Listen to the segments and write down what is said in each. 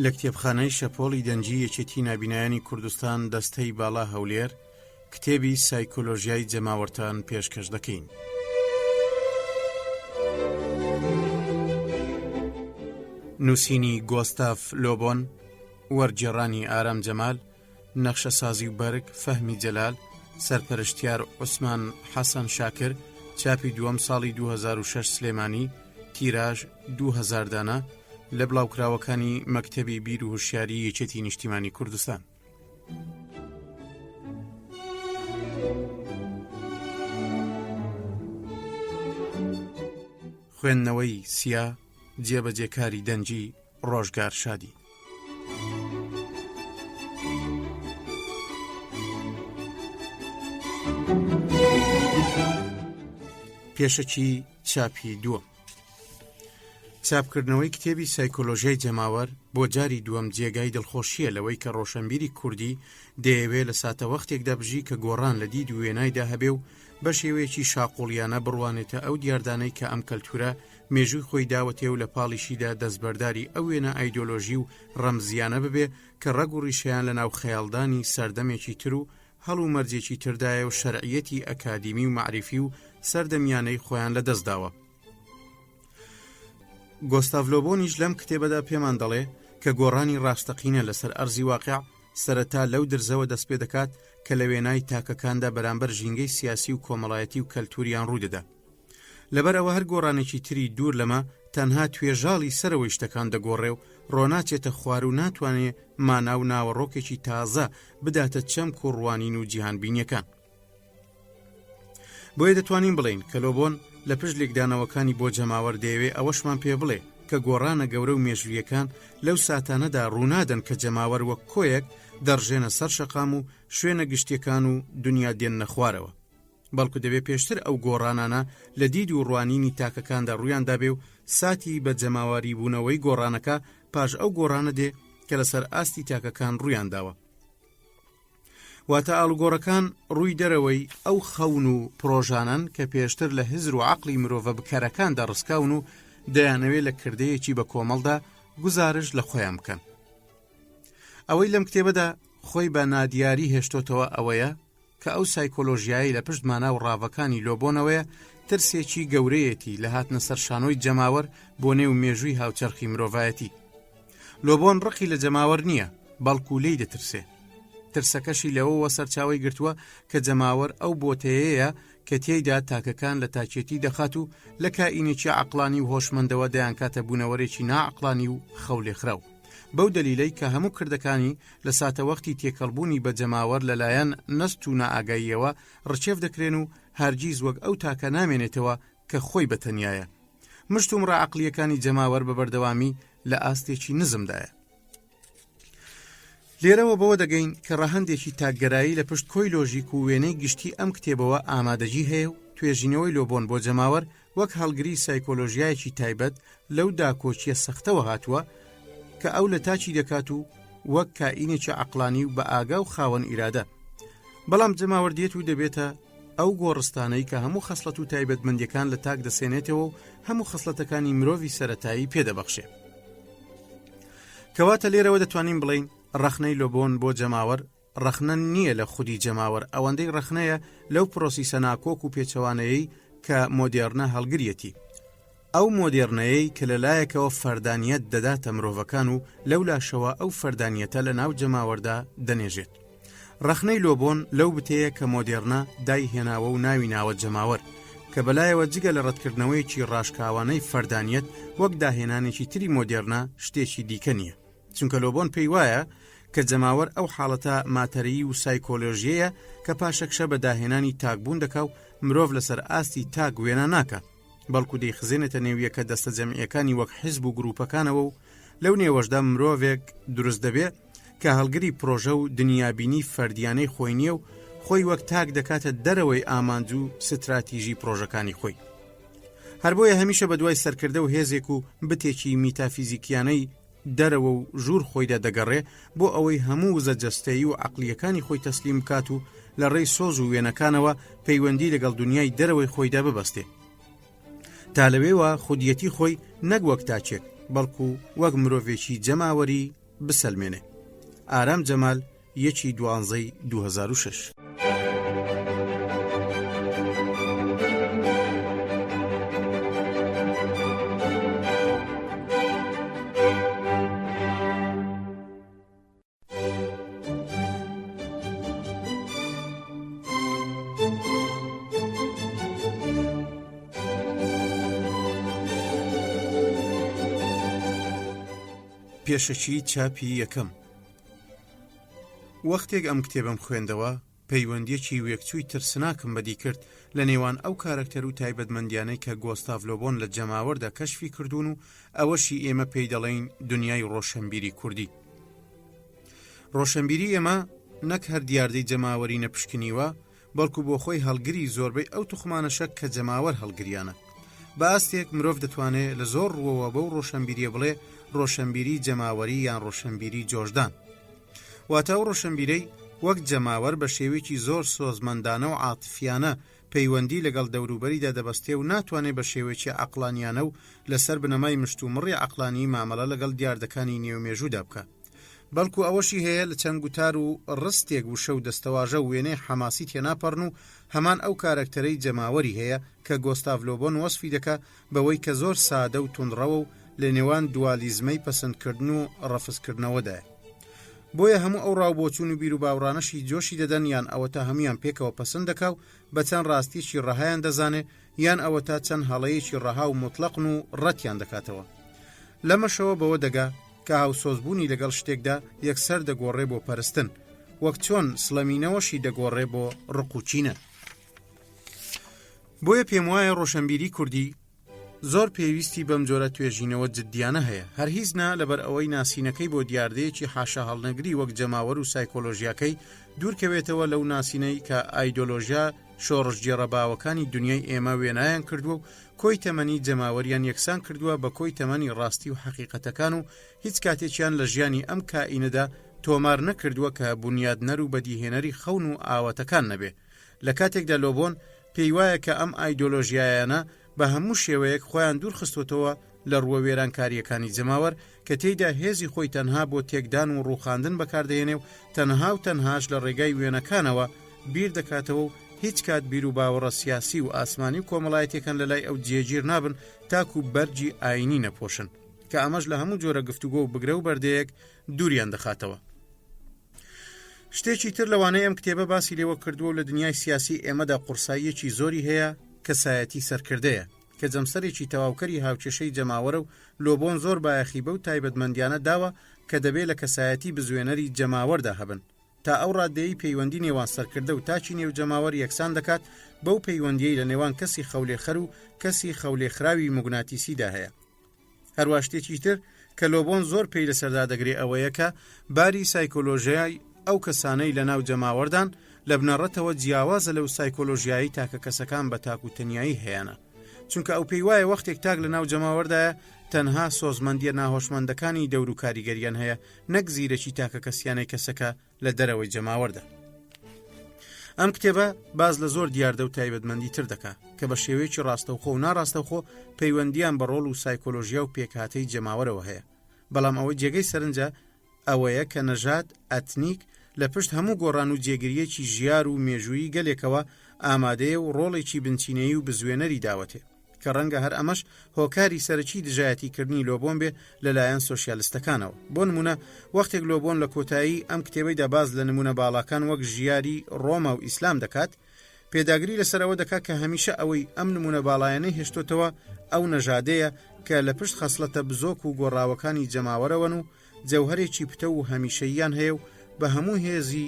لە کتێبخانەی شەپۆڵی دەنجی یەکێتی نابینایانی کوردستان دەستەی باڵا هەولێر کتێبی سایکۆلۆژیای جەماوەرتان پێشکەش دەکەین. نووسینی گۆستاف لۆبۆن، وەرگێڕانی ئارام جەمال، نەخشەسازی و بەرگ فەهمی جەلال، سەرپەرشتیار عوسمان حەسەن شاکر، چاپی دووەم ساڵی 2006 سلێمانی، تیراژ 2000 دانە لە بڵاوکراوەکانی مەکتەبی بیر و هوشیاری یەکێتی نیشتیمانی کوردستان. خوێندنەوەی سیا، جێبەجێکاری دەنجی ڕۆژگار شادی. پێشەکی چاپی دووەم. چاپکردنەوەی کتێبی سایکۆلۆژیای جەماوەر بۆ جاری دووەم جێگای دڵخۆشیە لەوەی کە ڕۆشنبیری کوردی دەیەوێت لە ساتە وەختێکدا بژی کە گۆڕان لە دید و وێنایدا هەبێ و بە شێوەیەکی شاقوڵیانە بڕوانێتە ئەو دیاردانەی کە ئەم کەلتورە مێژووی خۆی داوەتێ و لە پاڵیشیدا دەستبەرداری ئەو وێنە ئایدۆلۆژی و ڕەمزیانە ببێ کە ڕەگ و ڕیشەیان لە ناو خەیاڵدانی سەردەمێکی تر و هەڵ و مەرجێکی تردایە و شەرعیەتی ئەکادیمی و معریفی و سەردەمیانەی خۆیان لە دەستداوە. گۆستاف لۆبۆنیش لەم کتێبەدا پێمان دەڵێ کە گۆڕانی ڕاستەقینە لەسەر ئەرزی واقع سەرەتا لەو درزەوە دەست پێ دەکات کە لە وێنای تاکەکاندا بەرامبەر ژینگەی سیاسی و کۆمەڵایەتی و کەلتوریان ڕوودەدا. لەبەرەوە هەر گۆڕانێکی تری دوور لەمە تەنها توێژاڵی سەرەوەی شتەکان دەگۆڕێ و ڕۆناچێتە خوار و ناتوانێ مانا و ناوەڕۆکێکی تازە بداتە چەمک و ڕوانین و جیهانبینیەکان. بۆیە دەتوانین بڵین کە لۆبۆن لە پشت لێکدانەوەکانی بۆ جەماوەر دەیەوێ ئەوەشمان پێ بڵێ کە گۆڕانە گەورە و مێژویەکان لەو ساتانەدا ڕوونادەن کە جەماوەر وەک کۆیەک دەڕژێنە سەر شەقام و شوێنە گشتیەکان و دنیا دێننە خوارەوە. بەڵکو دەبێت پێشتر ئەو گۆڕانانە لە دید و ڕوانینی تاکەکاندا ڕوویاندا بێ و ساتی بە جەماواری بوونەوەی گۆڕانەکە پاش ئەو گۆڕانە دێ کە لەسەر ئاستی تاکەکان ڕوویانداوە. واتە ئاڵوگۆڕەکان ڕووی دەرەوەی ئەو خەون و پرۆژانن کە پێشتر لە هزر و عەقڵی مرۆڤە بکەرەکاندا ڕسکاون و دەیانەوێت لە کردەیەکی بە کۆمەڵدا گوزارش لە خۆیان بکەن. ئەوەی لەم کتێبەدا خۆی بە نادیاری هێشتۆتەوە ئەوەیە کە ئەو سایکۆلۆژیایی لە پشت مانا و ڕاوەکانی لۆبۆنەوەیە ترسێکی گەورەیەتی لە هاتنە سەر شانۆی جەماوەر بۆ نێو مێژووی هاوچەرخی مرۆڤایەتی. لۆبۆن ڕقی لە جەماوەر نییە، بەڵکو لێی دەترسێ. ترسەکەشی لەوەوە سەرچاوی گرتووە کە جەماوەر ئەو بۆتەیەیە کە تێیدا تاکەکان لە تاکێتی دەخات و لە کائینێکی عەقڵانی و هۆشمەندەوە دەیان کاتە بوونەوەرێکی ناعەقڵانی و خەولێخراو. بەو دەلیلەی کە هەموو کردەکانی لە ساتەوەختی تێکەڵبوونی بە جەماوەر لەلایەن نەست و نائاگاییەوە ڕچێف دەکرێن و هەرگیز وەک ئەو تاکە نامێنێتەوە کە خۆی بەتەنیایە. مشت و ڕائەقلیەکانی جەماوەر بە بەردەوامی لە ئاستێکی نزمدایە. لێرەوە بەوە دەگەین کە ڕەهەندێکی تاکگەرایی لە پشت کۆی لۆژیک و وێنەی گشتی ئەم کتێبەوە ئامادەجی هەیە و توێژینەوەی لۆبۆن بۆ جەماوەر وەک هەڵگری سایکۆلۆژیایەکی تایبەت لەو داکۆچیە سەختەوە هاتووە کە ئەو لە تاچی دەکات و وەک کائینێکی عەقڵانی و بە ئاگا و خاوەن ئیرادە. بەڵام جەماوەر دێت و دەبێتە ئەو گۆڕستانەی کە هەموو خەسڵەت و تایبەتمەندیەکان لە تاک دەسێنێتەوە و هەموو خەسڵەتەکانی مرۆڤی سەرەتایی پێدەبەخشێ. کەواتە لێرەوە دەتوانین بڵین ڕەخنەی لۆبۆن بۆ جەماوەر ڕەخنە نییە لە خودی جەماوەر، ئەوەندەی ڕەخنەیە لەو پرۆسیسە ناکۆک و پێچەوانەیەی کە مۆدێرنە هەڵگریەتی. ئەو مۆدێرنەیەی کە لەلایەکەوە فەردانیەت دەداتە مرۆڤەکان و لەو لاشەوە ئەو فەردانیەتە لە ناو جەماوەردا دەنێژێت. ڕەخنەی لۆبۆن لەو بتەیە کە مۆدێرنە دایهێناوە و ناوی ناوە جەماوەر کە بەلایەوە جگە لە ڕەتکردنەوەیکی ڕاشکاوانەی فەردانیەت وەک داهێنانێکی تری مۆدێرنە شتێکی دیکە نییە. چونکە لۆبۆن پێی وایە کە جەماوەر ئەو حاڵەتە ماتەریی و سایکۆلۆژیەیە کە پاشەکشە بە داهێنانی تاکبوون دەکا و مرۆڤ لەسەر ئاستی تاک وێنە ناکە، بەڵکو دەیخزێنێتە نێویەکە دەستە جەمعیەکانی وەک حیزب و گروپەکانەوە و لەو نێوەشدا مرۆڤێک دروست دەبێت کە هەڵگری پرۆژە و دنیابینی فەردیانەی خۆی نییە و خۆی وەک تاک دەکاتە دەرەوەی ئامانج و ستراتیژی پرۆژەکانی خۆی. هەر بۆیە هەمیشە بە دوای سەرکردە و هێزێک و بتێکی میتافیزیکیانەی دەرەوە و ژوور خۆیدا دەگەڕێ بۆ ئەوەی هەموو وزەجەستەیی و عەقلیەکانی خۆی تەسلیم بکات و لە ڕێی سۆز و وێنەکانەوە پەیوەندی لەگەڵ دنیای دەرەوەی خۆیدا ببەستێ. تا لەوێوە خودیەتی خۆی نەک وەک تاچێک بەڵکو وەک مرۆڤێکی جەماوەری بسەلمێنێ. ئارام جەمال 1/12/2006. پێشەکی چاپی یەکەم. وەختێک ئەم کتێبم خوێندەوە پەیوەندیەکی وێکچووی ترسناکم بەدی کرد لە نێوان ئەو کارکتەر و تایبەتمەندیانەی کە گۆستاڤ لۆبۆن لە جەماوەردا کەشفی کردوون و ئەوەشی ئێمە پێی دەڵێین دنیای ڕۆشنبیری کوردی. ڕۆشنبیری ئێمە نەک هەر دیاردەی جەماوەری نەپشکنیوە، بەڵکو بۆ خۆی هەڵگری زۆربەی ئەو توخمانەشە کە جەماوەر هەڵگریانە. بە ئاستێک مرۆڤ دەتوانێت لە زۆر ڕووەوە بەو ڕۆشنبیریە بڵێ ڕۆشنبیری جەماوەری یان ڕۆشنبیری جۆشدان. واتە ئەو ڕۆشنبیرەی وەک جەماوەر بە شێوەیەکی زۆر سۆزمەندانە و عاتفیانە پەیوەندی لەگەڵ دەوروبەریدا دەبەستێ و ناتوانێت بە شێوەیەکی عەقلانیانە و لەسەر بنەمای مشتومڕی عەقلانی مامەڵە لەگەڵ دیاردەکانی نێومێژوودا بکە. بەڵکو ئەوەشی هەیە لە چەند گوتار و ڕستێک وشە و دەستەواژە و وێنەی حەماسی تێناپەڕن و هەمان ئەو کارکتەرەی جەماوەری هەیە کە گۆستاڤ لۆبۆن وەسفی دەکا بەوەی کە زۆر سادە و توندڕەوە و لە نێوان دوالیزمەی پەسەندکردن و ڕەفزکردنەوەدایە. بۆیە هەموو ئەو ڕاوبۆچوون و بیر و باوڕانەشی جۆشی دەدەن یان ئەوە تا هەمویان پێکەوە پەسەند دەکا و بە چەند ڕاستیشی ڕەهایان دەزانێ یان ئەوە تا چەند هەڵەیەکی ڕەها و مطلقن و ڕەتیان دەکاتەوە. لەمەشەوە بەوە دەگا کە هاوسۆزبوونی لەگەڵ شتێکدا یەکسەر دەگۆڕێ بۆ پەرستن، وەک چۆن سڵەمینەوەشی دەگۆڕێ بۆ ڕقوچینە. بۆیە پێم وایە ڕۆشنبیری کوردی زۆر پێویستی بەم جۆرە توێژینەوە جددیانە هەیە، هەر هیچ نا لەبەر ئەوەی ناسینەکەی بۆ دیاردەیەکی حاشا هەڵنەگری وەک جەماوەر و سایکۆلۆژیاکەی دوورکەوێتەوە لەو ناسینەی کە ئایدۆلۆژیا شۆڕژجێڕەباوەکانی دنیای ئێمە وێنایان کردووە و کۆی تەمەنی جەماوەریان یەکسان کردووە بە کۆی تەمەنی ڕاستی و حەقیقەتەکان و هیچ کاتێکیان لە ژیانی ئەم کائینەدا تۆمار نەکردووە کە بنیادنەر و بەدیهێنەری خەون و ئاواتەکان نەبێ. لە کاتێکدا لۆبۆن پێی وایە کە ئەم ئایدۆلۆژیایانە بە هەموو شێوەیەک خۆیان دوور خستوتەوە لە ڕووە وێرانکاریەکانی جەماوەر کە تێیدا هێزی خۆی تەنها بۆ تێکدان و ڕووخاندن بەکاردەهێنێ و تەنها و تەنهاش لە ڕێگای وێنەکانەوە بیر دەکاتەوە و هیچ کات بیر و باوەڕە سیاسی و ئاسمانی و کۆمەڵایەتێکن لە لای ئەو جێگیر نابن تاکو بەرجی ئاینی نەپۆشن کە ئەمەش لە هەموو جۆرە گفتوگۆ و بگرە و بەردەیەک دووریان دەخاتەوە. شتێکی تر لەوانەیە ئەم کتێبە باسی لێوە کردووە و لە دنیای سیاسی ئێمەدا قورساییەکی زۆری هەیە کەسایەتی سەرکردەیە کە جەمسەرێکی تەواوکەری هاوکێشەی جەماوەرە و لۆبۆن زۆر بایەخی بەو تایبەتمەندیانە داوە کە دەبێت لە کەسایەتی بزوێنەری جەماوەردا هەبن تا ئەو ڕادەیەی پەیوەندی نێوان سەرکردە و تاچی نێو جەماوەر یەکسان دەکات بەو پەیوەندیەی لە نێوان کەسی خەولێخەر و کەسی خەولێخراوی موگناتیسیدا هەیە. هەروە شتێکی تر کە لۆبۆن زۆر پێی لەسەردا دەگرێ ئەوەیە کە باری سایکۆلۆژیای ئەو کەسانەی لە ناو جەماوەردان لە بنەڕەتەوە جیاوازە لەو سایکۆلۆژیایی تاکە کەسەکان بە تاکوتەنیایی هەیەە، چونکە ئەو پێی وایە وەختێک تاک لە ناو جەماوەردایە تەنها سۆزمەندیە ناهۆشمەندەکانی دەور و کاریگەریان هەیە نەک زیرەکی تاکە کەسیانەی کەسەکە لە دەرەوەی جەماوەردە. ئەم کتێبە باز لە زۆر دیاردە و تایبەتمەندی تر دەکا کە بە شێوەیەکی ڕاستەوخۆ و ناڕاستەوخۆ پەیوەندیان بە ڕۆڵ و سایکۆلۆژیا و پێکهاتەی جەماوەرەوە هەیە. بەڵام ئەوەی جێگەی سەرنجە ئەوەیە کە نەژاد ئەتنیک لە پشت هەموو گۆڕان و جێگریەکی ژیار و مێژووی گەلێکەوە ئامادەیە و ڕۆڵێکی بنچینەیی و بزوێنەری داوەتێ کە ڕەنگە هەر ئەمەش هۆکاری سەرەکی دژایەتیکردنی لۆبۆن بێ لەلایەن سۆشیالیستەکانەوە. بۆ نمونە وەختێک لۆبۆن لە کۆتایی ئەم کتێبەیدا باز لە نمونە باڵاکان وەک ژیاری ڕۆما و ئیسلام دەکات پێداگری لەسەرەوە دەکات کە هەمیشە ئەوەی ئەم نمونە باڵایانەی هێشتۆتەوە ئەو نەژادەیە کە لە پشت خەسڵەتە بزۆک و گۆڕاوەکانی جەماوەرەوەن و جەوهرێکی پتە و هەمیشەییان هەیە و بە هەموو هێزی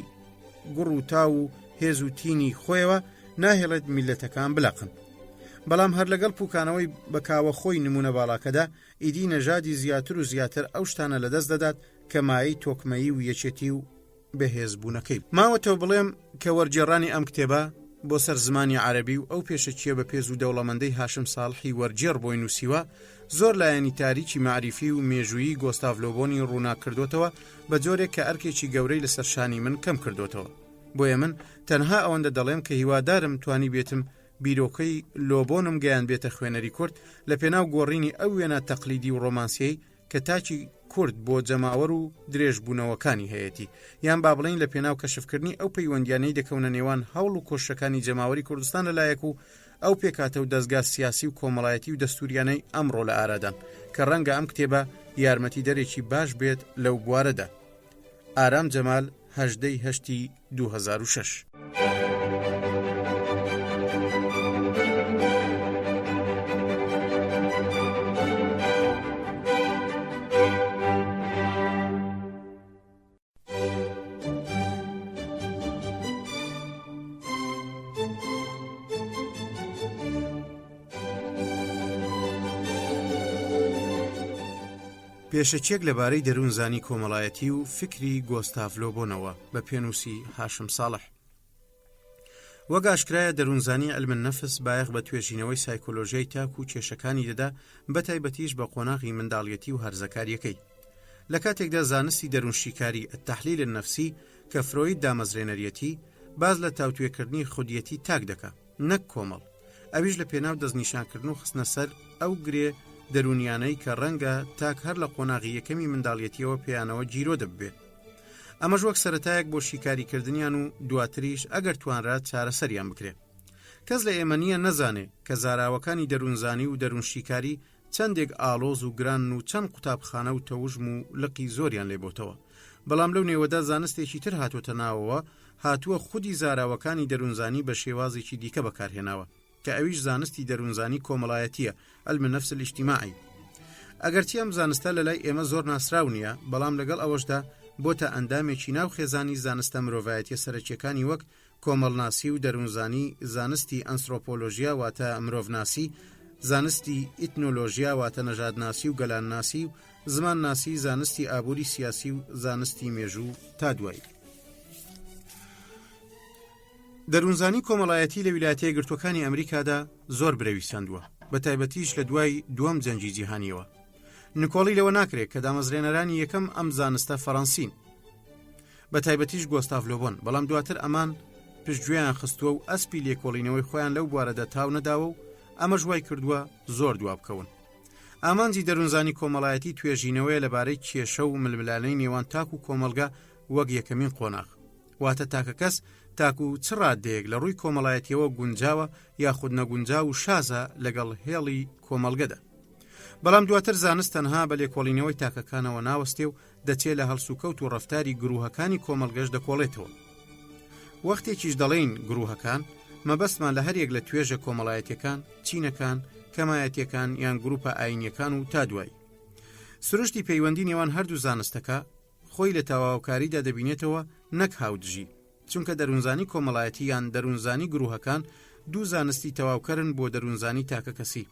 گوڕ و تاو و هێز و تینی خۆیەوە ناهێڵێت میلەتەکان بلاقن. بەڵام هەر لەگەڵ پوکانەوەی بەکاوە خۆی نمونە باڵاکەدا ئیدی نەژادی زیاتر و زیاتر ئەو شتانە لەدەست دەدات کە مایی تۆکمەیی و یەکێتی و بەهێزبوونەکەی. ماوەتەوە بڵێم کە وەرجێڕانی ئەم کتێبە بۆ سەر زمانی عەرەبی و ئەو پێشەچیە بە پێز و دەوڵەمەندەی هاشم ساڵحی وەرجێڕ بۆی نووسیوە زۆر لایەنی تاریکی معریفی و مێژووی گۆستاڤ لۆبۆنی ڕوونا کردوتەوە بە جۆرێک کە ئەرکێکی گەورەی لەسەر شانی من کەم کردوتەوە. بۆیە من تەنها ئەوەندە دەڵێم کە هیوادارم توانی بێتم بیرۆکەی لۆبۆنم گەیان بێتە خوێنەری کورد لە پێناو گۆڕینی ئەو وێنە تەقلیدی و ڕۆمانسیەی کە تاکی کورد بۆ جەماوەر و درێژبوونەوەکانی هەیەی، یان با بڵین لە پێناو کەشفکردنی ئەو پەیوەندیانەی دەکەونە نێوان هەوڵ و کۆشەکانی جەماوەری کوردستان لەلایەک و ئەو پێکاتە و دەستگا سیاسی و کۆمەڵایەتی و دەستوریانەی ئەمڕۆ لە ئارادان، کە ڕەنگە ئەم کتێبە یارمەتی دەرێکی باش بێت لەو بوارەدا. ئارام جەمال 18/8/2006. پێشەچێک لەبارەی دەروونزانی کۆمەڵایەتی و فکری گۆستاڤلۆ بۆنەوە بە پێنووسی هاشم ساڵح. وەک ئاشکرایە دەروونزانی علمە نەفس بایەخ بە توێژینەوەی سایکۆلۆژیای تاک و کێشەکانی دەدا، بە تایبەتیش بە قۆناغی منداڵیەتی و هەرزەکاریەکەی. لە کاتێکدا زانستی دەروونشیکاری التەحلیل النەفسی کە فرۆید دامەزرێنەریەتی باز لە تاوتوێکردنی خودیەتی تاک دەکا، نەک کۆمەڵ، ئەویش لە پێناو دەستنیشانکردن و خستنە سەر ئەو گرێ دەرونیانەی کە ڕەنگە تاک هەر لە قۆناغی یەکەمی منداڵیەتیەوە پێیانەوە گیرۆ دەبێت. ئەمەش وەک سەرەتایەک بۆ شیکاریکردنیان و دواتریش ئەگەر توانرات چارەسەریان بکرێت. کەس لە ئێمە نییە نەزانێ کە زاراوەکانی دەروونزانی و دەروونشیکاری چەندێک ئالۆز و گران و چەند قوتابخانە و تەوژم و لقی زۆریان لێبۆتەوە. بەڵام لەو نێوەدا زانستێکی تر هاتوۆتە ناوەوە، هاتووە خودی زاراوەکانی دەروونزانی بە شێوازێکی دیکە بەکارهێناوە، کە ئەویش زانستی دەروونزانی کۆمەڵایەتیە، علم النەفس الاجتماعی. ئەگەرچی ئەم زانستە لە لای ئێمە زۆر ناسراو نییە، بەڵام لەگەڵ ئەوەشدا بۆتە ئەندامێکی ناو خێزانی زانستە مرۆڤایەتیە سەرەکیەکانی وەک کۆمەڵناسی و دەروونزانی، زانستی ئەنسرۆپۆلۆژیا واتە مرۆڤناسی، زانستی ئیتنۆلۆژیا واتە نەژادناسی و گەلانناسی و زمانناسی، زانستی ئابووری سیاسی و زانستی مێژوو تا دوایی. دەروونزانی کۆمەڵایەتی لە ویلایەتە یەکگرتووەکانی ئەمریکادا زۆر برەویساندووە، بە تایبەتیش لە دوای دووەم جەنگی جیهانیەوە. نکۆڵی لەوە ناکرێت کە دامەزرێنەرانی یەکەم ئەم زانستە فەڕەنسین، بە تایبەتیش گۆستاڤلۆ بوون، بەڵام دواتر ئەمان پشتگوێیان خستووە و ئەسپی لێکۆڵینەوەی خۆیان لەو بوارەدا تاو نەداوە و ئەمەش وای کردووە زۆر دواب بکەون. ئامانجی دەروونزانی کۆمەڵایەتی توێژینەوەی لەبارەی کێشە و ململانەی نێوان تاک و کۆمەلگا وەک یەکەمین قۆناغ، واتە تاکە کەس تاک و چ ڕادەیەک لە ڕووی کۆمەڵایەتیەوە گونجاوە یاخود نەگونجا و شازە لەگەڵ هێڵی کۆمەلگەدا. بەڵام دواتر زانست تەنها بە لێکۆڵینەوەی تاکەکانەوە ناوەستێ و دەچێت لە هەڵسوکەوت و ڕەفتاری گروهەکانی کۆمەلگەش دەکۆڵێتەوە. وەختێکیش دەڵێن گروهەکان، مەبەستمان لە هەرێک لە توێژە کۆمەڵایەتیەکان، چینەکان، کەمایەتیەکان یان گروپە ئاینیەکان و تا دوایی. سروشتی پەیوەندی نێوان هەردوو زانستەکە خۆی لە تەواوکاریدا دەبینێتەوە، نەک هاودژی، چونکە دەروونزانی کۆمەڵایەتی یان دەروونزانی گروهەکان دوو زانستی تەواوکەرن بۆ دەروونزانی تاکە کەسی.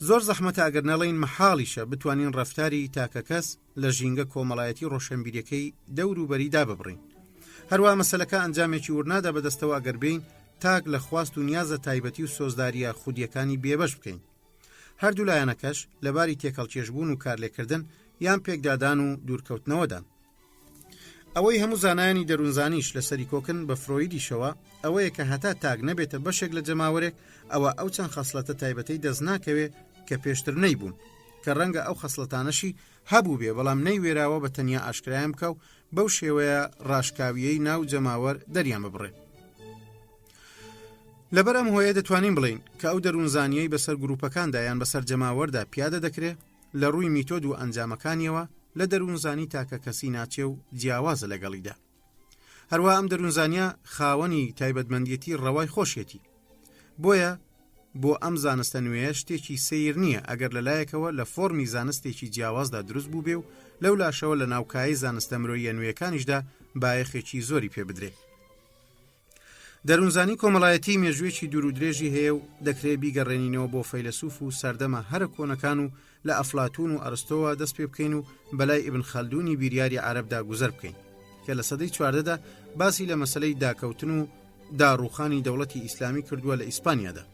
زۆر زەحمەتە ئەگەر نەڵێن مەحاڵیشە بتوانین ڕەفتاری تاکە کەس لە ژینگە کۆمەڵایەتی ڕۆشنبیریەکەی دەوروبەریدا ببڕین. هەروە مەسەلەکە ئەنجامێکی ورنادا بەدەستەوە ئەگەر بین تاک لە خواست و نیازە تایبەتی و سۆزداریە خودیەکانی بێبەش بکەین. هەردوو لایەنەکەش لەباری تێکەڵکێشبوون و کارلێکردن یان پێکدادان و دوورکەوتنەوەدان. ئەوەی هەموو زانایانی دەروونزانیش لە سەریکۆکن بە فرۆیدیشەوە ئەوەیە کە هەتا تاک نەبێتە بەشێک لە جەماوەرێک، ئەوە ئەو چەند خەسڵەتە تایبەتەی دەست ناکەوێ کە پێشتر نەیبوون، کە ڕەنگە ئەو خەسڵەتانەشی هەبوو بێ بەڵام نەیوێراوە بە تەنیا ئاشکرایان بکە و بەو شێوەیە ڕاشکاویەی ناو جەماوەر دەریان ببڕێ. لەبەر ئەم هۆیە دەتوانین بڵین کە ئەو دەروونزانیەی بەسەر گروپەکاندا یان بەسەر جەماوەردا پیادە دەکرێت لە ڕووی میتۆد و ئەنجامەکانیەوە لە دەروونزانی تاکە کەسی ناچێ و جیاوازە لەگەڵیدا. هەروە ئەم دەروونزانیە خاوەنی تایبەتمەندیەتی ڕەوای خۆشیەتی، بۆیە بۆ ئەم زانستە نوێیە شتێکی سیر نییە ئەگەر لەلایەکەوە لە فۆرمی زانستێکی جیاوازدا دروست بوو بێ و لەو لاشەوە لە ناوکایی زانستە مرۆییە نوێیەکانیشدا بایەخێکی زۆری پێ بدرێت. دەروونزانی کۆمەڵایەتی مێژوێکی دوور و درێژی هەیە و دەکرێت بیگەڕێنینەوە بۆ فەیلسوف و سەردەمە هەرە کۆنەکان و لە ئەفلاتون و ئەرستۆوە دەست پێ بکەین و بەلای ئیبن خەلدونی بیریاری عەرەبدا گوزەر بکەین کە لە سەدەی 14دا باسی لە مەسەلەی داکەوتن و داڕوخانی دەوڵەتی ئیسلامی کردووە لە ئیسپانیادا.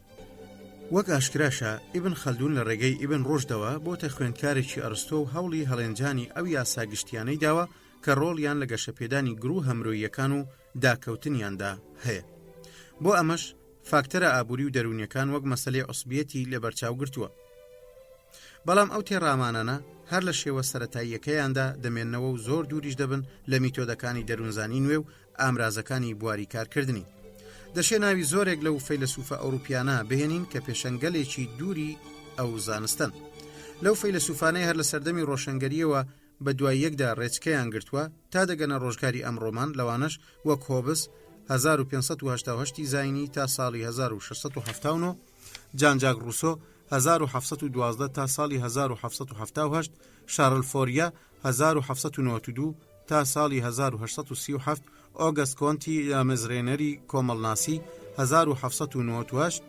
وەک ئاشکراشە ئیبن خەلدون لە ڕێگەی ئیبن ڕۆژدەوە بۆتە خوێندکارێکی ئەرستۆ و هەوڵی هەڵێنجانی ئەو یاساگشتیانەی داوە کە ڕۆڵیان لە گەشەپێدانی گروه هەمرۆییەکان و داکەوتنیاندا هەیە. بۆ ئەمەش فاکتەرە ئابووری و دەرونیەکان وەک مەسەلەی عوسبیەتی لە بەرچاو گرتووە. بەڵام ئەو تێڕامانانە هەر لە شێوە سەرەتاییەکەیاندا دەمێننەوە و زۆر دووریش دەبن لە میتۆدەکانی دەروونزانی نوێ و ئامرازەکانی بواری کارکردنی. دەشێ ناوی زۆرێک لەو فەیلسوفە ئەوروپیانە بهێنین کە پێشەنگەلێکی دووری ئەو زانستن. لەو فەیلسوفانەی هەر لە سەردەمی ڕۆشنگەریەوە بە دوای یەکدا ڕێچکەیان گرتووە تا دەگەنە ڕۆژگاری ئەمڕۆمان، لەوانش وەک هۆبس 1588 زاینی تا ساڵی 1679، جان ژاک ڕوسۆ 1712 تا ساڵی 1778، شارل فۆریا 1792 تا ساڵی 1837، ئۆگەست کۆنتی ئامێزرێنەری کۆمەڵناسی 1798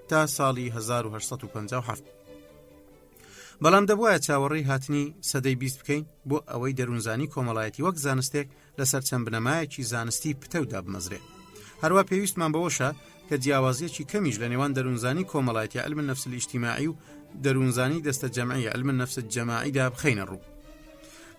تا ساڵی 1857. بەڵام دەبوایە چاوەڕێی هاتنی سەدەی 20 بکەین بۆ ئەوەی دەروونزانی کۆمەڵایەتی وەک زانستێک لەسەر چەند بنەمایەکی زانستی پتەودا بمەزرێت. هەروە پێویستمان بەوەشە کە جیاوازیەکی کەمیش لە نێوان دەروونزانی کۆمەڵایەتی علم النەفس الاجتماعی و دەروونزانی دەستە جەمعی علم النەفس الجەماعیدا بخەینە ڕوو.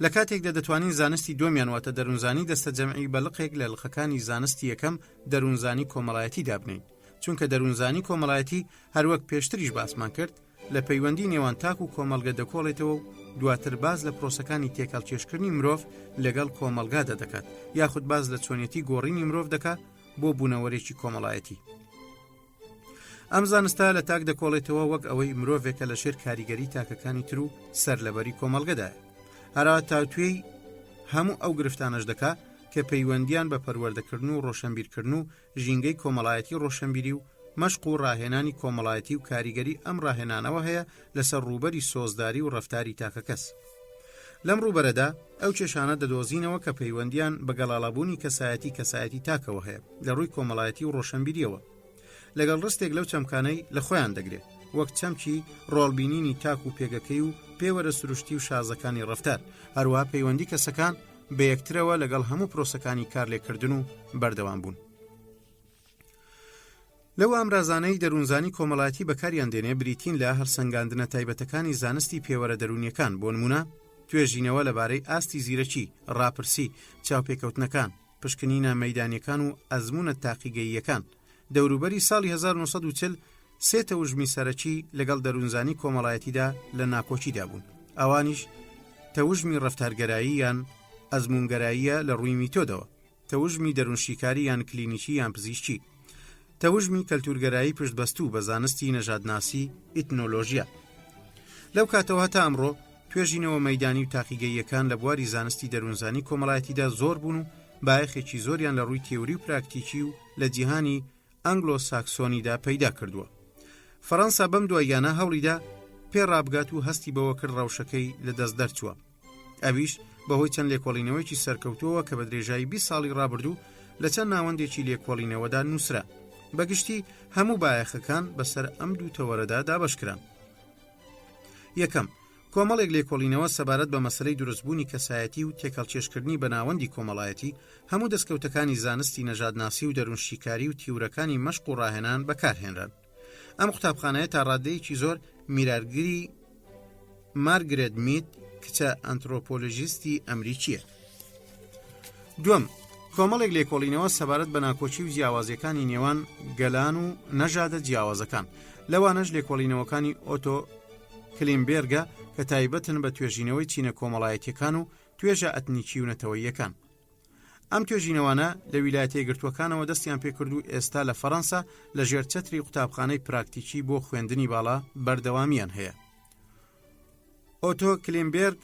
لە کاتێکدا دەتوانین زانستی دومیان واتە دەروونزانی دەستە جەمعی بە لقێک لە لقەکانی زانستی یەکەم دەروونزانی کۆمەڵایەتی دابنین، چونکە دەروونزانی کۆمەڵایەتی هەروەک پێشتریش باسمان کرد لە پەیوەندی نێوان تاک و کۆمەلگە دەکۆڵێتەوە و دواتر باز لە پرۆسەکانی تێکەڵکێشکردنی مرۆڤ لەگەڵ کۆمەلگادا دەکات، یاخود باز لە چۆنیەتی گۆڕینی مرۆڤ دەکات بۆ بوونەوەرێکی کۆمەڵایەتی. ئەم زانستە لە تاک دەکۆڵێتەوە وەک ئەوەی مرۆڤێکە لە ژێر کاریگەری تاکەکانی تر و سەرلەبەری کۆمەلگەدایە. هەرا تاوتوێی هەموو ئەو گرفتانەش دەکات کە پەیوەندیان بە پەروەردەکردن و ڕۆشنبیرکردن و ژینگەی کۆمەڵایەتی ڕۆشنبیری و مەشق و ڕاهێنانی کۆمەڵایەتی و کاریگەری ئەم ڕاهێنانەوە هەیە لەسەر ڕووبەری سۆزداری و ڕەفتاری تاکە کەس. لەم ڕووبەرەدا ئەو کێشانە دەدۆزینەوە کە پەیوەندیان بە گەڵاڵەبوونی کەسایەتی تاکەوە هەیە لە ڕووی کۆمەڵایەتی و ڕۆشنبیریەوە، لەگەڵ ڕستێک لەو چەمکانەی لە خۆیان دەگرێت، وەک چەمکی ڕۆڵبینینی تاک و پێگەکەی و پێوەرە سروشتی و شازەکانی ڕەفتار، هەروەها پەیوەندی کەسەکان بە یەکترەوە لەگەڵ هەموو پرۆسەکانی کارلێکردن و بەردەوام بوون. لەو ئامرازانەی دەروونزانی کۆمەڵایەتی بەکاریان دێنێ بریتین لە هەرسەنگاندنە تایبەتەکانی زانستی پێوەرە دەرونیەکان، بۆ نمونە توێژینەوە لەبارەی ئاستی زیرەکی، ڕاپرسی، چاوپێکەوتنەکان، پشکنینە مەیدانیەکان و ئەزمونە تاقیگەییەکان. دەوروبەری ساڵی 1940 سێ تەوژمی سەرەکی لەگەڵ دەروونزانی کۆمەڵایەتیدا لە ناکۆچیدا بوون. ئەوانیش تەوژمی ڕەفتارگەرایی یان ئەزمونگەراییە لە ڕووی میتۆدەوە، تەوژمی دەروونشیکاری یان کلینیکی یان پزیشکی، تەوژمی کەلتورگەرایی پشتبەستوو بە زانستی نەژادناسی ئیتنۆلۆژیا. لەو کاتەوە تا ئەمڕۆ توێژینەوە مەیدانی و تاقیگەییەکان لە بواری زانستی دەروونزانی کۆمەڵایەتیدا زۆر بوون و بایەخێکی زۆریان لە ڕووی تێوری و پراکتیکی و لە جیهانی ئەنگلۆ ساکسۆنیدا پەیدا کردووە. فەڕەنسا بەم دواییانە هەوڵیدا پێڕابگات و هەستی بەوە کرد ڕەوشەکەی لە دەست دەرچووە. ئەویش بەهۆی چەند لێکۆڵینەوەیکی سەرکەوتووە کە بە درێژایی 20 ساڵی ڕابردوو لە چەند ناوەندێکی لێکۆڵینەوەدا نووسرا. بەگشتی هەموو بایەخەکان بەسەر ئەم دوو تەوەرەدا دابەشکران. یەکەم، کۆمەڵێک لێکۆڵینەوە سەبارەت بە مەسەلەی دروستبوونی کەسایەتی و تێکەڵکێشکردنی بە ناوەندی کۆمەڵایەتی هەموو دەستکەوتەکانی زانستی نەژادناسی و دەروونشیکاری و تیورەکانی مەشق و ڕاهێنان بەکارهێنران. ئەم قوتابخانەیە تا ڕادەیەکی زۆر میرارگیری مارگرێت میت کچە ئەنترۆپۆلۆژیستی ئەمریکیە. دووەم، کۆمەڵێک لێکۆڵینەوە سەبارەت بە ناکۆچی و جیاوازیەکانی نێوان گەلان و نەژادە جیاوازەکان، لەوانەش لێکۆڵینەوەکانی ئۆتۆ کلینبێرگە کە تایبەتن بە توێژینەوەی چینە کۆمەڵایەتیەکان و توێژە ئەتنیکی و نەتەوەییەکان. ئەم توێژینەوانە لە ویلایەتە یەکگرتووەکانەوە دەستیان پێکرد و ئێستا لە فەڕەنسا لە ژێرچەتری قوتابخانەی پراکتیکی بۆ خوێندنی باڵا بەردەوامیان هەیە. ئۆتۆ کلینبێرگ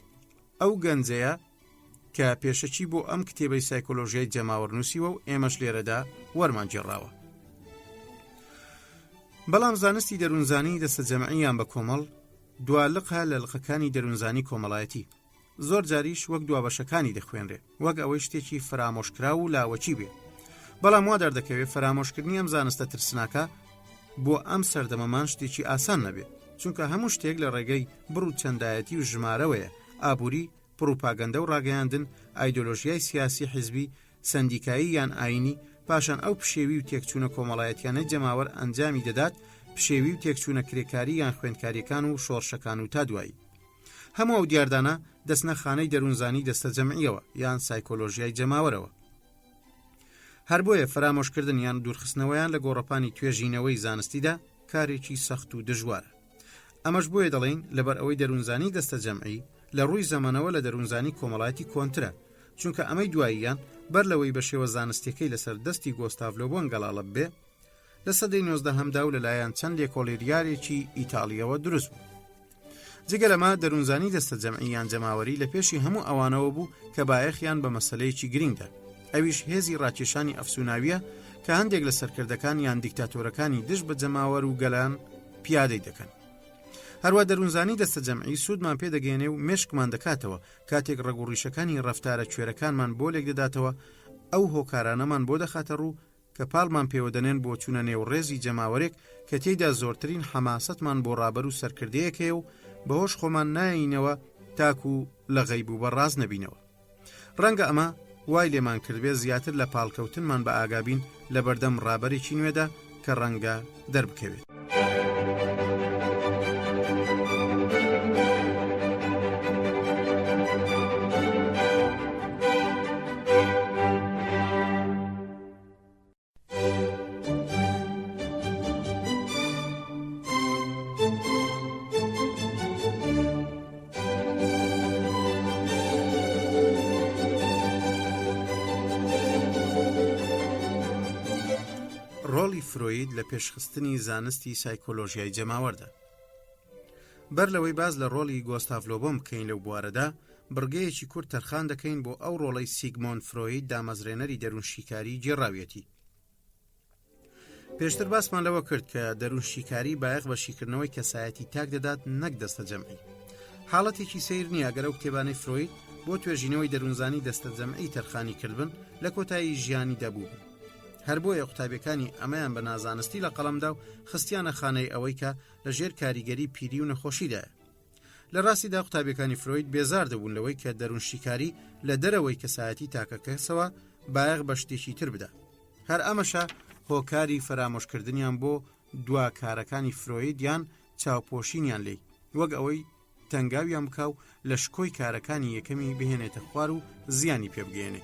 ئەو گەنجەیە کە پێشەچی بۆ ئەم کتێبەی سایکۆلۆژیای جەماوەرنووسیوە و ئێمەش لێرەدا وەرمانجێڕاوە. بەڵام زانستی دەروونزانی دەستە جەمعیان بە کۆمەڵ دوالقە لە لقەکانی دەروونزانی کۆمەڵایەتی، زۆر جاریش وەک دوابەشەکانی دەخوێنرێ، وەک ئەوەی شتێکی فرامۆشکرا و لاوەچی بێ. بەڵام وا دەردەکەوێت فرامۆشکردنی ئەم زانستە ترسناکە بۆ ئەم سەردەمەمان شتێکی ئاسان نەبێت، چونکە هەموو شتێک لە ڕێگەی بڕ و چەندایەتی و ژمارەوەیە، ئابووری، پروپاگەندە و ڕاگەیاندن، ئایدۆلۆژیای سیاسی حیزبی، سەندیکایی یان ئاینی، پاشان ئەو پشێوی و تێکچوونە کۆمەڵایەتیانە جەماوەر ئەنجامی دەدات، پشێوی و تێکچوونە کرێکاری یان خوێندکاریەکان و شۆڕشەکان و تا دوایی. هەموو ئەو دیاردانە دەستنە خانەی دەروونزانی دەستە جەمعیەوە یان سایکۆلۆژیای جەماوەرەوە. هەر بۆیە فرامۆشکردن یان دوورخستنەوەیان لە گۆڕەپانی توێژینەوەی زانستیدا کارێکی سەخت و دژوارە. ئەمەش بۆیە دەڵێن لەبەر ئەوەی دەروونزانی دەستە جەمعی لە ڕووی زەمانەوە لە دەروونزانی کۆمەڵایەتی کۆنترە، چونکە ئەمەی دواییان بەر لەوەی بە شێوە زانستیەکەی لەسەر دەستی گۆستاڤ لۆ بۆن گەڵاڵە بێ لە سەدەی 19هەمدا و لەلایەن چەند لێکۆڵێریارێکی ئیتاڵیەوە دروست بوو. جگە لەمە دەروونزانی دەستە جەمعی یان جەماوەری لە پێشی هەموو ئەوانەوە بوو کە بایەخیان بە مەسەلەیەکی گرنگدا، ئەویش هێزی ڕاکێشانی ئەفسوناویە کە هەندێک لە سەرکردەکان یان دیکتاتۆرەکانی دژ بە جەماوەر و گەلان پیادەی دەکەن. هەروە دەروونزانی دەستە جەمعی سوودمان پێدەگەێنێ و مێشکمان دەکاتەوە کاتێک ڕێگوڕیشەکانی ڕەفتارە کوێرەکانمان بۆ لێک دەداتەوە، ئەو هۆکارانەمان بۆ دەخاتە ڕوو کە پاڵمان پێوە دەنێن بۆ چوونە نێو ڕێزی جەماوەرێک کە تێیدا زۆرترین حەماسەتمان بۆ ڕابەر و سەرکردەیەکەیە و بەهۆش خۆمان نایینەوە تاکو لە غەیب و بەڕاز نەبینەوە. ڕەنگە ئەمە وای لێمان کردبێ زیاتر لە پاڵکەوتنمان بە ئاگابین لە بەردەم ڕابەرێکی نوێدا کە ڕەنگە دەربکەوێت. ڕۆڵی فرۆید لە پێشخستنی زانستی سایکۆلۆژیای جەماوەردا. بەر لەوەی باز لە ڕۆڵی گۆستاڤ لۆ بۆم بکەین لەو بوارەدا، بڕگەیەکی کورت تەرخان دەکەین بۆ ئەو ڕۆڵەی سیگمۆند فرۆید دامەزرێنەری دەروونشیکاری جێڕاویەتی. پێشتر باسمان لەوە کرد کە دەروونشیکاری بایەخ بە شیکردنەوەی کەسایەتی تاک دەدات نەک دەستە جەمعی. حاڵەتێکی سیر نییە گەرە و کتێبانەی فرۆید بۆ توێژینەوەی دەروونزانی دەستە جەمعی تەرخانی کردبن لە کۆتایی ژیانی دەبوو. هەر بۆیە قوتابیەکانی ئەمەیان بە نازانستی لە قەڵەمدا و خستیانە خانەی ئەوەی کە لە ژێر کاریگەری پیری و نەخۆشیدایە. لە ڕاستیدا قوتابیەکانی فرۆید بێزار دەبوون لەوەی کە دەروونشیکاری لە دەرەوەی کەسایەتی تاکەکەسەوە بایەخ بە شتێکی تر بدە. هەر ئەمەشە هۆکاری فەرامۆشکردنیان بۆ دواکارەکانی فرۆید یان چاوپۆشینیان لێی، وەک ئەوەی تەنگاویان بکە و لە شکۆی کارەکانی یەکەمی بهێنێتە خوار و زیانی پێبگەێنێ،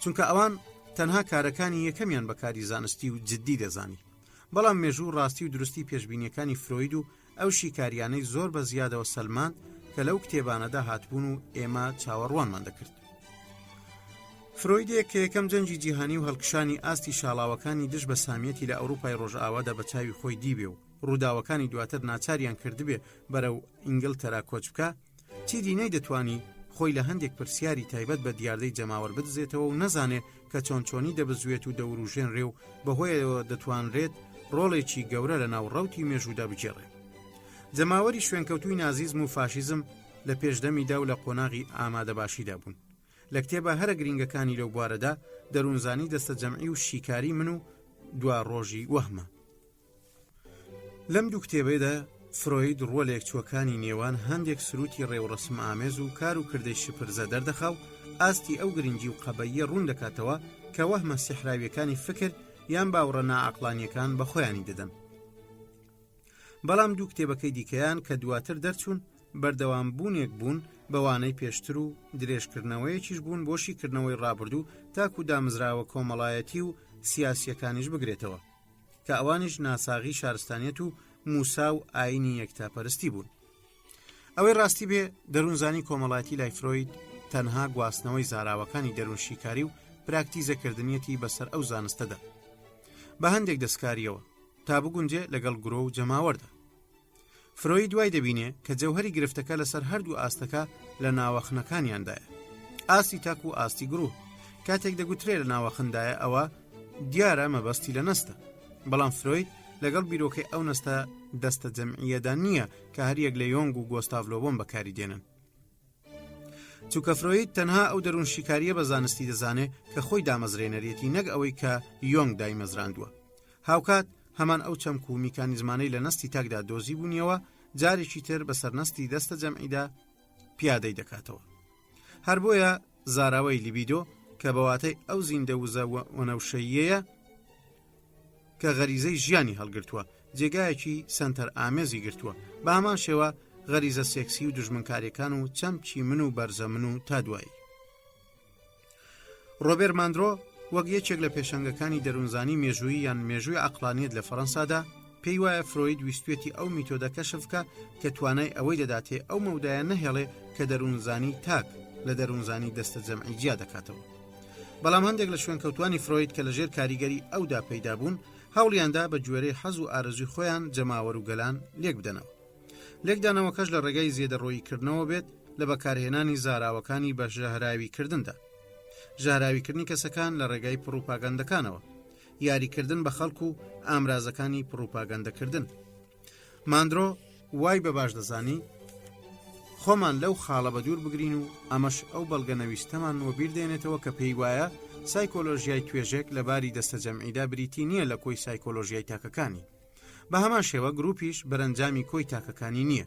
چونکە ئەوان تەنها کارەکانی یەکەمیان بەکاری زانستی و جددی دەزانی. بەڵام مێژوو ڕاستی و درستی پێشبینیەکانی فرۆید و ئەو شیکاریانەی زۆر بە زیادەوە سەلمان کە لەو کتێبانەدا هاتبوون و ئێمە چاوەڕوانمان دەکرد. فرۆیدێک کە یەکەم جەنجی جیهانی و هەڵکشانی ئاستی شاڵاوەکانی دژ بە سامیەتی لە ئەوروپای ڕۆژئاوادا بە چاوی خۆی دیبێ و ڕووداوەکانی دواتر ناچاریان کردبێ بەرەو ئینگلتەرا کۆچ بکە، چی دینەی دەتوانی خۆی لە هەندێک پرسیاری تایبەت بە دیاردەی جەماوەر بدزێتەوە و نەزانێ کە چۆنچۆنی دەبزوێت و دەوروژێنرێ و بەهۆیەوە دەتوانرێت ڕۆڵێکی گەورە لە ناو ڕەوتی مێژوودا بجێڕێ. جەماوەری شوێنکەوتووی نازیزم و فاشیزم لە پێشدەمیدا و لە قۆناغی ئامادەباشیدا بوون. لە کتێبە هەرە گرنگەکانی لەو بوارەدا دەروونزانی دەستە جەمعی و شیکاری من و دوا ڕۆژی وەهمە. لەم دوو کتێبەدا فرۆید ڕۆلێک چووەکانی نێوان هەندێک سروتی ڕێوڕسم ئامێز و کار و کردەی شپرزە دەردەخا و ئاستی ئەو گرنگی و قەبەیە ڕوون دەکاتەوە کە وەهمە سیحراویەکانی فکر یان باوڕە نائەقڵانیەکان بە خۆیانی دەدەن. بەڵام دوو کتێبەکەی دیکەیان کە دواتر دەرچوون بەردەوام بوونێک بوون بەوانەی پێشتر و درێژکردنەوەیەکیش بوون بۆ شیکردنەوەی ڕابردوو تاکو دامزراوە کۆمەڵایەتی و سیاسیەکانیش بگرێتەوە کە ئەوانیش ناساغی شارستانیەت و موسا و ئاینی یەکتاپەرستی بوون. ئەوەی ڕاستی بێ دەروونزانی کۆمەڵایەتی لای فرۆید تەنها گواستنەوەی زاراوەکانی دەروونشیکاری و پراکتیزەکردنیەتی بەسەر ئەو زانستەدا بە هەندێک دەستکاریەوە تا بگونجێ لەگەڵ گرۆ و جەماوەردا. فرۆید دوای دەبینێ کە جەوهەری گرفتەکە لەسەر هەردوو ئاستەکە لە ناوەخنەکانیاندایە، ئاستی تاک و ئاستی گرۆ. کاتێک دەگوترێ لە ناوەخندایە ئەوە دیارە مەبەستی لە نەستە، بەڵام فرۆید لەگەڵ بیرۆکەی ئەو نەستە دەستە جەمعیەدا نییە کە هەریەک لە یۆنگ و گۆستاڤ لۆ بۆم بەکاری دێنن. چونکە فرۆید تەنها ئەو دەروونشیکاریە بە زانستی دەزانێ کە خۆی دامەزرێنەرێتی، نەک ئەوەی کە یۆنگ دایمەزراندووە. هاوکات هەمان ئەو چەمک و میکانیزمانەی لە نەستی تاکدا دۆزی بوونیەوە جارێکی تر بەسەر نەستی دەستە جەمعیدا پیادەی دەکاتەوە. هەر بۆیە زاراوەی لیبیدۆ کە بەواتەی ئەو زیندەوزە وەنەوشەیەیە کە غەریزەی ژیانی هەڵگرتووە، جێگایەکی سەنتەر ئامێزی گرتووە، بە هەمان شێوە غەریزە سێکسی و دژمنکاریەکان و چەمچی من و بەرزە من و تا دوایی. ڕۆبێر ماندرۆ وەک یەکێک لە پێشەنگەکانی دەروونزانی مێژووی یان مێژووی عەقلانیەت لە فەڕەنسادا پێی وایە فرۆید ویستوێتی ئەو میتۆدە کەشفکە کە توانای ئەوەی دەداتێ ئەو مەودایە نەهێڵێ کە دەروونزانی تاک لە دەروونزانی دەستە جەمعی جیا دەکاتەوە. بەڵام هەندێک لە شوێنکەوتوانی فرۆید کە لەژێر کاریگەری ئەودا پەیدا بوون هەوڵیاندا بە گوێرەی حەز و ئارەزوی خۆیان جەماوەر و گەلان لێک بدەنەوە. لێکدانەوەکەش لە ڕێگەی زێدەڕۆییکردنەوە بێت لە بەکارهێنانی زاراوەکانی بە ژەهراویکردندا، ژاراویکردنی کەسەکان لە ڕێگای پڕوپاگەندەکانەوە، یاریکردن بە خەڵک و ئامرازەکانی پڕوپاگەندەکردن. ماندرۆ وای بە باش دەزانی خۆمان لەو خاڵە بە دوور بگرین و ئەمەش ئەو بەڵگەنەویستەمان وەبیر دێنێتەوە کە پێی وایە سایکۆلۆژیای توێژێک لە باری دەستە جەمعیدا بریتی نییە لە کۆی سایکۆلۆژیای تاکەکانی. بە هەمان شێوە گروپیش بەرەنجامی کۆی تاکەکانی نییە.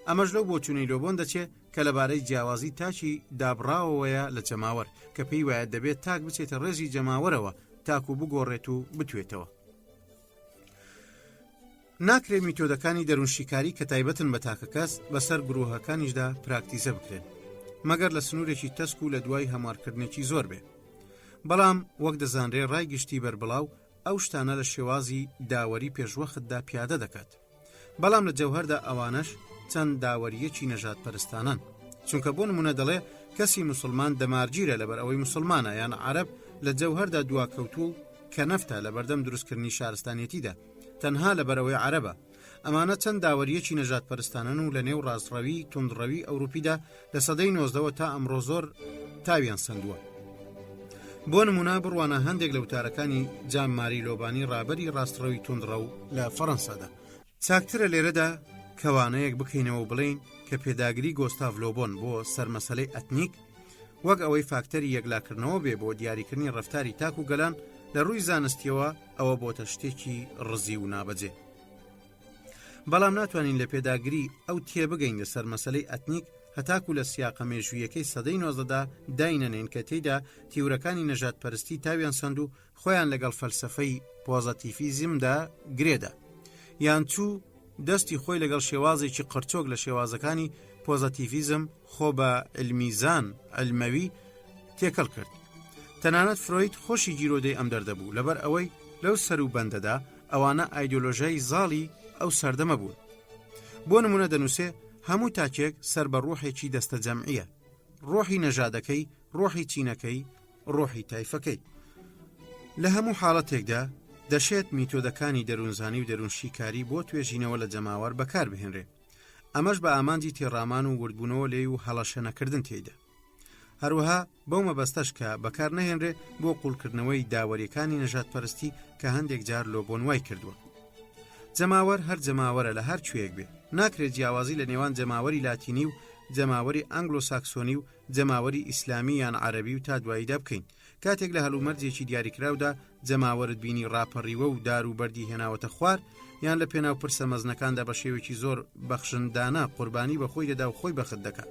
ئەمەش لەو بۆچوونەی لۆبۆن دەچێت کە لەبارەی جیاوازی تاچی دابڕاوەیە لە جەماوەر کە پێی وایە دەبێت تاک بچێتە ڕێژی جەماوەرەوە تاکو بگۆڕێت و بتوێتەوە. ناکرێت میتۆدەکانی دەروونشیکاری کە تایبەتن بە تاکە کەس بەسەر گرۆهەکانیشدا پراکتیزە بکرێن مەگەر لە سنوورێکی تەسک و لە دوای هەموارکردنێکی زۆر بێ. بەڵام وەک دەزانرێ ڕای گشتی بەربڵاو ئەو شتانە لە شێوازی داوەری پێشوەختدا پیادە دەکات. بەڵام لە جەوهەردا ئەوانش چەند داوەریەکی نەژاد پەرستانن، چونکە بۆ نمونە دەڵێ کەسی مسلمان دەمارگیرە لەبەر ئەوەی مسلمانە یان عەرەب لە جەوهەردا دواکەوتوو کە نەفتە لە بەردەم دروستکردنی شارستانیەتیدا تەنها لەبەرەوەی عەرەبە. ئەمانە چەند داوەریەکی نەژاد پەرستانن و لە نێو ڕاستڕەوی توندڕەوی ئەوروپیدا لە سەدەی 19 تا ئەمڕۆ زۆر تاویان سندووە. بۆ نمونە بڕوانە هەندێک لە وتارەکانی جان ماری لۆبانی ڕابەری ڕاستڕەوی توندڕە و لە فەڕەنسادا. چاکترە لێرەدا کەوانەیەک بکەینەوە بڵین کە پێداگری گۆستاڤ لۆبۆن بۆ سەرمەسەلەی ئەتنیک وەک ئەوەی فاکتەری یەکلاکردنەوە بێ بۆ دیاریکردنی ڕەفتاری تاک و گەلان لە ڕووی زانستیەوە ئەوە بۆتە شتێکی ڕزی و نابەجێ. بەڵام ناتوانین لە پێداگری ئەو تێبگەین لەسەر مەسەلەی ئەتنیک هەتاکو لە سیاقە مێژوویەکەی سەدەی 19دا داینەنێن کە تێیدا تیورەکانی نەژاد پەرستی تاویان سند و خۆیان لەگەڵ فەلسەفەی پۆزەتیفیزمدا گرێدا، یان چوو دەستی خۆی لەگەڵ شێوازێکی قرچۆک لە شێوازەکانی پۆزەتیفیزم خۆ بە علمیزان علمەوی تێکەڵ کرد. تەنانەت فرۆید خۆشی گیرۆدەی ئەم دەردەبوو لەبەر ئەوەی لەو سەر و بەندەدا ئەوانە ئایدۆلۆژیای زاڵی ئەو سەردەمە بوون. بۆ نمونە دەنووسێ هەموو تاکێک سەر بە ڕۆحێکی دەستە جەمعیە، ڕۆحی نەژادەکەی، ڕۆحی چینەکەی، ڕۆحی تایفەکەی. لە هەموو حاڵەتێکدا دەشێت میتۆدەکانی دەروونزانی و دەروونشیکاری بۆ توێژینەوە لە جەماوەر بەکار بهێنرێ. ئەمەش بە ئامانجی تێڕامان و وردبوونەوە لێی و هەڵەشەنەکردن تێیدا. هەروەها بەو مەبەستەش کە بەکار نەهێنرێ بۆ قوڵکردنەوەی داوەریەکانی نەژاد پەرستی کە هەندێک جار لۆبۆن وای کردووە. جەماوەر هەر جەماوەرە لە هەر کوێیەک بێ، ناکرێت جیاوازی لە نێوان جەماوەری لاتینی و جەماوەری ئەنگلۆ ساکسۆنی و جەماوەری ئیسلامی یان عەرەبی و تا دواییدا بکەین. کاتێک لە هەلومەرجێکی دیاریکراودا جەماوەرت بینی ڕاپەڕیوە و دار و بەردی هێناوەتە خوار یان لە پێناو پرسە مەزنەکاندا بە شێوێکی زۆر بەخشندانە قوربانی بە خۆی دەدا و خۆی بەخت دەکات.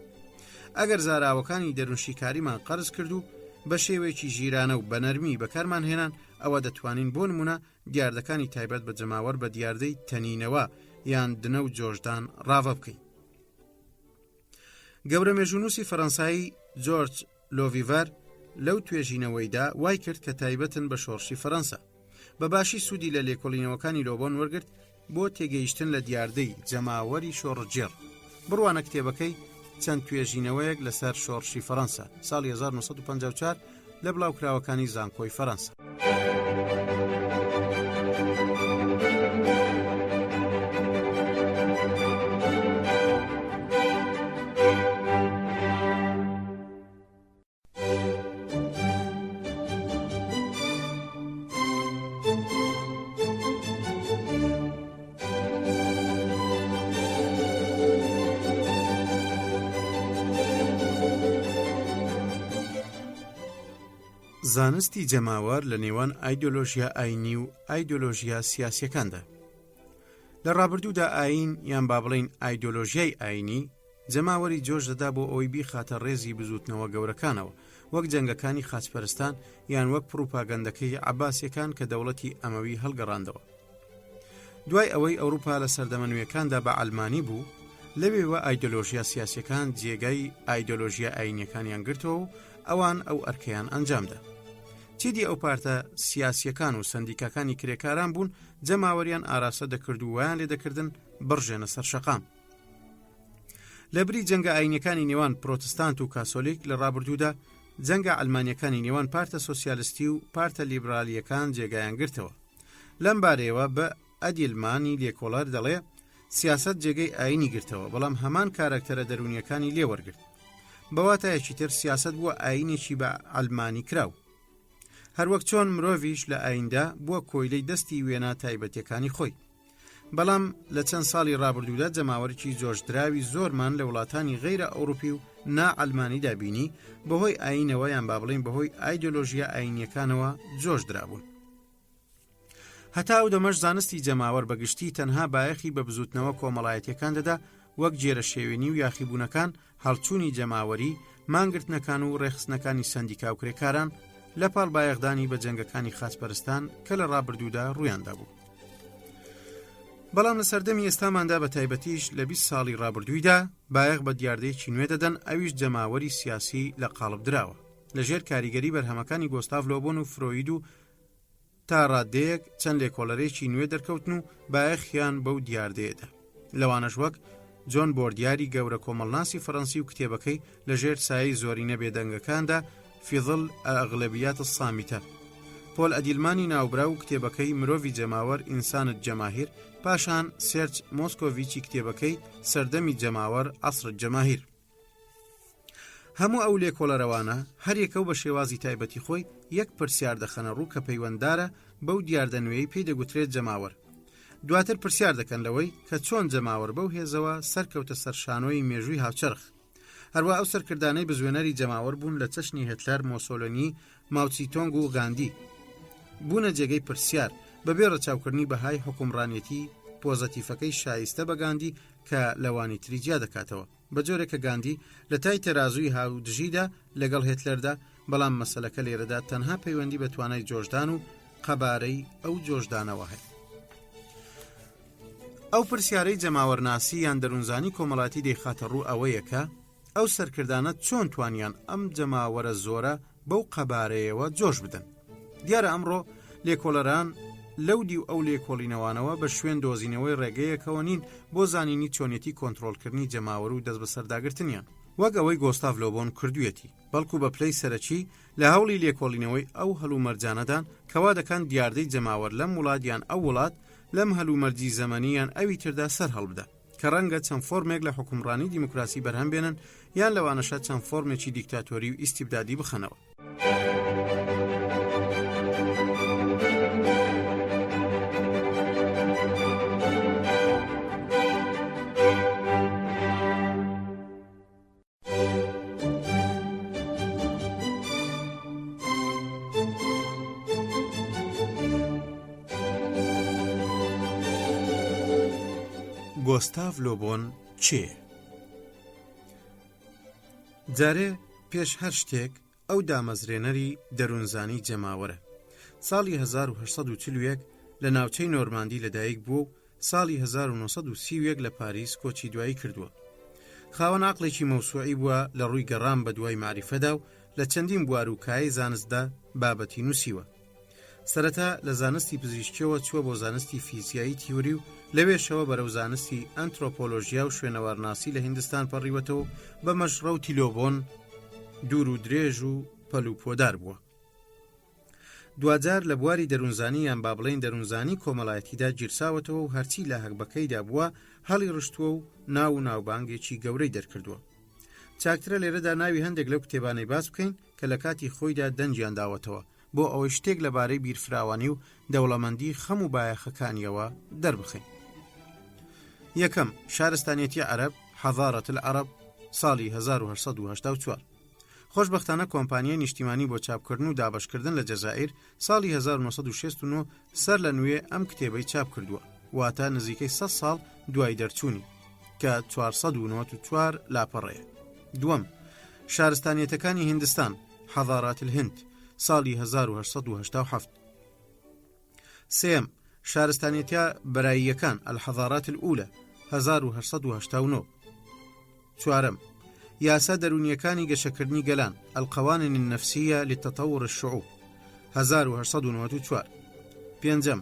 ئەگەر زاراوەکانی دەروونشیکاریمان قەرز کرد و بە شێوەیەکی ژیرانە و بە نەرمی بەکارمان هێنان ئەوە دەتوانین بۆ نمونە دیاردەکانی تایبەت بە جەماوەر بە دیاردەی تەنینەوە یان دنە و جۆشدان ڕاوە بکەین. گەورە مێژوونووسی فەڕەنسایی جۆرج لۆڤیڤەر لەو توێژینەوەیدا وای کرد کە تایبەتن بە شۆڕشی فەڕەنسا بەباشی سوودی لە لێکۆڵینەوەکانی لۆبۆن وەرگرت بۆ تێگەیشتن لە دیاردەی جەماوەری شۆڕجێر. بڕوانە کتێبەکەی چەند توێژینەوەیەک لەسەر شۆڕشی فەڕەنسا ساڵی 1954 لە بڵاوکراوەکانی زانکۆی فەڕەنسا. زانستی جەماوەر لە نێوان ئایدۆلۆژیا ئاینی و ئایدۆلۆژیا سیاسیەکاندا. لە ڕابردوودا ئاین یان با بڵین ئایدۆلۆژیای ئاینی جەماوەری جۆش دەدا بۆ ئەوەی بیخاتە ڕێزی بزوتنەوە گەورەکانەوە وەک جەنگەکانی خاچپەرستان یان وەک پروپاگەندەکەی عەباسیەکان کە دەوڵەتی ئەمەوی هەڵگەڕاندەوە. دوای ئەوەی ئەوروپا لە سەردەمە نوێکاندا بە ئەڵمانی بوو، لەوێوە ئایدۆلۆژیا سیاسیەکان جێگای ئایدۆلۆژیا ئاینیەکانیان گرتەوە و ئەوان ئەو ئەرکەیان ئەنجامدا. چیدی ئەو پارتە سیاسیەکان و سندیکاکانی کرێکاران بوون جەماوەریان ئاراسە دەکرد و ویان لێ دەکردن بڕژێنە سەر شەقام. لە بری جەنگە ئاینیەکانی نێوان پرۆتستانت و کاسۆلیک لە ڕابردوودا جەنگە ئەلمانیەکانی نێوان پارتە سۆسیالیستی و پارتە لیبرالیەکان جێگایان گرتەوە. لەم بارەیەوە بە ئەدیلمانی لێکۆڵەر دەڵێ سیاست جێگەی ئاینی گرتەوە، بەڵام هەمان کارکتەرە دەرونیەکانی لێوەرگرت. بەواتایەکی تر سیاست بووە ئاینێکی بە ئەلمانی کراو. هەروەک چۆن مرۆڤیش لە ئایندا بووە کۆیلەی دەستی وێنە تایبەتیەکانی خۆی. بەڵام لە چەند ساڵی ڕابردوودا جەماوەرێکی جۆشدراوی زۆرمان لە وڵاتانی غەیرە ئەوروپی و نائەلمانی دابینی بەهۆی ئاینەوە یان با بڵێن بەهۆی ئایدۆلۆژیە ئاینیەکانەوە جۆشدرابوون. هەتا ئەو دەمەش زانستی جەماوەر بەگشتی تەنها بایەخی بە بزوتنەوە کۆمەڵایەتیەکان دەدا وەک جێرە شێوێنی و یاخیبوونەکان، هەڵچوونی جەماوەری، مانگرتنەکان و ڕێخستنەکانی سەندیکا و کرێکاران لە پاڵ بایەخدانی بە جەنگەکانی خاچپەرستان کە لە ڕابردوودا ڕوویاندا بوو. بەڵام لە سەردەمی ئێستاماندا بە تایبەتیش لە 20 ساڵی ڕابردوویدا بایەخ بە دیاردەیەکی نوێ دەدەن، ئەویش جەماوەری سیاسی لە قاڵب دراوە لەژێر کاریگەری بەرهەمەکانی گۆستاڤ لۆبۆن و فرۆید و تا ڕادەیەک چەند لێکۆڵەرێکی نوێ دەرکەوتن و بایەخیان بەو دیاردەیەدا. لەوانەش وەک جۆن بۆردیاری گەورە کۆمەڵناسی فەڕەنسی و کتێبەکەی لەژێر سایەی زۆرینە بێدەنگەکاندا فیضل ئەغلەبیات الصامیتە، پۆل ئەدیلمانی ناوبرا و کتێبەکەی مرۆڤی جەماوەر ئینسانت جەماهیر، پاشان سێرچ مۆسکۆڤیچی کتێبەکەی سەردەمی جەماوەر عەسرت جەماهیر. هەموو ئەو لێکۆڵەرەوانە هەرێکە و بە شێوازی تایبەتی خۆی یەک پرسیار دەخەنە ڕوو کە پەیوەنددارە بەو دیاردەنوێی پێی دەگوترێت جەماوەر. دواتر پرسیار دەکەن لەوەی کە چۆن جەماوەر بەو هێزەوە سەرکەوتە سەرشانۆی مێژووی هاوچەرخ. هەروە ئەو سەرکردانەی بزوێنەری جەماوەر بوون لە چەشنی هێتلەر، مۆسۆلۆنی، ماوچیتۆنگ و غاندی بوونە جێگەی پرسیار بەبێ ڕەچاوکردنی بەهای حکومڕانێتی پۆزەتیفەکەی شایستە بە گاندی کە لەوانی تری جیا دەکاتەوە، بە جۆرێک کە گاندی لە تای تەرازووی هاودژیدا لەگەڵ هێتلەردا، بەڵام مەسەلەکە لێرەدا تەنها پەیوەندی بە توانای جۆشدان و قەبارەی ئەو جۆشدانەوە هەیە. ئەو پرسیارەی جەماوەرناسی یان دەروونزانی کۆمەڵاتی دەیخاتە ڕوو ئەوەیە کە ئەو سەرکردانە چۆن توانیان ئەم جەماوەرە زۆرە بەو قەبارەیەوە جۆش بدەن. دیارە ئەمڕۆ لێکۆڵەران لەودی و ئەو لێکۆڵینەوانەوە بە شوێن دۆزینەوەی ڕێگەیەکەوە نین بۆ زانینی چۆنیەتی کۆنتڕۆلکردنی جەماوەر و دەست بە سەرداگرتنیان، وەک ئەوەی گۆستاڤ لۆبۆن کردوویەتی، بەڵکو بە پلەی سەرەکی لە هەوڵی لێکۆڵینەوەی ئەو هەلومەرجانەدان کەوا دەکەن دیاردەی جەماوەر لەم وڵاتیان ئەو وڵات لەم هەلومەرجی زەمەنیان ئەوی تردا سەر هەڵبدە کە ڕەنگە چەند فۆرمێک لە حکومڕانی دیموکراسی بەرهەم بێنن یان لەوانەشە چەند فۆرمێکی دیکتاتۆری و ئیستیبدادی بخەنەوە. گۆستاڤ لۆبۆن چێ؟ جارێ پێش هەر شتێک ئەو دامەزرێنەری دەروونزانی جەماوەرە. ساڵی 1831 لە ناوچەی نۆرماندی لەدایک بووە و ساڵی 1930 لە پاریس کۆچی دوایی کردووە. خاوەن عەقڵێکی مەوسوعی بووە لە ڕووی گەڕان بە دوای معریفەدا و لە چەندین بواروکایی زانستدا بابەتی نووسیوە. سەرەتا لە زانستی پزیشکیەوە چووە بۆ زانستی فیزیایی تیوری و لەوێشەوە بەرەو زانستی ئەنترۆپۆلۆژیا و شوێنەوارناسی لە هیندستان پەڕیوەتەوە بە مەشڕەوتی لۆبۆن دوور و درێژ و پەلوپۆدار بووە. دوجار لە بواری دەروونزانی یان با بڵێن دەروونزانی کۆمەڵایەتیدا گیرساوەتەوە و هەرچی لە هەکبەکەیدا بووە هەڵی ڕشتووە و ناو و ناوبانگێکی گەورەی دەرکردووە. چاکترە لێرەدا ناوی هەندێک لەو کتێبانەی باس بکەین کە لە کاتی خۆیدا دەنجیان داوەتەوە بۆ ئەوەی شتێک لەبارەی بیرفراوانی و دەوڵەمەندی خەم و بایەخەکانیەوە دەربخەین. یەکەم، شارستانیەتی عەرەب، حەضارەت العەرەب، ساڵی 1884. خۆشبەختانە کۆمپانیای نیشتیمانی بۆ چاپکردن و دابەشکردن لە جەزائیر ساڵی 1969 سەر لە نوێ ئەم کتێبەی چاپ کردووە، واتە نزیکەی 100 ساڵ دوای دەرچوونی کە 494 لاپەڕەیە. دووەم، شارستانیەتەکانی هیندستان، حەضارات الهند، ساڵی 1887. سێم، شارستانیەتە بەراییەکان، الحەضارات الأولى، 1889. چوارم، یاسا دەرونیەکانی گەشەکردنی گەلان، القوانین النفسیە لتطور الشعوب، 1894. پێنجەم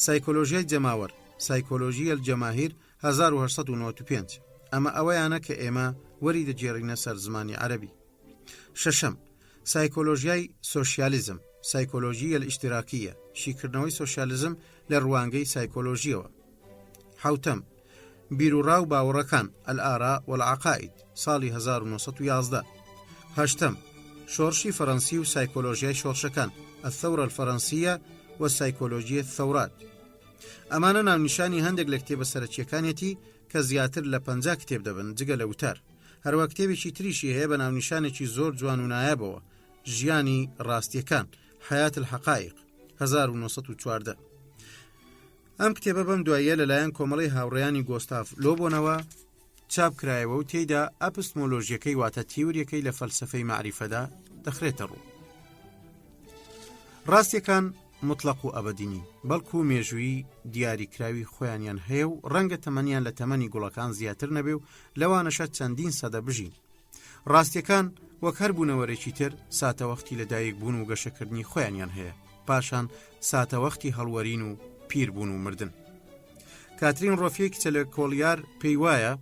سایکۆلۆژیای جەماوەر سایکۆلۆژیە جەماهیر 1895. ئەمە ئەوەیانە کە ئێمە وەری دەجێڕینە سەر زمانی عەرەبی. شەشەم سایکۆلۆژیای سۆشیالیزم سایکۆلۆژیە ئیشتراکیە شیکردنەوەی سۆشیالیزم لە ڕوانگەی سایکۆلۆژیەوە. حوتەم بیرروڕاو باوەڕەکان الئارا والعقائد ساڵی 1911. هەشتەم شۆڕشی فەڕەنسی و سایکۆلۆژیای شۆڕشەکان الثورة الفەڕەنسیە و سایکۆلۆژیە الثەورات. ئەمانە ناونیشانی هەندێک لە کتێبە سەرەکیەکانێتی کە زیاتر لە 50 کتێب دەبن جگە لە وتار. هەروە کتێبێکی تریشی هەیە بە ناونیشانێکی زۆر جوان و نایابەوە ژیانی ڕاستیەکان حیات الحقائق 1914. ئەم کتێبە بەم دواییە لەلایەن کۆمەڵی هاوڕێیانی گۆستاف لۆبۆنەوە چاپ کرایەوە و تێیدا ئەپستمۆلۆژیەکەی واتە تیوریەکەی لە فەلسفەی معریفەدا دەخرێتە ڕوو. ڕاستیەکان مطلق و ئەبەدینی بەڵکو مێژووی دیاریکراوی خۆیانیان هەیە و ڕەنگە تەمەنیان لە تەمەنی گوڵەکان زیاتر نەبێ و لەوانەشە چەندین سەدە بژین. ڕاستیەکان وەک هەر بوونەوەرێکی تر ساتەوەختی لەدایک بوون و گەشەکردنی خۆیانیان هەیە پاشان ساتەوەختی هەڵوەرین و پیر بوون و مردن. کاترین ڕۆفیە کچە لە کۆلیار پێی وایە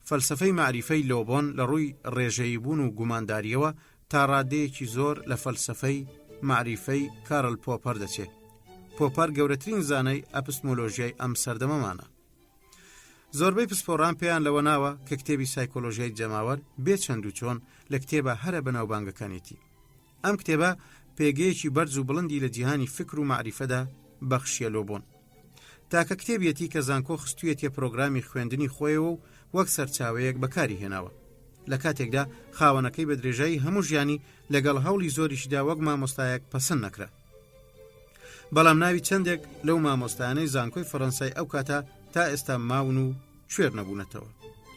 فەلسفەی معریفەی لۆبۆن لە ڕووی ڕێژەیی بوون و گومانداریەوە تا ڕادەیەکی زۆر لە فەلسفەی معریفەی کارل پۆپەر دەچێت. پۆپەر گەورەترین زانای ئەپستمۆلۆژیای ئەم سەردەمەمانە. زۆربەی پسپۆڕان پێیان لەوە ناوە کە کتێبی سایکۆلۆژیای جەماوەر بێ چەند و چۆن لە کتێبە هەرە بەناوبانگەکانێتی. ئەم کتێبە پێگەیەکی بەرز و بڵندی لە جیهانی فکر و معریفەدا بەخشیە لۆبۆن. تاکە کتێبیەتی کە زانکۆ خستوویەتە پرۆگرامی خوێندنی خۆیەوە و وەک سەرچاوەیەک بەکاری هێناوە. لە کاتێکدا خاوەنەکەی بە درێژایی هەموو ژیانی لەگەڵ هەوڵی زۆریشدا وەک مامۆستایەک پەسەند نەکرا. بەڵام ناوی چەندێک لەو مامۆستایانەی زانکۆی فەڕەنسای ئەو کاتە تا ئێستا ماون و کوێر نەبوونەتەوە.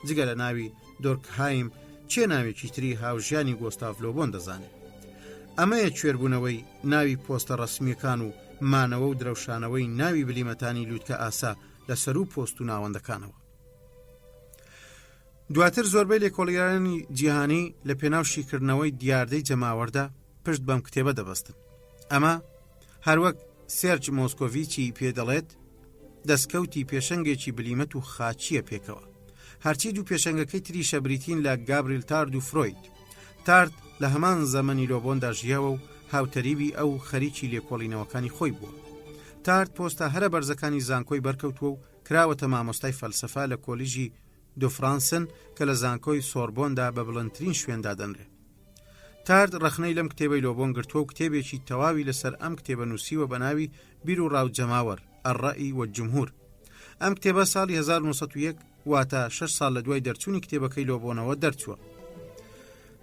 جگە لە ناوی دۆرکهایم چێ ناوێکی تری هاوژیانی گۆستاف لۆبۆن دەزانێت. ئەمەیە کوێربوونەوەی ناوی پۆستە ڕەسمیەکان و مانەوە و درەوشانەوەی ناوی بلیمەتانی لووتکە ئاسا لەسەر و پۆست و ناوەندەکانەوە. دواتر زۆربەی لێکۆڵیارانی جیهانی لە پێناوشیکردنەوەی دیاردەی جەماوەردا پشت بەم کتێبە دەبەستن. ئەمە هەروەک سێرج مۆسکۆڤیچی پێدەڵێت دەستکەوتی پێشەنگێکی بلیمەت و خاچیە پێکەوە. هەرچی دوو پێشەنگەکەی تریشە بریتین لە گابریل تارد و فرۆید. تارد لە هەمان زەمەنی لۆبۆندا ژیاوە و هاوتەریبی ئەو خەریکی لێکۆڵینەوەکانی خۆی بووە. تارد پۆستە هەرە بەرزەکانی زانکۆی بەرکەوتووە و کراوەتە مامۆستای فەلسەفا لە کۆلیژی دو فرانسن کە لە زانکۆی سۆربۆندا بە بڵندترین شوێندا دەنرێ. تارد ڕەخنەی لەم کتێبەی لۆبۆن گرتووە و کتێبێکی تەواوی لەسەر ئەم کتێبە نووسیوە بە ناوی بیر و ڕاو جەماوەر الرەئی وەالجمهور. ئەم کتێبە ساڵی 1901 واتە 6 ساڵ لە دوای دەرچوونی کتێبەکەی لۆبۆنەوە دەرچووە.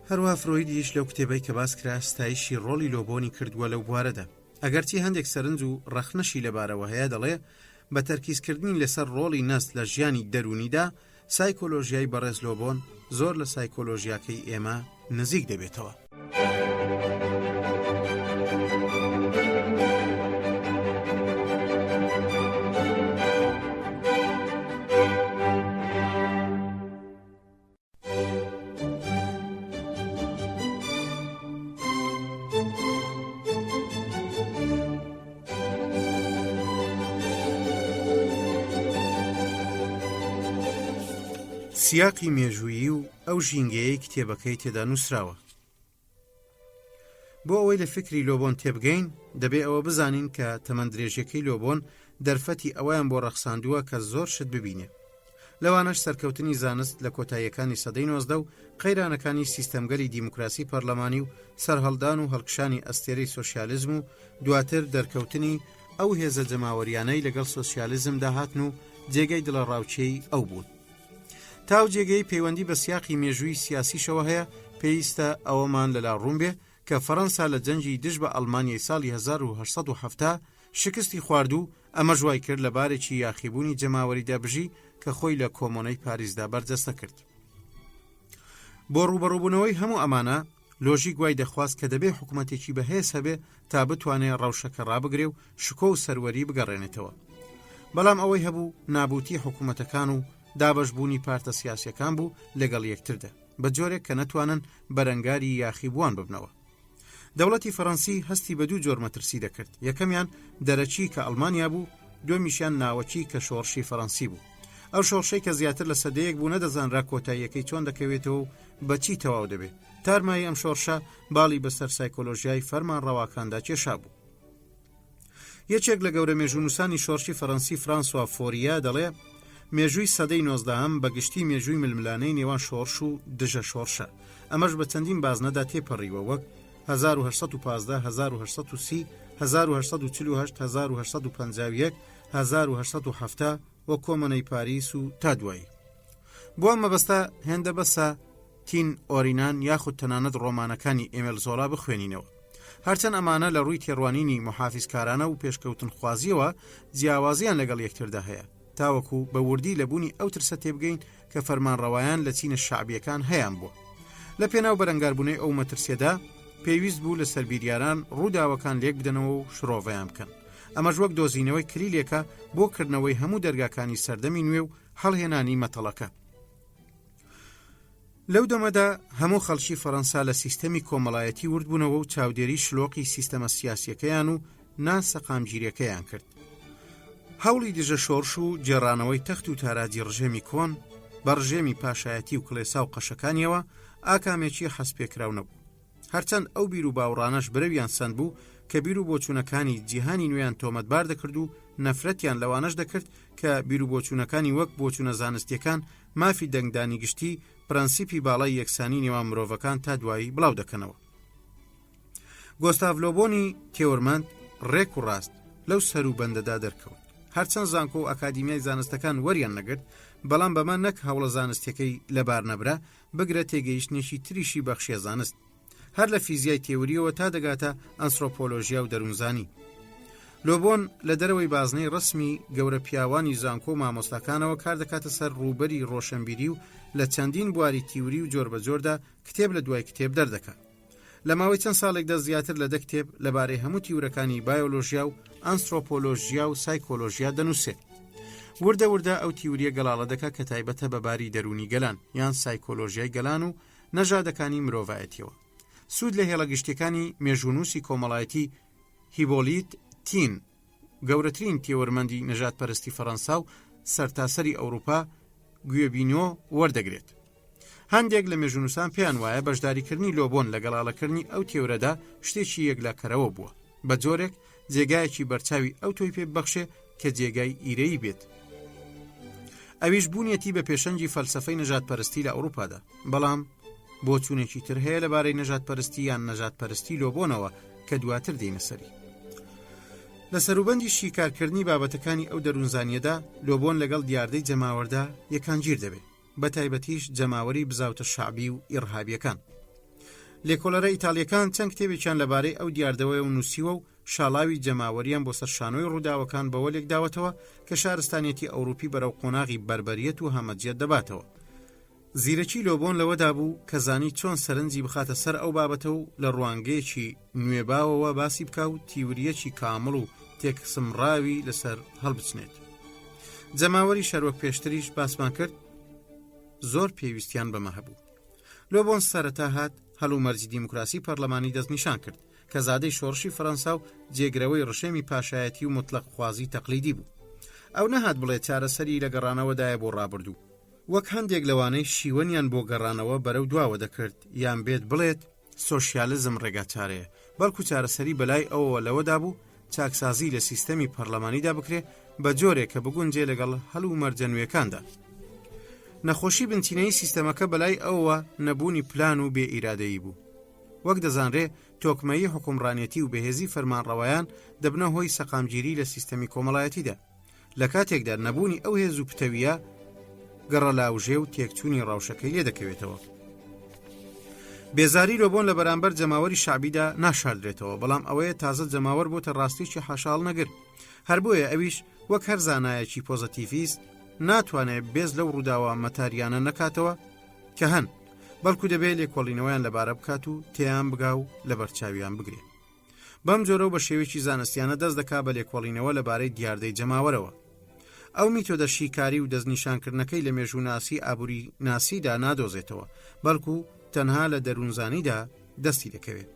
هەروە فرۆیدیش لەو کتێبەی کە باس کرا ستایشی ڕۆڵی لۆبۆنی کردووە لەو بوارەدا. ئەگەرچی هەندێک سەرنج و ڕەخنەشی لەبارەوە هەیە دەڵێ بە تەرکیزکردنی لەسەر ڕۆڵی نەست لە ژیانی دەرونیدا سایکۆلۆژیای بەڕێز لۆبۆن زۆر لە سایکۆلۆژیاکەی ئێمە نزیک دەبێتەوە. سیاقی مێژوویی و ئەو ژینگەیەی کتێبەکەی تێدا نووسراوە. بۆ ئەوەی لە فکری لۆبۆن تێبگەین دەبێ ئەوە بزانین کە تەمەندرێژەکەی لۆبۆن دەرفەتی ئەویان بۆ ڕەخساندووە کە زۆر شت ببینێ. لەوانەش سەرکەوتنی زانست لە کۆتاییەکانی سەدەی 19 و قەیرانەکانی سیستەمگەری دیموکراسی پەرلەمانی و سەرهەڵدان و هەڵکشانی ئەستێرەی سۆشیالیزم و دواتر دەرکەوتنی ئەو هێزە جەماوەریانەی لەگەڵ سۆسیالیزمدا هاتن و جێگەی دڵە ڕاوچەی ئەو بوون. تاو جێگەی پەیوەندی بە سیاقی مێژووی سیاسیشەوە هەیە پێویستە ئەوەمان لەلا ڕوون بێ کە فەڕەنسا لە جەنگی دژ بە ئەڵمانیای ساڵی 1870 شکستی خواردو ئەمە ژوای کرد لە بارێکی یاخیبوونی جەماوەریدا بژی کە خۆی لە کۆمۆنەی پاریسدا بەرجەستە کرد. بۆ ڕوبەڕووبوونەوەی هەموو ئەمانە لۆژی گوای دەخواست کە دەبێ حکوومەتێکی بەهێز هەبێ تا بتوانێت ڕەوشەکە ڕابگرێ و شکۆ و سەروەری بگەڕێنێتەوە. بەڵام ئەوەی هەبوو نابوتی حکوومەتەکان و دابەشبوونی پارتە سیاسیەکان بوو لەگەڵ یەکتردا بە جۆرێک کە نەتوانن بەرەنگاری یاخیبووان ببنەوە. دەوڵەتی فەڕەنسی هەستی بە دوو جۆر مەترسی دەکرد. یەکەمیان دەرەچی کە ئەڵمانیا بوو، دومیشیان ناوەچی کە شۆڕشی فەڕەنسی بوو. ئەو شۆڕشەی کە زیاتر لە سەدەیەک بوو نەدەزانرا کۆتاییەکەی چۆن دەکەوێتەوە و بەچی تەواو دەبێت. تارمایی ئەم شۆڕشە باڵی بەسەر سایکۆلۆژیای فەرمانڕەواکاندا کێشا بوو. یەکێک لە گەورە مێژوونووسانی شۆڕشی فەڕەنسی فرانسوا فۆریا دەڵێ مێژووی سەدەی 19 بەگشتی مێژووی ململانەی نێوان شۆڕش و دژە شۆڕشە. ئەمەش بە چەندین بازنەدا تێپەڕیوە، وەک 1815 1830 1848 1851 1870 وە کۆمەنەی پاریس و تا دوایی. بۆ ئەم مەبەستە هێندە بەسە تین ئۆرینان یاخود تەنانەت ڕۆمانەکانی ئێمێل زۆلا بخوێنینەوە. هەرچەند ئەمانە لە ڕووی تێڕوانینی محافیزکارانە و پێشکەوتن خوازیەوە جیاوازیان لەگەڵ یەکتردا هەیە، تاوەکو بە وردی لە بوونی ئەو ترسە تێبگەین کە فەرمانڕەوایان لە چینە شعبیەکان هەیان بووە. لە پێناو بەرەنگاربوونەی ئەو مەترسیەدا پێویست بوو لە سەربیریاران ڕووداوەکان لێک بدەنەوە و شرۆڤەیان بکەن. ئەمەش وەک دۆزینەوەی کلیلێکە بۆ کردنەوەی هەموو دەرگاکانی سەردەمی نوێ و هەڵهێنانی مەتەڵەکە. لەو دەمەدا هەموو خەڵکی فەڕەنسا لە سیستەمی کۆمەڵایەتی وردبوونەوە و چاودێری شلۆقی سیستەمە سیاسیەکەیان و ناسەقامگیریەکەیان کرد. هەوڵی دژە شۆڕش و جێڕانەوەی تەخت و تاراجی ڕژێمی کۆن بە ڕژێمی پاشایەتی و کڵێسا و قەشەکانیەوە ئاکامێکی حەسپێکراو نەبوو. هەرچەند ئەو بیر و باوڕانەش برەویان سند بوو کە بیر و بۆچوونەکانی جیهانی نوێیان تۆمەتبار دەکرد و نەفرەتیان لەوانەش دەکرد کە بیر و بۆچوونەکانی وەک بۆچوونە زانستیەکان مافی دەنگدانی گشتی پرەنسیپی باڵای یەکسانی نێوان مرۆڤەکان تا دوایی بڵاو دەکەنەوە. گۆستاڤ لۆبۆنی تێوەرمەند ڕێک و ڕاست لەو سەر و بەندەدا دەرکەوت. هەرچەند زانکۆ و ئەکادیمیای زانستەکان وەریان نەگرت، بەڵام بەمان نەک هەوڵە زانستیەکەی لەبار نەبرا بگرە تێگەیشتنێکی تریشی بەخشیە زانست، هەر لە فیزیای تێوریەوە تا دەگاتە ئەنسرۆپۆلۆژیا و دەروونزانی. لۆبۆن لە دەرەوەی بازنەی ڕسمی گەورە پیاوانی زانکۆ و مامۆستاکانەوە کار دەکاتە سەر ڕووبەری ڕۆشنبیری و لە چەندین بواری تیوری و جۆر بەجۆردا کتێب لە دوای کتێب دەردەکات. لە ماوەی چەند ساڵێکدا زیاتر لە 10 کتێب لەبارەی هەموو تیورەکانی بایۆلۆژیا و ئەنسرۆپۆلۆژیا و سایکۆلۆژیا دەنووسێت. وردە وردە ئەو تیوریە گەڵاڵە دەکات کە تایبەتە بەباری دەرونی گەلان یان سایکۆلۆژیای گەلان و نەژادەکانی مرۆڤایەتیەوە. سوود لە هێڵەگشتەکانی مێژوونووسی کۆمەڵایەتی هیبۆلیت تین، گەورەترین تێوەرمەندی نەژاد پەرستی فەڕەنسا و سەرتاسەری ئەوروپا گوێبینۆ وەردەگرێت. هەندێک لە مێژوونووسان پێیان وایە بەشداریکردنی لۆبۆن لە گەڵاڵەکردنی ئەو تێورەدا شتێکی یەکلاکەرەوە بووە، بە جۆرێک جێگایەکی بەرچاوی ئەو تۆی پێ ببەخشێ کە جێگای ئیرەی بێت. ئەویش بوونیەتی بە پێشەنگی فەلسەفەی نەژاد پەرستی لە ئەوروپادا، بەڵام بۆ چوونێکی تر هەیە لەبارەی نەژاد پەرستی یان نەژاد پەرستی لۆبۆنەوە کە دواتر دێنە سەری. لە سەروبەندی شیکارکردنی بابەتەکانی ئەو دەروونزانیەدا لۆبۆن لەگەڵ دیاردەی جەماوەردا یەکانگیر دەبێت، بە تایبەتیش جەماوەری بزاوتە شعبی و ئیرهابیەکان. لێکۆڵەرە ئیتالیەکان چەند کتێبێکیان لەبارەی ئەو دیاردەوەی و نووسیوە و شاڵاوی جەماوەریان بۆ سەرشانۆی ڕووداوەکان بەوە لێک داوەتەوە کە شارستانیەتی ئەوروپی بەرەو قۆناغی بەربەریەت و هەمەجیەت دەباتەوە. زیرەکی لۆبۆن لەوەدا بوو کە زانی چۆن سەرنجی بخاتە سەر ئەو بابەتە و لە ڕوانگەیەکی نوێباوەوە باسی بکە و تیوریەکی کامڵ و تێکسمڕاوی لەسەر هەڵبچنێت. جەماوەری شەروەک پێشتریش باسمان کرد زۆر پێویستیان بەمە هەبوو. لۆبۆن سەرەتا هات هەڵومەرجی دیموکراسی پەرلەمانی دەستنیشان کرد کە زادەی شۆڕشی فەڕەنسا و جێگرەوەی ڕشێمی پاشایەتی و مطلق خوازی تەقلیدی بوو. ئەو نەهات بڵێت چارەسەری لە گەڕانەوەدایە بۆ ڕابردوو، وەک هەندێک لەوانەی شیوەنیان بۆ گەڕانەوە بەرەو دواوە دەکرد یان بێت بڵێت سۆشیالزم ڕێگاچارەیە، بەڵکو چارەسەری بەلای ئەوەوە لەوەدا بوو چاکسازی لە سیستەمی پەرلەمانیدا بکرێ بە جۆرێک کە بگونجێ لەگەڵ هەڵومەرجە نوێکاندا. نەخۆشی بنچینەی سیستەمەکە بەلای ئەوە نەبوونی پلان و بێ ئیرادەیی بوو. وەک دەزانرێ تۆکمەیی حکومڕانێتی و بەهێزی فەرمانڕەوایان دەبنە هۆی سەقامگیری لە سیستەمی کۆمەڵایەتیدا. لە کاتێکدا نەبوونی ئەو هێز و پتەویە گەڕەلاوژێ و تێکچوونی ڕاوشەکەی لێ دەکەوێتەوە. بێزاری لۆبۆن لە بەرامبەر جەماوەری شعبیدا ناشاردرێتەوە، بەڵام ئەوەیە تازە جەماوەر بۆتە ڕاستیکی حەشاڵ نەگر. هەر بۆیە ئەویش وەک هەر زانایەکی پۆزەتیڤیست ناتوانێت بێز لەو ڕووداوە مەتاریانە نەکاتەوە کە هەن، بەڵکو دەبێت لێکۆڵینەوەیان لەبارە بکات و تێیان بگا و لە بەرچاویان بگرێ. بەم جۆرە بە شێوێکی زانستیانە دەست دەکا بە لێکۆڵینەوە لەبارەی دیاردەی جەماوەرەوە. ئەو میتۆدە شیکاری و دەستنیشانکردنەکەی لە مێژووناسی ئابووری ناسیدا نادۆزێتەوە، بەڵکو تەنها لە دەروونزانیدا دەستی دەکەوێت.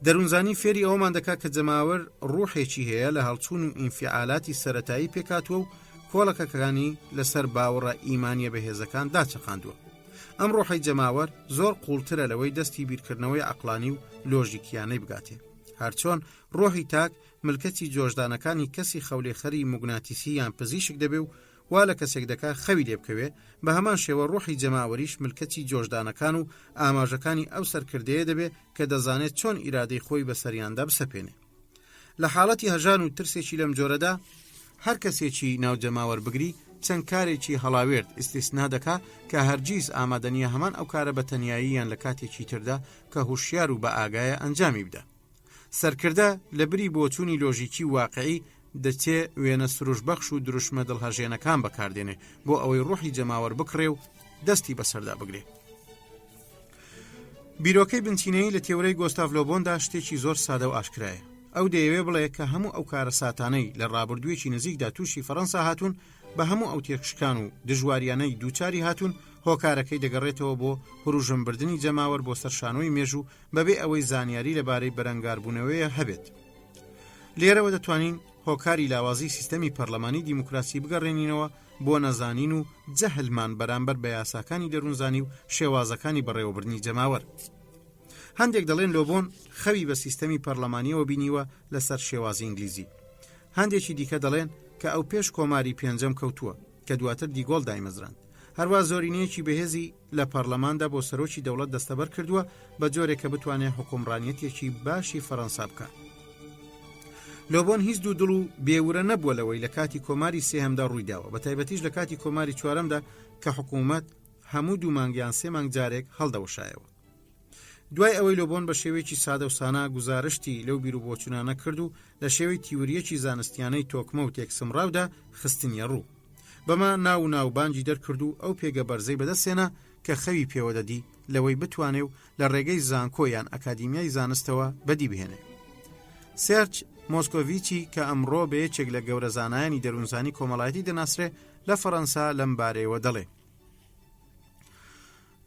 دەروونزانی فێری ئەومان دەکات کە جەماوەر ڕوحێکی هەیە لە هەڵچوون و ئینفعالاتی سەرەتایی پێکاتوە و کۆڵەکەکانی لەسەر باوەڕە ئیمانیە بەهێزەکان داچەقاندووە. ئەم ڕۆحەی جەماوەر زۆر قوڵترە لەوەی دەستی بیرکردنەوەی عەقلانی و لۆژیکیانەی بگاتێ. هەرچۆن ڕۆحی تاک ملکەتی جۆشدانەکانی کەسی خەولێخەری موگناتیسی یان پزیشک دەبێ و وا لە کەسێک دەکا خەوی لێ بکەوێ، بە هەمان شێوە ڕۆحی جەماوەریش ملکەتی جۆشدانەکان و ئاماژەکانی ئەو سەرکردەیە دەبێ کە دەزانێت چۆن ئیرادەی خۆی بەسەریاندا بسەپێنێ. لە حاڵەتی هەژان و ترسێکی لەم جۆرەدا هەر کەسێکی ناو جەماوەر بگری چەند کارێکی هەڵاوێرد ئیستیسنا دەکا کە هەرگیز ئامادەنیە هەمان ئەو کارە بە تەنیاییان لە کاتێکی تردا کە هوشیار و بە ئاگایە ئەنجامی بدە. سەرکردە لە بری بۆچوونی لۆژیکی واقعی دەچێ وێنە سروشبەخش و دروشمە دڵهەژێنەکان بەکاردێنێ بۆ ئەوەی ڕوحی جەماوەر بکڕێ و دەستی بەسەردا بگرێ. بیرۆکەی بنچینەیی لە تێورەی گۆستاڤ لۆبۆندا شتێکی زۆر سادە و ئاشکرایە. ئەو دەیەوێ بڵێ کە هەموو ئەو کارە ساتانەی لە ڕابردوویەکی نزیکدا تووشی فەڕەنسا هاتوون بە هەموو ئەو تێکشکان و دژواریانەی دووچاری هاتوون هۆکارەکەی دەگەڕێتەوە بۆ هروژمبردنی جەماوەر بۆ سەرشانۆی مێژوو بەبێ ئەوەی زانیاری لەبارەی بەرەنگاربوونەوەیە هەبێت. لێرەوە دەتوانین هۆکاری لاوازی سیستەمی پەرلەمانی دیموکراسی بگەڕێنینەوە بۆ نەزانین و جەهلمان بەرامبەر بە یاساکانی دەروونزانی و شێوازەکانی بەڕێوەبردنی جەماوەر. هەندێک دەڵێن لۆبۆن خەوی بە سیستەمی پەرلەمانیەوە بینیوە لەسەر شێوازی ئینگلیزی. هەندێکی دیکە دەڵێن کە ئەو پێش کۆماری پێنجەم کەوتووە کە دواتر دیگۆڵ دایمەزراند. هەروە زۆرینەیەکی بەهێزی لە پەرلەماندا بۆ سەرۆکی دەوڵەت دەستەبەر کردووە بە جۆرێک کە بتوانێت حکومڕانیەتێکی باشی فەڕەنسا بکات. لۆبۆن هیچ دوو دڵ و بێورە نەبووە لەوەی لە کاتی کۆماری سێهەمدا ڕوویداوە، بە تایبەتیش لە کاتی کۆماری چوارەمدا کە حکوومەت هەموو 2 مانگیان 3 مانگ جارێک هەڵدەوەشایەوە. دوای ئەوەی لۆبۆن بە شێوەیەکی سادە و سانا گزارشتی لەو بیر و بۆچوونانە کرد و لە شێوەی تیوریەکی زانستیانەی تۆکمە و تێکسمڕاودا خستنیە ڕوو. بەمە ناو ناوبانجی دەرکرد و ئەو پێگە بەرزەی بەدەستێنا کە خەوی پێوەدەدی لەوەی بتوانێ و لە ڕێگەی زانکۆیان ئەکادیمیای زانستەوە بەدی بهێنێ. سێرچ مۆسکۆڤیچی کە ئەمڕۆ بە یەکێک لە گەورە زانایانی دەروونزانی کۆمەڵایەتی دەناسرێ لە فەڕەنسا لەم بارەیەوە دەڵێ.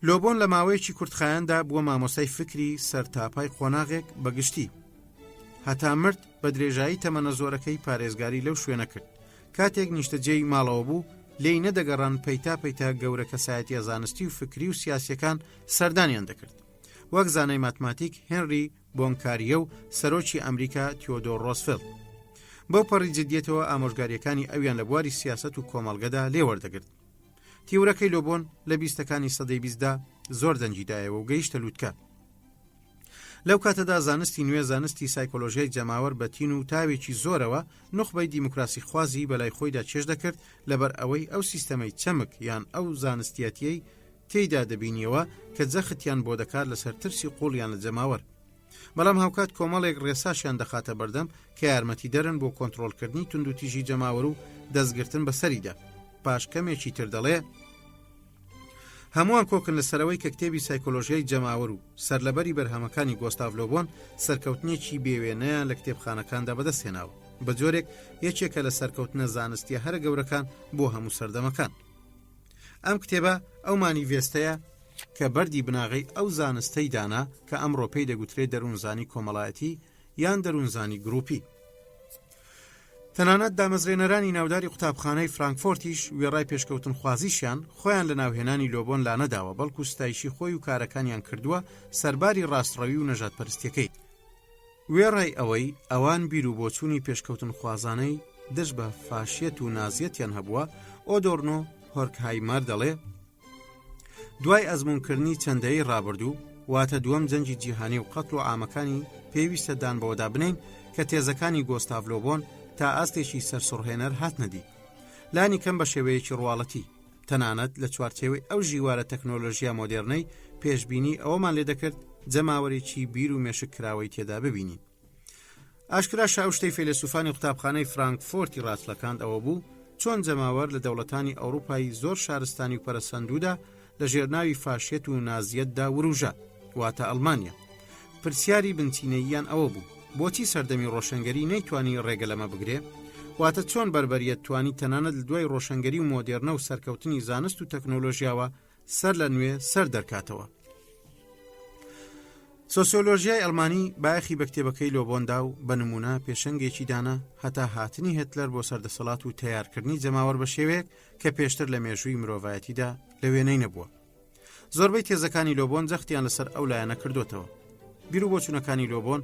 لۆبۆن لە ماوەیەکی کورتخایاندا بووە مامۆسای فکری سەرتاپای قۆناغێک بەگشتی. هەتا مرد بە درێژایی تەمەنە زۆرەکەی پارێزگاری لەو شوێنە کرد. کاتێک نیشتەجێی ماڵەوە بوو لێی نەدەگەڕان پەیتا گەورە کەسایەتیە زانستی و فکری و سیاسیەکان سەردانیان دەکرد. وەک زانای ماتماتیک هێنری بۆنکاریە و سەرۆکی ئەمریکا تیۆدۆر ڕۆزڤێلت. بۆ پەڕی جدیەتەوە ئامۆژگاریەکانی ئەویان لە بواری سیاست و کۆمەڵگەدا لێوەردەگرت. تیورەکەی لۆبۆن لە 20ەکانی سەدەی 20دا زۆر دەنجیدایەوە و گەیشتە لووتکە. لەو کاتەدا زانستی نوێ زانستی سایکۆلۆژیای جەماوەر بەتین و تاوێکی زۆرەوە نخبەی دیموکراسی خوازی بەلای خۆیدا چێژ دەکرد لەبەر ئەوەی ئەو سیستەمەی چەمک یان ئەو زانستیەتیەی تێیدا دەبینیەوە کە جەختیان بۆ دەکات لەسەر ترسی قوڵیان لە جەماوەر. بەڵام هاوکات کۆمەڵێک ڕێساشیان دەخاتە بەردەم کە یارمەتی دەرن بۆ کۆنتڕۆلکردنی تونند و تیژی جەماوەر و دەستگرتن بەسەریدا. پاش کەمێکی تر دەڵێ هەمووان کۆکن لەسەرەوەی کە کتێبی سایکۆلۆژیای جەماوەر و سەرلەبەری بەرهەمەکانی گۆستاڤ لۆبۆن سەرکەوتنێکی بێوێنەیە لە کتێبخانەکاندا بەدەستهێناوە بە جۆرێک یەکێکە لە سەرکەوتنە زانستیە هەرە گەورەکان بۆ هەموو سەردەمەکان. ئەم کتێبە ئەو مانیڤێستەیە کە بەردی بناغی ئەو زانستەی دانا کە ئەمڕۆ پێی دەگوترێت دەروونزانی کۆمەڵایەتی یان دەروونزانی گروپی. تەنانەت دامەزرێنەرانی ناوداری قوتابخانەی فرانکفۆرتیش وێڕای پێشکەوتن خوازیشیان خۆیان لە ناوهێنانی لۆبۆن لا نەداوە، بەڵکو ستایشی خۆی و کارەکانیان کردووە سەرباری ڕاستڕەوی و نەژادپەرستیەکەی. وێڕای ئەوەی ئەوان بیر و بۆچوونی پێشکەوتن خوازانەی دژ بە فاشیەت و نازیەتیان هەبووە، ئۆدۆرنۆ هۆرکهایمەر دەڵێ دوای ئەزمونکردنی چەندەی ڕابردوو واتە دووەم جەنگی جیهانی و قەتڵ و عامەکانی پێویستە دان بەوەدا بنین کە تێزەکانی گۆستاڤ لۆبۆن تا ئاستێکی سەرسوڕهێنەر هاتنەدی لانی کەم بە شێوەیەکی ڕواڵەتی تەنانەت لە چوارچێوەی ئەو ژیوارە تەکنۆلۆژیا مۆدێرنەی پێشبینی ئەوەمان لێ دەکرد جەماوەرێکی بیر و مێشک کراوەی تێدا ببینین. ئاشکرا شاوشتەی فەیلسوفانی قوتابخانەی فرانکفۆرتی ڕاستلەکان ئەوە بوو چۆن جەماوەر لە دەوڵەتانی ئەوروپای زۆر شارستانی و پەرەسەندوودا لە ژێرناوی فاشیەت و نازیەتدا وروژە واتە ئەڵمانیا. پرسیاری بنچینەییان ئەوە بوو بۆچی سەردەمی ڕۆشنگەری نەیتوانی ڕێگە لەمە بگرێ، واتە چۆن بەربەریەت توانی تەنانەت لە دوای ڕۆشنگەری و مۆدێرنە و سەرکەوتنی زانست و تەکنۆلۆژیاوە سەر لە نوێ سەر دەرکاتەوە. سۆسیۆلۆژیای ئەڵمانی باەخی بە کتێبەکەی لۆبۆندا و بە نمونە پێشەنگێکی دانا هەتا هاتنی هتلەر بۆ سەردەسەڵات و تیارکردنی جەماوەر بە شێوەیەک کە پێشتر لە مێژووی مرۆڤایەتیدا لە وێنەی نەبووە. زۆربەی تێزەکانی لۆبۆن جەختیان لەسەر ئەو لایەنە کردوتەوە. بیر و بۆچوونەکانی لۆبۆن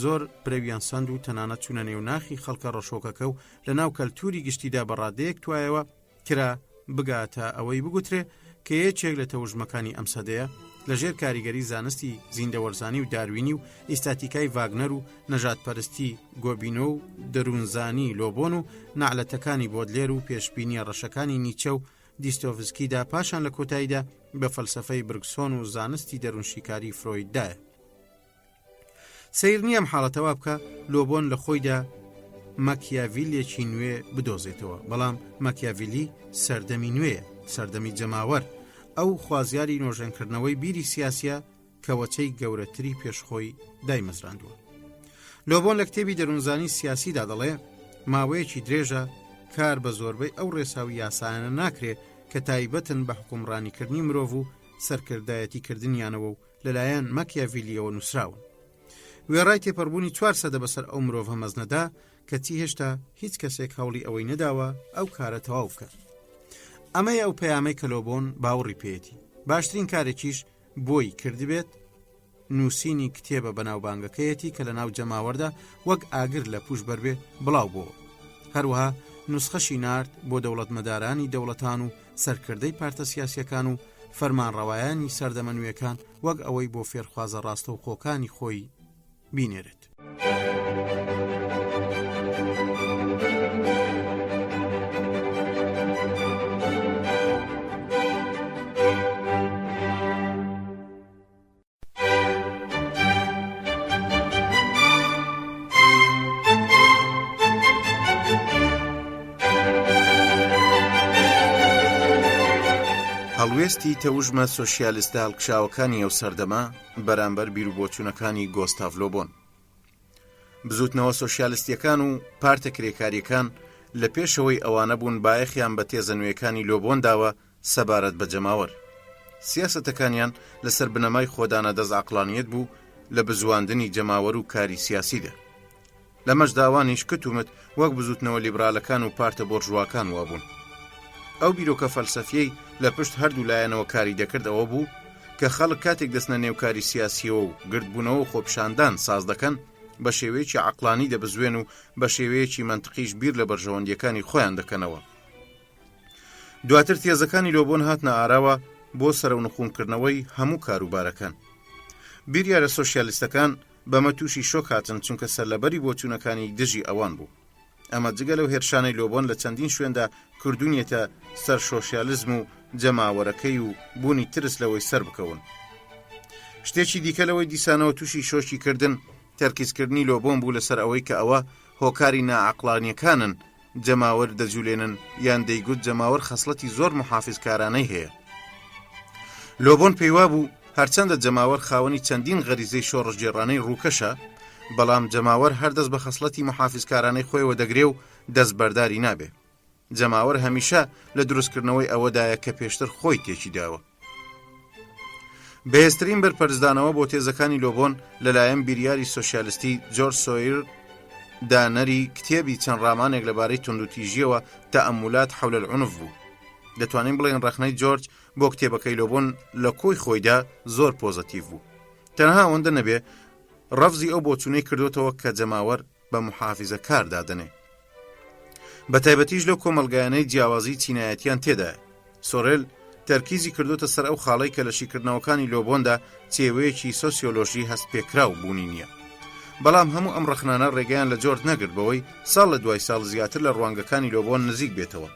زۆر برەویان سند و تەنانەت چوونە نێوناخی خەڵکە ڕەشۆکەکە و لە ناو کەلتوری گشتیدا بەڕادەیەک توایەوە کرا بگاتە ئەوەی بگوترێ کە یەکێک لە تەوژمەکانی ئەم سەدەیە لەژێر کاریگەری زانستی زیندەوەرزانی و داروینی و ئیستاتیکای ڤاگنەر و نەژادپەرستی گۆبینۆ و دەروونزانی لۆبۆن و نەعلەتەکانی بۆدلێر و پێشبینیە ڕەشەکانی نیچە و دیستۆڤسکیدا پاشان لە کۆتاییدا بە فەلسەفەی برگسۆن و زانستی دەروونشیکاری فرۆیددایە. سیر نییەم حاڵەتەوە بکە لۆبۆن لە خۆیدا ماکیاڤیلێکی نوێ بدۆزێتەوە، بەڵام ماکیاڤیلی سەردەمی نوێیە، سەردەمی جەماوەر، ئەو خوازیاری نۆژەنکردنەوەی بیری سیاسیە کە وەچەی گەورەتری پێشخۆی دایمەزراندووە. لۆبۆن لە کتێبی دەروونزانی سیاسیدا دەڵێ ماوەیەکی درێژە کار بە زۆربەی ئەو ڕێساوی یاسایانە ناکرێ کە تایبەتن بە حکومڕانیکردنی مرۆڤ و سەرکردایەتی کردنیانەوە و لەلایەن ماکیاڤیلیەوە نووسراون. وێڕای تێپەڕبوونی 4 سەدە بەسەر ئەو مرۆڤ هەمەزنەدا کەچی هێشتا هیچ کەسێک هەوڵی ئەوەی نەداوە ئەو کارە تەواو بکات. ئەمەیە ئەو پەیامەی کە لۆبۆن باوەڕی پێیەتی. باشترین کارێکیش بۆی کردبێت نووسینی کتێبە بەناوبانگەکەیەتی کە لە ناو جەماوەردا وەک ئاگر لە پوش بەربێ بڵاو بۆ. هەروەها نوسخەشی نارد بۆ دەوڵەتمەدارانی دەوڵەتان و سەرکردەی پارتە سیاسیەکان و فەرمانڕەوایانی سەردەمەنوێکان وەک ئەوەی بۆ فێرخوازە ڕاستە و خۆکانی خۆی بینێرێت. هەڵوێستی تەوژمە سۆشیالیستە هەڵکشاوەکانی ئەو سەردەما بەرامبەر بیر و بۆچوونەکانی گۆستاڤ لۆبۆن. بزوتنەوە سۆشیالیستیەکان و پارتە کرێکاریەکان لە پێشەوەی ئەوانە بوون بایەخیان بە تێزە نوێیەکانی لۆبۆن داوە سەبارەت بە جەماوەر. سیاسەتەکانیان لەسەر بنەمای خۆدانە دەست عەقڵانیەت بوو لە بزواندنی جەماوەر و کاری سیاسیدا. لەمەش داوانیش کتومت وەک بزوتنەوە لیبرالەکان و پارتە بۆرژواکان وابوون. ئەو بیرۆکە فەلسەفیەی لە پشت هەردوو لایەنەوە کاری دەکرد ئەوە بوو کە خەڵک کاتێک دەستنە نێوکاری سیاسیەوە و گردبوونەوە و خۆپشاندان ساز دەکەن بە شێوەیەکی عەقڵانی دەبزوێن و بە شێوەیەکی منتقیش بیر لە بەرژەوەندیەکانی خۆیان دەکەنەوە. دواتر تێزەکانی لۆبۆن هاتنە ئاراوە بۆ سەرەونخوونکردنەوەی هەموو کاروبارەکان. بیریارە سۆشیالیستەکان بەمە تووشی شۆک هاتن چونکە سەرلەبەری بۆچوونەکانی دژی ئەوان بوو. ئەمە جگە لەو هێرشانەی لۆبۆن لە چەندین شوێندا کردوونیەتە سەر سۆشیالیزم و جەماوەرەکەی و بوونی ترس لەوەی سەر بکەون. شتێکی دیکە لەوەی دیسانەوە تووشی شۆشی کردن تەرکیزکردنی لۆبۆن بوو لەسەر ئەوەی کە ئەوە هۆکاری نائەقڵانیەکانن جەماوەر دەجولێنن یان دەیگوت جەماوەر خەسڵەتی زۆر محافزکارانەی هەیە. لۆبۆن پێیوا بوو هەرچەندە جەماوەر خاوەنی چەندین غەریزەی شۆڕژگێڕانەی ڕووکەشە، بەڵام جەماوەر هەردەست بە خەسڵەتی محافزکارانەی خۆیەوە دەگرێ و دەست بەرداری نابێ. جەماوەر هەمیشە لە دروستکردنەوەی ئەوەدایە کە پێشتر خۆی تێکی داوە. بەهێزترین بەرپەرزدانەوە بۆ تێزەکانی لۆبۆن لەلایەن بیریاری سۆشیالیستی جۆرج سۆیر دانەری کتێبی چەند ڕامانێک لەبارەی توندوتیژیەوە تەئەمولات حەول العنف بوو. دەتوانین بڵێن ڕەخنەی جۆرج بۆ کتێبەکەی لۆبۆن لە کۆی خۆیدا زۆر پۆزەتیڤ بوو. تەنها ئەوەندە نەبێ ڕەفزی ئەو بۆچوونەی کردوتەوە کە جەماوەر بە محافیزە کار دادنێ. بە تایبەتیش لەو کۆمەلگایانەی جیاوازی چینایەتیان تێدایە. سۆرێل تەرکیزی کردوتە سەر ئەو خاڵەی کە لە شیکردنەوەکانی لۆبۆندا چێوەیەکی سۆسیۆلۆژی هەست پێکراو بوونی نییە. بەڵام هەموو ئەم ڕەخنانە ڕێگەیان لە جۆرج نەگرت بەوەی ساڵ لە دوای ساڵ زیاتر لە ڕوانگەکانی لۆبۆن نزیک بێتەوە.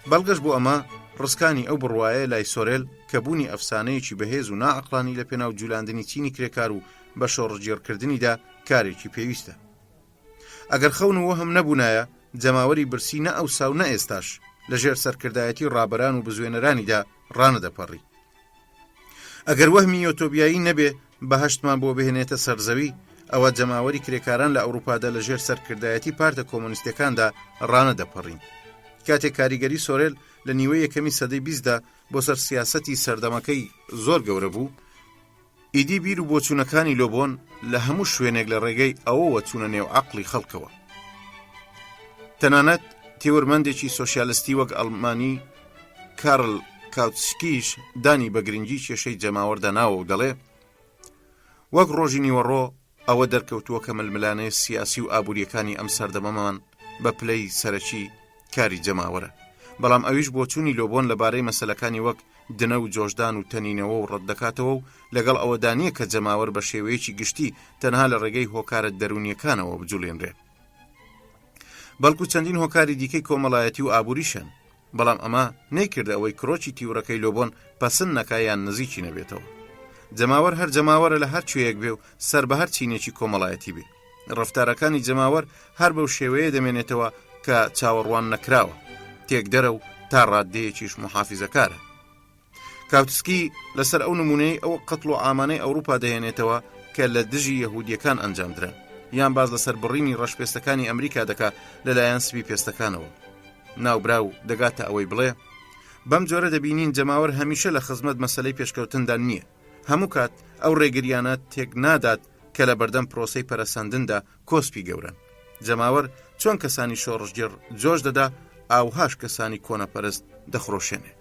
بەڵگەش بۆ ئەمە ڕسکانی ئەو بڕوایە لای سۆرێل کە بوونی ئەفسانەیەکی بەهێز و نائەقڵانی لە پێناو جولاندنی چینی کرێکار و بە شۆڕژگێڕکردنیدا کارێکی پێویستە. ئەگەر خەونەوە هەم نەبوونایە جەماوەری برسی نە ئەوسا و نە ئێستاش لەژێر سەرکردایەتی ڕابەران و بزوێنەرانیدا ڕانەدەپەڕی. ئەگەر وەهمی ئۆتۆبیایی نەبێ بەهەشتمان بۆ بهێنێتە سەرزەوی ئەوە جەماوەری کرێکاران لە ئەوروپادا لەژێر سەرکردایەتی پارتە کۆمۆنیستەکاندا ڕانەدەپەڕین. کاتێک کاریگەری سۆرێل لە نیوەی یەکەمی سەدەی 20دا بۆ سەر سیاسەتی سەردەمەکەی زۆر گەورە بوو، ئیدی بیر و بۆچوونەکانی لۆبۆن لە هەموو شوێنێک لە ڕێگەی ئەوەوە چوونە نێو عەقڵی خەڵکەوە. تەنانەت تێوەرمەندێکی سۆشیالیستی وەک ئەڵمانی کارل کاوتسکیش دانی بە گرنگی کێشەی جەماوەردا ناوە و دەڵێ وەک ڕۆژی نیوەڕۆ ئەوە دەرکەوتووە کە ململانەی سیاسی و ئابوووریەکانی ئەم سەردەمەمان بە پلەی سەرەکی کاری جەماوەرە، بەڵام ئەویش بۆ چوونی لۆبۆن لەبارەی مەسەلەکانی وەک دنە و جۆشدان و تەنینەوە و ڕەت دەکاتەوە و لەگەڵ ئەوەدا نییە کە جەماوەر بە شێوەیەکی گشتی تەنها لە ڕێگەی هۆکارە دەرونیەکانەوە بجوڵێنرێ، بەڵکو چەندین هۆکاری دیکەی کۆمەڵایەتی و ئابووریشن، بەڵام ئەمە نەیکردە ئەوەی کرۆکی تیورەکەی لۆبۆن پەسەند نەکایان نزیکی نەبێتەوە. جەماوەر هەر جەماوەرە لە هەر کوێیەک بێ و سەر بە هەر چینێکی کۆمەڵایەتی بێ. ڕەفتارەکانی جەماوەر هەر بەو شێوەیە دەمێنێتەوە کە چاوەڕوان نەکراوە، تێک دەرە و تا ڕاددەیەکیش محافیزەکارە. کاوتسکی لەسەر ئەو نمونەی ئەو قەتڵ و ئامانەی ئەوروپا دەهێنێتەوە کە لە دژی یەهودیەکان ئەنجامدرا، یان باز لەسەر بڕینی ڕەشپێستەکانی ئەمریکا دەکا لەلایەن سپی پێستەکانەوە. ناوبراو دەگاتە ئەوەی بڵێ بەم جۆرە دەبینین جەماوەر هەمیشە لە خزمەت مەسەلەی پێشکەوتندا نییە، هەموو کات ئەو ڕێگریانە تێک نادات کە لە بەردەم پرۆسەی پەرەسەندندا کۆسپی گەورن. جەماوەر چۆن کەسانی شۆڕژگەر جۆش دەدا ئاوهاش کەسانی کۆنەپەرست دەخڕۆشێنێ.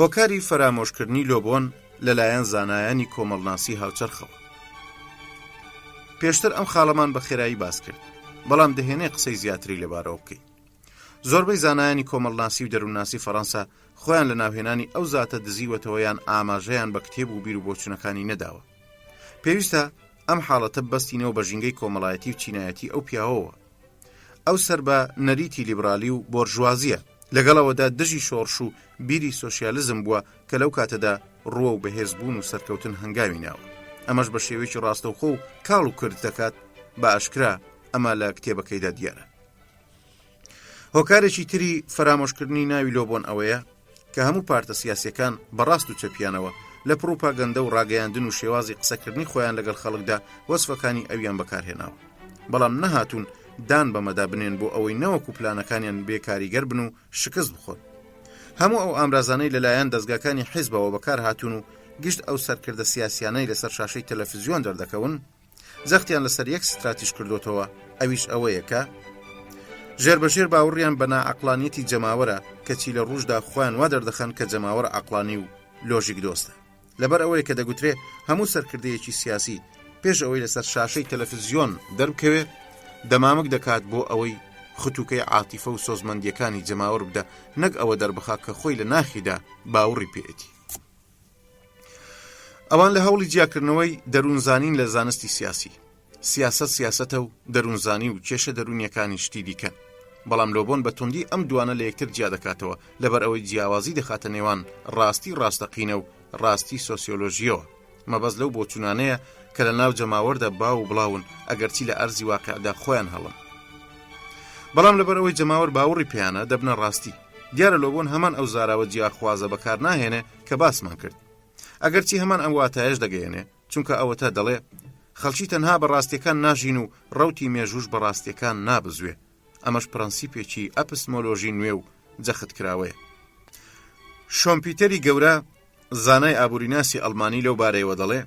هۆکاری فەرامۆشکردنی لۆبۆن لەلایەن زانایانی کۆمەڵناسی هاوچەرخەوە. پێشتر ئەم خاڵەمان بە خێرایی باس کرد، بەڵام دەهێنێ قسەی زیاتری لەبارەوە بکەین. زۆربەی زانایانی کۆمەڵناسی و دەروونناسی فەڕەنسا خۆیان لە ناوهێنانی ئەو زاتە دزیوەتەوەیان ئاماژەیان بە کتێب و بیر و بۆچوونەکانی نەداوە. پێویستە ئەم حاڵەتە بەستینەوە بە ژینگەی کۆمەڵایەتی و چینایەتی ئەو پیاوەوە. ئەو سەر بە نەریتی لیبرالی و بۆرژوازیە، لەگەڵەوەدا دژی شۆڕش و بیری سۆشیالیزم بووە کە لەو کاتەدا ڕووە و بەهێزبوون و سەرکەوتن هەنگاوی ناوە. ئەمەش بە شێوەیەکی ڕاستەوخۆ و کاڵ و کرد دەکات بە ئاشکرا ئەمە لە کتێبەکەیدا دیارە. هۆکارێکی تری فەرامۆشکردنی ناوی لۆبۆن ئەوەیە کە هەموو پارتە سیاسیەکان بەڕاست و چەپیانەوە لە پروپاگەندە و ڕاگەیاندن و شێوازی قسەکردنی خۆیان لەگەڵ خەڵکدا وەسفەکانی ئەویان بەکارهێناوە، بەڵام نەهاتوون دان بەمەدا بنێن بۆ ئەوەی نەوەکو پلانەکانیان بێکاریگەر بن و شکست بخۆن. هەموو ئەو ئامرازانەی لەلایەن دەستگاکانی حیزبەوە بەکار هاتوون و گشت ئەو سەرکردە سیاسیانەی لەسەر شاشەی تەلەڤیزیۆن دەردەکەون زەختیان لەسەر یەک ستراتیژ کردوتەوە، ئەویش ئەوەیە کە ژێربەژێر باوەڕیان بە نائەقڵانیەتی جەماوەرە کەچی لە ڕوژدا خۆیان وا دەردەخەن کە جەماوەر عەقڵانی و لۆژیک دۆستە، لەبەر ئەوەیە کە دەگوترێ هەموو سەرکردەیەکی سیاسی پێش ئەوەی لەسەر شاشەی تەلەڤیزیۆن دەربکەوێ دەمامک دەکات بۆ ئەوەی خەتوکەی عاتیفە و سۆزمەندیەکانی جەماوەر بدە، نەک ئەوە دەربخا کە خۆی لە ناخیدا باوەڕی پێێتی. ئەوان لە هەوڵی جیاکردنەوەی دەروونزانین لە زانستی سیاسی، سیاسەت سیاسەتە و دەروونزانی و کێشە دەرونیەکانی شتی دیکەن، بەڵام لۆبۆن بە توندی ئەم دوانە لە یەکتر جیا دەکاتەوە لەبەر ئەوەی جیاوازی دەخاتە نێوان ڕاستی ڕاستەقینە و ڕاستی سۆسیۆلۆژیەوە. مەبەست لەو بۆچوونانەیە کە لە ناو جەماوەردا باو و بڵاون ئەگەرچی لە ئەرزی واقعدا خۆیان هەڵن، بەڵام لەبەر ئەوەی جەماوەر باوەڕی پێیانە دەبنە ڕاستی. دیارە لۆبۆن هەمان ئەو زاراوە جیاخوازە بەکار ناهێنێ کە باسمان کرد، ئەگەرچی هەمان ئەم واتایش دەگەیەنێ، چونکە ئەوەتە دەڵێ خەڵکی تەنها بە ڕاستیەکان ناژین و ڕەوتی مێژوش بە ڕاستیەکان نابزوێ. ئەمەش پرەنسیپێکی ئەپسمۆلۆژی نوێ و جەخت کراوەیە. شۆمپیتەری گەورە زانای ئابووریناسی ئەڵمانی لەو بارەیەوە دەڵێ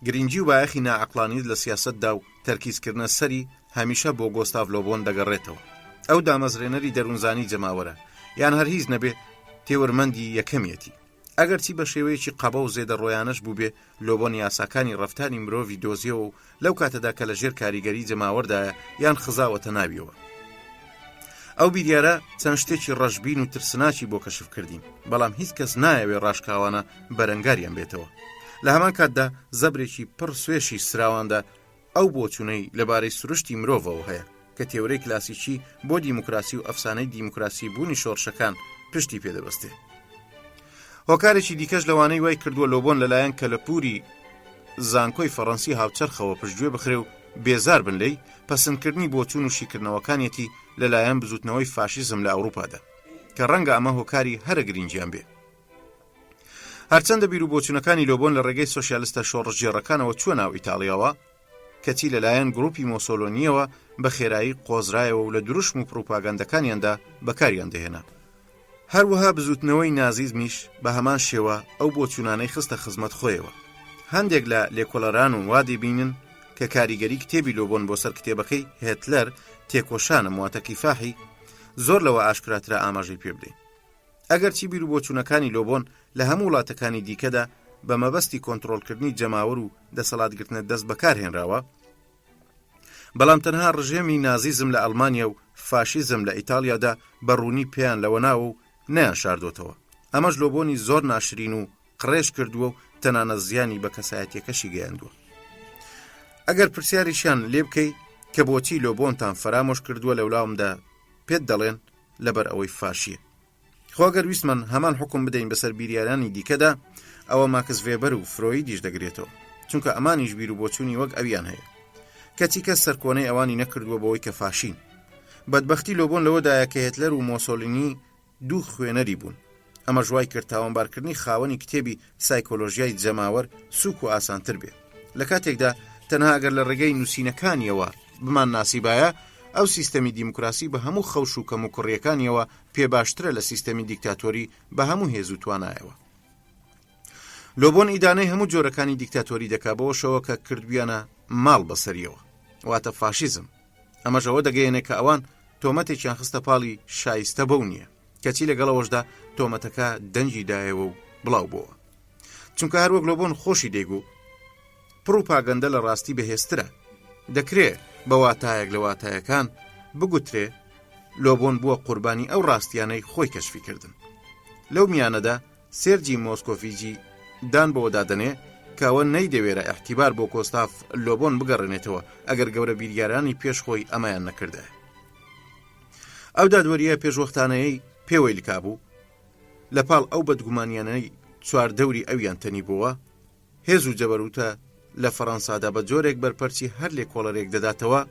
گرنگی و بایەخی نائەقڵانیت لە سیاسەتدا و تەرکیزکردنە سەری هەمیشە بۆ گۆستاڤ لۆبۆن دەگەڕێتەوە. ئەو دامەزرێنەری دەروونزانی جەماوەرە، یان هەر هیچ نەبێ تێوەرمەندی یەکەمیەتی. ئەگەرچی بە شێوەیەکی قەبە و زێدە ڕۆیانەش بوو بێ، لۆبۆن یاساکانی ڕەفتانی مرۆڤی دۆزیەوە و لەو کاتەدا کە لە ژێر کاریگەری جەماوەردایە یان خزاوەتە ناویەوە. ئەو بیریارە چەند شتێکی ڕەشبین و ترسناکی بۆ کەشف کردین، بەڵام هیچ کەس نایەوێ ڕاشکاوانە بەرەنگاریان بێتەوە. لە هەمان کاتدا زەبرێکی پڕ سوێشی سراواندا ئەو بۆچوونەی لەبارەی سروشتی مرۆڤەوە هەیە کە تێورەی کلاسیکی بۆ دیموکراسی و ئەفسانەی دیموکراسی بوونی شۆڕشەکان پشتی پێدەبەستێ. هۆکارێکی دیکەش لەوانەی وای کردووە لۆبۆن لەلایەن کەلەپوری زانکۆی فەڕەنسی هاوچەرخەوە پشتگوێ بخرێ و بێزار بن لێی پەسەندکردنی بۆچوون و شیکردنەوەکانیەتی لەلایەن بزوتنەوەی فاشیزم لە ئەوروپادا کە ڕەنگە ئەمە هۆکاری هەرە گرنگیان بێ. هەرچەندە بیر و بۆچوونەکانی لۆبۆن لە ڕێگەی سۆشیالیستە شۆڕژگێڕەکانەوە چووە ناو ئیتاڵیاوە، کەچی لەلایەن گروپی مۆسۆلۆنیەوە بە خێرایی قۆزرایەوە و لە دروشم و پروپاگەندەکانیاندا بەکاریان دەهێنا. هەروەها بزوتنەوەی نازیزمیش بە هەمان شێوە ئەو بۆچوونانەی خستە خزمەت خۆیەوە. هەندێک لە لێکۆڵەران وا دەبینن کە کاریگەری کتێبی لۆبۆن بۆ سەر کتێبەکەی هێتلەر تێکۆشانە مواتە کیفاحی زۆر لەوە ئاشکراترا ئاماژەی پێ بدەین. ئەگەر چی بیر و بۆچوونەکانی لۆبۆن لە هەموو وڵاتەکانی دیکەدا بە مەبەستی کۆنتڕۆڵکردنی جەماوەر و دەسەڵاتگرتنە دەست بەکارهێنراوە، بەڵام تەنها ڕژێمی نازیزم لە ئەڵمانیا و فاشیزم لە ئیتالیادا بەڕوونی پێیان لەوە ناوە و نەیان شاردۆتەوە. ئەمەش لۆبۆنی زۆر ناشرین و قڕێش کردووە و تەنانە زیانی بە کەسایەتیەکەشی گەیاندووە. ئەگەر پرسیاریشیان لێ بکەی کە بۆچی لۆبۆنتان فرامۆش کردووە لە وڵاومدا، پێت دەڵێن لەبەر ئەوەی فاشیە. خۆگەر ویسمان هەمان حکم بدەین بەسەر بیریارانی دیکەدا، ئەوە ماکس ڤێبەر و فرۆیدیش دەگرێتەوە، چونکە ئەمانیش بیر و بۆچوونی وەک ئەویان هەیە. کەچی کەس سەرکۆنەی ئەوانی نەکردووە بەوەی کە فاشین. بەدبەختی لۆبۆن لەوەدایە کە هێتلەر و مۆسۆلینی دوو خوێنەری بوون. ئەمە ژوای کرد تاوانبارکردنی خاوەنی کتێبی سایکۆلۆژیای جەماوەر سووک و ئاسانتر بێ. لە کاتێکدا تەنها ئەگەر لە ڕێگەی نووسینەکانیەوە بمان ناسیبایە، ئەو سیستەمی دیموکراسی بە هەموو خەوش و کەم و کوڕیەکانیەوە پێ باشترە لە سیستەمی دیکتاتۆری بە هەموو هێز و توانایەوە. لۆبۆن ئیدانەی هەموو جۆرەکانی دیکتاتۆری دەکا بەوەشەوە کە کردویانە ماڵ بەسەریەوە، واتە فاشیزم. ئەمەژەوە دەگەیەنێ کە ئەوان تۆمەتێکیان خستە پاڵی شایستە بەو نییە، کەچی لەگەڵەوەشدا تۆمەتەکە دەنجی دایەوە و بڵاو بووە. چونکە هەروەک لۆبۆن خۆشی دەیگو پروپاگەندە لە ڕاستی بەهێزترە. دەکرێت بە واتایەک لە واتایەکان بگوترێ لۆبۆن بووە قوربانی ئەو ڕاستیانەی خۆی کەشفی کردن. لەو میانەدا سێرجی مۆسکۆڤیچی دان بۆ دادنێ کەوە نەیدەوێرە ئەحتیبار بۆ کۆستاف لۆبۆن بگەڕێنێتەوە ئەگەر گەورە بیریارانی پێش خۆی ئەمەیان نەکردە. ئەو دادوەریە پێشوەختانەیەی پێوەی لکابوو لە پاڵ ئەو بەدگومانیانەی چواردەوری ئەویان تەنی بووە، هێز و جەبەروتە لە فەڕەنسادا بە جۆرێک بەرپەرچی هەر لێکۆڵەرێک دەداتەوە،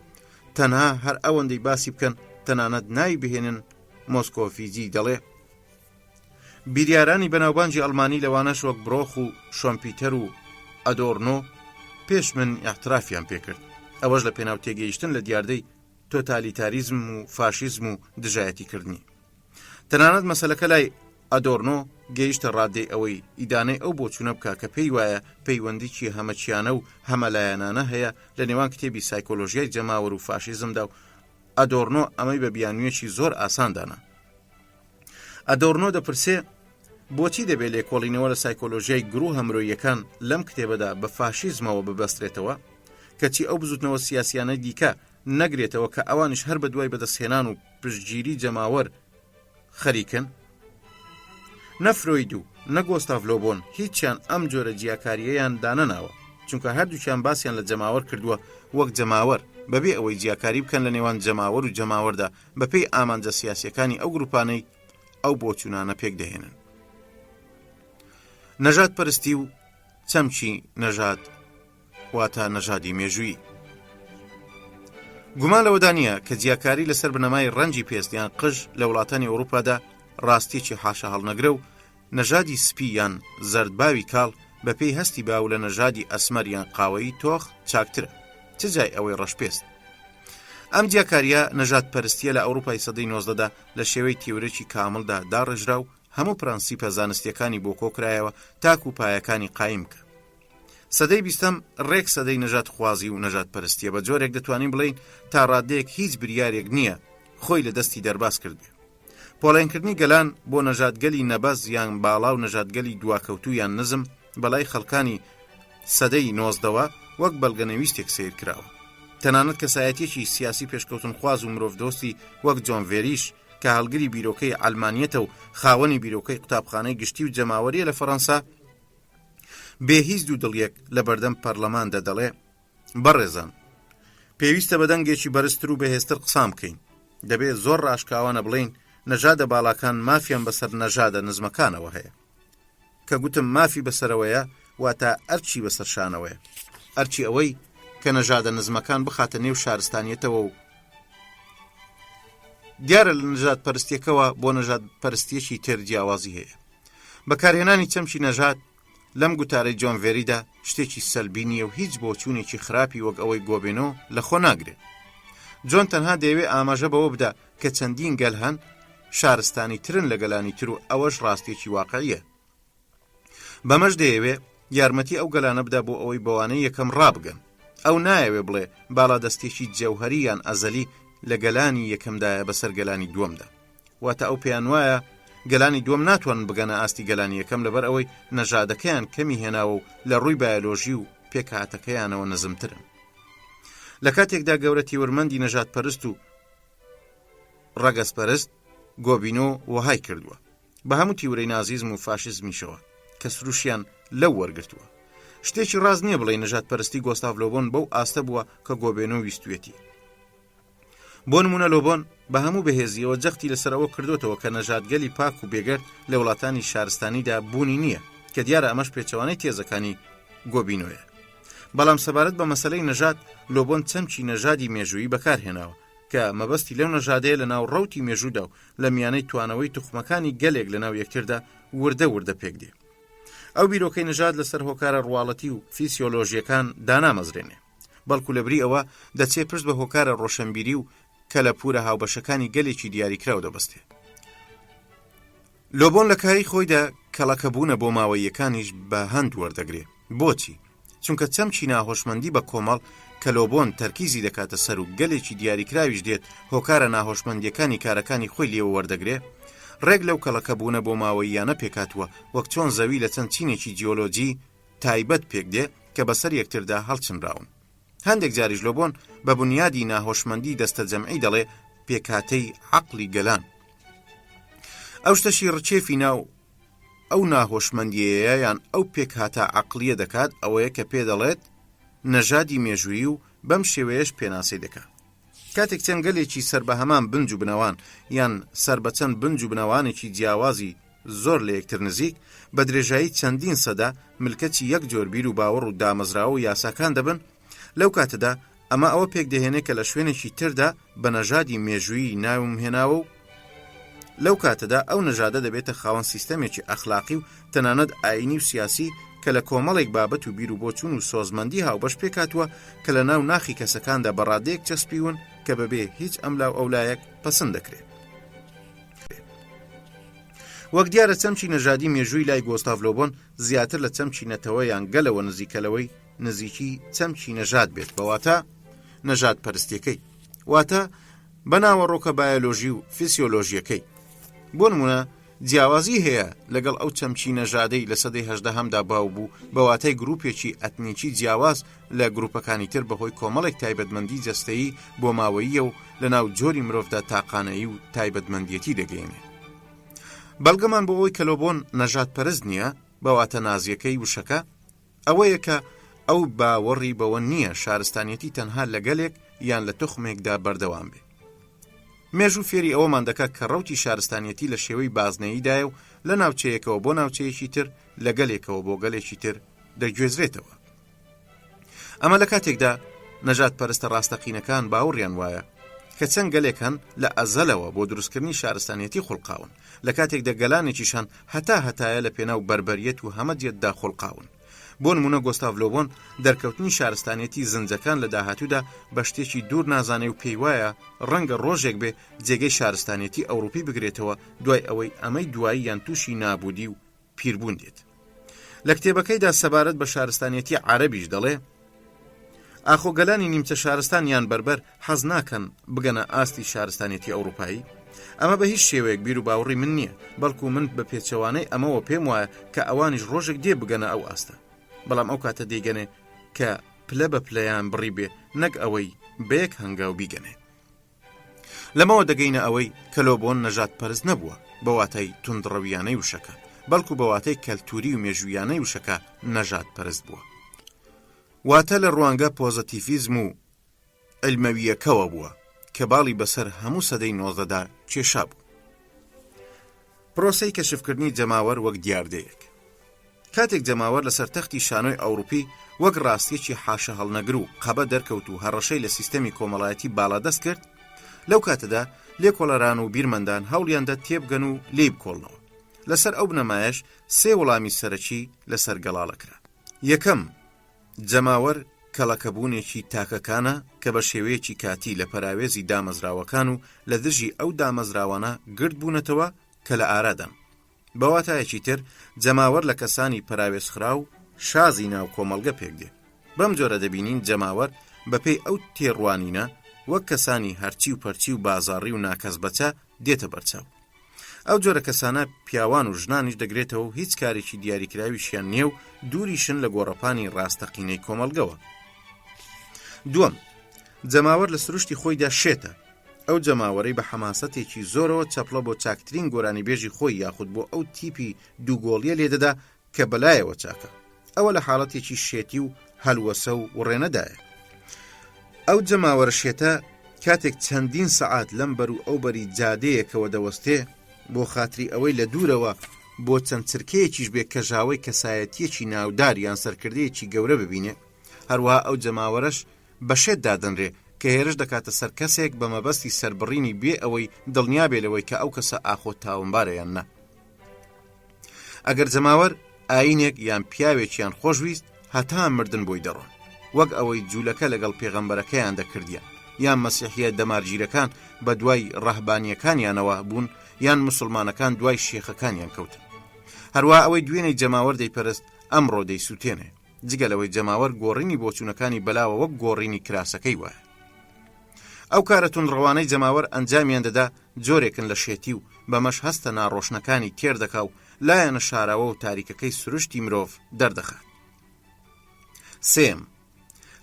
تەنها هەر ئەوەندەی باسی بکەن تەنانەت ناوی بهێنن. مۆسکۆڤیچی دەڵێ بیریارانی بەناوبانجی ئەڵمانی لەوانەش وەک برۆخ و شۆمپیتەر و ئەدۆرنۆ پێش من احترافیان پێکرد. ئەوەش لە پێناو تێگەیشتن لە دیاردەی تۆتالیتاریزم و فاشیزم و دژایەتیکردنی. تەنانەت مەسەلەکە لای ئەدۆرنۆ گەیشتە ڕادەی ئەوەی ئیدانەی ئەو بۆچوونە بکە کە پێی وایە پەیوەندیکی هەمەچیانە و هەمەلایەنانە هەیە لە نێوان کتێبی سایکۆلۆژیای جەماوەر و فاشیزمدا، و ئەدۆرنۆ ئەمەی بە بیانوویەکی زۆر ئاساندانە. ئەدۆرنۆ دەپرسێ بۆچی دەبێت لێکۆڵینەوە لە سایکۆلۆژیای گروو هەمرۆیەکان لەم کتێبەدا بە فاشیزمەوە ببەسترێتەوە، کەچی ئەو بزوتنەوە سیاسیانە دیکە نەگرێتەوە کە ئەوانش هەر بە دوای بەدەستهێنان و پشتگیری جەماوەر خەریکن. نەفرۆید و نەگۆستاڤ لۆبۆن هیچیان ئەم جۆرە جیاکاریەیان دانەناوە، چونکە هەردووچیان باسییان لە جەماوەر کردووە وەک جەماوەر، بەبێ ئەوەی جیاکاری بکەن لە نێوان جەماوەر و جەماوەردا بەپێی ئامانجە سیاسیەکانی ئەو گروپانەی ئەو بۆچوونانە پێک دەهێنن. نەژاد پەرستی و چەمچی نەژاد واتە نەژادی مێژووی. گومان لەوەدا نییە کە جیاکاری لەسەر بنەمای ڕەنجی پێستیان قژ لە وڵاتانی ئەوروپادا ڕاستیەکی حاشە هەڵنەگرە و نەژادی سپی یان زەردباوی کاڵ بەپێی هەستی باو لە نەژادی ئەسمەر یان قاوەیی تۆخ چاکترە، چ جای ئەوەی ڕەشپێست. ئەم جیاکاریە نەژاد پەرستیە لە ئەوروپای سەدەی 19دا لە شێوەی تیورێکی کاملدا داڕژرا و هەموو پرەنسیپە زانستیەکانی بۆ کۆکرایەوە تاک و پایەکانی قایم کە. سەدەی 20م ڕێک سەدەی نەژاد خوازی و نەژاد پەرستیە، بە جۆرێک دەتوانین بڵین تا ڕادەیەک هیچ بریارێک نییە خۆی لە دەستی دەرباز کردێ. پۆڵێنکردنی گەلان بۆ نەژادگەلی نەبەز یان باڵا و نەژادگەلی دواکەوتو یان نزم بەلای خەڵکانی سەدەی 19ەوە وەک بەڵگەنەویستێک سیر کراوە. تەنانەت کەسایەتێکی سیاسی پێشکەوتن خواز و مرۆڤ دۆستی وەک جۆن ڤێریش کە هەڵگری بیرۆکەی ئەڵمانیەتە و خاوەنی بیرۆکەی قوتابخانەی گشتی و جەماوەریە لە فەڕەنسا، بێ هیچ دوو دڵیەک لە بەردەم پەرلەماندا دەڵێ بەڕێزان، پێویستە بە دەنگێکی بەرزتر و بەهێزتر قسام بکەین. دەبێت زۆر ڕاشکاوانە بڵین نەژادە باڵاکان مافیان بەسەر نەژادە نزمەکانەوە هەیە. کە گوتم مافی بەسەرەوەیە واتە ئەرچی بەسەر شانەوەیە، ئەرچی ئەوەی کە نەژادە نزمەکان بخاتە نێو شارستانیەتەوە و دیارە لە نەژاد پەرستیەکەوە بۆ نەژاد پەرستیەکی تر جیاوازی هەیە. بەکارهێنانی چەمچی نەژاد لەم گوتارەی جۆن ڤێریدا شتێکی سەلبی نیە و هیچ بۆچوونێکی خراپی وەک ئەوەی گۆبێنۆ لە خۆ ناگرێت. جۆن تەنها دەیەوێت ئاماژە بەوە بدا کە چەندین گەل هەن شارستانی ترن لە گەلانی تر و ئەوەش ڕاستێکی واقعیە. بەمەش دەیەوێ یارمەتی ئەو گەلانە بدا بۆ ئەوەی بەوانەی یەکەم ڕابگەن. ئەو نایەوێ بڵێ باڵادەستێکی جەوهەری یان ئەزەلی لە گەلانی یەکەمدایە بەسەر گەلانی دووەمدا. واتە ئەو پێیان وایە گەلانی دووەم ناتوانن بگەنە ئاستی گەلانی یەکەم لەبەر ئەوەی نەژادەکەیان کەمی هێناوە و لە ڕووی بایۆلۆژی و پێکهاتەکەیانەوە نەزمترن. لە کاتێکدا گەورە تیورمەندی نەژاد پەرست و ڕەگەزپەرست گۆبینۆ وهای کردووە بە هەموو تیورەی نازیزم و فاشیزمیشەوە کە سروشیان لەو وەرگرتووە. شتێکی ڕاز نییە بڵێ نەژاد پەرستی گۆستاڤ لۆبۆن بەو ئاستە بووە کە گۆبینۆ ویستوێتی. بۆ نمونە لۆبۆن بە هەموو بەهێزیەوە جەختی لەسەرەوە کردوتەوە کە نەژادگەلی پاک و بێگەر لە وڵاتانی شارستانیدا بوونی نییە کە دیارە ئەمەش پێچەوانەی تێزەکانی گۆبینۆیە. بەڵام سەبارەت بە مەسەلەی نەژاد لۆبۆن چەمکی نەژادی مێژوویی بەکارهێناوە کە مەبەستی لەو نەژادەیە لە ناو ڕەوتی مێژوودا و لە میانەی توانەوەی توخمەکانی گەلێک لە ناو یەکتردا وردە پێک دێ. ئەو بیرۆکەی نەژاد لەسەر هۆکارە ڕواڵەتی و فیسیۆلۆژیەکان دانامەزرێنێ، بەڵکو لەبری ئەوە دەچێت پشت بە هۆکارە ڕۆشنبیری و کە لە پورە هاوبەشەکانی گەلێکی دیاریکراو دەبەستێ. لۆبۆن لە کاری خۆیدا کەڵەکەبوونە بۆ ماوەیەکانیش بە هەند وەردەگرێ. بۆچی؟ چونکە چەمکی ناهۆشمەندی بە کۆمەڵ کە لۆبۆن تەرکیزی دەکاتە سەر و گەلێکی دیاریکراویش دێت هۆکارە ناهۆشمەندیەکانی کارەکانی خۆی لێوە وەردەگرێ، ڕێک لەو کەڵەکەبوونە بۆ ماوەیانە پێکاتوە وەک چۆن زەوی لە چەند چینێکی جیۆلۆجی تایبەت پێک دێ کە بەسەر یەکتردا هەڵچنراون. هەندێک جاریش لۆبۆن بە بنیادی ناهۆشمەندی دەستە جەمعی دەڵێ پێکاتەی عەقڵی گەلان. ئەو شتەشی ڕچێفی ناو ئەو ناهۆشمەندیەیە یان ئەو پێکهاتە عەقلیە دەکات ئەوەیە کە پێ دەڵێت نەژادی مێژوویی و بەم شێوەیەش پێناسی دەکات. کاتێک چەند گەلێکی سەر بە هەمان بنج و بنەوان یان سەر بە چەند بنج و بنەوانێکی جیاوازی زۆر لە یەکتر نزیک بە درێژایی چەندین سەدا ملکەتی یەک جۆر بیر و باوەڕ و دامەزراوە و یاساکان دەبن، لەو کاتەدا ئەمە ئەوە پێک دەهێنێ کە لە شوێنێکی تردا بە نەژادی مێژوویی ناوم هێناوە و لەو کاتەدا ئەو نەژادە دەبێتە خاوەن سیستەمێکی ئەخلاقی و تەنانەت ئاینی و سیاسی کە لە کۆمەڵێک بابەت و بیر و بۆچوون و سۆزمەندی هاوبەش پێکاتوە کە لە ناو ناخی کەسەکاندا بەڕادەیەک چەسپیون کە بەبێ هیچ ئەملاو ئەولایەک پەسەند دەکرێت. وەک دیارە چەمکی نەژادی مێژووی لای گۆستاڤ لۆبۆن زیاتر لە چەمکی نەتەوە یان گەلەوە نزیکەلەوەی نزیکی چەمکی نەژاد بێت، بەواتە نەژاد پەرستیەکەی، واتە بەناوە ڕۆکە بایۆلۆژی و فیسیۆلۆژیەکەی. بۆ نمونە جیاوازی هەیە لەگەڵ ئەو چەمکی نەژادەی لە سەدەی 18 باو بوو بەواتای گروپێکی ئەتنیکی جیاواز لە گروپەکانی تر بەهۆی کۆمەڵێک تایبەتمەندی جەستەیی بۆ ماوەییە و لە ناو جۆری مرۆڤدا تاقانەیی و تایبەتمەندیەتی دەگەینێ. بەڵگەمان بۆ ئەوەی کە لۆبۆن نەژاد پەرست نییە بەواتە نازیەکەی وشەکە ئەوەیە کە ئەو باوەڕی بەوە نییە شارستانیەتی تەنها لە گەلێک یان لە تۆخمێکدا بەردەوام بێ. مێژوو فێری ئەوەمان دەکات کە ڕەوتی شارستانیەتی لە شێوەی بازنەییدایە و لە ناوچەیەکەوە بۆ ناوچەیەکی تر لە گەلێکەوە بۆ گەلێکی تر دەگوێزرێتەوە. ئەمە لە کاتێکدا نەژاد پەرستە ڕاستەقینەکان باوەڕیان وایە کە چەند گەلێکن لە ئەزەلەوە بۆ دروستکردنی شارستانیەتی خوڵقاون، لە کاتێکدا گەلانێکیشان هەتایە لە پێناو بربەریەت و هەمەدیەتدا خوڵقاون. بۆ نمونە گۆستاڤ لۆبۆن دەرکەوتنی شارستانیەتی زنجەکان لە داهاتوودا بە شتێکی دوور نازانێ و پێی وایە ڕەنگە ڕۆژێک بێ جێگەی شارستانیەتی ئەوروپی بگرێتەوە دوای ئەوەی ئەمەی دوایی یان تووشی نابودی و پیربوون دێت. لە کتێبەکەیدا سەبارەت بە شارستانیەتی عەرەبیش دەڵێ ئاخۆگەلانی نیمچە شارستان یان بەربەر حەز ناکەن بگەنە ئاستی شارستانیەتی ئەوروپایی. ئەمە بە هیچ شێوەیەک بیر و باوەڕی من نییە، بەڵکو من بە پێچەوانەی ئەمەوە پێم وایە کە ئەوانیش ڕۆژێک دێ بگەنە ئەو ئاستە، بەڵام ئەو کاتە دەیگەنێ کە پلە بە پلەیان بڕی بێ نەک ئەوەی بەیەک هەنگاو بیگەنێ. لەمەوە دەگەینە ئەوەی کە لۆبۆن نەژاد پەرست نەبووە بە واتای توندڕەویانەی وشەکە، بەڵکو بە واتای کەلتوری و مێژوویانەی وشەکە نەژاد پەرست بووە. واتە لە ڕوانگە پۆزەتیڤیزم و علمەویەکەوە بووە کە باڵی بەسەر هەموو سەدەی 19دا کێشا بوو. پرۆسەی کەشفکردنی جەماوەر وەک دیاردەیەک. کاتێک جەماوەر لەسەر تەختی شانۆی ئەوروپی وەک ڕاستیەکی حاشە هەڵنەگر و قەبە دەرکەوت و هەڕەشەی لە سیستەمی کۆمەڵایەتی باڵادەست کرد، لەو کاتەدا لێکۆڵەران و بیرمەندان هەوڵیاندا تێبگەن و لێ بکۆڵنەوە. لەسەر ئەو بنەمایەش 3 وەڵامی سەرەکی لەسەر گەڵاڵەکرا. یەکەم، جەماوەر کەڵەکەبوونێکی تاکەکانە کە بە شێوەیەکی کاتی لە پەراوێزی دامەزراوەکان و لە دژی ئەو دامەزراوانە گرت بوونەتەوە کە لە ئارادەن. بەواتایەکی تر جەماوەر لە کەسانی پەراوێزخرا و شازی ناو کۆمەڵگە پێک دێ. بەم جۆرە دەبینین جەماوەر بەپێی ئەو تێڕوانینە وەک کەسانی هەرچی و پەرچی و بازاڕی و ناکەس بەچە دێتە بەرچاو. ئەو جۆرە کەسانە پیاوان و ژنانیش دەگرێتەوە و هیچ کارێکی دیاریکراویشیان نییە و دووریشن لە گۆڕەپانی ڕاستەقینەی کۆمەڵگەوە. دووەم، جەماوەر لە سروشتی خۆیدا شێتە. ئەو جەماوەرەی بە حەماسەتێکی زۆرەوە چەپڵە بۆ چاکترین گۆرانی بێژی خۆی یاخود بۆ ئەو تیپی دووگۆڵیە لێدەدا کە بەلایەوە چاکە. ئەوە لە حاڵەتێکی شێتی و هەلوەسە و ڕێنەدایە. ئەو جەماوەرە شێتە کاتێک چەندین سەعات لەم بەر و ئەو بەری جادەیەکەوە دەوەستێ بۆ خاتری ئەوەی لە دوورەوە بۆ چەند چرکەیەکیش بێ کەژاوەی کەسایەتیەکی ناودار یان سەرکردەیەکی گەورە ببینێ، هەروەها ئەو جەماوەرەش بەشێت دادەنرێ کە هێرش دەکاتە سەر کەسێک بە مەبەستی سەربڕینی بێ ئەوەی دڵنیا بێ لەوەی کە ئەو کەسە ئاخۆ تاوانبارە یان نە. ئەگەر جەماوەر ئاینێک یان پیاوێکیان خۆشویست هەتا مردن بۆی دەڕۆن، وەک ئەوەی جوولەکە لەگەڵ پێغەمبەرەکەیان دەکردیان، یان مەسیحیە دەمارگیرەکان بە دوای ڕەهبانیەکانیانەوە بوون، یان مسلمانەکان دوای شێخەکانیان کەوتن. هەروە ئەوەی دوێنەی جەماوەر دەیپەرست ئەمڕۆ دەیسووتێنێ، جگەلەوەی جەماوەر گۆڕینی بۆچوونەکانی بەلاوە وەک گۆڕینی کراسەکەی وایە. ئەو کارەتون ڕەوانەی جەماوەر ئەنجامیان دەدا جۆرێکن لە شێتی و بەمەش هەستە ناڕۆشنەکانی تێر دەکا و لایەنە شاراوە و تاریکەکەی سروشتی مرۆڤ دەردەخات. سێم،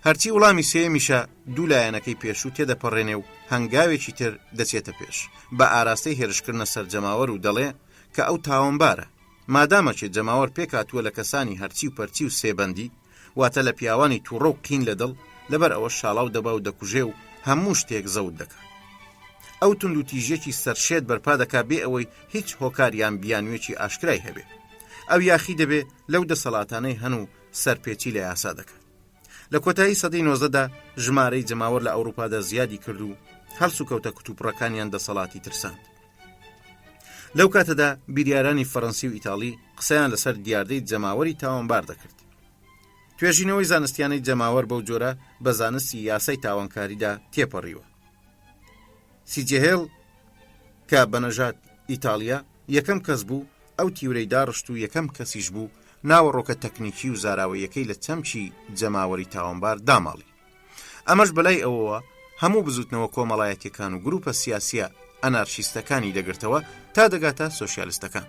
هەرچی وڵامی سێمیشە دوو لایەنەکەی پێشوو تێدەپەڕێنێ و هەنگاوێکی تر دەچێتە پێش بە ئاراستەی هێرشکردنە سەر جەماوەر و دەڵێ کە ئەو تاوانبارە. مادامەچێت جەماوەر پێکاتووە لە کەسانی هەرچی و پەرچی و سێبەندی، واتە لە پیاوانی تووڕە و قین لە دڵ، لەبەر ئەوە شاڵاو دەبا و دەکوژێ و هەموو شتێک زەوت دەکات. ئەو تونند و تیژێکی سەرشێت بەرپا دەکا بێ ئەوەی هیچ هۆکاریان بیانوێکی ئاشکرای هەبێ. ئەو یاخی دەبێ لەو دەسەڵاتانەی هەن و سەرپێچی لە یاسا دەکات. لە کۆتایی سەدەی 19دا ژمارەی جەماوەر لە ئەوروپادا زیادی کرد و هەڵس و کەوتە کتوپڕەکانیان دەسەڵاتی ترساند. لەو کاتەدا بیریارانی فەڕەنسی و ئیتاڵی قسەیان لەسەر دیاردەی جەماوەری تاوانبار دەکرد. توێژینەوەی زانستیانەی جەماوەر بەو جۆرە بە زانستی یاسای تاوانکاریدا تێپەڕیوە. سیجێهێڵ کە بەنەژاد ئیتالیا یەکەم کەس بوو ئەو تیورەی داڕشت و یەکەم کەسیش بوو ناوەڕۆکە تەکنیکی و زاراوەیەکەی لە چەمچی جەماوەری تاوانبار داماڵی. ئەمەش بەلای ئەوەوە هەموو بزوتنەوە کۆمەڵایەتیەکان و گروپە سیاسیە ئەنارشیستەکانی دەگرتەوە تا دەگاتە سۆشیالیستەکان.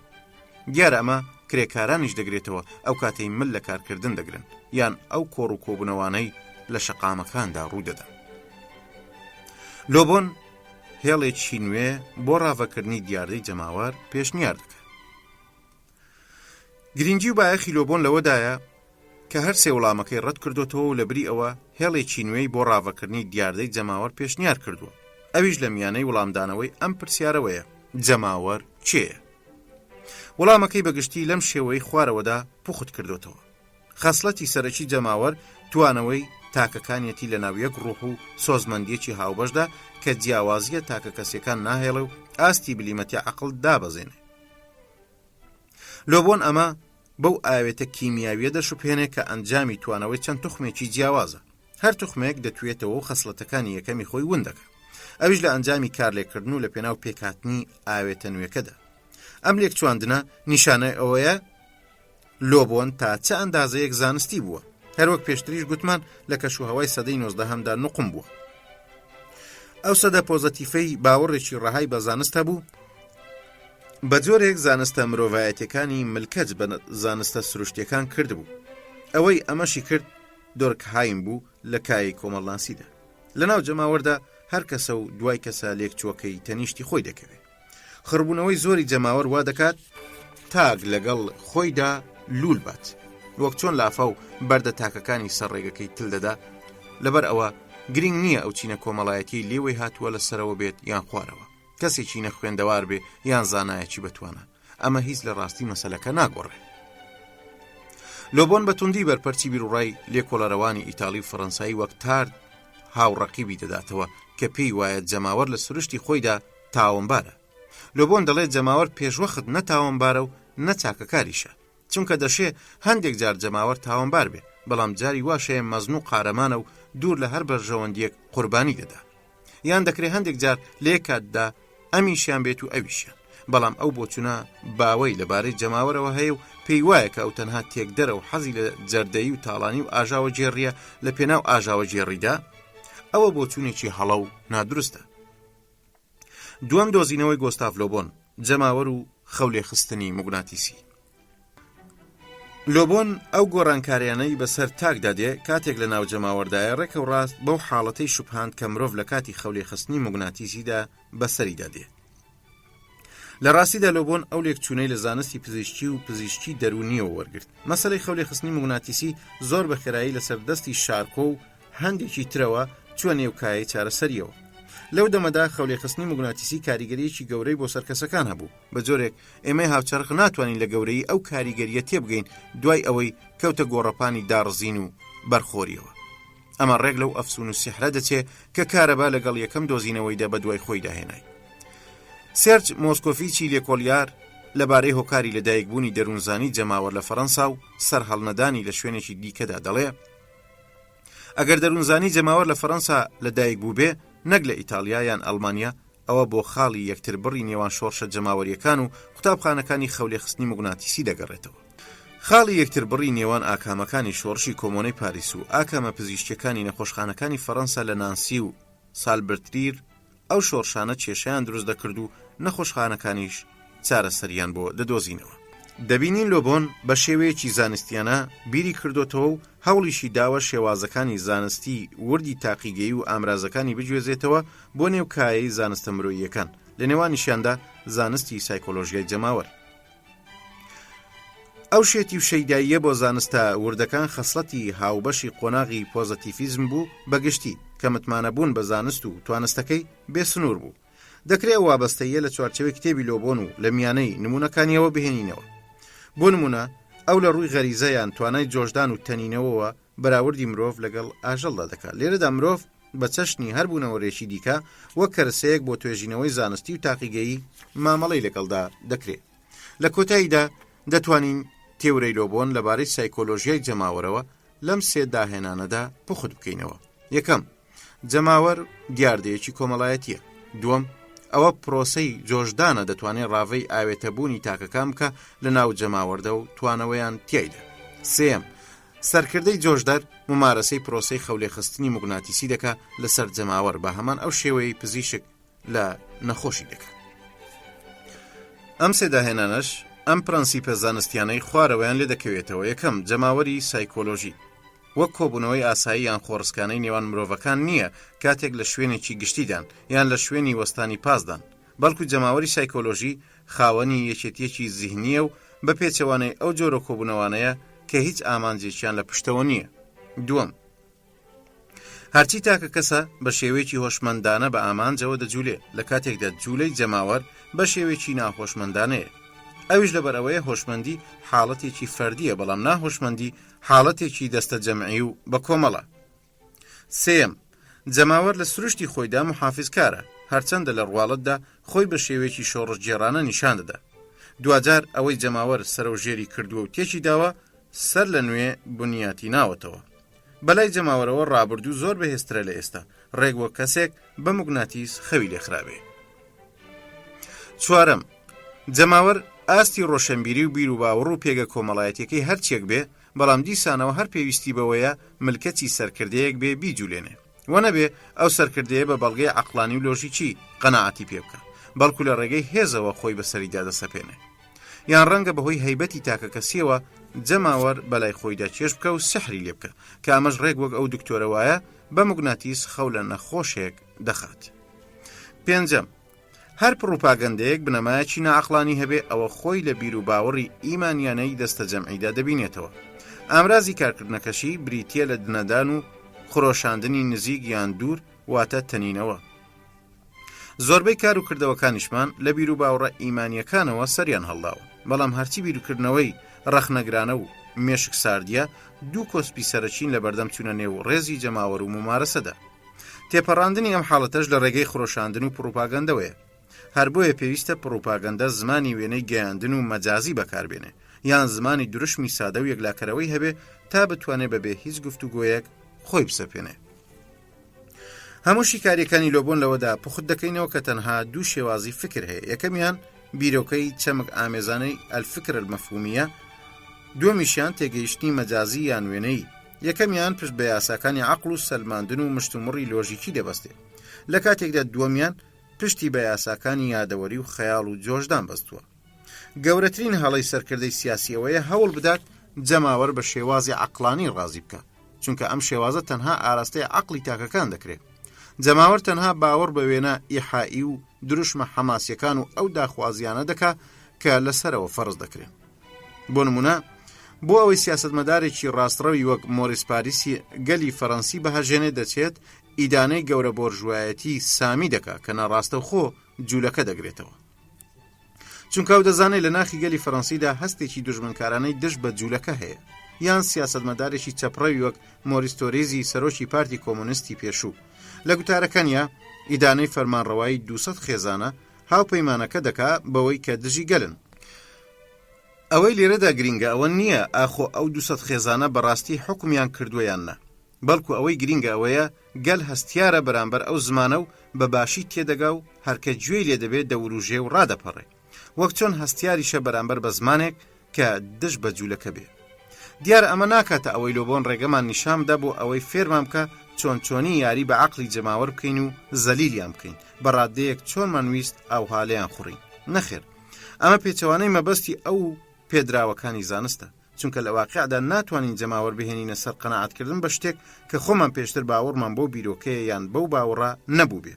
دیارە ئەمە کرێکارانیش دەگرێتەوە ئەو کاتەی مل لە کارکردن دەگرن یان ئەو کۆڕ و کۆبوونەوانەی لە شەقامەکاندا ڕوودەدەن. لۆبۆن هێڵێکی نوێ بۆ ڕاوەکردنی دیاردەی جەماوەر پێشنیار دەکات. گرنگی و بایەخی لۆبۆن لەوەدایە کە هەر سێ وەڵامەکەی ڕەت کردوتەوە و لەبری ئەوە هێڵێکی نوێی بۆ ڕاوەکردنی دیاردەی جەماوەر پێشنیار کردووە. ئەویش لە میانەی وەڵامدانەوەی ئەم پرسیارەوەیە: جەماوەر چێە؟ وەڵامەکەی بەگشتی لەم شێوەی خوارەوەدا پوخت کردوتەوە. خەسڵەتی سەرەکی جەماوەر توانەوەی تاکەکانیەتی لە ناو یەک ڕوح و سۆزمەندیەکی هاوبەشدا کە جیاوازیە تاکە کەسیەکان ناهێڵێ و ئاستی بلیمەتی عەقڵ دابەزێنێ. لۆبۆن ئەمە بەو ئاوێتە کیمیاویە دەشوپێنێ کە ئەنجامی توانەوەی چەند توخمێکی جیاوازە. هەر توخمێک دەتوێتەوە و خەسڵەتەکانی یەکەمی خۆی ون دەکات. ئەویش لە ئەنجامی کارلێکردن و لە پێناو پێکهاتنی ئاوێتە نوێکەدا. ئەم لێک چواندنە نیشانەی ئەوەیە لۆبۆن تا چه ئەندازەیەک زانستی بووە. هەروەک پێشتریش گوتمان لە کەشوهەوای سەدەی 19هەمدا نوقم بووە. ئەو سەدە پۆزەتیفەی باوەڕێکی ڕەهای بە زانست هەبوو بە جۆرێک زانستە مرۆڤایەتیەکانی ملکەج بە زانستە سروشتیەکان کردبوو. ئەوەی ئەمەشی کرد دۆرکهایم بوو لە کایی کۆمەڵناسیدا. لە ناو جەماوەردا هەر کەسە و دوای کەسە لێکچووەکەی تەنیشتی خۆی دەکەوێت. خڕبوونەوەی زۆری جەماوەر وا دەکات تاگ لەگەڵ خۆیدا لول بات، وەک چۆن لافە و بەردە تاکەکانی سەرڕێگەکەی تل دەدا. لەبەر ئەوە گرنگ نییە ئەو چینە کۆمەڵایەتی لێوەی هاتووە لە سەرەوە بێت یان خوارەوە، کەسێکی نە خوێندەوار بێ یان زانایەکی بتوانە. ئەمە هیچ لە ڕاستی مەسەلەکە ناگۆڕێ. لۆبۆن بە توندی بەرپەرچی بیرڕای لێکۆڵەرەوانی ئیتاڵی و فەڕەنسایی وەک تارد هاوڕەقیبی دەداتەوە کە پێی وایە جەماوەر لە سروشتی خۆیدا تاوانبارە. لۆبۆن دەڵێت جەماوەر پێشوەخت نە تاوانبارە و نە چاکەکاریشە، چونکە دەشێ هەندێک جار جەماوەر تاوانبار بێ، بەڵام جاری واشەیە مەزن و قارەمانە و دوور لە هەر بەرژەوەندیەک قوربانی دەدا، یان دەکرێت هەندێک جار لێ کاتدا ئەمیشیان بێت و ئەویشیان، بەڵام ئەو بۆچوونە باوەی لەبارەی جەماوەرەوە هەیە و پێی وایە کە ئەو تەنها تێکدەرە و حەزی لە جەردەیی و تاڵانی و ئاژاوە جێڕیە لە پێناو ئاژاوە جێڕیدا، ئەوە بۆچوونێکی هەڵە و نادروستە. دووەم دۆزینەوەی گۆستاف لۆبۆن، جەماوەر و خەولێخستنی موگناتیسی. لۆبۆن ئەو گۆڕانکاریانەی بەسەر تاکدا دێ کاتێک لە ناو جەماوەردایە ڕێکە و ڕاست بەو حاڵەتەی شوبهاند کە مرۆڤ لە کاتی خەولێخستنی موگناتیسیدا بەسەریدا دێ. لە ڕاستیدا لۆبۆن ئەو لێکچوونەی لە زانستی پزیشکی و پزیشکی دەرونیەوە وەرگرت. مەسەلەی خەولێخستنی موگناتیسی زۆر بە خێرایی لەسەر دەستی شارکۆ و هەندێکی ترەوە چوە نێوکایەی چارەسەریەوە. لەو دەمەدا خەولێخستنی موگناتیسی کاریگەریەکی گەورەی بۆ سەرکەسەکان هەبوو، بە جۆرێک ئێمەی هاوچەرخ ناتوانین لە گەورەی ئەو کاریگەریە تێبگەین دوای ئەوەی کەوتە گۆڕەپانی داڕزین و بەرخۆریەوە. ئەمە ڕێک لەو ئەفسون و سیحرە دەچێت کە کارەبا لەگەڵ یەکەم دۆزینەوەیدا بە دوای خۆی داهێنای. سێرج مۆسکۆڤیچی لێکۆلیار لەبارەی هۆکاری لەدایکبوونی دەروونزانی جەماوەر لە فەڕەنسا و سەرهەڵنەدانی لە شوێنێکی دیکەدا دەڵێ ئەگەر دەروونزانی جەماوەر لە فەڕەنسا لەدایک بوو بێ نەک لە ئیتالیا یان ئەڵمانیا، ئەوە بۆ خاڵی یەکتر بڕی نێوان شۆڕشە جەماوەریەکان و قوتابخانەکانی خەولێخستنی موگناتیسی دەگەڕێتەوە. خاڵی یەکتر بڕی نێوان ئاکامەکانی شۆڕشی کۆمۆنەی پاریس و ئاکامە پزیشکیەکانی نەخۆشخانەکانی فەڕەنسا لە نانسی و سالبرتریر ئەو شۆڕشانە کێشەیان دروست دەکرد و نەخۆشخانەکانیش چارەسەریان بۆ دەدۆزینەوە. دەبینین لۆبۆن بە شێوەیەکی زانستیانە بیری کردوتەوە و هەوڵیشی داوە شێوازەکانی زانستی وردی تاقیگەی و ئامرازەکانی بگوێزێتەوە بۆ نێوکایەی زانستە مرۆییەکان، لە نێوانیشیاندا زانستی سایکۆلۆژیای جەماوەر. ئەو شێتی و شەیداییە بۆ زانستە وردەکان خەسڵەتی هاوبەشی قۆناغی پۆزەتیفیزم بوو بەگشتی کە متمانەبوون بە زانست و توانستەکەی بێسنوور بوو. دەکرێت وابەستەیە لە چوارچەوەی کتێبی لۆبۆن و لە میانەی نمونەکانیەوە بهێنینەوە. بۆ نمونە ئەو لە ڕووی غەریزەیان توانای جۆشدان و تەنینەوەوە بەراوردی مرۆڤ لەگەڵ ئاژەڵدا دەکات. لێرەدا مرۆڤ بە چەشنی هەربوونەوەڕێکی دیکە وەک کەرسەیەک بۆ توێژینەوەی زانستی و تاقیگەیی مامەڵەی لەگەڵدا دەکرێت. لە کۆتاییدا دەتوانین تێورەی لۆبۆن لەبارەی سایکۆلۆژیای جەماوەرەوە لەم سێ داهێنانەدا پوخت بکەینەوە. یەکەم، جەماوەر دیاردەیەکی کۆمەڵایەتیە. دووەم، ئەوە پرۆسەی جۆشدانە دەتوانێت ڕاوەی ئاوێتەبوونی تاکەکان بکە لە ناو جەماوەردە و توانەوەیان تیایدا. سێم، سەرکردەی جۆشدار ممارەسەی پرۆسەی خەولێخستنی موگناتیسی دەکا لەسەر جەماوەر بە هەمان ئەو شێوەیەی پزیشک لە نەخۆشی دەکات. ئەم سێ داهێنانەش ئەم پرەنسیپە زانستیانەی خوارەوەیان لێ دەکەوێتەوە. یەکەم، جەماوەری سایکۆلۆژی وەک کۆبوونەوەی ئاسایی یان خۆڕسکانەی نێوان مرۆڤەکان نییە کاتێک لە شوێنێکی گشتیدان یان لە شوێنی وەستانی پاسدان، بەڵکو جەماوەری سایکۆلۆژی خاوەنی یەکێتیەکی زیهنیە و بە پێچەوانەی ئەو جۆرە کۆبوونەوانەیە کە هیچ ئامانجێکیان لە پشتەوە نییە. دووەم، هەرچی تاکە کەسە بە شێوەیەکی هۆشمەندانە بە ئامانجەوە دەجوولێ لە کاتێکدا جوولەی جەماوەر بە شێوەیەکی ناهۆشمەندانەیە. ئەویش لەبەرەوەیە هۆشمەندی حاڵەتێکی فەردیە، بەڵام ناهۆشمەندی حاڵەتێکی دەستە جەمعی و بە کۆمەڵە. سێم، جەماوەر لە سروشتی خۆیدا محافزکارە، هەرچەندە لە ڕواڵەتدا خۆی بە شێوەیەکی شۆڕش جێرانە نیشان دەدا. دوجار ئەوەی جەماوەر سەرۆژێری کردووە و تێکی داوە سەر لە نوێ بنیاتی ناوەتەوە. بەلای جەماوەرەوە ڕابردوو زۆر بەهێزترە لە ئێستا، ڕێک وە کەسێک بە موگناتیس خەوی لێخرابێ. چوارەم، جەماوەر ئاستی ڕۆشنبیری و بیر و باوەڕ و پێگە کۆمەڵایەتەکەی هەرچێک بێ، بەڵام دیسانەوە هەر پێویستی بەوەیە ملکەتی سەرکردەیەک بێ بیجوولێنێ، وەنەبێ ئەو سەرکردەیە بە بەڵگەی عەقلانی و لۆژیکی قەناعەتی پێ بکە، بەڵکو لە ڕێگەی هێزەوە خۆی بەسەریدا دەسەپێنێ. یان ڕەنگە بەهۆی هەیبەتی تاکە کەسیەوە جەماوەر بەلای خۆیدا چێش بکە و سحری لێ بکە، کە ئەمەش ڕێک وەک ئەو دکتۆرە وایە بە موگناتیس خەو لە نەخۆشێک دەخات. پێنجەم، هەر پڕوپاگەندەیەک بنەمایەکی ناعەقلانی هەبێ ئەوە خۆی لە بیر و باوەڕی ئیمانیانەی دەستە جەمعیدا دەبینێتەوە. ئامرازی کارکردنەکەشی بریتیە لە دنەدان و خڕۆشاندنی نزیک یان دوور واتە تەنینەوە. زۆربەی کار و کردەوەکانیشمان لە بیر و باوەڕە ئیمانیەکانەوە سەریان هەڵداوە، بەڵام هەرچی بیرکردنەوەی ڕەخنەگرانە و مێشک ساردیە دوو کۆسپی سەرچین لە بەردەم چوونە نێو ڕێزی جەماوەر و ممارەسەدا. تێپەڕاندنی ئەم حاڵەتەش لە ڕێگەی خڕۆشاندن و پڕوپاگەندەوەیە. هەر بۆیە پێویستە پڕوپاگەندە زمانی وێنەی گەیاندن و مەجازی بەکاربێنێ، یان زمانی درشمی سادە و یەکلاکەرەوەی هەبێ تا بتوانێت بەبێ هیچ گفتوگۆیەک خۆی بسەپێنێ. هەموو شیکاریەکانی لۆبۆن لەوەدا پخت دەکەینەوە کە تەنها دوو شێوازی فکر هەیە. یەکەمیان بیرۆکەی چەمک ئامێزانەی ئەلفکر المەفهومیە، دووەمیشیان تێگەیشتنی مەجازی یان وێنەی، یەکەمیان پشت بە یاساکانی عەقڵ و سەلماندن و مشتومڕی لۆژیکی دەبەستێ، لە کاتێکدا دووەمیان پشتی بە یاساکانی یادەوەری و خەیاڵ و جۆشدان بەستووە. گەورەترین هەڵەی سەرکردەی سیاسیەوەیە هەوڵ بدات جەماوەر بە شێوازی عەقڵانی ڕازی بکە، چونکە ئەم شێوازە تەنها ئاراستەی عەقڵی تاکەکان دەکرێت. جەماوەر تەنها باوەڕ بە وێنە ئیحائی و دروشمە حەماسیەکان و ئەو داخوازیانە دەکا کە لەسەرەوە فەرز دەکرێن. بۆ نمونە بۆ ئەوەی سیاسەتمەدارێکی ڕاستڕەوی وەک مۆریس پاریسی گەلی فەڕەنسی بەهەژێنێ دەچێت ئیدانەی گەورە بۆرژوایەتی سامی دەکا کە نەڕاستە خۆ جوولەکە دەگرێتەوە، چونکە ئەو دەزانێت لە ناخی گەلی فەڕەنسیدا هەستێکی دژمنکارانەی دژ بە جوولەکە هەیە، یان سیاسەتمەدارێکی چەپڕەوی وەک مۆریس تۆرێزی سەرۆکی پارتی کۆمونیستی پێشوو لە گوتارەکانیا ئیدانەی فەرمانڕەوایی 200 خێزانە هاوپەیمانەکە دەکا بەوەی کە دژی گەلن. ئەوەی لێرەدا گرینگە ئەوە نییە ئاخۆ ئەو 200 خێزانە بەڕاستی حکمیان کردوویان نە، بەڵکو ئەوەی گرینگە ئەوەیە گەل هەستیارە بەرامبەر ئەو زمانە و بە باشی تێدەگا و هەرکە گوێی لێ دەبێت دەوروژێ و ڕادەپەڕێ، وەک چۆن هەستیاریشە بەرامبەر بە زمانێک کە دژ بە جوولەکە بێ. دیارە ئەمە ناکاتە ئەوەی لۆبۆن ڕێگەمان نیشامدا بۆ ئەوەی فێرمان بکە چۆنی یاری بە عەقڵی جەماوەر بکەین و زەلیلیان بکەین بە ڕادەیەک چۆنمان ویست ئەو هالیان خوڕین. نەخێر، ئەمە پێچەوانەی مەبەستی ئەو پێدراوەکانی زانستە، چونکە لە واقعدا ناتوانین جەماوەر بهێنینە سەر قەناعەتکردن بە شتێک کە خۆمان پێشتر باوەڕمان بۆ بیرۆکەیە یان بەو باوەڕە نەبوو بێ،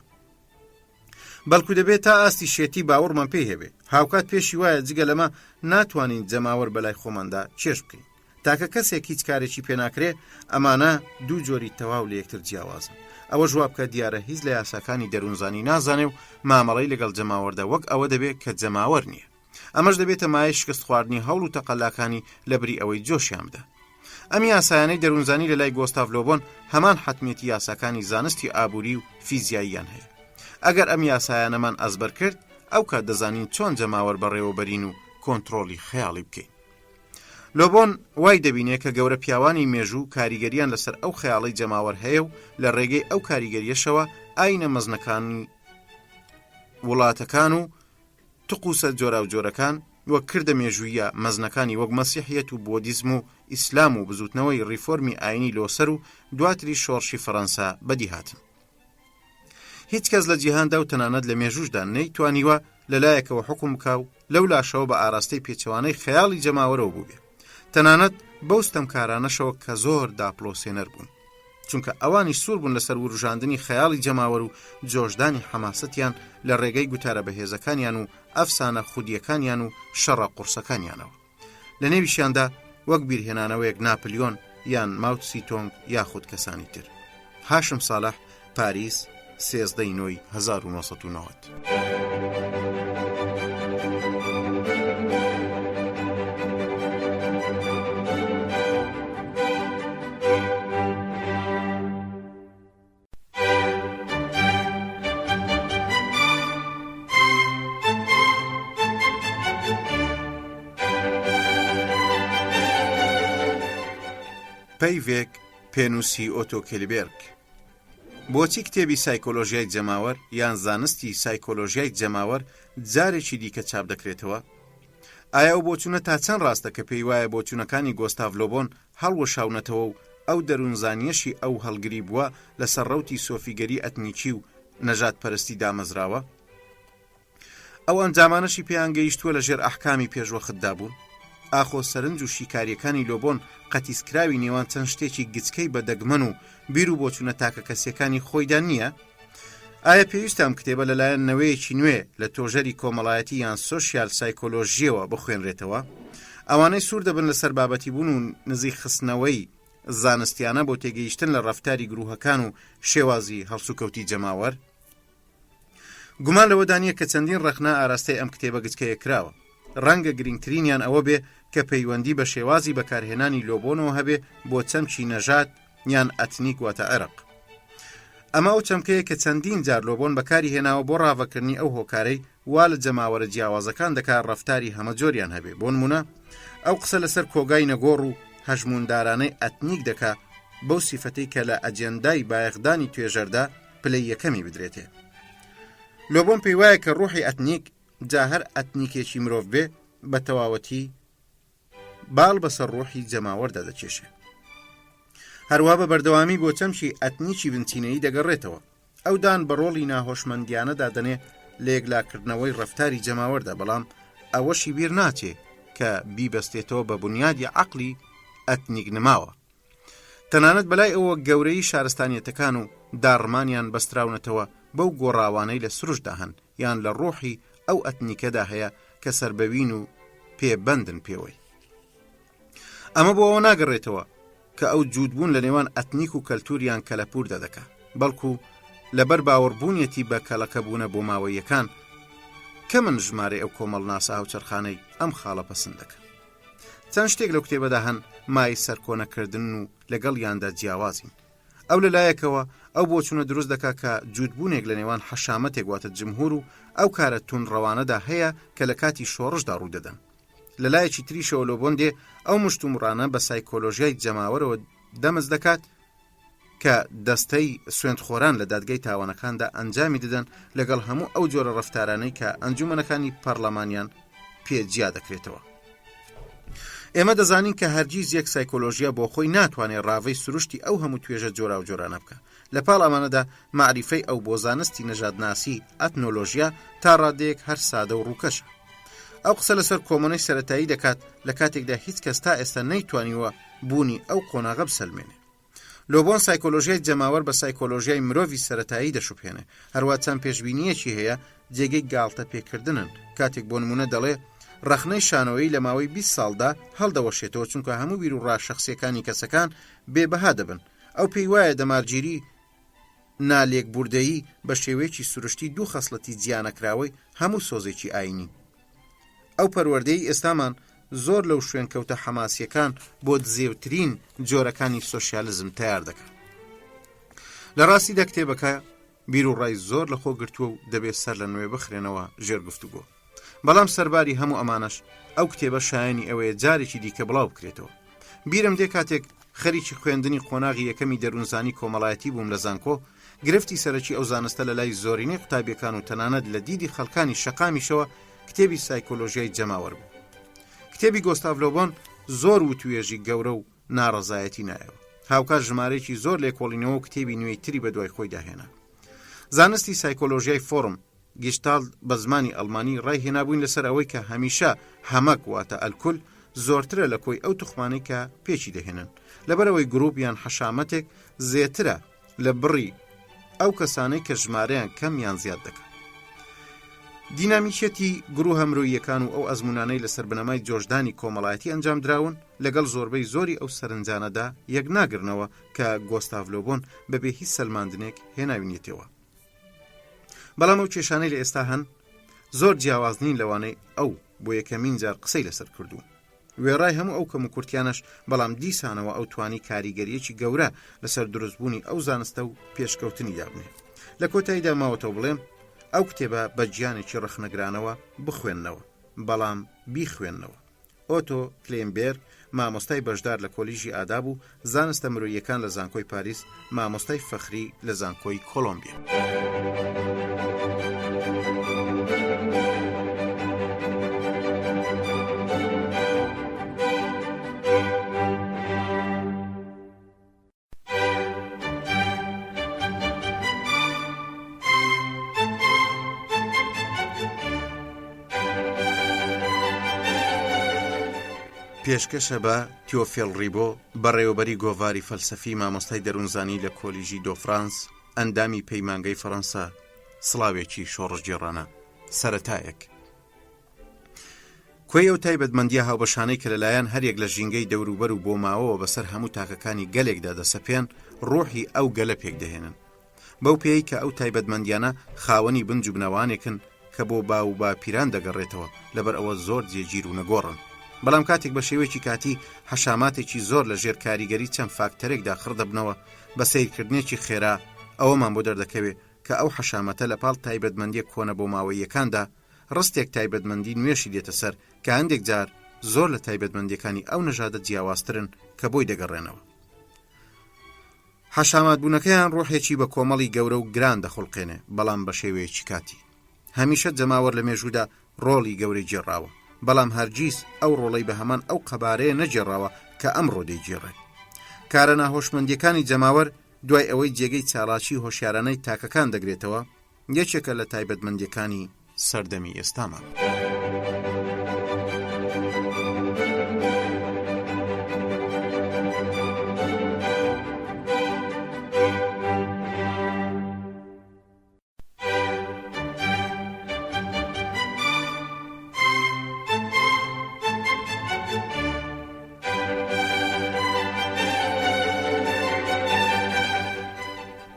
بەڵکو دەبێت تا ئاستی شێتی باوەڕمان پێی هەبێ. هاوکات پێشی وایە جگە لەمە ناتوانین جەماوەر بەلای خۆماندا چێش بکەین. تاکە کەسێک هیچ کارێکی پێناکرێ، ئەمانە دوو جۆری تەواو لە یەکتر جیاوازن. ئەوە جواب کە دیارە هیچ لە یاساکانی دەروونزانی نازانێ و مامەڵەی لەگەڵ جەماوەردا وەک ئەوە دەبێت کە جەماوەر نییە. ئەمەش دەبێتە مایە شکست خواردنی هەوڵ و تەقەلاکانی لەبری ئەوەی جۆشیان بدە. ئەم یاسایانەی دەروونزانی لە لای گۆستاڤ لۆبۆن هەمان حتمێتی یاساکانی زانستی ئابووری و فیزیاییان هەیە. ئەگەر ئەم یاسایانەمان ئەزبەر کرد، ئەو کات دەزانین چۆن جەماوەر بەڕێوەبەرین و کۆنتڕۆلی خەیاڵی بکەین. لۆبۆن وای دەبینێت کە گەورە پیاوانی مێژوو کاریگەریان لەسەر ئەو خەیاڵی جەماوەر هەیە و لە ڕێگەی ئەو کاریگەریەشەوە ئاینە مەزنەکانی وڵاتەکان و تقوسە جۆرا و جۆرەکان وەک کردە مێژوویە مەزنەکانی وەک مەسیحیەت و بۆدیزم و ئیسلام و بزوتنەوەی ریفۆرمی ئاینی لۆسەر و دواتری شۆڕشی فەڕەنسا بەدی هاتن. هیچ کەس لە جیهاندا و تەنانەت لە مێژوشدا نەیتوانیوە لەلایەکەوە حکم بکاو لەو لاشەوە بە ئاراستەی پێچەوانەی خەیاڵی جەماوەرەوە بوو بێ، تەنانەت بەو ستەمکارانەشەوە کە زۆر داپلۆسێنەر بوون، چونکە ئەوانی سوور بوون لەسەر وروژاندنی خەیاڵی جەماوەر و جۆشدانی حەماسەتیان لە ڕێگەی گوتارە بەهێزەکانیان و ئەفسانە خودیەکانیان و شەڕە قورسەکانیانەوە. لە نێویشیاندا وەک بیرهێنانەوەیەک ناپلیۆن یان ماو تسی تۆنگ یاخود کەسانی تر. هاشم ساڵح، پاریس، 13/9/1990. پەیڤێک پێنووسی ئۆتۆ کێلیبێرگ. بۆچی کتێبی سایکۆلۆژیای جەماوەر یان زانستی سایکۆلۆژیای جەماوەر جارێکی دیکە چاپ دەکرێتەوە؟ ئایا ئەو بۆچوونە تا چەند ڕاستە کە پێی وایە بۆچوونەکانی گۆستاڤ لۆبۆن هەڵوەشاونەتەوە و ئەو دەروونزانیەشی ئەو هەڵگری بووە لەسەر ڕەوتی سۆفیگەری ئەتنیکی و نەژاد پەرستی دامەزراوە؟ ئەو ئەنجامانەشی پێیان گەیشتووە لە ژێر ئەحکامی پێشوەختدا بوون؟ ئاخۆ سەرنج و شیکاریەکانی لۆبۆن قەتیسکراوی نێوان چەند شتێکی گچکەی بەدەگمەن و بیر و بۆچوونە تاکە کەسیەکانی خۆیدا نییە؟ ئایا پێویستە ئەم کتێبە لەلایەن نەوەیەکی نوێ لە تۆژەری کۆمەڵایەتی یان سۆشیال سایکۆلۆژیەوە بخوێنرێتەوە؟ ئەوانەی سوور دەبن لەسەر بابەتی بوون و نزیک خستنەوەی زانستیانە بۆ تێگەیشتن لە ڕەفتاری گروهەکان و شێوازی هەڵسوکەوتی جەماوەر؟ گومان لەوەدانیە کە چەندین ڕەخنا ئاراستەی ئەم کتێبە گچکەیە کراوە. ڕەنگە گرنگترینیان ئەوە بێ کە پەیوەندی بە شێوازی بەکارهێنانی لۆبۆنەوە هەبێ بۆ چەمکی نەژاد یان ئەتنیک واتە عێرق. ئەمە ئەو چەمکەیە کە چەندین جار لۆبۆن بەکاری هێناوە بۆ ڕاوەکردنی ئەو هۆکارەی وا لە جەماوەرە جیاوازەکان دەکات ڕەفتاری هەمە جۆریان هەبێ. بۆ نمونە ئەو قسە لەسەر کۆگای نەگۆڕ و هەژموندارانەی ئەتنیک دەکا بەو سیفەتەی کە لە ئەجێندای بایەخدانی توێژەردا پلەی یەکەمی بدرێتێ. لۆبۆن پێی وایە کە ڕوحی ئەتنیک جا هەر ئەتنیکێکی مرۆڤ بێ بە تەواوەتی باڵ بەسەر ڕوحی جەماوەردا دەچێشێ. هەروە بە بەردەوامی بۆ چەمشی ئەتنیکی بنچینەیی دەگەڕێتەوە. ئەو دان بە ڕۆڵی ناهۆشمەندیانەدا دەنێ لە یەکلاکردنەوەی ڕەفتاری جەماوەردا، بەڵام ئەوەشی بیر ناچێ کە بیبەستێتەوە بە بنیادی عەقلی ئەتنیک نماوە. تەنانەت بەلای ئەوە گەورەی شارستانیەتەکان و داڕمانیان بەستراونەتەوە بەو گۆڕاوانەی لە سروشدا هەن یان لە ڕۆحی ئەو ئەتنیکەدا هەیە کە سربەوین و پێبەندن پێوەی. ئەمە بۆ ئەوە ناگەڕێتەوە کە ئەو جوودبوون لە نێوان ئەتنیک و کەلتوریان کەلەپور دەدەکا، بەڵکو لەبەر باوەڕبوونیەتی بە کەڵەکە بوونە بۆ ماوەیەکان کە من ژمارە ئەو کۆمەڵ ناسا و چرخانەی ئەم خاڵە پەسەند دەکەن. چەند شتێک لەو کتێبەدا هەن مای سەرکۆنەکردن و لەگەڵ یاندا جیاوازین. ئەو لەلایەکەوە ئەو بۆچوونە دروست دەکا کە جوودبوونێک لە نێوان حەشامەتێک واتە جمهور و ئەو کارە توونڕەوانەدا هەیە کە لە کاتی شۆڕشدا ڕوودەدەن. لەلایەکی تریشەوە لۆبۆن دێ ئەو مشتومڕانە بە سایکۆلۆژیای جەماوەرەوە دەمەز دەکات کە دەستەی سوێندخۆران لە دادگای تاوانەکاندا ئەنجامی دەدەن لەگەڵ هەموو ئەو جۆرە ڕەفتارانەی کە ئەنجومەنەکانی پەرلەمانیان پێجیا دەکرێتەوە. ئێمە دەزانین کە هەرگیز یەک سایکۆلۆژیا بۆ خۆی ناتوانێت ڕاوەی سروشتی ئەو هەموو توێژە جۆرا و جۆرانە بکە. لە پاڵ ئەمانەدا معریفەی ئەو بۆ زانستی نەژادناسی ئەتنۆلۆژیا تا ڕادەیەک هەر سادە و ڕووکەشە. ئەو قسە لەسەر کۆمەڵی سەرەتایی دەکات لە کاتێکدا هیچ کەس تا ئێستا نەیتوانیوە بوونی ئەو قۆناغە بسەلمێنێ. لۆبۆن سایکۆلۆژیای جەماوەر بە سایکۆلۆژیای مرۆڤی سەرەتایی دەشوپێنێ. هەروە چەند پێشبینیەکی هەیە جێگەی گاڵتە پێکردنن. کاتێک بۆ نمونە دەڵێ ڕەخنەی شانەوەی لە ماوەی 20 ساڵدا هەڵدەوەشێتەوە چونکە هەموو بیر و ڕاشەخسیەکانی کەسەکان بێبەها دەبن. ئەو پێی وایە دەمارگیری نالێک بوردەیی بە شێوەیەکی سروشتی دوو خەسڵەتی جیانەکراوەی هەموو سۆزێکی ئاینی. ئەو پەروەردەی ئێستامان زۆر لەو شوێنکەوتە حەماسیەکان بۆ دزێوترین جۆرەکانی سۆشیالیزم تیار دەکات. لە ڕاستیدا کتێبەکە بیر و ڕای زۆر لە خۆ گرتووە و دەبێت سەر لە نوێ بخرێنەوە ژێر گفتوگۆ. بەڵام سەرباری هەموو ئەمانەش ئەو کتێبە شایانی ئەوەیە جارێکی دیکە بڵاو بکرێتەوە. بیرم دێ کاتێک خەریکی خوێندنی قۆناغی یەکەمی دەروونزانی کۆمەڵایەتی بووم لە زانکۆ، گرفتی سەرەکی ئەو زانستە لە لای زۆرینەی قوتابیەکان و تەنانەت لە دیدی خەڵکانی شەقامیشەوە کتێبی سایکۆلۆژیای جەماوەر بوو. کتێبی گۆستاڤ لۆبۆن زۆر وتوێژی گەورە و ناڕەزایەتی نایەوە. هاوکات ژمارەیەکی زۆر لێکۆڵینەوە و کتێبی نوێی تری بە دوای خۆی داهێنا. زانستی سایکۆلۆژیای فۆرم گیشتالد بە زمانی ئەڵمانی ڕای هێنابووین لەسەر ئەوەی کە هەمیشە هەمەک واتە ئەلکول زۆرترە لە کۆی ئەو توخمانەی کە پێچی دەهێنن، لەبەرەوەی گروپ یان حەشامەتێک زێترە لە بڕی ئەو کەسانەی کە ژمارەیان کەم یان زیاد دەکات. دینامیکێتی گروه هەمرۆییەکان و ئەو ئەزمونانەی لەسەر بنەمای جۆشدانی کۆمەڵایەتی ئەنجام دراون لەگەڵ زۆربەی زۆری ئەو سەرنجانەدا یەک ناگرنەوە کە گۆستاڤ لۆبۆن بەبێ هیچ سەلماندنێک هێناوینێتەوە. بەڵام ئەو کێشانەی لە ئێستا هەن زۆر جیاواز نین لەوانەی ئەو بۆ یەکەمین جار قسەی لەسەر کردوون. وێڕای هەموو ئەو کەم و کورتیانەش بەڵام دیسانەوە ئەو توانی کاریگەریەکی گەورە لەسەر دروستبوونی ئەو زانستە و پێشکەوتنی دابنێ. لە کۆتاییدا ماوەتەوە بڵێم ئەو کتێبە بە گیانێکی ڕەخنەگرانەوە بخوێننەوە، بەڵام بیخوێننەوە. ئۆتۆ کلێنبێرگ مامۆستای بەشدار لە کۆلیژی ئاداب و زانستە مرۆییەکان لە زانکۆی پاریس، مامۆستای فەخری لە زانکۆی کۆلۆمبیا. پێشکەشە بە تیۆفێل ڕیبۆ بەڕێوەبەری گۆڤاری فەلسەفی مامۆستای دەروونزانی لە کۆلیژی دۆ فرانس، ئەندامی پەیمانگەی فەڕەنسا. سڵاوێکی شۆڕژگێڕانە. سەرەتایەک کۆی ئەو تایبەتمەندیە هاوبەشانەی کە لەلایەن هەرێک لە ژینگەی دەوروبەر و بۆ ماوەوە بەسەر هەموو تاکەکانی گەلێکدا دەسەپێن ڕۆحی ئەو گەلە پێک دەهێنن. بەو پێی کە ئەو تایبەتمەندیانە خاوەنی بنج و بنەوانێکن کە بۆ باو با پیران دەگەڕێتەوە، لەبەر ئەوە زۆر جێگیر و نەگۆڕن. بەڵام کاتێک بە شێوەیەکی کاتی حەشاماتێکی زۆر لە ژێر کاریگەری چەند فاکتەرێکدا خڕدەبنەوە بە سیرکردنێکی خێرا، ئەوەمان بۆ دەردەکەوێت کە ئەو حەشامەتە لە پاڵ تایبەتمەندیە کۆنە بۆ ماوەیەکاندا ڕستێک تایبەتمەندی نوێشی دێتە سەر کە هەندێک جار زۆر لە تایبەتمەندیەکانی ئەو نەژادە جیاوازترن کە بۆی دەگەڕێنەوە. حەشامەتبوونەکەیان ڕۆحێکی بە کۆمەڵی گەورە و گران دەخڵقێنێ، بەڵام بە شێوەیەکی کاتی. هەمیشە جەماوەر لە مێژوودا ڕۆڵی گەورەی جێڕاوە، بەڵام هەرگیز ئەو ڕۆڵەی بە هەمان ئەو قەبارەیە نەجێڕاوە کە ئەمڕۆ دەیجێڕێت. کارە ناهۆشمەندیەکانی جەماوەر دوای ئەوەی جێگەی چالاکی هۆشیارانەی تاکەکان دەگرێتەوە، یەکێکە لە تایبەتمەندیەکانی سەردەمی ئێستامان.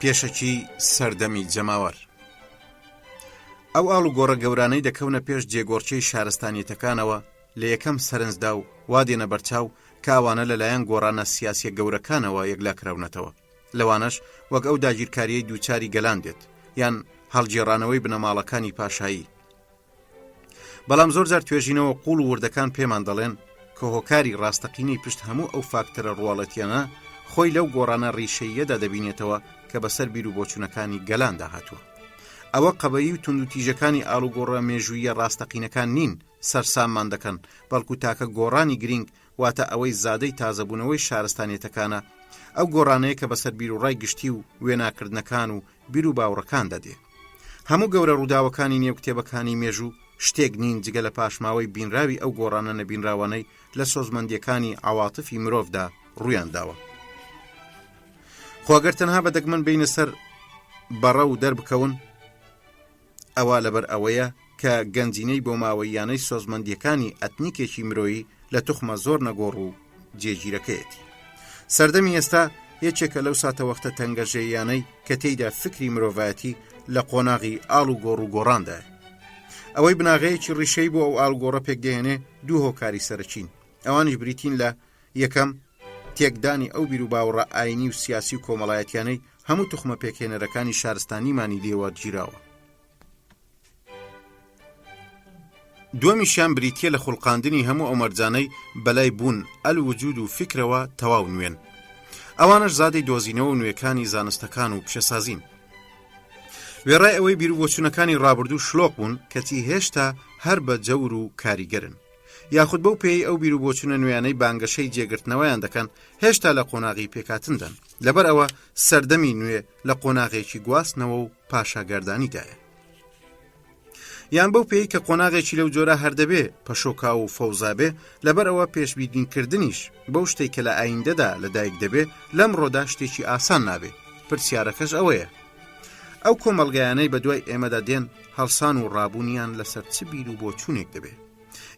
پێشەکی سەردەمی جەماوەر. ئەو ئاڵ و گۆڕە گەورانەی دەکەونە پێش جێگۆڕچەی شارستانیەتەکانەوە لە یەکەم سەرنجدا و وا دێنە بەرچاو کە ئەوانە لەلایەن گۆڕانە سیاسیە گەورەکانەوە یەکلاکراونەتەوە. لەوانەش وەک ئەو داگیرکاریەی دووچاری گەلان دێت یان هەڵگێڕانەوەی بنەماڵەکانی پاشایی. بەڵام زۆر جار توێژینەوە قوڵ و وردەکان پێمان دەڵێن کە هۆکاری ڕاستەقینەی پشت هەموو ئەو فاکتەرە ڕواڵەتیانە خۆی لەو گۆڕانە ڕیشەیەدا دەبینێتەوە کە بەسەر بیر و بۆچوونەکانی گەلاندا هاتووە. ئەوە قەبەیی و توندوتیژەکانی ئاڵوگۆڕە مێژوویە ڕاستەقینەکان نین سەرساممان دەکەن، بەڵکو تاکە گۆڕانی گرنگ واتە ئەوەی زادەی تازەبوونەوەی شارستانیەتەکانە، ئەو گۆڕانەیە کە بەسەر بیر و ڕای گشتی و وێناکردنەکان و بیر و باوڕەکان دەدێ. هەموو گەورە ڕووداوەکانی نێو کتێبەکانی مێژوو شتێک نین جگە لە پاشماوەی بینراوی ئەو گۆڕانە نەبینراوانەی لە سۆزمەندیەکانی عەواتفی مرۆڤدا ڕوویان داوە. خۆگەر تەنها بە دەگمەن بینە سەر بەڕە و دەربکەون، ئەوە لەبەر ئەوەیە کە گەنجینەی بۆ ماوەیانەی سۆزمەندیەکانی ئەتنیکێکی مرۆیی لە توخمە زۆر نەگۆڕ و جێگیرەکەیەتی. سەردەمی ئێستا یەکێکە لەو ساتەوەختە تەنگەژەیانەی کە تێیدا فکری مرۆڤایەتی لە قۆناغی ئاڵ و گۆڕ و گۆڕاندایە. ئەوەی بناغەیەکی ڕیشەی بۆ ئەو ئاڵگۆڕە پێک دێنێ دوو هۆکاری سەرچین. ئەوانیش بریتین لە یەکەم تێکدانی ئەو بیر و باوەڕە ئاینی و سیاسی و کۆمەڵایەتیانەی هەموو توخمە پێکهێنەرەکانی شارستانیمانی لێوەرگیراوە. دووەمیشیان بریتیە لە خوڵقاندنی هەموو ئەو مەرجانەی بەلای بوون ئەلوجود و فکرەوە تەواو نوێن. ئەوانش زادەی دۆزینەوە نوێکانی زانستەکان و پیشەسازین. وێڕای ئەوەی بیر و بۆچوونەکانی ڕابردوو شلۆق بوون کەتی هێشتا هەر بە جەور و کاریگەرن، یاخود بەو پێی ئەو بیر و بۆچوونە نوێیانەی بانگەشەی جێگرتنەوەیان دەکەن هێشتا لە قۆناغی پێکاتندن. لەبەر ئەوە سەردەمی نوێ لە قۆناغێکی گواستنەوە و پاشاگەردانیدایە. یان بەو پێی کە قۆناغێکی لەو جۆرە هەردەبێ پەشۆکا و فەوزابێ، لەبەر ئەوە پێشبینیکردنیش بەو شتێک کە لە ئایندەدا لەدایک دەبێ لەم ڕۆدا شتێکی ئاسان نابێ. پرسیارەکەش ئەوەیە ئەو کۆمەڵگەیانەی بە دوای ئێمەدا دێن هەڵسان و ڕابوونیان لەسەر چ بیر و بۆچوونێک دەبێ.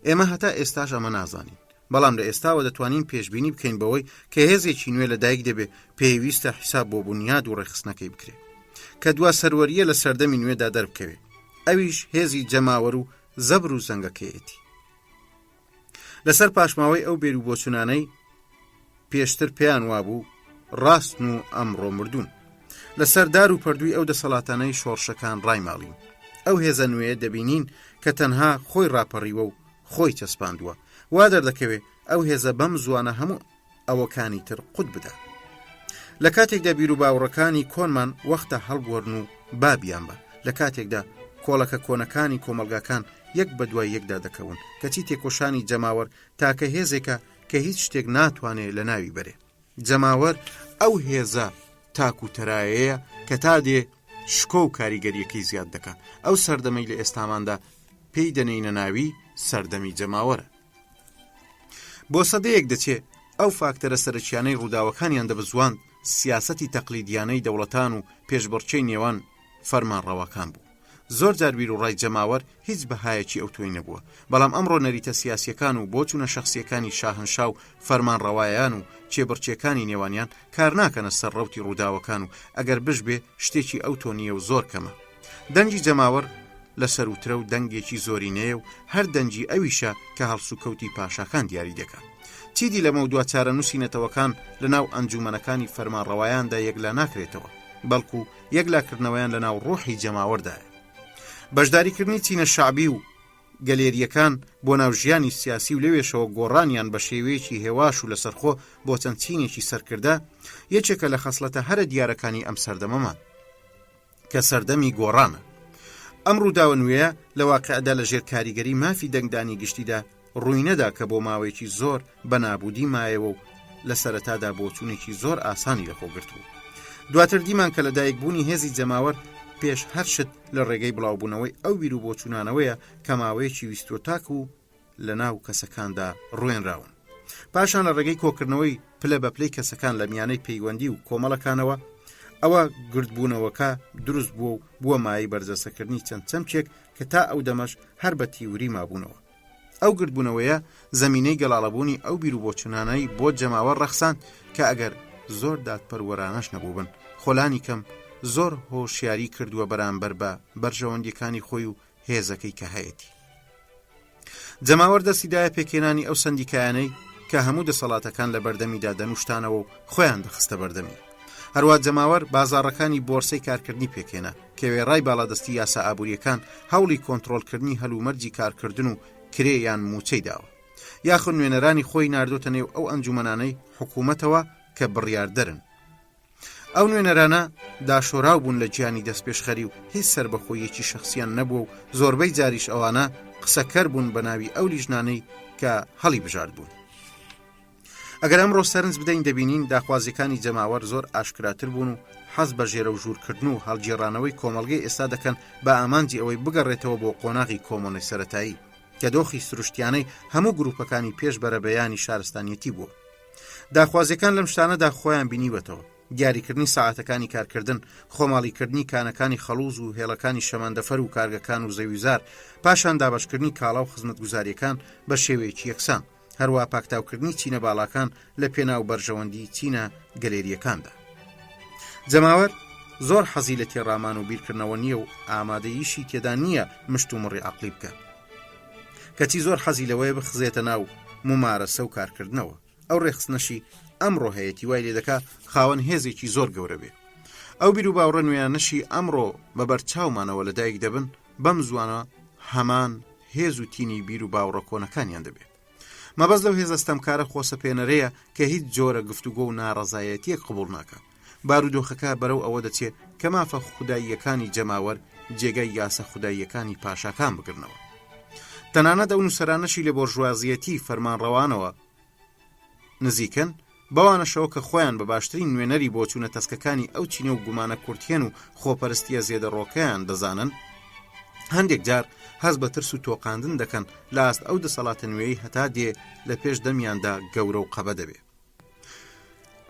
ئێمە هەتا ئێستاش ئەمە نازانین، بەڵام لە ئێستاوە دەتوانین پێشبینی بکەین بەوەی کە هێزێکی نوێ لەدایک دەبێ پێویستە حیساب بۆ بنیاد و ڕێخستنەکەی بکرێت کە دوا سەروەریە لە سەردەمی نوێدا دەربکەوێ. ئەویش هێزی جەماوەر و زەبر و زەنگەکەیەتی. لەسەر پاشماوەی ئەو بیر و بۆچوونانەی پێشتر پێیان وابوو ڕاستن و ئەمڕۆ مردوون، لەسەر دار و پەردووی ئەو دەسەڵاتانەی شۆڕشەکان ڕایماڵین. ئەو هێزە نوێ دەبینین کە تەنها خۆی ڕاپەڕیوە و خۆی چەسپاندووە، وا دەردەکەوێ ئەو هێزە بەم زوانە هەموو ئەوەکانی تر قوت بدە. لە کاتێکدا بیر و باوڕەکانی کۆنمان وەختە هەڵبوەرن و بابیان بە، لە کاتێکدا کۆڵەکە کۆنەکانی کۆمەلگاکان یەک بە دوای یەکدا دەکەون کەچی تێکۆشانی جەماوەر تاکە هێزێکە کە هیچ شتێک ناتوانێت لە ناوی بەرێ. جەماوەر ئەو هێزە تاک و تەرایەیە کە تا دێ شکۆ و کاریگەریەکەی زیاد دەکات. ئەو سەردەمەی لە ئێستاماندا پێی دەنێینە ناوی سەردەمی جەماوەرە. بۆ سەدەیەک دەچێت ئەو فاکتەرە سەرچیانەی ڕووداوەکانیان دەبزوان سیاسەتی تەقلیدیانەی دەوڵەتان و پێشبڕچەی نێوان فەرمانڕەوەکان بوو. زۆر جار بیر و ڕای جەماوەر هیچ بەهایەکی ئەو تۆی نەبووە، بەڵام ئەمڕۆ نەریتە سیاسیەکان و بۆچوونە شەخسیەکانی شاهنشا و فەرمانڕەوایان و چێبڕچیەکانی نێوانیان کار ناکەنە سەر ڕەوتی ڕووداوەکان و ئەگەر بشبێ شتێکی ئەو تۆنیە و زۆر کەمە. دەنگی جەماوەر لە سەروترە و دەنگێکی زۆرینەیە و هەر دەنجی ئەویشە کە هەڵسوکەوتی پاشاکان دیاری دەکات. چیدی لەمە دووە چارە نووسینەتەوەکان لەناو ئەنجومەنەکانی فەرمانڕەوایاندا یەکلا ناکرێتەوە، بەڵکو یەکلاکردنەوەیان لەناو ڕۆحی جەماوەردایە. بەشداریکردنی چینە شعبی و گەلێریەکان بۆ ناوژیانی سیاسی و لەوێشەوە گۆڕانیان بە شێوەیەکی هێواش و لەسەرخۆ بۆ چەند چینێکی سەرکردە یەکێکە لە خەسڵەتە هەرە دیارەکانی ئەم سەردەمەمان کە سەردەمی گۆڕانە. ئەم ڕووداوە نوێیە لە واقعدا لە ژێر کاریگەری مافی دەنگدانی گشتیدا ڕووی نەدا کە بۆ ماوەیەکی زۆر بە نابوودی مایەوە و لە سەرەتادا بۆچوونێکی زۆر ئاسانی لەخۆگرتووە. دواتر دیمان کە لە دایکبوونی هێزی جەماوەر پێش هەر شت لە ڕێگەی بڵاوبوونەوەی ئەو بیر و بۆچوونانەوەیە کە ماوەیەکی ویستۆتاک و لە ناو کەسەکاندا ڕوێنراون. پاشان لە ڕێگەی کۆکردنەوەی پلە بە پلەی کەسەکان لە میانەی پەیوەندی و کۆمەڵەکانەوە ئەوە گردبوونەوەکە دروست بووە و بووە مای بەرزەسەکردنی چەند چەمچێک کە تا ئەو دەمەش هەر بە تیوری مابوونەوە. ئەو گردبوونەوەیە زەمینەی گەڵاڵەبوونی ئەو بیر و بۆچوونانەی بۆ جەماوەر ڕەخساند کە ئەگەر زۆر دادپەروەرانەش نەبووبن خۆلانی کەم زۆر هۆشیاری کردووە بەرامبەر بە بەرژەوەندیەکانی خۆی و هێزەکەی کە هەیەی. جەماوەر دەستیدایە پێکێنانی ئەو سەندیکایانەی کە هەموو دەسەڵاتەکان لە بەردەمیدا دەنوشتانەوە و خۆیان دەخستە بەردەمی. هەروە جەماوەر بازاڕەکانی بۆرسەی کارکردنی پێکێنا کە وێڕای باڵادەستی یاسا ئابوووریەکان هەوڵی کۆنتڕۆلکردنی هەلومەرجی کارکردن و کرێیان موچەی داوە. یاخود نوێنەرانی خۆی ناردۆتە نێو ئەو ئەنجومەنانەی حکوومەتەوە کە بڕیاردەرن. ئەو نوێنەرانە داشۆراو بوون لە گیانی دەستپێشخەری و هیچ سربەخۆیەکی شخصیان نەبووە و زۆربەی جاریش ئەوانە قسەکەر بوون بە ناوی ئەو لیژنانەی کە هەڵی بژارد بوون. ئەگەر ئەمڕۆ سەرنج بدەین دەبینین داخوازیەکانی جەماوەر زۆر ئاشکراتر بوون و حەز بە ژێرە و ژوورکردن و هەڵگێڕانەوەی کۆمەڵگەی ئێستا دەکەن بە ئامانجی ئەوەی بگەڕێتەوە بۆ قۆناغی کۆمۆنی سەرەتایی کە دۆخی سروشتیانەی هەموو گروپەکانی پێش بەرە بەیانی شارستانیەتی بووە. داخوازیەکان لەم شتانەدا خۆیان بینیوەتەوە: دیاریکردنی ساعاتەکانی کارکردن، خۆماڵیکردنی کانەکانی خەڵوز و هێڵەکانی شەمەندەفەر و کارگەکان و زەویزار، پاشان دابەشکردنی کاڵا و خزمەتگوزاریەکان بە شێوەیەکی یەکسان، هەروە پاکتاوکردنی چینە باڵاکان لە پێناو بەرژەوەندی چینە گەلێریەکاندا. جەماوەر زۆر حەزی لە تێڕامان و بیرکردنەوە نییە و ئامادەییشی تێدا نییە مشت و مڕی عەقلی بکە، کەچی زۆر حەزی لەوەیە بخزێتە ناو ممارەسە و کارکردنەوە. ئەو ڕێخستنەشی ئەمڕۆ هەیەی وای لێ دەکا خاوەن هێزێکی زۆر گەورە بێ. ئەو بیر و باوڕە نوێیانەشی ئەمڕۆ بە بەرچاومانەوە لە دایک دەبن بەم زوانە هەمان هێز و تینی بیر و باوڕە کۆنەکانیان دەبێت. مەبەست لەو هێزەستەمکارە خۆسەپێنەرەیە کە هیچ جۆرە گفتوگۆ و ناڕەزایەتیەک قبوڵ ناکە. بارودۆخەکە بەرەو ئەوە دەچێت کە مافە خوداییەکانی جەماوەر جێگەی یاسە خوداییەکانی پاشاکان بگرنەوە. تەنانەت ئەو نووسەرانەشی لە بۆرژوازیەتی فەرمانڕەوانەوە نزیکن بەوانەشەوە کە خۆیان بە باشترین نوێنەری بۆچوونە تەسکەکانی ئەو چینە و گومانە کورتێن و خۆپەرستیە زێدەڕۆکەیان دەزانن، هەندێک جار هەز بە ترس و تۆقاندن دەکەن لە ئاست ئەو دەسەڵاتە نوێی هەتا دێ لە پێش دەمیاندا گەورە و قەبە دەبێ.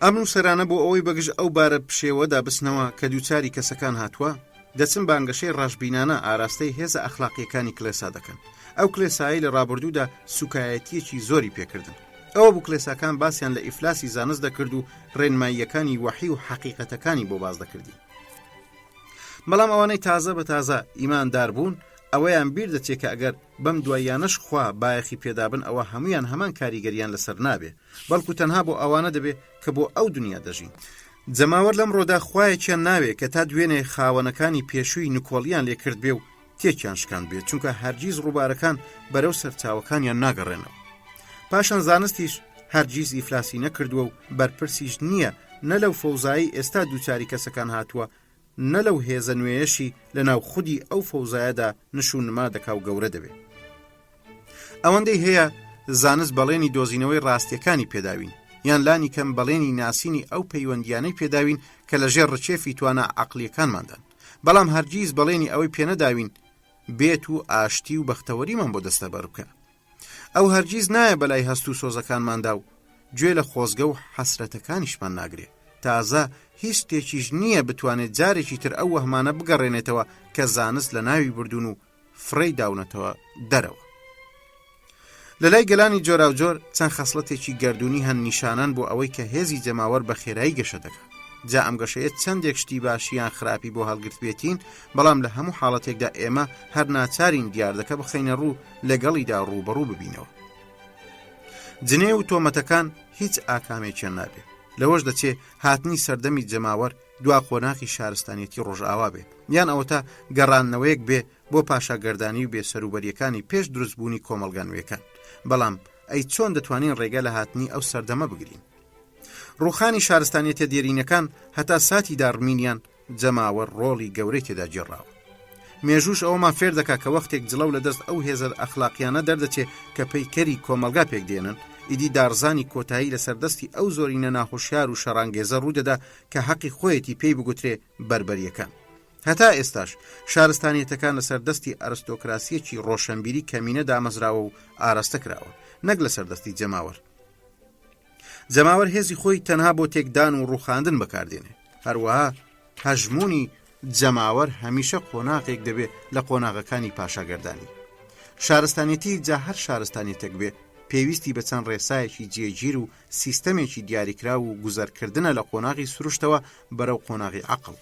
ئەم نووسەرانە بۆ ئەوەی بەگژ ئەو بارە پشێوەدا بسنەوە کە دووچاری کەسەکان هاتووە، دەچن بانگەشەی ڕاشبینانە ئاراستەی هێزە ئەخلاقیەکانی کلێسا دەکەن. ئەو کلێسایی لە ڕابردوودا سوکایەتیەکی زۆری پێکردن. ئەوە بوو کلێساکان باسییان لە ئیفلاسی زانست دەکرد و ڕێنماییەکانی وەحی و حەقیقەتەکانی بۆ باز دەکردی. بەڵام ئەوانەی تازە بە تازە ئیماندار بوون ئەوەیان بیر دەچێت کە ئەگەر بەم دواییانەش خوا بایەخی پێدابن ئەوە هەمویان هەمان کاریگەریان لەسەر نابێ، بەڵکو تەنها بۆ ئەوانە دەبێت کە بۆ ئەو دنیا دەژین. جەماوەر لەم ڕۆدا خوایەکیان ناوێت کە تا دوێنێ خاوەنەکانی پێشووی نکۆڵیان لێکرد بێ و تێکیان شکاند بێت، چونکە هەرگیز ڕووبارەکان بەرەو سەرچاوەکانیان ناگەڕێنەوە. پاشان زانستیش هەرگیز ئیفلاسی نەکردووە و بەرپرسیش نییە نە لەو فەوزایی ئێستا دووچاری کەسەکان هاتووە، نە لەو هێزە نوێیەشی لە ناو خودی ئەو فەوزایەدا نشونما دەکا و گەورە دەبێت. ئەوەندەی هەیە زانست بەڵێنی دۆزینەوەی ڕاستیەکانی پێداوین، یان لانی کەم بەڵێنی ناسینی ئەو پەیوەندیانەی پێداوین کە لە ژێر ڕچێفی توانە عەقلیەکانماندان، بەڵام هەرگیز بەڵێنی ئەوەی پێنەداوین بێت و ئاشتی و بەختەوەریمان بۆ دەستەبەر بکە. ئەو هەرگیز نایە بەلای هەست و سۆزەکانماندا و گوێ لە خۆزگە و حەسرەتەکانیشمان ناگرێ. تازە هیچ شتێکیش نییە بتوانێت جارێکی تر ئەو وەهمانە بگەڕێنێتەوە کە زانست لە ناوی بردون و فڕی داونەتەوە دەرەوە. لە لای گەلانی جۆرا و جۆر چەند خەسڵەتێکی گەردوونی هەن نیشانان بۆ ئەوەی کە هێزی جەماوەر بە خێرایی گەشە دەکات. جا ئەم گەشەیە چەندێک شتی باشیان خراپی بۆ هەڵگرت بێتین، بەڵام لە هەموو حاڵەتێکدا ئێمە هەر ناچارین دیار دەکە بخەینە ڕوو لەگەڵیدا ڕووبەڕوو ببینەوە. جنێ و تۆمەتەکان هیچ ئاکامێکیان نابێت. لەوەش دەچێ هاتنی سەردەمی جەماوەر دوا قۆناغی شارستانیەتی ڕۆژئاوا بێ یان ئەوەتە گەڕانەوەیەک بێ بۆ پاشاگەردانی و بێسەروبەریەکانی پێش دروستبوونی کۆمەڵگە نوێیەکان. بەڵام ئەی چۆن دەتوانین ڕێگە لە هاتنی ئەو سەردەمە بگرین؟ ڕوخانی شارستانیەتە دێرینەکان هەتا ساتی دارمینیان جەماوەر ڕۆڵی گەورەی تێدا گێڕاوە. مێژوش ئەوەمان فێر دەکا کە وەختێک جڵەو لە دەست ئەو هێزە ئەخلاقیانە دەردەچێت کە پەیکەری کۆمەلگا پێک دێنن، ئیدی دارزانی کۆتایی لەسەر دەستی ئەو زۆرینە ناخۆشیار و شەڕانگێزە ڕوودەدا کە حەقی خۆیەتی پێی بگوترێ بربەریەکان. هەتا ئێستاش شارستانیەتەکان لەسەر دەستی ئەرستۆکراسیەکی ڕۆشنبیری کەمینە دامەزراوە و ئاراستە کراوە، نەک لەسەر دەستی جەماوەر. جەماوەر هێزی خۆی تەنها بۆ تێکدان و ڕوخاندن بەکاردێنێ. هەروەها هەژمونی جەماوەر هەمیشە قۆناغێک دەبێت لە قۆناغەکانی پاشاگەردانی. شارستانیەتی جا هەر شارستانیەتێک بێ پێویستی بە چەند ڕێسایەکی جێگیر و سیستەمێکی دیاریکرا و گوزەرکردنە لە قۆناغی سروشتەوە بەرەو قۆناغی عەقڵ.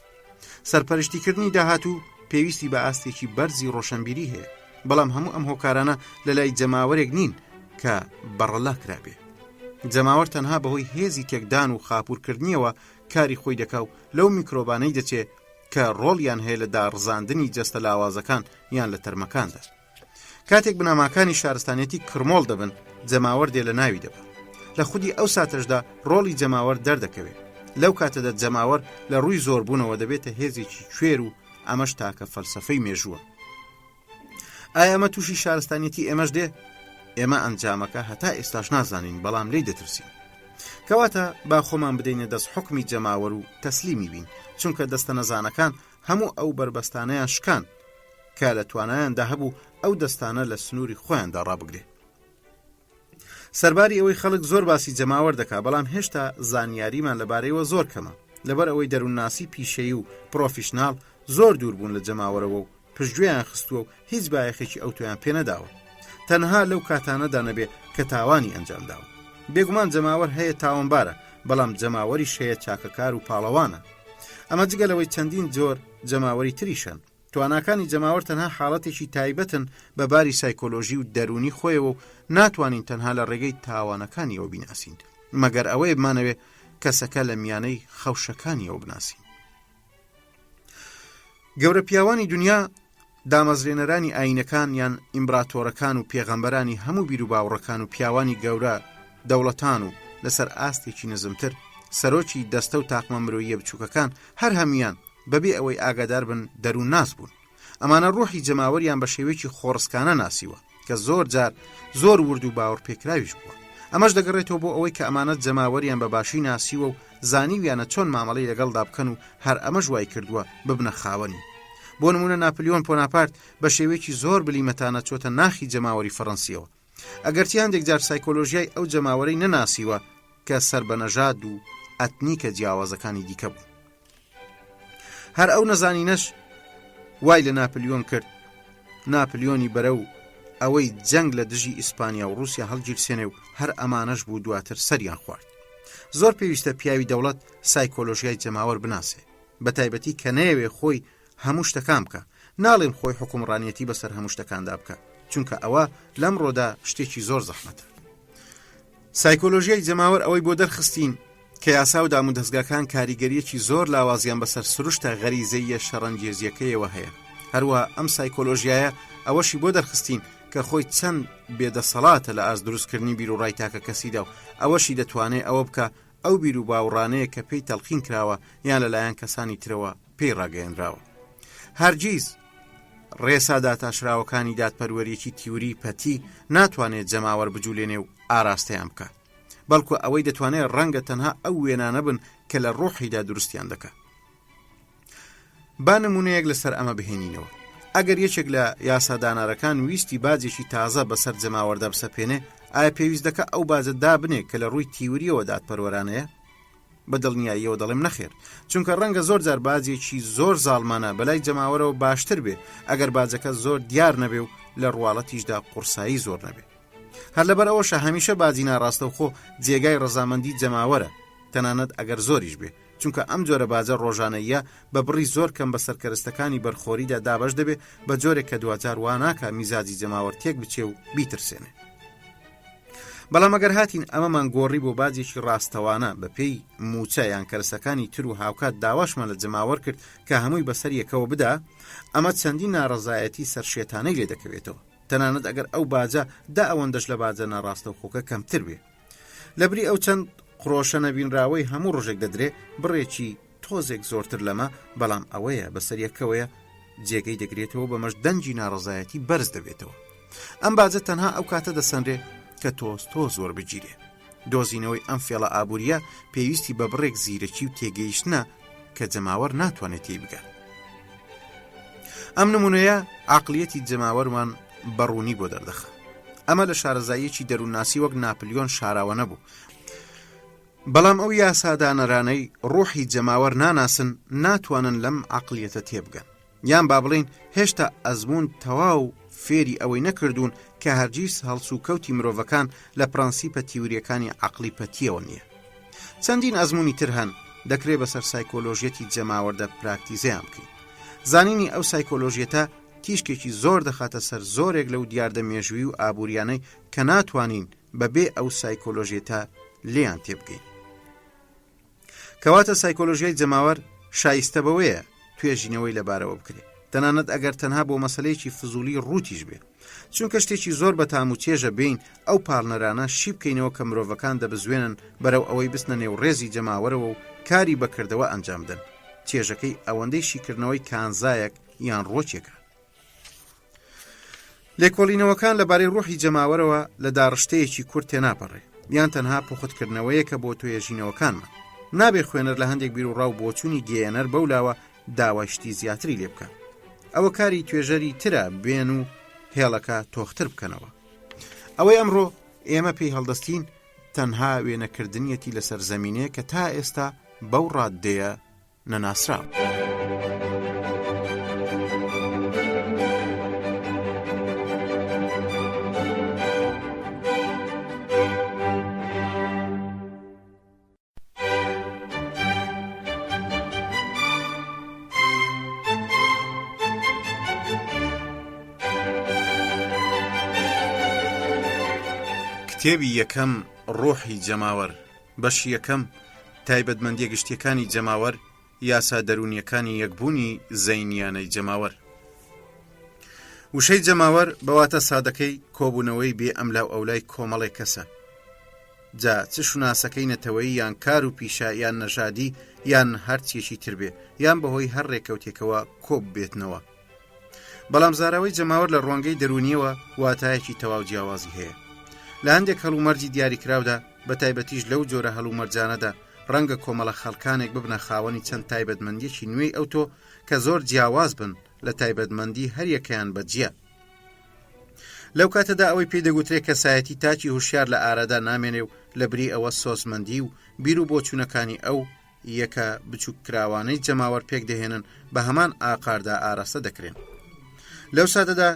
سەرپەرشتیکردنی داهاتوو پێویستی بە ئاستێکی بەرزی ڕۆشنبیری هەیە، بەڵام هەموو ئەم هۆکارانە لە لای جەماوەرێک نین کە بەڕەلا کرابێ. جەماوەر تەنها بەهۆی هێزی تێکدان و خاپوورکردنیەوە کاری خۆی دەکا و لەو میکرۆبانەی دەچێت کە ڕۆڵیان هەیە لە داڕزاندنی جەستە لاوازەکان یان لە تەرمەکاندا. کاتێک بناماکانی شارستانیەتی کرمۆڵ دەبن، جەماوەر دێ لە ناوی دەبن. لە خودی ئەو ساتەشدا ڕۆڵی جەماوەر دەردەکەوێت. لەو کاتەدا جەماوەر لە ڕووی زۆربوونەوە دەبێتە هێزێکی کوێر و ئەمەش تاکە فەلسەفەی مێژووە. ئایا ئەمە تووشی شارستانیەتی ئێمەش دێ؟ ئێمە ئەنجامەکە هەتا ئێستاش نازانین، بەڵام لێی دەترسین. کەواتە با خۆمان بدەینە دەست حکمی جەماوەر و تەسلیمی بین، چونکە دەستە نەزانەکان هەموو ئەو بربەستانەیان شکان کە لە توانایاندا هەبوو ئەو دەستانە لە سنووری خۆیاندا ڕابگرێ. سەرباری ئەوەی خەڵک زۆر باسی جەماوەر دەکا، بەڵام هێشتا زانیاریمان لەبارەیەوە زۆر کەمە، لەبەر ئەوەی دەروونناسی پیشەیی و پرۆفیشناڵ زۆر دوور بوون لە جەماوەرەوە و پشتگوێیان خستووە و هیچ بایەخێکی ئەوتۆیان پێ نەداوە، تەنها لەو کاتانەدا نەبێ کە تاوانی ئەنجامداوە. بێگومان جەماوەر هەیە تاوانبارە، بەڵام جەماوەریش هەیە چاکەکار و پاڵەوانە. ئەمە جگەلەوەی چەندین جۆر جەماوەری تریشن. تواناکانی جەماوەر تەنها حاڵەتێکی تایبەتن بەباری سایکۆلۆژی و دەرونی خۆیەوە و ناتوانین تەنها لە ڕێگەی تاوانەکانی ئەو بیناسین، مەگەر ئەوەی بمانەوێ کەسەکە لە میانەی خەوشەکانی ئەو بناسین. گەورە پیاوانی دنیا، دامەزرێنەرانی ئاینەکان یان ئیمبراتۆرەکان و پێغەمبەرانی هەموو بیر و باوڕەکان و پیاوانی گەورە دەوڵەتان و لەسەر ئاستێکی نزمتر سەرۆکی دەستە و تاقمە مرۆییە بچووکەکان هەر هەمیان بەبێ ئەوەی ئاگادار بن دەروون ناس بوون. ئەمانە ڕۆحی جەماوەریان بە شێوەیەکی خۆڕسکانە ناسیوە کە زۆر جار زۆر ورد و باوەڕ پێکراویش بووە. ئەمەش دەگەڕێتەوە بۆ ئەوەی کە ئەمانەت جەماوەریان بە باشی ناسیوە و زانیویانە چۆن مامەڵەی لەگەڵدا بکەن و هەر ئەمەش وای کردووە ببنە خاوەنی. بۆ نمونە ناپلیۆن بۆناپارت بە شێوەیەکی زۆر بلیمەتانە چۆتە ناخی جەماوەری فەڕەنسیەوە، ئەگەرچیان یەکجار سایکۆلۆژیای ئەو جەماوەرەی نەناسیوە کە سەر بە نەژاد و ئەتنیکە جیاوازەکانی دیکە بوو. هەر ئەو نەزانینەش وای لە ناپلیۆن کرد، ناپلیۆنی بەرە و ئەوەی جەنگ لە دژی ئیسپانیا و رووسیا هەڵگیرسێنێ و هەر ئەمانەش بوو دواتر سەریان خوارد. زۆر پێویستە پیاوی دەوڵەت سایکۆلۆژیای جەماوەر بناسێ، بە تایبەتی کە نەیەوێ خۆی هەموو شتەکان بکە. ناڵێم خۆی حکومڕانیەتی بەسەر هەموو شتەکاندا بکە، چونکە ئەوە لەم ڕۆدا شتێکی زۆر زەحمەتە. سایکۆلۆژیای جەماوەر ئەوەی بۆ دەرخستین کە یاسا و دام و دەستگاکان کاریگەریەکی زۆر لاوازیان بەسەر سروشتە غەریزەیە شەڕەنگێزیەکەیەوە هەیە. هەروە ئەم سایکۆلۆژیایە ئەوەشی بۆ دەرخستین کە خۆی چەند بێدەسەڵاتە لە ئاز دروستکردنی بیر و ڕای تاکە کەسیدا و ئەوەشی دەتوانێت ئەوە بکە ئەو بیر و باوڕانەیە کە پێی تەڵقین کراوە یان لەلایەن کەسانی ترەوە پێی ڕاگەیەنراوە. هەرگیز ڕێسا داتاشراوەکانی دادپەروەریەکی تیوری پەتی ناتوانێت جەماوەر بجوولێنێ و ئاراستەیان بکە، بەڵکو ئەوەی دەتوانێت ڕەنگە تەنها ئەو وێنانە بن کە لە ڕۆحیدا دروستیان دەکات. با نمونەیەک لەسەر ئەمە بهێنینەوە. ئەگەر یەکێک لە یاسادانارەکان ویستی باجێکی تازە بەسەر جەماوەردا بسەپێنێ، ئایا پێویست دەکە ئەو باجە دابنێ کە لە ڕووی تیوریەوە دادپەروەرانەیە؟ بە دڵنیاییەوە دەڵێم نەخێر، چونکە ڕەنگە زۆر جار باجێکی زۆر زاڵمانە بەلای جەماوەرەوە باشتر بێ ئەگەر باجەکە زۆر دیار نەبێ و لە ڕواڵەتیشدا قورسایی زۆر نەبێ. هەر لەبەر ئەوەشە هەمیشە باجی ناڕاستەوخۆ جێگای ڕەزامەندی جەماوەرە، تەنانەت ئەگەر زۆریش بێ، چونکە ئەم جۆرە باجە ڕۆژانەیە بە بڕی زۆر کەم بە سەرکەرستەکانی بەرخۆریدا دابەش دەبێ بە جۆرێک کە دوجار واناکە میزاجی جەماوەر تێک بچێ و بیترسێنێ. بەڵام ئەگەر هاتین ئەمەمان گۆڕی بۆ بازێکی ڕاستەوانە بە پێی موچە یان کەرسەکانی تر و هاوکات داواشمان لە جەماوەر کرد کە هەمووی بەسەر یەکەوە بدا، ئەمە چەندی ناڕەزایەتی سەرشێتانەی لێ دەکەوێتەوە، تەنانەت ئەگەر ئەو باجە دا ئەوەندەش لە باجە ناڕاستە و خۆکە کەمتر بێ. لەبری ئەو چەند قڕۆشە نەبینراوەی هەموو ڕۆژێک دەدرێ بڕێکی تۆزێک زۆرتر لەمە، بەڵام ئەوەیە بەسەر یەکەوەیە جێگەی دەگرێتەوە بەمەش دەنجی ناڕەزایەتی بەرز دەبێتەوە. ئەم باجە تەنها ئەو کاتە دەسەنرێ کە تۆ زۆر بگیرێ. دۆزینەوەی ئەم فێڵە ئابوووریە پێویستی بە بڕێک زیرەکی و تێگەیشتنە کە جەماوەر ناتوانێت تێی بگات. ئەم نمونەیە عەقڵیەتی جەماوەرمان بەڕوونی بۆ دەردەخە. ئەمە لە شارەزاییەکی دەروونناسی وەک ناپلیۆن شاراوە نەبوو. بەڵام ئەو یاسادانەرانەی ڕۆحی جەماوەر ناناسن ناتوانن لەم عەقڵیەتە تێبگەن، یان با بڵێن هێشتا ئەزموون تەواو فێری ئەوەی نەکردوون کە هەرگیز هەڵسو کەوتی مرۆڤەکان لە پرەنسیپە تیوریەکانی عەقڵی پەتیەوە نییە. چەندین ئەزموونی تر هەن دەکرێت بەسەر سایکۆلۆژیەتی جەماوەردە پراکتیزەیان بکەین. زانینی ئەو سایکۆلۆژیەتە تیشکێکی زۆر دەخاتە سەر زۆرێک لەو دیاردە مێژووی و ئابووریانەی کە ناتوانین بەبێ ئەو سایکۆلۆژیەتە لێیان تێبگەین. کەواتە سایکۆلۆژیای جەماوەر شایستە بەوەیە توێژینەوەی لەبارەوە بکرێت، تەنانەت ئەگەر تەنها بۆ مەسەلەیەکی فزولی ڕوتیش بێ، چونکە شتێکی زۆر بە تام و چێژە بین ئەو پاڵنەرانە شی بکەینەوە کە مرۆڤەکان دەبزوێنن بەرەو ئەوەی بستنە نێو ڕێزی جەماوەرەوە و کاری بەکردەوە ئەنجام بدەن، چێژەکەی ئەوەندەی شیکردنەوەی کانزایەک یان ڕۆچێکە. لێکۆڵینەوەکان لەبارەی ڕۆحی جەماوەرەوە لە داڕشتەیەکی کورت تێناپەڕێ، یان تەنها پوختکردنەوەیەکە بۆ توێژینەوەکانمان. نابێ خوێنەر لە هەندێک بیر و ڕاو بۆچوونی گێنەر بەولاوە داواشتی زیاتری لێ بکە. ئەوە کاری توێژەری ترە بێن و هێڵەکە تۆختر بکەنەوە. ئەوەی ئەمڕۆ ئێمە پێی هەڵدەستین تەنها وێنەکردنیەتی لەسەر زەمینەیە کە تا ئێستا بەو ڕاددەیە نەناسراوە. کتێبی یەکەم ڕۆحی جەماوەر، بەشی یەکەم تایبەتمەندیە گشتیەکانی جەماوەر، یاسا دەرونیەکانی یەکبوونی زەینیانەی جەماوەر. وشەی جەماوەر بەواتە سادەکەی کۆبوونەوەی بێ ئەملاو ئەولای کۆمەڵی کەسە. جا چ شوناسەکەی نەتەوەیی یان کار و پیشە یان نەژادی یان هەرچێکی تر بێ یان بەهۆی هەر ڕێکەوتێکەوە کۆب بێتنەوە. بەڵام زاراوەی جەماوەر لە ڕوانگەی دەرونیەوە واتایەکی تەواو جیاوازی هەیە. لە هەندێک هەڵومەرجی دیاریکراودا بە تایبەتیش لەو جۆرە هەڵومەرجانەدا ڕەنگە کۆمەڵە خەڵکانێک ببنە خاوەنی چەند تایبەتمەندیەکی نوێی ئەوتۆ کە زۆر جیاواز بن لە تایبەتمەندی هەریەکەیان بەجیا. لەو کاتەدا ئەوەی پێدەگوترێت کەسایەتی تاکی هوشیار لە ئارەدا نامێنێ و لە بری ئەوە سۆزمەندی و بیر و بۆچوونەکانی ئەو یەکە بچووکراوانەی جەماوەر پێک دەهێنن بە هەمان ئاقاردا ئاراستە دەکرێن. لەو ساتەدا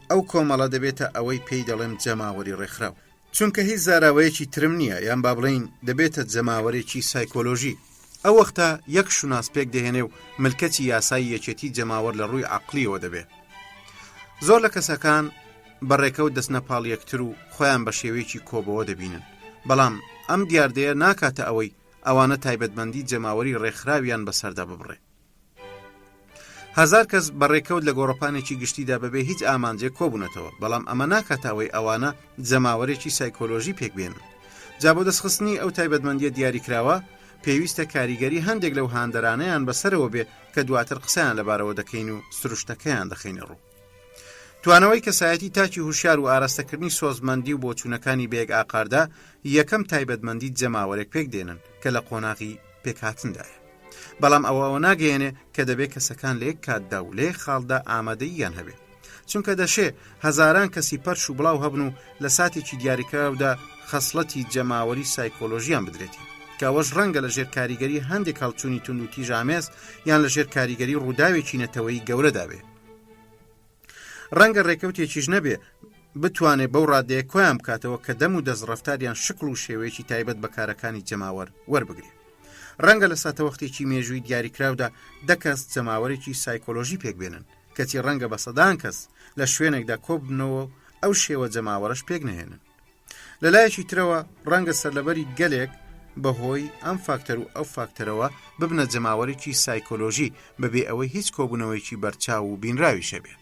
ئەو کۆمەڵە دەبێتە ئەوەی پێی دەڵێن جەماوەری ڕێکخراو، چونکە هیچ زاراوەیەکی ترم نییە، یان با بڵین دەبێتە جەماوەرێکی سایکۆلۆژی. ئەو وەختە یەک شوناس پێک دەهێنێ و ملکەتی یاسای یەکێتی جەماوەر لە ڕووی عەقلیەوە دەبێت. زۆر لە کەسەکان بەڕێکەوت دەستنە پاڵ یەکتر و خۆیان بە شێوەیەکی کۆبەوە دەبینن، بەڵام ئەم دیاردەیە ناکاتە ئەوەی ئەوانە تایبەتمەندی جەماوەری ڕێکخراویان بەسەردا ببڕێ. هەزار کەس بەڕێکەوت لە گۆڕەپانێکی گشتیدا بەبێ هیچ ئامانجێک کۆبوونەتەوە، بەڵام ئەمە ناکاتەوەی ئەوانە جەماوەرێکی سایکۆلۆژی پێک بێنن. جا بۆ دەستخستنی ئەو تایبەتمەندیە دیاریکراوە پێویستە کاریگەری هەندێک لەو هاندەرانەیان بەسەرەوە بێ کە دواتر قسەیان لەبارەوە دەکەین و سروشتەکەیان دەخینە ڕوو. توانەوەی کەسایەتی تاکی هوشیار و ئاراستەکردنی سۆزمەندی و بۆچوونەکانی بەیەک ئاقاردا یەکەم تایبەتمەندی جەماوەرێک پێک دێنن کە لە قۆناغی پێکهاتندایە. بەڵام ئەوە ناگەیەنێ کە دەبێت کەسەکان لە یەک کاتدا و لێ خاڵدا ئامادەییان هەبێ، چونکە دەشێ هەزاران کەسی پەرش و بڵاو هەبن و لە ساتێکی دیاریکراودا خەسڵەتی جەماوەری سایکۆلۆژیان بدرێتی، کە ئەوەش ڕەنگە لە ژێر کاریگەری هەندێک هەڵچوونی تونند و تیژامێز یان لە ژێر کاریگەری ڕووداوێکی نەتەوەیی گەورەدا بێ. ڕەنگە ڕێکەوتێکیش نەبێ بتوانێت بەو ڕادەیە کۆیان بکاتەوە کە دەم و دەستڕەفتاریان شکل و شێوەیەکی تایبەت بە کارەکانی جەماوەر وەربگرێت. ڕەنگە لە ساتەوەختێکی مێژووی دیاریکراودا دەکەس جەماوەرێکی سایکۆلۆژی پێک بێنن، کەچی ڕەنگە بە سەدان کەس لە شوێنێکدا کۆبنەوە ئەو شێوە جەماوەرەش پێک نەهێنن. لە لایەکی ترەوە ڕەنگە سەرلەبەری گەلێک بەهۆی ئەم فاکتەر و ئەو فاکتەرەوە ببنە جەماوەرێکی سایکۆلۆژی بەبێ ئەوەی هیچ کۆبوونەوەیکی بەرچاو و بینراوی شەبێ.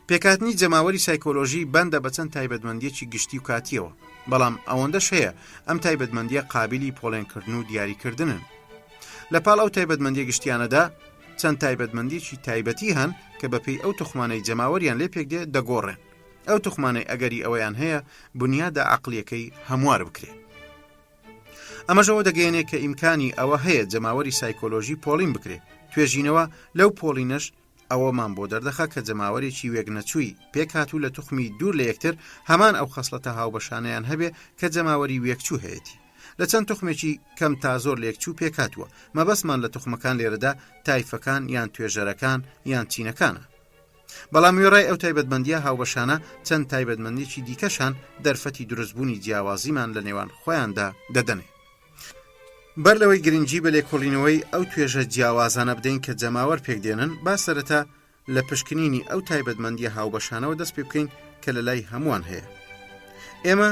پێکاتنی جەماوەری سایکۆلۆژی بەندە بە چەند تایبەتمەندیەکی گشتی و کاتیەوە، بەڵام ئەوەندەش هەیە ئەم تایبەتمەندیە قابلی پۆڵێنکردن و دیاریکردنن. لە پاڵ ئەو تایبەتمەندیە گشتیانەدا چەند تایبەتمەندیەکی تایبەتی هەن کە بەپێی ئەو توخمانەی جەماوەریان لێ پێک دێ دەگۆڕێن. ئەو توخمانەی ئەگەری ئەوەیان هەیە بنیادە عەقلیەکەی هەموار بکرێت. ئەمەژەوە دەگەیەنێت کە ئیمکانی ئەوە هەیە جەماوەری سایکۆلۆژی پۆڵین بکرێت. توێژینەوە لەو پۆڵینەش ئەوەمان بۆ دەردەخە کە جەماوەرێکی وێگنەچووی پێک هاتوو لە توخمی دوور لە یەکتر هەمان ئەو خەسڵەتە هاوبەشانەیان هەبێ کە جەماوەری وێکچوو هەیەی. لە چەند توخمێکی کەم تا زۆر لە یەکچوو پێک هاتووە. مەبەستمان لە توخمەکان لێرەدا تایفەکان یان توێژەرەکان یان چینەکانە. بەڵام وێڕای ئەو تایبەتمەندیە هاوبەشانە چەند تایبەتمەندیی دیکەشان دەرفەتی دروستبوونی جیاوازیمان لە نێوان خۆیاندا دەدەنێ. بەر لەوەی گرنگی بە لێکۆڵینەوەی ئەو توێژە جیاوازانە بدەین کە جەماوەر پێک دێنن، با سەرەتا لە پشکنینی ئەو تایبەتمەندیە هاوبەشانەوە دەست پێ بکەین کە لە لای هەمووان هەیە. ئێمە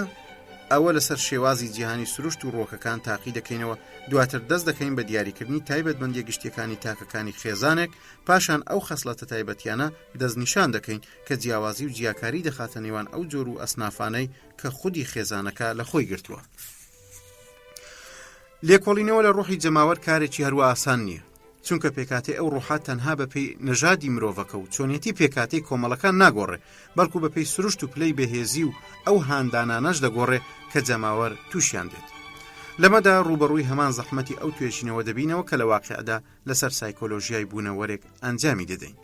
ئەوە لەسەر شێوازی جیهانی سروشت و ڕۆکەکان تاقی دەکەینەوە، دواتر دەست دەکەین بە دیاریکردنی تایبەتمەندیە گشتیەکانی تاکەکانی خێزانێک، پاشان ئەو خەسڵەتە تایبەتیانە دەستنیشان دەکەین کە جیاوازی و جیاکاری دەخاتە نێوان ئەو جۆر و ئەسنافانەی کە خودی خێزانەکە لە خۆی گرتووە. لێکۆڵینەوە لە ڕۆحی جەماوەر کارێکی هەروە ئاسان نییە، چونکە پێکاتی ئەو ڕوحات تەنها بەپێی نەژادی مرۆڤەکە و چۆنیەتی پێکاتی کۆمەڵەکان ناگۆڕێ، بەڵکو بەپێی سروشت و پلەی بەهێزی و ئەو هاندانانەش دەگۆڕێ کە جەماوەر تووشیان دێت. لەمەدا ڕوبەڕووی هەمان زەحمەتی ئەو توێژینەوە دەبینەوە کە لە واقعەدا لەسەر سایکۆلۆژیای بوونەوەرێک ئەنجامی دەدەین.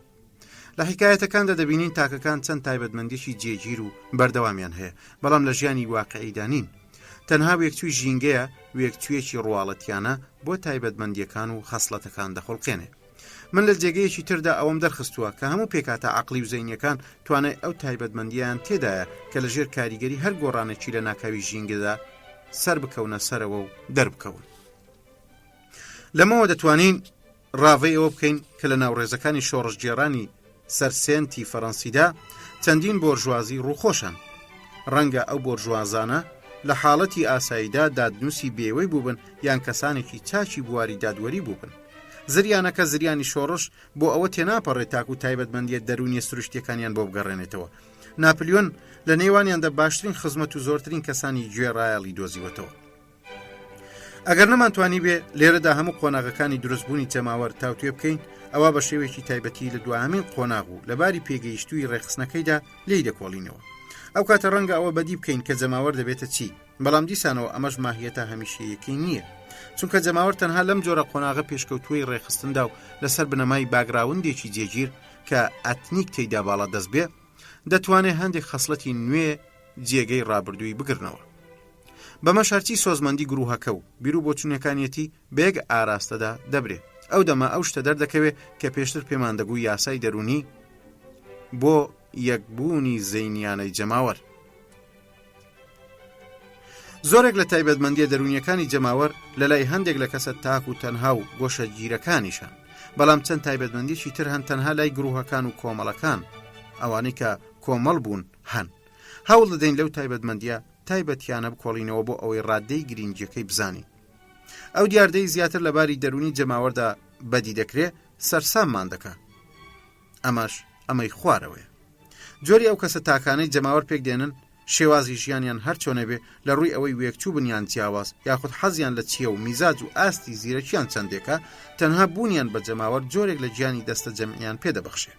لە حکایەتەکاندا دەبینین تاکەکان چەند تایبەتمەندیی جێگیر و بەردەوامیان هەیە، بەڵام لە ژیانی واقعیدا نین. تەنها وێکچووی ژینگەیە وێکچوویەکی ڕواڵەتیانە بۆ تایبەتمەندیەکان و خەسڵەتەکان دەخۆڵقێنێ. من لە جێگەیەکی تردا ئەوەم دەرخستووە کە هەموو پێکاتە عەقلی و زەینیەکان توانای ئەو تایبەتمەندیان تێدایە کە لەژێر کاریگەری هەر گۆڕانێکی لە ناکاوی ژینگەدا سەر بکەونە سەرەوە و دەربکەون. لەمەوە دەتوانین ڕاوەی ئەوە بکەین کە لە ناوڕێزەکانی شۆڕژگێڕانی سەرسێنتی فەڕەنسیدا چەندین بۆرژوازی ڕووخۆشن. ڕەنگە ئەو بۆرژوازانە لە حاڵەتی ئاساییدا دادنووسی بێوەی بووبن یان کەسانێکی چاچی بواری دادوەری بووبن. زریانەکە زریانی شۆڕش بۆ ئەوە تێناپەڕێت تاکو تایبەتمەندیە دەرونیە سروشتیەکانیان بۆ بگەڕێنێتەوە. ناپلیۆن لە نێوانیاندا باشترین خزمەت و زۆرترین کەسانی گوێ ڕایەڵی دۆزیوەتەوە. ئەگەر نەمانتوانی بێ لێرەدا هەموو قۆناغەکانی دروستبوونی جەماوەر تاوتوێ بکەین، ئەوە بە شێوێکی تایبەتی لە دوایمین قۆناغ و لەباری پێگەیشتووی ڕێخستنەکەیدا لێی دەکۆڵینەوە. ئەو کاتە ڕەنگە ئەوە بەدی بکەین کە جەماوەر دەبێتە چی، بەڵام دیسانەوە ئەمەش ماهیەتە هەمیشەیەکی نییە، چونکە جەماوەر تەنها لەم جۆرە قۆناغە پێشکەوتووی ڕێخستندا و لەسەر بنەمای باگراوندێکی جێگیر کە ئەتنیک تێیدا باڵا دەست بێ دەتوانێت هەندێک خەسڵەتی نوێ جێگەی ڕابردووی بگرنەوە. بەمە شارتی سۆزمەندی گروهەکە و بیر و بۆچوونەکانیەتی بێگ ئاراستەدا دەبرێت. ئەو دەمە ئەو شتە دەردەکەوێت کە پێشتر پێمان دەگووی یاسای دەرونی بۆ یەکبوونی زەینیانەی جەماوەر. زۆرێک لە تایبەتمەندیە دەرونیەکانی جەماوەر لە لای هەندێک لە کەسە تاک و تەنها و گۆشە گیرەکانیشان، بەڵام چەند تایبەتمەندیی تر هەن تەنها لای گروهەکان و کۆمەڵەکان، ئەوانەی کە کۆمەڵ بوون هەن. هەوڵ دەدەین لەو تایبەتمەندیە تایبەتیانە بکۆڵینەوە بۆ ئەوەی ڕادەی گرنگیەکەی بزانی. ئەو دیاردەی زیاتر لەباری دەرونی جەماوەردا بەدی دەکرێت سەرساممان دەکات. ئەمەی خوارەوەیە. جۆری ئەو کەسە تاکانەی جەماوەر پێک دێنن شێوازی ژیانیان هەر چۆنە بێ لە ڕووی ئەوەی وێکچوو بنیان جیاواز یاخود حەزیان لە چیە و میزاج و ئاستی زیرەکیان چەندێکە، تەنها بوونیان بە جەماوەر جۆرێک لە گیانی دەستە جەمعیان پێدەبەخشێ.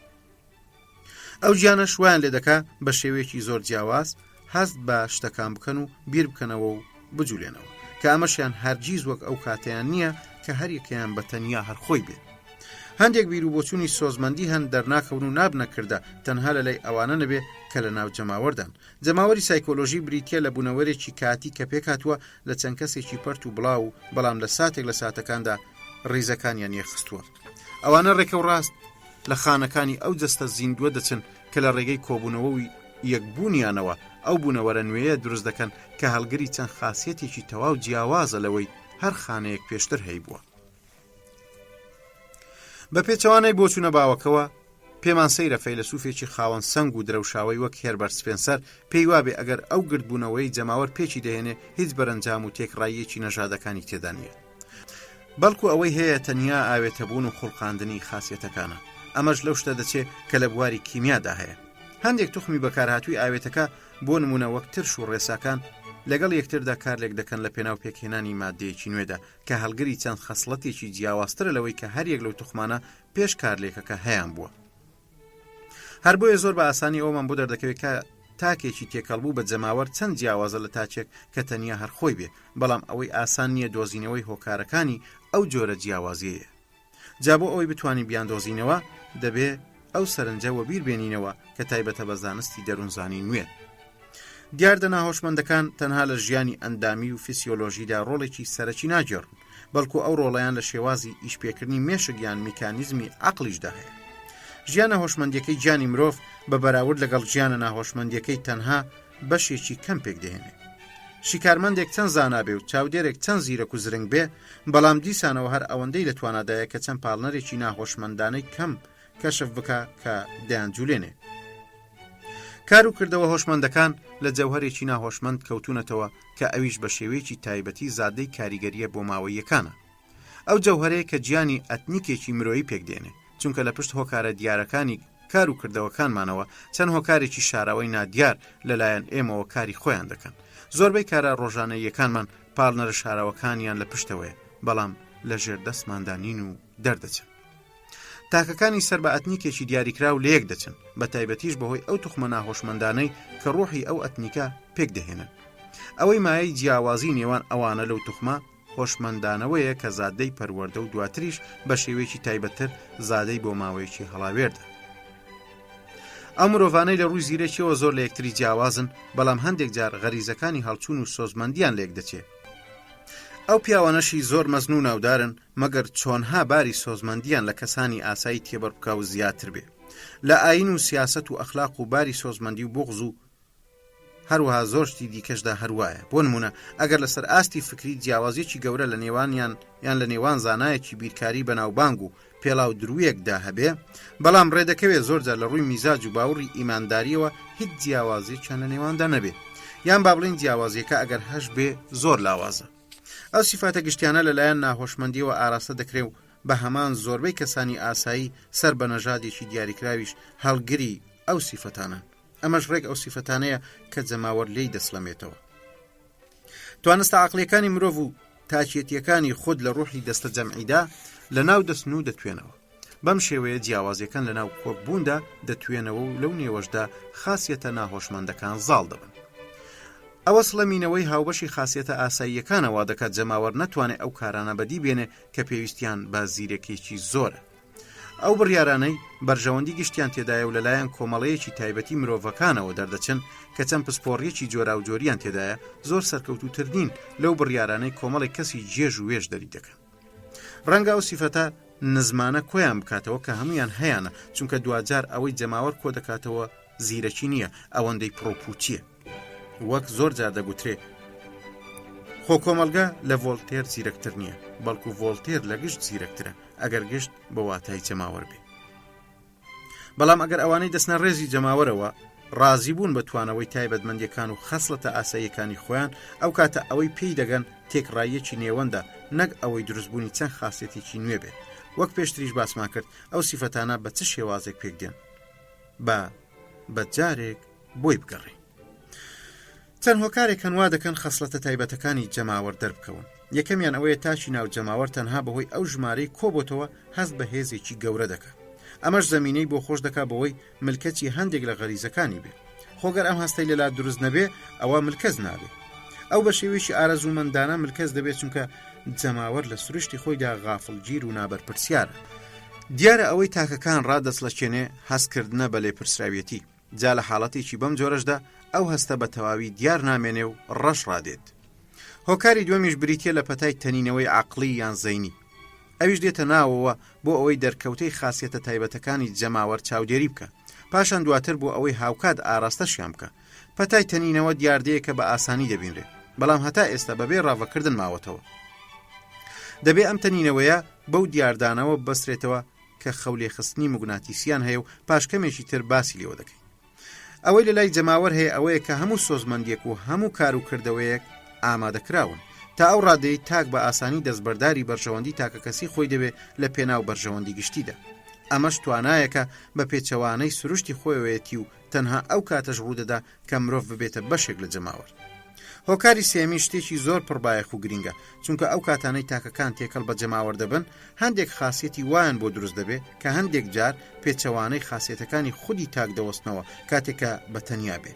ئەو گیانە شویان لێ دەکا بە شێوەیەکی زۆر جیاواز هەست بە شتەکان بکەن و بیر بکەنەوە و بجوولێنەوە، کە ئەمەشیان هەرگیز وەک ئەو کاتیان نییە کە هەریەکەیان بە تەنیا هەرخۆی بێت. هەندێک بیر و بۆچوونی سۆزمەندی هەن دەرناکەون و نابنەکردە تەنها لە لای ئەوانە نەبێ کە لە ناو جەماوەردان. جەماوەری سایکۆلۆژی بریتیە لە بوونەوەرێکی کاتی کە پێکاتووە لە چەند کەسێکی پەرت و بڵاو، بەڵام لە ساتێک لە ساتەکاندا ڕیزەکانیان یەخستووە. ئەوانە ڕێکە و ڕاست لە خانەکانی ئەو جەستە زیندووە دەچن کە لە ڕێگەی کۆبوونەوەی یەکبوونیانەوە ئەو بوونەوەرە نوێیە دروست دەکەن کە هەڵگری چەند خاسیەتێکی تەواو جیاوازە لەوەی هەر خانەیەک پێشتر هەیە بووە. بە پێچەوانەی بۆچوونە باوەکەوە پێمان سەیرە فەیلسوفێکی خاوەن سەنگ و درەوشاوی وەک هێربەرت سپێنسەر پێی وابێ ئەگەر ئەو گردبوونەوەی جەماوەر پێچی دەهێنێ هیچ بەرەنجام و تێکڕاییەکی نەژادەکانی تێدا نییە، بەڵکو ئەوەی هەیە تەنیا ئاوێتەبوون و خوڵقاندنی خاسیەتەکانە. ئەمەش لەو شتە دەچێت کە لە بواری کیمیادا هەیە. هەندێک توخمی بەکارهاتووی ئاوێتەکە بۆ نمونە وەک ترش و ڕێساکان لەگەڵ یەکتردا کارلێک دەکەن لە پێناو پێکهێنانی مادەیەکی نوێدا کە هەڵگری چەند خەسڵەتێکی جیاوازترە لەوەی کە هەر یەک لەو توخمانە پێش کارلێکەکە هەیان بووە. هەر بۆیە زۆر بە ئاسانی ئەومان بۆ دەردەکەوێت کە تاکێکی تێکەڵبوو بە جەماوەر چەند جیاوازە لە تاچێک کە تەنیا هەرخۆی بێ، بەڵام ئەوەی ئاسان نییە دۆزینەوەی هۆکارەکانی ئەو جۆرە جیاوازیەیە. جا بۆ ئەوەی بتوانین بیاندۆزینەوە دەبێ ئەو سەرنجەوە بیربێنینەوە کە تایبەتە بە زانستی دەروونزانی نوێن. دیاردە ناهۆشمەندەکان تەنها لە ژیانی ئەندامی و فیسیۆلۆژیدا ڕۆڵێکی سەرەکی ناگێڕن، بەڵکو ئەو ڕۆڵەیان لە شێوازی ئیشپێکردنی مێشک یان میکانیزمی عەقلیشدا هەیە. ژیانە هۆشمەندیەکەی گیانی مرۆڤ بە بەراورد لەگەڵ ژیانە ناهۆشمەندیەکەی تەنها بەشێکی کەم پێک دەهێنێ. شیکارمەندێک چەند زانابێ و چاودێرێک چەند زیرەک و زرنگ بێ، بەڵام دیسانەوە هەر ئەوەندەی لە توانادایە کە چەند پاڵنەرێکی ناهۆشمەندانەی کەم کەشف بکە کە دەیانجوولێنێ. کار و کردەوە هۆشمەندەکان لە جەوهرێکی ناهۆشمەند کەوتونەتەوە کە ئەویش بە شێوەیەکی تایبەتی زادەی کاریگەریە بۆ ماوەیەکانە. ئەو جەوهرەیە کە گیانی ئەتنیکێکی مرۆیی پێکدێنێ، چونکە لە پشت هۆکارە دیارەکانی کار و کردەوەکانمانەوە چەند هۆکارێکی شاراوەی نادیار لەلایەن ئێمەوە کاری خۆیان دەکەن. زۆربەی کارە ڕۆژانەیەکانمان پاڵنەرە شاراوەکانیان لە پشتەوەیە، بەڵام لە ژێر دەستماندانین و دەردەچن. تاکەکانی سەر بە ئەتنیکێکی دیاریکراو لە یەک دەچن، بە تایبەتیش بەهۆی ئەو توخمە ناهۆشمەندانەی کە ڕۆحی ئەو ئەتنیکە پێک دەهێنن. ئەوەی مایەی جیاوازی نێوان ئەوانە لەو توخمە هۆشمەندانەوەیە کە زادەی پەروەردە و دواتریش بە شێوەیەکی تایبەتتر زادەی بۆ ماوەیەکی هەڵاوێردە. ئەو مرۆڤانەی لە ڕووی زیرەکیەوە زۆر لە یەکتری جیاوازن، بەڵام هەندێک جار غەریزەکانی هەڵچوون و سۆزمەندیان لێک دەچێت. ئەو پیاوانەشی زۆر مەزن و ناودارن، مەگەر چۆنها باری سۆزمەندیان لە کەسانی ئاسایی تێبەر بکە و زیاتر بێ. لە ئاین و سیاست و ئەخلاق و باری سۆزمەندی و بغز و هەروەها زۆر شتی دیکەشدا هەروایە. بۆ نمونە ئەگەر لەسەر ئاستی فکری جیاوازیەکی گەورە لە نێوانیان یان لە نێوان زانایەکی بیرکاری بەناوبانگ و پێڵاو درویەکدا هەبێ، بەڵام ڕێدەکەوێت زۆرجار لە ڕووی میزاج و باوەڕی ئیمانداریەوە هیچ جیاوازیەکیان لە نێواندا نەبێ، یان با بڵین جیاوازیەکە ئەگەر هەش بێ زۆر لاوازە. ئەو سیفاتە گشتیانە لەلایەن ناهۆشمەندیەوە ئاراستە دەکرێ و بە هەمان زۆربەی کەسانی ئاسایی سەر بە نەژادێکی دیاریکراویش هەڵگری ئەو سیفەتانە. ئەمەش ڕێک ئەو سیفەتانەیە کە جەماوەر لێی دەسڵەمێتەوە. توانستە عەقڵیەکانی مرۆڤ و تاکێتیەکانی خۆت لە ڕوحی دەستە جەمعیدا لە ناو دەستن و دەتوێنەوە. بەم شێوەیە جیاوازیەکان لە ناو کۆکبووندا دەتوێنەوە و لەو نێوەشدا خاسیەتە ناهۆشمەندەکان زاڵ دەبن. ئەوە سڵەمینەوەی هاوبەشی خاسیەتە ئاساییەکانەوە دەکات جەماوەر نەتوانێت ئەو کارانە بەدی بێنێ کە پێویستیان بە زیرەکێکی زۆرە. ئەو بڕیارانەی بەرژەوەندی گشتیان تێدایە و لەلایەن کۆمەڵەیەکی تایبەتی مرۆڤەکانەوە دەردەچن کە چەند پسپۆڕیەکی جۆرا و جۆریان تێدایە زۆر سەرکەوتوترنین لەو بڕیارانەی کۆمەڵی کەسی جێژ و وێژ دەری دەکەن. ڕەنگە ئەو سیفەتە نزمانە کۆیان بکاتەوە کە هەمویان هەیەە، چونکە دوجار ئەوەی جەماوەر کۆ دەکاتەوە زیرەکی نییە، ئەوەندەی پرۆپوچیە. وەک زۆر جار دەگوترێ خۆ کۆمەلگا لە ڤۆڵتێر زیرەکتر نییە، بەڵکو ڤۆڵتێر لە گشت زیرەکترە ئەگەر گشت بە واتای جەماوەر بێ. بەڵام ئەگەر ئەوانەی دەستنە ڕێزی جەماوەرەوە ڕازی بوون بە توانەوەی تایبەتمەندیەکان و خەسڵەتە ئاساییەکانی خۆیان، ئەو کاتە ئەوەی پێی دەگەن تێکڕاییەکی نێوەندە، نەک ئەوەی دروستبوونی چەند خاسیەتێکی نوێ بێت. وەک پێشتریش باسمان کرد، ئەو سیفەتانە بە چ شێوازێک پێک دێن بە جارێک بۆی بگەڕێن. چەند هۆکارێک هەنوا دەکەن خەسڵەتە تایبەتەکانی جەماوەر دەربکەون. یەکەمیان ئەوەیە تاشی ناو جەماوەر تەنها بەهۆی ئەو ژمارەی کۆبۆتەوە هەست بە هێزێکی گەورە دەکات. ئەمەش زەمینەی بۆ خۆش دەکات بەوەی ملکەتی هەندێک لە غەریزەکانی بێ. خۆگەر ئەم هەستەی لەلا دروست نەبێ ئەوە ملکەز نابێ. ئەو بە شێوەیەکی ئارەزومەندانە ملکەز دەبێت، چونکە جەماوەر لە سروشتی خۆیدا غافڵگیر و نابەرپرسیارە. دیارە ئەوەی تاکەکان ڕادەسڵەچێنێ هەستکردنە بە لێپرسراویەتی. جا لە حاڵەتێکی بەم جۆرەشدا ئەو هەستە بە تەواوی دیار نامێنێ و ڕەش ڕادێت. هۆکاری دووەمیش بریتیە لە پەتای تەنینەوەی عەقڵی یان زەینی. ئەویش دێتە ناوەوە بۆ ئەوەی دەرکەوتەی خاسیەتە تایبەتەکانی جەماوەر چاودێری بکە، پاشان دواتر بۆ ئەوەی هاوکات ئاراستەشیان بکە. پەتای تەنینەوە دیاردەیە کە بە ئاسانی دەبینرێت، بەڵام هەتا ئێستا بەبێ ڕاوەکردن ماوەتەوە. دەبێ ئەم تەنینەوەیە بەو دیاردانەوە بەسرێتەوە کە خەولێ خستنی موگناتیسیان هەیە و پاشکەمێکی تر باسی لێوە دەکەین. ئەوەی لە لای جەماوەر هەیە ئەوەیە کە هەموو سۆزمەندیەک و هەموو کار و کردەوەیەک ئامادەکراون تا ئەو ڕادەی تاک بە ئاسانی دەستبەرداری بەرژەوەندی تاکە کەسی خۆی دەبێت لە پێناو بەرژەوەندی گشتیدا. ئەمەش توانایەکە بە پێچەوانەی سروشتی خۆیەوەیەتی و تەنها ئەو کاتەش ڕوودەدا کە مرۆڤ ببێتە بەشێک لە جەماوەر. هۆکاری سێمی شتێکی زۆر پڕبایەخ و گرینگە، چونکە ئەو کاتانەی تاکەکان تێکەڵ بە جەماوەر دەبن هەندێک خاسیەتی وایان بۆ دروست دەبێت کە هەندێک جار پێچەوانەی خاسیەتەکانی خودی تاک دەوەستنەوە کاتێکە بەتەنیا بێ.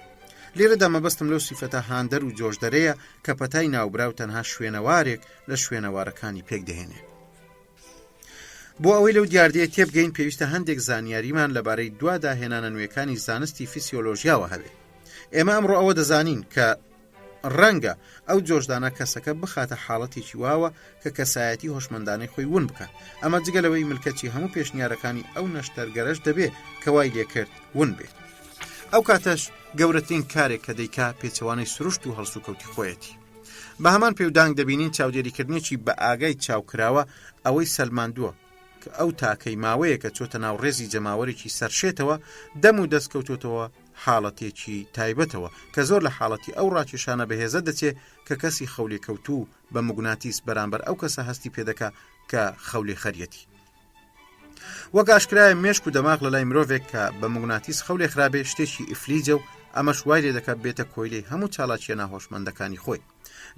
لێرەدا مەبەستم لەو سیفەتە هاندەر و جۆشدەرەیە کە پەتای ناوبراو تەنها شوێنەوارێک لە شوێنەوارەکانی پێک دەهێنێ. بۆ ئەوەی لەو دیاردەیە تێبگەین پێویستە هەندێک زانیاریمان لەبارەی دواداهێنانە نوێیەکانی زانستی فیسیۆلۆژیاوە هەبێ. ئێمە ئەمڕۆ ئەوە دەزانین کە ڕەنگە ئەو جۆشدانە کەسەکە بخاتە حاڵەتێکی واوە کە کەسایەتی هۆشمەندانەی خۆی ون بکە. ئەمە جگەلەوەی ملکەتی هەموو پێشنیارەکانی ئەو نەشتەرگەرەش دەبێ کە وای لێکرد ون بێت. ئەو کاتەش گەورەترین کارێک کە دەیکا پێچەوانەی سروشت و هەڵسو کەوتی خۆیەتی. بە هەمان پێودانگ دەبینین چاودێریکردنێکی بە ئاگای چاوکراوە ئەوەی سەلماندووە کە ئەو تاکەی ماوەیە کە چۆتە ناو ڕێزی جەماوەرێکی سەرشێتەوە دەم و دەستکەوتوتەوە حاڵەتێکی تایبەتەوە کە زۆر لە حاڵەتی ئەو ڕاکێشانە بەهێزە دەچێت کە کەسی خەولێ کەوتوو بە موگناتیس بەرامبەر ئەو کەسە هەستی پێدەکا کە خەولێ خەریەتی. وەک ئاشکرایە مێشک و دەماغ لە لای مرۆڤێک کە بە موگناتیس خەولێ خراپێ شتێکی ئیفلیجە و ئەمەش وای لێ دەکات بێتە کۆیلەی هەموو چالاکیە ناهۆشمەندەکانی خۆی.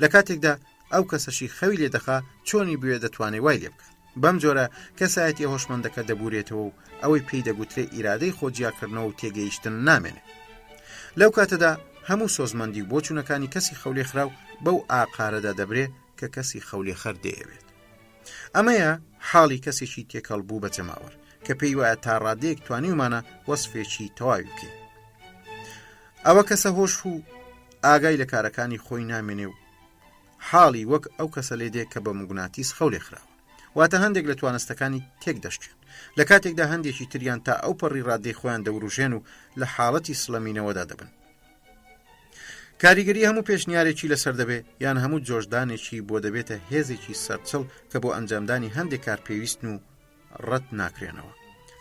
لە کاتێکدا ئەو کەسەشی خەوی لێ دەخا چۆنی بوێ دەتوانێت وای لێ بکات. بەم جۆرە کەسایەتی هۆشمەندەکە دەبورێتەوە و ئەوەی پێی دەگوترێ ئیرادەی خۆجیاکردنەوە و تێگەیشتن نامێنێت. لەو کاتەدا هەموو سۆزمەندی بۆ چوونەکانی کەسی خەولێ خراو بەو ئاقارەدا دەبرێت کە کەسی خەولێ خەر دەیەوێت. ئەمەیە حاڵی کەسێکی تێکەڵ بوو بە جەماوەر کە پێی وایە تا ڕادەیەک توانیومانە وەسفێکی تەواوی بکەین. ئەوە کەسە هۆش و ئاگای لە کارەکانی خۆی نامێنێ و حاڵی وەک ئەو کەسە لێدێک کە بە موگناتیس خەولێ خراوە، واتە هەندێک لە توانستەکانی تێک دەشتێن. لە کاتێکدا هەندێکی تریان تا ئەو پەڕی ڕادەی خۆیان دەوروژێن و لە حاڵەتی سڵەمینەوەدا دەبن. کاریگەری هەموو پێشنیارێکی لەسەر دەبێ یان هەموو جۆشدانێکی بۆ دەبێتە هێزێکی سەرچڵ کە بۆ ئەنجامدانی هەندێک کار پێویستن و ڕەت ناکرێنەوە.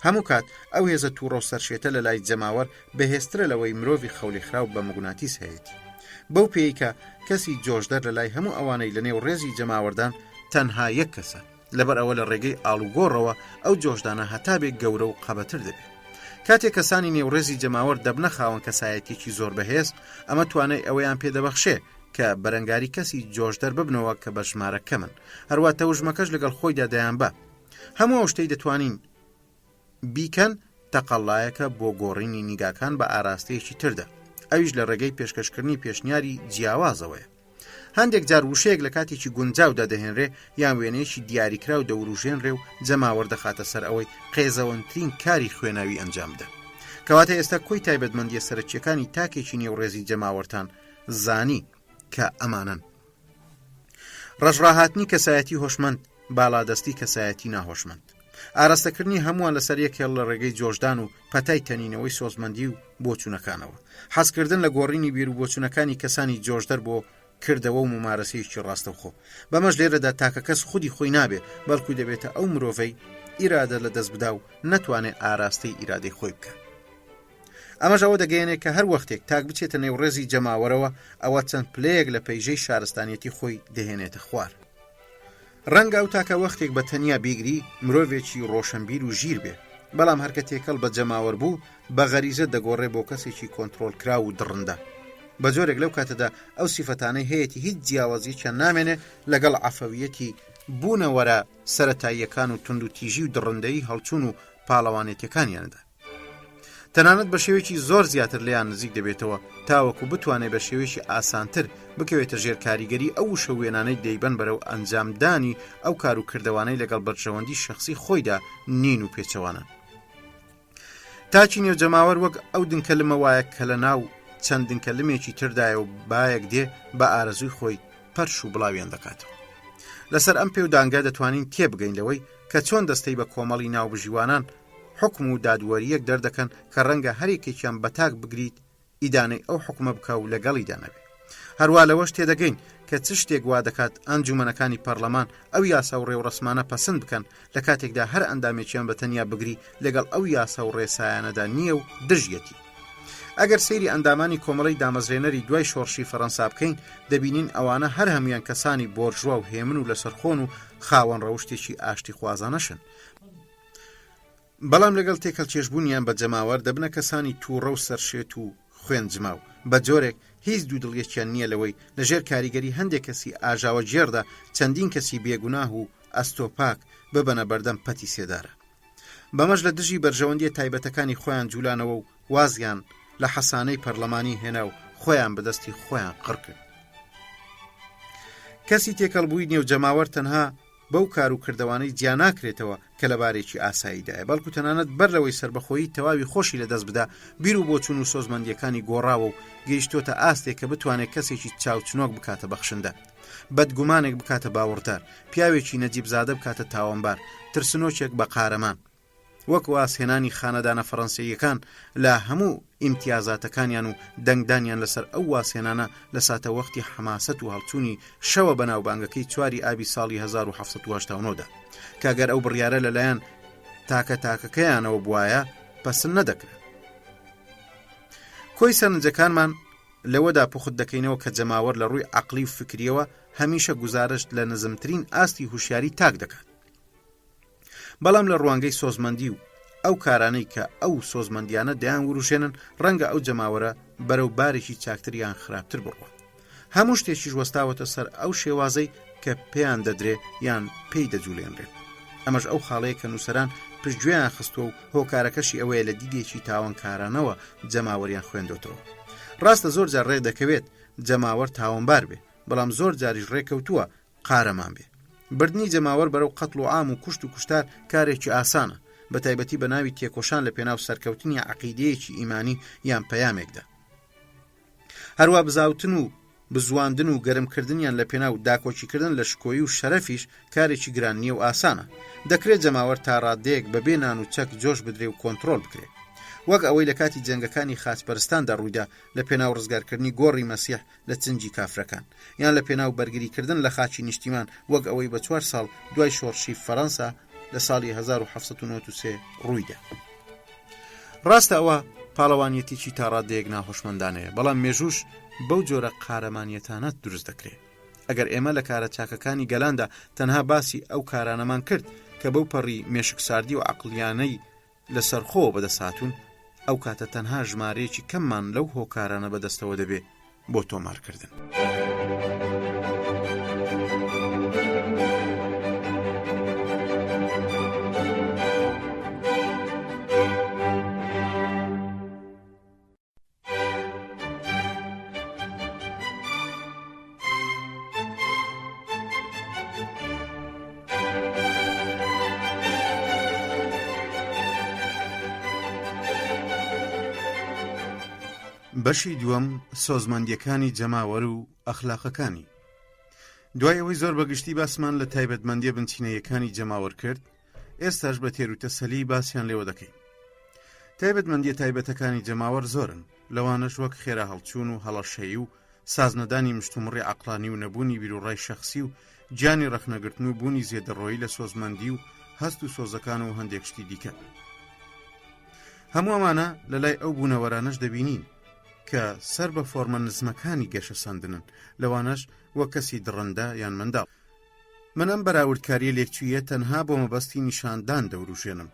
هەموو کات ئەو هێزە تووڕە و سەرشێتە لە لای جەماوەر بەهێزترە لەوەی مرۆڤی خەولێ خراو بە موگناتیس هەیەی. بەو پێی کە کەسی جۆشدەر لە لای هەموو ئەوانەی لە نێو ڕێزی جەماوەردان تەنها یەک کەسە، لەبەر ئەوە لە ڕێگەی ئاڵوگۆڕەوە ئەو جۆشدانە هەتابێک گەورە و قەبەتر دەبێت. کاتێک کەسانی نێوڕێزی جەماوەر دەبنە خاوەن کەسایەتێکی زۆر بەهێز، ئەمە توانای ئەوەیان پێدەبەخشێ کە بەرەنگاری کەسی جۆشدەر ببنەوە کە بە ژمارە کەمن، هەروە تەوژمەکەش لەگەڵ خۆیدا دەیان بە. هەموو ئەو شتەی دەتوانین بیکەن تەقەڵایەکە بۆ گۆڕینی نیگاکان بە ئاراستەیەکی تردا، ئەویش لە ڕێگەی پێشکەشکردنی پێشنیاری جیاوازەوەیە. هەندێک جار وشەیەک لە کاتێکی گونجاودا دەهێنرێ یان وێنەیەکی دیاریکرا و دەوروژێنرێ و جەماوەر دەخاتە سەر ئەوەی قێزەوەترین کاری خوێناوی ئەنجام بدە. کەواتە ئێستا کۆی تایبەتمەندیە سەرچیەکانی تاکێکی نێوڕێزی جەماوەرتان زانی کە ئەمانن: ڕەشڕاهاتنی کەسایەتی هۆشمەند، باڵادەستی کەسایەتی ناهۆشمەند، ئاراستەکردنی هەمووان لەسەر یەکێڵ لە ڕێگەی جۆشدان و پەتای تەنینەوەی سۆزمەندی و بۆچوونەکانەوە، حەزکردن لە گۆڕینی بیر و بۆچوونەکانی کەسانی جۆشدەر بۆ کردەوە و ممارەسەیەکی ڕاستەوخۆ. بەمەش لێرەدا تاکە کەس خودی خۆی نابێ، بەڵکو دەبێتە ئەو مرۆڤەی ئیرادە لە دەست بدا و نەتوانێت ئاراستەی ئیرادەی خۆی بکە. ئەمەش ئەوە دەگەیەنێت کە هەر وەختێک تاک بچێتە نێوڕێزی جەماوەرەوە ئەوە چەند پلەیەک لە پەیژەی شارستانیەتی خۆی دەهێنێتە خوار. ڕەنگە ئەو تاکە وەختێک بە تەنیا بیگری مرۆڤێکی ڕۆشنبیر و ژیر بێ، بەڵام هەرکە تێکەڵ بە جەماوەر بوو بە غەریزە دەگۆڕێ بۆ کەسێکی کۆنتڕۆلکرا و دڕندە. بە جۆرێک لەو کاتەدا ئەو سیفەتانەی هەیەی هیچ جیاوازیەکیان نامێنێ لەگەڵ عەفەویەتی بوونەوەرە سەرەتاییەکان و تند و تیژی و دڕندەیی هەڵچوون و پاڵەوانێتیەکانیاندا. تەنانەت بە شێوەیەکی زۆر زیاتر لێیان نزیک دەبێتەوە تاوەکو بتوانێت بە شێوەیەکی ئاسانتر بکەوێتە ژێر کاریگەری ئەو وشە وێنانەی دەیبەن بەرەو ئەنجامدانی ئەو کار و کردەوانەی لەگەڵ بەرژەوەندی شەخسی خۆیدا نین و پێچەوانن. تاچی نێوجەماوەر وەک ئەو دنکەلمە وایە کە لە ناو چەند دنکەلمێکی تردایە و بایەک دێ بە ئارەزووی خۆی پەرش و بڵاویان دەکاتەوە. لەسەر ئەم پێ و دانگا دەتوانین تێبگەین لەوەی کە چۆن دەستەی بە کۆمەڵی ناوبژیوانان حکم و دادوەریەک دەردەکەن کە ڕەنگە هەرێکێکیان بەتاک بگریت ئیدانەی ئەو حکومە بکە و لەگەڵیدا نەبێ. هەروە لەوەش تێدەگەین کە چ شتێک وا دەکات ئەنجومەنەکانی پەرلەمان ئەو یاسا و ڕێوڕسمانە پەسەند بکەن لە کاتێکدا هەر ئەندامێکیان بەتەنیا بگری لەگەڵ ئەو یاسا و ڕێسایانەدا نییە و دژیەتی. ئەگەر سەیری ئەندامانی کۆمەڵی دامەزرێنەری دوای شۆڕشی فەڕەنسا بکەین دەبینین ئەوانە هەر هەمویان کەسانی بۆرژوا و هێمن و لەسەرخۆن و خاوەن ڕەوشتێکی ئاشتی خوازانەشن. بەڵام لەگەڵ تێکەڵ چێژبوونیان بە جەماوەر دەبنە کەسانی تووڕە و سەرشێت و خوێنجماو بە جۆرێک هیچ دوودڵیەکیان نییە لەوەی لەژێر کاریگەری هەندێک کەسی ئاژاوە جێردا چەندین کەسی بێگوناه و ئەستۆپاک ببەنە بەردەم پەتی سێدارە. بەمەش لە دژی بەرژەوەندی تایبەتەکانی خۆیان جوولانەوە و وازیان لە حەسانەی پەرلەمانی هێنا و خۆیان بەدەستی خۆیان قڕ کرد. کەسی تێکەڵبووی نێوجەماوەر تەنها بەو کار و کردەوانەی جیا ناکرێتەوە کە لە بارێکی ئاساییدایە، بەڵکو تەنانەت بەر لەوەی سربەخۆیی تەواوی خۆشی لەدەست بدا بیر و بۆچوون و سۆزمەندیەکانی گۆڕاوە و گەیشتۆتە ئاستێک کە بتوانێت کەسێکی چاوچنۆک بکاتە بەخشندە، بەدگومانێک بکاتە باوەڕدار، پیاوێکی نەجیبزادە بکاتە تاوانبار، ترسنۆکێک بە قارەمان. وەک واسهێنانی خانەدانە فەڕەنسیەکان لە هەموو ئیمتیازاتەکانیان و دەنگدانیان لەسەر ئەو واسهێنانە لە ساتە وەختی حماسەت و هەڵچوونی شەوە بەناوبانگەکەی 4 ئابی ساڵی 1970دا کاگەر ئەو بڕیارە لەلایەن تاکەکەیانەوە بواە پەسند نەدەکرێت. کۆی سەرنجەکانمان لەوەدا پوخت دەکەینەوە کە جەماوەر لە ڕووی عەقلی و فکریەوە هەمیشە گوزارش لە نزمترین ئاستی هوشیاری تاک دەکات. بەڵام لە ڕوانگەی سۆزمەندی و ئەو کارانەی کە ئەو سۆزمەندیانە دەیان وروشێنن ڕەنگە ئەو جەماوەرە بەرەو بارێکی چاکتریان خراپتر بڕوە. هەموو شتێکیش وەستاوەتە سەر ئەو شێوازەی کە پێیان دەدرێ یان پێی دەجوولێنرێت. ئەمەش ئەو خاڵەیە کە نووسەران پشتگوێیان خستووە و هۆکارەکەشی ئەوەیە لە دیدێکی تاوانکارانەوە جەماوەریان خوێندوتەوە. ڕاستە زۆر جار ڕێ دەکەوێت جەماوەر تاوانبار بێ، بەڵام زۆر جاریش ڕێکەوتووە قارەمان بێ. بردنی جەماوەر بەرەو قەتڵ و عام و کوشت و کوشتار کارێکی ئاسانە، بە تایبەتی بە ناوی تێکۆشان لە پێناو سەرکەوتنی عەقیدەیەکی ئیمانی یان پەیامێکدا. هەروە بزاوتن و بزواندن و گەرمکردنیان لە پێناو داکۆچیکردن لە شکۆیی و شەرەفیش کارێکی گران نییە و ئاسانە. دەکرێت جەماوەر تا ڕادەیەک بەبێ نان و چەک جۆش بدرێ و کۆنتڕۆل بکرێت، وەک ئەوەی لە کاتی جەنگەکانی خاچپەرستاندا ڕوویدا لە پێناو ڕزگارکردنی گۆڕی مەسیح لە چنجی کافرەکان، یان لە پێناو بەرگریکردن لە خاچی نیشتیمان وەک ئەوەی بە 4 ساڵ دوای شۆڕشی فەڕەنسا لە ساڵی 1793 ڕوویدا. ڕاستە ئەوە پاڵەوانیەتێکی تا ڕادەیەک ناخۆشمەندانەیە، بەڵام مێژوش بەو جۆرە قارەمانیەتانەت دروست دەکرێت. ئەگەر ئێمە لە کارە چاکەکانی گەلاندا تەنها باسی ئەو کارانەمان کرد کە بەو پەڕی مێشکساردی و عەقڵیانەی لەسەرخۆ بەدەساتون، ئەو کاتە تەنها ژمارەیەکی کەممان لەو هۆکارانە بەدەستەوە دەبێت بۆ تۆمارکردن. بەشی دووەم سۆزمەندیەکانی جەماوەر و ئەخلاقەکانی. دوای ئەوەی زۆر بەگشتی باسمان لە تایبەتمەندیە بنچینەیەکانی جەماوەر کرد، ئێستاش بە تێر و تەسەلی باسییان لێوە دەکەین. تایبەتمەندیە تایبەتەکانی جەماوەر زۆرن، لەوانەش وەک خێرا هەڵچوون و هەڵەشەیی و سازنەدانی مشتومڕی عەقلانی و نەبوونی بیرروڕای شەخسی و گیانی ڕەخنەگرتن و بوونی زێدەڕۆیی لە سۆزمەندی و هەست و سۆزەکان و هەندێک شتی دیکە. هەموو ئەمانە لەلای ئەو بوونەوەرانەش دەبینین کە سەر بە فۆرمە نزمەکانی گەشە سەندنن، لەوانەش وەک کەسی دڕندە یان منداڵ. من ئەم بەراوردکاریە لێکچوویە تەنها بۆ مەبەستی نیشاندان دەوروژێنم.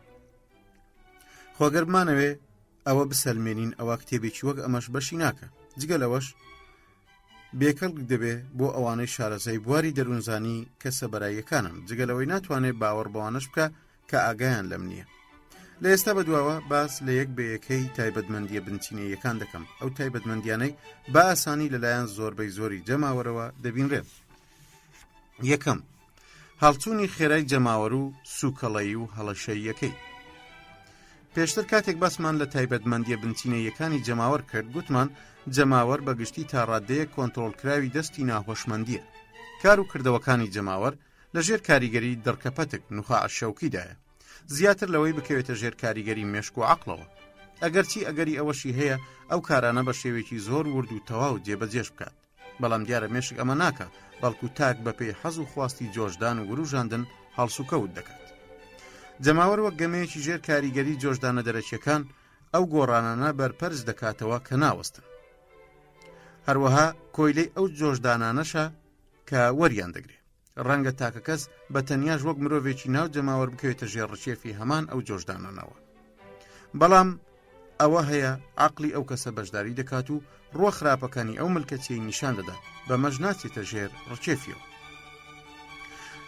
خۆگەرمانەوێ ئەوە بسەلمێنین ئەوە کتێبێکی وەک ئەمەش بەشی ناکە، جگە لەوەش بێکەڵک دەبێ بۆ ئەوانەی شارەزای بواری دەروونزانی کەسە بەرایەکانن، جگە لەوەی ناتوانێت باوەڕ بەوانش بکە کە ئاگایان لەم نییە. لە ئێستا بەدواوە باس لە یەک بەیەکەی تایبەتمەندیە بنچینەیەکان دەکەم. ئەو تایبەتمەندیانەی بە ئاسانی لەلایەن زۆربەی زۆری جەماوەرەوە دەبینرێت. یەکەم، هەڵچوونی خێرای جەماوەر و سوکەڵەیی و هەڵەشەییەکەی. پێشتر کاتێک باسمان لە تایبەتمەندیە بنچینەیەکانی جەماوەر کرد، گوتمان جەماوەر بەگشتی تا ڕادەیەک کۆنتڕۆڵکراوی دەستی ناهۆشمەندیە. کار و کردەوەکانی جەماوەر لەژێر کاریگەری دڕکەپەتک نوخاع شەوکیدایە، زیاتر لەوەی بکەوێتە ژێر کاریگەری مێشک و عەقڵەوە، ئەگەرچی ئەگەری ئەوەشی هەیە ئەو کارانە بە شێوێکی زۆر ورد و تەواو جێبەجێش بکات. بەڵام دیارە مێشک ئەمە ناکە، بەڵکو تاک بە پێی حەز و خواستی جۆشدان و وروژاندن هەڵس و کەوت دەکات. جەماوەر وەک گەمەیەکی ژێر کاریگەری جۆشدانە دەرەکیەکان ئەو گۆڕانانە بەرپەرز دەکاتەوە کە ناوەستن. هەروەها کۆیلەی ئەو جۆشدانانەشە کە وەریان دەگرێت. ڕەنگە تاکە کەس بە تەنیاش وەک مرۆڤێکی ناو جەماوەر بکەوێتە ژێڕچێفی هەمان ئەو جۆشدانانەوە. بەڵام ئەوە هەیە عەقلی ئەو کەسە بەشداری دەکات و ڕوە خراپەکانی ئەو ملکەچیەی نیشان دەدات بەمەش ناچێتە ژێر ڕچێفیەوە.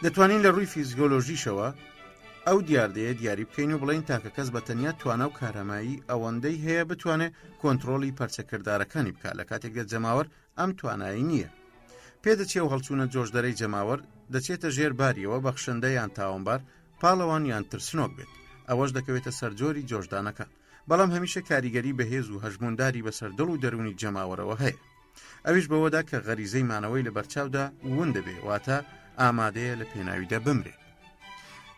دەتوانین لە ڕووی فیزیۆلۆژیشەوە ئەو دیاردەیە دیاری بکەین و بڵین تاکە کەس بە تەنیا توانە و کارەمایی ئەوەندەی هەیە بتوانێت کۆنتڕۆڵی پەرچەکردارەکانی بکات لە کاتێکدا جەماوەر ئەم توانایی نییە. پێدەچێ و هەڵچوونە جۆشدەرەی جەماوەر دەچێتە ژێر باریەوە بەخشندە یان تاوانبار، پاڵەوان یان ترسنۆک بێت. ئەوەش دەکەوێتە سەرجۆری جۆشدانەکە. بەڵام هەمیشە کاریگەری بەهێز و هەژمونداری بەسەر دڵ و دەرونی جەماوەرەوە هەیە. ئەویش بەوەدا کە غەریزەی مانەوەی لە بەرچاودا ون دەبێ، واتە ئامادەیە لە پێناویدا بمرێ.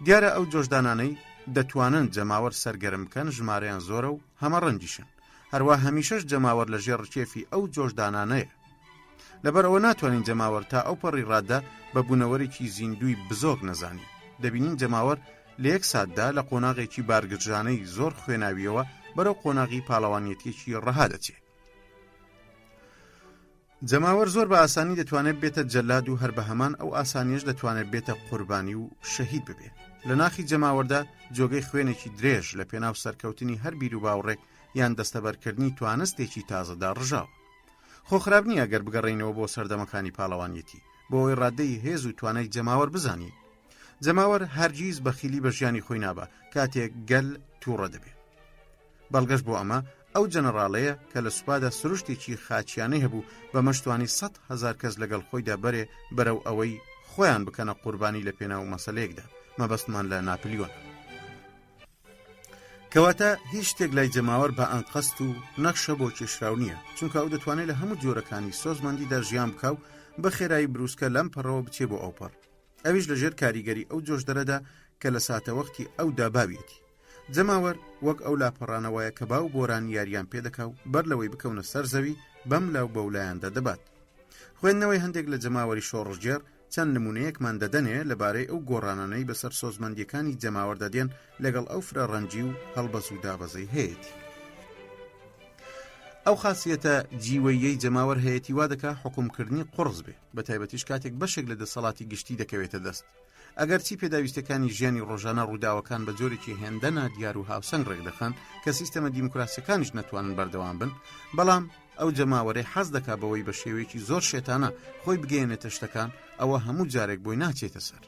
دیارە ئەو جۆشدانانەی دەتوانن جەماوەر سەرگەرم بکەن ژمارەیان زۆرە و هەمە ڕەنجیشن. هەروە هەمیشەش جەماوەر لە ژێر ڕچێفی ئەو جۆشدانانەیە. لەبەرەوە ناتوانین جەماوەر تا ئەو پەڕی ڕاددا بە بوونەوەرێکی زیندوی بزۆک نەزانی. دەبینین جەماوەر لە یەک ساتدا لە قۆناغێکی بارگرژانەی زۆر خوێناویەوە بەرەو قۆناغی پاڵەوانیەتێکی ڕەها دەچێت. جەماوەر زۆر بە ئاسانی دەتوانێت بێتە جەلاد و هەر بە هەمان ئەو ئاسانیش دەتوانێت بێتە قوربانی و شەهید ببێت. لە ناخی جەماوەردا جۆگەی خوێنێکی درێژ لە پێناو سەرکەوتنی هەر بیر و باوڕێک یان دەستەبەرکردنی توانستێکی تازەدا ڕژاوە. خۆخراب نییە گەر بگەڕێینەوە بۆ سەردەمەکانی پاڵەوانیەتی بۆ ئەوەی ڕادەی هێز و توانای جەماوەر بزانین. جەماوەر هەرگیز بەخیلی بە ژیانی خۆی نابە کاتێک گەل تووڕە دەبێت. بەڵگەش بۆ ئەمە ئەو جەنەڕاڵەیە کە لە سوپادا سروشتێکی خاچیانەی هەبوو بە مەشتوانی 100,000 کەس لەگەڵ خۆیدا بەرێ بەرەو ئەوەی خۆیان بکەنە قوربانی لە پێناو مەسەلەیەکدا. مەبەستمان لە ناپلیۆن کەواتە هیچ شتێک لای جەماوەر بە ئەنقەست و نەخشە بۆ کێشراو نییە، چونکە ئەو دەتوانێت لە هەموو جۆرەکانی سۆزمەندیدا ژیان بکاو بە خێرایی بروسکە لەم پەڕەوە بچێ بۆ ئەو پەڕ. ئەویش لەژێر کاریگەری ئەو جۆشدەرەدا کە لە ساتە وەختی ئەو داباویەتی. جەماوەر وەک ئەو لاپەڕانەوەیە کە باو بۆران یاریان پێدەکاو بەر لەوەی بکەونە سەر زەوی بەم لاو بەولایاندا دەبات. خوێندنەوەی هەندێک لە جەماوەری شۆڕژگێر چەند نمونەیەکمان دەدەنێ لەبارەی ئەو گۆڕانانەی بەسەر سۆزمەندیەکانی جەماوەر دەدێن لەگەڵ ئەو فرەڕەنجی و هەڵبەس و دابەزەی هەیەتی. ئەو خاصیەتە جیوەیەی جەماوەر هەیەتی وا دەکا حکومکردنی قورس بێ، بە تایبەتیش کاتێک بەشێک لە دەسەڵاتی گشتی دەکەوێتە دەست. ئەگەر چی پێداویستەکانی ژیانی ڕۆژانە ڕووداوەکان بە جۆرێکی هێندە نادیار و هاوسەنگ ڕێک دەخەن کە سیستەمە دیموکراسیەکانیش نەتوانن بەردەوام بن، بەڵام ئەو جەماوەرەی حەز دەکا بەوەی بە شێوەیەکی زۆر شێتانە خۆی بگەێنێتە شتەکان، ئەوە هەموو جارێک بۆی ناچێتە سەر.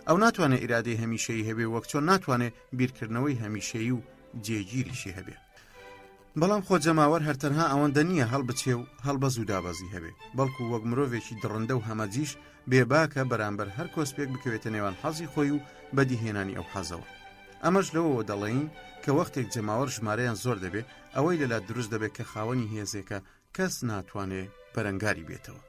ئەو ناتوانێت ئیرادەی هەمیشەیی هەبێ وەک چۆن ناتوانێت بیرکردنەوەی هەمیشەیی و جێگیریشی هەبێ. بەڵام خۆ جەماوەر هەرتەنها ئەوەندە نییە هەڵبچێ و هەڵبەز و دابەزی هەبێ، بەڵکو وەک مرۆڤێکی دڕندە و هەمەجیش بێباکە بەرامبەر هەر کۆسپێک بکەوێتە نێوان حەزی خۆی و بەدیهێنانی ئەو حەزەوە. ئەمەش لەوەوە دەڵێین کە وەختێک جەماوەر ژمارەیان زۆر دەبێت ئەوەی لەلا دروست دەبێت کە خاوەنی هێزێکە کەس ناتوانێت بەرەنگاری بێتەوە.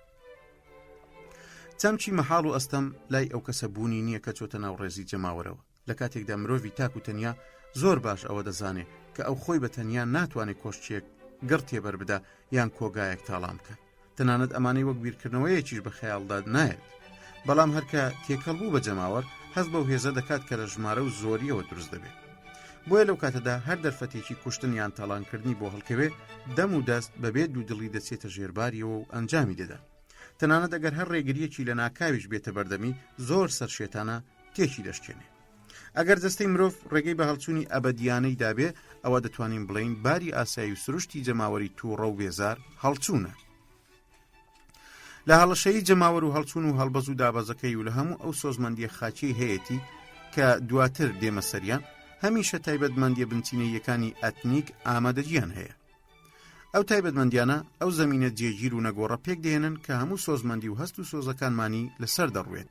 چەمچی مەحاڵ و ئەستەم لای ئەو کەسە بوونی نییە کە چۆتە ناو ڕێزی جەماوەرەوە. لە کاتێکدا مرۆڤی تاک و تەنیا زۆر باش ئەوە دەزانێت کە ئەو خۆی بە تەنیا ناتوانێت کۆشتێک گڕ تێبەر بدا یان کۆگایەک تاڵام بکە. تەنانەت ئەمانەی وەک بیرکردنەوەیەکیش بە خەیاڵدا نایێت. بەڵام هەرکە تێکەڵ بوو بە جەماوەر هەست بەو هێزە دەکات کە لە ژمارە و زۆریەوە دروست دەبێت. بۆیە لەو کاتەدا هەر دەرفەتێکی کوشتن یان تاڵانکردنی بۆ هەڵکەوێ دەم و دەست بەبێ دوودڵی دەچێتە ژێرباریەوە و ئەنجامی دەدا. تەنانەت ئەگەر هەر ڕێگریەکی لە ناکاویش بێتە بەردەمی زۆر سەرشێتانە تێکی دەشکێنێ. ئەگەر دەستەی مرۆڤ ڕێگەی بە هەڵچوونی ئەبەدیانەی دابێ ئەوە دەتوانین بڵین باری ئاسایی و سروشتی جەماوەری تووڕە و بێزار هەڵچوونە. لە هەڵەشەی جەماوەر و هەڵچوون و هەڵبەز و دابەزەکەی و لە هەموو ئەو سۆزمەندیە خاچی هەیەتی کە دواتر دێمە سەریان هەمیشە تایبەتمەندیە بنچینەیەکانی ئەتنیک ئامادەجیان هەیە. ئەو تایبەتمەندیانە ئەو زەمینە جێگیر و نەگۆڕە پێک دێنن کە هەموو سۆزمەندی و هەست و سۆزەکانمانی لەسەر دەڕوێت.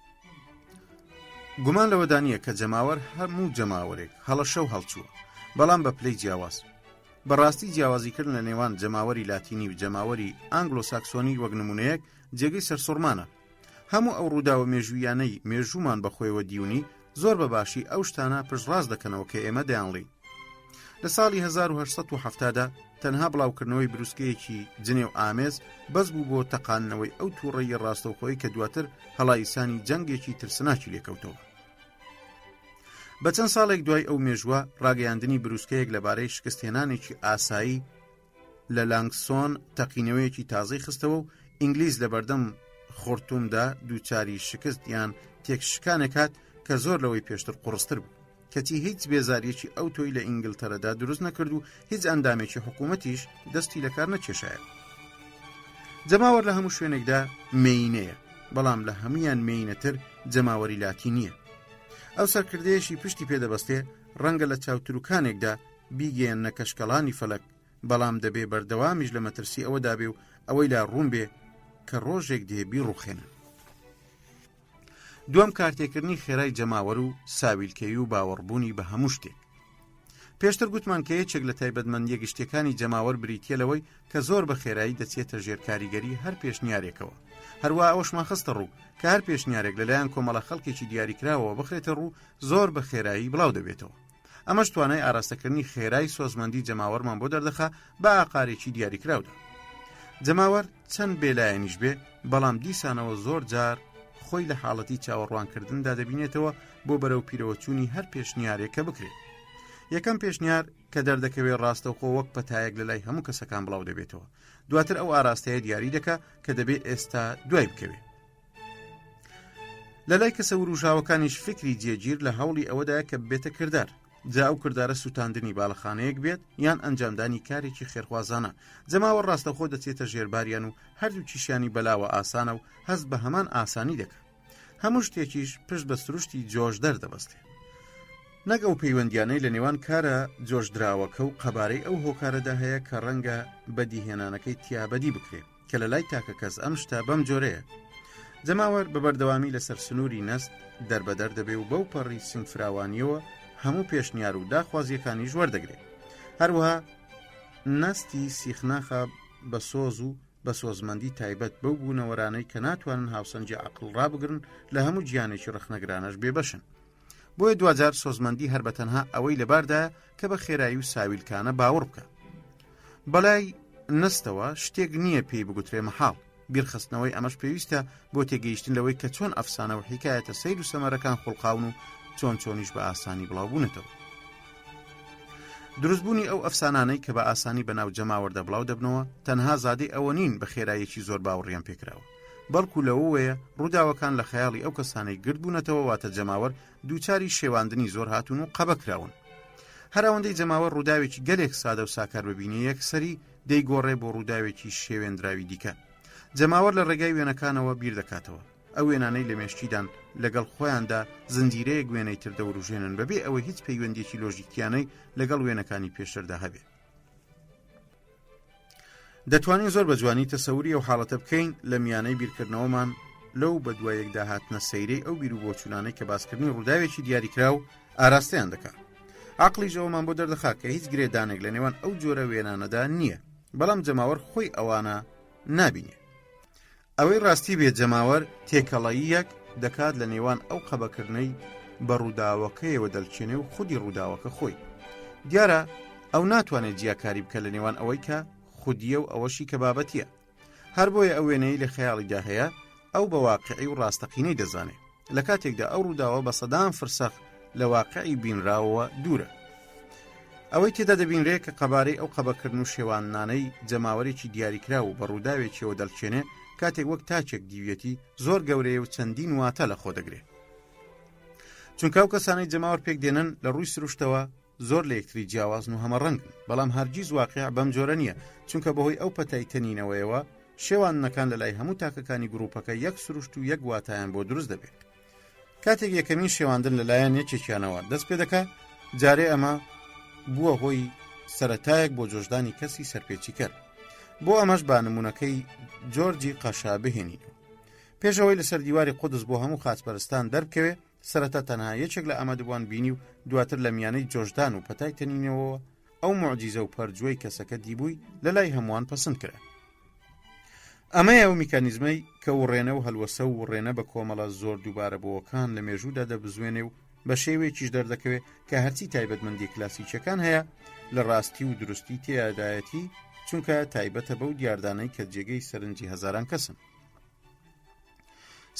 گومان لەوەدانیە کە جەماوەر هەموو جەماوەرێک هەڵەشە و هەڵچووە، بەڵام بە پلەی جیاواز. بەڕاستی جیاوازیکردن لە نێوان جەماوەری لاتینی و جەماوەری ئانگلۆ ساکسۆنی وەک نمونەیەک جێگەی سەرسوڕمانە. هەموو ئەو ڕووداوە مێژوویانەی مێژوومان بەخۆیەوە دیونی زۆر بەباشی ئەو شتانە پشتڕاست دەکەنەوە کە ئێمە دەیانڵێین. لە ساڵی 1970دا تەنها بڵاوکردنەوەی بروسکەیەکی جنێ و ئامێز بەس بوو بۆ تەقاننەوەی ئەو تووڕەیی ڕاستەوخۆی کە دواتر هەڵایسانی جەنگێکی ترسناکی لێکەوتەوە. بە چەند ساڵێک دوای ئەو مێژووە ڕاگەیاندنی بروسکەیەک لەبارەی شکستێنانێکی ئاسایی لە لانگسۆن تەقینەوەیەکی تازەی خستەوە و ئینگلیز لە بەردەم خۆرتومدا دووچاری شکست یان تێکشکانێک هات کە زۆر لەوەی پێشتر قوڕستر بوو، کەچی هیچ بێزاریەکی ئەو تۆی لە ئینگلتەرەدا دروست نەکرد و هیچ ئەندامێکی حکوومەتیش دەستی لەکار نەکێشایە. جەماوەر لە هەموو شوێنێکدا مێینەیە، بەڵام لە هەمویان مێینەتر جەماوەری لاتی نییە. ئەو سەرکردەیەشی پشتی پێدەبەستێ ڕەنگە لە چاوتروکانێکدا بیگەێن نەکەشکەڵانی فەلەک، بەڵام دەبێ بەردەوامیش لە مەترسی ئەوەدا بێ و ئەوەی لا ڕوون بێ کە ڕۆژێک دێبی ڕوخێنن. دووەم کارتێکردنی خێرای جەماوەر و ساویلکەی و باوەڕبوونی بە هەموو شتێک. پێشتر گوتمان کە یەکێک لە تایبەتمەندیە گشتەکانی جەماوەر بریتیە لەوەی کە زۆر بە خێرایی دەچێتە ژێر کاریگەری هەر پێشنیارێکەوە. هەروە ئەوەشمان خستە ڕوو کە هەر پێشنیارێک لەلایەن کۆمەڵە خەڵکێکی دیاریکراوەوە بخرێتە ڕوو زۆر بە خێرایی بڵاو دەبێتەوە. ئەمەش توانای ئاراستەکردنی خێرای سۆزمەندی جەماوەرمان بۆ دەردەخا بە ئاقارێکی دیاریکراودا. جەماوەر چەند بێلایەنیش بێ، بەڵام دیسانەوە زۆر جار خۆی لە حاڵەتی چاوەڕوانکردندا دەبینێتەوە بۆ بەرەو پیرەوەچوونی هەر پێشنیارێکە بکرێت. یەکەم پێشنیار کە دەردەکەوێت ڕاستەوخۆ وەک پەتایەک لە لای هەموو کەسەکان بڵاو دەبێتەوە. دواتر ئەو ئاراستەیە دیاری دەکا کە دەبێت ئێستا دوای بکەوێت. لە لای کەسە وروژاوەکانیش فکری جێگیر لە هەوڵی ئەوەدایە کە بێتە کردار، جا ئەو کردارە سوتاندنی باڵەخانەیەک بێت یان ئەنجامدانی کارێکی خێرخوازانە. جەماوەر ڕاستەوخۆ دەچێتە ژێرباریان و هەردوو کیشیانی بەلاوە ئاسانە و هەست بە هەمان ئاسانی دەکات. هەموو شتێکیش پشت بە سروشتی جۆش دەردەبەستێ. نەک ئەو پەیوەندیانەی لە نێوان کارە جۆشدراوەکە و قەبارەی ئەو هۆکارەدا هەیە کە ڕەنگە بەدیهێنانەکەی تیابەدی بکرێت کە لە لای تاکە کەس ئەم شتە بەم جۆرەیە. جەماوەر بە بەردەوامی لەسەر سنووری نەست دەربەدەر دەبێ و بەو پەڕی سنگفراوانیەوە هەموو پێشنیار و داخوازیەکانی ژوەردەگرێت. هەروەها نەستی سیخناخە بە سۆز و بە سۆزمەندی تایبەت بەو بوونەوەرانەی کە ناتوانن هاوسەنجی عەقڵ ڕابگرن لە هەموو گیانێکی ڕخنەگرانەش بێبەشن. بۆیە دوجار سۆزمەندی هەر بەتەنها ئەوەی لەباردایە کە بە خێرایی و ساویلکانە باوەڕ بکە. بەلای نستەوە شتێک نییە پێی بگوترێ مەحاڵ. بیرخستنەوەی ئەمەش پێویستە بۆ تێگەیشتن لەوەی کە چۆن ئەفسانە و حیکایەتە سەیر و سەمەرەکان خوڵقاون و چۆنیش بە ئاسانی بڵاوبوونەتەوە. دروستبوونی ئەو ئەفسانانەی کە بە ئاسانی بەناو جەماوەردە بڵاو دەبنەوە تەنها زادەی ئەوە نین بە خێراییەکی زۆر باوەڕیان پێکراوە، بەڵکو لەوەیە ڕووداوەکان لە خەیاڵی ئەو کەسانەی گرت بوونەتەوە واتە جەماوەر دووچاری شێواندنی زۆر هاتوون و قەبەکراون. هەر ئەوەندەی جەماوەر ڕووداوێکی گەلێک سادە و ساکار ببینی یەکسەری دەیگۆڕێ بۆ ڕووداوێکی شێوێنراوی دیکە. جەماوەر لە ڕێگای وێنەکانەوە بیر دەکاتەوە. ئەو وێنانەی لە مێشتیدان لەگەڵ خۆیاندا زنجیرەیەک وێنەی تر دەوروژێنن بەبێ ئەوە هیچ پەیوەندێکی لۆژیکیانەی لەگەڵ وێنەکانی پێشتردا هەبێت. دەتوانین زۆر بە جوانی تەسەوری ئەو حاڵەتە بکەین لە میانەی بیرکردنەوەمان لەو بە دوایەکدا هاتنە سەیرەی ئەو بیر و بۆچوونانەی کە باسکردنی ڕووداوێکی دیاریکرا و ئاراستەیان دەکات. عەقڵیش ئەومان بۆ دەردەخات کە هیچ گرێدانێک لە نێوان ئەو جۆرە وێنانەدا نییە، بەڵام جەماوەر خۆی ئەوانە نابینێ. ئەوەی ڕاستی بێت جەماوەر تێکەڵەییەک دەکات لە نێوان ئەو قەبەکردنەی بە ڕووداوەکەیەوە دەلچێنێ و خودی ڕووداوەکە خۆی. دیارە ئەو ناتوانێت جیاکاری بکە لە نێوان ئەوەی کە خودیە و ئەوەشی کە بابەتیە. هەر بۆیە ئەو وێنەی لە خەیاڵیدا هەیە ئەو بە واقعی و ڕاستەقینەی دەزانێت. لە کاتێکدا ئەو ڕووداوە بە سەدان فرسەخ لە واقعی بینراوەوە دوورە. ئەوەی تێدا دەبینرێ کە قەبارەی ئەو قەبەکردن و شێوانانەی جەماوەرێکی دیاریکرا و بە ڕووداوێکیەوە دەلچێنێ کاتێک وەک تاچێک دیوێتی زۆر گەورەیە و چەندین واتە لە خۆ دەگرێت. چونکە ئەو کەسانەی جەماوەر پێک دێنن لە ڕووی سروشتەوە زۆر لە یەکتری جیاوازن و هەمەڕەنگن، بەڵام هەرگیز واقع بەم جۆرە نییە، چونکە بەهۆی ئەو پەتای تەنینەوەیەوە شێوانەکان لە لای هەموو تاکەکانی گروپەکە یەک سروشت و یەک واتایان بۆ دروست دەبێت. کاتێک یەکەمین شێواندن لەلایەن یەکێکیانەوە دەست پێ دەکات، جارێ ئەمە بووە هۆی سەرەتایەک بۆ جۆشدانی کەسی سەرپێچی کرد. بۆ ئەمەش با نمونونەکەی جۆرجی قەشا بهێنین. پێشەوەی لەسەر دیواری قودس بۆ هەموو خاچپەرستان دەربکەوێ، سەرەتا تەنها یەکێک لە ئەمە دەبوان بینی و دواتر لە میانەی جۆشدان و پەتای تەنینەوە ئەو موعجیزە و پەرجوەی کەسەکە دیبووی لە لای هەمووان پەسەند کرا. ئەمەیە ئەو میکانیزمەی کە وڕێنە و هەلوەسە و وڕێنە بە کۆمەڵە زۆر دووبارە بۆوەکان لە مێژوودا دەبزوێنێ و بە شێوەیەکیش دەردەکەوێت کە هەرچی تایبەتمەندی کلاسیکیەکان هەیە لە ڕاستی و دروستی تێدایەتی چونکە تایبەتە بەو دیاردانەی کە جێگەی سەرنجی هەزاران کەسن.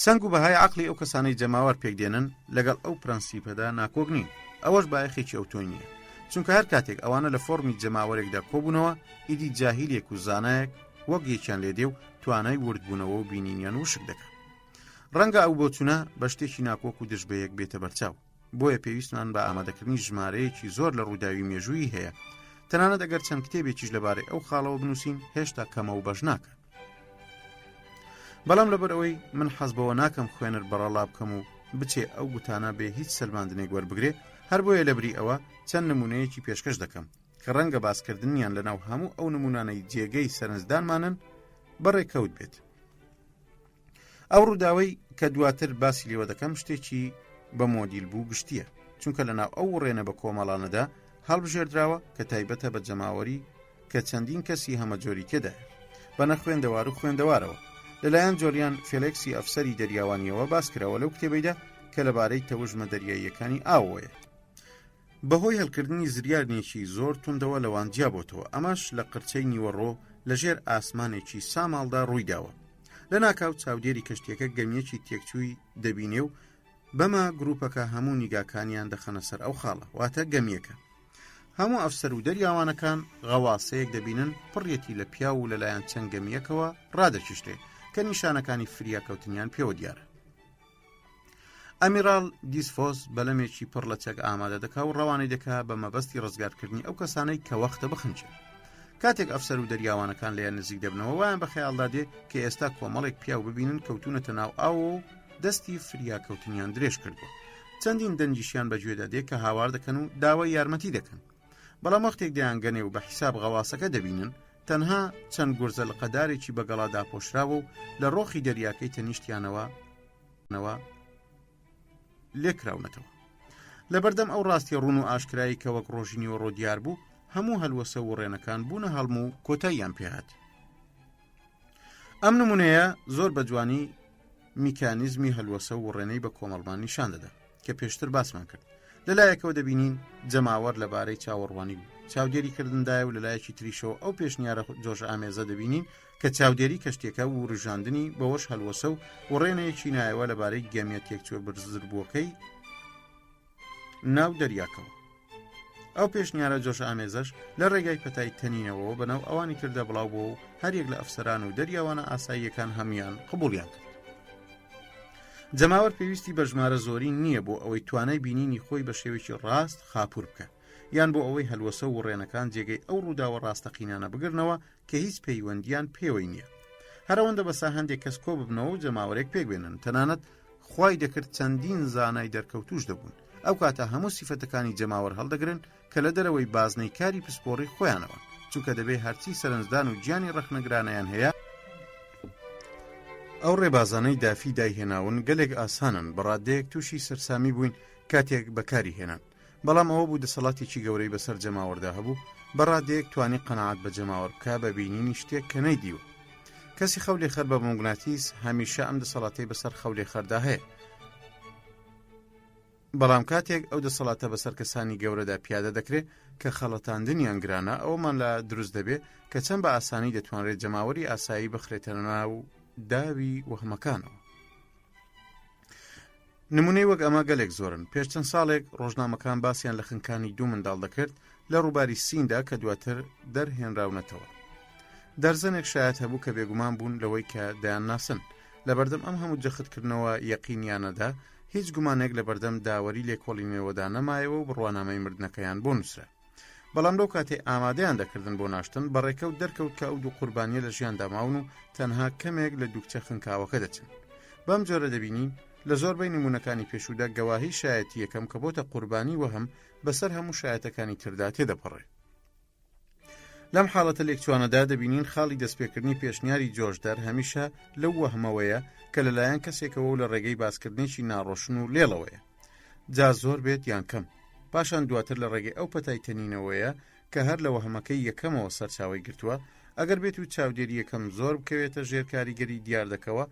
سەنگ و بەهای عەقڵی ئەو کەسانەی جەماوەر پێکدێنن لەگەڵ ئەو پرەنسیپەدا ناکۆک نین. ئەوەش بایەخێکی ئەوتۆی نییە، چونکە هەر کاتێک ئەوانە لە فۆرمی جەماوەرێکدا کۆبوونەوە ئیدی جاهیلێک و زانایەک وەک یەکیان لێدێ و توانای وردبوونەوە و بینینیان وشک دەکات. ڕەنگە ئەو بۆچوونە بە شتێکی ناکۆک و دژبەیەک بێتە بەرچاو، بۆیە پێویستمان بە ئامادەکردنی ژمارەیەکی زۆر لە ڕووداوی مێژووی هەیە. تەنانەت ئەگەر چەند کتێبێکیش لەبارەی ئەو خاڵەوە بنووسین هێشتا کەمە و بەش ناکە. بەڵام لەبەر ئەوەی من حەز بەوە ناکەم خوێنەر بەڕەڵا بکەم و بچێ ئەو گوتانە بێ هیچ سەلماندنێک وەربگرێ، هەر بۆیە لەبری ئەوە چەند نمونەیەکی پێشکەش دەکەم کە ڕەنگە باسکردنیان لەناو هەموو ئەو نمونانەی جێگەی سەرنجدانمانن بەڕێکەوت بێت. ئەو ڕووداوەی کە دواتر باسی لێوە دەکەم شتێکی بە مۆدیل بوو گشتیە، چونکە لەناو ئەو ڕێنە بە کۆمەڵانەدا هەڵبژێردراوە کە تایبەتە بە جەماوەری کە چەندین کەسی هەمەجۆری تێدایە بە نەخوێندەوار و خوێندەوارەوە. لەلایەن جۆلیان فێلێکسی ئەفسەری دەریاوانیەوە باس کراوە لەو کتێبەیدا کە لەبارەی تەوژمە دەریاییەکانی ئاوەیە. بەهۆی هەلکردنی زریارنێکی زۆر توندەوە لەوان جیابۆتەوە، ئەماش لە قرچەی نیوەڕۆ لەژێر ئاسمانێکی ساماڵدا ڕوویداوە. لە ناکاو چاودێری کەشتێکە گەمیەکی تێکچووی دەبینێ و بەما گروپەکە هەموو نیگاکانیان دەخەنە سەر ئەو خاڵە، واتە گەمیەکە. هەموو ئەفسەر و دەریاوانەکان غەواسەیەک دەبینن پڕیەتی لە پیا و لەلایەن چەند گەمیەکەوە ڕادەکیشتێ کە نیشانەکانی فریاکەوتنیان پێوە دیارە. ئەمیراڵ دیسفۆس بەلەمێکی پڕ لە چەک ئامادە دەکا و ڕەوانەی دەکا بە مەبەستی ڕزگارکردنی ئەو کەسانەی کە وەختە بخنجێ. کاتێک ئەفسەر و دەریاوانەکان لەیان نزیک دەبنەوە وایان بە خەیاڵدا دێ کە ئێستا کۆمەڵێک پیاو ببینن کەوتونەتە ناو ئاوە و دەستی فریاکەوتنیان درێژ کردووە. چەندین دەنجیشیان بەگوێدا دێ کە هاوار دەکەن و داوای یارمەتی دەکەن. بەڵام وەختێک دەیانگەنێ و بە حیساب غەواسەکە دەبینن تەنها چەند گورزە لە قەدارێکی بەگەڵا داپۆشراوە و لە ڕۆخی دەریاکەی تەنیشتیانەوە لێکراونەتەوە. لەبەردەم ئەو ڕاستی ڕوون و ئاشکرایی کە وەک ڕۆژی نیوەڕۆ دیار بوو، هەموو هەلوەسە و ڕێنەکان بوونە هەڵم و کۆتاییان پێهات. ئەم نمونەیە زۆر بە جوانی میکانیزمی هەلوەسە و ڕێنەی بە کۆمەڵمان نیشان دەدا کە پێشتر باسمان کرد. لەلایەکەوە دەبینین جەماوەر لەبارەی چاوەڕوانی چاودێری کردندایە و لەلایەکی تریشەوە ئەو پێشنیارە جۆش ئامێزە دەبینین کە چاودێری کەشتێکە و ڕژاندنی بەوەش هەلوەسە و ڕێنەیەکی نایەوە لەبارەی گەمیە تێکچوە برزربووەکەی ناو دەریاکەوە. ئەو پێشنیارە جۆش ئامێزەش لە ڕێگای پەتای تەنینەوە بەناو ئەوانی کردە بڵاو بۆ و هەرێک لە ئەفسەران و دەریاوانە ئاساییەکان هەمیان قبوڵیان کرد. جەماوەر پێویستی بە ژمارە زۆری نییە بۆ ئەوەی توانای بینینی خۆی بە شێوێکی ڕاست خاپور بکە، یان بۆ ئەوەی هەلوەسە و ڕێنەکان جێگەی ئەو ڕووداوە ڕاستەقینانە بگرنەوە کە هیچ پەیوەندیان پێوەی نییە. هەرەوەندە بەسا هەندێک کەس کۆ ببنەوە و جەماوەرێک پێکبێنن، تەنانەت خوای دەکرد چەندین زانای دەرکەوتوش دەبوون. ئەو کاتە هەموو سیفەتەکانی جەماوەر هەڵدەگرن کە لە دەرەوەی بازنەی کاری پسپۆڕی خۆیانەوە، چونکە دەبێ هەرچی سەرنجدان و گیانی ڕەخنەگرانیان هەیە ئەو ڕێبازانەی دافی دایهێناون گەلێک ئاسانن، بەڕادەیەک تووشی سەرسامی بووین کاتێک بەکاری هێنان. بەڵام ئەوە بوو دەسەڵاتێکی گەورەی بەسەر جەماوەردا هەبوو، بەڕادەیەک توانی قەنەعات بە جەماوەر بکە بە بینینی شتێک کە نەیدیوە. کەسی خەولێخەر بە موگناتیس هەمیشە ئەم دەسەڵاتی بەسەر خەولێخەردا هەیە، بەڵام کاتێک ئەو دەسەڵاتە بەسەر کەسانی گەورەدا پیادە دەکرێت کە خەڵەتاندنیان گرانە، ئەومان لە دروست دەبێت کە چەند بە ئاسانی دەتوانرێت جەماوەری ئاسایی بخرێتە ناو داوی وەهمەکانەوە. نمونەی وەک ئەمە گەلێک زۆرن. پێش چەند ساڵێک ڕۆژنامەکان باسییان لە خنکانی دوو منداڵ دەکرد لە ڕووباری سیندا کە دواتر دەرهێنراونەتەوە. دەرزەنێک شایەت هەبوو کە بێگومان بوون لەوەی کە دەیان ناسن. لەبەردەم ئەم هەموو جەختکردنەوە یەقینیانەدا هیچ گومانێک لە بەردەم داوەری لێکۆڵینەوەدا نەمایەوە و بڕوانامەی مردنەکەیان بۆ نووسرا. بەڵام لەو کاتێ ئامادەیان دەکردن بۆ ناشتن بەڕێکەوت دەرکەوت کە ئەو دوو قوربانیە لە ژیان داماون و تەنها کەمێک لە دووکچە خنکاوەکە دەچن. بەم جۆرە دەبینین لە زۆربەی نمونەکانی پێشوودا گەواهی شایەتی یەکەم کە بۆتە قوربانی وەهم بەسەر هەموو شایەتەکانی تردا تێدەپەڕێ. لەم حاڵەتە لێکچوانەدا دەبینین خاڵی دەستپێکردنی پێشنیاری جۆشدار هەمیشە لەو وەهمەوەیە کە لەلایەن کەسێکەوە و لە ڕێگەی باسکردنێکی ناڕۆشن و لێڵەوەیە، جا زۆر بێت یان کەم. پاشان دواتر لە ڕێگەی ئەو پەتای تەنینەوەیە کە هەر لە وەهمەکەی یەکەمەوە سەرچاوی گرتووە، ئەگەر بێت و چاودێری یەکەم زۆر بکەوێتە ژێر کاریگەری دیار دەکەوە،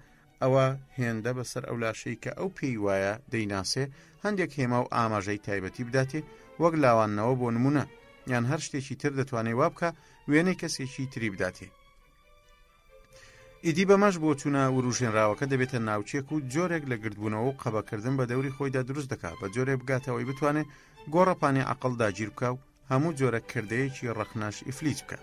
ئەوە هێندە بەسەر ئەو لاشەی کە ئەو پێی وایە دەیناسێ هەندێک هێما و ئاماژەی تایبەتی بداتێ، وەک لاوانەوە بۆ نمونە یان هەر شتێکی تر دەتوانێت وا بکە وێنەی کەسێکی تری بداتێ. ئیدی بەمەش بۆ چوونە وروژێنراوەکە دەبێتە ناوچێک و جۆرێک لە گردبوونەوە و قەبەکردن بە دەوری خۆیدا دروست دەکات بە جۆرێک بگاتەوەی بتوانێت گۆڕەپانی عەقڵ داگیر بکە و هەموو جۆرە کردەیەکی ڕەخنەش ئیفلیت بکە.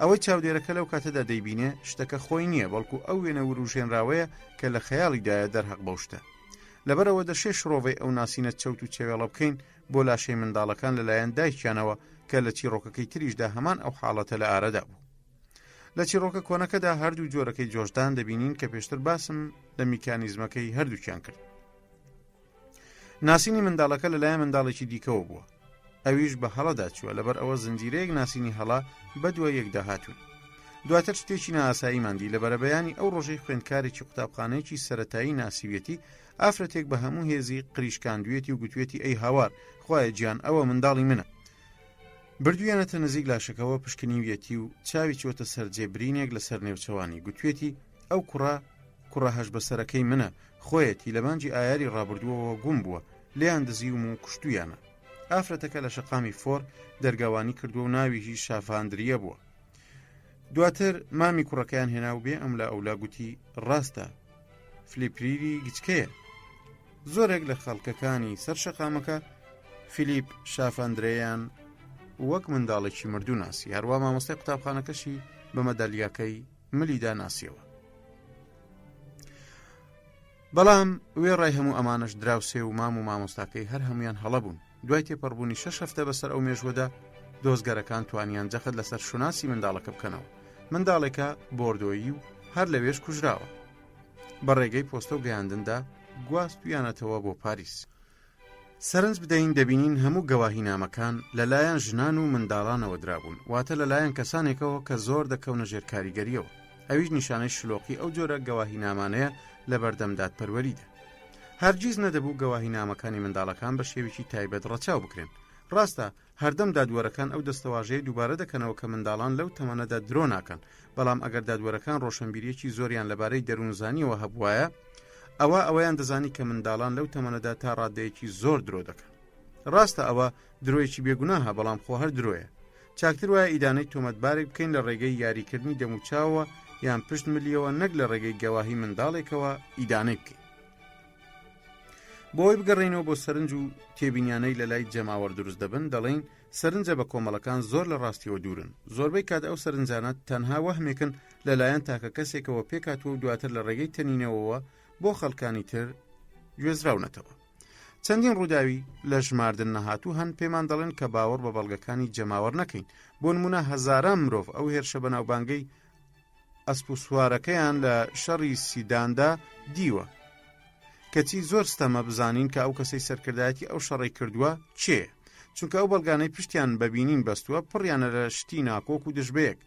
ئەوەی چاودێرەکە لەو کاتەدا دەیبینێ شتەکە خۆی نییە، بەڵکو ئەو وێنە وروژێنراوەیە کە لە خەیاڵیدایە دەرهەق بەو شتە. لەبەرەوە دەشێ شڕۆڤەی ئەو ناسینە چەوت و چێوێڵە بکەین بۆ لاشەی منداڵەکان لەلایەن دایکیانەوە کە لە چیرۆکەکەی تریشدا هەمان ئەو حاڵەتە لە ئارەدا بوو. لە چیرۆکە کۆنەکەدا هەردوو جۆرەکەی جۆشدان دەبینین کە پێشتر باسم لە میکانیزمەکەی هەردووکیان کرد. ناسینی منداڵەکە لەلایەن منداڵێکی دیکەوە بووە، ئەویش بە هەڵەدا چووە، لەبەر ئەوە زنجیرەیەک ناسینی هەڵا بە دوای یەکدا هاتوون. دواتر شتێکی نائاساییماندی لە بەرەبەیانی ئەو ڕۆژەی خوێندکارێکی قوتابخانەیەکی سەرەتایی ناسیوێتی ئافرەتێک بە هەموو هێزی قریشکاندوێتی و گوتوێتی ئەی هاوار خوایە گیان ئەوە منداڵی منە. بردویانەتە نزیک لاشەکەەوە پشکنیویەتی و چاوی چۆتە سەرجێبرینێک لەسەر نێوچەوانی گوتوێتی ئەو کوڕە هەش بەسەرەکەی منە، خۆیەتی لە بانجی ئایاری ڕابردووەوە گوم بووە، لێیان دزیوم و کوشتویانە. ئافرەتەکە لە شەقامی فۆر دەرگاوانی کردووە و ناویژی شافاندریە بووە. دواتر مامی کوڕەکەیان هێنا و بێ ئەم لە ئەولا گوتی ڕاستە فلیپریری گچکەیە. زۆرێک لە خەڵکەکانی سەر شەقامەکە فیلیپ شافاندرەیان وەک منداڵێکی مردوو ناسی، هەروە مامۆستای قوتابخانەکەشی بە مەدالیاکەی ملیدا ناسیەوە. بەڵام وێ ڕای هەموو ئەمانش دراوسێ و مام و مامۆستاکەی هەر هەمویان هەڵە بوون. دوای تێپەڕبوونی 6 هەفتە بەسەر ئەو مێژوەدا دۆزگەرەکان توانیان جەخت لەسەر شوناسی منداڵەکە بکەنەوە. منداڵێکە بۆردۆیی و هەر لەوێش کوژراوە. بە ڕێگەی پۆستە و گەیاندندا گواستویانەتەوە بۆ پاریس. سەرنج بدەین دەبینین هەموو گەواهینامەکان لەلایەن ژنان و منداڵانەوە درابوون، واتە لەلایەن کەسانێکەوە کە زۆر دەکەونە ژێر کاریگەریەوە. ئەویش نیشانەی شلۆقی ئەو جۆرە گەواهینامانەیە لە بەردەم دادپەروەریدا. هەرگیز نەدەبوو گەواهینامەکانی منداڵەکان بە شێوێکی تایبەت ڕەچاو بکرێن. ڕاستە هەردەم دادوەرەکان ئەو دەستەواژەیە دووبارە دەکەنەوە کە منداڵان لەو تەمەنەدا درۆ ناکەن، بەڵام ئەگەر دادوەرەکان ڕۆشنبیریەکی زۆریان لەبارەی دەروونزانیەوە هەبوایە، ئەوەیان دەزانی کە منداڵان لەو تەمەنەدا تا ڕادەیەکی زۆر درۆ دەکەن. ڕاستە ئەوە درۆیەکی بێگوناهە، بەڵام خۆ هەر درۆیە. چاکتر وایە ئیدانەی تۆمەتبارێک بکەین لە ڕێگەی یاریکردنی دەموچاوە یان پشت ملیەوە، نەک لە ڕێگەی گەواهی منداڵێکەوە ئیدانەی بکەین. بۆی بگەڕێنەوە بۆ سەرنج و تێبینیانەی لە لای جەماوەر دروست دەبن، دەڵێن سەرنجە بە کۆمەڵەکان زۆر لە ڕاستیەوە دوورن. زۆربەی کات ئەو سەرنجانە تەنها وەهمێکن لەلایەن تاکە کەسێکەوە پێکاتوە و دواتر لە ڕێگەی تەنینەوەوە بۆ خەڵکانی تر گوێزراونەتەوە. چەندین ڕووداوی لە ژماردن نەهاتوو هەن پێمان دەڵێن کە باوەڕ بە بەڵگەکانی جەماوەر نەکەین. بۆ نمونە هەزاران مرۆڤ ئەو هێرشە بەناوبانگەی ئەسپ و سوارەکەیان لە شەڕی سیداندا دیوە، کەچی زۆر ستەمە بزانین کە ئەو کەسەی سەرکردایەتی ئەو شەڕی کردووە چێ، چونکە ئەو بەڵگانەی پشتیان بەبینین بەستووە پڕیانە لە شتی ناکۆک و دژبەیەک.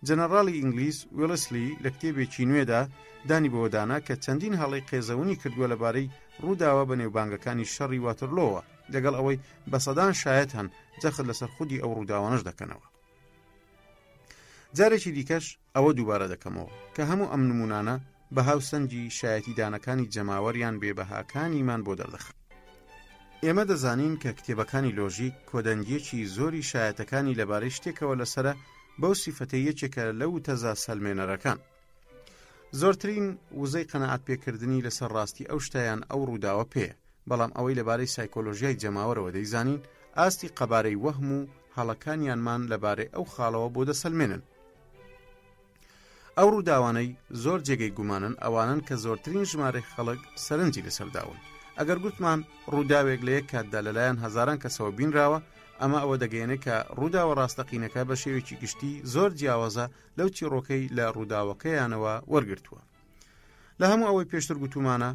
جەنەڕاڵی ئینگلیز ویلسلی لە کتێبێکی نوێدا دانی بەوەدانا کە چەندین هەڵی قێزەونی کردووە لەبارەی ڕووداوە بە نێوبانگەکانی شەڕی واترلۆوە، لەگەڵ ئەوەی بە سەدان شایەت هەن جەخت لەسەر خودی ئەو ڕووداوانەش دەکەنەوە. جارێکی دیکەش ئەوە دووبارە دەکەمەوە کە هەموو ئەم نمونانە بە هاوسەنجی شایەتی دانەکانی جەماوەریان بێبەهاکانیمان بۆ دەردەخن. ئێمە دەزانین کە کتێبەکانی لۆژیک کۆدەنگیەکی زۆری شایەتەکانی لەبارەی شتێکەوە لەسرە بەو سیفەتەی یەکێکە لەو تەزا سەلمێنەرەکان. زۆرترین وزەی قەنەعەت پێکردنی لەسەر ڕاستی ئەو شتیان ئەو ڕووداوە پێیە، بەڵام ئەوەی لەبارەی سایکۆلۆژیای جەماوەرەوە دەیزانین ئاستی قەبارەی وەهم و هەڵەکانیانمان لەبارەی ئەو خاڵەوە بۆ دەسەلمێنن. ئەو ڕووداوانەی زۆر جێگەی گومانن ئەوانن کە زۆرترین ژمارەی خەڵک سەرنجی لەسەرداون. ئەگەر گوتمان ڕووداوێک لە یەک کاتدا لەلایەن هەزاران کەسەوە بینراوە، ئەمە ئەوە دەگەیەنێت کە ڕووداوە ڕاستەقینەکە بە شێوێکی گشتی زۆر جیاوازە لەو چیرۆکەی لە ڕووداوەکەیانەوە وەرگرتووە. لە هەموو ئەوەی پێشتر گوتومانە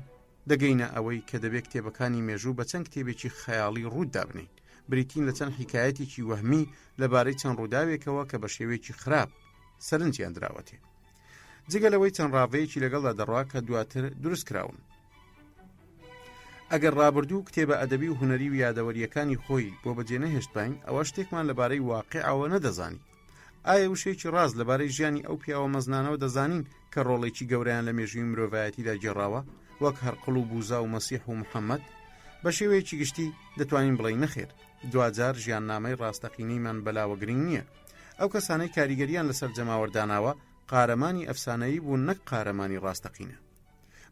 دەگەینە ئەوەی کە دەبێت کتێبەکانی مێژوو بە چەند کتێبێکی خەیاڵی ڕوودا بنین، بریتین لە چەند حیکایەتێکی وەهمی لەبارەی چەند ڕووداوێکەوە کە بە شێوەیەکی خراپ سەرنجیان دراوەتێ، جگەلەوەی چەند ڕاوەیەکی لەگەڵدا دەڕوا کە دواتر دروست کراون. ئەگەر ڕابردوو کتێبە ئەدەبی و هونەری و یادەوەریەکانی خۆی بۆ بەجێ نەهێشتبین، ئەوە شتێکمان لەبارەی واقعەوە نەدەزانی. ئایا وشەیەکی ڕاز لەبارەی ژیانی ئەو پیاوە مەزنانەوە دەزانین کە ڕۆڵێکی گەورەیان لە مێژووی مرۆڤایەتیدا گێڕاوە، وەک هەرقڵ و بوزا و مەسیح و محەممەد؟ بە شێوەیەکی گشتی دەتوانین بڵین نەخێر، دوجار ژیاننامەی ڕاستەقینەیمان بەلاوە گرنگ نییە. ئەو کەسانەی کاریگەریان لەسەر جەماوەرداناوە قارەمانی ئەفسانەیی بوو نەک قارەمانی ڕاستەقینە.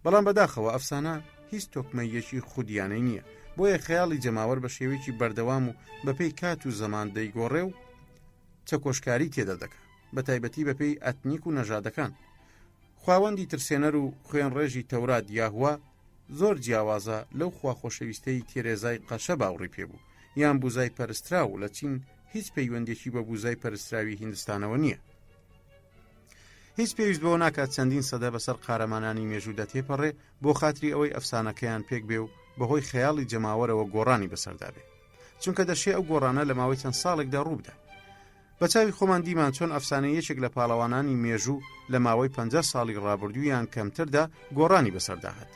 بەڵام بەداخەوە ئەفسانە هیچ تۆکمەیەکی خودیانەی نییە، بۆیە خەیاڵی جەماوەر بە شێوەیەکی بەردەوام و بەپێی کات و زەمان دەیگۆڕێ و چەکۆشکاری تێدا دەکات، بە تایبەتی بەپێی ئەتنیک و نەژادەکان. خواوەندی ترسێنەر و خوێن ڕێژی تەورات یاهوا زۆر جیاوازە لەو خوا خۆشەویستەی تێرێزای قەشە باوڕی پێبوو، یان بوزای پەرستراو لە چین هیچ پەیوەندێکی بە بوزای پەرستراوی هیندستانەوە نییە. هیچ پێویست بەوە ناکات چەندین سەدە بەسەر قارەمانانی مێژوو دەتێپەڕێ بۆ خاتری ئەوەی ئەفسانەکەیان پێک بێ و بەهۆی خەیاڵی جەماوەرەوە گۆڕانی بەسەردا بێ، چونکە دەشێ ئەو گۆڕانە لە ماوەی چەند ساڵێکدا ڕووبدا. بە چاوی خۆمان دیمان چۆن ئەفسانەی یەکێک لە پاڵەوانانی مێژوو لە ماوەی 50 ساڵی ڕابردوویان کەمتردا گۆڕانی بەسەرداهات.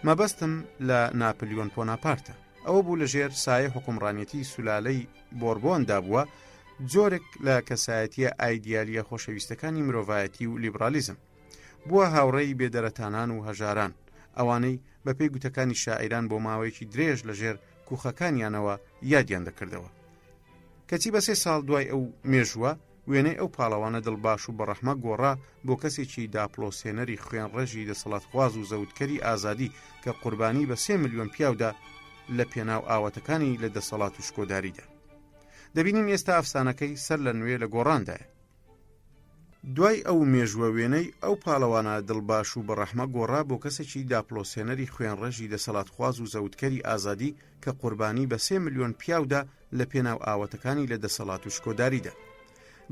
مەبەستم لە ناپلیۆن بۆناپارتە. ئەوە بوو لەژێر سایە حکومڕانیەتی سولالەی بۆربۆندا بووە، جۆرێک لە کەسایەتیە ئایدیالیە خۆشەویستەکانی مرۆڤایەتی و لیبرالیزم. بووە هاوڕێی بێدەرەتانان و هەژاران، ئەوانەی بەپێی گوتەکانی شاعیران بۆ ماوەیەکی درێژ لەژێر کوخەکانیانەوە یادیان دەکردەوە. کەچی بە 3 ساڵ دوای ئەو مێژووە وێنەی ئەو پاڵەوانە دڵباش و بەڕەحمە گۆڕا بۆ کەسێکی داپلۆسێنەری خوێن ڕێژی دەسەڵاتخواز و زەوتکەری ئازادی کە قوربانی بە 3 ملیۆن پیاودا لە پێناو ئاواتەکانی لە دەسەڵات و شکۆداریدا. دەبینین ئێستا ئەفسانەکەی سەر لە نوێ لە گۆڕاندایە. دوای ئەو مێژووە وێنەی ئەو پاڵەوانە دڵباش و بەڕەحمە گۆڕا بۆ کەسێکی داپلۆسێنەری خوێن ڕێژی دەسەڵاتخواز و زەوتکەری ئازادی کە قوربانی بە 3 ملیۆن پیاودا لە پێناو ئاواتەکانی لە دەسەڵات و شکۆداریدا.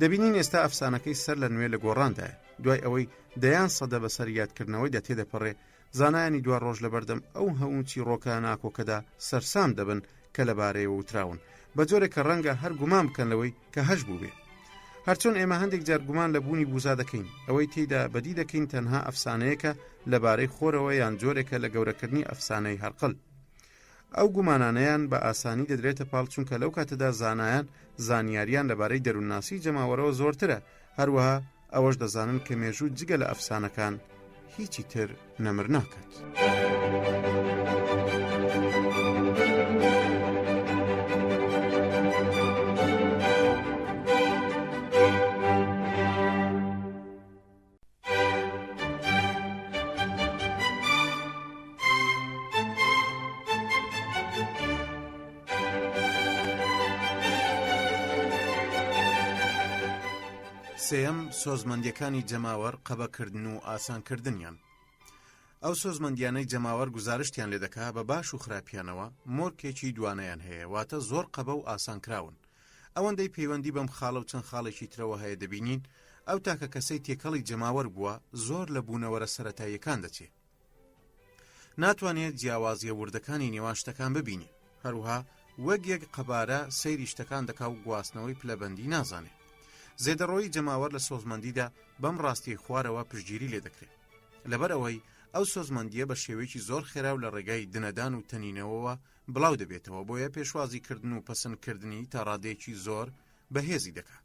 دەبینین ئێستا ئەفسانەکەی سەر لە نوێ لە گۆڕاندایە. دوای ئەوەی دەیان سەدە بەسەر یادکردنەوەی دەتێدەپەڕێ، زانایانی دوا ڕۆژ لە بەردەم ئەو هەمووچی ڕۆکە ناکۆکەدا سەرسام دەبن کە لەبارەیەوە وتراون، بە جۆرێک کە ڕەنگە هەر گومان بکەن لەوەی کە هەش بوو بێ. هەرچۆن ئێمە هەندێک جار گومان لە بوونی بوزا دەکەین، ئەوەی تێیدا بەدی دەکەین تەنها ئەفسانەیەکە لەبارەی خۆرەوە یان جۆرێکە لە گەورەکردنی ئەفسانەی هەرقل. ئەو گومانانەیان بە ئاسانی دەدرێتە پاڵ، چونکە لەو کاتەدا زانایان زانیاریان لەبارەی دەروونناسی جەماوەرەوە زۆرترە. هەروەها ئەوەش دەزانن کە مێژوو جگە لە ئەفسانەکان هیچی تر نەمر ناکات. سێەم سۆزمەندیەکانی جەماوەر قەبەکردن و ئاسانکردنیان. ئەو سۆزمەندیانەی جەماوەر گزارشتیان لێ دەکا بە باش و خراپیانەوە مۆرکێکی دوانەیان هەیە، واتە زۆر قەبە و ئاسانکراون. ئەوەندەی پەیوەندی بەم خاڵە و چەند خاڵێکی ترەوە هەیە دەبینین ئەو تاکە کەسەی تێکەڵی جەماوەر بووە زۆر لە بوونەوەرە سەرەتاییەکان دەچێت. ناتوانێت جیاوازیە وردەکانی نێوان شتەکان ببینی، هەروها وەک یەک قەبارە سەیری شتەکان دەکا و گواستنەوەی پلەبەندی نازانێت. زێدەڕۆی جەماوەر لە سۆزمەندیدا بەم ڕاستی خوارەوە پشتگیری لێ دەکرێت. لەبەر ئەوەی ئەو سۆزمەندیە بە شێوەیەکی زۆر خێرا و لە ڕێگای دنەدان و تەنینەوەوە بڵاو دەبێتەوە، بۆیە پێشوازیکردن و پەسەندکردنی تا ڕادەیەکی زۆر بەهێزی دەکات.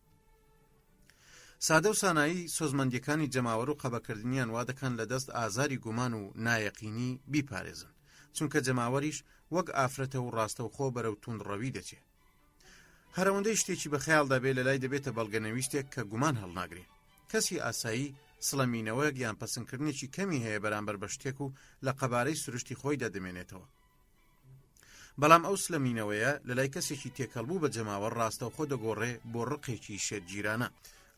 سادە و سانایی سۆزمەندیەکانی جەماوەر و قەبەکردنیان وا دەکەن لە دەست ئازاری گومان و نایەقینی بیپارێزن، چونکە جەماوەریش وەک ئافرەتە و ڕاستەوخۆ بەرەو توندڕەوی دەچێت. هەرەوەندەی شتێکی بە خەیاڵدا بێ لە لای دەبێتە بەڵگەنەویشتێک کە گومان هەڵناگرێت. کەسی ئاسایی سڵەمینەوەیەک یان پەسەندکردنێکی کەمی هەیە بەرامبەر بە شتێک و لە قەبارەی سروشتی خۆیدا دەمێنێتەوە. بەڵام ئەو سلەمینەوەیە لە لای کەسێکی تێکەڵبوو بە جەماوەر ڕاستەوخۆ دەگۆڕێ بۆ ڕقێکی شێتگیرانە.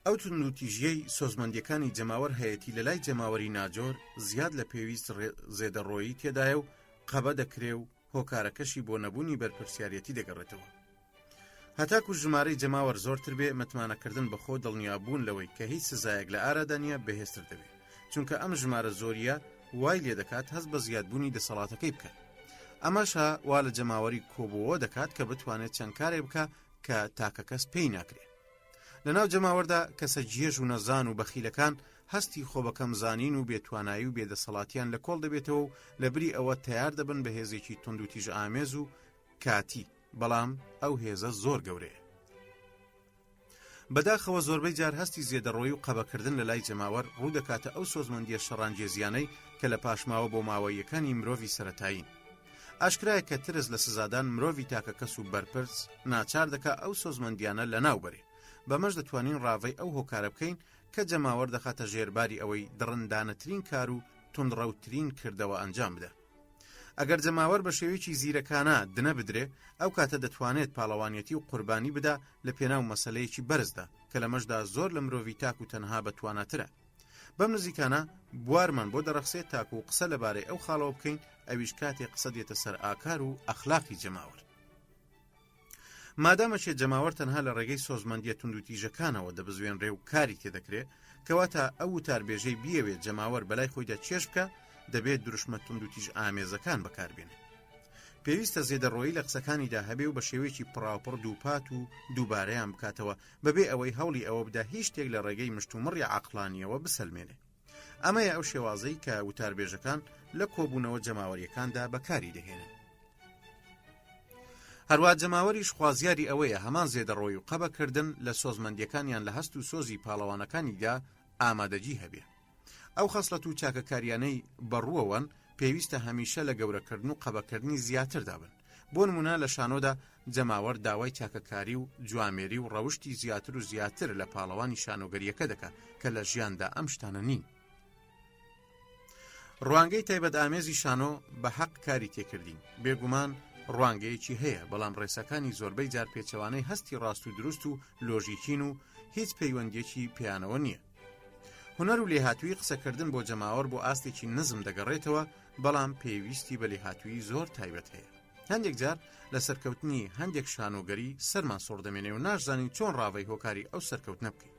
ئەو توندوتیژیەی سۆزمەندیەکانی جەماوەر هەیەتی لە لای جەماوەری ناجۆر زیاد لە پێویست زێدەڕۆیی تێدایە و قەبە دەکرێ و هۆکارەکەشی بۆ نەبوونی بەرپرسیارەتی دەگەڕێتەوە. هەتاکو ژمارەی جەماوەر زۆرتر بێ، متمانەکردن بەخۆ دڵنیابوون لەوەی کە هیچ سزایەک لە ئارادا نیە بەهێزتر دەبێت، چونکە ئەم ژمارە زۆریە وای لێ دەکات هەست بە زیادبوونی دەسەڵاتەکەی بکات. ئەمەشە وا لە جەماوەری کۆبووە دەکات کە بتوانێت چەند کارێ بکە کە تاکە کەس پێی ناکرێت. لەناو جەماوەردا کەسە جێژ و نەزان و بەخیلەکان هەستی خۆبەکەم زانین و بێتوانایی و بێدەسەڵاتیان لە کۆڵ دەبێتەوە و لەبری ئەوە تیار دەبن بە هێزێکی تند و تیژ ئامێز و کاتی، بەڵام ئەو هێزە زۆر گەورەیە. بەداخەوە زۆربەی جار هەستی زێدەڕۆی و قەبەکردن لە لای جەماوەر ڕوو دەکاتە ئەو سۆزمەندیە شەڕانگێزیانەی کە لە پاشماوە بۆ ماوەیەکانی مرۆڤی سەرەتایین. ئاشکرایە کە ترس لە سزادان مرۆڤی تاکە کەس و بەرپرس ناچار دەکا ئەو سۆزمەندیانە لە ناوبەرێ. بەمەش دەتوانین ڕاوەی ئەو هۆکارە بکەین کە جەماوەر دەخاتە ژێرباری ئەوەی دڕندانەترین کار و توندڕەوترین کردەوە ئەنجام بدە. ئەگەر جەماوەر بە شێوەیەکی زیرەکانە دنە بدرێ، ئەو کاتە دەتوانێت پاڵەوانیەتی و قوربانی بدا لە پێناو مەسەلەیەکی بەرزدا کە لە مەشدا زۆر لە مرۆڤی تاک و تەنها بەتواناترە. بەم نزیکانە بوارمان بۆ دەڕەخسێت تاکو و قسە لەبارەی ئەو خاڵەوە بکەین، ئەویش کاتێک قسە دێتە سەر ئاکار و ئەخلاقی جەماوەر. مادامەشێت جەماوەر تەنها لە ڕێگەی سۆزمەندیە توندوتیژەکانەوە دەبزوێنرێ و کاری تێدەکرێت، کەواتە ئەو وتاربێژەی بیەوێت جەماوەر بەلای خۆیدا چێژ بکە، دەبێت دروشمە توندوتیژ ئامێزەکان بەکاربێنێت. پێویستە زێدەڕۆیی لە قسەکانیدا هەبێ و بە شێوەیەکی پڕاوپڕ دووپات و دووبارەیان بکاتەوە، بەبێ ئەوەی هەوڵی ئەوە بدا هیچ شتێک لە ڕێگەی مشتومڕی عەقڵانیەوە بسەلمێنێ. ئەمەیە ئەو شێوازەی کە وتاربێژەکان لە کۆبوونەوە جەماوەریەکاندا بەکاری دەهێنن. هەروە جەماوەریش خوازیاری ئەوەیە هەمان زێدەڕۆی و قەبەکردن لە سۆزمەندیەکانیان لە هەست و سۆزی پاڵەوانەکانیدا ئامادەجی هەبێ. ئەو خەسڵەت و چاکەکاریانەی بەڕووەوەن پێویستە هەمیشە لە گەورەکردن و قەبەکردنی زیاتردا بن. بۆ نمونە لە شانۆدا جەماوەر داوای چاکەکاری و جوامێری و ڕەوشتی زیاتر و زیاتر لە پاڵەوانی شانۆگەریەکە دەکات کە لە ژیاندا ئەم شتانە نین. ڕوانگەی تایبەت ئامێزی شانۆ بە حەق کاری تێکردین. بێگومان ڕوانگەیەکی هەیە، بەڵام ڕێسەکانی زۆربەی جار پێچەوانەی هەستی ڕاست و دروست و لۆژیکین و هیچ پەیوەندیەکی پێیانەوە نییە. هونەر و لێهاتووی قسەکردن بۆ جەماوەر بۆ ئاستێکی نزم دەگەڕێتەوە، بەڵام پێویستی بە لێهاتووی زۆر تایبەت هەیە. هەندێک جار لە سەرکەوتنی هەندێک شانۆگەری سەرمان سۆڕ دەمێنێ و ناشزانین چۆن ڕاوەی هۆکاری ئەو سەرکەوتنە بکەین.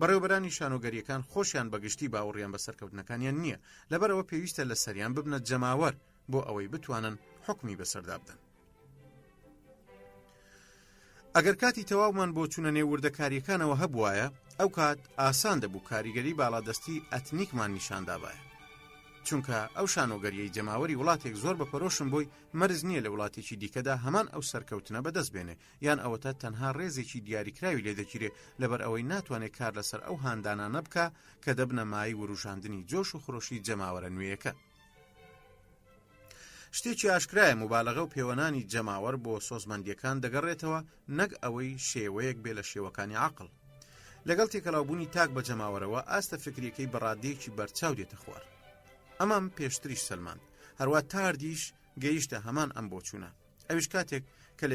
بەڕێوەبەرانی شانۆگەریەکان خۆشیان بەگشتی باوەڕیان بە سەرکەوتنەکانیان نییە، لەبەرەوە پێویستە لە سەریان ببنە جەماوەر بۆ ئەوەی بتوانن حکمی بەسەردا بدەن. ئەگەر کاتی تەواومان بۆ چوونە نێووردەکاریەکانەوە هەبوایە، ئەو کات ئاسان دەبوو کاریگەری باڵادەستی ئەتنیکمان نیشاندابایە، چونکە ئەو شانۆگەریەی جەماوەری وڵاتێک زۆر بەپەرۆشم بۆی مەرز نییە لە وڵاتێکی دیکەدا هەمان ئەو سەرکەوتنە بەدەست بێنێ، یان ئەوەتە تەنها ڕێزێکی دیاریکراوی لێ دەگیرێ لەبەر ئەوەی ناتوانێت کار لەسەر ئەو هاندانانە بکە کە دەبنە مای وروژاندنی جۆش و خۆشی جەماوەرە نوێیەکە. شتێکی ئاشکرایە مبالەغە و پەیوەنانی جەماوەر بۆ سۆزمەندیەکان دەگەڕێتەوە، نەک ئەوەی شێوەیەک بێ لە شێوەکانی عەقڵ. لەگەڵ تێکەڵاوبوونی تاک بە جەماوەرەوە ئاستە فکریەکەی بەڕادەیەکی بەرچاو دێتە خوار. ئەمام پێشتریش سەلماند، هەروە تاردیش گەیشتە هەمان ئەم بۆچوونە. ئەویش کاتێک کە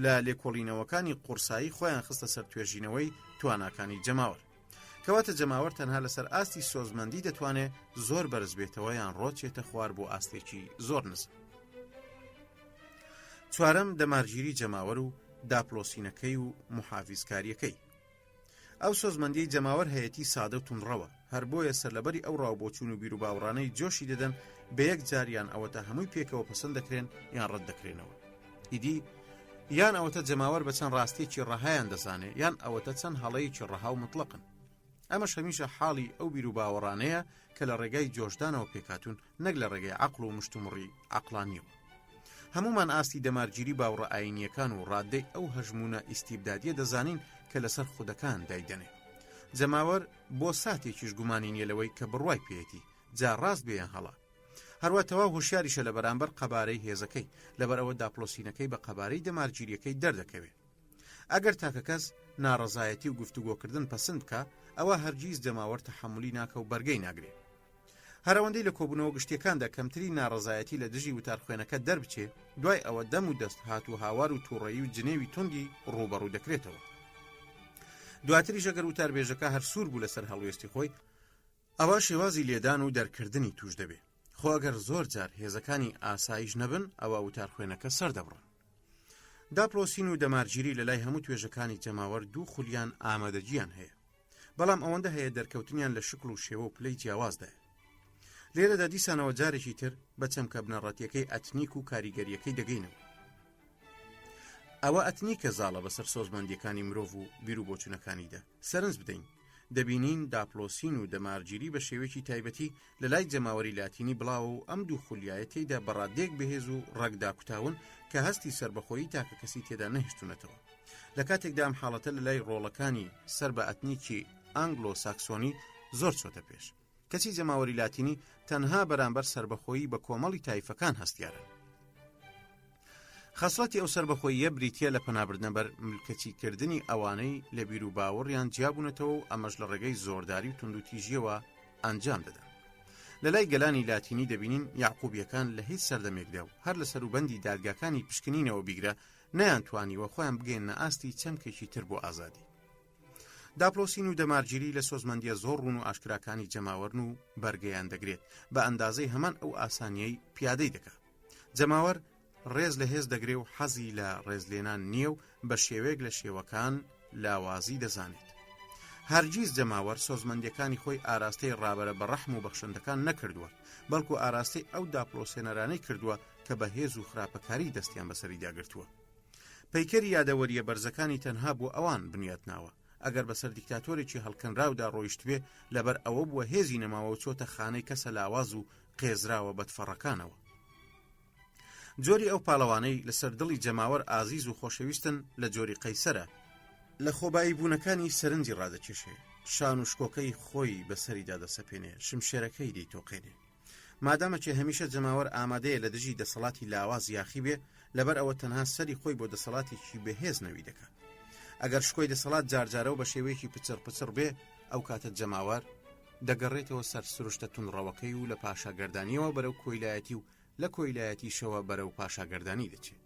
لە لێکۆڵینەوەکانی قورسایی خۆیان خستە سەر توێژینەوەی تواناکانی جەماوەر. کەواتە جەماوەر تەنها لەسەر ئاستی سۆزمەندی دەتوانێت زۆر بەرز بێتەوە یان ڕۆچێتە خوار بۆ ئاستێکی زۆر نزم. چوارەم دەمارگیری جەماوەر و داپلۆسینەکەی و محافیزکاریەکەی. ئەو سۆزمەندیی جەماوەر هەیەتی سادە و توندڕەوە، هەر بۆیە سەرلەبەری ئەو ڕاوبۆچوون و بیر و باوەڕانەی جۆشی دەدەن بە یەک جاریان ئەوەتە هەمووی پێکەوە پەسەند دەکرێن یان ڕەت دەکرێنەوە. ئیدی یان ئەوەتە جەماوەر بە چەند ڕاستیەکی ڕەهایان دەزانێ، یان ئەوەتە چەند هەڵەیەکی ڕەها و مطلقن. ئەمەش هەمیشە حاڵی ئەو بیر و باوەڕانەیە کە لە ڕێگای جۆشدانەوە پێکاتون، نەک لە ڕێگای عەقڵ و مشتومڕی عەقڵانیەوە. هەمومان ئاستی دەمارگیری باوەڕە ئاینیەکان و ڕادەی ئەو هەژمونە ئیستیبدادیە دەزانین کە لەسەر خودەکان دایدەنێ. جەماوەر بۆ ساتێکیش گومانی نیە لەوەی کە بڕوای پێیەتی، جا ڕاست بێیان هەڵا. هەروە تەواو هوشیاریشە لە بەرامبەر قەبارەی هێزەکەی، لەبەر ئەوە داپلۆسینەکەی بە قەبارەی دەمارگیریەکەی دەردەکەوێت. ئەگەر تاکە کەس ناڕەزایەتی و گفتوگۆکردن پەسند بکە، ئەوە هەرگیز جەماوەر تەحەمولی ناکە و بەرگەی ناگرێت. هەرەوەندەی لە کۆبوونەوە گشتیەکاندا کەمتری ناڕەزایەتی لە دژی وتارخوێنەکە دەربچێ، دوای ئەوە دەم و دەست هات و هاوار و تووڕەیی و جنێوی توندی ڕوبەڕوو دەکرێتەوە. دواتریش ئەگەر وتاربێژەکە هەر سوور بوو لەسەر هەڵوێستی خۆی، ئەوە شێوازی لێدان و دەرکردنی توش دەبێت. خۆ ئەگەر زۆر جار هێزەکانی ئاسایش نەبن، ئەوە وتارخوێنەکە سەردەبڕن. داپلۆسین و دەمارگیری لە لای هەموو توێژەکانی جەماوەر دوو خولیان ئامادەجییان هەیە، بەڵام ئەوەندە هەیە دەرکەوتنیان لە شکل و شێوە و پلەی جیاوازدایە. لێرەدا دیسانەوە جارێکی تر بە چەمکە بنەڕەتیەکەی ئەتنیک و کاریگەریەکەی دەگەینەوە. ئەوە ئەتنیکە زاڵە بەسەر سۆزمەندیەکانی مرۆڤ و بیر و بۆچوونەکانیدا. سەرنج بدەین، دەبینین داپلۆسین و دەمارگیری بە شێوەیەکی تایبەتی لە لای جەماوەری لاتینی بڵاو و ئەم دوو خولیایەتیدا بەڕادێک بەهێز و ڕەگدا کوتاون کە هەستی سربەخۆیی تاکە کەسی تێدا نەهێشتونەتەوە. لە کاتێکدا ئەم حاڵەتە لە لای ڕۆڵەکانی سەر بە ئەتنیکی ئانگلۆ ساکسۆنی زۆر چۆتە پێش. کەسی جەماوەری لاتینی تەنها بەرامبەر سربەخۆیی بە کۆمەڵی تایفەکان هەستیارن. خەسڵەتی ئەو سەربەخۆییە بریتیە لە پەنابردنە بەر ملکەچیکردنی ئەوانەی لە بیر و باوەڕیان جیابوونەتەوە و ئەمەش لە ڕێگەی زۆرداری و توندوتیژیەوە ئەنجام دەدەن. لە لای گەلانی لاتینی دەبینین یاعقوبیەکان لە هیچ سەردەمێکدا و هەر لە سەروبەندی دادگاکانی پشکنینەوە بیگرە نەیانتوانیوە خۆیان بگەێنە ئاستی چەمکێکی تر بۆ ئازادی. داپلۆسین و دەمارگیری لە سۆزمەندیە زۆر ڕوون و ئاشکراکانی جەماوەرن و بەرگەیان دەگرێت بە ئەندازەی هەمان ئەو ئاسانیەی پیادەی دەکات. جەماوەر ڕێز لە هێز دەگرێ و حەزی لە ڕێزلێنان نییە و بە شێوەیەک لە شێوەکان لاوازی دەزانێت. هەرگیز جەماوەر سۆزمەندیەکانی خۆی ئاراستەی ڕابەرە بە ڕەحم و بەخشندەکان نەکردووە، بەڵکو ئاراستەی ئەو داپلۆسێنەرانەی کردووە کە بە هێز و خراپەکاری دەستیان بەسەری داگرتووە. پەیکەری یادەوەریە بەرزەکانی تەنها بۆ ئەوان بنیاتناوە ئەگەر بەسەر دیکتاتۆرێکی هەڵکەنراودا ڕۆیشتوێ لەبەر ئەوە بووە هێزی نەماوە و چۆتە خانەی کەسە لاواز و قێزراوە بەدفەڕەکانەوە. جۆری ئەو پاڵەوانەی لەسەر دڵی جەماوەر ئازیز و خۆشەویستن لە جۆری قەیسەرە، لە خۆبایی بوونەکانی سەرنجی ڕادەکێشێ، شان و شکۆکەی خۆی بەسەریدا دەسەپێنێ، شمشێرەکەی دەیتۆقێنێ. مادامەکێ هەمیشە جەماوەر ئامادەیە لە دژی دەسەڵاتی لاواز یاخی بێ، لەبەر ئەوە تەنها سەری خۆی بۆ دەسەڵاتێکی بەهێز نەوی دەکات. ئەگەر شکۆی دەسەڵات جارجارەوە بە شێوەیەکی پچڕ بێ، ئەو کاتە جەماوەر دەگەڕێتەوە سەر سروشتە تونڕەوەکەی و لە پاشاگەردانیەوە بەرەو کۆیلایەتی و لە کۆیلایەتیشەوە بەرەو پاشاگەردانی دەچێت.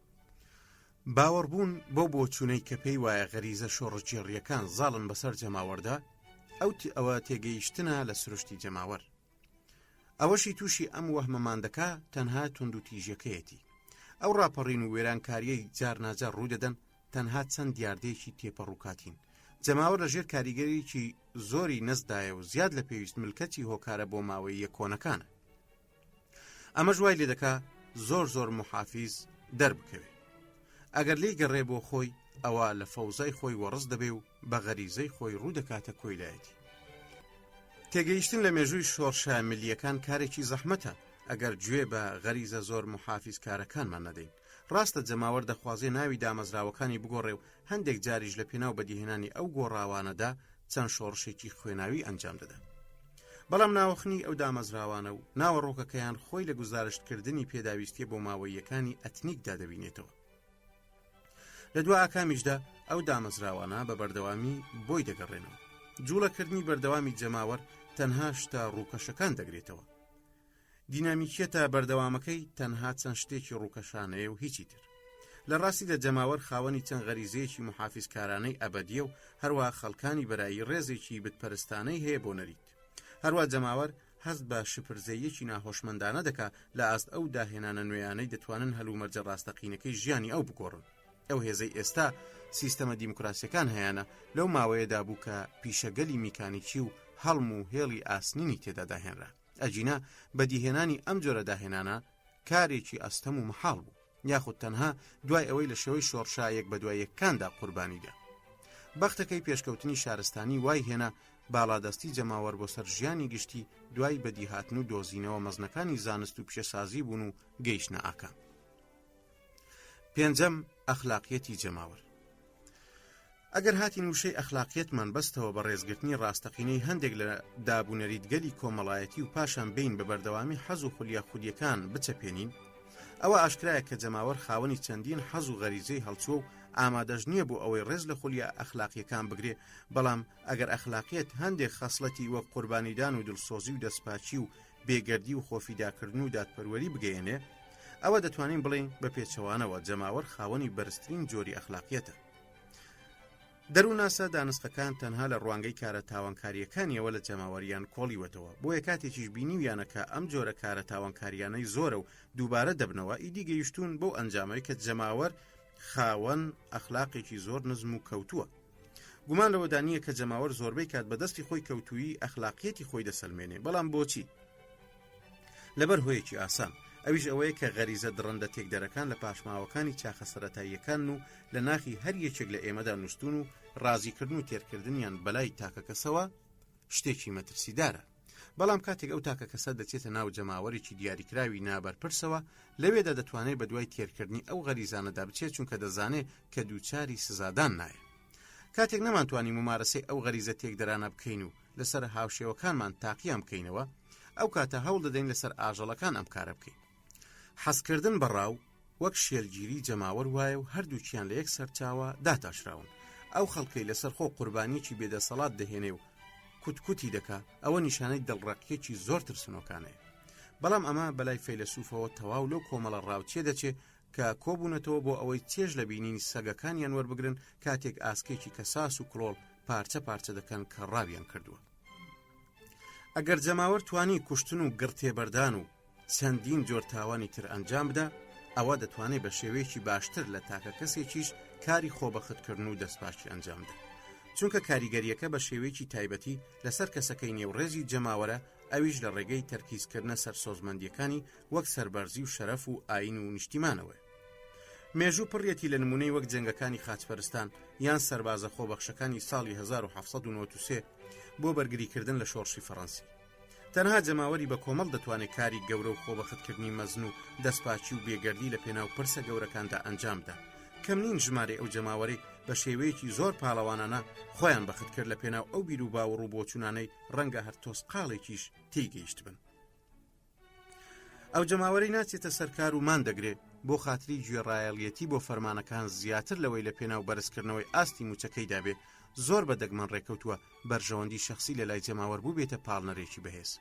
باوەڕبوون بۆ بۆچوونەی کە پێی وایە غەریزە شۆڕجێڕیەکان زاڵن بەسەر جەماوەردا، ئەوە تێگەیشتنە لە سروشتی جەماوەر. ئەوەشی تووشی ئەم وەهمەماندەکە تەنها توندوتیژەکەیەتی. ئەو ڕاپەڕین و وێرانکاریەی جارناجار ڕوودەدەن تەنها چەند دیاردەیەکی تێپەڕووکاتین. جەماوەر لەژێر کاریگەریی زۆری نەزدایە و زیاد لە پێویست ملکەتی هۆکارە بۆ ماوەی یەکۆنەکانە. ئەمە ژوای لێ دەکا زۆر محافیز دەربکەوێت. ئەگەر لی گەڕێ بۆ خۆی، ئەوە لە فەوزای خۆی وەڕز دەبێ و بە غەریزەی خۆی ڕوو دەکاتە کۆیلایەتی. تێگەیشتن لە مێژووی شۆڕشە ملیەکان کارێکی زەحمەتە ئەگەر گوێ بە غەریزە زۆر محافیز کارەکانمان نەدەین. ڕاستە جەماوەر دەخوازێ ناوی دامەزراوەکانی بگۆڕێ و هەندێک جاریش لە پێناو بەدیهێنانی ئەو گۆڕاوانەدا چەند شۆڕشێکی خوێناوی ئەنجام دەدا. بەڵام ناوەخنی ئەو دامەزراوانە و ناوەڕۆکەکەیان خۆی لە گوزارشتکردنی پێداویستیە بۆ ماوەیەکانی ئەتنیکدا دەبینێتەوە. لە دو ئاکامیشدا ئەو دامەزراوانە بە بەردەوامی بۆی دەگەڕێنەوە. جوڵەکردنی بەردەوامی جەماوەر تەنها شتە ڕووکەشەکان دەگرێتەوە. دینامیکیەتە بەردەوامەکەی تەنها چەند شتێکی ڕووکەشانەیە و هیچی تر. لە ڕاستیدا جەماوەر خاوەنی چەند غەریزەیەکی محافیزکارانەی ئەبەدیە و هەروە خەڵکانی بەرایی ڕێزێکی بتپەرستانەی هەیە بۆ نەریت. هەروە جەماوەر هەست بە شپرزەیەکی ناهۆشمەندانە دەکا لە ئاست ئەو داهێنانە نوێیانەی دەتوانن هەلومەرجە ڕاستەقینەکەی ژیانی ئەو بگۆڕن. ئەو هێزەی ئێستا سیستەمە دیموکراسیەکان هەیەە لەو ماوەیەدا بوو کە پیشەگەلی میکانیکی و هەڵم و هێڵی ئاسنینی تێدا داهێنرا. ئەجینا بەدیهێنانی ئەم جۆرە داهێنانە کارێکی ئەستەم و مەحاڵ بوو، یاخود تەنها دوای ئەوەی لە شێوەی شۆڕشایەک بە دوای یەککاندا قوربانیدا. بەختەکەی پێشکەوتنی شارستانی وای هێنا باڵادەستی جەماوەر بۆ سەر ژیانی گشتی دوای بەدیهاتن و دۆزینەوە مەزنەکانی زانست و پیشەسازی بوون و گەیشتنە ئاکام. پێنجەم، ئەخلاقیەتی جەماوەر. ئەگەر هاتین وشەی ئەخلاقیەتمان بەستەوە بە ڕێزگرتنی ڕاستەقینەی هەندێک لە دابوونەریتگەلی کۆمەڵایەتی و پاشان بین بە بەردەوامی حەز و خولیا خودیەکان بچەپێنین، ئەوە ئاشکرایە کە جەماوەر خاوەنی چەندین حەز و غەریزەی هەڵچووە و ئامادەش نییە بۆ ئەوەی ڕێز لە خولیا ئەخلاقیەکان بگرێ. بەڵام ئەگەر ئەخلاقیەت هەندێک خەسڵەتی وەک قوربانیدان و دڵسۆزی و دەستپاچی و بێگەردی و خۆفیداکردن و دادپەروەری بگەیەنێ، ئەوە دەتوانین بڵین بە پێچەوانەوە جەماوەر خاوەنی بەرزترین جۆری ئەخلاقیەتە. دەرووناسە دانسقەکان تەنها لە ڕوانگەی کارە تاوانکاریەکانیەوە لە جەماوەریان کۆڵیوەتەوە، بۆیە کاتێکیش بینیویانە کە ئەم جۆرە کارە تاوانکاریانەی زۆرە و دووبارە دەبنەوە، ئیدی گەیشتون بۆ ئەنجامەوەی کە جەماوەر خاوەن ئەخلاقێکی زۆر نزم و کەوتووە. گومان لەوەدانیە کە جەماوەر زۆربەی کات بەدەستی خۆی کەوتووی ئەخلاقیەتی خۆی دەسەلمێنێ. بەڵام بۆچی؟ لەبەر هۆیەکی ئاسان، ئەویش ئەوەیە کە غەریزە دڕندە تێکدەرەکان لە پاشماوەکانی چاخە سەرەتاییەکان و لە ناخی هەر یەکێک لە ئێمەدا نووسون و ڕازیکردن و تێرکردنیان بەلای تاکە کەسەوە شتێکی مەترسیدارە. بەڵام کاتێک ئەو تاکە کەسە دەچێتە ناو جەماوەرێکی دیاریکراوی نابەرپرسەوە، لەوێدا دەتوانێت بە دوای تێرکردنی ئەو غەریزانەدا بچێت، چونکە دەزانێت کە دووچاری سزادان نایە. کاتێک نەمانتوانی ممارەسەی ئەو غەریزە تێکدەرانە بکەین و لەسەر هاوشێوەکانمان تاقییان بکەینەوە، ئەو کاتە هەوڵ دەدەین لەسەر ئاژەڵەکان ئەم کارە بکەین. حەزکردن بەڕاو وەک شێلگیری جەماوەر وایە و هەردووچیان لە یەک سەرچاوە داتاشراون. ئەو خەڵکەی لەسەر خۆ قوربانیەکی بێدەسەڵات دەهێنێ و کوتکوتی دەکا، ئەوە نیشانەی دڵڕەقیەکی زۆر ترسنۆکانەیە. بەڵام ئەمە بەلای فەیلسوفەوە تەواو لەو کۆمەڵە ڕاوچێ دەچێت کە کۆبوونەتەوە بۆ ئەوەی چێژ لە بینینی سەگەکانیان وەربگرن کاتێک ئاسکێکی کەساس و کڵۆڵ پارچە پارچە دەکەن کە ڕاویان کردووە. ئەگەر جەماوەر توانی کوشتن و گڕتێبەردان و چەندین جۆر تاوانی تر ئەنجام بدە، ئەوە دەتوانێت بە شێوەیەکی باشتر لە تاکە کەسێکیش کاری خۆبەختکردن و دەستپاشی ئەنجامدا، چونکە کاریگەریەکە بە شێوەیەکی تایبەتی لەسەر کەسەکەی نێوڕێزی جەماوەرە، ئەویش لە ڕێگەی تەرکیزکردنە سەر سۆزمەندیەکانی وەک سەربەرزی و شەرەف و ئاین و نیشتیمانەوە. مێژوو پڕیەتی لە نمونەی وەک جەنگەکانی خاچپەرستان یان سەربازە خۆبەخشەکانی ساڵی 1793 بۆ بەرگریکردن لە شۆڕشی فەڕەنسی. تەنها جەماوەری بە کۆمەڵ دەتوانێت کاری گەورە و خۆبەختکردنی مەزن و دەستپاچی و بێگەردی لە پێناو پرسە گەورەکاندا ئەنجامدا. کەمنین ژمارە ئەو جەماوەری بە شێوەیەکی زۆر پاڵەوانانە خۆیان بەخت کرد لە پێناو ئەو بیر و باوەڕ و بۆچوونانەی ڕەنگە هەر تۆسقاڵێکیش تێیگەیشت بن. ئەو جەماوەری ناچێتە سەرکار و مان دەگرێت بۆ خاتری گوێڕایەڵیەتی بۆ فەرمانەکان زیاتر لەوەی لە پێناو بەرزکردنەوەی ئاستی موچەکەی دابێ زۆر بە دەگمەن ڕێکەوتووە بەرژەوەندی شخصی لە لای جەماوەر بوو بێتە پاڵنەرێکی بەهێز.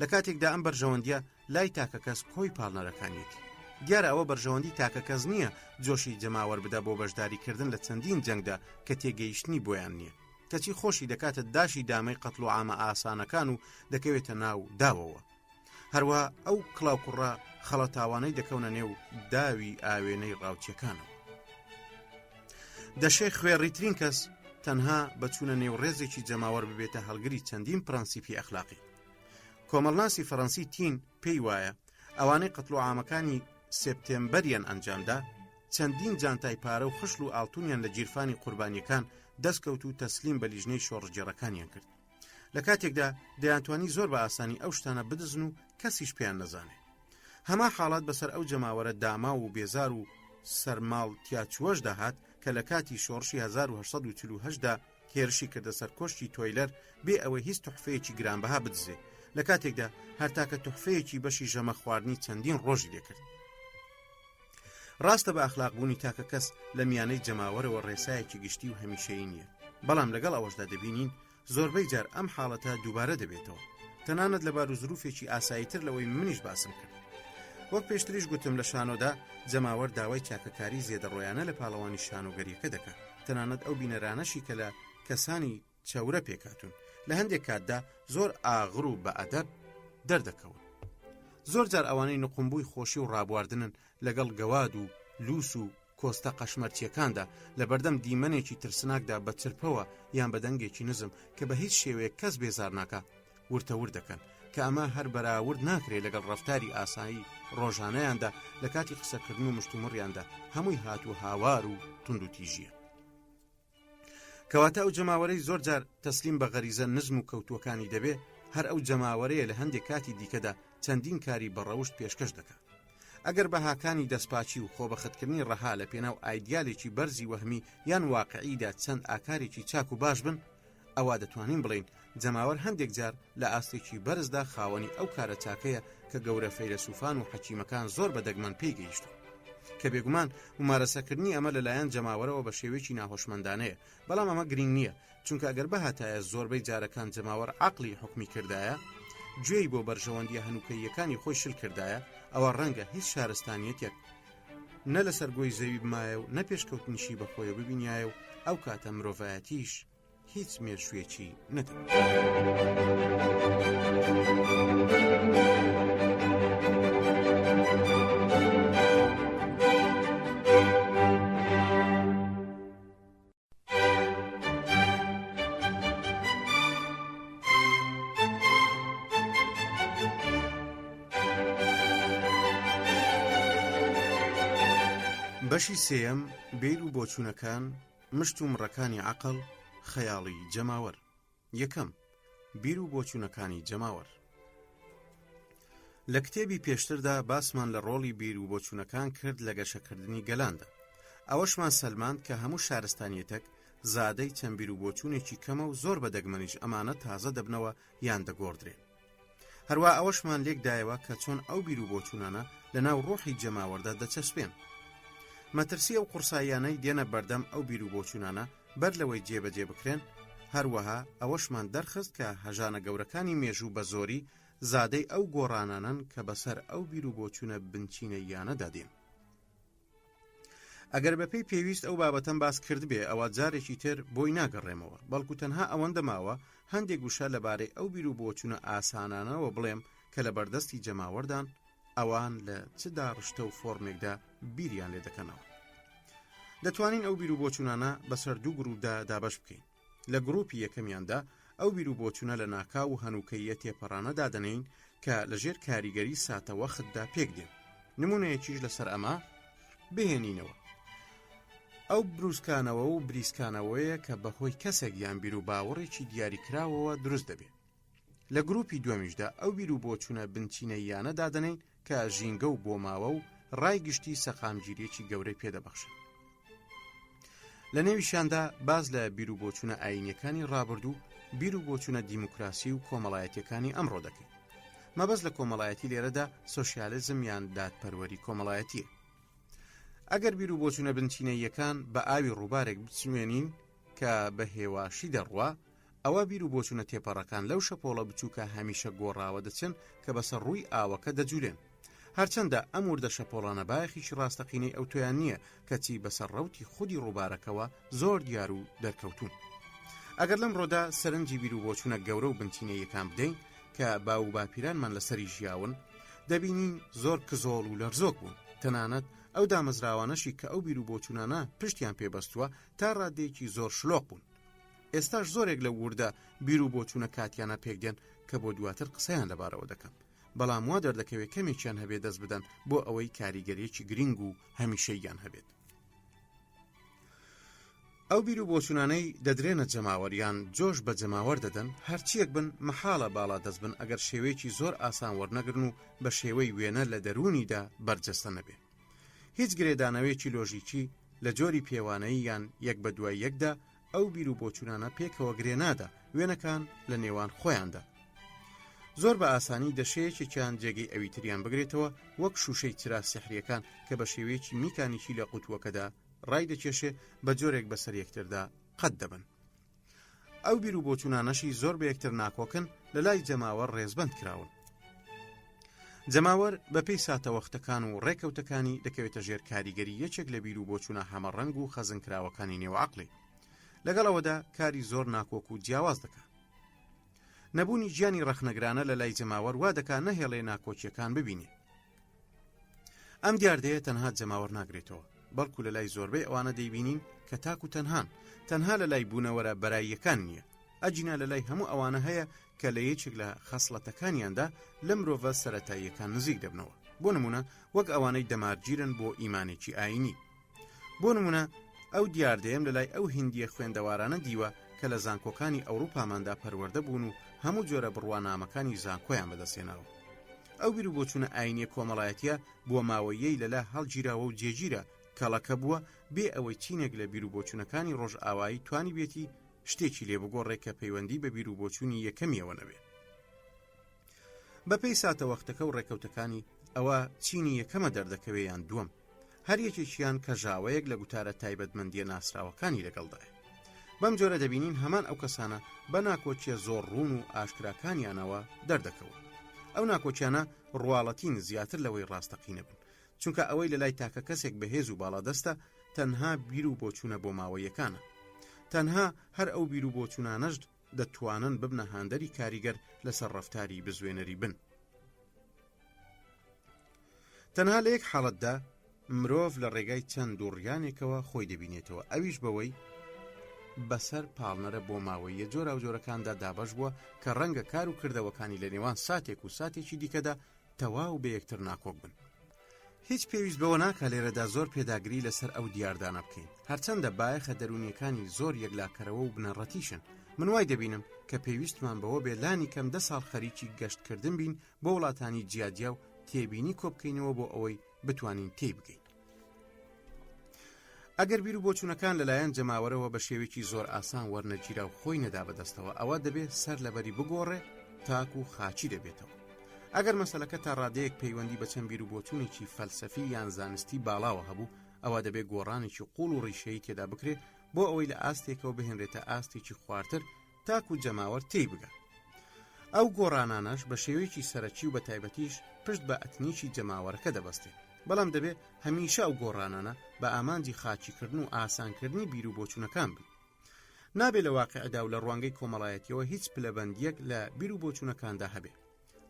لە کاتێکدا ئەم بەرژەوەندیە لای تاکە کەس کۆی پاڵنەرەکانیەتی. دیارە ئەوە بەرژەوەندی تاکە کەس نییە جۆشی جەماوەر بدە بۆ بەشداریکردن لە چەندین جەنگدا کە تێگەیشتنی بۆیان نییە، کەچی خۆشی دەکاتە داشی دامەی قەتڵ و عامە ئاسانەکان و دەکەوێتە ناو داوەوە. هەروە ئەو کڵاوکوڕا خەڵەتاوانەی دەکەونە نێو داوی ئاوێنەی ڕاوچیەکانەوە. دەشێ خوێڕیترین کەس تەنها بەچوونە نێو ڕێزێکی جەماوەر ببێتە هەڵگری چەندین پرەنسیپی ئەخلاقی. کۆمەڵناسی فەڕەنسی تین پێی وایە ئەوانەی قەتڵ و عامەکانی سێپتێمبەریان ئەنجامدا چەندین جانتای پارە و خشل و ئاڵتونیان لە گیرفانی قوربانیەکان دەستکەوت و تەسلیم بە لیژنەی شۆڕجێڕەکانیان کرد. لە کاتێکدا دەیانتوانی زۆر بە ئاسانی ئەو شتانە بدزن و کەسیش پێیان نەزانێ. هەما حاڵات بەسەر ئەو جەماوەرە داما و بێزار و سەرماڵ تیاچوەش داهات کە لە کاتی شۆڕشی 1848دا هێرشی کردە سەر کۆشتی تۆیلەر بێ ئەوەی هیچ تحفەیەکی گرانبەها بدزێ، لە کاتێکدا هەرتاکە تحفەیەکی بەشی ژەمە خواردنی چەندین ڕۆژی لێکرد. ڕاستە بە ئەخلاقبوونی تاکە کەس لە میانەی جەماوەرەوە ڕێسایەکی گشتی و هەمیشەیی نییە، بەڵام لەگەڵ ئەوەشدا دەبینین زۆربەی جار ئەم حاڵەتە دووبارە دەبێتەوە، تەنانەت لەبار و زروفێکی ئاساییتر لەوەی منیش باسم کرد. وەک پێشتریش گوتم لە شانۆدا جەماوەر داوای چاکەکاری زێدەڕۆیانە لە پاڵەوانی شانۆگەریەکە دەکات، تەنانەت ئەو بینەرانەشی کە لە کەسانی چەورە پێکاتون لە هەندێک کاتدا زۆر ئاغڕ و بە ئەدەب دەردەکەون. زۆر جار ئەوانەی نقمبووی خۆشی و ڕابواردنن لەگەڵ گەواد و لووس و کۆستە قەشمەرچیەکاندا لە بەردەم دیمەنێکی ترسناکدا بە چرپەوە یان بە دەنگێکی نزم کە بە هیچ شێوەیە کەس بێزار ناکە ورتەور دەکەن، کە ئەمە هەر بەراورد ناکرێت لەگەڵ ڕەفتاری ئاسایی ڕۆژانەیاندا لە کاتی قسەکردن و مشتومڕیاندا هەمووی هات و هاوار و تند و تیژیە. کەواتە ئەو جەماوەرەی زۆر جار تەسلیم بە غەریزە نزم و کەوتوەکانی دەبێ، هەر ئەو جەماوەرەیە لە هەندێک کاتی دیکەدا چەندین کاری بەڕەوشت پێشکەش دەکات. ئەگەر بەهاکانی دەستپاچی و خۆبەختکردنی ڕەها لە پێناو ئایدیالێکی بەرزی وەهمی یان واقعیدا چەند ئاکارێکی چاک و باش بن، ئەوە دەتوانین بڵین جەماوەر هەندێک جار لە ئاستێکی بەرزدا خاوەنی ئەو کارە چاکەیە کە گەورە فەیلسوفان و حەکیمەکان زۆر بە دەگمەن پێی گەیشتن، کە بێگومان ممارەسەکردنی ئەمە لەلایەن جەماوەرەوە بە شێوەیەکی ناهۆشمەندانەیە، بەڵام ئەمە گرنگ نییە، چونکە ئەگەر بەهاتایە زۆربەی جارەکان جەماوەر عەقلی حوکمی کردایە، گوێی بۆ بەرژەوەندیە هەنووکەیەکانی خۆی شل کردایە، ئەوە ڕەنگە هیچ شارستانیەتێک نە لەسەر گۆی زەوی بمایە و نە پێشکەوتنیشی بەخۆیە ببینایە و ئەو کاتە مرۆڤایەتیش هیچ مێژوویەکی نەدەبێت. بەشی سێیەم بیر و بۆچوونەکان مشت و مڕەکانی عەقڵ خەیاڵی جەماوەر. یەکەم، بیر و بۆچوونەکانی جەماوەر. لە کتێبی پێشتردا باسمان لە ڕۆڵی بیر و بۆچوونەکان کرد لە گەشەکردنی گەلاندا. ئەوەشمان سەلماند کە هەموو شارستانیەتێک زادەی چەند بیر و بۆچوونێکی کەمە و زۆر بە دەگمەنیش ئەمانە تازە دەبنەوە یان دەگۆڕدرێن. هەروە ئەوەشمان لێکدایەوە کە چۆن ئەو بیر و بۆچوونانە لە ناو ڕۆحی جەماوەردا دەچەسپێن. مەترسی ئەو قورساییانەی دێنە بەردەم ئەو بیر و بۆچوونانە بەر لەوەی جێبەجێ بکرێن. هەروەها ئەوەشمان دەرخست کە هەژانە گەورەکانی مێژوو بە زۆری زادەی ئەو گۆڕانانن کە بەسەر ئەو بیر و بۆچوونە بنچینەیانە دادێن. ئەگەر بەپێی پێویست ئەو بابەتەم باس کرد بێ ئەوە جارێکی تر بۆی ناگەڕێمەوە، بەڵکو تەنها ئەوەندە ماوە هەندێک گوشە لەبارەی ئەو بیر و بۆچوونە ئاسانانەوە بڵێم کە لە بەردەستی جەماوەردان ئەوان لە چدا ڕشتە و فۆرمێکدا بیریان لێ دەکەنەوە. دەتوانین ئەو بیر و بۆچوونانە بەسەر دوو گروپدا دابەش بکەین. لە گروپی یەکەمیاندا ئەو بیر و بۆچوونە لە ناکاو و هەنووکەیە تێپەڕانە دادەنین کە لەژێر کاریگەری ساتە وەختدا پێک دێن. نمونەیەکیش لەسەر ئەمە بهێنینەوە. ئەو بروسکانەوە و بریسکانەوەیە کە بەهۆی کەسێک یان بیر و باوەڕێکی دیاریکراوەوە دروست دەبێت. لە گروپی دووەمیشدا ئەو بیر و بۆچوونە بنچینەیانە دادەنین کە ژینگە و بۆماوە و ڕای گشتی سەقامگیریەکی گەورەی پێدەبەخشن. لە نێویشاندا باز لە بیر و بۆچوونە ئاینیەکانی ڕابردوو، بیر و بۆچوونە دیموکراسی و کۆمەڵایەتیەکانی ئەمڕۆ دەکەین. مەبەست لە کۆمەڵایەتی لێرەدا سۆشیالیزم یان دادپەروەری کۆمەڵایەتیە. ئەگەر بیر و بۆچوونە بنچینەیەکان بە ئاوی ڕووبارێک بچوێنین کە بە هێواشی دەڕوا، ئەوە بیر و بۆچوونە تێپەڕەکان لەو شەپۆڵە بچووکە هەمیشە گۆڕاوە دەچن کە بەسەر ڕووی ئاوەکە دەجوولێن. هەرچەندە ئەم وردە شەپۆڵانە بایەخیشی ڕاستەقینەی ئەو تۆیان نییە کەچی بەسەر ڕەوتی خودی ڕووبارەکەوە زۆر دیار و دەرکەوتون. ئەگەر لەم ڕۆدا سەرنجی بیر و بۆچوونە گەورە و بنچینەیەکان بدەین کە باو و باپیرانمان لەسەری ژیاون، دەبینین زۆر کزۆڵ و لەرزۆک بوون. تەنانەت ئەو دامەزراوانەشی کە ئەو بیر و بۆچوونانە پشتیان پێبەستووە تا ڕادێکی زۆر شلۆق بوون. ئێستاش زۆرێک لە وردە بیر و بۆچوونە کاتیانە پێکدێن کە بۆ دواتر قسەیان لەبارەوە دەکەم. بەڵام وا دەردەکەوێت کەمێکیان هەبێت دەست بدەن بۆ ئەوەی کاریگەریەکی گرنگ و هەمیشەیان هەبێت. ئەو بیر و بۆچوونانەی دەدرێنە جەماوەریان جۆش بە جەماوەر دەدەن، هەرچیەک بن مەحاڵە باڵا دەست بن ئەگەر شێوەیەکی زۆر ئاسان وەرنەگرن و بە شێوەی وێنە لە دەرونیدا بەرجەستە نەبێ. هیچ گرێدانەوەیەکی لۆژیکی لە جۆری پێوانەیی یان یەک بە دوای یەکدا ئەو بیر و بۆچوونانە پێکەوە گرێنادا وێنەکان لە نێوان خۆیاندا. زۆر بە ئاسانی دەشەیەکێکیان جێگەی ئەویتریان بگرێتەوە وەک شوشەی چرا سیحریەکان کە بە شێوەیەکی میکانیکی لە قوتووەکەدا ڕای دەکێشێ بە جۆرێک بەسەر یەکتردا قەت دەبن. ئەو بیر و بۆچوونانەشی زۆر بە یەکتر ناکۆکن لە لای جەماوەر ڕێزبەند کراون. جەماوەر بەپێی ساتەوەختەکان و ڕێکەوتەکانی دەکەوێتە ژێر کاریگەری یەکێک لە بیر و بۆچوونە هەمەڕەنگ و خەزنکراوەکانی نێوعەقڵی. لەگەڵەوەدا کاری زۆر ناکۆک و جیاواز دەکات. نەبوونی گیانی ڕەخنەگرانە لە لای جەماوەر وا دەکات نەهێڵێ ناکۆکیەکان ببینێ. ئەم دیاردەیە تەنها جەماوەر ناگرێتەوە، بەڵکو لە لای زۆربەی ئەوانە دەیبینین کە تاک و تەنها لە لای بوونەوەرە بەراییەکان نییە، ئەجینا لە لای هەموو ئەوانە هەیە کە لە یەکێک لە خەسڵەتەکانیاندا لە مرۆڤە سەرەتاییەکان نزیک دەبنەوە. بۆ نمونە وەک ئەوانەی دەمارگیرن بۆ ئیمانێکی ئاینی. بۆ نمونە ئەو دیاردەیەم لە لای ئەو هیندیە خوێندەوارانە دیوە کە لە زانکۆکانی ئەوروپاماندا پەروەردە بوون و هەموو جۆرە بڕوانامەکانی زانکۆیان بەدەستێناوە. ئەو بیر و بۆچوونە ئاینیە کۆمەڵایەتیە بۆ ماوەیەی لەلا هەڵگیراوە و جێگیرە کەڵەکە بووە بێ ئەوەی چینێک لە بیر و بۆچوونەکانی ڕۆژئاوایی توانی بێتی شتێکی لێ بگۆڕێت کە پەیوەندی بە بیر و بۆچوونی یەکەمیەوە نەبێت. بەپێی ساتەوەختەکە و ڕێکەوتەکانی ئەوە چینی یەکەمە دەردەکەوێ یان دووەم، هەر یەکێکیان کە ژاوەیەک لە گوتارە تایبەتمەندیە ناسراوەکانی لەگەڵدایە. بەم جۆرە دەبینین هەمان ئەو کەسانە بە ناکۆچیە زۆر ڕوون و ئاشکراکانیانەوە دەردەکەون. ئەو ناکۆچیانە ڕواڵەتین زیاتر لەوەی ڕاستەقینە بن، چونکە ئەوەی لە لای تاکە کەسێک بەهێز و باڵادەستە تەنها بیر و بۆچوونە بۆ ماوەیەکانە. تەنها هەر ئەو بیر و بۆچوونانەش دەتوانن ببنە هاندەری کاریگەر لەسەر ڕەفتاری بزوێنەری بن. تەنها لە یەک حاڵەتدا مرۆڤ لە ڕێگای چەند دووڕیانێکەوە خۆی دەبینێتەوە، ئەویش بەوەی بەسەر پاڵنەرە بۆ ماوەیە جۆرا و جۆرەکاندا دابەش بووە کە ڕەنگە کار و کردەوەکانی لە نێوان ساتێک و ساتێکی دیکەدا تەواو بە یەکتر ناکۆک بن. هیچ پێویست بەوە ناکە لێرەدا زۆر پێداگری لەسەر ئەو دیاردانە بکەین، هەرچەندە بایەخە دەرونیەکانی زۆر یەکلاکەرەوە و بنەڕەتیشن. من وای دەبینم کە پێویستمان بەوە بێ لانی کەم 10 ساڵ خەریکی گەشتکردن بین بۆ وڵاتانی جیاجیا و تێبینی کۆبکەینەوە بۆ ئەوەی بتوانین تێی بگەین. ئەگەر بیر و بۆچوونەکان لەلایەن جەماوەرەوە بە شێوێکی زۆر ئاسان وەرنەگیرا و خۆی نەدا بەدەستەوە، ئەوە دەبێت سەر لەبەری بگۆڕێ، تاک و خاچی دەبێتەوە. ئەگەر مەسەلەکە تا ڕادەیەک پەیوەندی بە چەند بیر و بۆچوونێکی فەلسەفی یان زانستی باڵاوە هەبوو، ئەوە دەبێت گۆڕانێکی قوڵ و ڕیشەیی تێدا بکرێت بۆ ئەوەی لە ئاستێکەوە بهێنرێتە ئاستێکی خواردتر تاکو جەماوەر تێی بگات. ئەو گۆڕانانەش بە شێوەیەکی سەرەکی و بە تایبەتیش پشت بە ئەتنیکی جەماوەرەکە دەبەستێت، بەڵام دەبێت هەمیشە ئەو گۆڕانانە بە ئامانجی خاچیکردن و ئاسانکردنی بیر و بۆچوونەکان بن. نابێت لە واقعدا و لە ڕوانگەی کۆمەڵایەتیەوە هیچ پلەبەندیەک لە بیر و بۆچوونەکاندا هەبێت.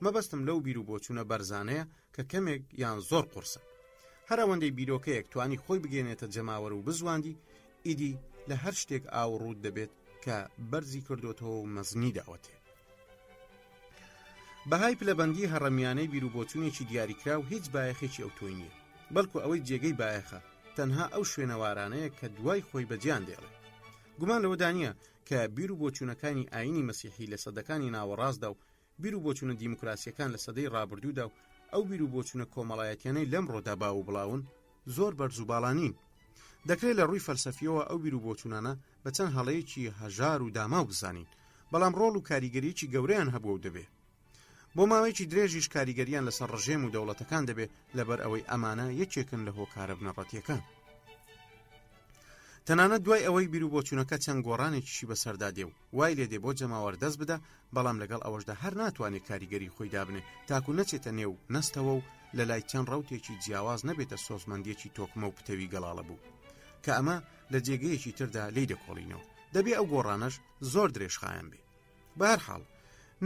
مەبەستم لەو بیر و بۆچوونە بەرزانەیە کە کەمێک یان زۆر قورسن. هەر ئەوەندەی بیرۆکەیەک توانی خۆی بگەێنێتە جەماوەر و بزواندی، ئیدی لە هەر شتێک ئاوڕوود دەبێت کە بەرزی کردوتەوە و مەزنی داوەتێ. بەهای پلەبەندی هەڕەمیانەی بیر و بۆچوونێکی دیاریکرا و هیچ بایەخێکی ئەوتۆی نییە، بەڵکو ئەوەی جێگەی بایەخە تەنها ئەو شوێنەوارانەیە کە دوای خۆی بەجیان دێڵێ. گومان لەوەدا نییە کە بیر و بۆچوونەکانی ئاینی مەسیحی لە سەدەکانی ناوەڕاستدا و بیر و بۆچوونە دیموکراسیەکان لە سەدەی ڕابردوودا و ئەو بیر و بۆچوونە کۆمەڵایەتیانەی لەم ڕۆدا باو و بڵاون زۆر بەرز و باڵانین. دەکرێت لە ڕووی فەلسەفیەوە ئەو بیر و بۆچوونانە بە چەند هەڵەیەکی هەژار و داماو بزانین، بەڵام ڕۆڵ و کاریگەریەکی گەورەیان هەبوو و دەبێت. بۆ ماوەیەکی درێژیش کاریگەریان لەسەر ڕژێم و دەوڵەتەکان دەبێت لەبەر ئەوەی ئەمانە یەکێکن لە هۆکارە بنەڕەتیەکان. تەنانەت دوای ئەوەی بیر و بۆچوونەکە چەند گۆڕانێکیشی بەسەردا دێ و وای لێ دێ بۆ جەماوەر دەست بدە، بەڵام لەگەڵ ئەوەشدا هەر ناتوانێت کاریگەری خۆی دابنێ تاکو نەچێتە نێو نەستەوە و لە لای چەند ڕەوتێکی جیاواز نەبێتە سۆزمەندیەکی تۆکمە و پتەوی گەڵاڵە بوو کە ئەمە لە جێگەیەکی تردا لی دەکۆڵینەوە. دەبێ ئەو گۆڕانەش زۆر درێژخایەن بێ. بە هەر حاڵ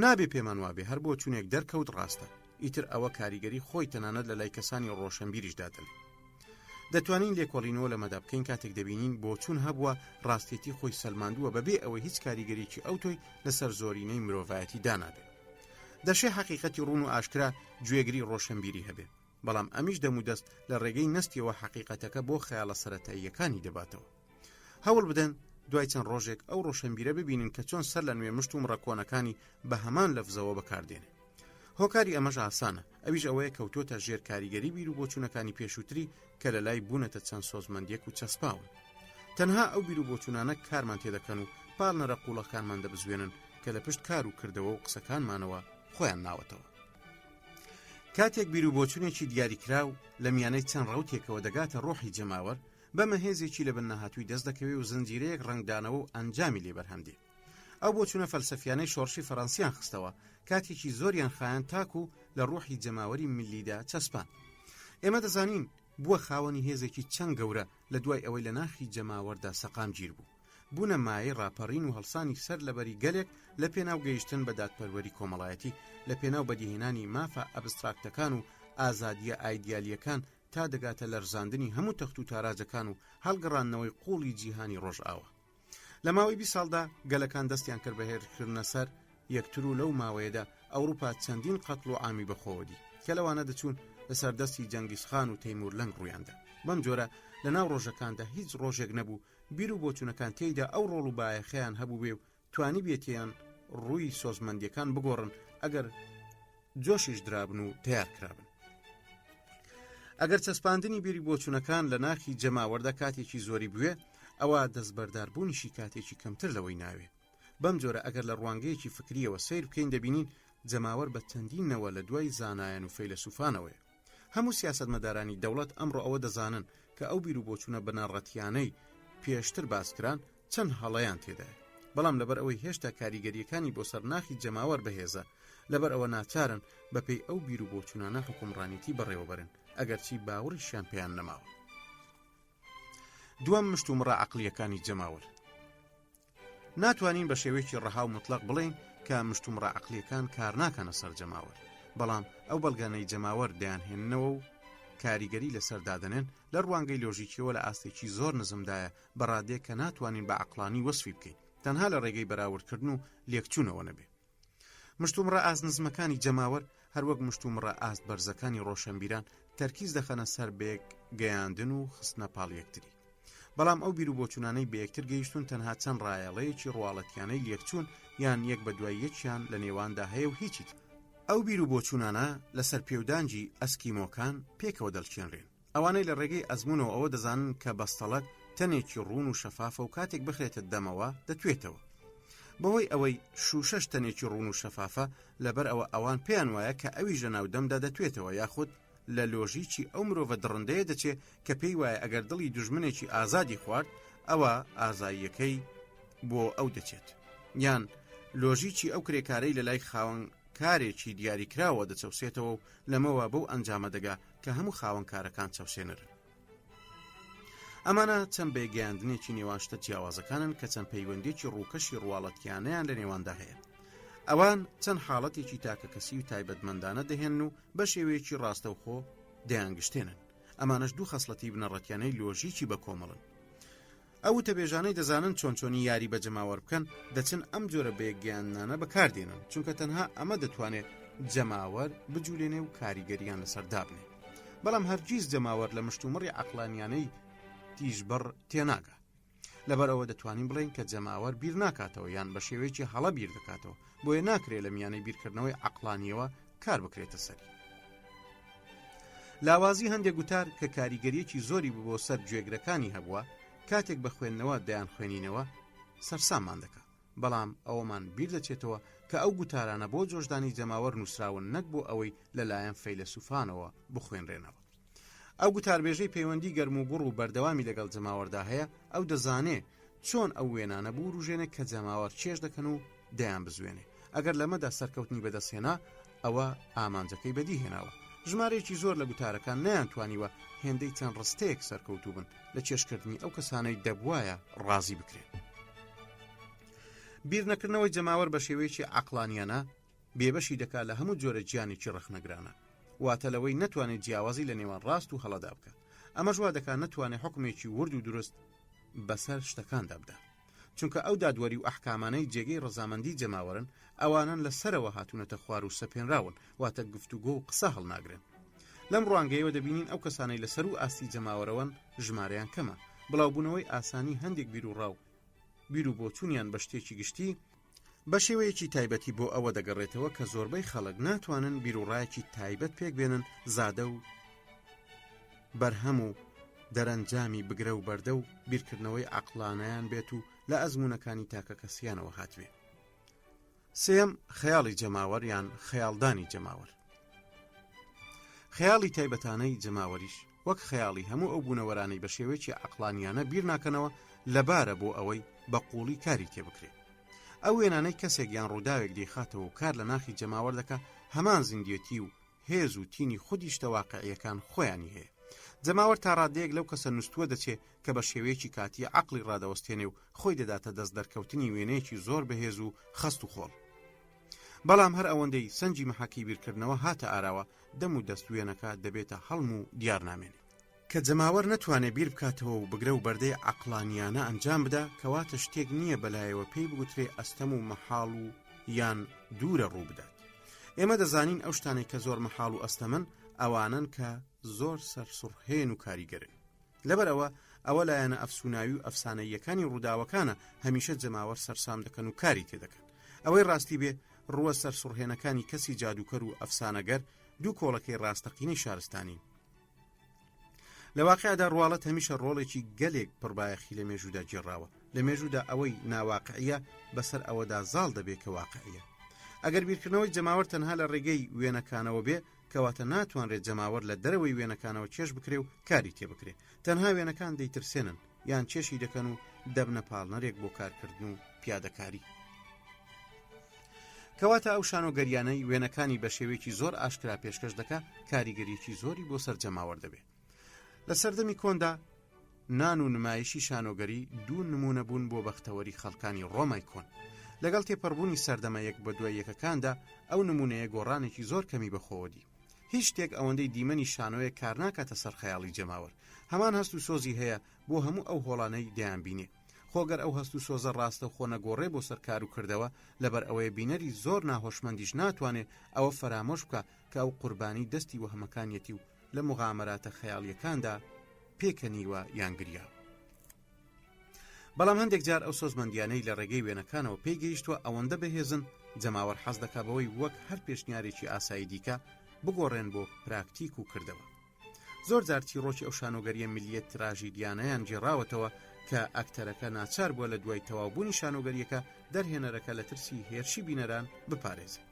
نابێ پێمان وابێ هەر بۆچوونێک دەرکەوت ڕاستە، ئیتر ئەوە کاریگەری خۆی تەنانەت لە لای کەسانی ڕۆشنبیریشدا دەڵێ. دەتوانین لێکۆڵینەوە لەمەدا بکەین کاتێک دەبینین بۆچوون هەبووە ڕاستێتی خۆی سەلماندووە بەبێ ئەوەی هیچ کاریگەریکی ئەوتۆی لەسەر زۆرینەی مرۆڤایەتی دانابێت. دەشێ حەقیقەتی ڕوون و ئاشکرا گوێگری ڕۆشنبیری هەبێت، بەڵام ئەمیش دەمودەست لە ڕێگەی نستیەوە حەقیقەتەکە بۆ خەیاڵە سەرەتاییەکانی دەباتەوە. هەوڵ بدەن دوای چەند ڕۆژێک ئەو ڕۆشنبیرە ببینن کە چۆن سەر لە نوێ مشت و مڕەکۆنەکانی بە هەمان لەفزەوە بەکاردێنێ. هۆکاری ئەمەش ئاسانە، ئەویش ئەوەیە کەوتۆتە ژێر کاریگەری بیر و بۆچوونەکانی پێشووتری کە لە لای بوونەتە چەند سۆزمەندیەک و چەسپاون. تەنها ئەو بیر و بۆچوونانە کارمان تێدەکەن و پاڵنەرە قوڵەکانمان دەبزوێنن کە لە پشت کار و کردەوە و قسەکانمانەوە خۆیان ناوەتەوە. کاتێک بیر و بۆچوونێکی دیاریکرا و لە میانەی چەند ڕەوتێکەوە دەگاتە ڕۆحی جەماوەر، بەمە هێزێکی لە بنەهاتووی دەست دەکەوێت و زنجیرەیەک ڕنگدانەوە و ئەنجامی لێبەرهەمدێ. ئەو بۆچوونە فەلسەفیانەی شۆڕشی فەڕەنسیان خستەوە، کاتێکی زۆریان خایەن تاکو لە ڕۆحی جەماوەری ملیدا چەسپان. ئێمە دەزانین بووە خاوەنی هێزێکی چەند گەورە لە دوای ئەوەی لە ناخی جەماوەردا سەقام گیر بوو، بوونە مایەی ڕاپەڕین و هەڵسانی سەر لەبەری گەلێک لە پێناو گەیشتن بە دادپەروەری کۆمەڵایەتی، لە پێناو بەدیهێنانی مافە ئەبستراکتەکان و ئازادیە ئایدیالیەکان تا دەگاتە لەرزاندنی هەموو تەخت و تاراجەکان و هەڵگەڕاندنەوەی قوڵی جیهانی ڕۆژئاوە. لە ماوەی 20 ساڵدا گەلەکان دەستیان کرد بە هێرکردنە سەر یەکتر و لەو ماوەیەدا ئەوروپا چەندین قەتڵ و عامی بەخۆوەدی کە لەوانە دەچوون لەسەر دەستی جەنگیزخان و تەیمور لەنگ ڕوویاندا. بەم جۆرە لە ناو ڕۆژەکاندا هیچ ڕۆژێک نەبوو بیر و بۆچوونەکان تێیدا ئەو ڕۆڵ و بایەخەیان هەبوو بێ و توانی بێتیان ڕووی سۆزمەندیەکان بگۆڕن ئەگەر جۆشیش درابن و تیار کرابن. ئەگەر چەسپاندنی بیری بۆچوونەکان لە ناخی جەماوەردا کاتێکی زۆری بوێ، ئەوە دەستبەرداربوونیشی کاتێکی کەمتر لەوەی ناوێ. بەم جۆرە ئەگەر لە ڕوانگەیەکی فکریەوە سیر بکەین دەبینین جەماوەر بە چەندینەوە لە دوای زانایان و فەیلسوفانەوەیە. هەموو سیاسەتمەدارانی دەوڵەت ئەمڕۆ ئەوە دەزانن کە ئەو بیر و بۆچوونە بنەڕەتیانەی پێشتر باسکران چەند هەڵەیان تێدایە، بەڵام لەبەر ئەوەی هێشتا کاریگەریەکانی بۆ سەر ناخی جەماوەر بەهێزە، لەبەر ئەوە ناچارن بەپێی ئەو بیر و بۆچوونانە حکومڕانیتی بەڕێوەبەرن ئەگەرچی باوەڕیشیان پێیان نەماوە. دووەم مشتومڕە عەقلیەکانی جەماوەر. ناتوانین بە شێوەیەکی ڕەها و مطلق بڵێین کە مشتومڕە عەقلیەکان کار ناکەنە سەر جەماوەر، بەڵام ئەو بەڵگانەی جەماوەر دەیانهێننەوە و کاریگەری لەسەر دادەنێن لە ڕوانگەی لۆژیکیەوە لە ئاستێکی زۆر نزمدایە بەڕادێک کە ناتوانین بە عەقلانی وەسفی بکەین، تەنها لە ڕێگەی بەراوردکردن و لێکچوونەوە نەبێ. مشتومڕە ئاست نزمەکانی جەماوەر هەروەک مشتومڕە ئاست بەرزەکانی ڕۆشنبیران تەرکیز دەخەنە سەر بێک گەیاندن و خستنە پاڵ یەکتری، بەڵام ئەو بیر و بۆچوونانەی بە یەکتر گەیشتون تەنها چەند ڕایەڵەیەکی ڕواڵەتیانەی لێکچوون یان یەک بە دوای یەکیان لە نێواندا هەیە و هیچیت. ئەو بیر و بۆچوونانە لەسەر پێودانجی ئەسکیمۆکان پێکەوە دەڵچێنرێن. ئەوانەی لە ڕێگەی ئەزمونەوە ئەوە دەزانن کە بەستەڵەک تەنێکی ڕوون و شەفافە و کاتێک بخرێتە دەمەوە دەتوێتەوە. بەهۆی ئەوەی شوشەش تەنێکی ڕوون و شەفافە لەبەر ئەوە ئەوان پێیان وایە کە ئەویش لە ناودەمدا دەتوێتەوە یاخود لە لۆژیکی ئەو مرۆڤە دڕندەیە دەچێت کە پێی وایە ئەگەر دڵی دوژمنێکی ئازادی خوارد ئەوە ئازاییەکەی بۆ ئەو دەچێت یان لۆژیکی ئەو کرێکارەی لە لای خاوەنکارێکی دیاریکراوە دەچەوسێتەوە و لەمەوە بەو ئەنجامە دەگا کە هەموو خاوەنکارەکان چەوسێنرن. ئەمانە چەند بێگەیاندنێکی نێوانشتە جیاوازەکانن کە چەند پەیوەندێکی ڕووکەشی ڕواڵەتیانەیان لە نێواندا هەیە. ئەوان چەند حاڵەتێکی تاکە کەسی و تایبەتمەندانە دەهێن و بە شێوەیەکی ڕاستەوخۆ دەیانگشتێنن. ئەمانەش دوو خەسڵەتی بنەڕەتیانەی لۆژیکی بە کۆمەڵن. ئەو تەبێژانەی دەزانن چۆنچۆنی یاری بە جەماوەر بکەن دەچن ئەم جۆرە بێگەیاندانە بەکاردێنن چونکە تەنها ئەمە دەتوانێت جەماوەر بجوولێنێ و کاریگەریان لەسەر دابنێ. بەڵام هەرگیز جەماوەر لە مشتومڕی عەقلانیانەی تیژبڕ تێناگە. لەبەرەوە دەتوانین بڵێن کە جەماوەر بیر ناکاتەوە یان بە شێوەیەکی هەڵە بیر دەکاتەوە بۆیە ناکرێت لە میانەی بیرکردنەوەی عەقلانیەوە کار بکرێتە سەری. لاوازی هەندێک گوتار کە کاریگەریەکی زۆری بۆ سەر گوێگرەکانی هەبووە کاتێک بە خوێندنەوە دەیان خوێنینەوە سەرساممان دەکات. بەڵام ئەوەمان بیر دەچێتەوە کە ئەو گوتارانە بۆ جۆشدانی جەماوەر نووسراون نەک بۆ ئەوەی لەلایەن فەیلسوفانەوە بخوێنرێنەوە. ئەو گوتاربێژەی پەیوەندی گەرم و گوڕ و بەردەوامی لەگەڵ جەماوەردا هەیە ئەو دەزانێ چۆن ئەو وێنانە بوروژێنێ کە جەماوەر چێژ دەکەن و دەیان بزوێنێ. ئەگەر لەمەدا سەرکەوتنی بەدەستهێنا ئەوە ئامانجەکەی بەدی هێناوە. ژمارەیەکی زۆر لە گوتارەکان نەیانتوانیوە هێندەی چەند ڕستەیەک سەرکەوتوو بن لە چێشکردنی ئەو کەسانەی دەبوایە ڕازی بکرێن. بیر نەکردنەوەی جەماوەر بە شێوەیەکی عەقلانیانە بێبەشی دەکات لە هەموو جۆرە گیانێکی ڕەخنەگرانە واتە لەوەی نەتوانێت جیاوازی لە نێوان ڕاست و هەڵەدا بکە. ئەمەش وا دەکات نەتوانێت حکمێکی ورد و دروست بەسەر شتەکاندا بدا چونکە ئەو دادوەری و ئەحکامانەی جێگەی ڕەزامەندی جەماوەرن ئەوانن لە سەرەوە هاتوونەتە خوار و سەپێنراون واتە گفتوگۆ و قسە هەڵناگرن. لەم ڕوانگەیەوە دەبینین ئەو کەسانەی لەسەر و ئاستی جەماوەرەوەن ژمارەیان کەمە بڵاوبوونەوەی ئاسانی هەندێک بیر و ڕاو بیر و بۆچوونیان بە شتێکی گشتی بە شێوەیەکی تایبەتی بۆ ئەوە دەگەڕێتەوە کە زۆربەی خەڵک ناتوانن بیر و ڕایەکی تایبەت پێک بێنن زادە و بەرهەم و دەرەنجامی بگرە و بەردە و بیرکردنەوەی عەقلانەیان بێت و لە ئەزمونەکانی تاکە کەسیانەوە هاتوێ. سێم خەیاڵی جەماوەر یان خەیاڵدانی جەماوەر. خەیاڵی تایبەتانەی جەماوەریش وەک خەیاڵی هەموو ئەو بوونەوەرانەی بە شێوەیەکی عەقلانیانە بیر ناکەنەوە لەبارە بۆ ئەوەی بە قوڵی کاری تێبکرێت. ئەو وێنانەی کەسێک یان ڕووداوێک دەیخاتەوە و کار لە ناخی جەماوەر دەکات هەمان زیندیەتی و هێز و تینی خودیشتە واقعیەکان خۆیانی هەیە. جەماوەر تا ڕادەیەک لەو کەسە نووسووە دەچێت کە بە شێوەیەکی کاتی عەقڵی ڕادەوەستێنێ و خۆی دەداتە دەست دەرکەوتنی وێنەیەکی زۆر بەهێز و خەست و خۆڵ. بەڵام هەر ئەوەندەی سەنجی مەحەکی بیرکردنەوە هاتە ئاراوە دەم و دەست وێنەکە دەبێتە هەڵم و دیار نامێنێت. کە جەماوەر نەتوانێت بیر بکاتەوە و بگرە و بەردەی عەقلانیانە ئەنجام بدا کەواتە شتێک نییە بەلایەوە پێی بگوترێ ئەستەم و مەحاڵ و یان دوورە ڕوو بدات. ئێمە دەزانین ئەو شتانێک کە زۆر مەحاڵ و ئەستەمن ئەوانن کە زۆر سەرسوڕهێن و کاریگەرن. لەبەرەوە ئەوە لایەنە ئەفسوناوی و ئەفسانەیەکانی ڕووداوەکانە هەمیشە جەماوەر سەرسام دەکەن و کاری تێدەکەن. ئەوەی ڕاستی بێ ڕووە سەرسوڕهێنەکانی کەسی جادوکەر و ئەفسانەگەر دوو کۆڵەکەی ڕاستەقینەی شارستانی. لە واقعدا ڕواڵەت هەمیشە ڕۆڵێکی گەلێک پڕبایەخی لە مێژوودا گێڕاوە. لە مێژوودا ئەوەی ناواقعیە بەسەر ئەوەدا زاڵ دەبێت کە واقعیە. ئەگەر بیرکردنەوەی جەماوەر تەنها لە ڕێگەی وێنەکانەوە بێ کەواتە ناتوانرێت جەماوەر لە دەرەوەی وێنەکانەوە چێش بکرێ و کاری تێبکرێ. تەنها وێنەکان دەیترسێنن یان چێشی دەکەن و دەبنە پاڵنەرێک بۆ کارکردن و پیادەکاری. کەواتە ئەو شانۆگەریانەی وێنەکانی بە شێوەیەکی زۆر ئاشکرا پێشکەش دەکات کاریگەریەکی زۆری بۆ سەر جەماوەر دەبێت. لە سەردەمی کۆندا نان و نمایشی شانۆگەری دوو نمونە بوون بۆ بەختەوەری خەڵکانی ڕۆمای کۆن. لەگەڵ تێپەڕبوونی سەردەمە یەک بە دوای یەکەکاندا ئەو نمونەیە گۆڕانێکی زۆر کەمی بەخۆوەدی. هیچ شتێک ئەوەندەی دیمەنی شانۆیە کار ناکاتە سەر خەیاڵی جەماوەر. هەمان هەست و سۆزی هەیە بۆ هەموو ئەو هۆڵانەی دەیانبینێ. خۆگەر ئەو هەست و سۆزە ڕاستە خۆ نەگۆڕێ بۆ سەر کار و کردەوە لەبەر ئەوەیە بینەری زۆر ناهۆشمەندیش ناتوانێت ئەوە فەرامۆش بکە کە ئەو قوربانی دەستی وەهمەکانیەتی و لە مغامراتە خەیاڵیەکاندا پێکەنیوە یانگریا. بەڵام هەندێک جار ئەو سۆزمەندیانەی لە ڕێگەی وێنەکانەوە پێی گەیشتووە ئەوەندە بەهێزن جەماوەر حەز دەکات بەوەی وەک هەر پێشنیارێکی ئاسایی دیکە بگۆڕێن بۆ پراکتیک و کردەوە. زۆر جار چیرۆکی ئەو شانۆگەریە میلیەت تراژیدیانەیان گێڕاوەتەوە کە ئەکتەرەکە ناچار بووە لە دوای تەواوبوونی شانۆگەریەکە دەرهێنەرەکە لە ترسی هێرشی بینەران بپارێزێت.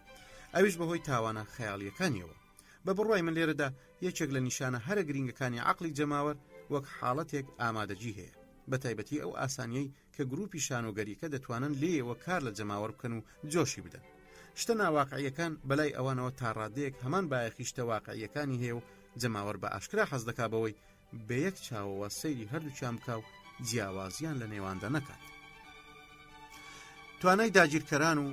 ئەویش بەهۆی تاوانە خەیاڵیەکانیەوە. بە بڕوای من لێرەدا یەکێک لە نیشانە هەرە گرنگەکانی عەقڵی جەماوەر وەک حاڵەتێک ئامادەجی هەیە، بە تایبەتی ئەو ئاسانیەی کە گروپی شانۆگەریەکە دەتوانن لێیەوە کار لە جەماوەر بکەن و جۆشی بدەن. شتە ناواقعیەکان بەلای ئەوانەوە تا ڕادەیەک هەمان بایەخی شتە واقعیەکانی هەیە و جەماوەر بە ئاشکرا حەز دەکا بەوەی بە یەک چاوەوە سەیری هەردووچیان بکا و جیاوازیان لە نێواندا نەکات. توانای داگیرکەران و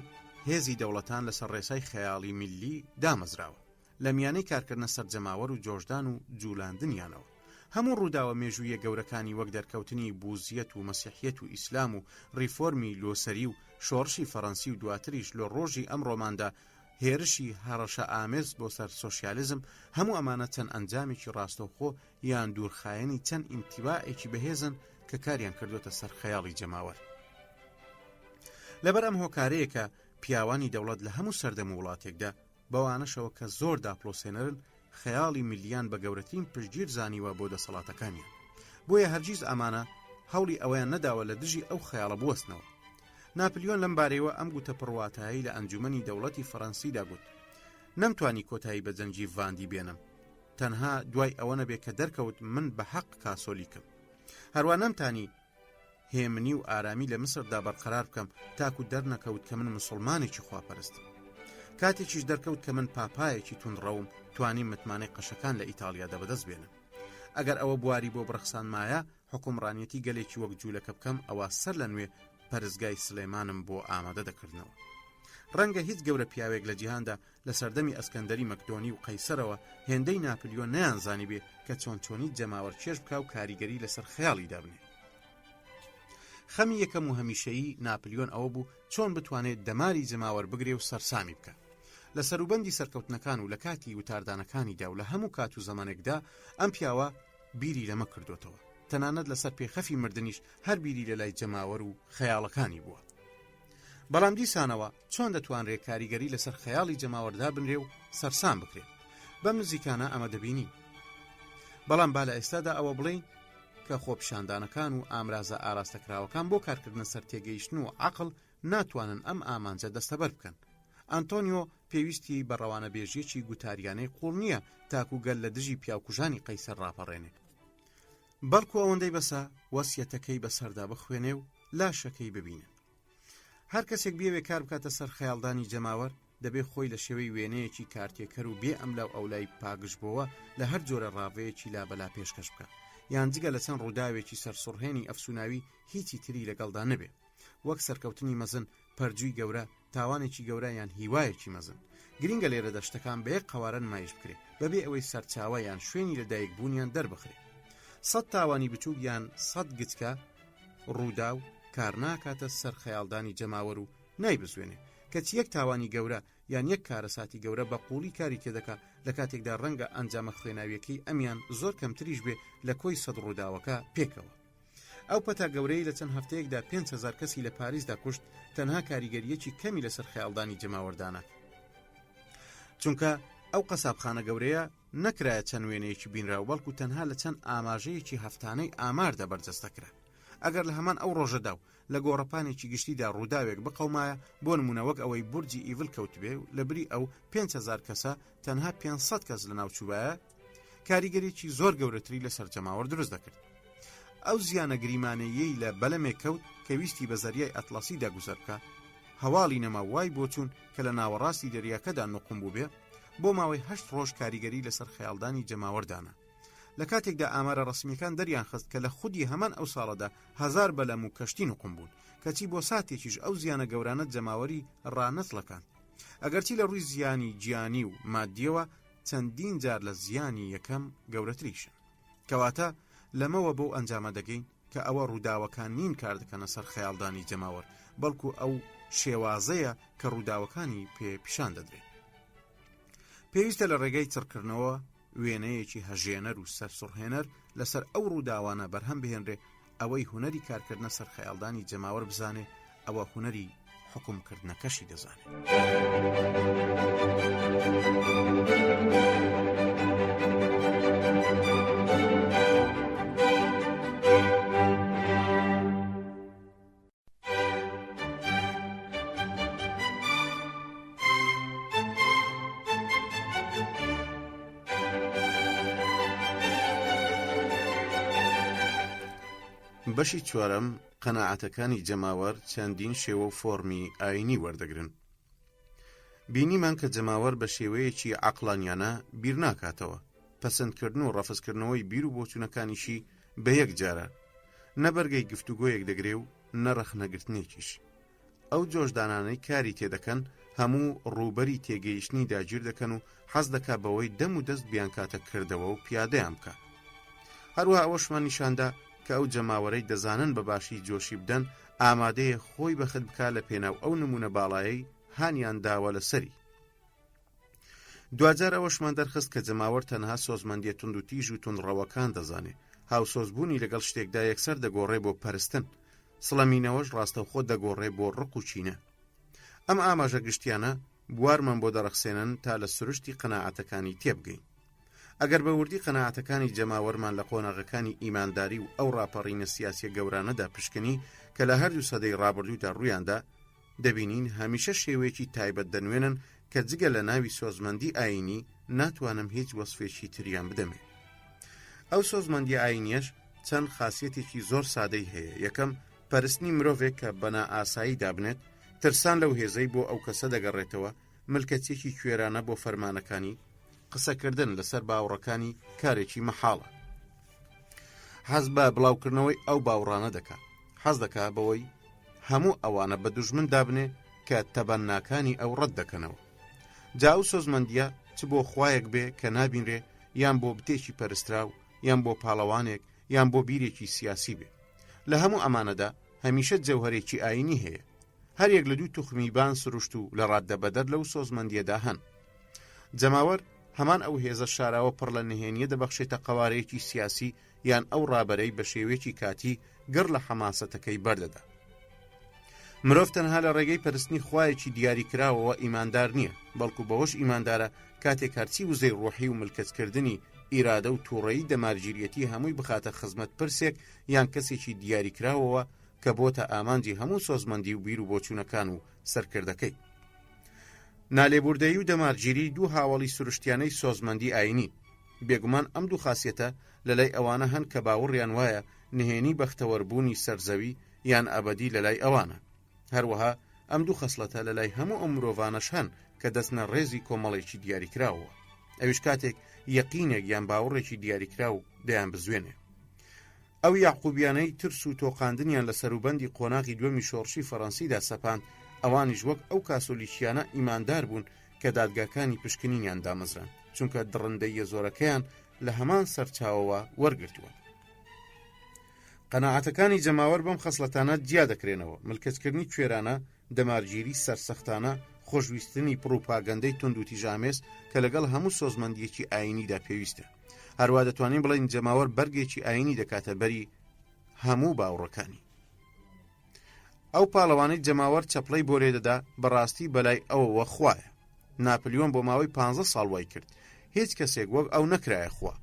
هێزی دەوڵەتان لەسەر ڕێسای خەیاڵی میلی دامەزراوە لە میانەی کارکردنە سەر جەماوەر و جۆشدان و جوڵاندنیانەوە. هەموو ڕووداوە مێژوویە گەورەکانی وەک دەرکەوتنی بوزیەت و مەسیحیەت و ئیسلام و ڕیفۆرمی لۆسەری و شۆڕشی فەڕەنسی و دواتریش لە ڕۆژی ئەمڕۆماندا هێرشی هەڕەشە ئامێز بۆ سەر سۆشیالیزم، هەموو ئەمانە چەند ئەنجامێکی ڕاستەوخۆ یان دوورخایەنی چەند ئینتیباعێکی بەهێزن کە کاریان کردوتە سەر خەیاڵی جەماوەر. لەبەر ئەم هۆکارەیەکە پیاوانی دەوڵەت لە هەموو سەردەم وڵاتێکدا بەوانەشەوە کە زۆر داپلۆسێنەرن خەیاڵی ملیان بە گەورەترین پشتگیر زانیوە بۆ دەسەڵاتەکانیان. بۆیە هەرگیز ئەمانە هەوڵی ئەویان نەداوە لە دژی ئەو خەیاڵە بوەستنەوە. ناپلیۆن لەم بارەیەوە ئەم گوتە پڕواتایی لە ئەنجومەنی دەوڵەتی فەڕەنسیدا گوت: نەمتوانی کۆتایی بە جەنگی ڤاندی بێنم، تەنها دوای ئەوە نەبێت کە دەرکەوت من بە حەق کاسۆلیکم. هەروە نەمتانی هێمنی و ئارامی لە مسردا بەرقەرار بکەم تاکو دەرنەکەوت کە من مسلمانێکی خواپەرستم. کاتێکیش دەرکەوت کە من پاپایەکی تونڕەوم توانی متمانەی قەشەکان لە ئیتاڵیادا بەدەست بێنم. ئەگەر ئەوە بواری بۆ بڕخسانمایە حکومڕانیەتی گەلێکی وەک جوولەکە بکەم، ئەوە سەر لە نوێ پەرزگای سلێمانم بۆ ئامادە دەکردنەوە. ڕەنگە هیچ گەورە پیاوێک لە جیهاندا لە سەردەمی ئەسکەندەری مەکدۆنی و قەیسەرەوە هێندەی ناپلیۆن نەیانزانی بێ کە چۆنی جەماوەر چێش بکا و کاریگەری لەسەر خەیاڵی دابنێ. خەمی یەکەم و هەمیشەیی ناپلیۆن ئەوە بوو چۆن بتوانێت دەماری جەماوەر بگرێ و سەرسامی بکە. لە سەروبەندی سەرکەوتنەکان و لە کاتی وتاردانەکانیدا و لە هەموو کات و زەمانێکدا ئەم پیاوە بیری لەمە کردوتەوە. تەنانەت لەسەر پێخەفی مردنیش هەر بیری لە لای جەماوەر و خەیاڵەکانی بووە. بەڵام دیسانەوە چۆن دەتوانرێت کاریگەری لەسەر خەیاڵی جەماوەردا بنرێ و سەرسام بکرێت؟ بەم نزیکانە ئەمە دەبینی. بەڵام با لە ئێستادا ئەوە بڵێین کە خۆپیشاندانەکان و ئامرازە ئاراستەکراوەکان بۆ کارکردنە سەر تێگەیشتن و عەقڵ ناتوانن ئەم ئامانجە دەستەبەر بکەن. ئەنتۆنیۆ پێویستی بە ڕەوانە بێژیەکی گوتاریانەی قوڵ نییە تاکو گەل لە دژی پیاوکوژانی قەیسەر ڕاپەڕێنێ، بەڵکو ئەوەندەی بەسە وەسیەتەکەی بەسەردا بخوێنێ و لاشەکەی ببینن. هەر کەسێک بێوێ کار بکاتە سەر خەیاڵدانی جەماوەر دەبێت خۆی لە شێوەی وێنەیەکی کارتێکەر و بێ ئەملاو ئەولای پاگشتبەوە لە هەر جۆرە ڕاوەیەکی لابەلا پێشکەش بکە، یان جگە لە چەند ڕووداوێکی سەرسوڕهێنی ئەفسوناوی هیچی تری لەگەڵدا نەبێ، وەک سەرکەوتنی مەزن، پەرجووی گەورە، تاوانێکی گەورە یان هیوایەکی مەزن. گرنگە لێرە دەشتەکان بە یەک قەوارە نمایش بکرێ بەبێ ئەوەی سەرچاوە یان شوێنی لەدایک بوونیان دەربخرێ. 100 تاوانی بچووک یان 100 گچکە ڕوودا و کار ناکاتە سەر خەیاڵدانی جەماوەر و نایبزوێنێ، کەچی یەک تاوانی گەورە یان یەک کارەساتی گەورە بە قوڵی کاری تێدەکا لە کاتێکدا ڕەنگە ئەنجامە خوێناویەکەی ئەمیان زۆر کەمتریش بێ لە کۆی 100 ڕووداوەکە پێکەوە. ئەو پەتا گەورەی لە چەند هەفتەیەکدا 5,000 کەسی لە پاریسدا کوشت تەنها کاریگەریەکی کەمی لەسەر خەیاڵدانی جەماوەردانە، چونکە ئەو قەسابخانە گەورەیە نەکرایە چەند وێنەیەکی بینراو، بەڵکو تەنها لە چەند ئاماژەیەکی هەفتانەی ئاماردا بەرجەستەکرا. ئەگەر لە هەمان ئەو ڕۆژەدا و لە گۆڕەپانێکی گشتیدا ڕووداوێک بقەومایە بۆ نمونە وەک ئەوەی بورجی ئیڤل کەوتبێ و لە بری ئەو 5,000 کەسە تەنها 500 کەس لە ناوچووبایە، کاریگەریی زۆر گەورەتری لەسەر جەماوەر دروست دەکرد. ئەو زیانە گریمانەیەی لە بەلەمێک کەوت کە ویستی بە زەریای ئەتلەسیدا گوزەر بکە، هەواڵی نەما وای بۆ چوون کە لە ناوەڕاستی دەریاکەدا نوقم بوو بێ، بۆ ماوەی 8 ڕۆژ کاریگەری لەسەر خەیاڵدانی جەماوەردانە. لە کاتێکدا ئامارە ڕسمیەکان دەریان خست کە لە خودی هەمان ئەو ساڵەدا 1000 بەلەم و کەشتی نوقم بوون، کەچی بۆ ساتێکیش ئەو زیانە گەورانە جەماوەری ڕانەسڵەکان، ئەگەرچی لە ڕووی زیانی گیانی و مادیەوە چەندین جار لە زیانی یەکەم گەورەتریشن. کەواتە لەمەوە بۆ ئەنجامە دەگەین کە ئەوە ڕووداوەکان نین کار دەکەنە سەر خەیاڵدانی جەماوەر، بەڵکو ئەو شێوازەیە کە ڕووداوەکانی پێ پیشان دەدرێت. پێویستە لە ڕێگەی چڕکردنەوە وێنەیەکی هەژێنەر و سەرسوڕهێنەر لەسەر ئەو ڕووداوانە بەرهەم بهێنرێ، ئەوەی هونەری کارکردنە سەر خەیاڵدانی جەماوەر بزانێ، ئەوە هونەری حکومکردنەکەشی دەزانێت. بەشی چوارەم قەناعەتەکانی جەماوەر چەندین شێوە و فۆرمی ئاینی وەردەگرن. بینیمان کە جەماوەر بە شێوەیەکی عەقلانیانە بیر ناکاتەوە، پەسەندکردن و ڕەفزکردنەوەی بیر و بۆچوونەکانیشی بە یەک جارە، نەبەرگەی گفتوگۆیەک دەگرێ و نەڕەخ نەگرتنێکیش. ئەو جۆشدانانەی کاری تێدەکەن هەموو ڕووبەری تێگەیشتنی داگیر دەکەن و حەز دەکا بەوەی دەم و دەست بیان کاتە کردەوە و پیادەیان بکە. هەروەها ئەوەشمان نیشاندا کە ئەو جەماوەرەی دەزانن بە باشی جۆشی بدەن ئامادەیە خۆی بەخت بکا لە پێناو ئەو نمونە باڵایی هانیان داوە لەسەری. دوجار ئەوەشمان دەرخست کە جەماوەر تەنها سۆزمەندیە تونند و تیژ و تونڕەوەکان دەزانێ، هاوسۆزبوونی لەگەڵ شتێکدا یەکسەر دەگۆڕێ بۆ پەرستن، سڵەمینەوەش ڕاستەوخۆ دەگۆڕێ بۆ ڕق و چینە. ئەم ئاماژە گشتیانە بوارمان بۆ دەرەخسێنن تا لە سروشتی قەناعەتەکانی تێبگەین. ئەگەر بە وردی قەناعەتەکانی جەماوەرمان لە قۆناغەکانی ئیمانداری و ئەو ڕاپەڕینە سیاسیە گەورانەدا پشکنی کە لە هەردوو سەدەی ڕابردوودا ڕوویاندا، دەبینین هەمیشە شێوەیەکی تایبەت دەنوێنن کە جگە لە ناوی سۆزمەندی ئاینی ناتوانم هیچ وەسفێکی تریان بدەمێ. ئەو سۆزمەندی ئاینیەش چەند خاسیەتێکی زۆر سادەی هەیە. یەکەم، پەرستنی مرۆڤێک کە بەنا ئاسایی دابنێت، ترسان لەو هێزەی بۆ ئەو کەسە دەگەڕێتەوە، ملکەتێکی کوێرانە بۆ فەرمانەکانی، قسەکردن لەسەر باوڕەکانی کارێکی مەحاڵە. حەز بە بڵاوکردنەوەی ئەو باوڕانە دەکا، حەز دەکا بەوەی هەموو ئەوانە بە دوژمن دابنێ کە تەبەناکانی ئەو ڕەت دەکەنەوە. جا ئەو سۆزمەندیە چ بۆ خوایەک بێ کە نابینرێ، یان بۆ بتێکی پەرستراو، یان بۆ پاڵەوانێک، یان بۆ بیرێکی سیاسی بێ. لە هەموو ئەمانەدا هەمیشە جەوهەرێکی ئاینی هەیە. هەر یەک لە دوو توخمیبان سروشت و لە ڕاددەبەدەر لەو سۆزمەندیەدا هەن. جەماوەر هەمان ئەو هێزە شاراوە پڕ لە نهێنیە دەبەخشێتە قەوارەیەکی سیاسی یان ئەو ڕابەرەی بە شێوەیەکی کاتی گەڕ لە حەماسەتەکەی بەردەدا. مرۆڤ تەنها لە ڕێگەی پەرستنی خوایەکی دیاریکراوەوە ئیماندار نییە، بەڵکو بەوەش ئیماندارە کاتێک هەرچی وزەی ڕۆحی و ملکەتکردنی ئیرادە و تووڕەیی دەمارگیریەتی هەمووی بخاتە خزمەت پرسێک یان کەسێکی دیاریکراوەوە کە بۆتە ئامانجی هەموو سۆزمەندی و بیر و بۆچوونەکان و سەرکردەکەی. نالێبوردەیی و دەمارگیری دوو هاوڵی سروشتیانەی سۆزمەندی ئاینی. بێگومان ئەم دوو خاسیەتە لەلای ئەوانە هەن کە باوەڕیان وایە نهێنی بەختەوەربوونی سەرزەوی یان ئەبەدی لەلای ئەوانە. هەروەها ئەم دوو خەسڵەتە لەلای هەموو ئەم مرۆڤانەش هەن کە دەستنە ڕێزی کۆمەڵێکی دیاریکراوەوە، ئەویش کاتێک یەقینێک یان باوەڕێکی دیاریکراو دەیان بزوێنێ. ئەو یاعقوبیانەی ترس و تۆقاندنیان لە سەروبەندی قۆناغی دووەمی شۆڕشی فەڕەنسیدا سەپاند، ئەوانیش وەک ئەو کاسۆلیکیانە ئیماندار بوون کە دادگاکانی پشکنینیان دامەزران، چونکە دڕندەیە زۆرەکەیان لە هەمان سەرچاوەوە وەرگرتووە. قەناعەتەکانی جەماوەر بەم خەسڵەتانە جیا دەکرێنەوە: ملکەتکردنی کوێرانە، دەمارگیری سەرسەختانە، خۆشویستنی پڕوپاگەندەی تند و تیژامێز کە لەگەڵ هەموو سۆزمەندیەکی ئاینیدا پێویستە. هەروە دەتوانین بڵێن جەماوەر بەرگێکی ئاینی دەکاتە بەری هەموو باوڕەکانی. ئەو پاڵەوانەی جەماوەر چەپڵەی بۆ لێدەدا بەڕاستی بەلای ئەوەوە خوایە. ناپلیۆن بۆ ماوەی 15 ساڵ وای کرد، هیچ کەسێک وەک ئەو نەکرایە خوا،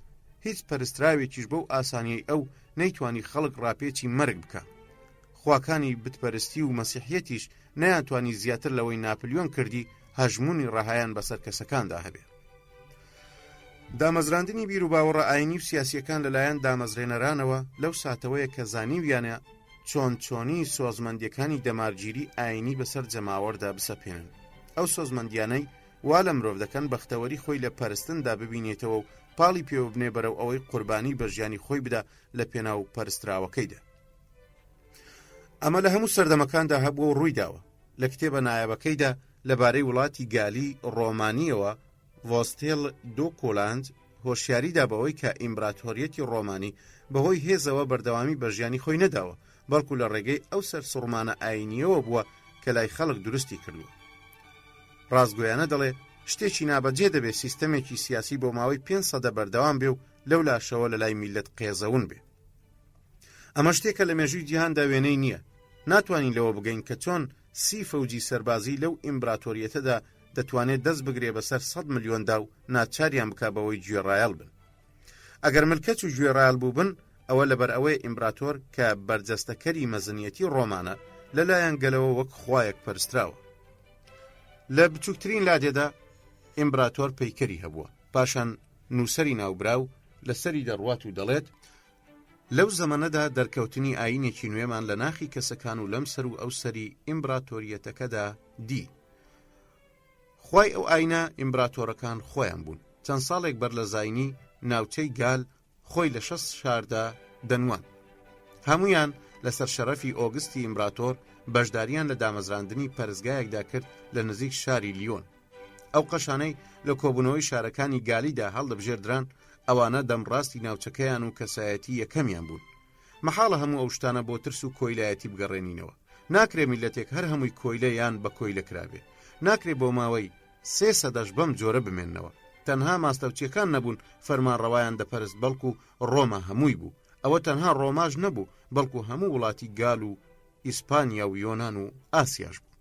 هیچ پەرستراوێکیش بەو ئاسانیەی ئەو نەیتوانی خەڵک ڕاپێکی مەرگ بکە. خواکانی بتپەرستی و مەسیحیەتیش نەیانتوانی زیاتر لەوەی ناپلیۆن کردی هەژمونی ڕەهایان بەسەر کەسەکاندا هەبێ. دامەزراندنی بیر و باوەڕە ئاینی و سیاسیەکان لەلایەن دامەزرێنەرانەوە لەو ساتەوەیە کە زانیویانە چۆنی سۆزمەندیەکانی دەمارگیری ئاینی بەسەر جەماوەردا بسەپێنن. ئەو سۆزمەندیانەی وا لە مرۆڤ دەکەن بەختەوەری خۆی لە پەرستندا ببینێتەوە و پاڵی پێوە بنێ بەرەو ئەوەی قوربانی بە ژیانی خۆی بدا لە پێناو پەرستراوەکەیدا. ئەمە لە هەموو سەردەمەکاندا هەبووە و ڕوویداوە. لە کتێبە نایابەکەیدا لەبارەی وڵاتی گالی ڕۆمانیەوە ڤۆستێل دۆ کۆلاند هۆشیاریدا بەوەی کە ئیمبراتۆریەتی ڕۆمانی بەهۆی هێزەوە بەردەوامی بە ژیانی خۆی نەداوە، بەڵکو لە ڕێگەی ئەو سەرسوڕمانە ئاینیەوە بووە کە لای خەڵک دروستی کردووە. ڕازگۆیانە دەڵێ شتێکی نابەجێ دەبێت سیستەمێکی سیاسی بۆ ماوەی 5 سەدە بەردەوام بێ و لەو لاشەوە لە لای میلەت قێزەون بێ. ئەمە شتێکە لە مێژووی جیهاندا وێنەی نییە. ناتوانین لەوە بگەین کە چۆن 30 فەوجی سەربازی لەو ئیمبراتۆریەتەدا دەتوانێت دەست بگرێ بەسەر 100 ملیۆندا و ناچاریان بکا بەوەی گوێڕایەڵ بن. ئەگەر ملکەت و گوێڕایەڵ بوو بن، ئەوە لەبەر ئەوەی ئیمبراتۆر کە بەرجەستەکەری مەزنیەتی ڕۆمانە لەلایەن گەلەوە وەک خوایەک پەرستراوە. لە بچووکترین لادێدا لەو زەمانەدا دەرکەوتنی ئاینێکی نوێمان لە ناخی کەسەکان و لەم سەر و ئەو سەری ئیمبراتۆریەتەکەدا دی. خوای ئەو ئاینە ئیمبراتۆرەکان خۆیان بوون. چەند ساڵێک بەر لە زاینی ناوچەی گال خۆی لە 6 شاردا دەنوان. هەمویان لەسەر شەرەفی ئۆگستی ئیمبراتۆر بەشداریان لە دامەزراندنی پەرستگایەکدا کرد لە نزیک شاری لیۆن. ئەو قەشانەی لە کۆبوونەوەی شارەکانی گالیدا هەڵدەبژێردران ئەوانە دەمڕاستی ناوچەکەیان و کەسایەتی یەکەمیان بوون. مەحاڵە هەموو ئەو شتانە بۆ ترس و کۆیلایەتی بگەڕێنینەوە. ناکرێ میلەتێک هەر هەمووی کۆیلە یان بە کۆیلە کرابێ. ناکرێ بۆ ماوەی 3 سەدەش بەم جۆرە بمێننەوە. تەنها ماستەوچیەکان نەبوون فەرمانڕەوایان دەپەرست، بەڵکو ڕۆمە هەمووی بوو. ئەوە تەنها ڕۆماژ نەبوو، بەڵکو هەموو وڵاتی گال و ئیسپانیا و یۆنان و ئاسیاش بوو.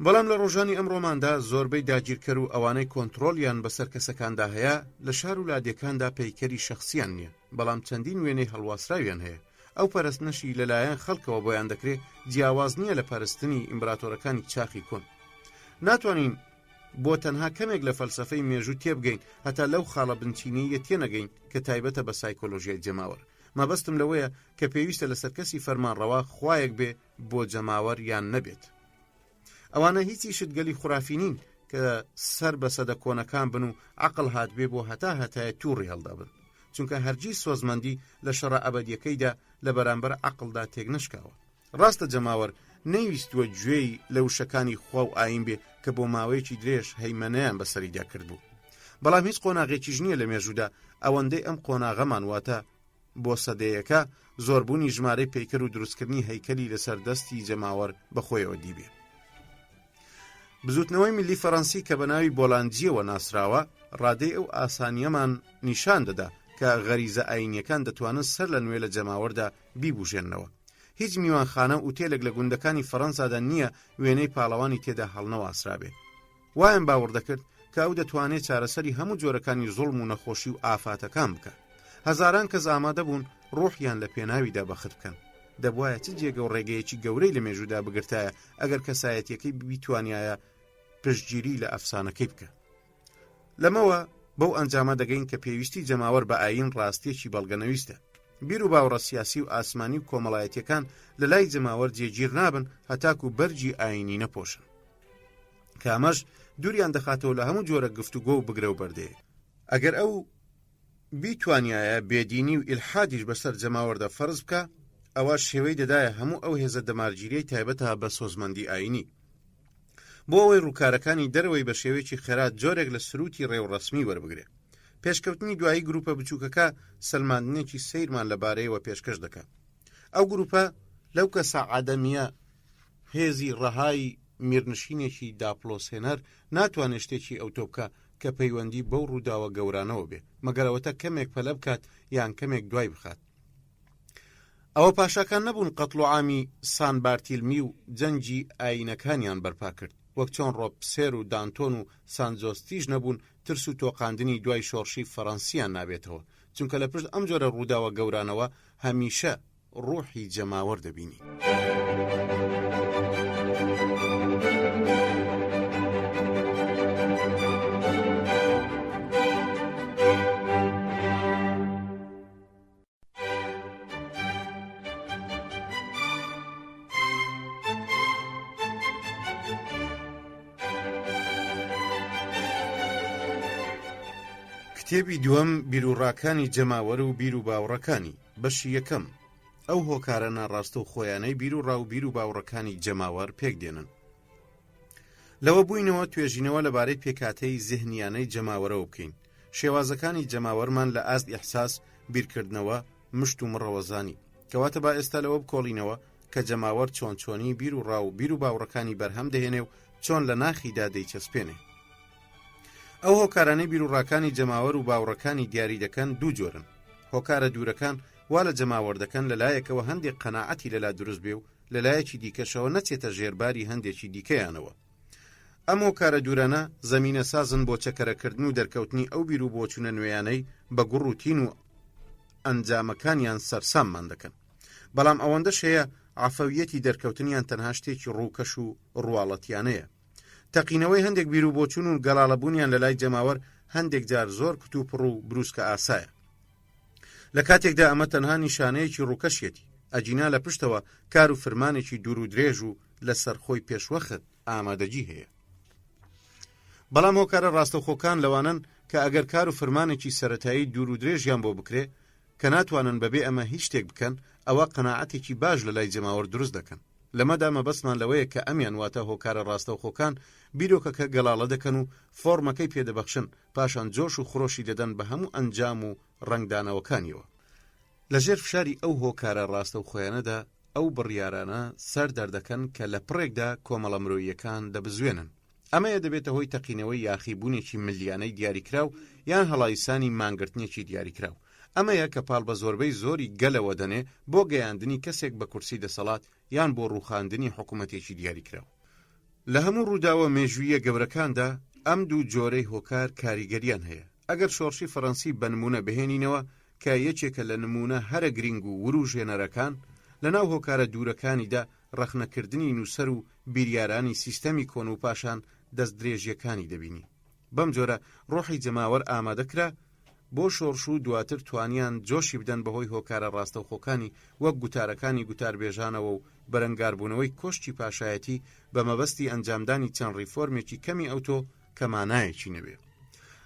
بەڵام لە ڕۆژانی ئەمڕۆماندا زۆربەی داگیرکەر و ئەوانەی کۆنتڕۆلیان بەسەر کەسەکاندا هەیە لە شار و لادیەکاندا پەیکەری شەخسیان نییە، بەڵام چەندین وێنەی هەڵواسراویان هەیە. ئەو پەرستنەشی لەلایەن خەڵکەوە بۆیان دەکرێت جیاواز نییە لە پەرستنی ئیمبراتۆرەکانی چاخی کۆن. ناتوانین بۆ تەنها کەمێک لە فەلسەفەی مێژوو تێبگەین، هەتا لەو خاڵە بنچینەیە تێنەگەین کە تایبەتە بە سایکۆلۆژیای جەماوەر. مەبەستم لەوەیە کە پێویستە لەسەر کەسی فەرمانڕەوا خوایەک بێ بۆ جەماوەر یان نەبێت. ئەوانە هیچی شتگەلی خورافی نین کە سەر بە سەدە کۆنەکان بن و عەقڵ هات بێ بۆ هەتایە تووڕی هەڵدا بن، چونکە هەرگیز سۆزمەندی لە شەڕە ئەبەدیەکەیدا لە بەرامبەر عەقڵدا تێک نشکاوە. ڕاستە جەماوەر نەیویستوە گوێی لە وشەکانی خوا و ئاین بێ کە بۆ ماوەیەکی درێژ هەیمەنەیان بەسەریدا کردبوو. بەڵام هیچ قۆناغێکیش نییە لە مێژوودا ئەوەندەی ئەم قۆناغەمان واتە بۆ سەدەیەکە زۆربوونی ژمارەی پەیکەر و دروستکردنی هەیکەلی لەسەر دەستی جەماوەر بەخۆیەوە دیبێ. بزوتنەوەی میلی فەڕەنسی کە بە ناوی بۆلاندجیەوە ناسراوە ڕادەی ئەو ئاسانیەمان نیشان دەدا کە غەریزە ئاینیەکان دەتوانن سەر لە نوێ لە جەماوەردا بیبوژێننەوە. هیچ میوانخانە و ئوتێلێک لە گوندەکانی فەڕەنسادا نییە وێنەی پاڵەوانی تێدا هەڵنەوە ئاسرابێ. وایان باوەڕ دەکرد کە ئەو دەتوانێت چارەسەری هەموو جۆرەکانی زوڵم و نەخۆشی و ئافاتەکان بکە. هەزاران کەس ئامادە بوون ڕوحیان لە پێناویدا بەخت بکەن. دەبوایە چ جێگە و ڕێگەیەکی گەورەی لە مێژوودا بگرتایە ئەگەر کەسایەتیەکەی بیتوانایە پشتگیری لە ئەفسانەکەی بکە. لەمەوە بەو ئەنجامە دەگەین کە پێویستی جەماوەر بە ئاین ڕاستیەکی بەڵگەنەویستە. بیر و باوەڕە سیاسی و ئاسمانی و کۆمەڵایەتیەکان لە لای جەماوەر جێگیر نابن هەتاکو بەرجی ئاینی نەپۆشن. کامەش دووریان دەخاتەوە لە هەموو جۆرە گفتوگۆ و بگرە و بەردەیە. ئەگەر ئەو بیتوانایە بێدینی و ئیلحادیش بەسەر جەماوەردا فەرز بکە، ئەوە شێوەی دەدایە هەموو ئەو هێزە دەمارگیریەی تایبەتە بە سۆزمەندی ئاینی. بۆ ئەوەی ڕووکارەکانی دەرەوەی بە شێوەیەکی خێرات جۆرێک لە سروتی ڕێوڕەسمی وەربگرێ. پێشکەوتنی دوایی گروپە بچووکەکە سەلماندنێکی سەیرمان لەبارەیەوە پێشکەش دەکات. ئەو گروپە لەو کەسە عادەمیە هێزی ڕەهای میرنشینێکی داپلۆسێنەر ناتوانێت شتێکی ئەوتۆ بکە کە پەیوەندی بەو ڕووداوە گەورانەوە بێ، مەگەرەوەتە کەمێک پەلە بکات یان کەمێک دوای بخات. ئەوە پاشاکان نەبوون قەتڵ و عامی سان بارتیلمی و جەنگی ئاینەکانیان بەرپا کرد، وەک چۆن ڕۆبسێر و دانتۆن و سانجۆستیش نەبوون ترس و تۆقاندنی دوای شۆڕشی فەڕەنسیان نابێتەوە، چونکە لە پشت ئەم جۆرە ڕووداوە گەورانەوە هەمیشە ڕوحی جەماوەر دەبینی. کتێبی دووەم بیرروڕاکانی جەماوەر و بیر و باوڕەکانی بەشی یەکەم. ئەو هۆکارە ناڕاستە و خۆیانەی بیرروڕا و بیر و باوڕەکانی جەماوەر پێک دێنن. لەوە بووینەوە توێژینەوە لەبارەی پێکاتەی زیهنیانەی جەماوەرەوە بکەین. شێوازەکانی جەماوەرمان لە ئاست ئیحساس، بیرکردنەوە، مشت و مڕەوەزانی، کەواتە با ئێستا لەوە بکۆڵینەوە کە جەماوەر چۆنچۆنی بیرروڕا و بیر و باوڕەکانی بەرهەم دەهێنێ و چۆن لە ناخیدا دەیچەسپێنێ. ئەو هۆکارانەی بیرروڕاکانی جەماوەر و باوڕەکانی دیاری دەکەن دوو جۆرن. هۆکارە دوورەکان وا لە جەماوەر دەکەن لەلایەکەوە هەندێک قەناعەتی لەلا دروست بێ و لەلایەکی دیکەشەوە نەچێتە ژێرباری هەندێکی دیکەیانەوە. ئەم هۆکارە دوورانە زەمینە سازن بۆ چەکەرەکردن و دەرکەوتنی ئەو بیر و بۆچوونە نوێیانەی بە گوڕ و تین و ئەنجامەکانیان سەرساممان دەکەن. بەڵام ئەوەندەش هەیە عەفەویەتی دەرکەوتنیان تەنها شتێکی ڕووکەش و ڕواڵەتیانەیە. تەقینەوەی هەندێک بیر و بۆچوون و گەڵاڵەبوونیان لە لای جەماوەر هەندێک جار زۆر کتوپڕ و بروسکە ئاسایە. لە کاتێکدا ئەمە تەنها نیشانەیەکی ڕووکەشێتی، ئەجینا لە پشتەوە کار و فرمانێکی دوور و درێژ و لەسەر خۆی پێشوەخت ئامادەجی هەیە. بەڵام هۆکارە ڕاستەوخۆکان لەوانن کە ئەگەر کار و فرمانێکی سەرەتایی دوور و درێژیان بۆ بکرێ کە ناتوانن بەبێ ئەمە هیچ شتێک بکەن، ئەوە قەناعەتێکی باش لە لای جەماوەر دروست دەکەن. لەمەدا مەبەستمان لەوەیە کە ئەمیان واتە هۆکارە ڕاستەوخۆکان بیرۆکەکە گەڵاڵە دەکەن و فۆرمەکەی پێدەبەخشن، پاشان جۆش و خڕۆشی دەدەن بە هەموو ئەنجام و ڕنگدانەوەکانیەوە. لەژێر فشاری ئەو هۆکارە ڕاستەوخۆیانەدا ئەو بڕیارانە سەر دەردەکەن کە لە پڕێکدا کۆمەڵە مرۆییەکان دەبزوێنن. ئەمەیە دەبێتە هۆی تەقینەوەی یاخیبوونێکی ملیانەی دیاریکراو یان هەڵایسانی مانگرتنێکی دیاریکراو. ئەمەیە کە پاڵ بە زۆربەی زۆری گەلەوە دەنێ بۆ گەیاندنی کەسێک بە کورسی دەسەڵات یان بۆ ڕووخاندنی حکوومەتێکی دیاریکراو. لە هەموو ڕووداوە مێژوویە گەورەکاندا ئەم دوو جۆرەی هۆکار کاریگەریان هەیە. ئەگەر شۆڕشی فەڕەنسی بە نمونە بهێنینەوە کە یەکێکە لە نمونە هەرە گرنگ و وروژێنەرەکان، لەناو هۆکارە دوورەکانیدا ڕەخنەکردنی نووسەر و بیریارانی سیستەمی کۆن و پاشان دەست درێژیەکانی دەبینی. بەم جۆرە ڕۆحی جەماوەر ئامادەکرا بۆ شۆڕش و دواتر توانیان جۆشی بدەن بەهۆی هۆکارە ڕاستەوخۆکانی وەک گوتارەکانی گوتاربێژانەوە و بەرەنگاربوونەوەی کۆشتی پاشایەتی بە مەبەستی ئەنجامدانی چەند ڕیفۆرمێکی کەمی ئەوتۆ کە مانایەکی نەبێ.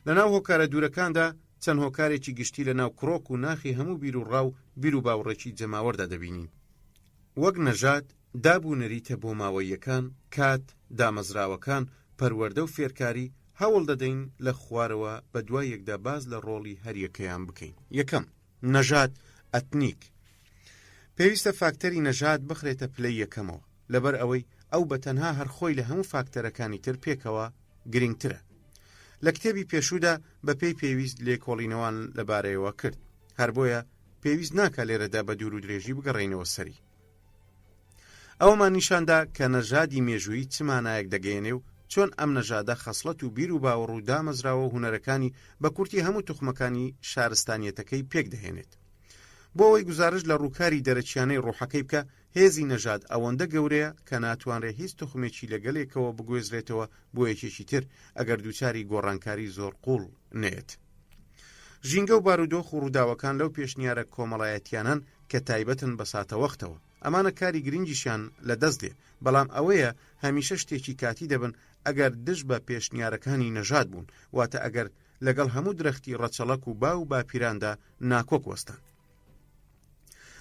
لەناو هۆکارە دوورەکاندا چەند هۆکارێکی گشتی لە ناو کڕۆک و ناخی هەموو بیر و ڕاو بیر و باوڕێکی جەماوەردا دەبینین. وەک نەژاد، دابوو نەریتە بۆ ماوەیەکان، کات، دامەزراوەکان، پەروەردە و فێرکاری هەوڵ دەدەین لە خوارەوە بە دوای یەکدا باز لە ڕۆڵی هەریەکەیان بکەین. یەکەم، نەژاد ئەتنیک. پێویستە فاکتەری نەژاد بخرێتە پلەی یەکەمەوە، لەبەر ئەوەی ئەو بە تەنها هەرخۆی لە هەموو فاکتەرەکانی تر پێکەوە گرنگترە. لە کتێبی پێشوودا بە پێی پێویست لێکۆڵینەوان لەبارەیەوە کرد، هەر بۆیە پێویست ناکە لێرەدا بە دوور و درێژی بگەڕێینەوە سەری. ئەومان نیشاندا کە نەژادی مێژووی چ مانایەک دەگەێنێ و چۆن ئەم نەژادە خەسڵەت و بیر و باوەڕ و دامەزراوە و هونەرەکانی بە کورتی هەموو توخمەکانی شارستانیەتەکەی پێک دەهێنێت. بۆ ئەوەی گزارش لە ڕووکاری دەرەچیانەی ڕوحەکەی بکە، هێزی نەژاد ئەوەندە گەورەیە کە ناتوانرێ هیچ توخمێکی لەگەلێکەوە بگوێزرێتەوە بۆ یەکێکی تر ئەگەر دووچاری گۆڕانکاری زۆر قوڵ نێت. ژینگە و بارودۆخ و ڕووداوەکان لەو پێشنیارە کۆمەڵایەتیانن کە تایبەتن بە ساتەوەختەوە. ئەمانە کاری گرنگیشیان لە دەست دێ، بەڵام ئەوەیە هەمیشە شتێکی کاتی دەبن ئەگەر دژ بە پێشنیارەکانی نەژاد بوون، واتە ئەگەر لەگەڵ هەموو درەختی ڕەچەڵک و با و باپیراندا ناکۆک وەستان.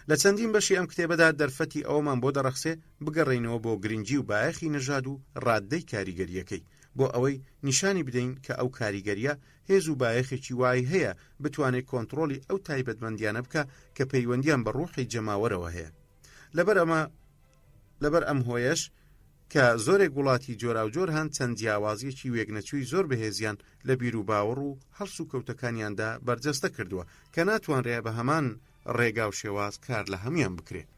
لە چەندین بەشی ئەم کتێبەدا دەرفەتی ئەومان بۆ دەڕەخسێ بگەڕێینەوە بۆ گرنگی و بایەخی نەژاد و ڕاددەی کاریگەریەکەی، بۆ ئەوەی نیشانی بدەین کە ئەو کاریگەریە هێز و بایەخێکی وای هەیە بتوانێت کۆنتڕۆلی ئەو تایبەتمەندیانە بکە کە پەیوەندیان بە ڕوحی جەماوەرەوە هەیە. لەبەر ئەم هۆیەش کە زۆرێک وڵاتی جۆرا و جۆر هەن چەند جیاوازیەکی وێگنەچووی زۆر بەهێزیان لە بیر و باوەڕ و هەڵس و کەوتەکانیاندا بەرجەستە کردووە کە ناتوانرێ بە هەمان ڕێگا و شێواز کار لە هەمویان بکرێت.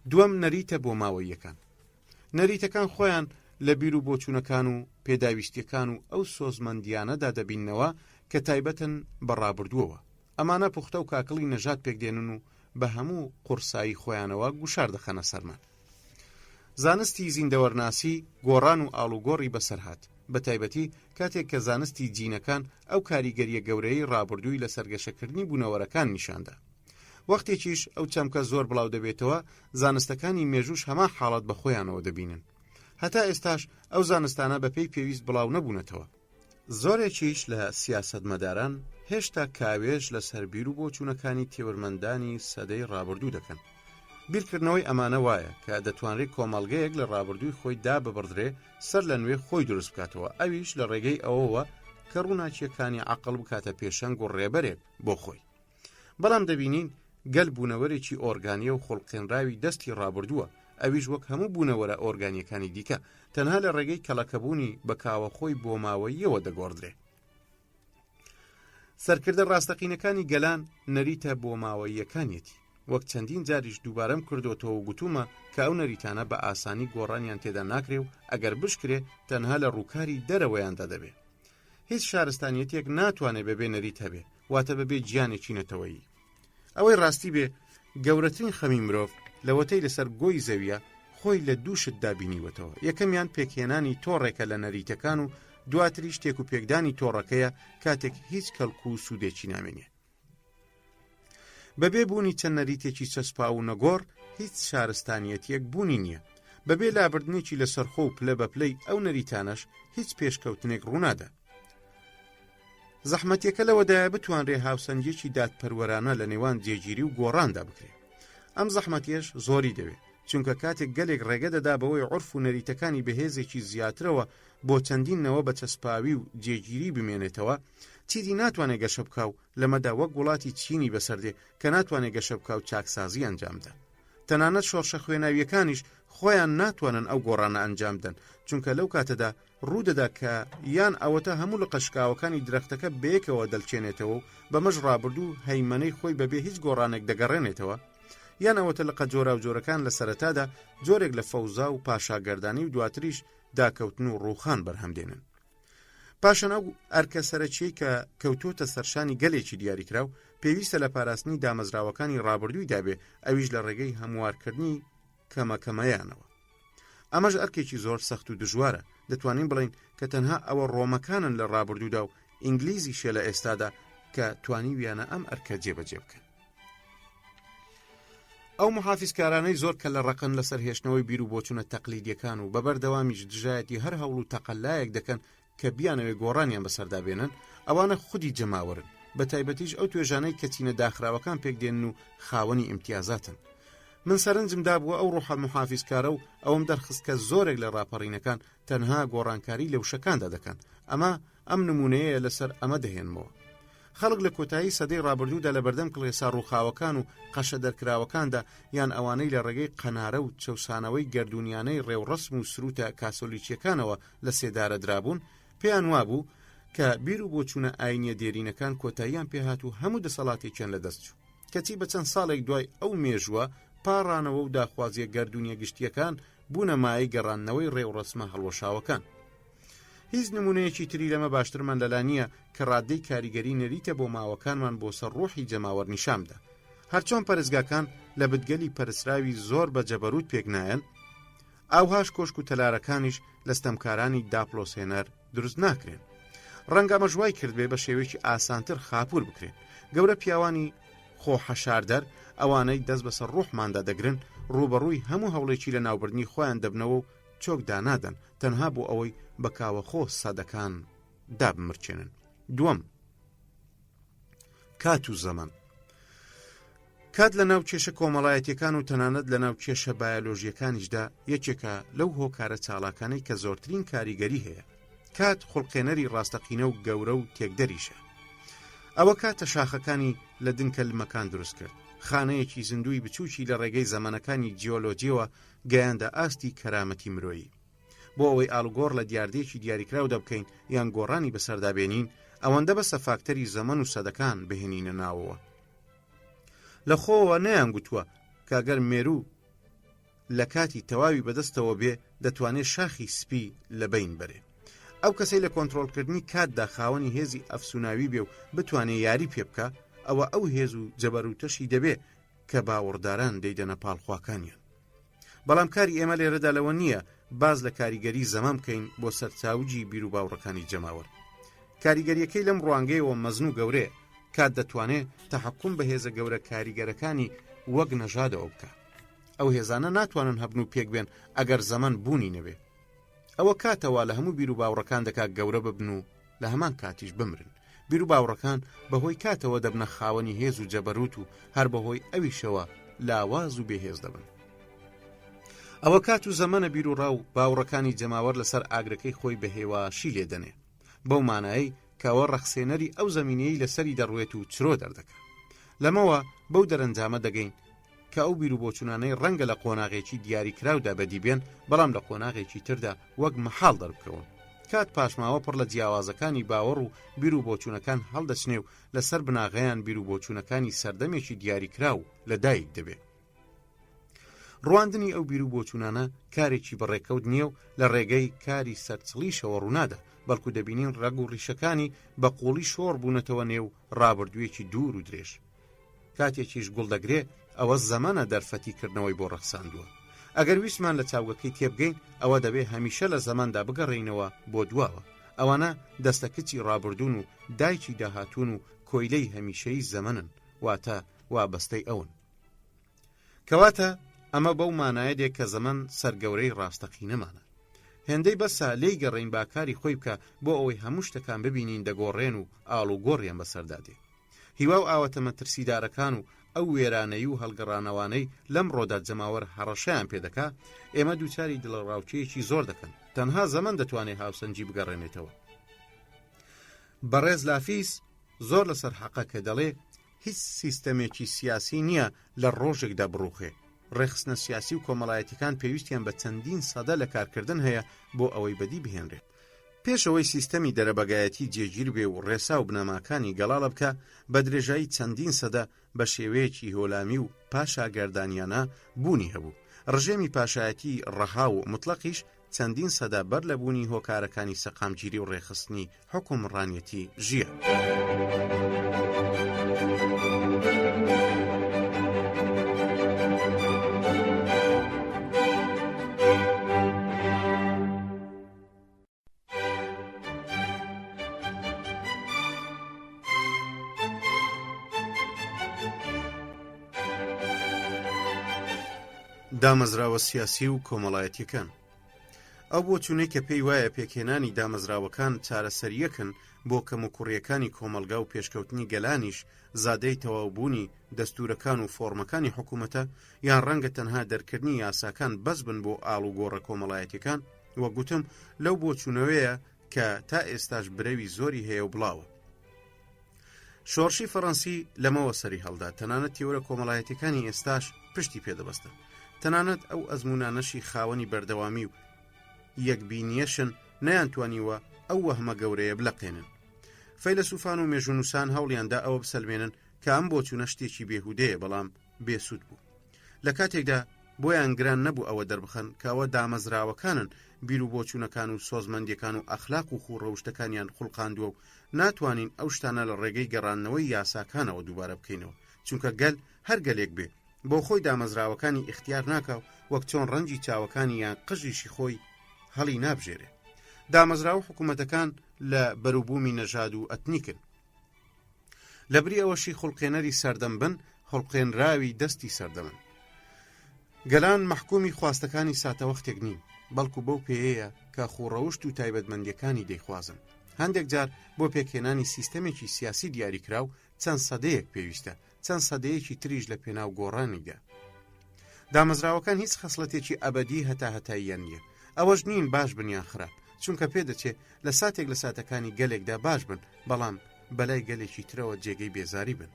دووەم، نەریتە بۆ ماوەیەکان. نەریتەکان خۆیان لە بیر و بۆچوونەکان و پێداویستیەکان و ئەو سۆزمەندیانەدا دەبینەوە کە تایبەتن بە ڕابردووەوە. ئەمانە پوختە و کاکڵی نەژاد پێکدێنن و بە هەموو قورسایی خۆیانەوە گوشار دەخەنە سەرمان. زانستی زیندەوەرناسی گۆڕان و ئاڵوگۆڕی بەسەرهات، بە تایبەتی کاتێک کە زانستی جینەکان ئەو کاریگەریە گەورەی ڕابردووی لە سەرگەشەکردنی بوونەوەرەکان نیشاندا. وەختێکیش ئەو چەمکە زۆر بڵاو دەبێتەوە، زانستەکانی مێژوش هەمان حاڵەت بە خۆیانەوە دەبینن. هەتا ئێستاش ئەو زانستانە بەپێی پێویست بڵاو نەبوونەتەوە. زۆرێکیش لە سیاسەتمەداران هێشتا کاوێژ لە سەربیر و بۆچوونەکانی تێورمەندانی سەدەی ڕابردوو دەکەن. بیرکردنەوەی ئەمانە وایە کە دەتوانرێت کۆمەڵگەیەک لە ڕابردووی خۆی دا ببڕدرێ سەر لە نوێ خۆی دروست بکاتەوە، ئەویش لە ڕێگەی ئەوەوە کە ڕووناچیەکانی عەقڵ بکاتە پێشەنگ و ڕێبەرێک بۆ خۆی. بەڵام دەبینین گەل بوونەوەرێکی ئۆرگانیە و خوڵقێنراوی دەستی ڕابردووە، ئەویش وەک هەموو بوونەوەرە ئۆرگانیەکانی دیکە تەنها لە ڕێگەی کەڵەکەبوونی بە کاوەخۆی بۆ ماوەیەوە دەگۆڕدرێ. سەرکردە ڕاستەقینەکانی گەلان نەریتە بۆ ماوەیەکانیەتی، وەک چەندین جاریش دووبارەم کردوتەوە و گوتومە کە ئەو نەریتانە بە ئاسانی گۆڕانیان تێدا ناکرێ و ئەگەر بشکرێ تەنها لە ڕووکاری دەرەوەیاندا دەبێ. هیچ شارستانیەتێک ناتوانێت بەبێ نەریت هەبێ، واتە بەبێ گیانێکی نەتەوەیی. ئەوەی ڕاستی بێ گەورەترین خەمی مرۆڤ لەوەتەی لەسەر گۆی زەویە خۆی لە دووشت دابینیوەتەوە. یەکەمیان پێکهێنانی تۆڕێکە لە نەریتەکان و دواتری شتێک و پێکدانی تۆڕەکەیە کاتێک هیچ کەڵکو و سوودێکی نامێنێ. بەبێ بوونی چەند نەریتێکی چەسپا و نەگۆڕ هیچ شارستانیەتیەک بوونی نییە. بەبێ لابردنێکی لەسەرخۆ و پلە بە پلەی ئەو نەریتانەش هیچ پێشکەوتنێک ڕوونادا. زەحمەتێکە لەوەدایە بتوانرێ هاوسەنگێکی دادپەروەرانە لە نێوان جێگیری و گۆڕاندا بکرێت. ئەم زەحمەتیەش زۆری دەوێت، چونکە کاتێک گەلێک ڕێگە دەدا بەوەی عورف و نەریتەکانی بەهێزێکی زیاترەوە بۆ چەندینەوە بە چەسپاوی و جێگیری بمێنێتەوە، چیری ناتوانێت گەشە بکا و لەمەدا وەک وڵاتی چینی بەسەردێ کە ناتوانێت گەشە بکا و چاکسازی ئەنجامدا. تەنانەت شۆڕشە خوێناویەکانیش خۆیان ناتوانن ئەو گۆڕانە ئەنجام بدەن، چونکە لەو کاتەدا ڕوودەدا کە یان ئەوەتە هەموو لە قەشکاوەکانی درەختەکە بەیەکەوە دەلچێنێتەوە و بەمەش ڕابردوو هەیمەنەی خۆی بەبێ هیچ گۆڕانێک دەگەڕێنێتەوە، یان ئەوەتە لە قەجۆرا و جۆرەکان لە سەرەتادا جۆرێک لە فەوزا و پاشاگەردانی و دواتریش داکەوتن و ڕووخان بەرهەمدێنن. پاشان ئەو ئەرکە سەرەکیەی کە کەوتۆتە سەرشانی گەلێکی دیاریکراو پێویستە لە پاراستنی دامەزراوەکانی ڕابردووی دابێ، ئەویش لە ڕێگەی هەموارکردنی کەمەکەمەیانەوە. ئەمەش ئەرکێکی زۆر سەخت و دژوارە، دەتوانین بڵین کە تەنها ئەوە ڕۆمەکانن لە ڕابردوودا و ئینگلیزی شێ لە ئێستادا کە توانیویانە ئەم ئەرکە جێبەجێ بکەن. ئەو محافیزکارانەی زۆر کە لە ڕقن لەسەر هێشتنەوەی بیر و بۆچوونە تەقلیدیەکان و بەبەردەوامیش دژایەتی هەر هەوڵ و تەقەلایەک دەکەن کە بیانەوێ گۆڕانیان بەسەردا بێنن، ئەوانە خودی جەماوەرن، بە تایبەتیش ئەو توێژانەی کەچینە داخراوەکان پێک دێنن و خاوەنی ئیمتیازاتن. من سەرنجمدا بووە ئەو ڕوحە محافیزکارە و ئەوم دەرخست کە زۆرێک لە ڕاپەڕینەکان تەنها گۆڕانکاری لە وشەکاندا دەکەن. ئەم نمونەیە لەسەر ئەمە دەهێنمەوە. خەڵک لە کۆتایی سەدەی ڕابردوودا لە بەردەم کڵێسا ڕووخاوەکان و قەشە دەرکراوەکاندا یان ئەوانەی لە ڕێگەی قەنارە و چەوسانەوەی گەردونیانەی ڕێوڕسم و سروتە کاسۆلیچیەکانەوە لە سێدارە درابوون، پێیان وابوو کە بیر و بۆچوونە ئاینیە دێرینەکان کۆتاییان پێهات و هەموو دەسەڵاتێکیان لەدەستچوو. کەچی بە چەند ساڵێک دوای ئەو مێژووە پاڕانەوە و داخوازیە گەردونیە گشتیەکان بوونە مای گەڕانەوەی ڕێوڕسمە هەڵوەشاوەکان. هیچ نمونەیەکی تری لەمە باشترمان لەلا نییە کە ڕادەی کاریگەری نەریتە بۆ ماوەکانمان بۆ سەر ڕۆحی جەماوەر نیشامدا. هەرچۆن پەرستگاکان لە بتگەلی پەرسراوی زۆر بە جەبەروت پێک نایەن، ئاوهاش کۆشک و تەلارەکانیش لە ستەمکارانی داپلۆسێنەر دروست ناکرێن. ڕەنگە ئەمەژوای کردبێ بە شێوەیەکی ئاسانتر خاپور بکرێن. گەورە پیاوانی خۆحەشاردەر ئەوانەی دەست بەسەر ڕۆحماندا دەگرن ڕوبەڕووی هەموو هەوڵێکی لە ناوبردنی خۆیان دەبنەوە و چۆک دانادەن تەنها بۆ ئەوەی بە کاوەخۆ سادەکان دابمرچێنن. دووەم، کات و زەمان. کات لە ناو کێشە کۆمەڵایەتیەکان و تەنانەت لە ناو کێشە بایۆلۆژیەکانیشدا یەکێکە لەو هۆکارە چاڵاکانەی کە زۆرترین کاریگەری هەیە. کات خوڵقێنەری ڕاستەقینە و گەورە و تێکدەریشە. ئەوە کاتە شاخەکانی لە دنکەلمەکان دروست کرد. خانەیەکی زیندوی بچووکی لە ڕێگەی زەمانەکانی جیۆلۆجیەوە گەیاندا ئاستی کەرامەتی مرۆیی. بۆ ئەوەی ئاڵگۆڕ لە دیاردەیەکی دیاریکراودا بکەین یان گۆڕانی بەسەردابێنین، ئەوەندە بەسە فاکتەری زەمن و سەدەکان بهێنینە ناوەوە. لە خۆوە نەیان گوتووە کاگەر مێرو لە کاتی تەواوی بەدەستەوە بێ دەتوانێت شاخی سپی لە بین بەرێ. ئەو کەسەی لە کۆنتڕۆڵکردنی کاتدا خاوەنی هێزی ئەفسوناوی بێ و بتوانێت یاری پێ بکە، ئەوە ئەو هێز و جەبەروتەشی دەبێ کە باوەڕداران دەیدەنە پاڵخواکانیان. بەڵام کاری ئێمە لێرەدا لەوە نییە باز لە کاریگەری زەمان بکەین بۆ سەرچاوجی بیر و باوڕەکانی جەماوەر. کاریگەریەکەی لەم ڕوانگەیەوە مەزن و گەورەیە. کات دەتوانێت تەحەکوم بە هێزە گەورە کاریگەرەکانی وەک نەژادەوە بکە. ئەو هێزانە ناتوانن هەبن و پێک بێن ئەگەر زەمان بوونی نەبێ. ئەوە کاتەوە لە هەموو بیر و باوڕەکان دەکات گەورە ببن و لە هەمان کاتیش بمرن. بیر و باوڕەکان بەهۆی کاتەوە دەبنە خاوەنی هێز و جەبەروت و هەر بەهۆی ئەویشەوە لاواز و بێهێز دەبن. ئەوە کات و زەمانە بیر و ڕاو باوڕەکانی جەماوەر لەسەر ئاگرەکەی خۆی بە هێواشی لێدەنێ، بەو مانایی کەوە ڕەخسێنەری ئەو زەمینەی لەسەری دەڕوێت و چرۆ دەردەکە. لەمەوە بەو دەرەنجامە دەگەین کە ئەو بیر و بۆچوونانەی ڕەنگە لە قۆناغێکی دیاریکراودا بەدی بێن، بەڵام لە قۆناغێکی تردا وەک مەحاڵ دەربکەون. کات پاشماوە پڕ لە جیاوازەکانی باوەڕ و بیر و بۆچوونەکان هەڵدەچنێ و لەسەر بناغەیان بیر و بۆچوونەکانی سەردەمێکی دیاریکراو لەدایک دەبێت. ڕواندنی ئەو بیر و بۆچوونانە کارێکی بەڕێکەوت نییە و لە ڕێگەی کاری سەرچڵیشەوە ڕوونادا، بەڵکو دەبینین ڕەگ و ڕیشەکانی بە قوڵی شۆڕ بوونەتەوە نێو ڕابردوویەکی دوور و درێژ. کاتێکیش گوڵدەگرێ ئەوە زەمانە دەرفەتیکردنەوەی بۆ ڕەخساندووە. ئەگەر ویسمان لە چاوگەکەی تێبگەین ئەوە دەبێ هەمیشە لە زەماندا بگەڕێینەوە بۆ دواوە. ئەوانە دەستەکچی ڕابردوون و دایکی داهاتوون و کۆیلەی هەمیشەی زەمنن، واتە وابەستەی ئەون. کەواتە ئەمە بەو مانایەدێک کە زەمن سەرگەورەی ڕاستەقینەمانە. هێندەی بەسە لێی گەڕین باکاری خۆی بکە بۆ ئەوەی هەموو شتەکان ببینین دەگۆڕێن و ئاڵ و گۆڕیان بەسەردادێ. هیوا و ئاوەتەمە ترسیدارەکان و ئەو وێرانەی و هەڵگەڕانەوانەی لەم ڕۆدا جەماوەر هەڕەشەیان پێدەکا، ئێمە دووچاری دڵڕاوچەیەکی زۆر دەکەن. تەنها زەمن دەتوانێت هاوسەنجی بگەڕێنێتەوە. بەڕێز لافیس زۆر لەسەر حەقە کە دەڵێ هیچ سیستەمێکی سیاسی نییە لە ڕۆژێکدا بڕوخێ. ڕێخستنە سیاسی و کۆمەڵایەتیەکان پێویستیان بە چەندین سەدە لە کارکردن هەیە بۆ ئەوەی بەدی بهێنرێت. پێشەوەی سیستەمی دەرەبەگایەتی جێگیر بێ و ڕێسا و بنەماکانی گەڵاڵە بکە، بە درێژایی چەندین سەدە بە شێوەیەکی هۆلامی و پاشاگەردانیانە بوونی هەبوو. ڕژێمی پاشایەتی ڕەها و مطلقیش چەندین سەدا بەر لە بوونی هۆکارەکانی سەقامگیری و ڕێخستنی حکومڕانیەتی ژیە. دامەزراوە سیاسی و کۆمەڵایەتیەکان. ئەو بۆچوونەی کە پێی وایە پێکهێنانی دامەزراوەکان چارەسەریەکن بۆ کەموکوڕیەکانی کۆمەلگا و پێشکەوتنی گەلانیش زادەی تەواوبوونی دەستورەکان و فۆرمەکانی حکوومەتە، یان ڕەنگە تەنها دەرکردنی یاساکان بەس بن بۆ ئاڵ و گۆڕە کۆمەڵایەتیەکان، وە گوتم لەو بۆچوونەوەیە کە تا ئێستاش برەوی زۆری هەیە و بڵاوە. شۆڕشی فەڕەنسی لەمەوە سەری هەڵدا، تەنانەت تێورە کۆمەڵایەتیەکانی ئێستاش پشتی پێدەبەستن. تەنانەت ئەو ئەزمونانەشی خاوەنی بەردەوامی و یەکبینیەشن نەیانتوانیوە ئەو وەهمە گەورەیە بلەقێنن. فەیلسوفان و مێژونووسان هەوڵیاندا ئەوە بسەلمێنن کە ئەم بۆچوونە شتێکی بێهودەیە، بەڵام بێسوود بوو. لە کاتێکدا بۆیان گران نەبوو ئەوە دەربخەن کە ئەوە دامەزراوەکانن بیر و بۆچوونەکان و سۆزمەندیەکان و ئەخلاق و خوڕەوشتەکانیان خوڵقاندووە و ناتوانین ئەو شتانە لە ڕێگەی گەڕانەوەی یاساکانەوە دووبارە بکەینەوە، چونکە گەل هەر گەلێک بێ بۆ خۆی دامەزراوەکانی اختیار ناکاو، وەک چۆن ڕەنجی چاوەکانی یان قژیشی خۆی هەڵی نابژێرێ. دامەزراوە حکوومەتەکان لە بەروبوومی نەژاد و ئەتنیکن. لەبری ئەوەشی خوڵقێنەری سەردەم بن، خوڵقێنراوی دەستی سەردەمن. گەلان مەحکومی خواستەکانی ساتەوەختێک نین، بەڵکو بەو پێەیە کە خوڕەوشت و تایبەتمەندیەکانی دەیخوازن. هەندێک جار بۆ پێکهێنانی سیستەمێکی سیاسی دیاریکراو چەند سەدەیەک پێویستە، چەند سەدەیەکی تریش لە پێناو گۆڕانیدا. دامەزراوەکان هیچ خەسڵەتێکی ئەبەدی هەتاییان نییە. ئەوەش نین باش بنیان خراپ، چونکە پێدەچێت لە ساتێک لە ساتەکانی گەلێکدا باش بن، بەڵام بەلای گەلێکی ترەوە جێگەی بێزاری بن.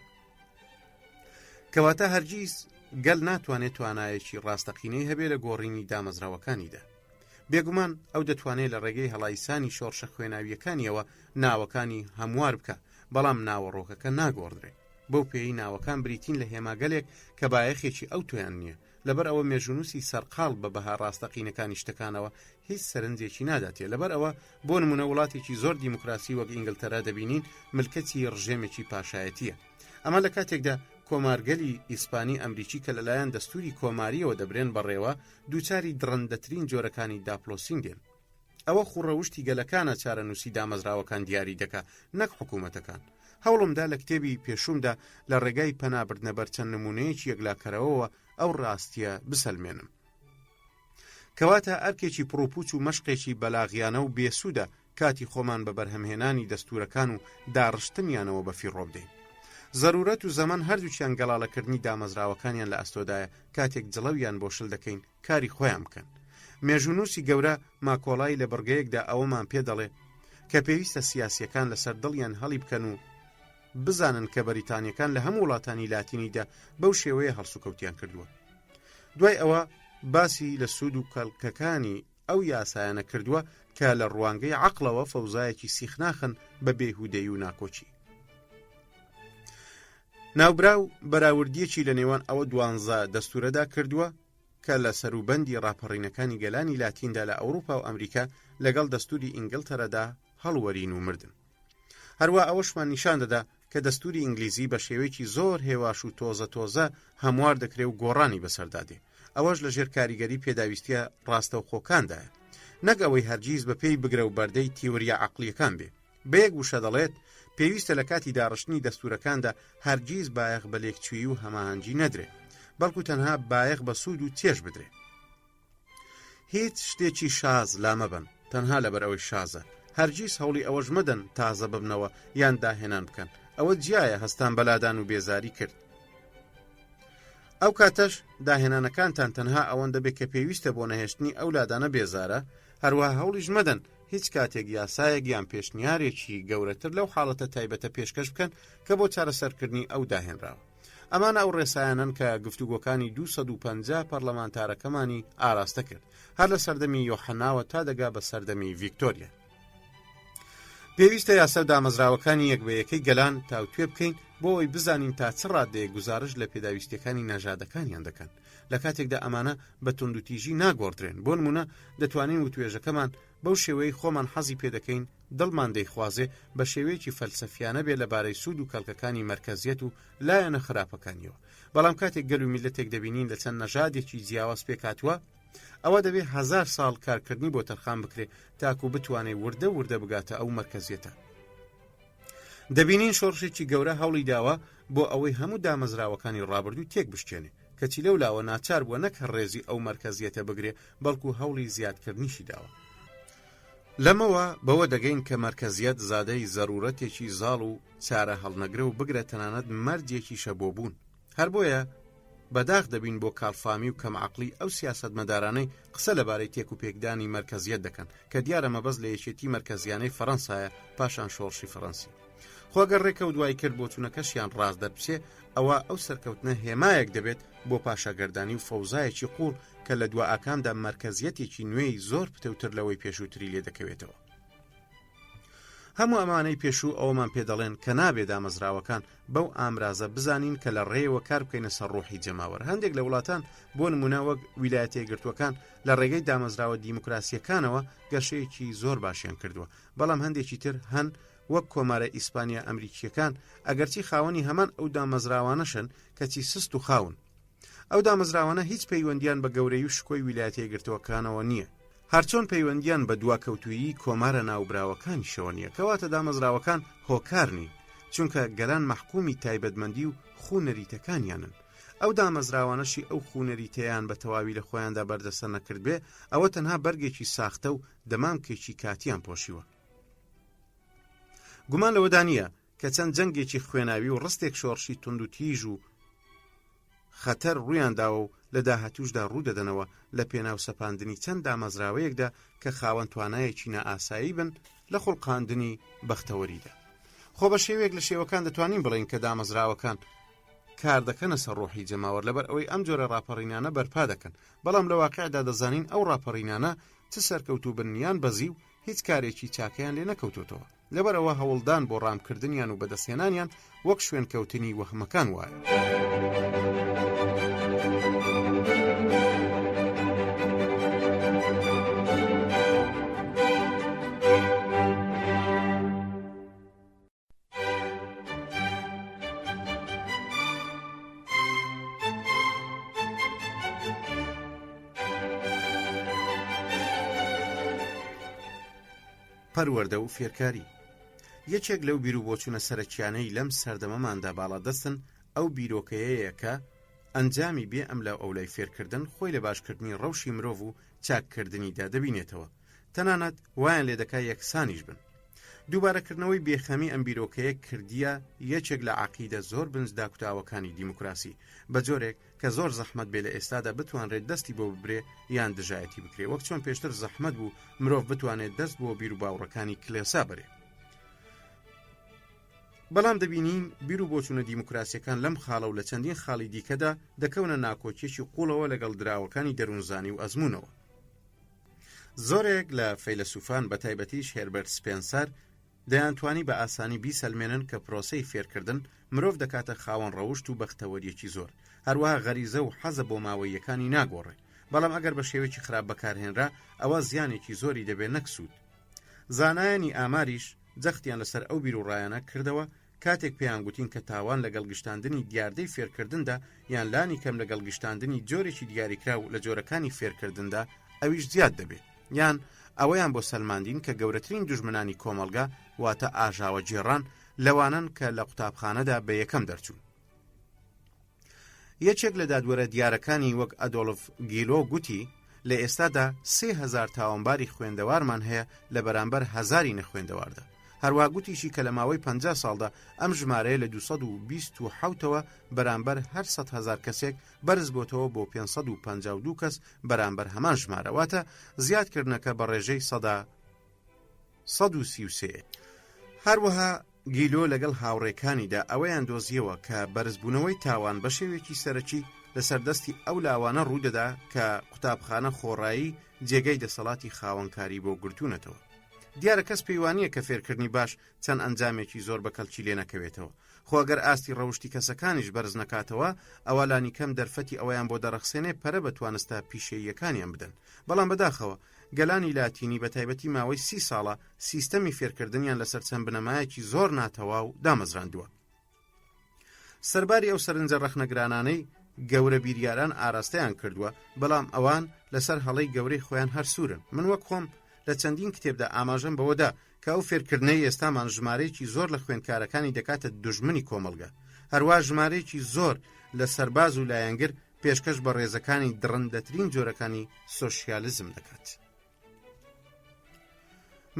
کەواتە هەرگیز گەل ناتوانێت توانایەکی ڕاستەقینەی هەبێ لە گۆڕینی دامەزراوەکانیدا. بێگومان ئەو دەتوانێت لە ڕێگەی هەڵایسانی شۆڕشە خوێناویەکانیەوە ناوەکانی هەموار بکە، بەڵام ناوەڕۆکەکە ناگۆڕدرێت. بەو پێی ناوەکان بریتین لە هێماگەلێک کە بایەخێکی ئەو تۆیان نییە. لەبەر ئەوە مێژونووسی سەرقاڵ بە بەها ڕاستەقینەکانی شتەکانەوە هیچ سەرنجێکی ناداتێ. لەبەر ئەوە بۆ نمونە وڵاتێکی زۆر دیموکراسی وەک ئینگلتەرا دەبینین ملکەتی ڕژێمێکی پاشایەتیە. ئەمە لە کاتێکدا کۆمارگەلی ئیسپانی ئەمریکی کە لەلایەن دەستوری کۆماریەوە دەبرێن بەڕێوە دووچاری درەندەترین جۆرەکانی داپلۆسینگێن. ئەوە خوڕەوشتی گەلەکانە چارەنووسی دامەزراوەکان دیاری دەکا، نەک حکوومەتەکان. هەوڵمدا لە کتێبی پێشومدا لە ڕێگای پەنابردنە بەر چەند نمونەیەکی یەکلاکەرەوەەوە ئەو ڕاستیە بسەلمێنم. کەواتە ئەرکێکی پرۆپوچ و مەشقێکی بەلاغیانە و بێسوودە کاتی خۆمان بە بەرهەمهێنانی دەستورەکان و داڕشتنیانەوە بە فیڕۆ بدەین. زەرورەت و زەمان هەردووچیان گەڵاڵەکردنی دامەزراوەکانیان لە ئەستۆدایە، کاتێک جڵەویان بۆ شل دەکەین کاری خۆیان بکەن. مێژونووسی گەورە ماکۆڵای لە بڕگەیەکدا ئەوەمان پێ دەڵێ کە پێویستە سیاسیەکان لەسەر دڵیان هەڵی بکەن و بزانن کە بەریتانیەکان لە هەموو وڵاتانی لاتینیدا بەو شێوەیە هەڵسوکەوتیان کردووە. دوای ئەوە باسی لە سوود و کەڵکەکانی ئەو یاسایانە کردووە کە لە ڕوانگەی عەقڵەوە فەوزایەکی سیخ ناخن بە بێهودەیی و ناکۆچی. ناوبراو بەراوردیەکی لە نێوان ئەوە 12 دەستورەدا کردووە کە لە سەروبەندی ڕاپەڕینەکانی گەلانی لاتیندا لە ئەوروپا و ئەمریکا لەگەڵ دەستوری ئینگلتەرەدا هەڵوەرین و مردن. هەروە ئەوەشمان نیشان دەدا کە دەستوری ئینگلیزی بە شێوەیەکی زۆر هێواش و تۆزە هەموار دەکرێت و گۆڕانی بەسەردادێ. ئەوەش لە ژێر کاریگەری پێداویستیە ڕاستەوخۆکاندایە، نەک ئەوەی هەرگیز بە پێی بگرە و بەردەی تیۆریا عەقلیەکان بێ. بەیەک وشە دەڵێت پێویستە لە کاتی داڕشتنی دەستورەکاندا هەرگیز بایەخ بە لێکچووی و هەماهەنگی نەدرێ، بەڵکو تەنها بایەخ بە سوود و چێژ بدرێ. هیچ شتێکی شاز لامەبن تەنها لەبەر ئەوەی شازە، هەرگیز هەوڵی ئەوەش مەدەن تازە ببنەوە یان داهێنان بکەن، ئەوە جیایە هەستان بەلادان و بێزاری کرد. ئەو کاتەش داهێنانەکانتان تەنها ئەوەندە بێت کە پێویستە بۆ نەهێشتنی ئەو لادانە بێزارە، هەروەها هەوڵیش مەدەن هیچ کاتێک یاسایەک یان پێشنیارێکی گەورەتر لەو حاڵەتە تایبەتە پێشکەش بکەن کە بۆ چارەسەرکردنی ئەو داهێنراوە. ئەمانە ئەو ڕێسایانن کە گفتوگۆکانی 250 پەرلەمانتارەکەمانی ئاراستە کرد، هەر لە سەردەمی یۆحەناوە تا دەگا بە سەردەمی ڤیکتۆریا. پێویستە یاسە و دامەزراوەکانی یەک بە یەکەی گەلان تاوتوێ بکەین بۆ ئەوی بزانین تا چ ڕادەیە گوزارش لە پێداویستیەکانی نەژادەکانیان دەکەن. لە کاتێکدا ئەمانە بە توندوتیژی ناگۆڕدرێن. بۆ نمونە دەتوانین وتوێژەکەمان بەو شێوەی خۆمان حەزی پێدەکەین دڵمان دەیخوازێ بە شێوەیەکی فەلسەفیانە بێ لەبارەی سوود و کەڵکەکانی مەرکەزیەت و لایەنە خراپەکانیەوە. بەڵام کاتێک گەل و میلەتێک دەبینین لە چەند نەژادێکی جیاواز پێکاتوە، ئەوە دەبێت 1000 ساڵ کارکردنی بۆ تەرخان بکرێ تاکو بتوانێت وردە بگاتە ئەو مەرکەزیەتە. دەبینین شۆڕشێکی گەورە هەوڵی داوە بۆ ئەوەی هەموو دامەزراوەکانی ڕابردوو تێک بشکێنێ، کەچی لەو لاوە ناچار بووە نەک ڕێزی ئەو مەرکەزیەتە بگرێ، بەڵکو هەوڵی زیادکردنیشی داوە. لەمەوە بەوە دەگەین کە مەرکەزیەت زادەی زەرورەتێکی زاڵ و چارە هەڵنەگرە و بگرە تەنانەت مەرجێکی شەبۆبوون. هەر بۆیە بەداخ دەبین بۆ کاڵفامی و کەمعەقلی ئەو سیاسەتمەدارانەی قسە لەبارەی تێک و پێکدانی مەرکەزیەت دەکەن کە دیارە مەبەست لە یەکێتی مەرکەزیانەی فەڕەنسایە پاشان شۆڕشی فەڕەنسی. خۆگەر ڕێکە و دوای کرد بۆ چوونەکەشیان ڕاست دەربچێ، ئەوە ئەو سەرکەوتنە هێمایەک دەبێت بۆ پاشەگەردانی و فەوزایەکی قوڵ کە لە دواعاکامدا مەرکەزیەتێکی نوێی زۆر پتەوتر لەوەی پێشووتری لێ دەکەوێتەوە. هەموو ئەمانەی پێشوو ئەومان پێ دەڵێن کە نابێت دامەزراوەکان بەو ئامرازە بزانین کە لە ڕێیەوە کار بکەینە سەر ڕۆحی جەماوەر. هەندێک لە وڵاتان بۆ نمونە وەک ویلایەتە یەکگرتووەکان لە ڕێگەی دامەزراوە دیموکراسیەکانەوە گەشەیەکی زۆر باشیان کردووە، بەڵام هەندێکی تر هەن وەک کۆمارە ئیسپانیا ئەمریکیەکان ئەگەرچی خاوەنی هەمان ئەو دامەزراوانەشن کەچی سست و خاون. ئەو دامەزراوانە هیچ پەیوەندیان بە گەورەی و شکۆی ویلایەتە یەکگرتووەکانەوە نییە، هەرچۆن پەیوەندیان بە دواکەوتویی کۆمارە ناوبراوەکانی شەوە نییە، کەواتە دامەزراوەکان هۆکار نین، چونکە گەلان مەحکومی تایبەتمەندی و خوونەریتەکانیانن. ئەو دامەزراوانەشی ئەو خوونەریتەیان بە تەواوی لە خۆیاندا بەردەسەر نەکرد بێ، ئەوە تەنها بەرگێکی ساختە و دەمامکێکی کاتیان پۆشیوە. گومان لەوەدا نییە کە چەند جەنگێکی خوێناوی و ڕستێک شۆڕشی تونند و تیژ و خەتەر ڕوویانداوە و لە داهاتووشدا ڕوودەدەنەوە لە پێناو سەپاندنی چەند دامەزراوەیەکدا کە خاوەن توانایەکی نەئاسایی بن لە خوڵقاندنی بەختەوەریدا. خۆ بە شێوەیەک لە شێوەکان دەتوانین بڵین کە دامەزراوەکان کار دەکەنە سەر ڕۆحی جەماوەر لەبەر ئەوەی ئەم جۆرە ڕاپەڕینانە بەرپا دەکەن، بەڵام لە واقعدا دەزانین ئەو ڕاپەڕینانە چ سەرکەوتوو بنیان بەزی و هیچ کارێکی چاکەیان لێ نەکەوتوتەوە، لەبەرەوە هەوڵدان بۆ ڕامکردنیان و بەدەستێنانیان وەک شوێنکەوتنی وەهمەکان وایە. پەروەردە و فێرکاری یەکێک لەو بیرروبۆچوونە سەرەکیانەی لەم سەردەمەماندا باڵادەستن ئەو بیرۆکەیەیە کە ئەنجامی بێ ئەم لە ئەولای فێرکردن خۆی لە باشکردنی ڕەوشی مرۆڤ و چاککردنیدا دەبینێتەوە، تەنانەت وایان لێ دەکا یەکسانیش بن. دووبارەکردنەوەی بێخەمی ئەم بیرۆکەیە کردیە یەکێک لە عەقیدە زۆر بنجداکوتاوەکانی دیموکراسی بە جۆرێک کە زۆر زەحمەت بێ لە ئێستادا بتوانرێت دەستی بۆ ببرێ یان دژایەتی بکرێ، وەک چۆن پێشتر زەحمەت بوو مرۆڤ بتوانێت دەست بۆ بیر و باوڕەکانی کلێسا بەرێ. بەڵام دەبینین بیر و بۆچوونە دیموکراسیەکان لەم خاڵە و لە چەندین خاڵی دیکەدا دەکەونە ناکۆکیێکی قوڵەوە لەگەڵ دراوەکانی دەروونزانی و ئەزموونەوە. زۆرێک لە فەیلسوفان بە تایبەتیش هێربەرت سپێنسەر دەیانتوانی بە ئاسانی بیسەلمێنن کە پرۆسەی فێرکردن مرۆڤ دەکاتە خاوەن ڕەوشت و بەختەوەریەکی زۆر، هەروەها غەریزە و حەزە بۆ ماوەیەکانی ناگۆڕێ، بەڵام ئەگەر بە شێوەیەکی خراپ بەکارهێنرا ئەوە زیانێکی زۆری دەبێت نەکسوود. زانایانی ئاماریش جەختیان لەسەر ئەو بیرروڕایانە کردەوە کاتێک پێیان گوتین کە تاوان لەگەڵ گشتاندنی دیاردەی فێرکردندا یان لانی کەم لەگەڵ گشتاندنی جۆرێکی دیاریکراو لە جۆرەکانی فێرکردندا ئەویش زیاد دەبێت، یان ئەوەیان بۆ سەلماندین کە گەورەترین دوژمنانی کۆمەلگا واتە ئاژاوە جێڕان لەوانن کە لە قوتابخانەدا بە یەکەم دەرچوون. یەکێک لە دادوەرە دیارەکانی وەک ئەدۆڵف گیلۆ گوتی لە ئێستادا 3000 تاوانباری خوێندەوارمان هەیە لە بەرامبەر 1000 نەخوێندەواردا. هەروە گوتیشی کە لە ماوەی 50 ساڵدا ئەم ژمارەیە لە 227ەوە بەرامبەر هەر 100,000 کەسێک بەرز بۆتەوە بۆ 552 کەس بەرامبەر هەمان ژمارەواتە زیادکردنەکە بە ڕێژەی 133. هەروەها گیلۆ لەگەڵ هاوڕێکانیدا ئەوەیان دۆزیەوە کە بەرزبوونەوەی تاوان بە شێوێکی سەرەکی لەسەردەستی ئەو لاوانە ڕوودەدا کە قوتابخانە خۆڕایی جێگەی دەسەڵاتی خاوەنکاری بۆ گرتوونەتەوە. دیارە کەس پەیوانییە کە فێرکردنی باش چەند ئەنجامێکی زۆر بە کەلکی لێ نەکەوێتەوە. خۆگەر ئاستی ڕەوشی کەسەکانیش بەرز نەکاتەوە ئەوە لانی کەم دەرفەتی ئەویان بۆ دەڕەخسێنێ پەرە بەتوانستە پیشەییەکانیان بدەن. بەڵام بەداخەوە گەلانی لاتینی بە تایبەتی ماوەی 30 ساڵە سیستەمی فێرکردنیان لەسەر چەند بنەمایەکی زۆر ناتەواو دامەزراندووە. سەرباری ئەو سەرنجە ڕەخنەگرانانەی گەورە بیریاران ئاراستەیان کردووە، بەڵام ئەوان لەسەر هەڵەی گەورەی خۆیان هەر سوورن. من وەک خۆم لە چەندین کتێبدا ئاماژەم بەوەدا کە ئەو فێرکردنەی ئێستامان ژمارەیەکی زۆر لە خوێندکارەکانی دەکاتە دوژمنی کۆمەلگا. هەروە ژمارەیەکی زۆر لە سەرباز و لایەنگر پێشکەش بە ڕێزەکانی درڕندەترین جۆرەکانی سۆشیالیزم دەکات.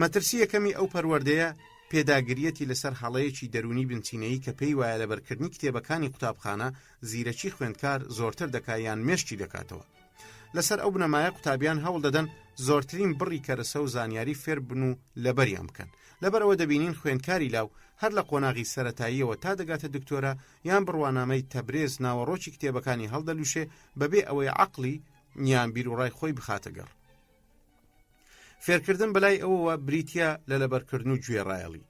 مەترسی یەکەمی ئەو پەروەردەیە پێداگریەتی لەسەر هەڵەیەکی دەرونی بنچینەیی کە پێی وایە لەبەرکردنی کتێبەکانی قوتابخانە زیرەکی خوێندکار زۆرتر دەکایان مێشتی دەکاتەوە. لەسەر ئەو بنەمایە قوتابیان هەوڵ دەدەن زۆرترین بڕی کەرەسە و زانیاری فێر بن و لەبەریان بکەن. لەبەرەوە دەبینین خوێندکاری لاو هەر لە قۆناغی سەرەتاییەوە تا دەگاتە دکتۆرە یان بڕوانامەی تەبرێز ناوەڕۆکی کتێبەکانی هەڵدەلووشێ بەبێ ئەوەی عەقلی یان بیر و ڕای خۆی بخاتە گەڕ. فێرکردن بەلای ئەوەوە بریتیا لە لەبەرکردن و گوێڕایەڵی.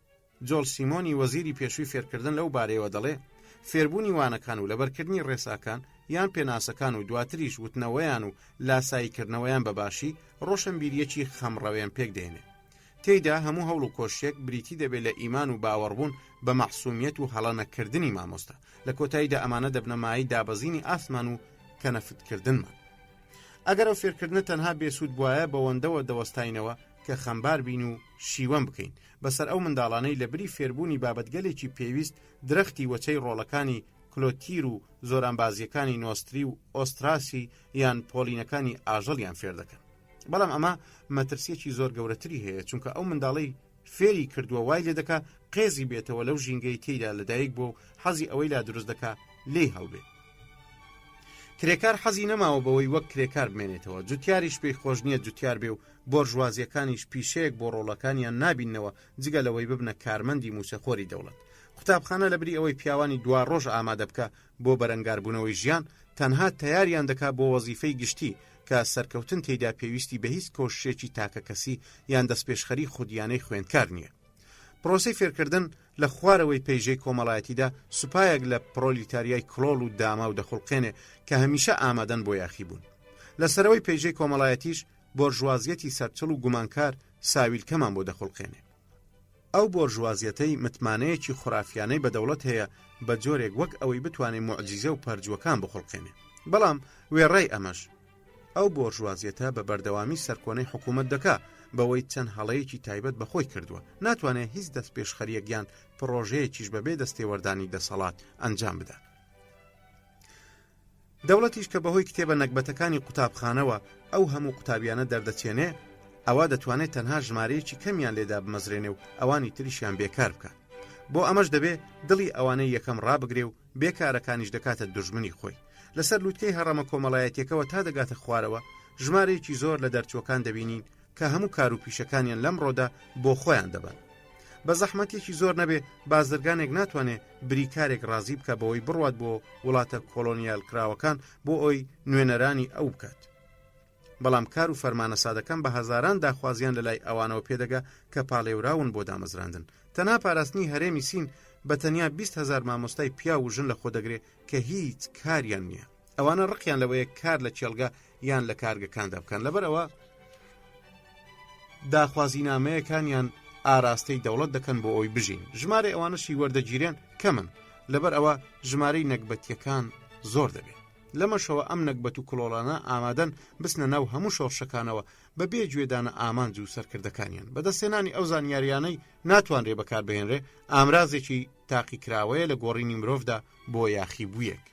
جۆل سیمۆنی وەزیری پێشووی فێرکردن لەو بارەیەوە دەڵێ فێربوونی وانەکان و لەبەرکردنی ڕێساکان یان پێناسەکان و دواتریش وتنەوەیان و لاساییکردنەوەیان بەباشی ڕۆشنبیریەکی خەمڕەوێن پێک دێنێ. تێیدا هەموو هەوڵ و کۆشتێک بریتی دەبێت لە ئیمان و باوەڕبوون بە مەحسوومیەت و هەڵەنەکردنی مامۆستا. لە کۆتاییدا ئەمانە دەبنەمایی دابەزینی ئاسمان و کەنەفتکردنمان. ئەگەر ئەو فێرکردنە تەنها بێسوود بواە بەوەندەوە دەوەستاینەوە کە خەمبار بین و شیوەم بکەین بەسەر ئەو منداڵانەی لە بری فێربوونی بابەتگەلێکی پێویست درەختی وەچەی ڕۆڵەکانی کلۆتیر و زۆرانبازیەکانی نۆستری و ئۆستراسی یان پۆلینەکانی ئاژەڵیان فێر دەکەن. بەڵام ئەمە مەترسیەکی زۆر گەورەتری هەیە، چونکە ئەو منداڵەی فێری کردووە وای لێ دەکا قێزی بێتەوە لەو ژینگەی تێیدا لەدایک بۆ حەزی ئەوەی لا دروست دەکا لێی هەڵبێ. کرێکار حەزی نەماوە بەوەی وەک کرێکار بمێنێتەوە، جوتیاریش پێی خۆش نییە جوتیار بێ و بۆرژوازیەکانیش پیشەیەک بۆ ڕۆڵەکانیان نابینەوە جگە لەوەی ببنە کارمەندی موچەخۆری دەوڵەت. قوتابخانە لەبری ئەوەی پیاوانی دوا ڕۆژ ئامادە بکە بۆ بەرەنگاربوونەوەی ژیان تەنها تەیاریان دەکا بۆ وەزیفەی گشتی کە سەرکەوتن تێیدا پێویستی بە هیچ کۆشتێکی تاکە کەسی یان دەستپێشخەری خودیانەی خوێندکار نییە. پرۆسەی فێرکردن لە خوارەوەی پەیژەی کۆمەڵایەتیدا سوپایەک لە پرۆلیتاریای کڵۆڵ و داما و دەخڵقێنێ کە هەمیشە ئامادەن بۆ یاخی بوون. لەسەرەوەی پەیژەی کۆمەڵایەتیش بۆرژوازیەتی سەرچڵ و گومانکار ساویلکەمان بۆ دەخڵقێنێ. ئەو بۆرژوازیەتەی متمانەیەکی خورافیانەی بە دەوڵەت هەیە بە جۆرێک وەک ئەوەی بتوانێت موعجیزە و پەرجوەکان بخڵقێنێ. بەڵام وێڕای ئەمەش ئەو بۆرژوازیەتە بە بەردەوامی سەرکۆنەی حکوومەت دەکا بەوەی چەند هەڵەیەکی تایبەت بەخۆی کردووە، ناتوانێت هیچ دەست پێشخەریەکیان پرۆژەیەکیش بەبێ دەستێوەردانی دەسەڵات ئەنجام بدات. دەوڵەتیش کە بەهۆی کتێبە نەکبەتەکانی قوتابخانەوە ئەو هەموو قوتابیانە دەردەچێنێ، ئەوە دەتوانێت تەنها ژمارەیەکی کەمیان لێدا بمەزرێنێ و ئەوانی تریشیان بێکار بکات. بۆ ئەمەش دەبێ دڵی ئەوانەی یەکەم ڕابگرێ و بێکارەکانیش دەکاتە دوژمنی خۆی. لەسەر لووتکەی هەڕەمە کۆمەڵایەتیەکەوە تا دەگاتە خوارەوە ژمارەیەکی زۆر لە دەرچوەکان دەبینین کە هەموو کار و پیشەکانیان لەم ڕۆدا بۆ خۆیان دەبن. بە زەحمەتێکی زۆر نەبێ بازرگانێک ناتوانێت بریکارێک ڕازی بکە بەوەی بڕوات بۆ وڵاتە کۆلۆنیال کراوەکان بۆ ئەوی نوێنەرانی ئەو بکات. بەڵام کار و فەرمانە سادەکەم بە هەزاران داخوازیان لەلای ئەوانەوە پێدەگا کە پاڵێوراون بۆ دامەزراندن. تەنها پاراستنی هەرێمی سین بە تەنیا 20,000 مامۆستای پیا و ژن لە خۆ دەگرێت کە هیچ کاریان نییە. ئەوانە ڕقیان لەوەیە کار لە چێلگا یان لە کارگەکاندا بکەن. لەبەرەوە داخوازینامەیەکانیان ئاراستەی دەوڵەت دەکەن بۆ ئەوی بژین. ژمارە ئەوانەشی وەردەگیرێن کەمن، لەبەر ئەوە ژمارەی نەکبەتیەکان زۆر دەبێت. لەمەشەوە ئەم نەکبەت و کڵۆڵانە ئامادەن بسنە ناو هەموو شۆڕشەکانەوە بە بێگوێدانە ئامانج و سەرکردەکانیان بەدەستێنانی ئەو زانیاریانەی ناتوانرێ بەکاربهێنرێ ئامرازێکی تاقیکراوەیە لە گۆڕینی مرۆڤدا بۆ یاخیبوویەک.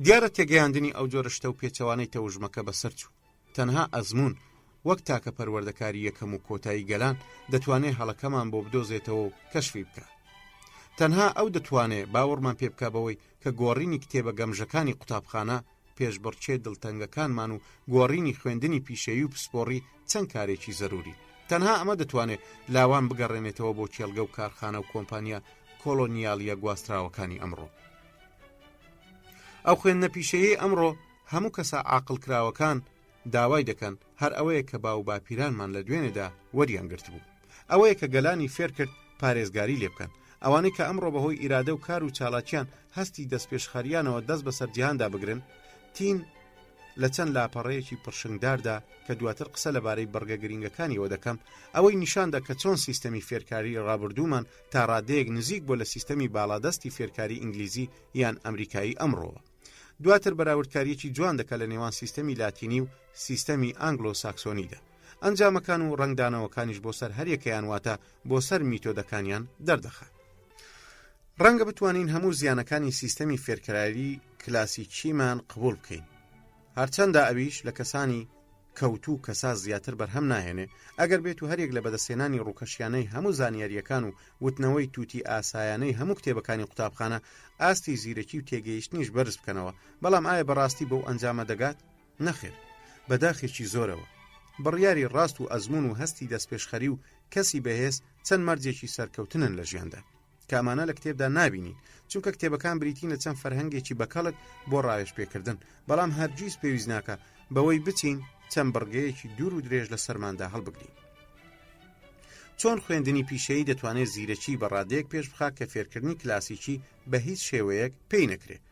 دیارە تێگەیاندنی ئەو جۆرە شتە و پێچەوانەی تەوژمەکە بەسەر چوو. تەنها ئەزمون وەک تاکە پەروەردەکاری یەکەم و کۆتایی گەلان دەتوانێت هەڵەکەمان بۆ بدۆزێتەوە و کەشفی بکە. تەنها ئەو دەتوانێت باوەڕمان پێ بکە بەوەی کە گۆڕینی کتێبە گەمژەکانی قوتابخانە پێشبڕچێ دڵتەنگەکانمان و گۆڕینی خوێندنی پیشەیی و پسپۆڕی چەند کارێکی زەروری. تەنها ئەمە دەتوانێت لاوان بگەڕێنێتەوە بۆ چێلگە و کارخانە و کۆمپانیا کۆلۆنیالیە گواستراوەکانی ئەمڕۆ. ئەو خوێندنە پیشەیی ئەمڕۆ هەموو کەسە عاقڵکراوەکان داوای دەکەن هەر ئەوەیە کە باو باپیرانمان لە دوێنێدا وەریان گرت بوو. ئەوەیە کە گەلانی فێر کرد پارێزگاری لێ بکەن. ئەوانەی کە ئەمڕۆ بەهۆی ئیرادە و کار و چالاکیان هەستی دەستپێشخەریانەوە دەست بەسەر جیهاندا بگرن، تین لە چەند لاپەڕەیەکی پرشنگداردا کە دواتر قسە لەبارەی بەرگە گرنگەکانیەوە دەکەم، ئەوەی نیشاندا کە چۆن سیستەمی فێرکاری ڕابردوومان تا ڕادەیەک نزیک بۆ لە سیستەمی باڵادەستی فێرکاری ئینگلیزی یان ئەمریکایی ئەمڕۆوە. دواتر بەراوردکاریەکی جوان دەکات لە نێوان سیستەمی لاتینی و سیستەمی ئانگلۆ ساکسۆنیدا. ئەنجامەکان و ڕنگدانەوەکانیش بۆ سەر هەریەکەیان واتە بۆ سەر میتۆدەکانیان دەردەخات. ڕەنگە بتوانین هەموو زیانەکانی سیستەمی فێرکاری کلاسیکیمان قبول بکەین، هەرچەندە ئەویش لە کەسانی کەوتوو کەسا زیاتر بەرهەم ناهێنێ ئەگەر بێت و هەرێک لە بەدەستێنانی ڕووکەشیانەی هەموو زانیاریەکان و وتنەوەی تووتی ئاسایانەی هەموو کتێبەکانی قوتابخانە ئاستی زیرەکی و تێگەیشتنیش بەرز بکەنەوە. بەڵام ئایا بەڕاستی بەو ئەنجامە دەگات؟ نەخێر، بەداخێکی زۆرەوە. بڕیاری ڕاست و ئەزمون و هەستی دەستپێشخەری و کەسی بەهێز چەند مەرجێکی سەرکەوتنن لە ژیاندا کامانە لە کتێبدا نابینین، چونکە کتێبەکان بریتینە چەند فەرهەنگێکی بەکەڵک بۆ ڕاوێژ پێکردن، بەڵام هەرگیز پێویست ناکە بەوەی بچین چەند بڕگەیەکی دوور و درێژ لە سەرماندا هەڵبگرین. چۆن خوێندنی پیشەیی دەتوانێت زیرەکی بە ڕادەیەک پێش بخات کە فێرکردنی کلاسیکی بە هیچ شێوەیەک پێی نەکرێت.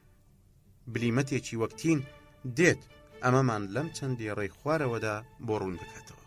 بلیمەتێکی وەکتین دێت ئەمەمان لەم چەندی ڕێی خوارەوەدا بۆ ڕوون بکاتەوە.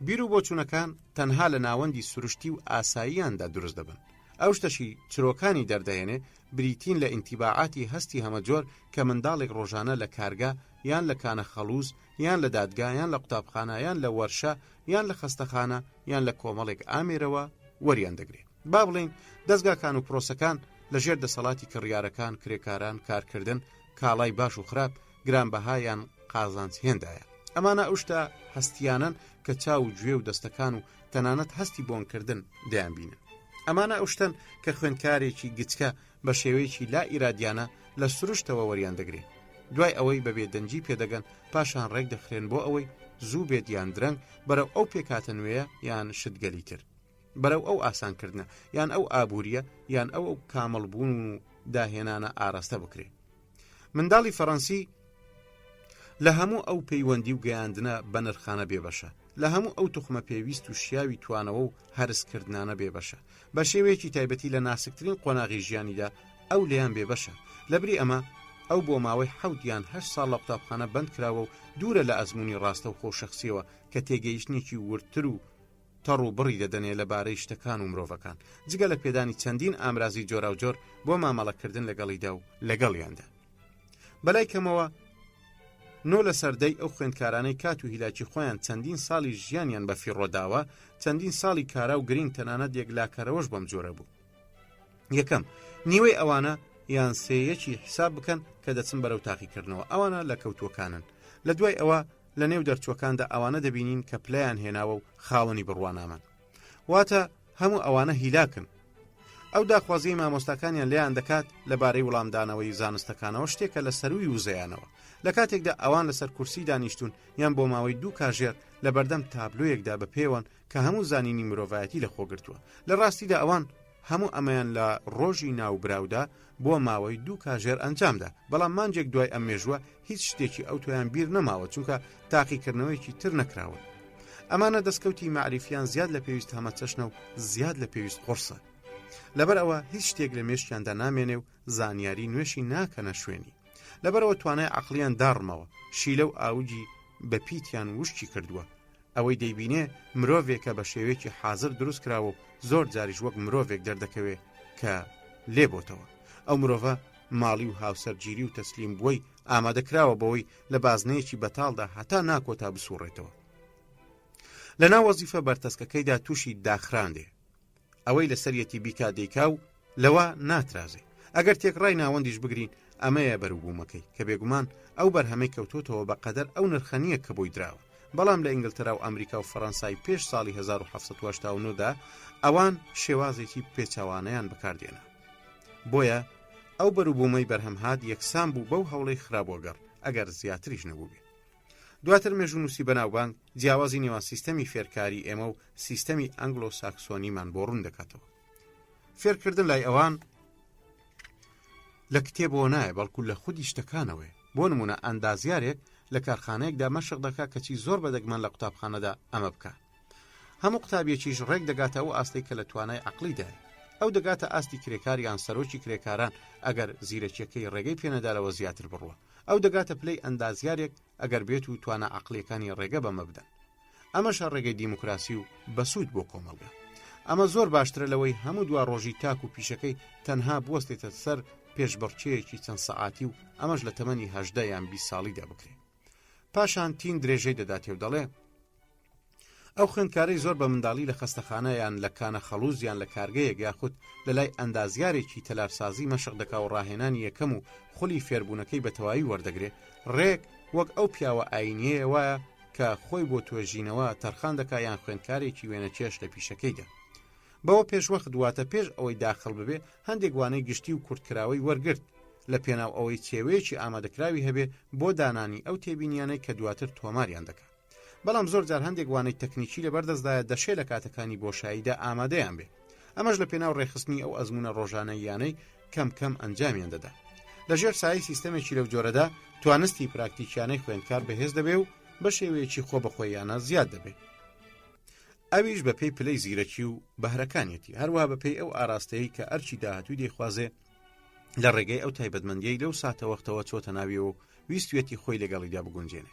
بیر و بۆچوونەکان تەنها لە ناوەندی سروشتی و ئاساییاندا دروست دەبن. ئەو شتەشی چرۆکانی دەردەهێنێ بریتین لە ئینتیباعاتی هەستی هەمەجۆر کە منداڵێک ڕۆژانە لە کارگا یان لە کانە خەڵوز یان لە دادگا یان لە قوتابخانە یان لە وەرشە یان لە خەستەخانە یان لە کۆمەڵێک ئامێرەوە وەریان دەگرێت. با بڵین دەستگاکان و پرۆسەکان لە ژێر دەسەڵاتی کڕیارەکان، کرێکاران، کارکردن، کاڵای باش و خراپ، گرانبەهایان قازانج هێندایە. ئەمانە ئەو شتە هەستیانن کە چاو و گوێ و دەستەکان و تەنانەت هەستی بۆنکردن دەیانبینن. ئەمانە ئەو شتن کە خوێندکارێکی گچکە بە شێوەیەکی لا ئیرادیانە لە سروشتەوە وەریان دەگرێت. دوای ئەوەی بەبێ دەنجی پێدەگەن پاشان ڕێک دەخرێن بۆ ئەوەی زوو بێت یان درەنگ بەرەو ئەو پێکاتە نوێیە یان شتگەلی تر، بەرەو ئەو ئاسانکردنە یان ئەو ئابووریە یان ئەو کامەڵبوون و داهێنانە ئاراستە بکرێت. منداڵی فەڕەنسی لە هەموو ئەو پەیوەندی و گەیاندنە بە نرخانە بێبەشە، لە هەموو ئەو توخمە پێویست و شیاوی توانەوە و هەرسکردنانە بێبەشە، بە شێوەیەکی تایبەتی لە ناسکترین قۆناغی ژیانیدا ئەو لێیان بێبەشە. لەبری ئەمە ئەو بۆ ماوەی 7 یان 8 ساڵ لە قوتابخانە بەند کراوە و دوورە لە ئەزمموی ڕاستە و خۆشەخسیەوە کە تێگەیشتنێکی ورتر و تەڕ و بڕی دەدەنێ لەبارەی شتەکان و مرۆڤەکان، جگە لە پێدانی چەندین ئامرازی جۆرا و جۆر بۆ مامەڵەکردن لەگەڵیدا و لەگەڵیاندا. بەلای کەمەوە نۆ لە سەردەی ئەو خوێندکارانەی کات و هیلاکی خۆیان چەندین ساڵی ژیانیان بە فیڕۆداوە، چەندین ساڵی کارا و گرنگ تەنانەت یەکلاکەرەوەش بەم جۆرە بوو. یەکەم نیوەی ئەوانە یان سێیەکی حساب بکەن کە دەچن بەرەو تاقیکردنەوە، ئەوانە لە کەوتوەکانن. لە دوای ئەوە لە نێو دەرچوەکاندا ئەوانە دەبینین کە پلەیان هێناوە و خاوەنی بڕوانامان، واتە هەموو ئەوانە هیلاکن. ئەو داخوازی مامۆستاکانیان لێیان دەکات لەبارەی وەڵامدانەوەی زانستەکانەوە شتێکە لە سەروی وزەیانەوە. لە کاتێکدا ئەوان لەسەر کورسی دانیشتون یان بۆ ماوەی 2 کاژێر لە بەردەم تابلۆیەکدا بە پێوەن کە هەموو زانینی مرۆڤایەتی لە خۆگرتووە. لە ڕاستیدا ئەوان هەموو ئەمەیان لە ڕۆژی ناوبراودا بۆ ماوەی 2 کاژێر ئەنجامدا، بەڵام مانجێک دوای ئەم مێژوە هیچ شتێکی ئەو تۆیان بیر نەماوە چونکە تاقیکردنەوەیکی تر نەکراوە. ئەمانە دەستکەوتی معریفیان زیاد لە پێویست هەمە چەشنە و زیاد لە پێویست قورسە. لەبەر ئەوە هیچ شتێک لە مێشتیاندا نامێنێ و زانیاری نوێشی ناکەنە شوێنی. لەبەرەوە توانای عەقلیان داڕمەوە، شیلە و ئاوجی بە پیتیان وشتی کردووە. ئەوەی دەیبینێ مرۆڤێکە بە شێوەیەکی حازر دروست کراوە و زۆر جاریش وەک مرۆڤێک دەردەکەوێ کە لێبۆتەوە. ئەو مرۆڤە ماڵی و هاوسەرگیری و تەسلیم بووی ئامادەکراوە بەوەی لە بازنەیەکی بەتاڵدا هەتا ناکۆتا بسوڕێتەوە. لەناو وەزیفە بەرتەسکەکەیدا تووشی داخراندێ ئەوەی لەسەرەتی بیکا دەیکا و لەوە ناترازێ. ئەگەر تێکڕای ناوەندیش بگرین ئەمەیە بەروبوومەکەی کە بێگومان ئەو بەرهەمەی کەوتوتەوە بەقەدەر ئەو نرخەنیە کە بۆی دراوە. بەڵام لە ئینگلترا و ئەمریکا و فەڕەنسای پێش ساڵی 1789دا ئەوان شێوازێکی پێچەوانەیان بەکاردێنا. بۆیە ئەو بەروبوومەی بەرهەمهات یەکسان بوو بەو هەوڵەی خراپوەگەڕ ئەگەر زیاتریش نەبوو بێ. دواتر مێژوونووسی بەناوبانگ جیاوازی نێوان سیستەمی فێرکاری ئێمە و سیستەمی ئەنگلۆ ساکسۆنیمان بۆ ڕوون دەکاتەوە. فێرکردن لای ئەوان لە کتێبەوە نایە بەڵکو لە خودی شتەکانەوەی. بۆ نمونە ئەندازیارێک لە کارخانەیەکدا مەشق دەکات کەچی زۆر بەدەگمەن لە قوتابخانەدا ئەمە بکە. هەموو قوتابیەکیش ڕێک دەگاتە ئەو ئاستی کە لە توانای عەقلیدایە. ئەو دەگاتە ئاستی کرێکاریان سەرۆکی کرێکاران ئەگەر زیرەکیەکەی ڕێگەی پێنەدارەوە زیاتر بڕوە. ئەو دەگاتە پلەی ئەندازیارێک ئەگەر بێت و توانە عەقلیەکانی ڕێگە بەمە بدەن. ئەمەشە ڕێگەی دیموکراسی و بەسوود بۆ کۆمەڵگە. ئەمە زۆر باشترە لەوەی هەموو دوا ڕۆژی تاک و پیشەکەی تەنها بوەستێتە سەر پێشبڕچەیەکی چەند سەعاتی و ئەمەش لە تەمەنی 18 یان 20 ساڵیدا بکرێت. پاشان تین درێژەی دەداتێ و دەڵێ ئەو خوێندکارەی زۆر بە منداڵی لە خەستەخانە یان لە کانە خەڵوز یان لە کارگەیەک یاخود لە لای ئەندازیارێکی تەلارسازی مەشق دەکا و ڕاهێنانی یەکەم و خولی فێربوونەکەی بە تەواوی وەردەگرێ ڕێک وەک ئەو پیاوە ئاینیەیە وایە کە خۆی بۆ توێژینەوە تەرخان دەکا یان خوێندکارێکی وێنەچێش لە پیشەکەیدا. بەوە پێشوەخت دواتە پێش ئەوەی داخڵ ببێ هەندێک وانەی گشتی و کورتکراوی وەرگرت لە پێناو ئەوەی چێوەیەکی ئامادەکراوی هەبێ بۆ دانانی ئەو تێبینیانەی کە دواتر تۆماریان دەکات. بەڵام زۆر جار هەندێک وانەی تەکنیکی لەبەردەستدایە دەشێ لە کاتەکانی بۆشاییدا ئامادەیان بێ. ئەمەش لە پێناو ڕێخستنی ئەو ئەزمونە ڕۆژانەیانەی کەم کەم ئەنجامیان دەدا. لەژێر سایه سیستەمێکی لەو جۆرەدا توانستی پراکتیکیانەی خوێندکار بەهێز دەبێ و بە شێوەیەکی خۆ بەخۆیانە زیاد دەبێت. ئەویش بەپێی پلەی زیرەکی و بەهرەکانیەتی هەروە بەپێی ئەو ئاراستەیە کە ئەرچی داهاتووی دەیخوازێ لە ڕێگەی ئەو تایبەتمەندیەی لەو ساتە وەختەوە چۆتە ناویەوە و ویستوێتی خۆی لەگەڵیدا بگونجێنێ.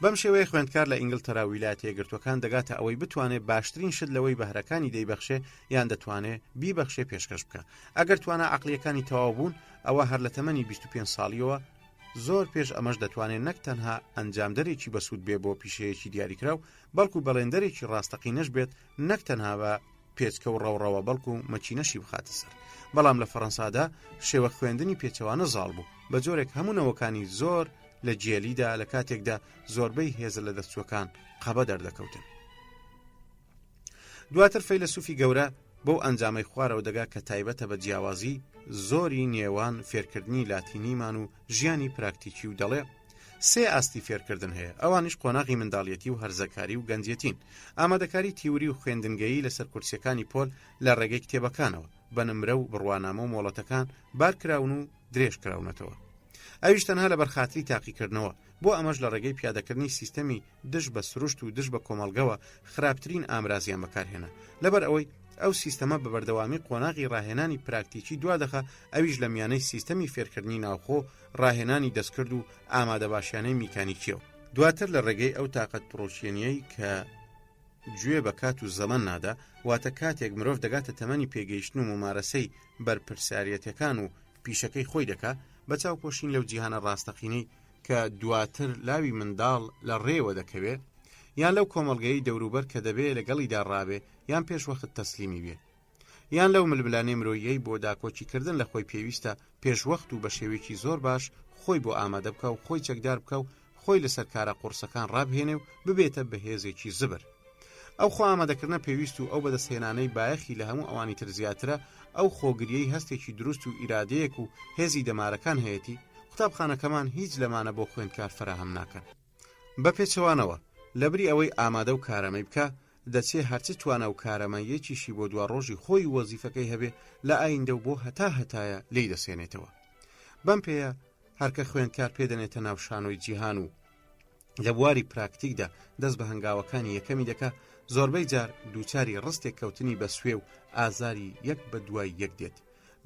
بەم شێوەیە خوێندکار لە ئینگلترا و ویلایەتە یەکگرتووەکان دەگاتە ئەوەی بتوانێت باشترین شت لەوەی بەهرەکانی دەیبەخشێ یان دەتوانێت بیبەخشێ پێشکەش بکە. ئەگەر توانە عەقلیەکانی تەواو بوون ئەوە هەر لە تەمەنی 25 ساڵیەوە زۆر پێش ئەمەش دەتوانێت نەک تەنها ئەنجامدەرێکی بەسوود بێ بۆ پیشەیەکی دیاریکراو بەڵکو بەڵێندەرێکی ڕاستەقینەش بێت نەک تەنها بە پێچکە و ڕەوڕەوە بەڵکو مەچینەشی بخاتە سەر. بەڵام لە فەڕەنسادا شێوە خوێندنی پێچەوانە زاڵ بوو بە جۆرێک هەموونەوەکانی زۆر لە جێلیدا لە کاتێکدا زۆربەی هێزە لە دەستچوەکان قەبە دەردەکەوتن. دواتر فەیلسوفی گەورە بۆ ئەنجامەی خوارەوە دەگا کە تایبەتە بە جیاوازی زۆری نێوان فێرکردنی لاتینیمان و ژیانی پراکتیکی و دەڵێ سێ ئاستی فێرکردن هەیە. ئەوانیش قۆناغی منداڵیەتی و هەرزەکاری و گەنجەتین، ئامادەکاری تیوری و خوێندنگەیی لەسەر کورسیەکانی پۆل لە ڕێگەی کتێبەکانەوە بە نمرە و بڕوانامە و مۆڵەتەکان بارکراون و درێژ کراونەتەوە. ئەویش تەنها لە بەرخاتری تاقیکردنەوە. بۆ ئەمەش لە ڕێگەی پیادەکردنی سیستەمی دش بە سروشت و دش بە کۆمەڵگەوە خراپترین ئامرازیان بەکارهێنا. لەبەر ئەوەی ئەو سیستەمە بە بەردەوامی قۆناغی ڕاهێنانی پراکتیکی دوادەخە، ئەویش لە میانەی سیستەمی فێرکردنی ناوخۆ ڕاهێنانی دەستکرد و ئامادەباشیانەی میکانیکیەوە. دواتر لە ڕێگەی ئەو تاقەت پرۆشیێنیەی کە گوێ بە کات و زەمەن نادا، واتە کاتێک مرۆڤ دەگاتە تەمەنی پێگەیشتن و ممارەسەی بەرپرساریەتەکان و پیشەکەی خۆی دەکا بە چاوپۆشین لەو جیهانە ڕاستەقینەی کە دواتر لاوی منداڵ لە ڕێوە دەکەوێت، یان لەو کۆمەڵگەی دەوروبەر کە دەبێت لەگەڵیدا ڕابێ یان پێش وەخت تەسلیمی بێ، یان لەو ململانەی مرۆییەی بۆ داکۆچیکردن لە خۆی پێویستە پێشوەخت و بە شێوەیەکی زۆر باش خۆی بۆ ئامادە بکە و خۆی چەکدار بکە و خۆی لەسەر کارە قورسەکان ڕابهێنێ و ببێتە بەهێزێکی زبر. ئەو خۆ ئامادەکردنە پێویست و ئەو بەدەستهێنانەی بایەخی لە هەموو ئەوانی تر زیاترە ئەو خۆگریەی هەستێکی دروست و ئیرادەیەک و هێزی دەمارەکان هەیەی قوتابخانەکەمان هیچ لەمانە بۆ خوێندکار فراهەم ناکەن. بە پێچەوانەوە لەبری ئەوەی ئامادە و کارەمەی بکە دەچێ هەرچی توانە و کارەمەیەکیشی بۆ دوا ڕۆژی خۆی وەزیفەکەی هەبێ لە ئایندە و بۆ هەتایە لی دەسێنێتەوە. بەم پێیە هەرکە خوێندکار پێدەنێتە ناو شانۆی جیهان و لە بواری پراکتیکدا دەست بە هەنگاوەکانی یەکەمی دەکا، زۆربەی جار دووچاری ڕستێک کەوتنی بە سوێ و ئازاری یەک بە دوای یەک دێت.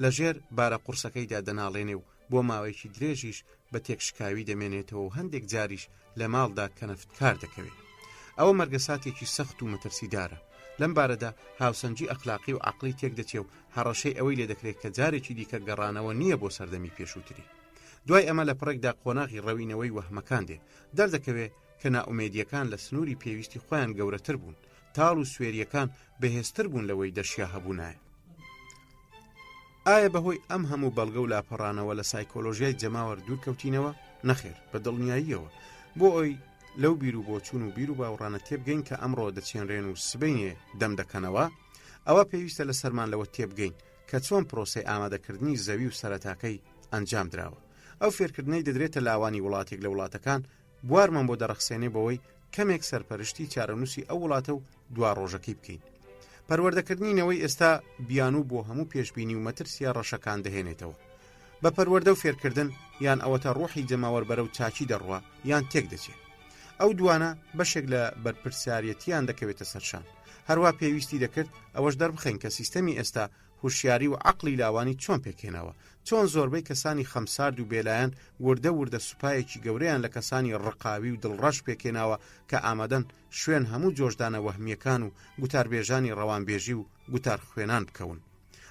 لەژێر بارە قورسەکەیدا دەناڵێنێ و بۆ ماوەیەکی درێژیش بە تێکشکاوی دەمێنێتەوە و هەندێک جاریش لە ماڵدا کەنەفتکار دەکەوێت. ئەوە مەرگەساتێکی سەخت و مەترسیدارە. لەم بارەدا هاوسەنجی ئەخلاقی و عەقلی تێک دەچێ و هەڕەشەی ئەوەی لێ دەکرێت کە جارێکی دیکە گەڕانەوە نییە بۆ سەردەمی پێشووتری. دوای ئەمە لە پڕێکدا قۆناغی ڕەوینەوەی وەهمەکان دێ دەردەکەوێت کە ناومێدیەکان لە سنووری پێویستی خۆیان گەورەتر بوون تاڵ و سوێریەکان بەهێزتر بوون لەوەی دەشیا هەبوونایە. ئایا بەهۆی ئەم هەموو بەڵگە و لاپەڕانەوە لە سایکۆلۆژیای جەماوەر دوورکەوتینەوە؟ نەخێر بە دڵنیاییەوە بۆ ئەوی لەو بیر و بۆچوون و بیر و باوەڕانە تێبگەین کە ئەمڕۆ دەچێنرێن و سبەینێ دەم دەکەنەوە ئەوە پێویستە لە سەرمان لەوە تێبگەین کە چۆن پرۆسەی ئامادەکردنی زەوی و سەرەتاکەی ئەنجام درراوە. ئەو فێرکردنەی دەدرێتە لاوانی وڵاتێک لە وڵاتەکان بوارمان بۆ دەڕەخسێنێ بەوەی کەمێک سەرپەرشتی چارەنووسی ئەو وڵاتە و دوا ڕۆژەکەی بکەین. پەروەردەکردنینەوەی ئێستا بیان و بۆ هەموو پێشبینی و مەترسیا ڕەشەکان دەهێنێتەوە. بە پەروەردە و فێرکردن یان ئەوەتە ڕۆحی جەماوەر بەرەو چاچی دەڕوا یان تێک دەچێت. ئەو دوانە بەشێک لە بەرپرسیارەتیان دەکەوێتە سەرشان. هەروە پێویستی دەکرد ئەوەش دەربخەین کە سیستەمی ئێستا هوشیاری و عەقلی لاوانی چۆن پێکێنەوە، چۆن زۆربەی کەسانی خەمسارد و بێلایەن وردە سوپایەکی گەورەیان لە کەسانی ڕقاوی و دڵڕەش پێکێناوە کە ئامادەن شوێن هەموو جۆشدانە وەهمیەکان و گوتاربێژانی ڕەوانبێژی و گوتار خوێنان بکەون.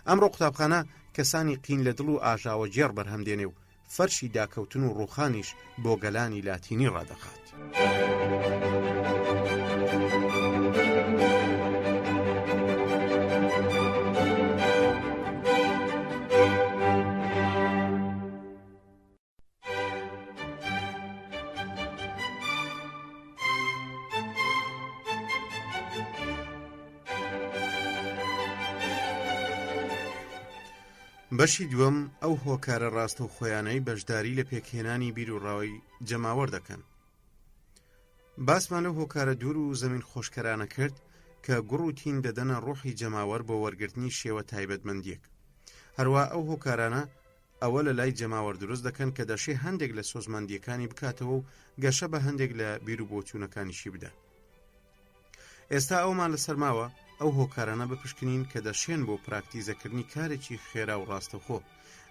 ئەمڕۆ قوتابخانە کەسانی قین لە دڵ و ئاژاوە جێڕ بەرهەمدێنێ و فەرشی داکەوتن و ڕوخانیش بۆ گەلانی لاتینی ڕادەخات. بەشی دووەم ئەو هۆکارە ڕاستە و خۆیانەی بەشداری لە پێکهێنانی بیر و ڕاوی جەماوەر دەکەن. باسمان لەو هۆکارە دوور و زەمین خۆشکەرانە کرد کە گوڕ و تین دەدەنە ڕۆحی جەماوەر بۆ وەرگرتنی شێوە تایبەتمەندیەک. هەروە ئەو هۆکارانە ئەوە لە لای جەماوەر دروست دەکەن کە دەشێ هەندێک لە سۆزمەندیەکانی بکاتەوە و گەشە بە هەندێک لە بیر و بۆچوونەکانیشی بدە. ئێستا ئەومان لەسەر ماوە ئەو هۆکارانە بپشکنین کە دەشێن بۆ پراکتیزەکردنی کارێکی خێرا و ڕاستەخۆ.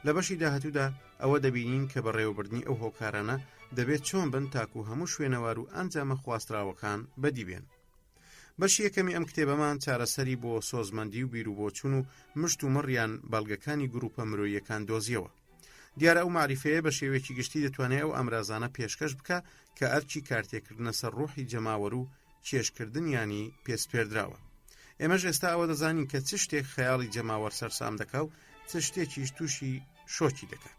لە بەشی داهاتوودا ئەوە دەبینین کە بەڕێوەبردنی ئەو هۆکارانە دەبێت چۆن بن تاکو هەموو شوێنەوار و ئەنجامە خواستراوەکان بەدی بێن. بەشی یەکەمی ئەم کتێبەمان چارەسەری بۆ سۆزمەندی و بیر و بۆچوون و مشت و مڕیان بەڵگەکانی گروپە مرۆییەکان دۆزیەوە. دیارە ئەو معریفەیە بە شێوەیەکی گشتی دەتوانێت ئەو ئەمرازانە پێشکەش بکە کە ئەرچی کارتێکردنە سەر ڕۆحی جەماوەر و چێشکردنیانی پێسپێردراوە. ئێمەش ئێستا ئەوە دەزانین کە چ شتێک خەیاڵی جەماوەر سەرسام دەکا و چ شتێکیش تووشی شۆکی دەکات.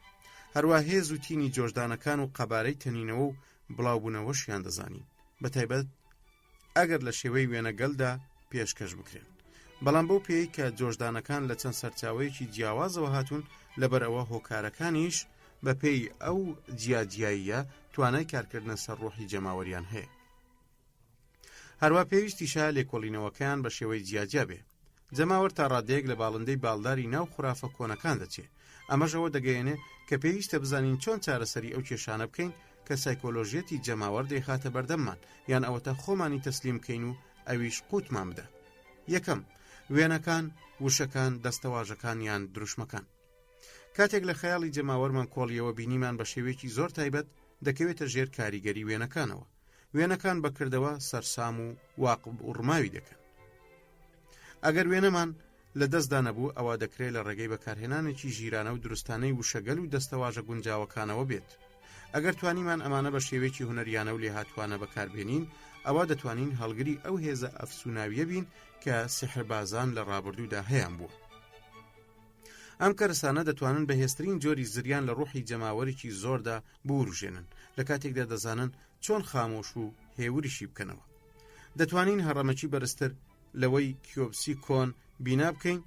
هەروە هێز و تینی جۆشدانەکان و قەبارەی تەنینەوە و بڵاوبوونەوەشیان دەزانین، بەتایبەت ئەگەر لە شێوەی وێنەگەلدا پێشکەش بکرێن. بەڵام بەو پێی کە جۆشدانەکان لە چەند سەرچاوەیەکی جیاوازەوە هاتوون لەبەرەوە هۆکارەکانیش بە پێی ئەو جیاجیاییە توانای کارکردنە سەر ڕۆحی جەماوەریان هەیە. هەروە پێویستیشە لێکۆڵینەوەکان بە شێوەی جیاجیا بێ. جەماوەر تا ڕادەیەک لە باڵندەی باڵداری ناو خوراافە کۆنەکان دەچێت. ئەمەش ئەوە دەگەیەنێ کە پێویستە بزانین چۆن چارەسەری ئەو کێشانە بکەین کە سایکۆلۆژیەتی جەماوەر دەیخاتە بەردەممان یان ئەوەتە خۆمانی تەسلیم بکەین و ئەویش قوتمان بدە. یەکەم، وێنەکان، وشەکان، دەستەواژەکان یان دروشمەکان. کاتێک لە خەیاڵی جەماوەرمان کۆڵیەوە بینیمان بە شێوەیەکی زۆر تایبەت دەکەوێتە ژێر کاریگەری وێنەکانەوە. وێنەکان بەکردەوە سەرسام و واقب و ڕماوی دەکەن. ئەگەر وێنەمان لە دەستدا نەبوو ئەوە دەکرێت لە ڕێگەی بەکارهێنانێکی ژیرانە و دروستانەی وشەگەل و دەستەواژە گونجاوەکانەوە بێت. ئەگەر توانیمان ئەمانە بە شێوەیەکی هونەریانە و لێهاتوانە بەکاربێنین ئەوە دەتوانین هەڵگری ئەو هێزە ئەفسوناویە بین کە سحربازان لە ڕابردوودا هەیان بووە. ئەم کەرسانە دەتوانن بەهێزترین جۆری زریان لە ڕۆحی جەماوەرێکی زۆردا بوروژێنن لە کاتێکدا دەزانن چۆن خامۆش و هێوریشی بکەنەوە. دەتوانین هەڕەمەکی بەرزتر لەوەی کیۆپسی کۆن بینا بکەین،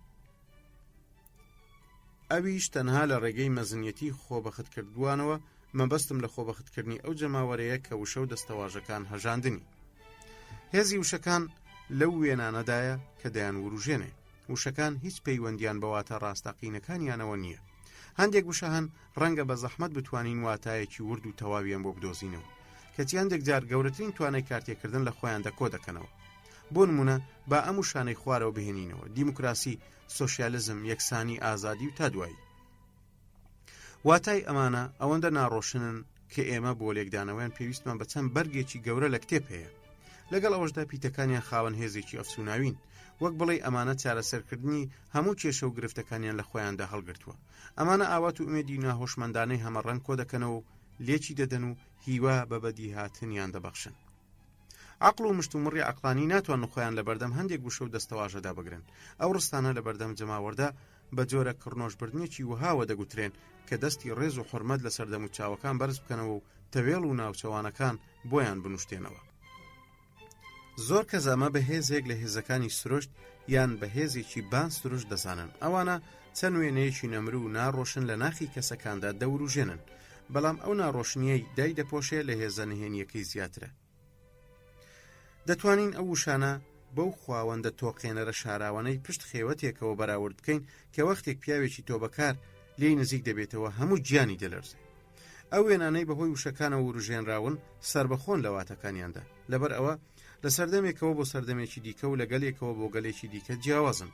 ئەویش تەنها لە ڕێگەی مەزنیەتی خۆبەختکردوانەوە. مەبەستم لە خۆبەختکردنی ئەو جەماوەرەیە کە وشە و دەستەواژەکان هەژاندنی. هێزی وشەکان لەو وێنانەدایە کە دەیان وروژێنێ. وشەکان هیچ پەیوەندیان بە واتە ڕاستەقینەکانیانەوە نییە. هەندێک وشە هەن ڕەنگە بە زەحمەت بتوانین واتایەکی ورد و تەواویان بۆ بدۆزینەوە کەچی هەندێک جار گەورەترین توانای کارتێکردن لە خۆیان دەکۆ دەکەنەوە. بۆ نمونە با ئەم وشانەی خوارەوە بهێنینەوە: دیموکراسی، سۆشیالیزم، یەکسانی، ئازادی و تا دوایی. واتای ئەمانە ئەوەندە ناڕۆشنن کە ئێمە بۆ لێکدانەوەیان پێویستمان بە چەند بەرگێکی گەورە لە کتێب هەیە. لەگەڵ ئەوەشدا پیتەکانیان خاوەن هێزێکی ئەفسوناوین وەک بڵێ ئەمانە چارەسەرکردنی هەموو کێشە و گرفتەکانیان لە خۆیاندا هەڵگرتووە. ئەمانە ئاوات و ئومێدی ناهۆشمەندانەی هەمەڕەنگ کۆ دەکەنەوە و لێکی دەدەن و هیوا بە بەدی هاتنیان دەبەخشن. عقل و مشتومڕی عقلانی ناتوان خۆیان لە بەردەم هەندێک وشە و دەستەواژەدا بگرن. ئەو ڕستانە لە بەردەم جەماوەردا بە جۆرە کڕنۆژبردنێکی وهاوە دەگوترێن کە دەستی ڕێز و حورمەت لە سەردەم و چاوەکان بەرز بکەنەوە و تەوێڵ و ناوچەوانەکان بۆیان بنوشتێنەوە. زۆر کەس ئەمە بە هێزێک لە هێزەکانی سروشت یان بە هێزێکی بان سروشت دەزانن. ئەوانە چەند وێنەیەکی نەمر و ناڕۆشن لە ناخی کەسەکاندا دەوروژێنن، بەڵام ئەو ناڕۆشنیەی دای دەپۆشێ لە هێزە نهێنیەکەی زیاترە. دەتوانین ئەو وشانە بەو خواوەندە تۆقێنەرە شاراوانەی پشت خێوەتێکەوە بەراورد بکەین کە وەختێک پیاوێکی تۆبەکار لێی نزیک دەبێتەوە هەموو گیانی دەلەرزێ. ئەو وێنانەی بەهۆی وشەکانە وروژێنراون سربەخۆن لە واتەکانیاندا، لەبەر ئەوە لە سەردەمێکەوە بۆ سەردەمێکی دیکە و لە گەلێکەوە بۆ گەلێکی دیکە جیاوازن.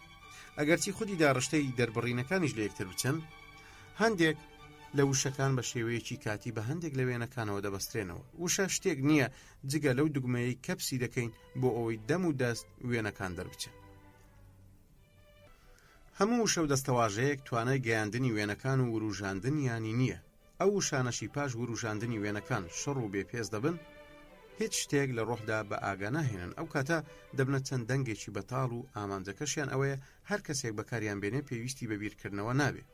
ئەگەرچی خودی داڕشتەی دەربڕینەکانیش لە یەکتر بچن، هەندێک لە وشەکان بە شێوەیەکی کاتی بە هەندێک لە وێنەکانەوە دەبەسترێنەوە. وشە شتێک نییە جگە لەو دوگمەیەی کەپسی دەکەین بۆ ئەوەی دەم و دەست وێنەکان دەربچن. هەموو وشە و دەستەواژەیەک توانای گەیاندنی وێنەکان و وروژاندنیانی نییە. ئەو وشانەشی پاش وروژاندنی وێنەکان شڕ و بێپێز دەبن، هیچ شتێک لە ڕۆحدا بە ئاگا ناهێنن. ئەو کاتە دەبنە چەند دەنگێکی بەتاڵ و ئامانجەکەشیان ئەوەیە هەر کەسێک بەکاریان بێنێ پێویستی بە بیرکردنەوە نابێت.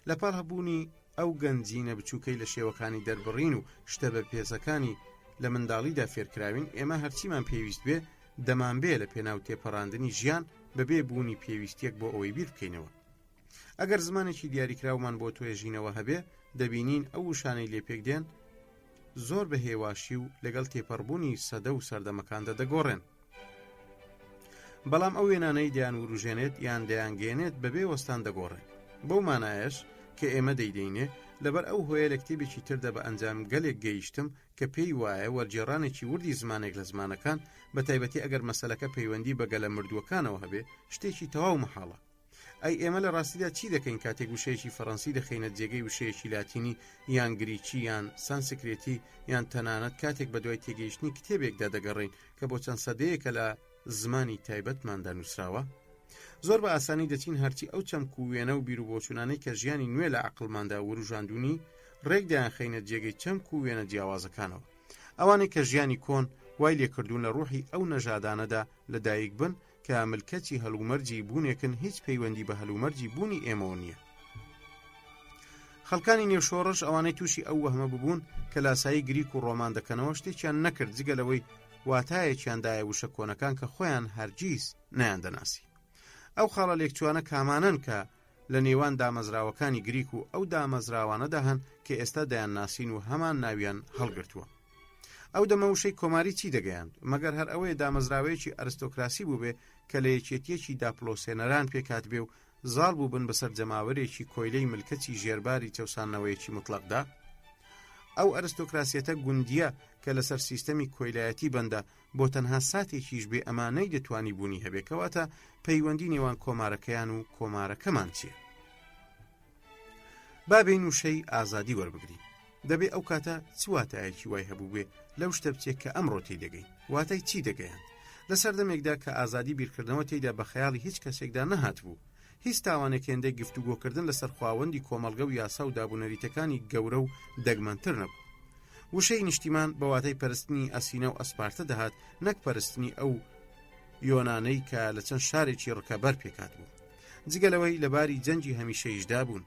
لە پاڵ هەبوونی ئەو گەنجینە بچووکەی لە شێوەکانی دەربڕین و شتە بە پێزەکانی لە منداڵیدا فێرکراوین، ئێمە هەرچیمان پێویست بێ دەمان بێ لە پێناو تێپەڕاندنی ژیان بەبێ بوونی پێویستیەک بۆ ئەوەی بیر بکەینەوە. ئەگەر زمانێکی دیاریکراومان بۆ توێژینەوە هەبێ، دەبینین ئەو وشانەی لێپێک دێن زۆر بە هێواشی و لەگەڵ تێپەڕبوونی سەدە و سەردەمەکاندا دەگۆڕێن. بەڵام ئەو وێنانەی دەیان وروژێنێت یان دەیانگەێنێت بەبێ وەستان دەگۆڕێن. بەو مانایەش کە ئێمە دەیدەینێ لەبەر ئەو هۆیە لە کتێبێکی تردا بە ئەنجام گەلێک گەیشتم کە پێی وایە وەرجێڕانێکی وردی زمانێک لە زمانەکان، بە تایبەتی ئەگەر مەسەلەکە پەیوەندی بە گەلە مردووەکانەوە هەبێ، شتێکی تەواو مەحاڵە. ئەی ئێمە لە ڕاستیدا چی دەکەین کاتێک وشەیەکی فەڕەنسی دەخینە جێگەی وشەیەکی لاتینی یان گریکی یان سانسکرێتی یان تەنانەت کاتێک بە دوای تێگەیشتنی کتێبێکدا دەگەڕین کە بۆ چەند سەدەیەکە لە زمانی تایبەتماندا نووسراوە؟ زۆر بە ئاسانی دەچین هەرچی ئەو چەمک و وێنە و بیر و بۆچوونانەی کە ژیانی نوێ لە عەقڵماندا وروژاندوونی ڕێکدایان خەینە جێگەی چەمک و وێنە جیاوازەکانەوە. ئەوانەی کە ژیانی کۆن وای لێکردوون لە ڕوحی ئەو نەژادانەدا لەدایک بن کە ملکەتی هەلومەرجی بوونێکن، هیچ پەیوەندی بە هەلومەرجی بوونی ئێمەوە نییە. خەڵکانی نێوشۆڕش ئەوانەی تووشی ئەو وەهمە ببوون کە لاسایی گریک و ڕۆمان دەکەنەوە شتێکیان نەکرد جگە لەوەی واتایەکیاندایە وشە کۆنەکان کە خۆیان هەرگیز نەیان دەناسی. ئەو خاڵە لێکچوانە کامانن کە لە نێوان دامەزراوەکانی گریک و ئەو دامەزراوانەدا هەن کە ئێستا دەیان ناسین و هەمان ناویان هەڵگرتووە. ئەو دەمەوشەی کۆماری چی دەگەیاند مەگەر هەر ئەوەیە دامەزراوەیەکی ئەرستۆکراسی بوو بێ کە لە یەکێتیەکی داپلۆسێنەران پێکات بێ و زاڵ بوو بن بەسەر جەماوەرێکی کۆیلەی ملکەتی ژێرباری چەوسانەوەیەکی مطلقدا. ئەو ئەرستۆکراسیەتە گوندیە کە لەسەر سیستەمی کۆیلایەتی بەندە بۆ تەنها ساتێکیش بێ ئەمانەی دەتوانی بوونی هەبێ، کەواتە پەیوەندی نێوان کۆمارەکەیان و کۆمارەکەمان چییە؟ بابین وشەی ئازادی وەربگرین. دەبێ ئەو کاتە چواتایەکی وای هەبوو بێ لەو شتە بچێت کە ئەمڕۆ تێی دەگەین. واتای چی دەگەیاند؟ لە سەردەمێکدا کە ئازادی بیرکردنەوە تێیدا بە خەیاڵی هیچ کەسێکدا نەهات بوو، هیچ تاوانێکێندەی گفتوگۆکردن لەسەر خواوەندی کۆمەڵگە و یاسا و دابوونەریتەکانی گەورە و دەگمەنتر نەبوو. وشەی نیشتیمان بە واتای پەرستنی ئەسینە و ئەسپارتە دەهات، نەک پەرستنی ئەو یۆنانەی کە لە چەند شارێکی ڕکەبەر پێکات بوو. جگەلەوەی لەباری جەنجی هەمیشەیشدا بوون.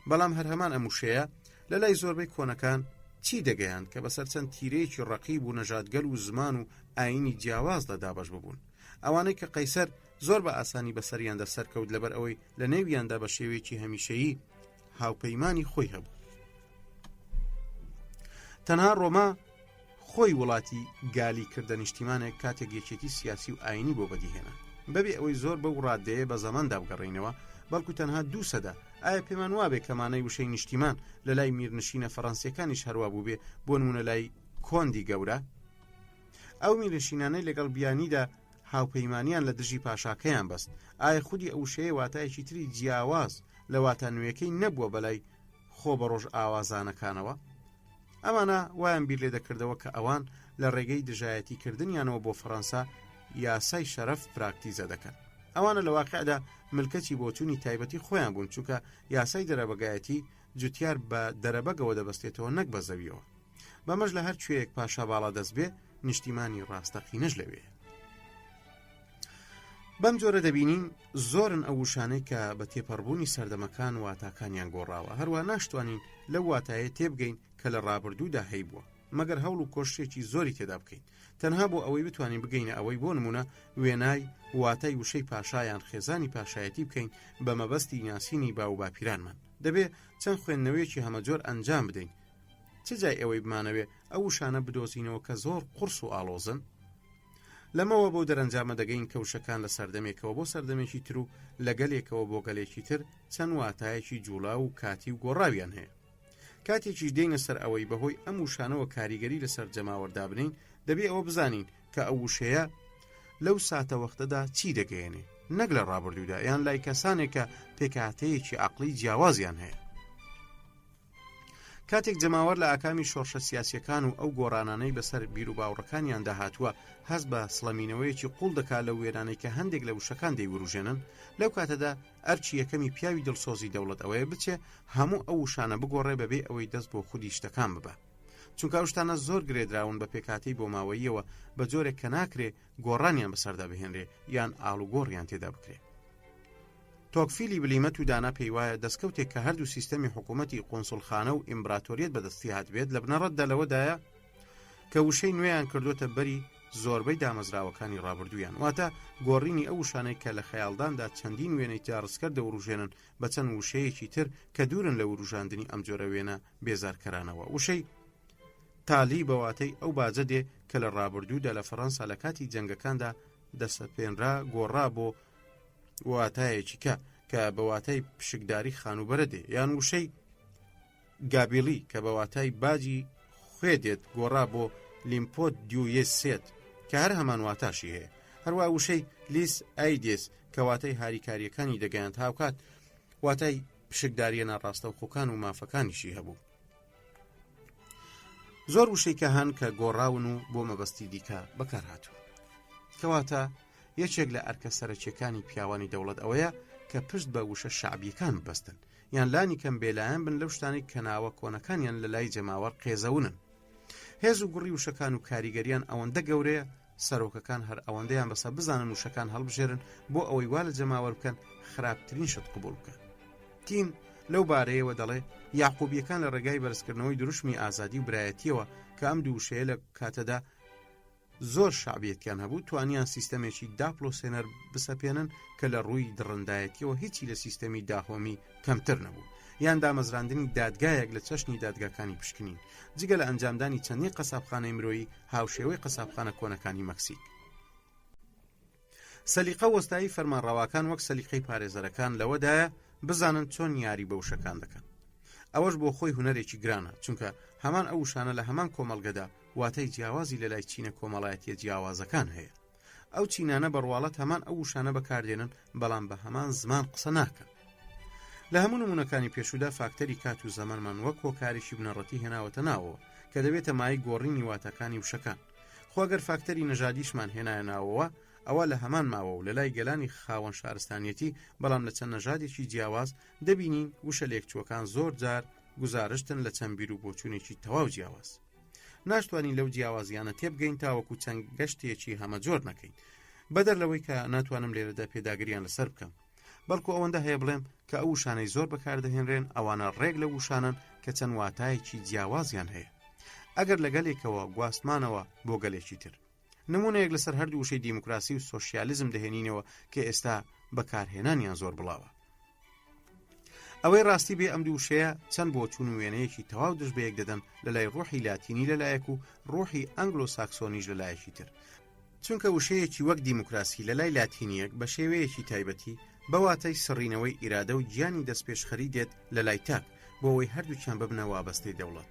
بەڵام هەر هەمان ئەم وشەیە لە لای زۆربەی کۆنەکان چی دەگەیاند کە بەسەر چەند تیرەیەکی ڕەقیب و نەژادگەل و زمان و ئاینی جیاوازدا دابەش ببوون. ئەوانەی کە قەیسەر زۆر بە ئاسانی بەسەریاندا سەرکەوت لەبەر ئەوەی لە نێویاندا بە شێوەیەکی هەمیشەیی هاوپەیمانی خۆی هەبوو. تەنها ڕۆما خۆی وڵاتی گالی کردە نیشتیمانێک کاتێک یەکێتی سیاسی و ئاینی بۆ بەدیهێنا. بەبێ ئەوەی زۆر بەو ڕادەیە بە زەماندا بگەڕێینەوە، بەڵکو تەنها 2 سەدە. ئایا پێمان وابێ کەمانەی وشەی نیشتیمان لە لای میرنشینە فەڕەنسیەکانیش هەروە بوو بێ بۆ نمونە لای کۆندی گەورە؟ ئەو میرنشینانەی لەگەڵ بیانیدا هاوپەیمانیان لە دژی پاشاکەیان بەست. ئایا خودی ئەو شەیە واتایەکی تری جیاواز لە واتە نوێیەکەی نەبووە بەلای خۆ بە ڕۆژ ئاوازانەکانەوە؟ ئەمانە وایان بیر لێ دەکردەوە کە ئەوان لە ڕێگەی دژایەتی کردنیانەوە بۆ فەڕەنسا یاسای شەرەف پراکتیزە دەکەن. ئەوانە لە واقعدا ملکەتی بۆچوونی تایبەتی خۆیان بوون، چونکە یاسای دەرەبەگایەتی جوتیار بە دەرەبەگەوە دەبەستێتەوە نەک بە زەویەوە. بەمەش لە هەر کوێیەک پاشا باڵا دەست بێ نیشتیمانی ڕاستەقینەش لەوێ. بەم جۆرە دەبینین زۆرن ئەو وشانەی کە بە تێپەڕبوونی سەردەمەکان واتاکانیان گۆڕاوە، هەروە ناشتوانین لەو واتایە تێبگەین کە لە ڕابردوودا هەی بووە، مەگەر هەوڵ و کۆشتێکی زۆری تێدا بکەین تەنها بۆ ئەوەی بتوانین بگەینە ئەوەی بۆ نمونە وێنای واتای وشەی پاشایان خێزانی پاشایەتی بکەین بە مەبەستی ناسینی باو باپیرانمان. دەبێ چەند خوێندنەوەیەکی هەمەجۆر ئەنجام بدەین. چ جای ئەوەی بمانەوێ ئەو وشانە بدۆزینەوە کە زۆر قورس و ئاڵۆزن؟ لەمەوە بۆ دەرەنجامە دەگەین کە وشەکان لە سەردەمێکەوە بۆ سەردەمێکی تر و لە گەلێکەوە بۆ گەلێکی تر چەند واتایەکی جوڵا و کاتی و گۆڕاویان هەیە. کاتێکیش دێنە سەر ئەوەی بەهۆی ئەم وشانەوە کاریگەری لەسەر جەماوەردا بنین، دەبێ ئەوە بزانین کە ئەو وشەیە لەو ساتە وەختەدا چی دەگەیەنێ، نەک لە ڕابردوودا یان لای کەسانێک کە پێکهاتەیەکی عەقڵی جیاوازیان هەیە. کاتێک جەماوەر لە ئاکامی شۆڕشە سیاسیەکان و ئەو گۆڕانانەی بەسەر بیر و باوڕەکانیان داهاتووە هەست بە سڵەمینەوەیەکی قوڵ دەکات لە وێرانەی کە هەندێک لە وشەکان دەیوروژێنن، لەو کاتەدا ئەرچی یەکەمی پیاوی دڵسۆزی دەوڵەت ئەوەیە بچێ هەموو ئەو وشانە بگۆڕێ بەبێ ئەوەی دەست بۆ خودی شتەکان ببە، چونکە ئەو شتانە زۆر گرێدراون بە پێکهاتەی بۆ ماوەییەوە بە جۆرێک کە ناکرێ گۆڕانیان بەسەردا بهێنرێ یان ئاڵوگۆڕیان تێدا بکرێ. تۆکفیلی بلیمەت و دانا پێی وایە دەستکەوتێک کە هەردوو سیستەمی حکوومەتی قۆنسڵخانە و ئیمبراتۆریەت بەدەستی هاتبێت لە بنەڕەتدا لەوەدایە کە وشەی نوێیان کردوتە بەری زۆربەی دامەزراوەکانی ڕابردوویان، واتە گۆڕینی ئەو وشانەی کە لە خەیاڵداندا چەندین وێنەی جارسکەر دەوروژێنن بە چەند وشەیەکی تر کە دوورن لە وروژاندنی ئەم جۆرە وێنە بێزارکەرانەوە. وشەی تالی بەواتەی ئەو باجە دێ کە لە ڕابردوودا لە فەڕەنسا لە کاتی جەنگەکاندا دەسەپێنرا گۆڕا بۆ واتایەکی کە بە واتای پشکداری خانوبەرە دێ، یان وشەی گابیلی کە بە واتای باجی خوێ دێت گۆڕا بۆ لیمپۆت دیویە سێت کە هەر هەمان واتاشی هەیە. هەروە وشەی لیس ئایدێس کە واتای هاریکاریەکانی دەگەیاند هاوکات واتای پشکداریە ناڕاستە و خۆکان و مافەکانیشی هەبوو. زۆر وشەی کە هەن کە گۆڕاون و بۆ مەبەستی دیکە بەکارهاتوو. کەواتە یەکێک لە ئەرکە سەرەکیەکانی پیاوانی دەوڵەت ئەوەیە کە پشت بە وشە شعبیەکان ببەستن، یان لانی کەم بێلایەن بن لەو شتانی کە ناوە کۆنەکانیان لە لای جەماوەر قێزەونن. هێز و گوڕی وشەکان و کاریگەریان ئەوەندە گەورەیە سەرۆکەکان هەر ئەوەندەیان بەسە بزانن وشەکان هەڵبژێرن بۆ ئەوەی وا لە جەماوەر بکەن خراپترین شت قبول بکەن. تیم لەو بارەیەوە دەڵێ یاقوبیەکان لە ڕێگای بەرزکردنەوەی دروشمی ئازادی و برایەتیەوە کە ئەم دوو وشەیە لە کاتەدا زۆر شعبیەتیان هەبوو توانیان سیستەمێکی داپلۆسێنەر بسەپێنن کە لە ڕووی دڕندایەتیەوە هیچی لە سیستەمی داهۆمی کەمتر نەبوو، یان دامەزراندنی دادگایەک لە چەشنی دادگاکانی پشکنین جگە لە ئەنجامدانی چەندین قەسابخانەی مرۆیی هاوشێوەی قەسابخانە کۆنەکانی مەکسیک. سەلیقە وەستایی فەرمانڕەواکان وەک سەلیقەی پارێزەرەکان لەوەدایە بزانن چۆن یاری بە وشەکان دەکەن. ئەوەش بۆ خۆی هونەرێکی گرانە، چونکە هەمان ئەو وشانە لە هەمان کۆمەڵگەدا واتای جیاوازی لە لای چینە کۆمەڵایەتیە جیاوازەکان هەیە. ئەو چینانە بەڕواڵەت هەمان ئەو وشانە بەکاردێنن بەڵام بە هەمان زمان قسە ناکەن. لە هەموو نمونونەکانی پێشودا فاکتەری کات و زەمانمان وەک هۆکارێکی بنەڕەتی هێناوەتە ناوەوە کە دەبێتە مای گۆڕینی واتەکانی وشەکان. خۆگەر فاکتەری نەژادیشمان هێنایە ناوەوە ئەوە لە هەمان ماوە و لە لای گەلانی خاوەن شارستانیەتی بەڵام لە چەند نەژادێکی جیاواز دەبینین وشە لێکچووەکان زۆر جار گزارشتن لە چەند بیر و بۆچوونێکی تەواو جیاواز. ناشتوانین لەو جیاوازیانە تێبگەین تاوەکو چەند گەشتێکی هەمە جۆر نەکەین، بەدەر لەوەی کە ناتوانم لێرەدا پێداگریان لەسەر بکەم، بەڵکو ئەوەندە هەیە بڵێم کە ئەو وشانەی زۆر بەکاردەهێنرێن ئەوانە ڕێک لە وشانن کە چەند واتایەکی جیاوازیان هەیە ئەگەر لە گەلێکەوە گواستمانەوە بۆ گەلێکی تر. نمونەیەک لەسەر هەردوو وشەی دیموکراسی و سۆشیالیزم دەهێنینەوە کە ئێستا بەکارهێنانیان زۆر بڵاوە. ئەوەی ڕاستی بێ ئەم دوو وشەیە چەند بۆچوون و وێنەیەکی تەواو دژ بەیەک دەدەن لە لای ڕۆحی لاتینی لەلایەک و ڕۆحی ئەنگلۆ ساکسۆنیش لەلایەکی تر، چونکە وشەیەکی وەک دیموکراسی لە لای لاتینیەک بە شێوەیەکی تایبەتی بەواتای سڕینەوەی ئیرادە و گیانی دەستپێشخەری دێت لە لای تاک بۆ ئەوەی هەردووچیان ببنە وابەستەی دەوڵەت.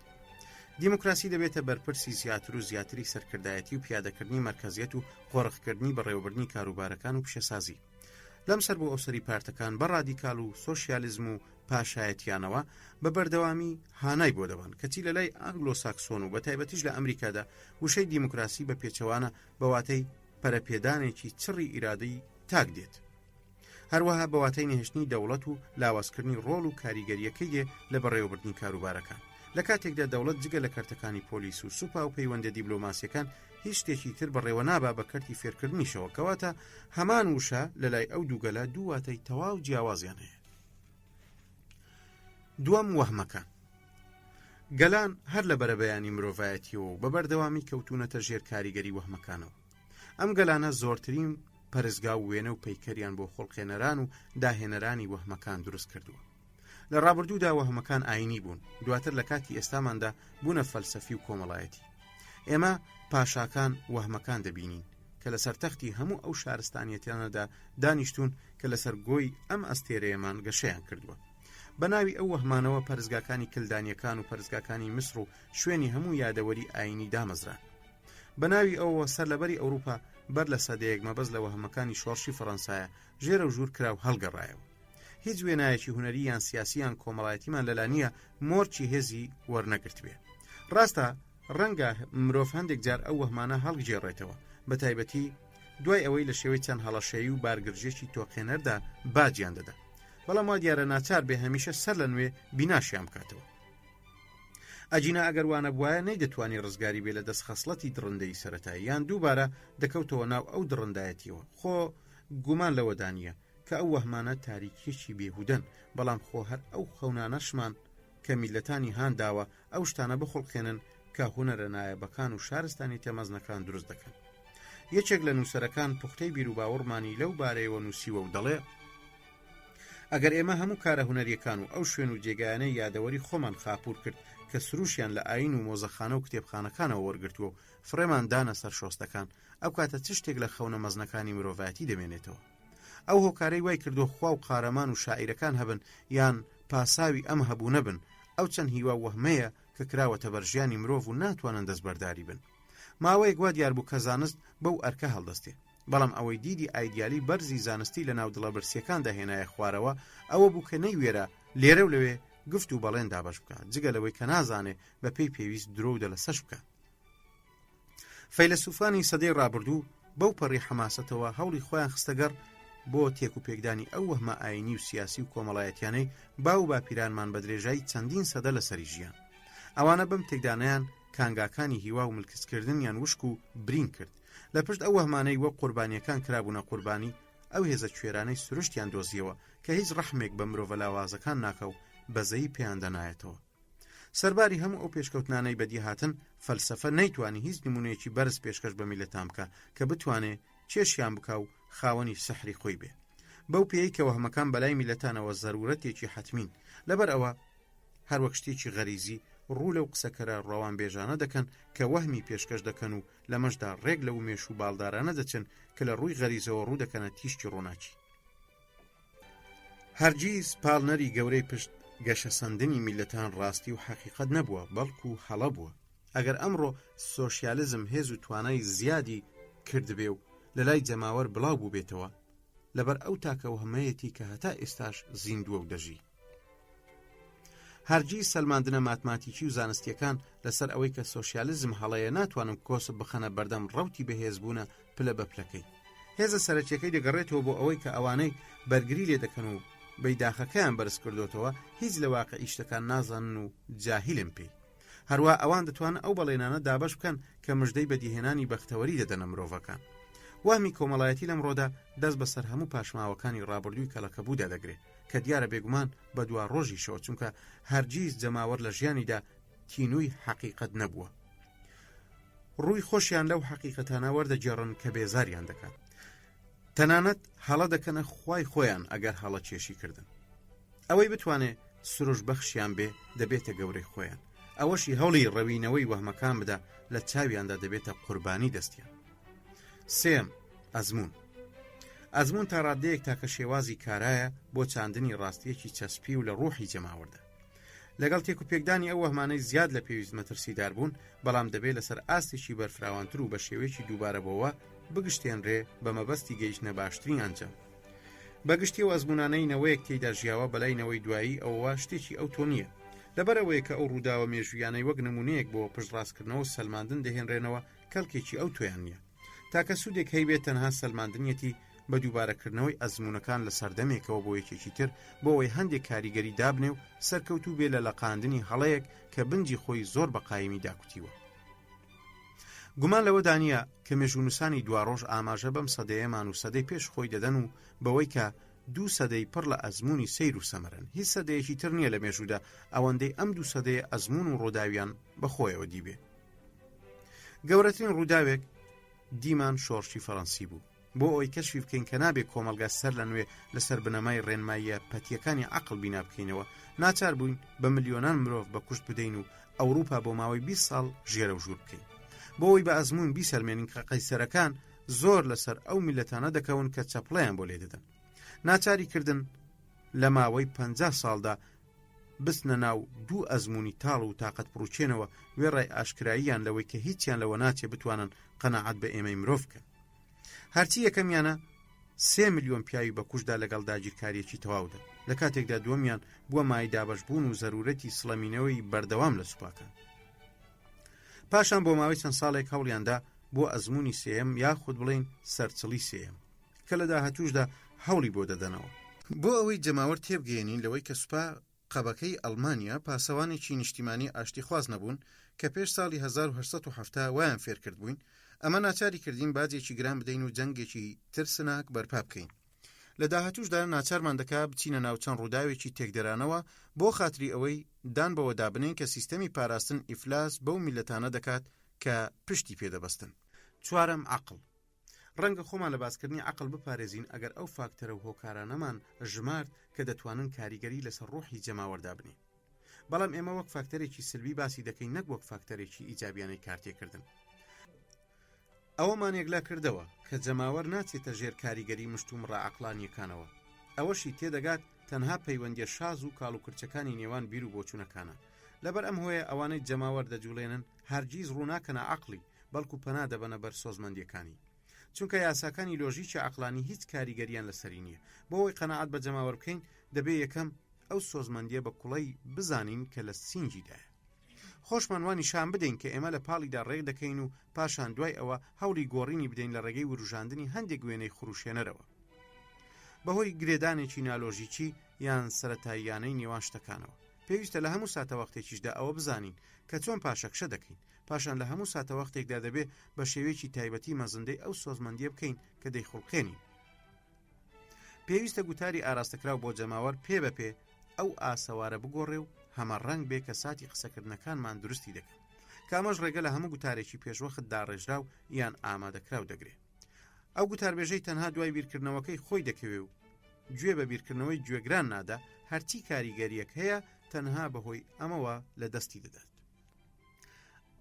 دیموکراسی دەبێتە بەرپرسی زیاتر و زیاتری سەرکردایەتی و پیادەکردنی مەرکەزیەت و قۆڕخکردنی بەڕێوەبردنی کاروبارەکان و پیشەسازی. لەم سەر بۆ ئەوسەری پارتەکان بە ڕادیکال و سۆشیالیزم و پاشایەتیانەوە بە بەردەوامی هانای بۆ دەوان کەچی لە لای ئانگلۆ ساکسۆن و بە تایبەتیش لە ئەمریکادا وشەی دیموکراسی بە پێچەوانە بەواتەی پەرەپێدانێکی چڕی ئیرادەی تاک دێت. هەروەها بەواتای نەهێشتنی دەوڵەت و لاوازکردنی ڕۆڵ و کاریگەریەکەی دێ لە بەڕێوەبردنی کاروبارەکان. لە کاتێکدا دەوڵەت جگە لە کەرتەکانی پۆلیس و سوپا و پەیوەندە دیبلۆماسیەکان هیچ شتێکی تر بەڕێوە نابا بە کەرتی فێرکردنیشەوە، کەواتە هەمان وشە لە لای ئەو دووگەلە دوو واتای تەواو جیاوازیان هەیە. دووەم وەهمەکان. گەلان هەر لە بەرەبەیانی مرۆڤایەتیەوە و بەبەردەوامی کەوتونەتە ژێر کاریگەری وەهمەکانەوە. ئەم گەلانە زۆرترین پەرزگا و وێنە و پەیکەریان بۆ خۆڵقێنەران و داهێنەرانی وەهمەکان دروست کردووە. لە ڕابردوودا وەهمەکان ئاینی بوون، دواتر لە کاتی ئێستاماندا بوونە فەلسەفی و کۆمەڵایەتی. ئێمە پاشاکان وەهمەکان دەبینین کە لە سەرتەختی هەموو ئەو شارستانیەتیانەدا دانیشتون کە لەسەر گۆی ئەم ئەستێرەیەمان گەشەیان کردووە. بە ناوی ئەو وەهمانەوە پەرزگاکانی کلدانیەکان و پەرزگاکانی میسر و شوێنی هەموو یادەوەری ئاینی دامەزران. بە ناوی ئەوەوە سەرلەبەری ئەوروپا بەر لە سەدەیەک مەبەست لە وەهمەکانی شۆڕشی فەڕەنسایە ژێرە و ژوور کرا و هەڵگەڕایەوە. هیچ وێنایەکی هونەری یان سیاسیان کۆمەڵایەتیمان لەلانیە مۆرچی هێزی وەرنەگرت بێ. ڕاستە ڕەنگە مرۆڤ هەندێک جار ئەو وەهمانە هەڵگێڕێتەوە، بە تایبەتی دوای ئەوەی لە شێوەی چەند هەڵەشەیی و بارگرژێکی تۆقێنەردا باجیان دەدا، بەڵام وا دیارە ناچار بێ هەمیشە سەر لە نوێ بیناشیان بکاتەوە. ئەجینا ئەگەر وانە بواە نەیدەتوانی ڕزگاری بێ لە دەست خەسڵەتی درڕندەی سەرەتایی یان دووبارە دەکەوتەوە ناو ئەو درڕندایەتیەوە. خۆ گومان لەوەدانیە کە ئەو وەهمانە تاریکیەکی بێهودەن، بەڵام خۆ هەر ئەو خەونانەشمان کە میلەتانی هانداوە ئەو شتانە بخۆڵخێنن کە هونەرە نایەبەکان و شارستانی تێمەزنەکان دروست دەکەن. یەکێک لە نووسەرەکان پوختەی بیر و باوەڕمانی لەو بارەیەوە نووسیوە و دەڵێ ئەگەر ئێمە هەموو کارە هونەریەکان و ئەو شوێن و جێگایانەی یادەوەری خۆمان خاپور کرد کە سروشیان لە ئاین و مۆزەخانە و کتێبخانەکانەوە وەرگرتووە و فڕێمان دانە سەر شۆستەکان، ئەو کاتە چ شتێک لە خەونە مەزنەکانی مرۆڤایەتی دەمێنێتەوە. ئەو هۆکارەی وای کردو خوا و قارەمان و شاعیرەکان هەبن یان پاساوی ئەم هەبوو نەبن، ئەو چەند هیوا وەهمەیە کە کراوەتە بەرژیانی مرۆڤ و ناتوانن دەستبەرداری بن. ماوەیەک وا دیار بوو کە زانست بەو ئەرکە هەڵدەستێ، بەڵام ئەوەی دیدی ئایدیالی بەرزی زانستی لە ناو دڵە برسیەکاندا هێنایە خوارەوە ئەوە بوو کە نەیوێرە لێرە و لەوێ گفت و بەڵێن دابەش بکات، جگە لەوەی کە نازانێ بە پێی پێویست درۆ و دەلەسەش بکات. فەیلسوفانی سەدەی ڕابردوو بەو پەڕی حەماسەتەوە هەوڵی خۆیان خستەگەڕ بۆ تێک و پێکدانی ئەو وەهمە ئاینی و سیاسی و کۆمەڵایەتیانەی باو باپیرانمان بە درێژایی چەندین سەدە لەسەری ژیان. ئەوانە بەم تێکدانیان کانگاکانی هیوا و ملکسکردنیان وشک و برین کرد. لە پشت ئەو وەهمانەی وەک قوربانیەکان کرابوونە قوربانی، ئەو هێزە کوێرانەی سروشتیان دۆزیەوە کە هیچ ڕەحمێک بە مرۆڤە لاوازەکان ناکە و بەزەیی پێیان دەنایەتەوە. سەرباری هەموو ئەو پێشکەوتنانەی بەدی هاتن، فەلسەفە نەیتوانی هیچ نمونەیەکی بەرز پێشکەش بە میلەتان بکە کە بتوانێ چێشیان بکە و خاوەنی سەحری خۆی بێ. بەو پێی کە وەهمەکان بەلای میلەتانەوە زەرورەتێکی حتمین، لەبەر ئەوە هەروەک شتێکی غەریزی ڕوو لەو قسەکەرە ڕەوان بێژانە دەکەن کە وەهمی پێشکەش دەکەن و لەمەشدا ڕێک لەو مێش و باڵدارانە دەچن کە لە ڕووی غەریزەوە ڕوو دەکەنە تیشکی ڕۆناچی. هەرگیز پاڵنەری گەورەی پشت گەشە سەندنی میلەتان ڕاستی و حەقیقەت نەبووە، بەڵکو هەڵە بووە. ئەگەر ئەمڕۆ سۆشیالیزم هێز و توانای زیادی کردبێ و لە لای جەماوەر بڵاو بوو بێتەوە، لەبەر ئەو تاکە وەهمەیەتی کە هەتا ئێستاش زیندووە و دەژی. هەرگیز سەلماندنە ماتماتیکی و زانستیەکان لەسەر ئەوەی کە سۆشیالیزم هەڵەیە ناتوانم کۆسب بخەنە بەردەم ڕەوتی بەهێزبوونە پلە بە پلەکەی. هێزە سەرەکیەکەی دەگەڕێتەوە بۆ ئەوەی کە ئەوانەی بەرگری لێ دەکەن و بەیداخەکەیان بەرز کردوتەوە هیچ لە واقعی شتەکان نازانن و جاهیلن پێی. هەروە ئەوان دەتوانن ئەو بەڵێنانە دابەش بکەن کە مژدەی بەدیهێنانی بەختەوەری دەدەنە مرۆڤەکان. وامی کۆمەڵایەتی لەمڕۆدا دەست بەسەر هەموو پاشماوەکانی ڕابردووی کەلەکەبوودا دەگرێت کە دیارە بێگومان بە دوا ڕۆژیشەوە، چونکە هەرگیز جەماوەر لە ژیانیدا تینووی حەقیقەت نەبووە. ڕووی خۆشیان لەو حەقیقەتانە وەردەگێڕن کە بێزاریان دەکات. تەنانەت هەڵە دەکەنە خوای خۆیان ئەگەر هەڵە کێشی کردن. ئەوەی بتوانێت سروش بەخشیان بێ دەبێتە گەورەی خۆیان. ئەوەشی هەوڵی ڕەوینەوەی وەهمەکان بدا لە چاویاندا دەبێتە قوربانی دەستیان. سێم، ئەزموون. ئەزموون تا ڕادەیەک تاکە شێوازی کارایە بۆ چاندنی ڕاستیەکی چەسپی و لە ڕوحی جەماوەردا. لەگەڵ تێک و پێکدانی ئەو وەهمانەی زیاد لە پێویست مەترسیدار بوون، بەڵام دەبێت لەسەر ئاستێکی بەرفراوانتر و بە شێوەیەکی دووبارەبەوە بگشتێنرێ بە مەبەستی گەیشتنە باشترین ئەنجام. بەگشتی و ئەزمونانەی نەوەیەک تێیدا ژیاوە بەلای نەوەی دوایی ئەوە شتێکی ئەو تۆ نییە. لەبەرەوەی کە ئەو ڕووداوە مێژویانەی وەک نمونەیەک بۆ پشتڕاستکردنەوە سەلماندن دەهێنرێنەوە، کەڵکێکی ئەو تۆیان نییە. تاکە سوودێک هەیبێت تەنها سەلماندنیەتی بە دووبارەکردنەوەی ئەزمونونەکان لە سەردەمێکەوە بۆ یەکێکی تر بۆ ئەوەی هەندێک کاریگەری دابنێ و سەرکەوتوو بێ لە لەقاندنی هەڵەیەک کە بنجی خۆی زۆر بە قایمی داکوتیوە. گومان لەوە دانیە کە مێژوونووسانی دواڕۆژ ئاماژە بەم سەدەیەمان و سەدەی پێش خۆی دەدەن و بەوەی کە 2 سەدەی پڕ لە ئەزمموی سەیر و سەمەرن، هیچ سەدەیەکی تر نییە لە مێژوودا ئەوەندەی ئەم 2 سەدەیە ئەزممون و ڕووداویان بەخۆیەوە دیبێ. گەورەترین ڕووداوێک دیمان شۆڕشی فەڕەنسی بوو بۆ ئەوەی کەشفی بکەین کە نابێت کۆمەلگا سەر لە نوێ لەسەر بنەمای ڕێنماییە پەتیەکانی عەقڵ بینا بکەینەوە، ناچار بووین بە ملیۆنان مرۆڤ بە کوشت بدەین و ئەوروپا بۆ ماوەی 20 ساڵ ژێرە و ژوور بکەین بۆ ئەوەی بە ئەزممون بیسەلمێنین کە قەیسەرەکان زۆر لەسەر ئەو میلەتانە دەکەون کە چەپڵەیان بۆ لێ دەدەن. ناچاری کردن لە ماوەی 50 ساڵدا بستنە ناو 2 ئەزمموی تاڵ و تااقەت پڕوچێنەوە وێڕای ئاشکراییان لەوەی کە هیچیان لەوە ناچێ بتوانن قەناعەت بە ئێمەی مرۆڤ بکەن. هەرچی یەکەمیانە 3 ملیۆن پیاوی بە کوشدا لەگەڵ داگیرکاریەکی تەواودا، لە کاتێکدا دووەمیان بووە مای دابەشبوون و زەرورەتی سڵەمینەوەی بەردەوام لە سوپاکان. پاشان بۆ ماوەی چەند ساڵێک هەوڵیاندا بۆ ئەزمموی سێم یاخود بڵێن سەرچڵی سێم کە لە داهاتووشدا هەوڵی بۆ دەدەنەوە بۆ ئەوەی جەماوەر تێبگەێنین لەوەی کە سوپا قەبەکەی ئەڵمانیا پاسەوانێکی نیشتیمانی ئاشتی خواز نەبوون کە پێش ساڵی 1970 وایان فێر کرد بووین. ئەمە ناچاری کردین باجێکی گران بدەین و جەنگێکی ترسناک بەرپا بکەین. لە داهاتووشدا ناچارمان دەکا بچینە ناو چەند ڕووداوێکی تێکدەرانەوە بۆ خاتری ئەوەی دان بەوە دابنین کە سیستەمی پاراستن ئیفلاس بەو میلەتانە دەکات کە پشتی پێدەبەستن. چوارەم عەقڵ. ڕەنگە خۆمان لە باسکردنی عەقڵ بپارێزین ئەگەر ئەو فاکتەرە و هۆکارانەمان ژمارد کە دەتوانن کاریگەری لەسەر ڕۆحی جەماوەردا بنین. بەڵام ئێمە وەک فاکتەرێکی سلبی باسی دەکەین، نەک وەک فاکتەرێکی ئیجابیانەی کارتێکردن. ئەوەمان یەکلا کردەوە کە جەماوەر ناچێتە ژێر کاریگەری مشتوم ڕائەقلانیەکانەوە. ئەوەشی تێدەگات تەنها پەیوەندیە شاز و کاڵ و کرچەکانی نێوان بیر و بۆچوونەکانە. لەبەر ئەم هۆیە ئەوانەی جەماوەر دەجوڵێنن هەرگیز ڕووناکەنە عەقڵی، بەڵکو پەنا دەبەنە بەر سۆزمەندیەکانی، چونکە یاساکانی لۆژیکی عەقلانی هیچ کاریگەریان لەسەری نییە. بۆ ئەوەی قەناعەت بە جەماوەر بکەین دەبێ یەکەم ئەو سۆزمەندیە بە کوڵەی بزانین کە لە سینجیدایە. خۆشمانوانی شان بدەین کە ئێمە لە پاڵیدا ڕێک دەکەین و پاشان دوای ئەوە هەوڵی گۆڕینی بدەین لە ڕێگەی وروژاندنی هەندێک وێنەی خروشێنەرەوە بەهۆی گرێدانێکی نالۆژیکی یان سەرەتاییانەی نێوان شتەکانەوە. پێویستە لە هەموو ساتەوەختێکیشدا ئەوە بزانین کە چۆن پاشەکشە دەکەین، پاشان لە هەموو ساتەوەختێکدا دەبێ بە شێوەیەکی تایبەتی مەزندەی ئەو سۆزمەندیە بکەین کە دەیخوڵقێنین. پێویستە گوتاری ئاراستەکراو بۆ جەماوەر پێ بەپێ ئەو ئاسەوارە بگۆڕێ و هەمە ڕەنگ بێ کە ساتی قسەکردنەکانمان درستی دەکەن. کامەش ڕێگە لە هەموو گوتارێکی پێشوەخت داڕێژرا و یان ئامادەکراو دەگرێت. ئەو گوتاربێژەی تەنها دوای بیرکردنەوەکەی خۆی دەکەوێ و گوێ بە بیرکردنەوەی گوێگران نادا، هەرچی کاریگەریەک هەیە تەنها بەهۆی ئەمەوە لە دەستی دەدات.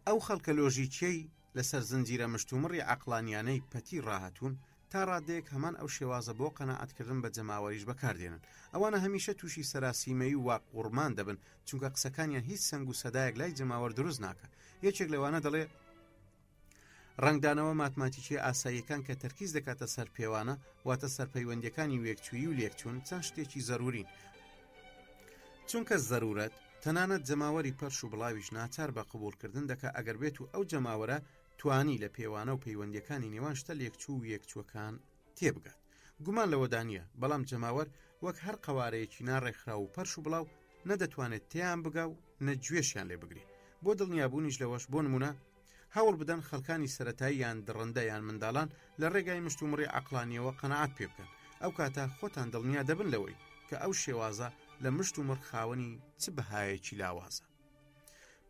ئەو خەڵکە لۆژیکیەی لەسەر زنجیرە مشتومڕی عەقلانیانەی پەتی ڕاهاتوون تا ڕادەیەک هەمان ئەو شێوازە بۆ قەناعەتکردن بە جەماوەریش بەکاردێنن. ئەوانە هەمیشە تووشی سەراسیمەی و واقوڕمان دەبن، چونکە قسەکانیان هیچ سەنگ و سەدایەک لای جەماوەر دروست ناکە. یەکێک لەوانە دەڵێ ڕنگدانەوە ماتماتیکی ئاساییەکان کە تەرکیز دەکاتە سەر پێوانە واتە سەرپەیوەندیەکانی وێکچووی و لێکچوون چەند شتێکی زەرورین، چونکە زەرورەت تەنانەت جەماوەری پەرش و بڵاویش ناچار بە قبولکردن دەکا ئەگەر بێت و ئەو جەماوەرە توانی لە پێوانە و پەیوەندیەکانی نێوان شتە لێکچوو و یەکچووەکان تێبگات. گومان لەوە دانیە، بەڵام جەماوەر وەک هەر قەوارەیەکی ناڕێکخرا و پەرش و بڵاو نەدەتوانێت تیان بگا و نەگوێشیان لێ بگری. بۆ دڵنیابوونیش لەوەش بۆ نمونە هەوڵ بدەن خەڵکانی سەرەتایی یان دڕندە یان منداڵان لە ڕێگای مشتومڕی عەقلانیەوە قەناعەت پێ بکەن. ئەو کاتە خۆتان دڵنیا دەبن لەوەی کە ئەو شێوازە لە مشتومڕ خاوەنی چ بەهایەکی لاوازە.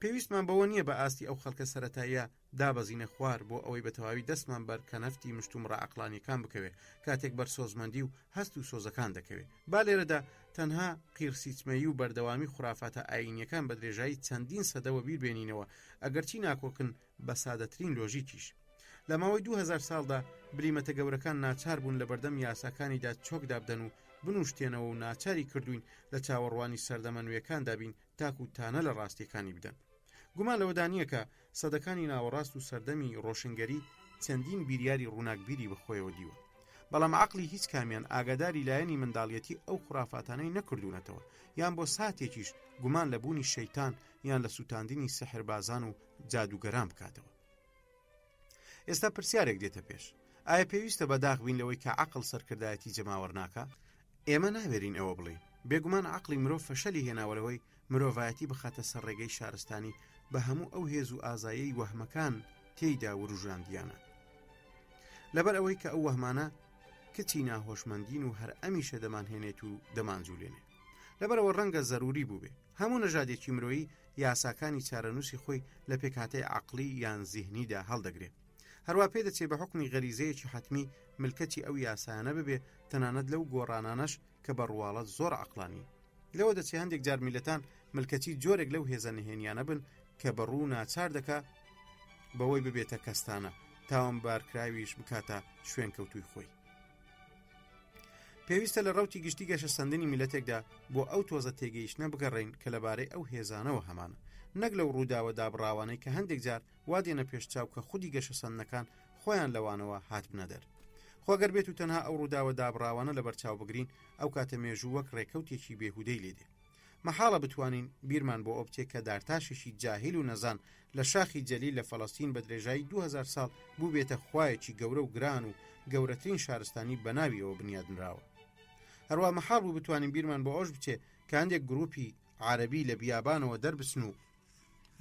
پێویستمان بەوە نییە بە ئاستی ئەو خەڵکە سەرەتاییە دابەزینە خوار بۆ ئەوەی بە تەواوی دەستمان بەر کەنەفتی مشتومڕە عەقلانیەکان بکەوێ کاتێک بەر سۆزمەندی و هەست و سۆزەکان دەکەوێت. با لێرەدا تەنها قیرسیچمەیی و بەردەوامی خوراافاتە ئاینیەکان بە درێژایی چەندین سەدەوە بیربێنینەوە ئەگەرچی ناکۆکن بە سادەترین لۆژیکیش. لە ماوەی 2000 ساڵدا بلیمەتە گەورەکان ناچار بوون لە بەردەم یاساکانیدا چۆک دابدەن و بنوشتێنەوە و ناچاری کردوین لە چاوەڕوانی سەردەمە نوێکاندا بین تاکو و تانە لە ڕاستیەکانی بدەن. گومان لەوە دانیە کە سەدەکانی ناوەڕاست و سەردەمی ڕۆشنگەری چەندین بیریاری ڕووناکبیری بەخۆیەوە دیوە، بەڵام عەقلی هیچ کامیان ئاگاداری لایەنی منداڵیەتی ئەو خوراافاتانەی نەکردوونەتەوە، یان بۆ ساتێکیش گومان لە بوونی شەیتان یان لە سووتاندنی سەحربازان و جادوگەران بکاتەوە. ئێستا پرسیارێک دێتە پێش، ئایا پێویستە بەداغ بین لەوەی کە عەقڵ سەرکردایەتی جەماوەر ناکە؟ ئێمە نابێرین ئەوە بڵێین. بێگومان عەقڵی مرۆڤ فەشەلی هێناوەلەوەی مرۆڤایەتی بخاتە سەر ڕێگەی شارستانی بە هەموو ئەو هێز و ئازایەی وەهمەکان تێیدا وروژاندیانە. لەبەر ئەوەی کە ئەو وەهمانە کچی ناهۆشمەندین و هەر ئەمیشە دەمانهێنێت و دەمانجوولێنێ. لەبەرەوە ڕەنگە زەروری بوو بێ هەموو نەژادێکی مرۆیی یاساکانی چارەنووسی خۆی لە پێکهاتەی عەقلی یان زیهنیدا هەڵدەگرێت. هەروە پێدەچێت بە حکمی غەریزەیەکی حتمی ملکەتی ئەو یاسایانە ببێ، تەنانەت لەو گۆڕانانەش کە بەڕواڵەت زۆر عەقلانی. لەوە دەچێت هەندێک جار میلەتان ملکەتی جۆرێک لەو هێزە نهێنیانە بن کە بەڕوو ناچار دەکا بەوەی ببێتە کەستانە، تاوان بارکراویش بکاتە شوێن کەوتوی خۆی. پێویستە لە ڕەوتی گشتی گەشە سەندنی میلەتێکدا بۆ ئەو تۆزە تێگەیشتنە بگەڕین کە لەبارەی ئەو هێزانەوە هەمانە، نەک لەو ڕووداوە دابڕاوانەی کە هەندێک جار وا دێنە پێشچاو کە خودی گەشە سەندنەکان خۆیان لەوانەوە هات بنە دەر. خۆگەر بێت و تەنها ئەو ڕووداوە دابڕاوانە لە بەرچاو بگرین، ئەو کاتە مێژوو وەک ڕێکەوتێکی بێهودەی لێدێ. مەحاڵە بتوانین بیرمان بۆ ئۆبتێک کە دارتاشێکی جاهیل و نەزان لە شاخی جەلیل لە فەڵەستین بە درێژایی 2000 ساڵ بوو بێتە خوایەکی گەورە و گران و گەورەترین شارستانی بەناویەوە بنیادنراوە. هەروە مەحاڵ بوو بتوانین بیرمان بۆ ئەوش بچێ کە هەندێک گروپی عەرەبی لە بیابانەوە دەربچن و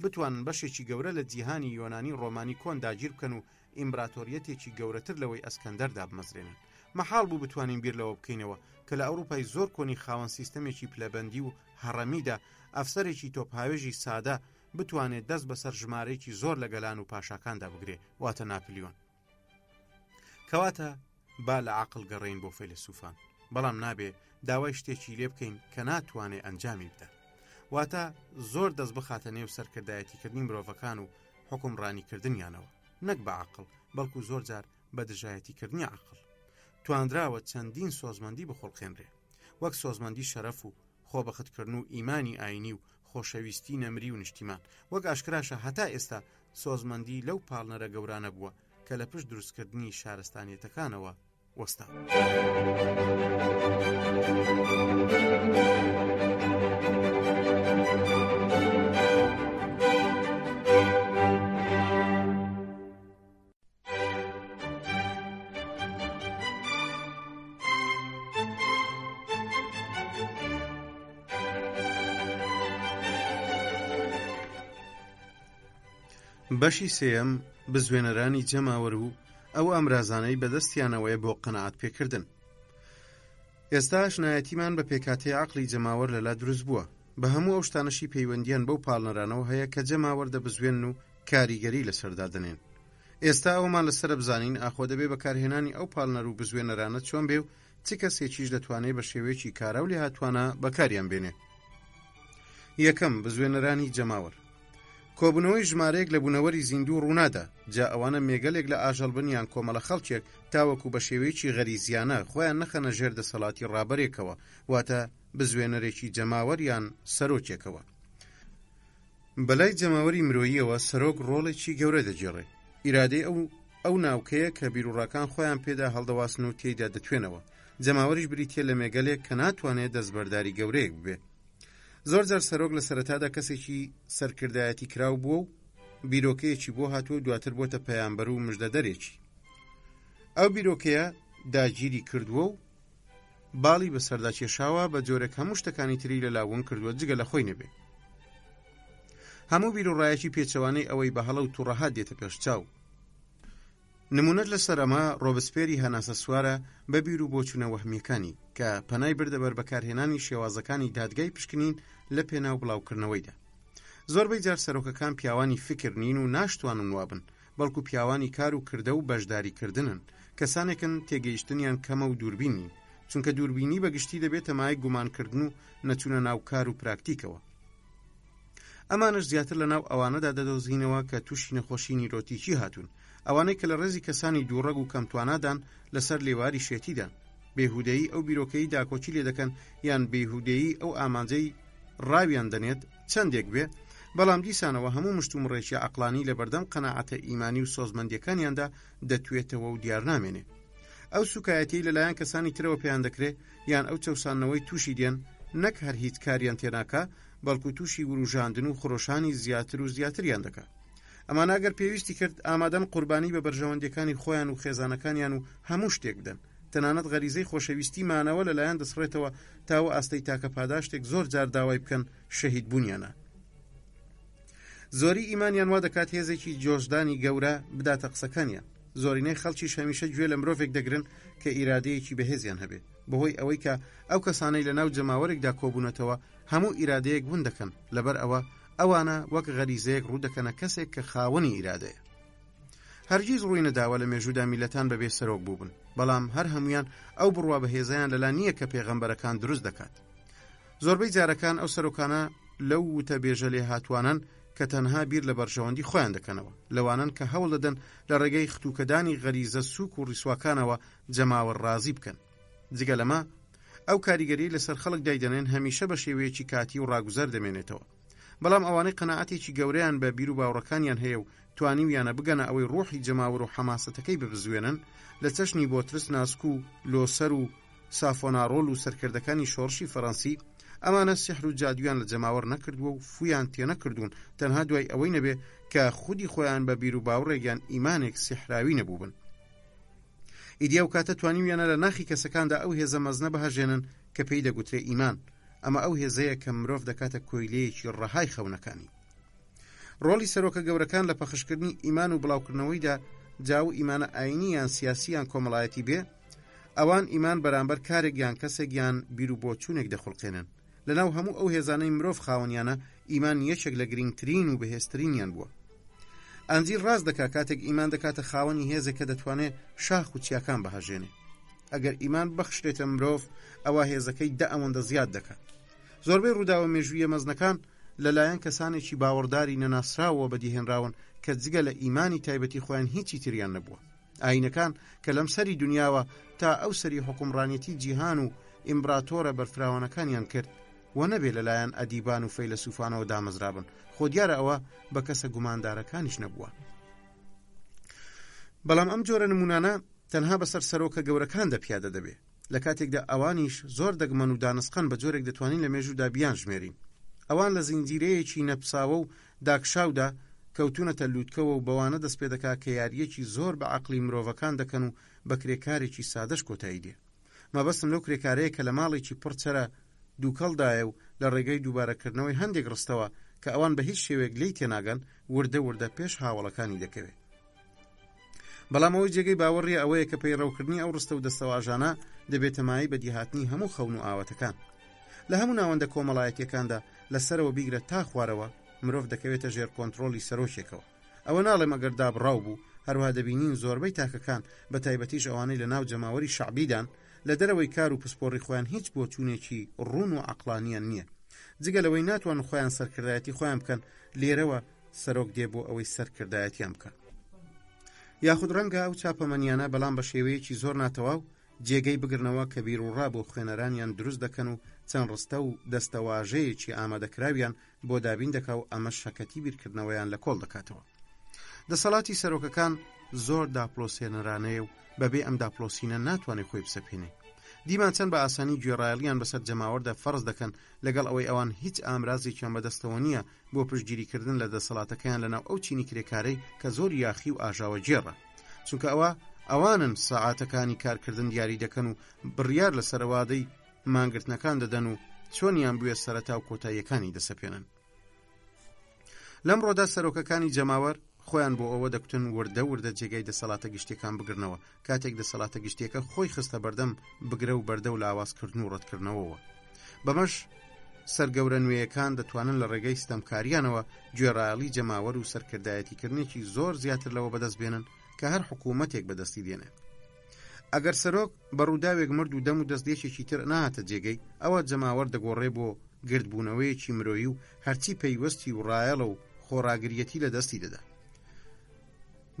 بتوانن بەشێکی گەورە لە جیهانی یۆنانی ڕۆمانی کۆن داگیر بکەن و ئیمبراتۆریەتێکی گەورەتر لەوەی ئەسکەندەردا بمەزرێنن. مەحاڵ بوو بتوانین بیر لەوە بکەینەوە کە لە ئەوروپای زۆر کۆنی خاوەن سیستەمێکی پلەبەندی و هەڕەمیدا ئەفسەرێکی تۆپهاوێژی سادە بتوانێت دەست بەسەر ژمارەیەکی زۆر لە گەلان و پاشاکاندا بگرێ، واتە ناپلیۆن. کەواتە با لە عەقڵ گەڕێین بۆ فەیلسوفان، بەڵام نابێ داوای شتێکی لێ بکەین کە ناتوانێ ئەنجامی بدە، واتە زۆر دەست بخاتە نێو سەرکردایەتیکردنی مرۆڤەکان و حکومڕانیکردنیانەوە، نەک بە عەقڵ بەڵکو زۆر جار بە دژایەتیکردنی عەقڵ. توانراوە چەندین سۆزمەندی بخۆڵقێنرێ، وەک سۆزمەندی شەرەف و خۆبەختکردن و ئیمانی ئاینی و خۆشەویستی نەمری و نیشتیمان. وەک ئاشکراشە هەتا ئێستا سۆزمەندی لەو پاڵنەرە گەورانە بووە کە لە پشت دروستکردنی شارستانیەتەکانەوە وەستا. بەشی سێیەم بزوێنەرانی جەماوەر و ئەو ئەمرازانەی بەدەستیانەوەیە بۆ قەنەعەت پێکردن. ئێستا ئاشنایەتیمان بە پێکهاتەی عەقڵی جەماوەر لەلا دروست بووە، بە هەموو ئەو شتانەشی پەیوەندیان بەو پاڵنەرانەوە هەیە کە جەماوەر دەبزوێن و کاریگەری لەسەردا دەنێن. ئێستا ئەومان لەسرە بزانین ئاخۆ دەبێ بەکارهێنانی ئەو پاڵنەر و بزوێنەرانە چۆن بێ و چ کەسێکیش دەتوانێت بە شێوەیەکی کارا و لێهاتوانە بەکاریان بێنێ. یەکەم، بزوێنەرانی جەماوەر. کۆبوونەوەی ژمارەیەک لە بوونەوەری زیندوو ڕوونادا، جا ئەوانە مێگەلێک لە ئاژەڵبنیان کۆمەڵە خەڵکێک تاوەکو بە شێوەیەکی غەریزیانە خۆیان نەخەنە ژێر دەسەڵاتی ڕابەرێکەوە، واتە بزوێنەرێکی جەماوەر یان سەرۆکێکەوە. بەلای جەماوەری مرۆییەوە سەرۆک ڕۆڵێکی گەورە دەجێڕێ، ئیرادەی ئەو ناوکەیە کە بیرروڕاکان خۆیان پێدا هەڵدەواسن و تێیدا دەتوێنەوە. جەماوەریش بریتیە لە مێگەلێک کە ناتوانێت دەستبەرداری گەورەیەک ببێ. زۆر جار سەرۆک لە سەرەتادا کەسێکی سەرکردایەتی کراو بووە و بیرۆکەیەکی بۆ هاتووە، دواتر بۆتە پەیامبەر و مژدەدەرێکی. ئەو بیرۆکەیە داگیری کردووە و باڵی بەسەردا کێشاوە، بە جۆرێک هەموو شتەکانی تری لە لاون کردووە جگە لە خۆی نەبێ. هەموو بیرۆڕایەکی پێچەوانەی ئەوەی بە هەڵە و تووڕەهات دێتە پێش چاو. نمونەت لەسەر ئەمە ڕۆبسپێری هەناسە سوارە بە بیر و بۆچوونە وەهمیەکانی کە پەنای بردە بەر بەکارهێنانی شێوازەکانی دادگای پشکنین لە پێناو بڵاوکردنەوەیدا. زۆربەی جار سەرۆکەکان پیاوانی فکر نین و ناشتوانن وابن، بەڵکو پیاوانی کار و کردە و بەشداریکردنن، کەسانێکن تێگەیشتنیان کەمە و دووربین نین، چونکە دووربینی بەگشتی دەبێتە مای گومانکردن و نەچوونە ناو کار و پراکتیکەوە. ئەمانش زیاتر لە ناو ئەوانەدا دەدۆزینەوە کە تووشی نەخۆشی نیرۆتیکی هاتوون، ئەوانەی کە لە ڕێزی کەسانی دووڕەگ و کەمتوانادان لەسەر لێواری شێتیدان، بێهودەیی ئەو بیرۆکەی داکۆچی لێ دەکەن یان بێهودەیی ئەو ئامانجەی ڕاویان دەنێت چەندێک بێ، بەڵام دیسانەوە هەموو مشتومڕێکی عەقلانی لە بەردەم قەناعەتە ئیمانی و سۆزمەندیەکانیاندا دەتوێتەوە و دیار نامێنێ. ئەو سوکایەتی لەلایەن کەسانی ترەوە پێیان دەکرێت یان ئەو چەوسانەوەی تووشی دێن نەک هەر هیچ کاریان تێناکە، بەڵکو تووشی وروژاندن و خڕۆشانی زیاتر و زیاتریان دەکات. ئەمان ئەگەر پێویستی کرد ئامادەن قوربانی بە بەرژەوەندەکانی خۆیان و خێزانەکانیان و هەموو شتێک بدەن، تەنانەت غەریزەی خۆشەویستی مانەوە لەلایەن دەسڕێتەوە تاوە ئاستەی تاکە پاداشتێک زۆر جار داوای بکەن شەهید بوونیانە. زۆری ئیمانیان وا دەکات هێزێکی جۆشدانی گەورە بداتە قسەکانیان. زۆرینەی خەڵکیش هەمیشە گوێ لە مرۆڤێک دەگرن کە ئیرادەیەکی بەهێزیان هەبێت، بەهۆی ئەوەی کە ئەو کەسانەی لە ناو جەماوەرێکدا کۆبوونەتەوە هەموو ئیرادەیەک بوون دەکەن، لەبەر ئەوە ئەوانە وەک غەریزەیەک ڕوو دەکەنە کەسێک کە خاوەنی ئیرادەیە. هەرگیز ڕووی نەداوە لە مێژوودا میلەتان بەبێ سەرۆک بووبن، بەڵام هەر هەمویان ئەو بڕوا بەهێزیان لەلا نییە کە پێغەمبەرەکان دروست دەکات. زۆربەی جارەکان ئەو سەرۆکانە لەو وتە بێژە لێ هاتوانن کە تەنها بیر لە بەرژەوەندی خۆیان دەکەنەوە، لەوانن کە هەوڵ دەدەن لە ڕێگەی ختوکەدانی غەریزە سووک و ڕیسواکانەوە جەماوەر ڕازی بکەن. جگە لەمە ئەو کاریگەری لەسەر خەڵک دایدەنێن هەمیشە بە شێوەیەکی کاتی و ڕاگوزەر دەمێنێتەوە، بەڵام ئەوانەی قەناعەتێکی گەورەیان بە بیر و باوڕەکانیان هەیە و توانیویانە بگەنە ئەوەی ڕۆحی جەماوەر و حەماسەتەکەی ببزوێنن، لە چەشنی بۆترس ناسک و لۆسەر و سافۆناڕۆل و سەرکردەکانی شۆڕشی فەڕەنسی ئەمانە سیحر و جادویان لە جەماوەر نەکردووە و فویان تێ نەکردوون، تەنها دوای ئەوەی نەبێ کە خودی خۆیان بە بیر و باوڕێکیان ئیمانێک سیحراوی نەبووبن. ئیدیا و کاتە توانیویانە لە ناخی کەسەکاندا ئەو هێزە مەزنە بەهەژێنن کە پێی دەگوترێ ئیمان، ئەمە ئەو هێزەیە کە مرۆڤ دەکاتە کۆیلەیەکی ڕەهای خەونەکانی. ڕۆڵی سەرۆکە گەورەکان لە پەخشکردنی ئیمان و بڵاوکردنەوەیدا جاو ئیمانە ئاینی یان سیاسی یان کۆمەڵایەتی بێ، ئەوان ئیمان بەرامبەر کارێک یان کەسێک یان بیر و بۆچوونێک دەخڵقێنن. لەناو هەموو ئەو هێزانەی مرۆڤ خاوەنیانە ئیمان یەکێک لە گرنگترین و بەهێزترینیان بووە. ئەنجیر ڕاز دەکات کاتێک ئیمان دەکاتە خاوەنی هێزێک کە دەتوانێت شاخ و چیاکان بەهەژێنێ. ئەگەر ئیمان بەخشرێتە مرۆڤ ئەوە هێزەکەی دە ئەوەندە زیاد دەکات. زۆربەی ڕووداوە مێژوویە مەزنەکان لەلایەن کەسانێکی باوەڕداری نەناسراوەوە بەدیهێنراون کە جگە لە ئیمانی تایبەتی خۆیان هیچی تریان نەبووە. ئاینەکان کە لەم سەری دنیاوە تا ئەو سەری حکومڕانێتی جیهان و ئیمبراتۆرە بەرفراوانەکانیان کرد و نەبێ لەلایەن ئەدیبان و فەیلسوفانەوە دامەزرابن، خۆ دیارە ئەوە بە کەسە گوماندارەکانیش نەبووە. بەڵام ئەم جۆرە نمونانە تەنها بەسەر سەرۆکە گەورەکاندا پیادە دەبێ، لە کاتێکدا ئەوانیش زۆر دەگمەن و دانسقەن بە جۆرێک دەتوانین لە مێژوودا بیان ژمێرین. ئەوان لە زنجیرەیەکی نەپساوە و داکشاودا کەوتونەتە لووتکەوە و بەوانە دەست پێ دەکات کە یاریەکی زۆر بە عەقڵی مرۆڤەکان دەکەن و بە کرێکارێکی سادەش کۆتایی دێ. مەبەستم لەو کرێکارەیە کە لە ماڵێکی پڕچەرە دووکەڵدایە و لە ڕێگەی دووبارەکردنەوەی هەندێک ڕستەوە کە ئەوان بە هیچ شێوێک لی تێناگەن وردە وردە پێش هاوڵەکانی دەکەوێت. بەڵام ئەوەی جێگەی باوەڕیە ئەوەیە کە پەیڕەوکردنی ئەو ڕستە و دەستەواژانە دەبێتەمایی بە دیهاتنی هەموو خەون و ئاوەتەکان. لە هەموو ناوەندە کۆمەڵایەتیەکاندا لەسەرەوە بیگرە تا خوارەوە مرۆڤ دەکەوێتە ژێر کۆنتڕۆلی سەرۆکێکەوە. ئەوە ناڵێم ئەگەر دابڕاو بوو، هەروەها دەبینین زۆربەی تاکەکان بە تایبەتیش ئەوانەی لە ناو جەماوەری شەعبیدان لە دەرەوەی کار و پسپۆڕی خۆیان هیچ بۆچوونێکی ڕوون و عەقڵانیان نییە، جگە لەوەی ناتوان خۆیان سەرکردایەتی خۆیان بکەن، لێرەوە سەرۆک دێ بۆ ئەوەی سەرکردایەتیان بکەن. یاخود ڕەنگە ئەو چاپەمەنیانە بەڵام بە شێوەیەکی زۆر ناتەواو جێگەی بگرنەوە کە بیر و ڕا بۆ خوێنەرانیان دروست دەکەن و چەند ڕستە و دەستەواژەیەکی ئامادەکراویان بۆ دابین دەکا و ئەمە شەکەتی بیرکردنەوەیان لە کۆڵ دەکاتەوە. دەسەڵاتی سەرۆکەکان زۆر داپلۆسێنەرانەیە و بەبێ ئەم داپلۆسینە ناتوانێت خۆی بسەپێنێ. دیمان چەند بە ئاسانی گوێڕایەڵیان بەسەر جەماوەردا فەرز دەکەن لەگەڵ ئەوەی ئەوان هیچ ئامرازێکیان بەدەستەوە نییە بۆ پشتگیریکردن لە دەسەڵاتەکەیان لەناو ئەو چینی کرێکارەی کە زۆر یاخی و ئاژاوە جێڕە، چونکە ئەوانن سەعاتەکانی کارکردن دیاری دەکەن و بڕیار لە سەرەوادەی مانگرتنەکان دەدەن و چۆنیان بوێ سەرەتا و کۆتاییەکانی دەسەپێنن. لەم ڕۆدا سەرۆکەکانی جەماوەر خۆیان بۆ ئەوە دەکوتن وردە وردە جێگەی دەسەڵاتە گشتیەکان بگرنەوە، کاتێک دەسەڵاتە گشتیەکە خۆی خستە بەردەم بگرە و بەردە و لاوازکردن و ڕەتکردنەوەوە. بەمەش سەرگەورە نوێیەکان دەتوانن لە ڕێگەی ستەمکاریانەوە گوێڕایەڵی جەماوەر و سەرکردایەتیکردنێکی زۆر زیاتر لەوە بەدەست بێنن کە هەر حکوومەتێک بەدەستی دێنێ. ئەگەر سەرۆک بە ڕووداوێک مرد و دەم و دەستێکێکی تر نهاتە جێگەی، ئەوە جەماوەر دەگۆڕێ بۆ گردبوونەوەیەکی مرۆیی و هەرچی پەیوەستی و ڕایەڵە و خۆڕاگریەتی لە دەستی دەدا.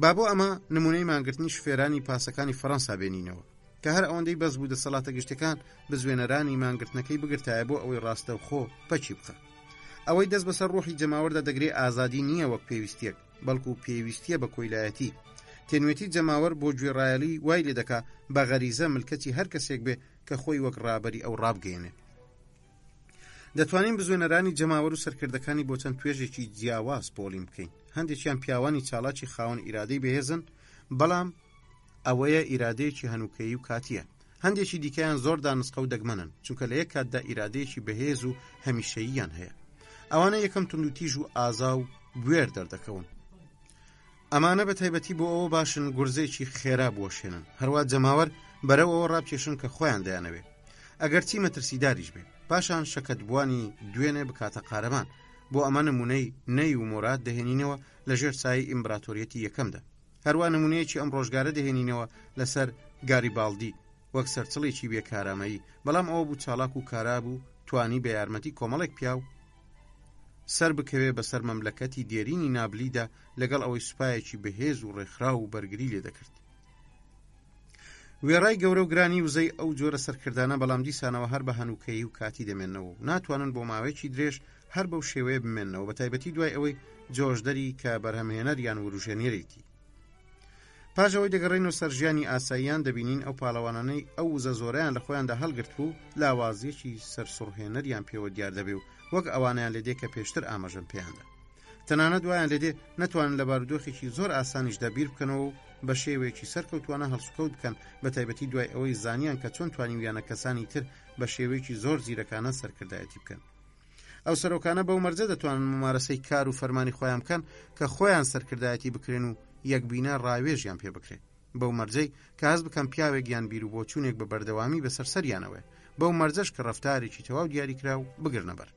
با بۆ ئەمە نمونەی مانگرتنی شوێرانی پاسەکانی فەڕەنسا بێنینەوە کە هەر ئەوەندەی بەس بوو دەسەڵاتە گشتەکان بزوێنەرانی مانگرتنەکەی بگرتایە بۆ ئەوەی ڕاستەوخۆ پەچی بخە. ئەوەی دەست بەسەر ڕۆحی جەماوەردا دەگرێ ئازادی نییە وەک پێویستیەک، بەڵکو پێویستیە بە کۆیلایەتی. تێنوێتی جەماوەر بۆ گوێڕایەڵی وای لێ دەکا بە غەریزە ملکەتی هەر کەسێک بێ کە خۆی وەک ڕابەری ئەو ڕابگەێنێ. دەتوانین بزوێنەرانی جەماوەر و سەرکردەکانی بۆ چەند توێژێکی جیاواز پۆلیم بکەین. هەندێکیان پیاوانی چالاکی خاوەن ئیرادەی بەهێزن، بەڵام ئەوەیە ئیرادەیەکی هەنووکەیی و کاتیە. هەندێکی دیکەیان زۆر دانسقە و دەگمەنن، چونکە لە یەک کاتدا ئیرادەیەکی بەهێز و هەمیشەییان هەیە. ئەوانە یەکەم توندوتیژ و ئازا و گوێر دەردەکەون. ئەمانە بە تایبەتی بۆ ئەوە باشن گورزێکی خێرا بوەشێنن، هەروە جەماوەر بەرەو ئەوە ڕابکێشن کە خۆیان دەیانەوێ، ئەگەر چی مەترسیداریش بێ، پاشان شەکەتبوانی دوێنێ بکاتە قارەمان. بۆ ئەمە نمونەی نەی و مۆراد دەهێنینەوە لە ژێر سایەی ئیمبراتۆریەتی یەکەمدا. هەروە نمونەیەکی ئەم ڕۆژگارە دەهێنینەوە لەسەر گاریبالدی وەک سەرچڵێکی بێکارامەیی، بەڵام ئەوە بوو چالاک و کارابوو توانی بە یارمەتی کۆمەڵێک پیاو سەر بکەوێ بەسەر مەملەکەتی دێرینی نابلیدا لەگەڵ ئەوەی سوپایەکی بەهێز و ڕێکخرا و بەرگری لێ دەکرد. وێڕای گەورە و گرانی وزەی ئەو جۆرە سەرکردانە بەڵام دیسانەوە هەر بە هەنووکەیی و کاتی دەمێنەوە و ناتوانن بۆ ماوەیەکی درێژ هەر بەو شێوەیە بمێنەوە، بە تایبەتی دوای ئەوەی جۆشدەری کە بەرهەمهێنەر یان وروژێنێرێتی. پاشەوەی دەگەڕێنەوە سەر ژیانی ئاساییان دەبینین ئەو پاڵەوانانەی ئەو وزە زۆرەیان لە خۆیاندا هەڵگرت بوو لاوازیەکی سەرسوڕهێنەریان پێوە دیار دەبێ و وەک ئەوانیان لێدێ کە پێشتر ئاماژەم پێیاندا. تەنانەت دوایان لێدێ نەتوانن لە بارودۆخێکی زۆر ئاسانیشدا بیر بکەنەوە و بە شێوەیەکی سەرکەوتوانە هەڵسوکەوت بکەن، بە تایبەتی دوای ئەوەی زانیان کە چۆن توانیویانە کەسانی تر بە شێوەیەکی زۆر زیرەکانە سەرکردایەتی بکەن. ئەو سەرۆکانە بەو مەرجە دەتوانن ممارەسەی کار و فەرمانی خۆیان بکەن کە خۆیان سەرکردایەتی بکرێن و یەکبینە ڕاوێژیان پێ بکرێت. بەو مەرجەی کە هەست بکەم پیاوێک یان بیر و بۆچوونێک بە بەردەوامی بەسەر سەریانەوە، بەو مەرجەش کە ڕەفتارێکی تەواو دیاری کرا و بگرنەبەر.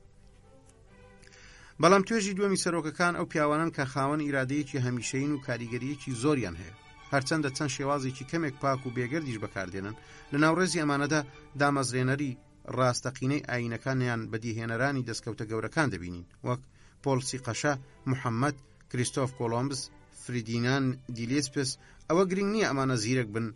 بەڵام توێژی دووەمی سەرۆکەکان ئەو پیاوانن کە خاوەن ئیرادەیەکی هەمیشەیین و کاریگەریەکی زۆریان هەیە، هەرچەندە چەند شێوازێکی کەمێک پاک و بێگەردیش بەکاردێنن. لە ناوڕێزی ئەمانەدا دامەزرێنەری ڕاستەقینەی ئاینەکانیان بەدیهێنەرانی دەستکەوتە گەورەکان دەبینین، وەک پۆلسی قەشە، محەممەد، کریستۆف کۆلۆمبس، فریدینان دیلێسپس. ئەوە گرنگ نییە ئەمانە زیرەک بن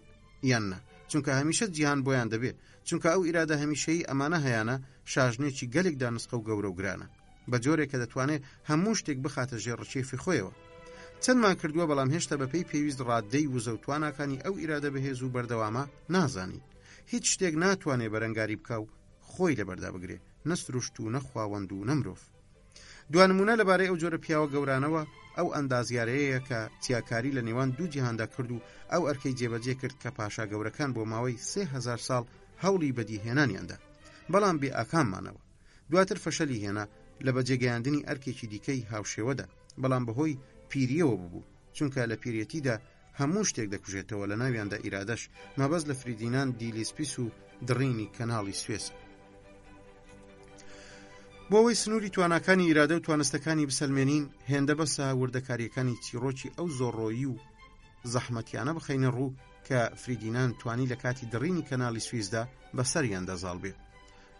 یاننا، چونکە هەمیشە جیهان بۆیان دەبێت، چونکە ئەو ئیرادە هەمیشەیی ئەمانە هەیەە شاژنێکی گەلێک دانسقە و گەورە و گرانە، بە جۆرێک کە دەتوانێت هەموو شتێک بخاتە ژێڕچێفی خۆیەوە. چەندمان کردووە بەڵام هێشتا بەپێی پێویست ڕاددەی وزەوتوانەکانی ئەو ئیرادە بەهێز و بەردەوامە نازانی. هیچ شتێک ناتوانێت بەرەنگاری بکە و خۆی لەبەردا بگرێ، نەسروشت و نەخواوەند و نەمرۆڤ. دوانمونە لەبارەی ئەو جۆرە پیاوە گەورانەوە ئەو ئەندازیارەیە کە چیاکاری لە نێوان دوو جیهاندا کرد و ئەو ئەرکەی جێبەجێ کرد کە پاشا گەورەکان بۆ ماوەی 3000 ساڵ هەوڵی بەدیهێنانیاندا، بەڵام بێ ئاکاممانەوە. دواتر فەشەلی هێنا لە بەجێگەیاندنی ئەرکێکی دیکەی هاوشێوەدا، بەڵام بەهۆی پیریەوە ببوو، چونکە لە پیرەتیدا هەموو شتێک دەکوژێتەوە، لە ناویاندا ئیرادەش مەبەست لە فریدینان دیلیسپیس و دڕینی کەناڵی سوێس. بۆ ئەوەی سنووری تواناکانی ئیرادە و توانستەکانی بسەلمێنین، هێندە بەسە وردەکاریەکانی چیرۆکی ئەو زۆڕۆیی و زەحمەتیانە بخەینە ڕوو کە فریدینان توانی لە کاتی دڕینی کەناڵی سوێسدا بەسەریان دەزاڵ بێ.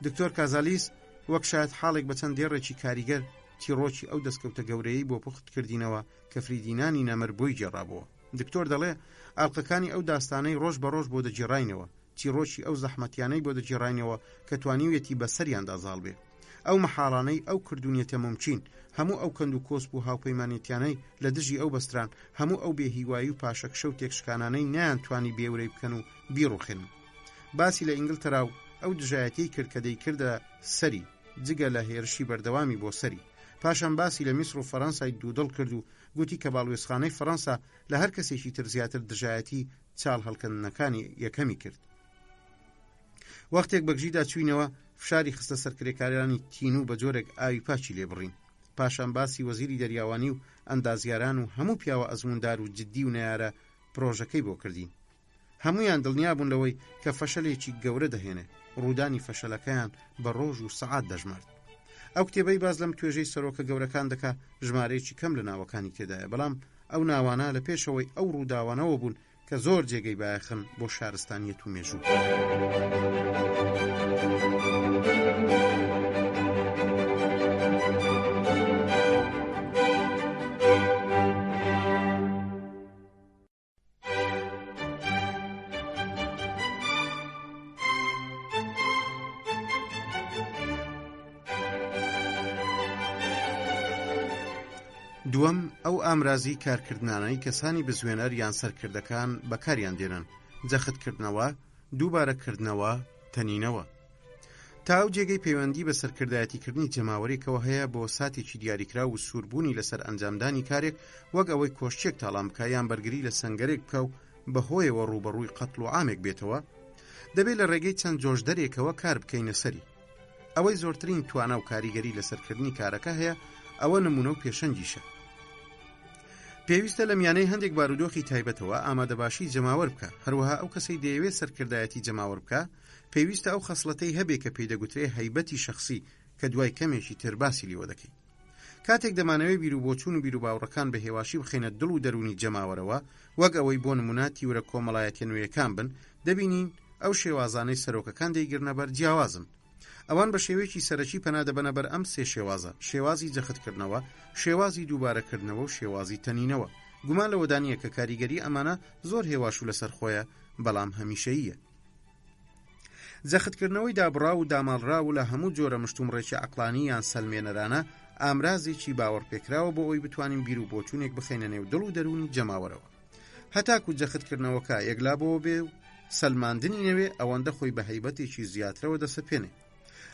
دکتۆر کازالیس وەک شاید حاڵێک بە چەند دێڕێکی کاریگەر تیرۆکی ئەو دەستکەوتە گەورەیەی بۆ پوخت کردینەوە کە فریدینانی نەمر بۆی جێڕابەوە. دکتۆر دەڵێ ئاڵلقەکانی ئەو داستانەی ڕۆژ بە ڕۆژ بۆ دەجێڕاینەوە، تیرۆکی ئەو زەحمەتیانەی بۆ دەجێڕاینەوە کە توانیوێتی بەسەریان دازاڵ بێ. ئەو مەحاڵانەی ئەو کردوونیەتە ممچین، هەموو ئەو کەند و کۆسب و هاوپەیمانێتیانەی لە دژی ئەو بەستران، هەموو ئەو بێهیوایی و پاشەکشە و تێکشکانانەی نیانتوانی بێورەی بکەن و بیڕوخێن. باسی لە ئینگلترا و ئەو دژایەتی کرد کە دەیکردە سەری جگە لە هێرشی بەردەوامی بۆ سەری. پاشان باسی لە میسر و فەڕەنسای دوودڵ کرد و گوتی کە باڵوێزخانەی فەڕەنسا لە هەر کەسێکی تر زیاتر دژایەتی چاڵ هەڵکردنەکانی یەکەمی کرد. وەختێک بەگژیدا چوینەوە فشاری خستە سەرکرێکارانی تین و بە جۆرێک ئاوی پاچی لێبڕین. پاشان باسی وەزیری دەریاوانی و ئەندازیاران و هەموو پیاوە ئەزموندار و جددی و نەیارە پرۆژەکەی بۆ کردین. هەمویان دڵنیا بوون لەوەی کە فەشەلێکی گەورە دەهێنێ، ڕوودانی فەشەلەکەیان بە ڕۆژ و سەعات دەژمارد. ئەو کتێبەی باز لەم توێژەی سەرۆکە گەورەکان دەکا ژمارەیەکی کەم لە ناوەکانی تێدایە، بەڵام ئەو ناوانە لە پێشەوەی ئەو ڕووداوانەوە بوون کە زۆر جێگەی بایەخن بۆ شارستانیەت و مێژوو. دووەم، ئەو ئامرازی کارکردنانەی کەسانی بزوێنەر یان سەرکردەکان بەکاریان دێنن، جەختکردنەوە، دووبارەکردنەوە، تەنینەوە. تا ئەو جێگەی پەیوەندی بە سەرکردایەتیکردنی جەماوەرێکەوە هەیە بۆ ساتێکی دیاریکرا و سووربوونی لەسەر ئەنجامدانی کارێک وەک ئەوەی کۆشتێک تاڵام بکە یان بەرگری لە سەنگەرێک بکە و بەهۆیەوە ڕوبەڕووی قەتڵ و عامێک بێتەوە، دەبێت لە ڕێگەی چەند جۆشدەرێکەوە کار بکەینە سەری. ئەوەی زۆرترین توانە و کاریگەری لەسەرکردنی کارەکە هەیە، ئەوە نمونە و پێشەنگیشە. پێویستە لە میانەی هەندێک بارودۆخی تایبەتەوە ئامادەباشی جەماوەر بکە. هەروەها ئەو کەسەی دەیەوێت سەرکردایەتی جەماوەر بکە پێویستە ئەو خەسڵەتەی هەبێ کە پێی دەگوترێ هەیبەتی شەخسی کە دوای کەمێکی تر باسی لیوە دەکەین. کاتێک دەمانەوێت بیر و بۆچوون و بیر و باوڕەکان بە هێواشی بخێنە دڵ و دەرونی جەماوەرەوە، وەک ئەوەی بۆ نمونە تیورە کۆمەڵایەتیە نوێیەکان بن، دەبینین ئەو شێوازانەی سەرۆکەکان دەیگرنە بەر جیاوازن. ئەوان بە شێوەیەکی سەرەکی پەنادەبەنە بەر ئەم سێ شێوازە: شێوازی جەختکردنەوە، شێوازی دووبارەکردنەوە و شێوازی تەنینەوە. گومان لەوەدا نییە کە کاریگەری ئەمانە زۆر هێواش و لەسەر خۆیە، بەڵام هەمیشەییە. جەختکردنەوەی دابڕا و داماڵرا و لە هەموو جۆرە مشتومڕێکی عەقڵانی یان سەلمێنەرانە ئامرازێکی باوەڕپێکراوە بۆ ئەوی بتوانین بیر و بۆچوونێک بخەینە نێو دڵ و دەرونی جەماوەرەوە. هەتاکو جەختکردنەوەکە یەکلا بۆ بێ و سەلماندنی نەوێ، ئەوەندە خۆی بە هەیبەتێکی زیاترەوە دەسەپێنێ.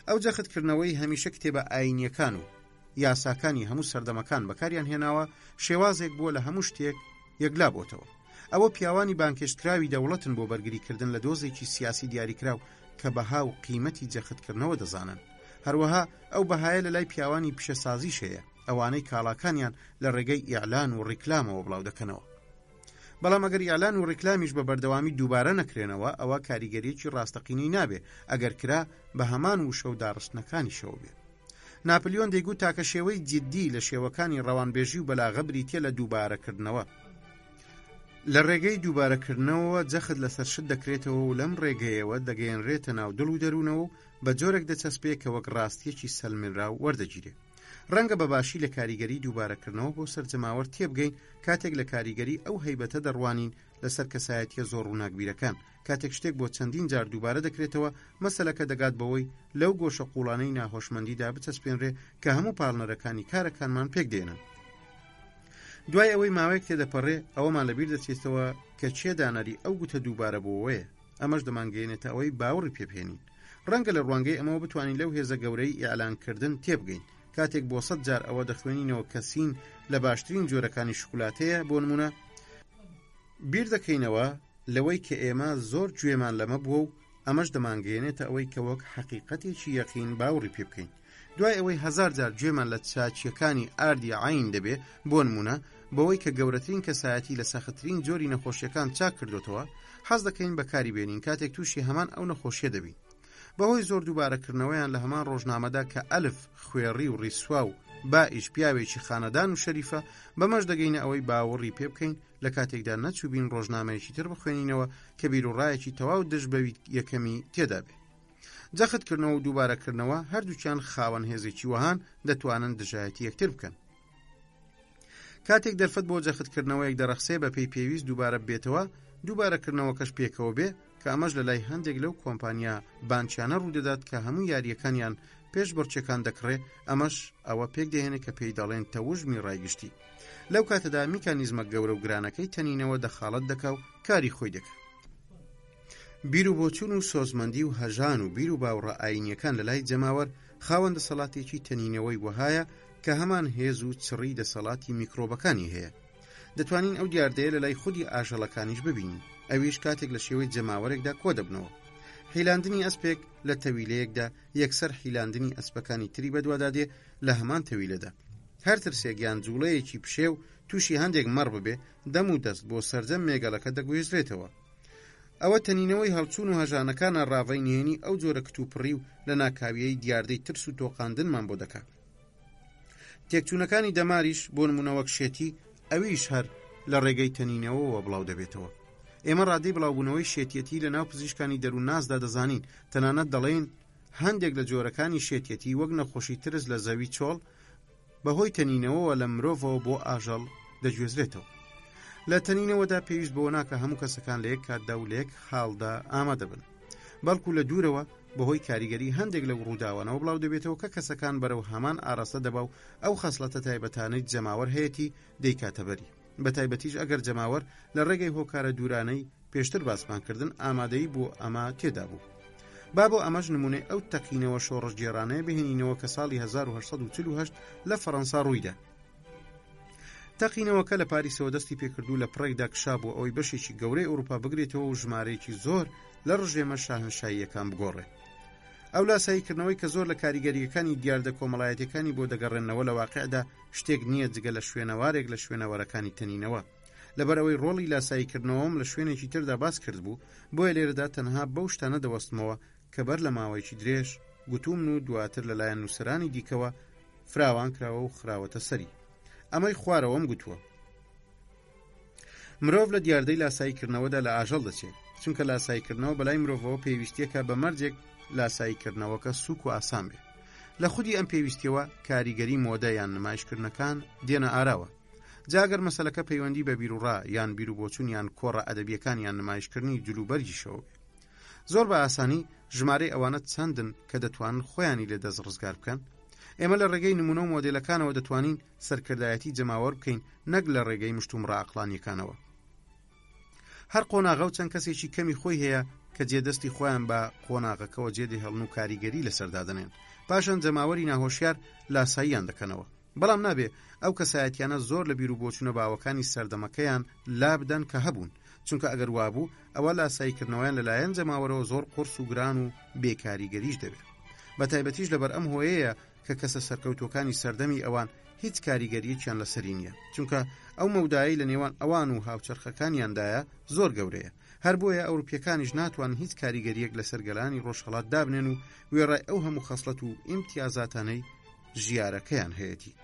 ئەو جەختکردنەوەی هەمیشە کتێبە ئاینیەکان و یاساکانی هەموو سەردەمەکان بەکاریان هێناوە، شێوازێک بووە لە هەموو شتێک یەکلا بۆتەوە. ئەوە پیاوانی بانکێشتراوی دەوڵەتن بۆ بەرگریکردن لە دۆزێکی سیاسی دیاریکراو کە بەها و قیمەتی جەختکردنەوە دەزانن. هەروەها ئەو بەهایە لە لای پیاوانی پیشەسازیش هەیە، ئەوانەی کاڵاکانیان لە ڕێگەی ئیعلان و ڕیکلامەوە بڵاو دەکەنەوە. بەڵام ئەگەر ئیعلان و ڕیکلامیش بە بەردەوامی دووبارە نەکرێنەوە، ئەوە کاریگەریەکی ڕاستەقینەی نابێ، ئەگەر کرا بە هەمان وشە و داڕستنەکانی شەو بێ. ناپلیۆن دەیگوت تاکە شێوەی جددی لە شێوەکانی ڕەوانبێژی و بەلاغە بریتیە لە دووبارەکردنەوە. لە ڕێگەی دووبارەکردنەوە جەخت لەسەر شت دەکرێتەوە و لەم ڕێگەیەوە دەگەیەنرێتە ناو دڵ و دەروونەوە و بە جۆرێک دەچەسپێ کە وەک ڕاستیەکی سەلمێنرا و وەردەگیرێ. ڕەنگە بەباشی لە کاریگەری دووبارەکردنەوە بۆ سەرجەماوەر تێبگەین کاتێک لە کاریگەری ئەو هەیبەتە دەڕوانین لەسەر کەسایەتیە زۆر ڕووناکبیرەکان. کاتێک شتێک بۆ چەندین جار دووبارە دەکرێتەوە، مەسەلەکە دەگات بەوەی لەو گۆشە قوڵانەی ناهۆشمەندیدا بچەسپێنرێ کە هەموو پاڵنەرەکانی کارەکانمان پێک دێنن. دوای ئەوەی ماوەیەک تێدەپەڕێ، ئەوەمان لەبیر دەچێتەوە کە چێ دانەری ئەو گوتە دووبارە بۆوەیە. ئەمەش دەمانگەێنێتە ئەوەی باوەڕی پێبهێنین. ڕەنگە لە ڕوانگەی ئەمەوە بتوانین لەو هێزە گەورەی ئیعلانکردن تێبگەین. کاتێک بۆ 100 جار ئەوە دەخوێنینەوە کەسین لە باشترین جۆرەکانی شکولاتەیە، بۆ نمونە بیر دەکەینەوە لەوەی کە ئێمە زۆر گوێمان لەمە بووە و ئەمەش دەمانگەێنێتە ئەوەی کە وەک حەقیقەتێکی یەقین باوەڕی پێ بکەین. دوای ئەوەی 1000 جار گوێمان لە چاچیەکانی ئاردی عین دەبێ، بۆ نمونە بەوەی کە گەورەترین کەسایەتی لە سەختترین جۆری نەخۆشیەکان چاک کردوتەوە، حەز دەکەین بەکاری بێنین کاتێک تووشی هەمان ئەو نەخۆشیە دەبین. بەهۆی زۆر دووبارەکردنەوەیان لە هەمان ڕۆژنامەدا کە ئەلف خوێڕی و ڕیسوا و بائیش پیاوێکی خانەدان و شەریفە، بەمەش دەگەینە ئەوەی باوەڕی پێ بکەین لە کاتێکدا نەچووبین ڕۆژنامەیەکی تر بخوێنینەوە کە بیرروڕایەکی تەواو دژبەوی یەکەمی تێدا بێ. جەختکردنەوە و دووبارەکردنەوە هەردووچیان خاوەن هێزێکی وەهان دەتوانن دژایەتی یەکتر بکەن. کاتێک دەرفەت بۆ جەختکردنەوەیەک دەرەخسێ بە پێی پێویست دووبارە بێتەوە، دووبارەکردنەوەکەش پێکەوە بێ کە ئەمەش لە لای هەندێک لەو کۆمپانیا بانکیانە ڕوودەدات کە هەموو یاریەکانیان پێش بڕچەکان دەکڕێ. ئەمەش ئەوە پێک دەهێنێت کە پێی دەڵێن تەوژمی ڕایگشتی. لەو کاتەدا میکانیزمە گەورە و گرانەکەی تەنینەوە دەخاڵەت دەکا و کاری خۆی دەکات. بیر و بۆچوون و سۆزمەندی و هەژان و بیر و باوڕە ئاینیەکان لە لای جەماوەر خاوەن دەسەڵاتێکی تەنینەوەی وەهایە کە هەمان هێز و چڕی دەسەڵاتی میکرۆبەکانی هەیە. دەتوانین ئەو دیاردەیە لە لای خودی ئاژەڵەکانیش ببینین. ئەویش کاتێک لە شێوەی جەماوەرێکدا کۆ دەبنەوە. حیلاندنی ئەسپێک لە تەویلەیەکدا یەکسەر حیلاندنی ئەسپەکانی تری بەدوادادێ لە هەمان تەویلەدا. هەر ترسێک یان جوڵەیەکی پشێ و تووشی هەندێک مەڕ ببێ، دەم و دەست بۆ سەرجەم مێگەڵەکە دەگوێزرێتەوە. ئەوە تەنینەوەی هەڵچوون و هەژانەکانە ڕاڤەینێنی ئەو جۆرە کتوپڕی و لە ناکاویەی دیاردەی ترس و تۆقاندنمان بۆ دەکات. تێکچوونەکانی دەماریش بۆ نمونەوەک شێتی، ئەویش هەر لە ڕێگەی تەنینەوەەوە بڵاو دەبێتەوە. ئێمە ڕادەی بڵاوبوونەوەی شێتیەتی لە ناو پزیشکانی دەروون نازدا دەزانین. تەنانەت دەڵێن هەندێک لە جۆرەکانی شێتیەتی وەک نەخۆشی ترس لە زەوی چۆڵ بەهۆی تەنینەوەوە لە مرۆڤەوە بۆ ئاژەڵ دەگوێزرێتەوە. لە تەنینەوەدا پێویست بۆ ناکە هەموو کەسەکان لە یەک کاتدا و لە یەک حاڵدا ئامادە بن، بەڵکو لە دوورەوە بەهۆی کاریگەری هەندێک لە ڕووداوانەوە بڵاو دەبێتەوە کە کەسەکان بەرەو هەمان ئاراستە دەبا و ئەو خەسڵەتە تایبەتانەی جەماوەر هەیەی دەیکاتە بەری. بە تایبەتیش ئەگەر جەماوەر لە ڕێگەی هۆکارە دوورانەی پێشتر باسمان کردن ئامادەی بۆ ئەمە تێدا بوو. بابۆ ئەمەش نمونێ ئەو تەقینەوە شۆڕش جێرانەیە بهێنینەوە کە ساڵی 1848 لە فەڕەنسا ڕوویدا. تەقینەوەکە لە پاریسەوە دەستی پێکردو لە پڕێکدا کشا بۆ ئەوەی بەشێکی گەورەی ئەوروپا بگرێتەوە و ژمارەیەکی زۆر لە ڕژێمە شاهنشاییەکان بگۆڕێ. ئەو لاساییکردنەوەی کە زۆر لە کاریگەریەکانی دیاردە کۆمەڵایەتەکانی بۆ دەگەڕێنەوە لە واقعدا شتێک نییە جگە لە شوێنەوارێک لە شوێنەوەرەکانی تەنینەوە. لەبەرەوەی ڕۆڵی لاساییکردنەوەم لە شوێنێکی تردا باس کرد بوو، بۆیە لێرەدا تەنها بەو شتانە دەوەستمەوە کە بەر لە ماوەیەکی درێژ گوتومن و دواتر لەلایەن نووسرانی دیکەوە فراوان کراوە و خراوەتە سەری. ئەمەی خوارەوەم گوتووە. مرۆڤ لە دیاردەی لاساییکردنەوەدا لە ئاژەڵ دەچێت، چونکە لاساییکردنەوە بەلای مرۆڤەوە پێویستیەکە بە مەرجێک لاساییکردنەوەکە سووک و ئاسان بێ. لە خودی ئەم پێویستیەوە کاریگەری مۆدە یان نمایشکردنەکان دێنە ئاراوە. جاگەر مەسەلەکە پەیوەندی بە بیرروڕا یان بیرروبۆچوون یان کۆڕە ئەدەبیەکان یان نمایشکردنی جلوبەرجیشەوە بێ. زۆر بە ئاسانی ژمارەی ئەوانە چەندن کە دەتوانن خۆیانی لە دەست ڕزگار بکەن. ئێمە لە ڕێگەی نمونە و مۆدێلەکانەوە دەتوانین سەرکردایەتی جەماوەر بکەین، نەک لە ڕێگەی مشتومڕە عەقلانیەکانەوە. هەر قۆناغە و چەند کەسێکی کەمی خۆی هەیە کە جێدەستی خۆیان بە قۆناغەکەەوە جێدی هەڵن و کاریگەری لەسەردادنێن، پاشان جەماوەری ناهۆشیار لاساییان دەکەنەوە. بەڵام نابێ ئەو کەسایەتیانە زۆر لە بیر و بۆچوونە باوەکانی سەردەمەکەیان لابدەن کە هەبوون، چونکە ئەگەر وابوو ئەوە لاساییکردنەوەیان لەلایەن جەماوەرەوە زۆر قورس و گران و بێکاریگەریش دەبێت. بە تایبەتیش لەبەر ئەم هۆیەیە کە کەسە سەرکەوتوەکانی سەردەمی ئەوان هیچ کاریگەریەکیان لەسەری نییە، چونکە ئەو مەودایی لە نێوان ئەوان و هاوچەرخەکانیاندایە زۆر گەورەیە. هەر بۆیە ئەوروپیەکانیش ناتوان هیچ کاریگەریەک لەسەر گەلانی ڕۆژهەڵات دابنێن و وێڕای ئەو هەموو خەسڵەت و ئیمتیازاتانەی ژیارەکەیان هەیەی.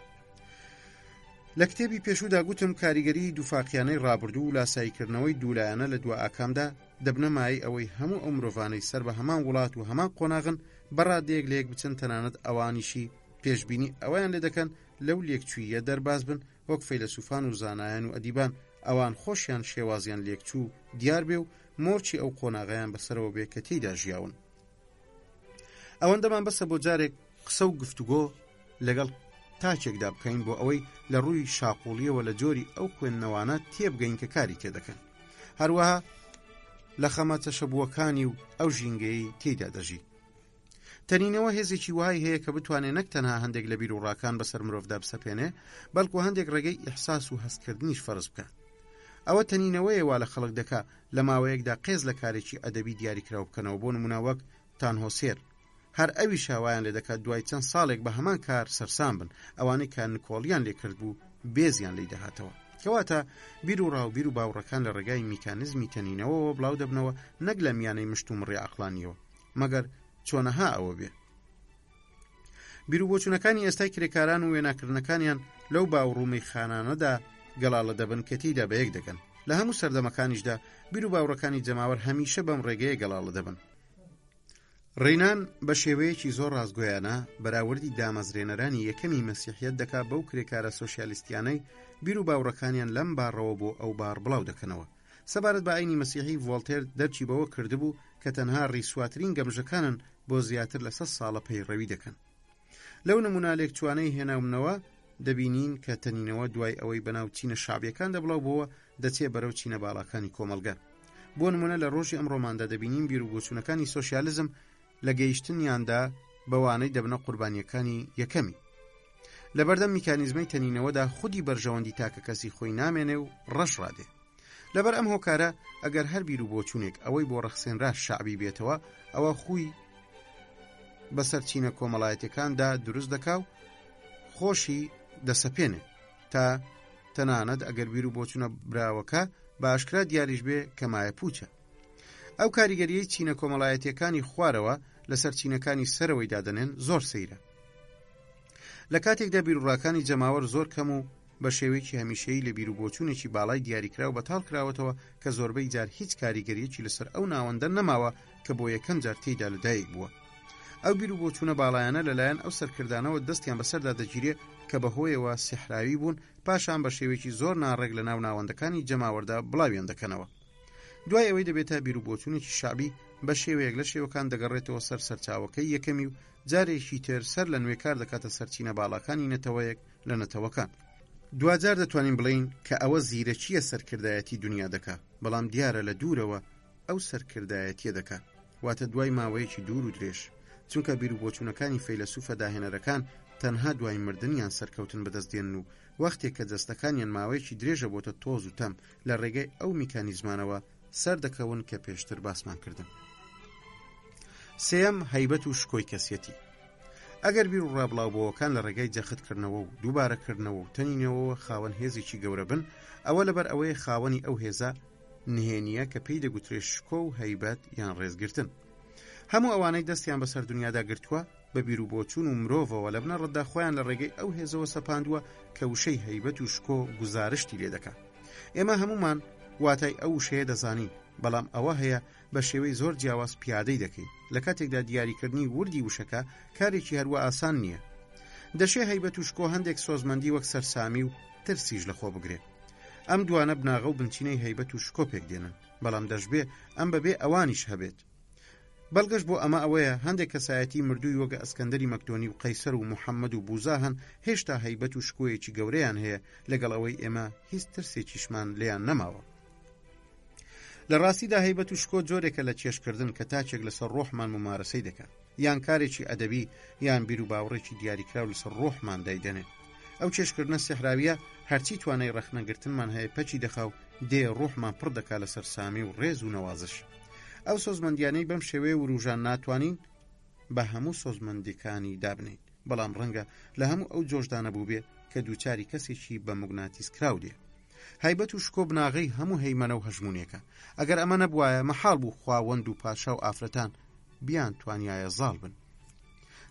لە کتێبی پێشوودا گوتم کاریگەری دووفاقیانەی ڕابردوو و لاساییکردنەوەی دوولایەنە لە دو ئاکامدا دەبنەمای ئەوەی هەموو ئەو مرۆڤانەی سەر بە هەمان وڵات و هەمان قۆناغن بەڕادەیەک لە یەک بچن، تەنانەت ئەوانیشی پێشبینی ئەویان لێ دەکەن لەو لێکچوویە دەرباز بن وەک فەیلسوفان و زانایان و ئەدیبان ئەوان خۆشیان شێوازیان لێکچوو دیار بێ و مۆچی ئەو قۆناغیان بەسەرەوە بێ کە تێیدا ژیاون. ئەوەندەمان بەسە بۆ جارێک قسە و گفتوگۆ لەگەڵ تاچێکدا بکەین بۆ ئەوەی لە ڕووی شاقوڵیەوە لە جۆری ئەو خوێندنەوانە تێبگەین کە کاری تێدەکەن، هەروەها لە خەمە چەشەبووەکانی و ئەو ژینگەی تێیدا دەژی. تەنینەوە هێزێکی وای هەیە کە بتوانێت نەک تەنها هەندێک لە بیرروڕاکان بەسەر مرۆڤدا بسەپێنێ، بەڵکو هەندێک ڕێگەی ئیحساس و هەستکردنیش فەرز بکە. ئەوە تەنینەوەیە وا لە خەڵک دەکا لە ماوەیەکدا قێز لە کارێکی ئەدەبی دیاریکراو بکەنەوە، بۆ نمونە وەک تانهۆسێر. هەر ئەوی شاوایان لێ دەکات دوای چەند ساڵێک بە هەمان کار سەرسام بن، ئەوانەی کە نکۆڵیان لێ کرد بوو بێزیان لێ دەهاتەوە. کەواتە بیر و ڕاوبیر و باوڕەکان لە ڕێگای میکانیزمی تەنینەوەەوە بڵاو دەبنەوە، نەک لە میانەی مشتومڕێ عەقلانیەوە، مەگەر چۆنەها ئەوە بێ. بیر و بۆچوونەکانی ئێستای کرێکاران و وێناکردنەکانیان لەو باوڕوومەی خانانەدا گەڵاڵە دەبن کە تێیدا بەیەک دەکەن. لە هەموو سەردەمەکانیشدا بیر و باوڕەکانی جەماوەر هەمیشە بەم ڕێگەیە گەڵاڵە دەبن. ڕێنان بە شێوەیەکی زۆر ڕازگۆیانە بەراوردی دامەزرێنەرانی یەکەمی مەسیحیەت دەکا بەو کرێکارە سۆشیالیستیانەی بیر و باوڕەکانیان لەم باڕەوە بۆ ئەو باڕ بڵاو دەکەنەوە. سەبارەت بە ئاینی مەسیحی ڤۆڵتێر دەرچی بەوە کردبوو کە تەنها ڕیسواترین گەمژەکانن بۆ زیاتر لە 100 ساڵە پەیڕەوی دەکەن. لەو نمونە لێکچوانەی هێناومنەوە دەبینین کە تەنینەوە دوای ئەوەی بەناو چینە شعبیەکان دەبڵاو بۆوە دەچێ بەرەو چینە باڵاکانی کۆمەلگە. بۆ نمونە لە ڕۆژی ئەمڕۆماندا دەبینین بیر و بۆچوونەکانی سۆشیالیزم لە گەیشتنیاندا بەوانەی دەبنە قوربانیەکانی یەکەمی. لە بەردەم میکانیزمەی تەنینەوەدا خودی بەرژەوەندی تاکە کەسی خۆی نامێنێ و ڕەش ڕادێ. لەبەر ئەم هۆکارە ئەگەر هەر بیر و بۆچوونێک ئەوەی بۆ ڕەخسێنرا شعبی بێتەوە، ئەوە خوی بەسەر چینە کۆمەڵایەتەکاندا دروست دەکا و خۆشی دەسەپێنێ، تا تەنانەت ئەگەر بیر و بۆچوونە براوەکە بە ئاشکرا دیاریش بێ کە مایە پوچە. ئەو کاریگەریەی چینە کۆمەڵایەتیەکانی خوارەوە لەسەر چینەکانی سەرەوەی دادەنێن زۆر سەیرە. لە کاتێکدا بیرروڕاکانی جەماوەر زۆر کەم و بە شێوەیەکی هەمیشەیی لە بیر و بۆچوونێکی باڵای دیاریکرا و بەتاڵ کراوەتەوە کە زۆربەی جار هیچ کاریگەریەکی لەسەر ئەو ناوەندە نەماوە کە بۆ یەکەم جار تێیدا لەدایک بووە. ئەو بیر و بۆچوونە باڵایانە لەلایەن ئەو سەرکردانەوە دەستیان بەسەردا دەگیرێ کە بەهۆیەوە سیحراوی بوون، پاشان بە شێوەیەکی زۆر ناڕێک لە ناو ناوەندەکانی جەماوەردا بڵاویان دەکەنەوە. دوای ئەوەی دەبێتە بیر و بۆچوونێکی شعبی بە شێوەیەک لە شێوەکان دەگەڕێتەوە سەر سەرچاوەکەی یەکەمی و جارێکی تر سەر لە نوێ کار دەکاتە سەرچینە باڵاکانی نەتەوەیەک لە نەتەوەکان. دوجار دەتوانین بڵین کە ئەوە زیرەکیە سەرکردایەتی دنیا دەکات، بەڵام دیارە لە دوورەوە ئەو سەرکردایەتیە دەکات، واتە دوای ماوەیەکی دوور و درێژ، چونکە بیر و بۆچوونەکانی فەیلسوفە داهێنەرەکان تەنها دوای مردنیان سەرکەوتن بەدەستدێن و وەختێک کە جەستەکانیان ماوەیەکی درێژە بۆتە تۆز و تەم لە ڕێگەی ئەو میکانیزمانەوە سەردەکەون کە پێشتر باسمان کردن. سێەم، هەیبەت و شکۆی کەسیەتی. ئەگەر بیر و ڕابڵاوبەوەکان لە ڕێگای جەختکردنەوە و دووبارەکردنەوە و تەنینەوەەوە خاوەن هێزێکی گەورە بن، ئەوە لەبەر ئەوەیە خاوەنی ئەو هێزە نهێنیە کە پێی دەگوترێت شکۆ و هەیبەت یان ڕێزگرتن. هەموو ئەوانەی دەستیان بەسەر دنیادا گرتووە بە بیر و بۆچوون و مرۆڤەوە لە بنە ڕەتدا خۆیان لە ڕێگەی ئەو هێزەوە سەپاندووە کە وشەی هەیبەت و شکۆ گوزارشتی لێ دەکات. ئێمە هەمومان واتای ئەو وشەیە دەزانین، بەڵام ئەوە هەیە بە شێوەی زۆر جیاواز پیادەی دەکەین. لە کاتێکدا دیاریکردنی وردی وشەکە کارێکی هەروە ئاسان نییە. دەشێ هەیبەت و شکۆ هەندێک سۆزمەندی وەک سەرسامی و ترسیش لەخۆ بگرێت. ئەم دوانە بناغە و بنچینەی هەیبەت و شکۆ پێک دێنن، بەڵام دەشبێ ئەم بەبێ ئەوانیش هەبێت. بەڵگەش بۆ ئەمە ئەوەیە هەندێک کەسایەتی مردووی وەگە ئەسکەندەری مەکدۆنی و قەیسەر و محەممەد و بوزا هەن هێشتا هەیبەت و شکۆیەکی گەورەیان هەیە لەگەڵ ئەوەی ئێمە هیچ ترسێکیشمان لێیان نەماوە. لە ڕاستیدا هەیبەت و شکۆ جۆرێکە لە چێشکردن کە تاچێک لەسەر ڕۆحمان ممارەسەی دەکات، یان کارێکی ئەدەبی یان بیر و باوەڕێکی دیاریکراو لەسەر ڕۆحمان دایدەنێت. ئەو چێشکردنە سێحراویە هەرچی توانای ڕەخنەگرتنمان هەیە پەچی دەخاو دێ ڕۆحمان پڕ دەکات لەسەر سامی و ڕێز و نەوازش. ئەو سۆزمەندیانەی بەم شێوەیە وروژان ناتوانین بە هەموو سۆزمەندەکانی دابنین، بەڵام ڕەنگە لە هەموو ئەو جۆشدانە بوو بێ کە دووچاری کەسێکی بە موگناتیس کراو دێ. هەیبەت و شکۆ بناغەی هەموو هەیمەنە و هەژمونێکە. ئەگەر ئەمە نەبوایە مەحاڵ بوو خواوەند و پاشا و ئافرەتان بیان توانایە زاڵ بن.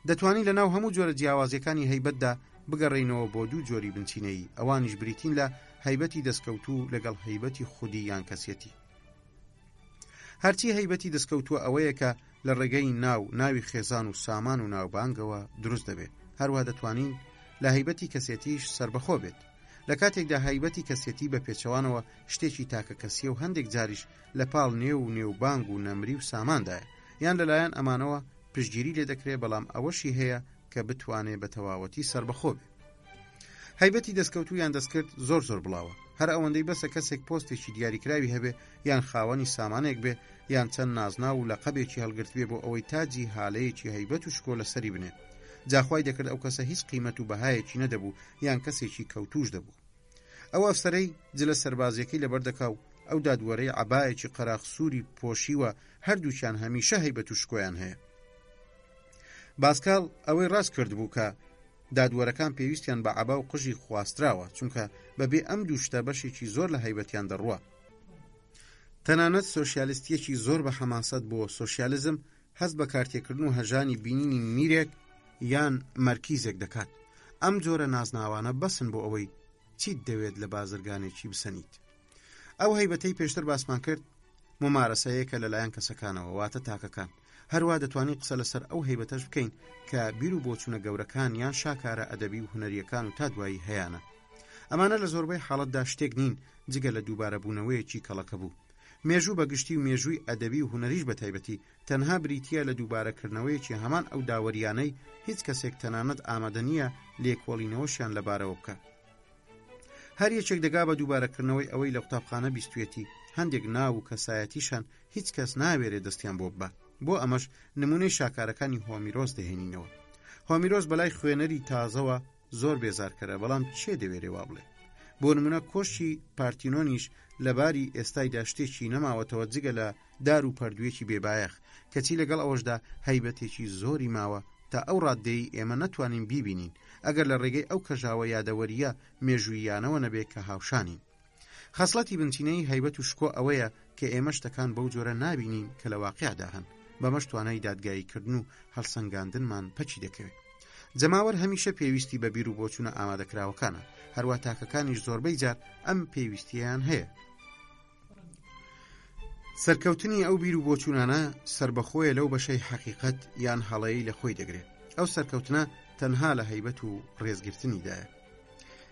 دەتوانین لەناو هەموو جۆرە جیاوازیەکانی هەیبەتدا بگەڕێینەوە بۆ دوو جۆری بنچینەیی، ئەوانیش بریتین لە هەیبەتی دەستکەوتوو لەگەڵ هەیبەتی خودی یان کەسیەتی. هەرچی هەیبەتی دەستکەوتووە ئەوەیە کە لە ڕێگەی ناوی خێزان و سامان و ناوبانگەوە دروست دەبێت. هەروە دەتوانین لە هەیبەتی کەسیەتیش سربەخۆ بێت. لە کاتێکدا هەیبەتی کەسیەتی بە پێچەوانەوە شتێکی تاکە کەسیە و هەندێک جاریش لە پاڵ نێوبانگ و نەمری و ساماندایە، یان لەلایەن ئەمانەوە پشتگیری لێ دەکرێت، بەڵام ئەوەشی هەیە کە بتوانێت بە تەواوەتی سربەخۆ بێت. هەیبەتی دەستکەوتوو یان دەستکرد زۆر بڵاوە. هەر ئەوەندەی بەسە کەسێک پۆستێکی دیاریکراوی هەبێ یان خاوەنی سامانێک بێ یان چەند نازنا و لە قەبێکی هەڵگرت بێ بۆ ئەوەی تاجی هالەیەکی هەیبەت و شکۆ لەسەری بنێ. جاخوای دەکرد ئەو کەسە هیچ قیمەت و بەهایەکی نەدەبوو یان کەسێکی کەوتوش دەبوو. ئەو ئەفسەرەی جلە سەربازیەکەی لەبەردەکاو ئەو دادوەرەی عەبایەکی قەراق سووری پۆشیوە هەردووچیان هەمیشە هەیبەت و شکۆیان هەیە. باسکال ئەوەی ڕاست کرد بوو کە دادوەرەکان پێویستیان بە عەبا و قژی خواستراوە، چونکە بەبێ ئەم دوو شتە بەشێکی زۆر لە هەیبەتیان دەڕوە. تەنانەت سۆشیالیستیەکی زۆر بە حەماسەت بۆ سۆشیالیزم هەست بە کارتێکردن و هەژانی بینینی میرێک یان مەرکیزێک دەکات. ئەم جۆرە نازناوانە بەسن بۆ ئەوەی چیت دەوێت لە بازرگانێکی بسەنیت. ئەو هەیبەتەی پێشتر باسمان کرد ممارەسەیەکە لەلایەن کەسەکانەوە، واتە تاکەکان. هەروە دەتوانین قسە لەسەر ئەو هەیبەتەش بکەین کە بیر و بۆچوونە گەورەکان یان شاکارە ئەدەبی و هونەریەکان و تا دوایی هەیەە. ئەمانە لە زۆربەی حاڵەتدا شتێک نین جگە لە دووبارە بوونەوەیەکی کەڵەکە بوو. مێژوو بەگشتی و مێژووی ئەدەبی و هونەریش بە تایبەتی تەنها بریتیە لە دووبارەکردنەوەیەکی هەمان ئەو داوەریانەی هیچ کەسێک تەنانەت ئامادە نییە لێکۆڵینەوەشیان لەبارەوە بکە. هەر یەکێک دەگا بە دووبارەکردنەوەی ئەوەی لە قوتابخانە بیستوێتی، هەندێک ناو و کەسایەتیشان هیچ کەس ناوێرێ دەستیان بۆ ببە. بۆ ئەمەش نمونەی شاکارەکانی هۆمیرۆس دەهێنینەوە. هۆمیرۆس بەلای خوێنەری تازەوە زۆر بێزارکەرە، بەڵام چێ دەوێرێ وا بڵێ؟ بۆ نمونە کۆشتی پارتینۆنیش لەباری ئێستایدا شتێکی نەماوەتەوە جگە لە دار و پەردوویەکی بێبایەخ، کەچی لەگەڵ ئەوەشدا هەیبەتێکی زۆری ماوە تا ئەو ڕاددەی ئێمە نەتوانین بیبینین ئەگەر لە ڕێگەی ئەو کەژاوە یادەوەریە مێژوویانەوە نەبێت کە هاوشانین. خەسڵەتی بنچینەی هەیبەت و شکۆ ئەوەیە کە ئێمە شتەکان بەو جۆرە نابینین کە لە واقعدا هەن، بەمەش توانای دادگاییکردن و هەڵسەنگاندنمان پەچی دەکەوێت. جەماوەر هەمیشە پێویستی بە بیر و بۆچوونە ئامادەکراوەکانە، هەروە تاکەکانیش زۆربەی جار ئەم پێویستیان هەیە. سەرکەوتنی ئەو بیر و بۆچوونانە سربەخۆیە لەو بەشەی حەقیقەت یان هەڵەیی لە خۆی دەگرێت. ئەو سەرکەوتنە تەنها لە هەیبەت و ڕێزگرتنیدایە.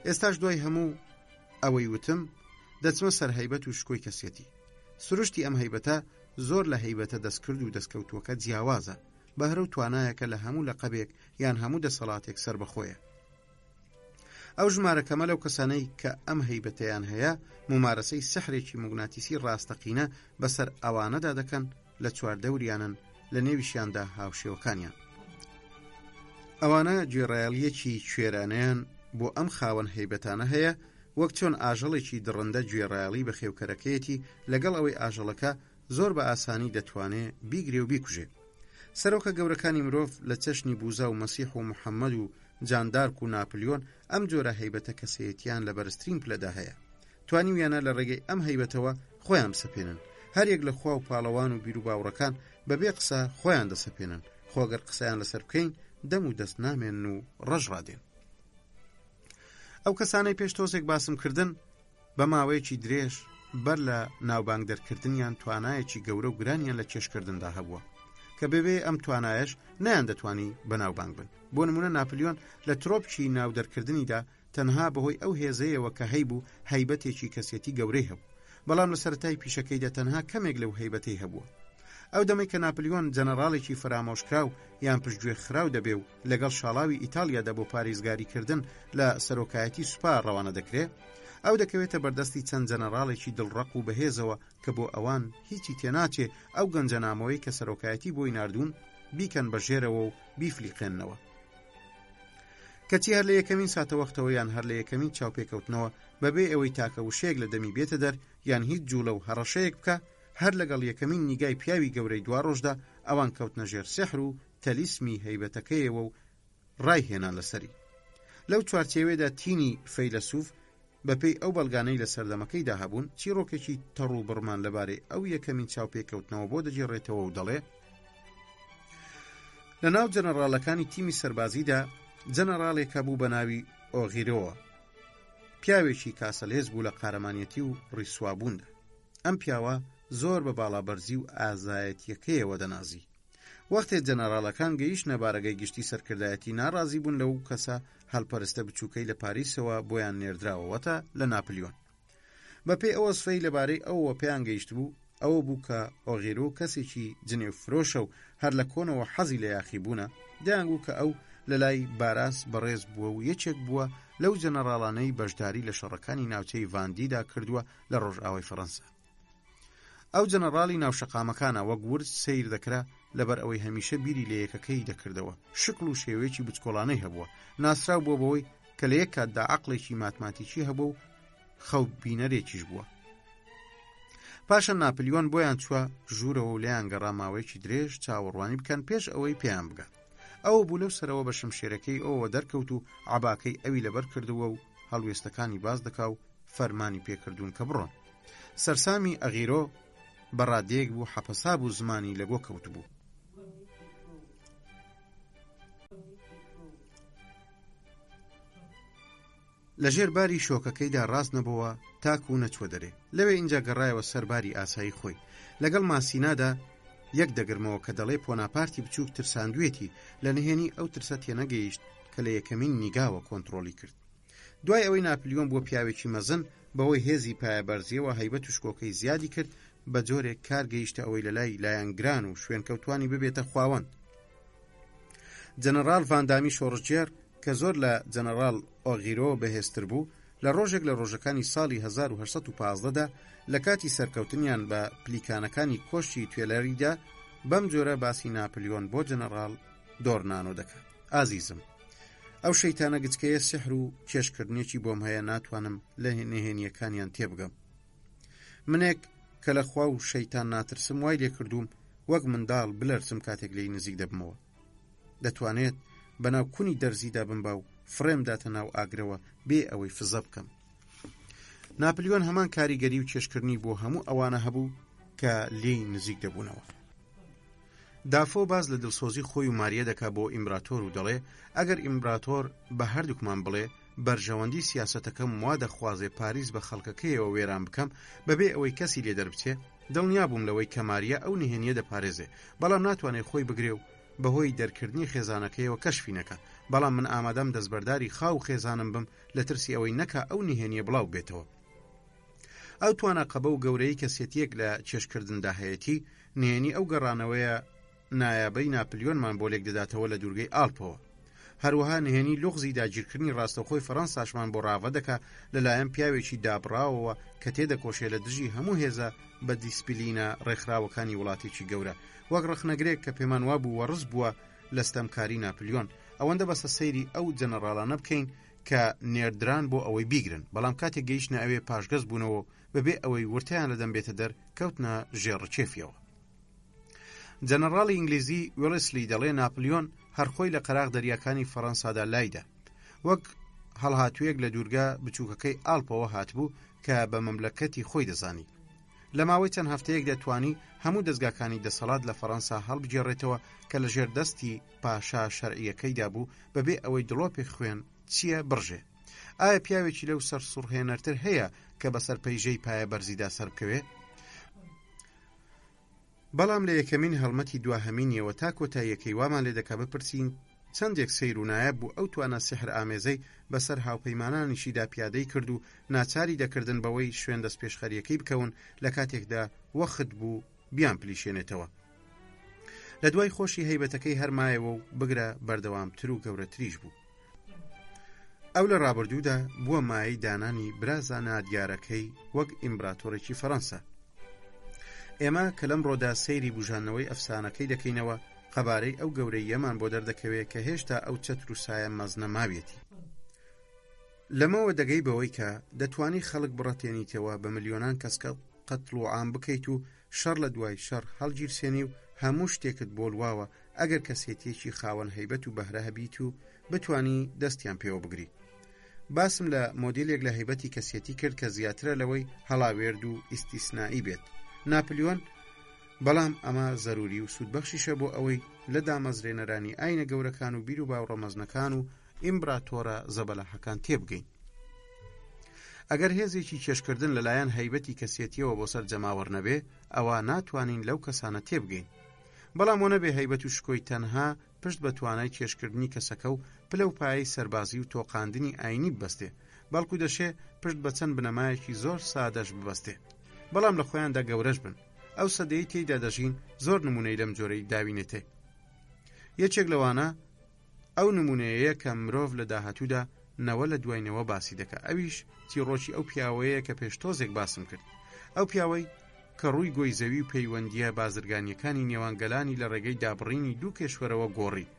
ئێستاش دوای هەموو ئەوەی وتم دەچمە سەر هەیبەت و شکۆی کەسیەتی. سروشتی ئەم هەیبەتە زۆر لە هەیبەتە دەستکرد و دەستکەوتووەکە جیاوازە، بەهرە و توانایەکە لە هەموو لەقەبێک یان هەموو دەسەڵاتێک سربەخۆیە. ئەو ژمارەکەمە لەو کەسانەی کە ئەم هەیبەتەیان هەیە ممارەسەی سحرێکی موگناتیسی ڕاستەقینە بەسەر ئەوانەدا دەکەن لە چواردەوریانن لە نێویشیاندا هاوشێوەکانیان. ئەوانە گوێڕایەڵیەکی کوێرانەیان بۆ ئەم خاوەن هەیبەتانە هەیە، وەک چۆن ئاژەڵێکی دڕندە گوێڕایەڵی بە خێوکەرەکەیەتی لەگەڵ ئەوەی ئاژەڵەکە زۆر بە ئاسانی دەتوانێت بیگرێ و بیکوژێ. سەرۆکە گەورەکانی مرۆڤ لە چەشنی بوزە و مەسیح و محەممەد و جاندارک و ناپلیۆن ئەم جۆرە هەیبەتە کەسەیەتیان لە بەرزترین پلەدا هەیە. توانیویانە لە ڕێگەی ئەم هەیبەتەوە خۆیان بسەپێنن، هەرێک لە خوا و پاڵەوان و بیر و باوڕەکان بەبێ قسە خۆیان دەسەپێنن، خۆگەر قسەیان لەسەر بکەین دەم و دەست نامێن و ڕەش ڕادێن. ئەو کەسانەی پێش تۆزێک باسم کردن بە ماوەیەکی درێژ بەر لە ناوبانگ دەرکردنیان توانایەکی گەورە و گرانیان لە چێشکردندا هەبووە کە بەبێ ئەم توانایەش نەیان دەتوانی بەناوبانگ بن. بۆ نمونە ناپلیۆن لە ترۆپکی ناودەرکردنیدا تەنها بەهۆی ئەو هێزەیەوە کە هەیبوو هەیبەتێکی کەسێتی گەورەی هەبوو، بەڵام لە سەرەتای پیشەکەیدا تەنها کەمێک لەو هەیبەتەی هەبووە. ئەو دەمەی کە ناپلیۆن جەنەڕاڵێکی فرامۆشکراو یان پشتگوێ خراو دەبێ و لەگەڵ شاڵاوی ئیتالیادا بۆ پارێزگاریکردن لە سەرۆکایەتی سوپا ڕەوانە دەکرێت، ئەو دەکەوێتە بەردەستی چەند جەنەڕاڵێکی دڵڕق و بەهێزەوە کە بۆ ئەوان هیچی تێناچێ ئەو گەنجەنامەوەی کە سەرۆکایەتی بۆی ناردوون بیکەن بەژێرەوە و بیفلیقێننەوە. کەچی هەر لە یەکەمین ساتەوەختەوە یان هەر لە یەکەمین چاوپێکەوتنەوە بەبێ ئەوەی تاکە وشەیەک لە دەمی بێتە دەر یان هیچ جوولە و هەڕەشەیەک بکە، هەر لەگەڵ یەکەمین نیگای پیاوی گەورەی دوا ڕۆژدا ئەوان کەوتنە ژێر سێحر و تەلیسمی هەیبەتەکەیەوە و ڕایهێنان لەسەری. لەو چوارچێوێدا تینی فەیلسوف بەپێی ئەو بەڵگانەی لە سەردەمەکەیدا هەبوون چیرۆکێکی تەڕ و بڕمان لەبارەی ئەو یەکەمین چاوپێکەوتنەوە بۆ دەجێڕێتەوە و دەڵێ لە ناو جەنەڕاڵەکانی تیمی سەربازیدا جەنەڕاڵێکە بوو بە ناوی ئۆغیرۆوە، پیاوێکی کاسەلێز بوو لە قارەمانیەتی و ڕیسوابووندا. ئەم پیاوە زۆر بە باڵابەرزی و ئازایەتیەکەیەوە دەنازی. وەختێ جەنەڕاڵەکان گەیشتنە بارەگەی گشتی سەرکردایەتی ناڕازی بوون لەو کەسە هەڵپەرستە بچووکەی لە پاریسەوە بۆیان نێردراوەوەتە لە ناپلیۆن. بەپێی ئەوە سفەی لەبارەی ئەوەوە پێیان گەیشت بوو ئەوە بوو کە ئۆغیرۆ کەسێکی جنێوفرۆشە و هەر لە کۆنەوە حەزی لە یاخی بوونە، دەیانگوو کە ئەو لە لای باراس بەڕێز بووە و یەکێک بووە لەو جەنەڕاڵانەی بەشداری لە شەڕەکانی ناوچەی ڤاندیدا کردووە لە ڕۆژئاوای فەڕەنسا. ئەو جەنەڕاڵی ناوشەقامەکانە وەک ورد سیر دەکرا لەبەر ئەوەی هەمیشە بیری لە یەکەکەی دەکردەوە، شکل و شێوەیەکی بچکۆڵانەی هەبووە، ناسراو بووە بەوەی کە لە یەک کاتدا عەقڵێکی ماتماتیکی هەبوو و خەوت بینەرێکیش بووە. پاشە ناپلیۆن بۆیان چووە ژوورەوە و لەیان گەڕا ماوەیەکی درێژ چاوەڕوانی بکەن پێش ئەوەی پێیان بگات. ئەوە بوو لەو سەرەوە بە شمشێرەکەی ئەوەوە دەرکەوت و عەباکەی ئەوی لەبەر کردووە و هەڵوێستەکانی باز دەکا و فەرمانی پێکردوون کە بڕۆن. سەرسامی ئەغیرۆ بەڕادەیەک بوو حەپەسا بوو زمانی لەگۆ کەوت بوو. لەژێر باری شۆکەکەیدا ڕاست نەبەوە تاکو و نەچوە دەرێ. لەوێ اینجا گەڕایەوە سەر باری ئاسایی خۆی. لەگەڵ ماسینادا یەک دەگرمەوە کە دەڵێ پۆناپارتی بچووک ترساندوێتی لە نهێنی ئەو ترسە تێنەگەیشت کە لە یەکەمین نیگاوە کۆنتڕۆلی کرد. دوای ئەوەی ناپلیۆن بۆ پیاوێکی مەزن بەوەی هێزی پایەبەرزیەوە هەیبەت و شکۆکەی زیادی کرد، بە جۆرێک کار گەیشتە ئەوەی لە لای لایەنگران و شوێنکەوتوانی ببێتە خواوەند. جەنەڕاڵ ڤاندامی شۆڕژێر کە زۆر لە جەنەڕاڵ ئۆغیرۆ بەهێزتر بوو، لە ڕۆژێک لە ڕۆژەکانی ساڵی 1815دا لە کاتی سەرکەوتنیان بە پلیکانەکانی کۆشتی توێلەریدا بەم جۆرە باسی ناپلیۆن بۆ جەنەڕاڵ دۆرنانۆ دەکات. ئازیزم، ئەو شەیتانە گچکەیە سحر و کێشکردنێکی بۆم هەیە، ناتوانم لە نهێنیەکانیان تێبگەم. منێک کە لە خوا و شەیتان ناترسم وای لێ کردووم وەک منداڵ بلەرزم کاتێک لی نزیک دەبمەوە. دەتوانێت بەناو کونی دەرزیدا بمبا و فرێم داتە ناو ئاگرەوە بێ ئەوەی فزە بکەم. ناپلیۆن هەمان کاریگەری و کێشکردنی بۆ هەموو ئەوانە هەبوو کە لێی نزیک دەبوونەوە. دافۆ باز لە دڵسۆزی خۆی و ماریە دەکا بۆ ئیمبراتۆر و دەڵێ ئەگەر ئیمبراتۆر بە هەردووکمان بڵێ بەرژەوەندی سیاسەتەکەم وا دەخوازێ پاریس بە خەڵکەکەیەوە وێران بکەم بەبێ ئەوەی کەسی لێ دەربچێ، دڵنیا بووم لەوەی کە ماریە ئەو نهێنیە دەپارێزێ، بەڵام ناتوانێت خۆی بگرێ و بەهۆی دەرکردنی خێزانەکەیەوە کەشفی نەکە. بەڵام من ئامادەم دەستبەرداری خاو خێزانم بم لە ترسی ئەوەی نەکا ئەو نهێنیە بڵاو بێتەوە. ئەو توانە قەبە و گەورەی کەسێتیەک لە چێشکردندا هەیەتی نهێنی ئەو گەڕانەوەیە نایابەی ناپلیۆنمان بۆ لێک دەداتەوە لە دوورگەی ئالپەوە. هەروەها نهێنی لوغزی داگیرکردنی ڕاستەوخۆی فەڕەنساشمان بۆ ڕاوە دەکا لەلایەن پیاوێکی دابڕاوەوە کە تێدەکۆشێ لە دژی هەموو هێزە بە دیسپلینە ڕێکخراوەکانی وڵاتێکی گەورە وەک ڕخنەگرێک کە پێمان وابوو وەڕز بووە لە ستەمکاری ناپلیۆن. ئەوەندە بەسە سەیری ئەو جەنەڕاڵانە بکەین کە نێردران بۆ ئەوەی بیگرن، بەڵام کاتێک گەیشتنە ئەوێ پاشگەز بوونەوە بەبێ ئەوەی ورتیان لە دەمبێتە دەر کەوتنە ژێڕچێفیەوە. جەنەڕاڵی ئینگلیزی وێلسلی دەڵێ ناپلیۆن هەرخۆی لە قەراغ دەریاکانی فەڕەنسادا لایدا، وەک هەڵهاتوویەک لە دوورگە بچووکەکەی ئاڵپەوە هاتبوو کە بە مەملەکەتی خۆی دەزانی. لە ماوەی چەند هەفتەیەک دەتوانی هەموو دەستگاکانی دەسەڵات لە فەڕەنسا هەڵبجێڕێتەوە کە لە ژێر دەستی پاشا شەرعیەکەیدا بوو بەبێ ئەوەی دڵۆپی خوێن چییە بڕژێ. ئایا پیاوێکی لەو سەر سوڕهێنەرتر هەیە کە بەسەر پەیژەی پایە بەرزیدا سەر بکەوێ؟ بەڵام لە یەکەمین هەڵمەتی دواهەمینیەوە تا کۆتاییەکەی وامان لێ دەکا بپرسین چەندێک سەیر و نایە بوو ئەو توانە سحر ئامێزەی بەسەر هاوپەیمانانیشیدا پیادەی کرد و ناچاری دەکردن بەوەی شوێن دەست پێشخەریەکەی بکەون لە کاتێکدا وەخت بوو بیان پلیشێنێتەوە. لە دوای خۆشی هەیبەتەکەی هەرمایەوە و بگرە بەردەوامتر و گەورەتریش بوو. ئەو لە ڕابردوودا بووە مایەی دانانی برازە نادیارەکەی وەک ئیمبراتۆرێکی فەڕەنسا. ئێمە کە لەم ڕۆدا سەیری بژانەوەی ئەفسانەکەی دەکەینەوە قەبارەی ئەو گەورەی یەمان بۆ دەردەکەوێت کە هێشتا ئەو چەتر و سایە مەزنە ماوێتی. لەمەوە دەگەی بەوەی کە دەتوانی خەڵک بڕەتێنیتەوە بە ملیۆنان کەسکە قەتڵ و عام بکەیت و شەڕ لە دوای شەڕ هەڵگیرسێنی و هەموو شتێکت بۆڵواوە ئەگەر کەسێتێکی خاوەن هەیبەت و بەهرە هەبیت و بتوانی دەستیان پێوە بگری. باسم لە مۆدیلێک لە هەیبەتی کەسێتی کرد کە زیاترە لەوەی هەڵاوێرد و ئیستیسنایی بێت. ناپلیۆن، بەڵام ئەمە زەروری و سوودبەخشیشە بۆ ئەوەی لە دامەزرێنەرانی ئاینە گەورەکان و بیر و باوڕەمەزنەکان و ئیمبراتۆرە زەبەلاحەکان تێبگەین. ئەگەر هێزێکی کێشکردن لەلایەن هەیبەتی کەسێتیەوە بۆ سەر جەماوەڕ نەبێ، ئەوە ناتوانین لەو کەسانە تێبگەین. بەڵام وە نەبێ هەیبەت و شکۆی تەنها پشت بە توانای کێشکردنی کەسەکە و پلە و پایەی سەربازی و تۆقاندنی ئاینی ببەستێ، بەڵکو دەشێ پشت بە چەند بنەمایەکی زۆر سادەش ببەستێ، بەڵام لە خۆیاندا گەورەش بن. ئەو سەدەی تێیدا دەژین زۆر نمونەی لەم جۆرەی داوینێتێ. یەکێک لەوانە ئەو نمونەیە کە مرۆڤ لە داهاتوودا نەوە لە دوایینەوە باسی دەکە، ئەویش چیرۆکی ئەو پیاوەیە کە پێشتۆزێک باسم کرد. ئەو پیاوەی کە ڕووی گۆی زەوی و پەیوەندیە بازرگانیەکانی نێوانگەلانی لە ڕێگەی دابڕینی دوو کێشوەرەوە گۆڕی.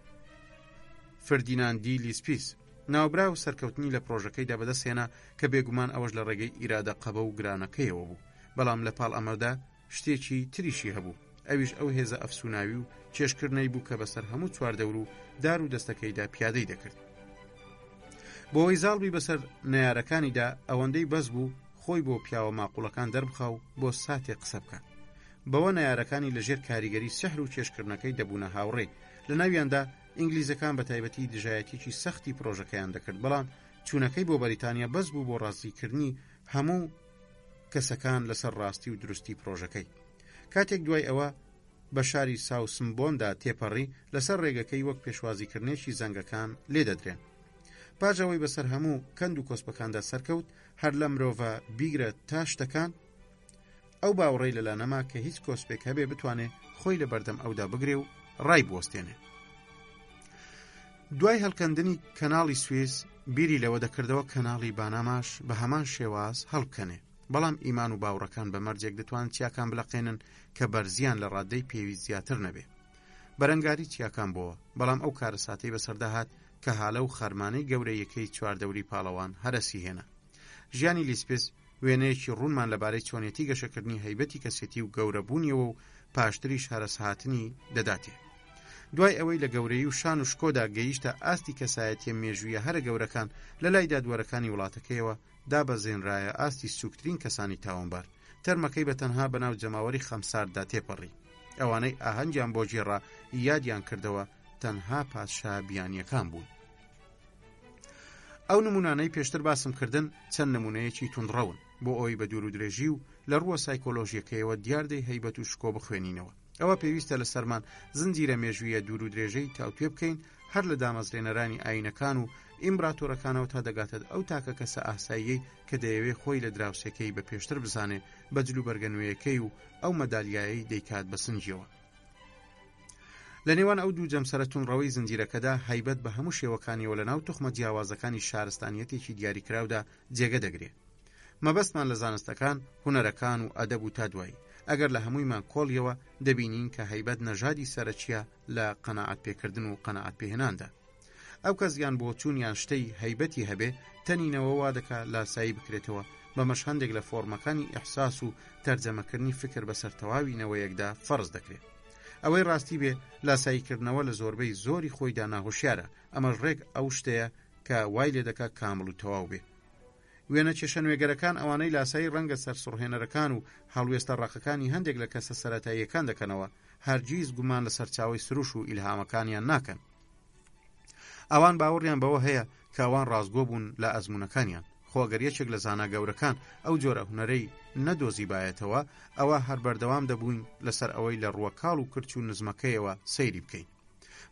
فردیناندی لیسپیس ناوبرا و سەرکەوتنی لە پرۆژەکەیدا بەدەستهێنا کە بێگومان ئەوەش لە ڕێگەی ئیرادە قەبە و گرانەکەیەوە بوو، بەڵام لە پاڵ ئەمەدا شتێکی تریشی هەبوو، ئەویش ئەو هێزە ئەفسوناوی و چێشکردنەی بوو کە بەسەر هەموو چواردەور و دار و دەستەکەیدا پیادەی دەکرد. بۆەوەی زاڵبی بەسەر نەیارەکانیدا ئەوەندەی بەس بوو خۆی بۆ پیاوە ماقوڵەکان دەربخا و بۆ ساتێک قسە بکە. بەوە نەیارەکانی لەژێر کاریگەری سحر و چێشکردنەکەی دەبوونە هاوڕێ. لە ناویاندا ئینگلیزەکان بە تایبەتی دژایەتێکی سەختی پرۆژەکەیان دەکرد، بەڵام چوونەکەی بۆ بەریتانیا بەس بوو بۆ ڕازیکردنی هەموو کەسەکان لەسەر ڕاستی و دروستی پرۆژەکەی. کاتێک دوای ئەوە بە شاری ساوسمبۆندا تێپەڕی لەسەر ڕێگەکەی وەک پێشوازیکردنێکی زەنگەکان لێ دەدرێن. پاژەوەی بەسەر هەموو کەند و کۆسپەکاندا سەرکەوت هەر لە مرۆڤە بیگرە تا شتەکان، ئەو باوەڕێی لەلا نەما کە هیچ کۆسپێک هەبێ بتوانێ خۆی لە بەردەم ئەودا بگرێ و ڕای بوەستێنێ. دوای هەڵکەندنی کەناڵی سوێز بیری لەوە دەکردەوە کەناڵی باناماش بە هەمان شێواز هەڵبکەنێ، بەڵام ئیمان و باوڕەکان بە مەرجێک دەتوان چیاکان بڵقێنن کە بەرزیان لە ڕادەی پێویست زیاتر نەبێ. بەرەنگاری چیاکان بووە، بەڵام ئەو کارە ساتەی بەسەردا هات کە هالە و خەرمانەی گەورەیەکەی چواردەوری پاڵەوان هەرەسی هێنا. ژیانی لیسپس وێنەیەکی ڕوونمان لەبارەی چۆنێتی گەشەکردنی هەیبەتی کەسێتی و گەورەبوونیەوە و پاشتریش هەرەسهاتنی دەداتێ. دوای ئەوەی لە گەورەی و شان و شکۆدا گەیشتە ئاستی کەسایەتیە مێژوویە هەرە گەورەکان لە لای دادوەرەکانی وڵاتەکەیەوە دابەزێنرایە ئاستی سوکترین کەسانی تاوانبار. تەرمەکەی بە تەنها بەناو جەماوەری خەمساردا تێپەڕی. ئەوانەی ئاهەنگیان بۆ جێڕا یادیان کردەوە تەنها پادشا بیانیەکان بوون. ئەو نمونانەی پێشتر باسم کردن چەند نمونەیەکی توندڕەون بۆ ئەوی بە دوور و درێژی و لە ڕووە سایکۆلۆژیەکەیەوە دیاردەی هەیبەت و شکۆ بخوێنینەوە. ئەوە پێویستە لە سەرمان زنجیرە مێژوویە دوور و درێژەی تاوتوێ بکەین هەر لە دامەزرێنەرانی ئاینەکان و ئیمبراتۆرەکانەوە تا دەگاتێت ئەو تاکە کەسە ئاساییەی کە دەیەوێت خۆی لە دراوسەکەی بە پێشتر بزانێ بە جلو بەرگەنوێیەکەی و ئەو مەدالیایەی دەیکات بە سنجیەوە. لە نێوان ئەو دوو جەمسەرەتون ڕەوەی زنجیرەکەدا هەیبەت بە هەموو شێوەکانیەوە لە ناو توخمە جیاوازەکانی شارستانیەتێکی دیاریکراودا جێگە دەگرێت. مەبەستمان لە زانستەکان، هونەرەکان و ئەدەب و تا دوایی ئەگەر لە هەموویمان کۆڵیەوە دەبینین کە هەیبەت نەژادی سەرەکیە لە قەناعەت پێکردن و قەناعەت پێهێناندا. ئەو کەس یان بۆچوون یان شتەی هەیبەتی هەبێ تەنینەوە وا دەکات لاسایی بکرێتەوە بەمەش هەندێک لە فۆرمەکانی ئیحساس و تەرجەمەکردنی فکر بەسەر تەواوینەوەیەکدا فەرز دەکرێت. ئەوەی ڕاستی بێ لاساییکردنەوە لە زۆربەی زۆری خۆیدا ناهۆشیارە، ئەمەش ڕێک ئەو شتەیە کە وای لێ دەکات کامل و تەواو بێ. وێنە کێشە نوێگەرەکان ئەوانەی لاسایی ڕەنگە سەرسوڕهێنەرەکان و هەڵوێستە ڕاقەکانی هەندێک لە کەسە سەرەتاییەکان دەکەنەوە، هەرگیز گومان لە سەرچاوی سروش و ئیلهامەکانیان ناکەن. ئەوان باوەڕیان بەوە هەیە کە ئەوان ڕازگۆ بوون لە ئەزمونەکانیان، خۆگەر یەکێک لە زانا گەورەکان ئەو جۆرە هونەرەی نەدۆزی بایەتەوە، ئەوە هەر بەردەوام دەبووین لەسەر ئەوەی لە ڕووەکاڵ و کرچ و نزمەکەیەوە سەیری بکەین.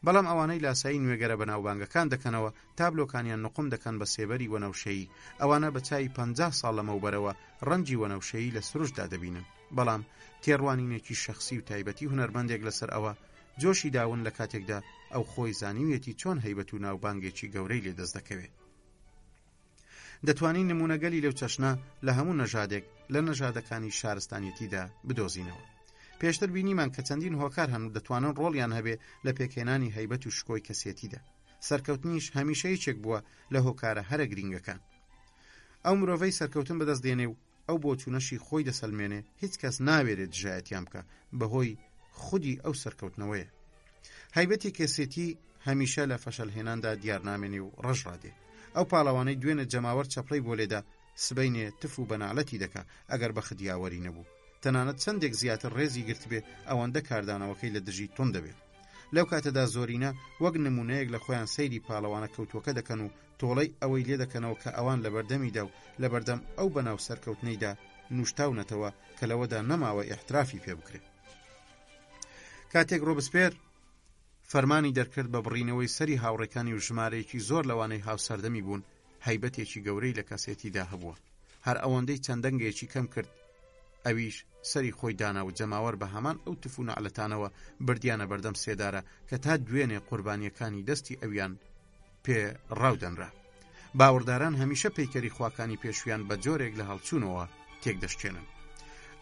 بەڵام ئەوانەی لاسایی نوێگەرە بەناوبانگەکان دەکەنەوە تابلۆکانیان نقم دەکەن بە سێبەری وەنەوشەیی، ئەوانە بە چای 50 ساڵ لەمەوبەرەوە ڕەنجی وەنەوشەیی لە سروشدا دەبینن، بەڵام تێڕوانینێکی شەخسی و تایبەتی هونەرمەندێک لەسەر ئەوە جۆشی داون لە کاتێکدا ئەو خۆی زانیوێتی چۆن هەیبەت و ناوبانگێکی گەورەی لێ دەست دەکەوێت. دەتوانین نمونەگەلی لەو چەشنە لە هەموو نەژادێک لە نەژادەکانی شارستانیەتیدا بدۆزینەوە. پێشتر بینیمان کە چەندین هۆکار هەن و دەتوانن ڕۆڵیان هەبێ لە پێکهێنانی هەیبەت و شکۆی کەسێتیدا. سەرکەوتنیش هەمیشە یەکێک بووە لە هۆکارە هەرە گرینگەکان. ئەو مرۆڤەی سەرکەوتن بەدەست دێنێ و ئەو بۆچوونەشی خۆی دەسەلمێنێ، هیچ کەس ناوێرێت دژایەتیان بکە، بەهۆی خودی ئەو سەرکەوتنەوەیە. هەیبەتی کەسێتی هەمیشە لە فەشەلهێناندا دیارنامێنێ و ڕەژڕادێ. ئەو پاڵەوانەی دوێنە جەماوەر چەپڵەی بۆ لێدا سبەینێ تف و بەناڵەتی دەکا ئەگەر بە خدیاوەری نەبوو. تەنانەت چەندێک زیاتر ڕێزی گرت بێ ئەوەندە کاردانەوەکەی لە دژی تۆن دەبێت. لەو کاتەدا زۆرینە وەک نمونەیەک لە خۆیان سەیری پاڵەوانە کەوتوەکە دەکەن و تۆڵەی ئەوەی لێ دەکەنەوە کە ئەوان لە بەردەمیدا و لە بەردەم ئەو بەناو سەرکەوتنەیدا نوشتاونەتەوە کە لەوەدا نەماوە ئیحترافی پێ بکرێت. کاتێک ڕۆبسپێر فەرمانی دەرکرد بە بڕینەوەی سەری هاوڕێکانی و ژمارەیەکی زۆر لەوانەی هاوسەردەمی بوون، هەیبەتێکی گەورەی لە کەسێتیدا هەبووە. هەر ئەوەندەی چەندەنگێکی کەم کرد، ئەویش سەری خۆی دانا و جەماوەر بە هەمان ئەو تف و نەعلەتانەوە بردیانە بەردەم سێدارە کە تا دوێنێ قوربانیەکانی دەستی ئەویان پێ ڕاودەنرا. باوەڕداران هەمیشە پەیکەری خواکانی پێشویان بە جۆرێک لە هەڵچوونەوە تێک دەشکێنن.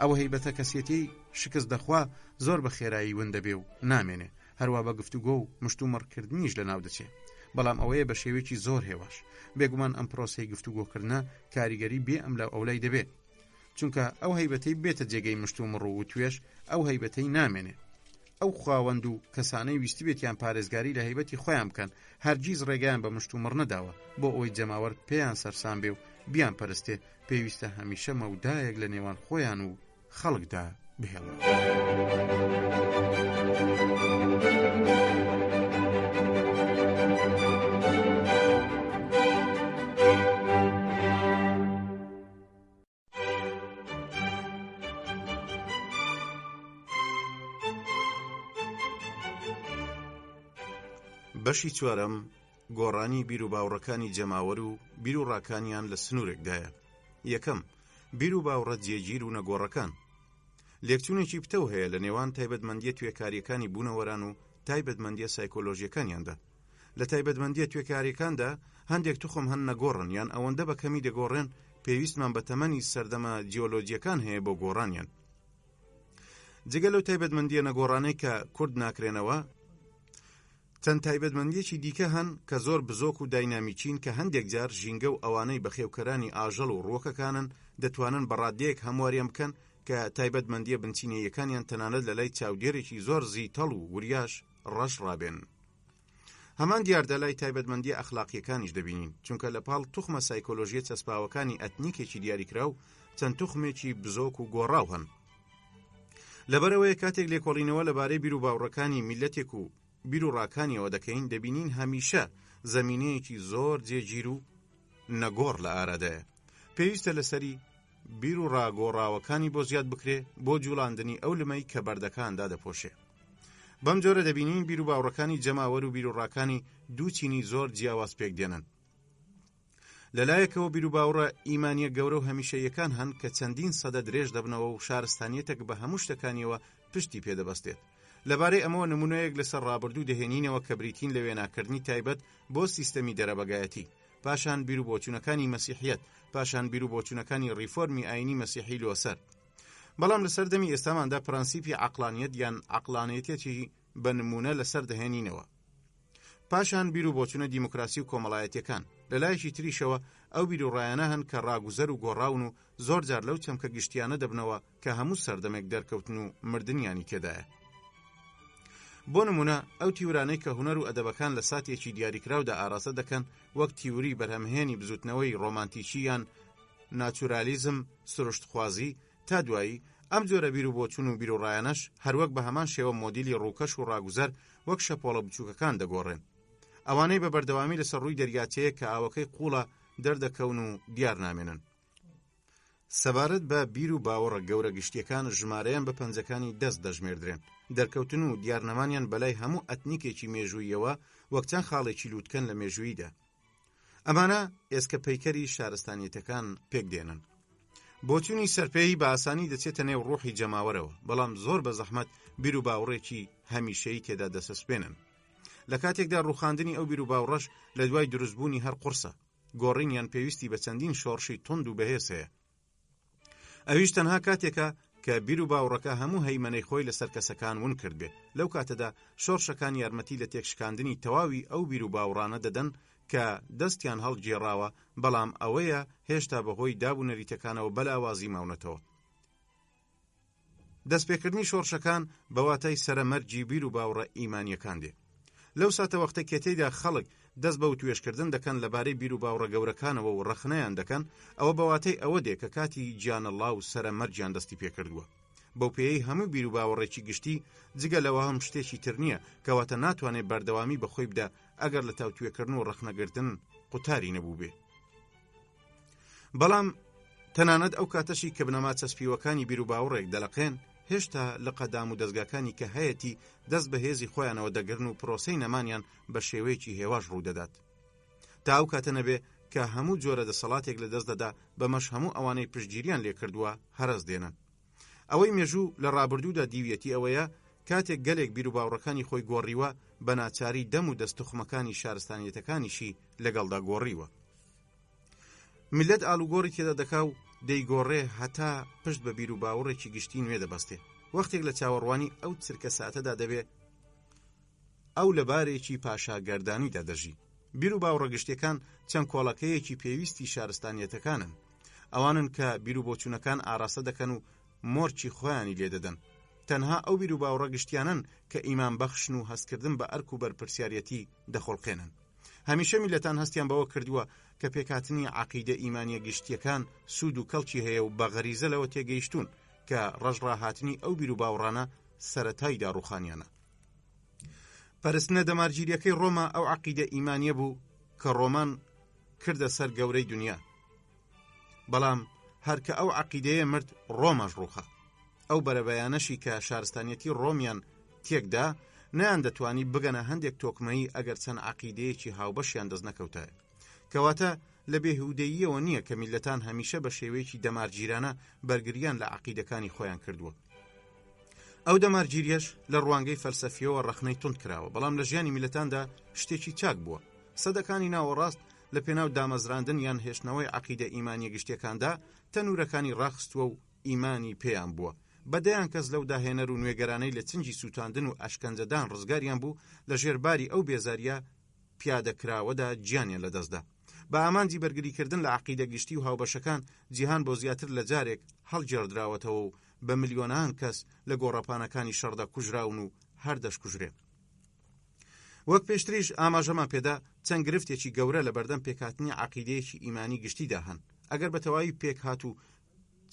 ئەوە هەیبەتە کەسێتی شکست دەخوا زۆر بە خێرایی ون دەبێ و نامێنێ، هەروە بە گفتوگۆ و مشتومڕکردنیش لە ناو دەچێت. بەڵام ئەوەیە بە شێوێکی زۆر هێواش. بێگومان ئەم پرۆسەی گفتوگۆکردنە کاریگەری بێ ئەم لە ئەولای دەبێت، چونکە ئەو هەیبەتەی بێتە جێگەی مشتومڕ و توێش ئەو هەیبەتەی نامێنێ. ئەو خواوەند و کەسانەی ویستی بێتیان پارێزگاری لە هەیبەتی خۆیان بکەن، هەرگیز ڕێگەیان بە مشتومڕ نەداوە بۆ ئەوەی جەماوەر پێیان سەرسان بێ و بیان پەرستێ، پێویستە هەمیشە مەودایەک لە نێوان خۆیان و خەڵکدا بهێڵن. بەشی چوارەم گۆڕانی بیر و باوڕەکانی جەماوەر و بیر و ڕاکانیان لە سنوورێکدایە. یەکەم، بیر و باوڕە جێگیر و نەگۆڕەکان. لێکچوونێکی پتە هەیە لە نێوان تایبەتمەندیە توێکاریەکانی بوونەوەران و تایبەتمەندیە سایکۆلۆژیەکانیاندا. لە تایبەتمەندیە توێکاریەکاندا هەندێک توخم هەن نەگۆڕن یان ئەوەندە بە کەمی دەگۆڕێن پێویستمان بە تەمەنی سەردەمە جیۆلۆجیەکان هەیە بۆ گۆڕانیان. جگە لەو تایبەتمەندیە نەگۆڕانەی کە کورد ناکرێنەوە، چەند تایبەتمەندیەکی دیکە هەن کە زۆر بزۆک و داینامیکین کە هەندێک جار ژینگە و ئەوانەی بەخێوکەرانی ئاژەڵ و ڕووەکەکانن دەتوانن بەڕادەیەک هەمواریان بکەن کە تایبەتمەندیە بنچینەیەکانیان تەنانەت لە لای چاودێرێکی زۆر زیتەڵ و وریاش ڕەش ڕابێن. هەمان دیاردە لای تایبەتمەندیە ئەخلاقیەکانیش دەبینین، چونکە لە پاڵ توخمە سایکۆلۆژیە چەسپاوەکانی ئەتنیکێکی دیاریکراو چەند توخمێکی بزۆک و گۆڕاو هەن. لەبەرەوەی کاتێک لێکۆڵینەوە لەبارەی بیر و باوڕەکانی میلەتێک و بیر و ڕاکانیەوە دەکەین، دەبینین هەمیشە زەمینەیەکی زۆر جێگیر و نەگۆڕ لە ئارادەیە. پێویستە لەسەری بیر و ڕاگۆڕاوەکانی بۆ زیاد بکرێ بۆ جوڵاندنی ئەو لمەی کە بەردەکاندا دەپۆشێ. بەم جۆرە دەبینین بیر و باوڕەکانی جەماوەر و بیر و ڕاکانی دوو چینی زۆر جیاواز پێک دێنن. لەلایەکەوە بیر و باوڕە ئیمانیە گەورە و هەمیشەیەکان هەن کە چەندین سەدە درێژ دەبنەوە و شارستانیەتێک بە هەموو شتەکانیەوە پشتی پێدەبەستێت. لەبارەی ئەمەوە نمونەیەک لەسەر ڕابردوو دەهێنینەوە کە بریتین لە وێناکردنی تایبەت بۆ سیستەمی دەرەبەگایەتی، پاشان بیر و بۆچوونەکانی مەسیحیەت، پاشان بیر و بۆچوونەکانی ڕیفۆرمی ئاینی مەسیحی لۆسەر. بەڵام لەسەر دەمی ئێستاماندا پرەنسیپی عەقلانیەت یان عەقلانیەتێکی بە نمونە لەسەر دەهێنینەوە. پاشان بیر و بۆچوونە دیموکراسی و کۆمەڵایەتیەکان. لەلایەکی تریشەوە ئەو بیر و ڕایانە هەن کە ڕاگوزەر و گۆڕاون و زۆر جار لەو چەمکە گشتیانە دەبنەوە کە هەموو سەردەمێک دەرکەوتن و مردنیانی تێدایە. بۆ نمونە ئەو تیورانەی کە هونەر و ئەدەبەکان لە ساتێکی دیاریکراودا ئاراستە دەکەن، وەک تیوری بەرهەمهێنی بزوتنەوەی ڕۆمانتیکی یان ناتورالیزم سروشتخوازی، تا دوایی ئەم جۆرە بیر و بۆچوون و بیر و ڕایانەش هەروەک بە هەمان شێوە مۆدیلی ڕووکەش و ڕاگوزەر وەک شەپۆڵە بچووکەکان دەگۆڕێن، ئەوانەی بە بەردەوامی لەسەر ڕووی دەریاچەیە کە ئاوەکەی قوڵە دەردەکەون و دیار نامێنن. سەبارەت بە بیر و باوەڕە گەورە گشتیەکان ژمارەیان بە پەنجەکانی دەست دەژمێردرێن، دەرکەوتن و دیارنەمانیان بەلای هەموو ئەتنیکێکی مێژوویەوە وەک چەند خاڵێکی لووتکەن لە مێژوویدا. ئەمانە ئێسکە پەیکەری شارستانیەتەکان پێک دێنن. بۆچوونی سەرپێی بە ئاسانی دەچێتە نێو ڕوحی جەماوەرەوە، بەڵام زۆر بە زەحمەت بیر و باوەڕێکی هەمیشەیی تێدا دەسەسپێنن. لە کاتێکدا ڕوخاندنی ئەو بیر و باوەڕەش لە دوای دروستبوونی هەر قورسە، گۆڕینیان پێویستی بە چەندین شۆڕشی تند و بەهێز هەیە. ئەویش تەنها کاتێکە کە بیر و باوەڕەکە هەموو هەیمەنەی خۆی لەسەر کەسەکان ون کرد بێ. لەو کاتەدا شۆڕشەکان یارمەتی لە تێکشکاندنی تەواوی ئەو بیر و باوەڕانە دەدەن کە دەستیان هەڵگێڕاوە، بەڵام ئەوەیە هێشتا بەهۆی دابوونەریتەکانەوە بەلاوازی ماونەتەوە. دەستپێکردنی شۆڕشەکان بەواتای سەرەمەرجی بیر و باوەڕە ئیمانیەکان دێ. لەو ساتە وەختە کێتەیدا خەڵک دەست بە وتوێشکردن دەکەن لەبارەی بیر و باوەڕە گەورەکانەوە و ڕەخنەیان دەکەن، ئەوە بەواتای ئەوە دێ کە کاتی گیانەڵا و سەرەمەرجیان دەستی پێکردووە. بەو پێیەی هەموو بیر و باوەڕێکی گشتی جگە لەوە هەم شتێکی تر نییە کەواتە ناتوانێت بەردەوامی بەخۆی بدە ئەگەر لە تاوتوێکردن و ڕەخنەگرتن قوتاری نەبوو بێ. بەڵام تەنانەت ئەو کاتەشی کە بنەما چەسپیوەکانی بیر و باوەڕێک دەلەقێن، هێشتا لە قەدام و دەستگاکانی کە هەیەی دەست بە هێزی خۆیانەوە دەگرن و پرۆسەی نەمانیان بە شێوەیەکی هێواش ڕوودەدات. تا ئەو کاتە نەبێ کە هەموو جۆرە دەسەڵاتێک لە دەست دەدا بەمەش هەموو ئەوانەی پشتگیریان لێ کردووە هەرەس دێنن. ئەوەی مێژوو لە ڕابردوودا دیویەتی ئەوەیە کاتێک گەلێک بیر و باوەڕەکانی خۆی گۆڕیوە، بە ناچاری دەم و دەستوخمەکانی شارستانیەتەکانیشی لەگەڵدا گۆڕیوە. میلەت ئالوگۆڕی تێدا دەکا و دەیگۆڕێ هەتا پشت بە بیر و باوەڕێکی گشتی نوێ دەبەستێ. وەختێک لە چاوەڕوانی ئەو چرکە ساتەدا دەبێ ئەو لەبارێکی پاشاگەردانیدا دەژی. بیر و باوەڕە گشتیەکان چەند کۆڵەکەیەکی پێویستی شارستانیەتەکانن. ئەوانن کە بیر و بۆچوونەکان ئاراستە دەکەن و مۆرچی خۆیانی لێدەدەن. تەنها ئەو بیر و باوەڕە گشتیانن کە ئیمان بەخشن و هەستکردن بە ئەرک و بەرپرسیارەتی دەخۆڵقێنن. هەمیشە میلەتان هەستیان بەوە کردووە کە پێکهاتنی عەقیدە ئیمانیە گشتیەکان سوود و کەڵکی هەیە و بە غەریزە لەوە تێگەیشتون کە ڕەژڕاهاتنی ئەو بیر و باوەڕانە سەرەتای داڕوخانیانە. پەرستنە دەمارگیریەکەی ڕۆما ئەو عەقیدە ئیمانیە بوو کە ڕۆمان کردە سەر گەورەی دنیا. بەڵام هەرکە ئەو عەقیدەیە مرد، ڕۆمەش ڕووخە. ئەو بەرەبەیانەشی کە شارستانیەتی ڕۆمیان تێکدا نەیان دەتوانی بگەنە هەندێک تۆکمەیی ئەگەر چەند عەقیدەیەکی هاوبەشیان دەست نەکەوتایە. کەواتە لە بێهودەییەوە نییە کە میلەتان هەمیشە بە شێوەیەکی دەمارگیرانە بەرگریان لە عەقیدەکانی خۆیان کردووە. ئەو دەمارگیریەش لە ڕوانگەی فەلسەفیەوە ڕەخنەی تند کراوە، بەڵام لە ژیانی میلەتاندا شتێکی چاک بووە. سەدەکانی ناوەڕاست لە پێناو دامەزراندن یان هێشتنەوەی عەقیدە ئیمانیە گشتیەکاندا تەنورەکانی ڕاخستووە و ئیمانی پێیان بووە. بەدەیان کەس لەو داهێنەر و نوێگەرانەی لە چنجی سووتاندن و ئەشکەنجەدان ڕزگاریان بوو لە ژێرباری ئەو بێزاریە پیادەکراوەدا گیانیان لەدەستدا. بە ئامانجی بەرگریکردن لە عەقیدە گشتی و هاوبەشەکان جیهان بۆ زیاتر لە جارێک هەڵگێڕدراوەتەوە و بە ملیۆنان کەس لە گۆڕەپانەکانی شەڕدا کوژراون و هەر دەشکوژرێن. وەک پێشتریش ئاماژەمان پێدا چەند گرفتێکی گەورە لە بەردەم پێکهاتنی عەقیدەیەکی ئیمانی گشتیدا هەن. ئەگەر بە تەواوی پێک هات و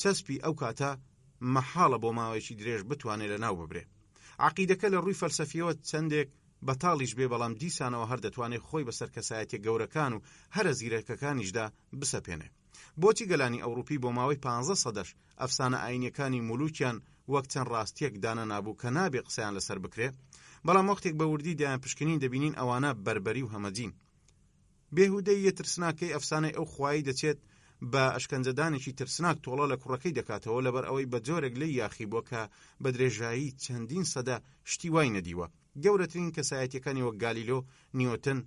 چەسپی ئەو کاتە مەحاڵە بۆ ماوەیەکی درێژ بتوانێت لە ناو ببرێ. عەقیدەکە لە ڕووی فەلسەفیەوە چەندێک بەتاڵیش بێ، بەڵام دیسانەوە هەر دەتوانێت خۆی بەسەر کەسایەتی گەورەکان و هەرە زیرەکەکانیشدا بسەپێنێ. بۆچی گەلانی ئەوروپی بۆ ماوەی 15 سەدەش ئەفسانە ئاینیەکانی مولوکیان وەک چەند ڕاستیەک دانە نابوو کە نابێ قسەیان لەسەر بکرێ، بەڵام وەختێک بە وردی دایان پشکنین دەبینین ئەوانە بربەری و هەمەجین. بێهودەی ترسناکەی ئەفسانەی ئەو خوایی دەچێت بە ئەشکەنجەدانێکی ترسناک تۆڵە لە کوڕەکەی دەکاتەوە لەبەر ئەوەی بە جۆرێک لی یاخی بۆ کە بە درێژایی چەندین سەدا شتی وای نەدیوە. گەورەترین کەسایەتیەکانی وەک گالیلۆ، نیوتن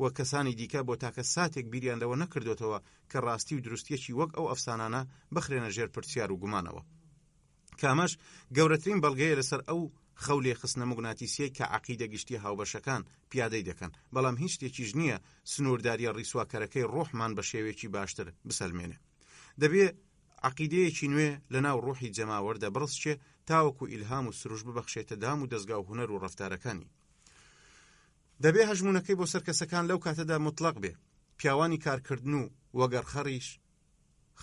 و کەسانی دیکە بۆ تاکە ساتێک بیریان لەوە نەکردوێتەوە کە ڕاستی و دروستیەکی وەک ئەو ئەفسانانە بخرێنە ژێر پرسیار و گومانەوە. کامەش گەورەترین بەڵگەیە لەسەر ئەو خەولێ خستنە موگناتیسیەی کە عەقیدە گشتی هاوبەشەکان پیادەی دەکەن، بەڵام هیچ شتێکیش نییە سنوورداریە ڕیسواکەرەکەی ڕۆحمان بە شێوەیەکی باشتر بسەلمێنێ. دەبێ عەقیدەیەکی نوێ لەناو ڕۆحی جەماوەردا بڕسچێ تاوەکو ئیلهام و سروش ببەخشێتە دام و دەستگا و هونەر و ڕەفتارەکانی. دەبێ هەژمونەکەی بۆ سەر کەسەکان لەو کاتەدا مطلق بێ، پیاوانی کارکردن و وەگەرخەڕیش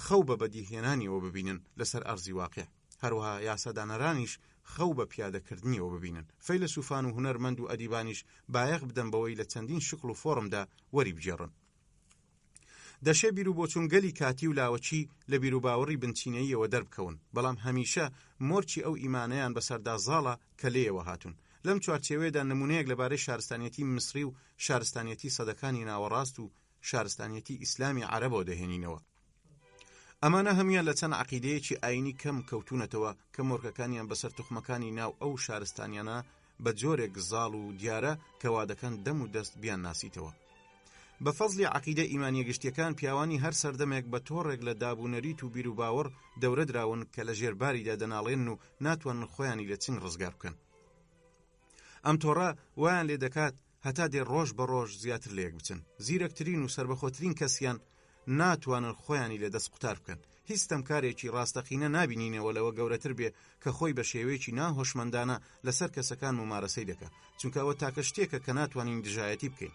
خەو بە بەدیهێنانیەوە ببینن لەسەر ئەرزی واقع. هەروەها یاسادانەرانیش خەو بە پیادەکردنیەوە ببینن. فەیلسوفان و هونەرمەند و ئەدیبانیش بایەخ بدەن بەوەی لە چەندین شکل و فۆرمدا وەری بجێڕن. دەشێ بیر و بۆچونگەلی کاتی و لاوەچی لە بیر و باوەڕی بنچینەیەوە دەربکەون، بەڵام هەمیشە مۆرچی ئەو ئیمانەیان بەسەردا زاڵە کە لێیەوە هاتون. لەم چوارچێوەیەدا نمونەیەک لەبارەی شارستانیەتی میسری و شارستانیەتی سەدەکانی ناوەڕاست و شارستانیەتی ئیسلامی عەرەبەوە دەهێنینەوە. ئەمانە هەمویان لە چەند عەقیدەیەکی ئاینی کەم کەوتونەتەوە کە مۆرکەکانیان بەسەر توخمەکانی ناو ئەو شارستانیانە بە جۆرێک زاڵ و دیارە کەوا دەکەن دەم و دەست بیان ناسیتەوە. بە فەزلی عەقیدە ئیمانیە گشتیەکان پیاوانی هەر سەردەمێک بە تۆڕێک لە دابوونەریت و بیر و باوەڕ دەورە دراون کە لە ژێرباریدا دەناڵێن و ناتوانن خۆیانی لە چنگ ڕزگار بکەن. ئەم تۆڕە وایان لێ دەکات هەتا دێ ڕۆژ بە ڕۆژ زیاتر لەیەک بچن. زیرەکترین و سربەخۆترین کەسیان ناتوانن خۆیانی لە دەست قوتار بکەن. هیچ تەمکارێکی ڕاستەقینە نابینینەوە لەوە گەورەتر بێ کە خۆی بە شێوەیەکی ناهۆشمەندانە لەسەر کەسەکان ممارەسەی دەکە، چونکە ئەوە تاکە شتێکە کە ناتوانین دژایەتی بکەین.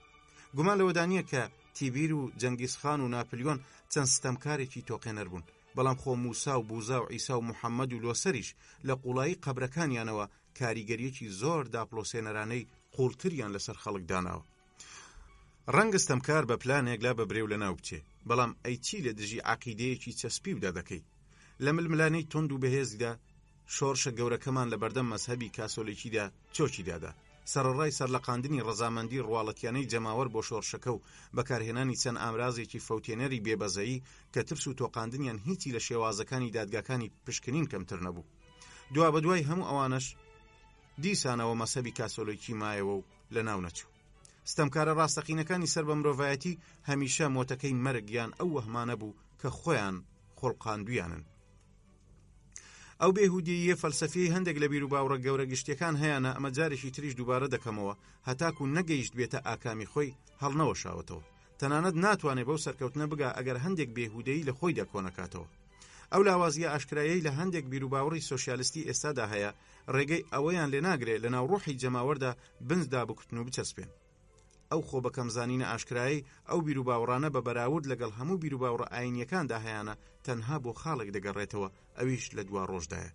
گومان لەوەدانیە کە تیبیر و جەنگیزخان و ناپلیۆن چەند ستەمکارێکی تۆقێنەر بوون، بەڵام خۆ موسا و بوزا و عیسا و محەممەد و لۆسەریش لە قوڵایی قەبرەکانیانەوە کاریگەریەکی زۆر داپلۆسێنەرانەی قوڵتریان لەسەر خەڵک داناوە. ڕەنگستەمکار بە پلانێک لا بەبرێو لە ناو بچێ، بەڵام ئەیچی لە دژی عەقیدەیەکی چەسپیودا دەکەی. لە ململانەی تۆند و بەهێزیدا شۆڕشە گەورەکەمان لە بەردەم مەزهەبی کاسۆلیکیدا چۆکی دادا. سەرڕای سەرلەقاندنی ڕەزامەندی ڕواڵەتیانەی جەماوەر بۆ شۆڕشەکە و بەکارهێنانی چەند ئامرازێکی فەوتێنەری بێبەزایی کە ترس و تۆقاندنیان هیچی لە شێوازەکانی دادگاکانی پشکنین کەمتر نەبوو. دوا بەدوای هەموو ئەوانش دیسانەوە مەزهەبی کاسۆلیکی مایەوە و لە ناو نەچوو. ستەمکارە ڕاستەقینەکانی سەر بە مرۆڤایەتی هەمیشە مۆتەکەی مەرگیان ئەو وەهمانە بوو کە خۆیان خۆڵقاندویانن. ئەو بێهودیە فەلسەفی هەندێک لە بیر و باوڕە گەورە گشتیەکان هەیەە. ئەمە جارێکی تریش دووبارە دەکەمەوە هەتاکو نەگەیشت بێتە ئاکامی خۆی هەڵنەوەشاوەتەوە. تەنانەت ناتوانێت بەو سەرکەوتنە بگا ئەگەر هەندێک بێهودەیی لە خۆیدا کۆنەکاتەوە. ئەو لاوازیە ئاشکرایەی لە هەندێک بیر و باوەڕی سۆشیالیستی ئێستادا هەیە، ڕێگەی ئەوەیان لێ ناگرێت لە ناو ڕۆحی جەماوەردا بنجدا بکوتن و بچەسپێن. ئەو خۆ بە کەمزانینە ئاشکرایی ئەو بیر و باوەڕانە بە بەراورد لەگەڵ هەموو بیر و باوڕە ئاینیەکاندا هەیەە تەنها بۆ خاڵێک دەگەڕێتەوە، ئەویش لە دوا ڕۆژدایە.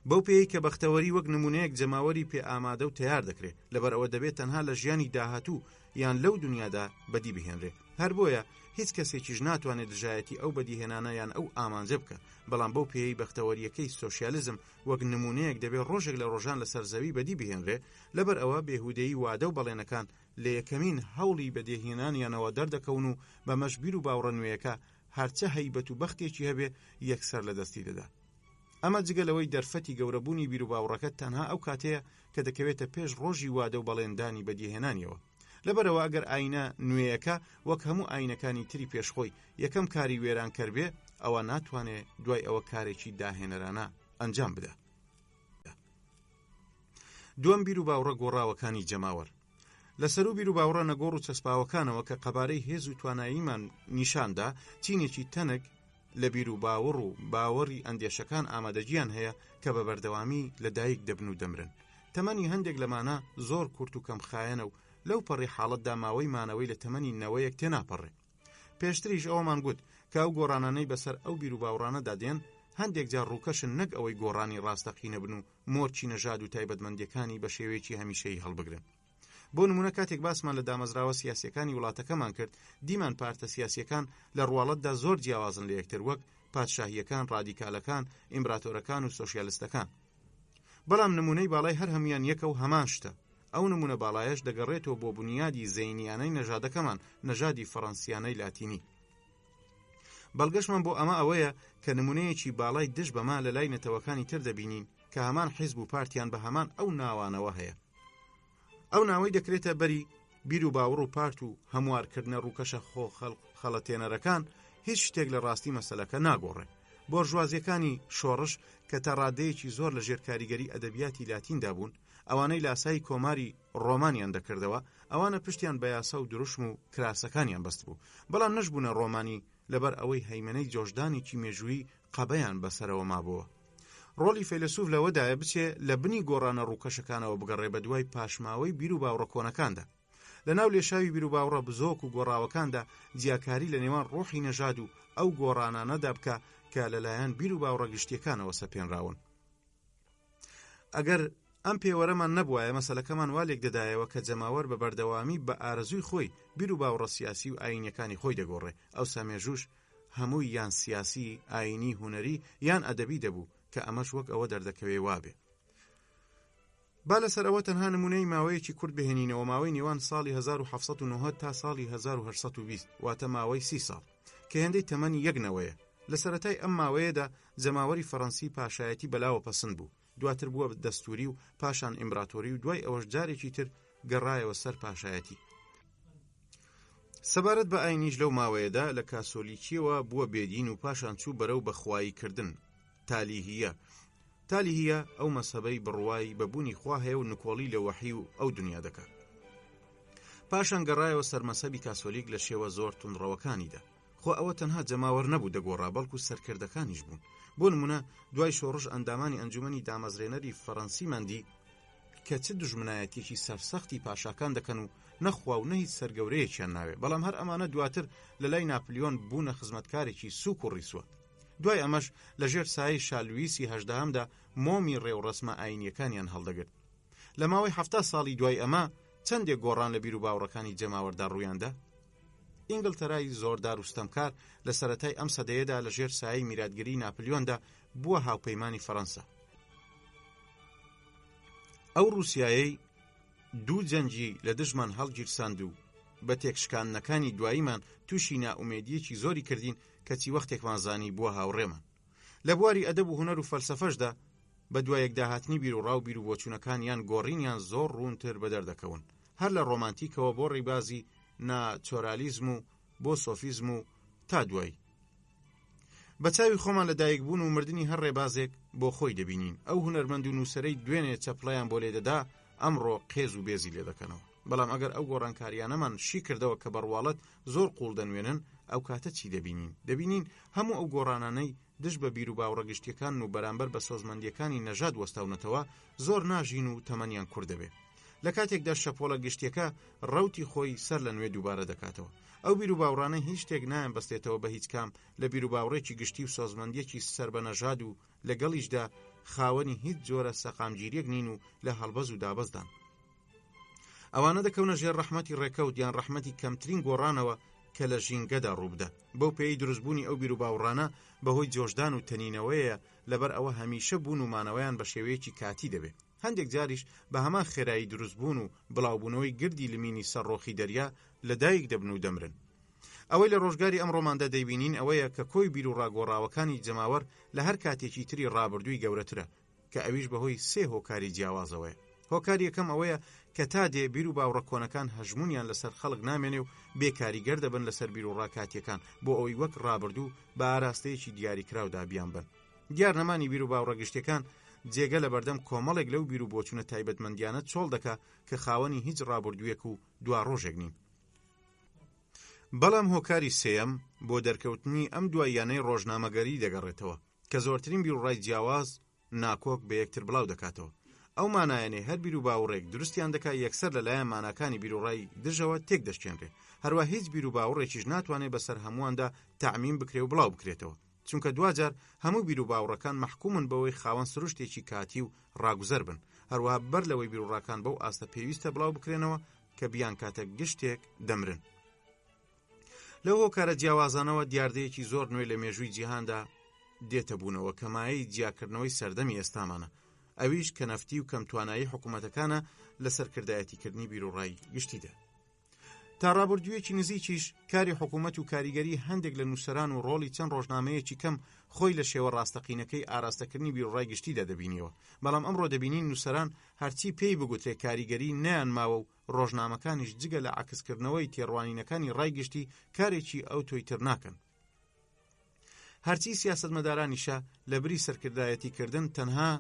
بەو پێی کە بەختەوەری وەک نمونەیەک جەماوەری پێ ئامادە و تیار دەکرێت، لەبەر ئەوە دەبێت تەنها لە ژیانی داهاتوو یان لەو دنیادا بەدی بهێنرێ. هەر بۆیە هیچ کەسێکیش ناتوانێت دژایەتی ئەو بەدیهێنانە یان ئەو ئامانجە بکە، بەڵام بەو پێی بەختەوەریەکەی سۆشیالیزم وەک نمونەیەک دەبێت ڕۆژێک لە ڕۆژان لەسەر زەوی بەدی بهێنرێ. لەبەر ئەوە بێهودەیی وادە و بەڵێنەکان لە یەکەمین هەوڵی بەدیهێنانیانەوە دەردەکەون و بە مەشبیر و باوڕە نوێیەکە هەرچە هەیبەت و بەختێکی هەبێ یەکسەر لە دەستی دەدا. ئەمە جگەلەوەی دەرفەتی گەورەبوونی بیر و باوڕەکە تەنها ئەو کاتەیە کە دەکەوێتە پێش ڕۆژی وادە و بەڵێندانی بەدیهێنانیەوە. لەبەرەوە ئەگەر ئاینە نوێیەکە وەک هەموو ئاینەکانی تری پێشخۆی یەکەم کاری وێران کردبێ، ئەوە ناتوانێت دوای ئەوە کارێکی داهێنەرانە ئەنجام بدە. دووەم بیر و باوڕە گۆڕاوەکانی جەماوەر. لەسەر و بیر و باوڕە نەگۆڕ و چەسپاوەکانەوە کە قەبارەی هێز و تواناییمان نیشاندا، چینێکی تەنک لە بیر و باوەڕ و باوەڕی ئەندێشەکان ئامادەجیان هەیە کە بە بەردەوامی لە دایک دەبن و دەمرن. تەمەنی هەندێک لەمانە زۆر کورت و کەم خایەنە و لەو پەڕی حاڵەتدا ماوەی مانەوەی لە تەمەنی نەوەیەک تێناپەڕێ. پێشتریش ئەومان گوت کە ئەو گۆڕانانەی بەسەر ئەو بیر و باوڕانەدا دێن هەندێک جار ڕووکەشن نەک ئەوەی گۆڕانی ڕاستەقینە بن و مۆرچی نەژاد و تایبەتمەندیەکانی بە شێوەیەکی هەمیشەیی هەڵبگرن. بۆ نمونە کاتێک باسمان لە دامەزراوە سیاسیەکانی وڵاتەکەمان کرد، دیمان پارتە سیاسیەکان لە ڕواڵەتدا زۆر جیاوازن لە یەکتر، وەک پادشاهیەکان، ڕادیکالەکان، ئیمپراتۆرەکان و سۆشیالیستەکان. بەڵام نمونەی باڵای هەر هەمویان یەکە و هەمان شتە. ئەو نمونە باڵایەش دەگەڕێتەوە بۆ بنیادی زەینیانەی نەژادەکەمان، نەژادی فەڕەنسیانەی لاتینی. بەڵگەشمان بۆ ئەمە ئەوەیە کە نمونەیەکی باڵای دژ بەما لە لای نەتەوەکانی تر دەبینین کە هەمان حیزب و پارتیان بە هەمان ئەو ناوانەوە هەیە. ئەو ناوەی دەکرێتە بەری بیر و باوەڕ و پارت و هەموارکردنە ڕووکەشە خەڵەتێنەرەکان هیچ شتێک لە ڕاستی مەسەلەکە ناگۆڕێ. بۆرژوازیەکانی شۆڕش کە تا ڕادەیەکی زۆر لە ژێر کاریگەری ئەدەبیاتی لاتیندا بوون، ئەوانەی لاسایی کۆماری ڕۆمانیان دەکردەوە، ئەوانە پشتیان بە یاسا و دروشم و کراسەکانیان بەست بوو، بەڵام نەشبوونە ڕۆمانی لەبەر ئەوەی هەیمنەی جۆشدانێکی مێژووی قەبەیان بەسەرەوە مابووە. ڕۆڵی فەیلسوف لەوەدایە بچێ لە بنی گۆڕانە ڕووکەشەکانەوە بگەڕێ بە دوای پاشماوەی بیر و باوڕە کۆنەکاندا. لە ناو لێشاوی بیر و باوڕە بزۆک و گۆڕاوەکاندا جیاکاری لە نێوان ڕۆحی نەژاد و ئەو گۆڕانانەدا بکە کە لەلایەن بیر و باوڕە گشتیەکانەوە سەپێنراون. ئەگەر ئەم پێوەرەمان نەبوایە مەسەلەکەمان والێک دەدایەوە کە جەماوەر بە بەردەوامی بە ئارەزووی خۆی بیر و باوڕە سیاسی و ئاینیەکانی خۆی دەگۆڕێ، ئەو سامێژوش هەمووی یان سیاسی، ئاینی، هونەری یان ئەدەبی دەبوو کە ئەمەش وەک ئەوە دەردەکەوێ وابێ. با لەسەر ئەوە تەنها نمونەی ماوەیەکی کورت بهێنینەوە، ماوەی نێوان ساڵی 1990 تا ساڵی 1820 واتە ماوەی 30 ساڵ کە هێندەی تەمەنی یەکنەوەیە. لە سەرەتای ئەم ماوەیەدا جەماوەری فەڕەنسی پاشایەتی بەلاوە پەسەند بوو، دواتر بووە دەستوری و پاشان ئیمپراتۆری و دوای ئەوەش جارێکی تر گەڕایەوە سەر پاشایەتی. سەبارەت بە ئاینیش لەو ماوەیەدا لە کاسۆلیکیەوە بووە بێدین و پاشان چوو بەرەو بەخواییکردن، تالیهیە ئەو مەسەبەی بڕوای بەبوونی خوا هەیە و نکۆڵی لە وەحی و ئەو دنیا دەکات. پاشان گەڕایەوە سەر مەسەبی کاسۆلیک لە شێوە زۆر توندڕەوەکانیدا. خۆ ئەوە تەنها جەماوەر نەبوو دەگۆڕا، بەڵکو سەرکردەکانیش بوون. بۆ نمونە دوای شۆڕش ئەندامانی ئەنجومەنی دامەزرێنەری فەڕەنسی ماندی کە چ دژمنایەتێکی سەرسەختی پاشاکان دەکەن و نەخوا و نەهیچ سەرگەورەیەکیان ناوێ، بەڵام هەر ئەمانە دواتر لە لای ناپلیۆن بوونە خزمەتکارێکی سووک و ڕیسوە. دوای ئەمەش لە ژێر سایەی شالویسی هەژدەهەمدا مۆمی ڕێوڕەسمە ئاینیەکانیان هەڵدەگرت. لە ماوەی 70 ساڵی دوای ئەمە چەندێک گۆڕان لە بیر و باوڕەکانی جەماوەردا ڕوویاندا. ئینگلتەرای زۆردار و ستەمکار لە سەرەتای ئەم سەدەیەدا لە ژێر سایەی میراتگیری ناپلیۆندا بووە هاوپەیمانی فەڕەنسا. ئەو رووسیایەی دوو جەنجی لە دژمان هەڵگیرساند و بە تێکشکاندنەکانی دواییمان تووشی نائومێدیەکی زۆری کردین کەچی وەختێکمان زانی بووە هاوڕێمان. لە بواری ئەدەب و هونەر و فەلسەفەشدا بە دوای یەکداهاتنی بیر و ڕاو بیر و بۆچوونەکانیان گۆڕینیان زۆر ڕوونتر بەدەردەکەون، هەر لە ڕۆمانتیکەوە بۆ ڕێبازی ناچۆرالیزم و بۆ سۆفیزم و تا دوای. بە چاوی خۆمان لە دایکبوون و مردنی هەر ڕێبازێک بۆ خۆی دەبینین. ئەو هونەرمەند و نووسەرەی دوێنێ چەپڵەیان بۆ لێدەدا ئەمڕۆ قێز و بێزی لێ دەکەنەوە. بەڵام ئەگەر ئەو گۆڕانکاریانەمان شی کردەوە کە بەڕواڵەت زۆر قوڵ دەنوێنن، ئەو کاتە چی دەبینین هەموو ئەو گۆڕانانەی دژ بە بیر و باوڕە گشتیەکان و بەرامبەر بە سۆزمەندیەکانی نەژاد وەستاونەتەوە زۆر ناژین و تەمەنیان کوور دەبێ. لە کاتێکدا شەپۆلە گشتیەکە ڕەوتی خۆی سەر لە نوێ دووبارە دەکاتەوە. ئەو بیر و باوڕانە هیچ شتێک نایان بەستێتەوە بە هیچ کام لە بیر و باوڕێکی گشتی و سۆزمەندیەکی سەر بە نەژاد و لەگەڵیشدا خاوەنی هیچ جۆرە سەقامگیریەک نین و لە هەڵبەز و دابەزدان. ئەوانە دەکەونە ژێر ڕەحمەتی ڕێکەوت یان ڕەحمەتی کەمترین گۆڕانەوە کە لە ژینگەدا ڕووبدە. بەو پێی دروستبوونی ئەو بیر و باوڕانە بەهۆی جۆشدان و تەنینەوەیە، لەبەر ئەوە هەمیشە بوون و مانەوەیان بە شێوەیەکی کاتی دەبێت. هەندێک جاریش بە هەمان خێرایی دروستبوون و بڵاوبوونەوەی گردی لمینی سەرڕۆخی دەریا لەدایک دەبن و دەمرن. ئەوەی لە ڕۆژگاری ئەمڕۆماندا دەیبینین ئەوەیە کە کۆی بیر و ڕاگۆڕاوەکانی جەماوەر لە هەر کاتێکی تری ڕابردووی گەورەترە کە ئەویش بەهۆی سێ هۆکاری جیاوازەوەیە. هۆکاری یەکەم ئەوەیە کە تا دێ بیر و باوڕە کۆنەکان هەژمونیان لەسەر خەڵک نامێنێ و بێکاریگەر دەبن لەسەر بیر و ڕاکاتیەکان بۆ ئەوەی وەک ڕابردوو بە ئاراستەیەکی دیاریکراودا بیان بن. دیار نەمانی بیر و باوڕە گشتیەکان جێگە لە بەردەم کۆمەڵێک لەو بیر و بۆچوونە تایبەتمەندیانە چۆڵ دەکا کە خاوەنی هیچ ڕابردوویەک و دوا ڕۆژێک نین. بەڵام هۆکاری سێەم بۆ دەرکەوتنی ئەم دواییانەی ڕۆژنامەگەری دەگەڕێتەوە کە زۆرترین بیر و ڕای جیاواز ناکۆک بە یەکتر بڵاو دەکاتەوە. ئەو مانایەنێ هەر بیر و باوڕێک دروستیان دەکات یەکسەر لەلایەن ماناکانی بیر و ڕای دژەوە تێک دەشکێنرێ. هەروە هیچ بیر و باوڕێکیش ناتوانێت بەسەر هەموواندا تەعمیم بکرێ و بڵاو بکرێتەوە، چونکە دوجار هەموو بیر و باوڕەکان محکومن بەوەی خاوەن سروشتێکی کاتی و ڕاگوزەر بن، هەروەها بەر لەوەی بیر و ڕاکان بەو ئاستە پێویستە بڵاو بکرێنەوە کە بیان کاتە گشتێک دەمرن. لەو هۆکارە جیاوازانەوە دیاردەیەکی زۆر نوێ لە مێژووی جیهاندا دێتە بوونەوە کە مایەی جیاکردنەوەی سەردەمی ئێستامانە، ئەویش کە نەفتی و کەم توانایی حکوومەتەکانە لە سەرکردایەتیکردنی بیر و ڕای گشتیدا. تا ڕابردوویەکی نزیکیش کاری حکوومەت و کاریگەری هەندێک لە نووسەران و ڕۆڵی چەند ڕۆژنامەیەکی کەم خۆی لە شێوە ڕاستەقینەکەی ئاراستەکردنی بیرۆڕای گشتیدا دەبینیەوە. بەڵام ئەمڕۆ دەبینین نووسەران هەرچی پێی بگوترێ کاریگەری نیان ماوە و ڕۆژنامەکانیش جگە لە عکسکردنەوەی تێڕوانینەکانی ڕایگشتی کارێکی ئەو تۆیتر ناکەن. هەرچی سیاسەتمەدارانیشە لە بری سەرکردایەتیکردن تەنها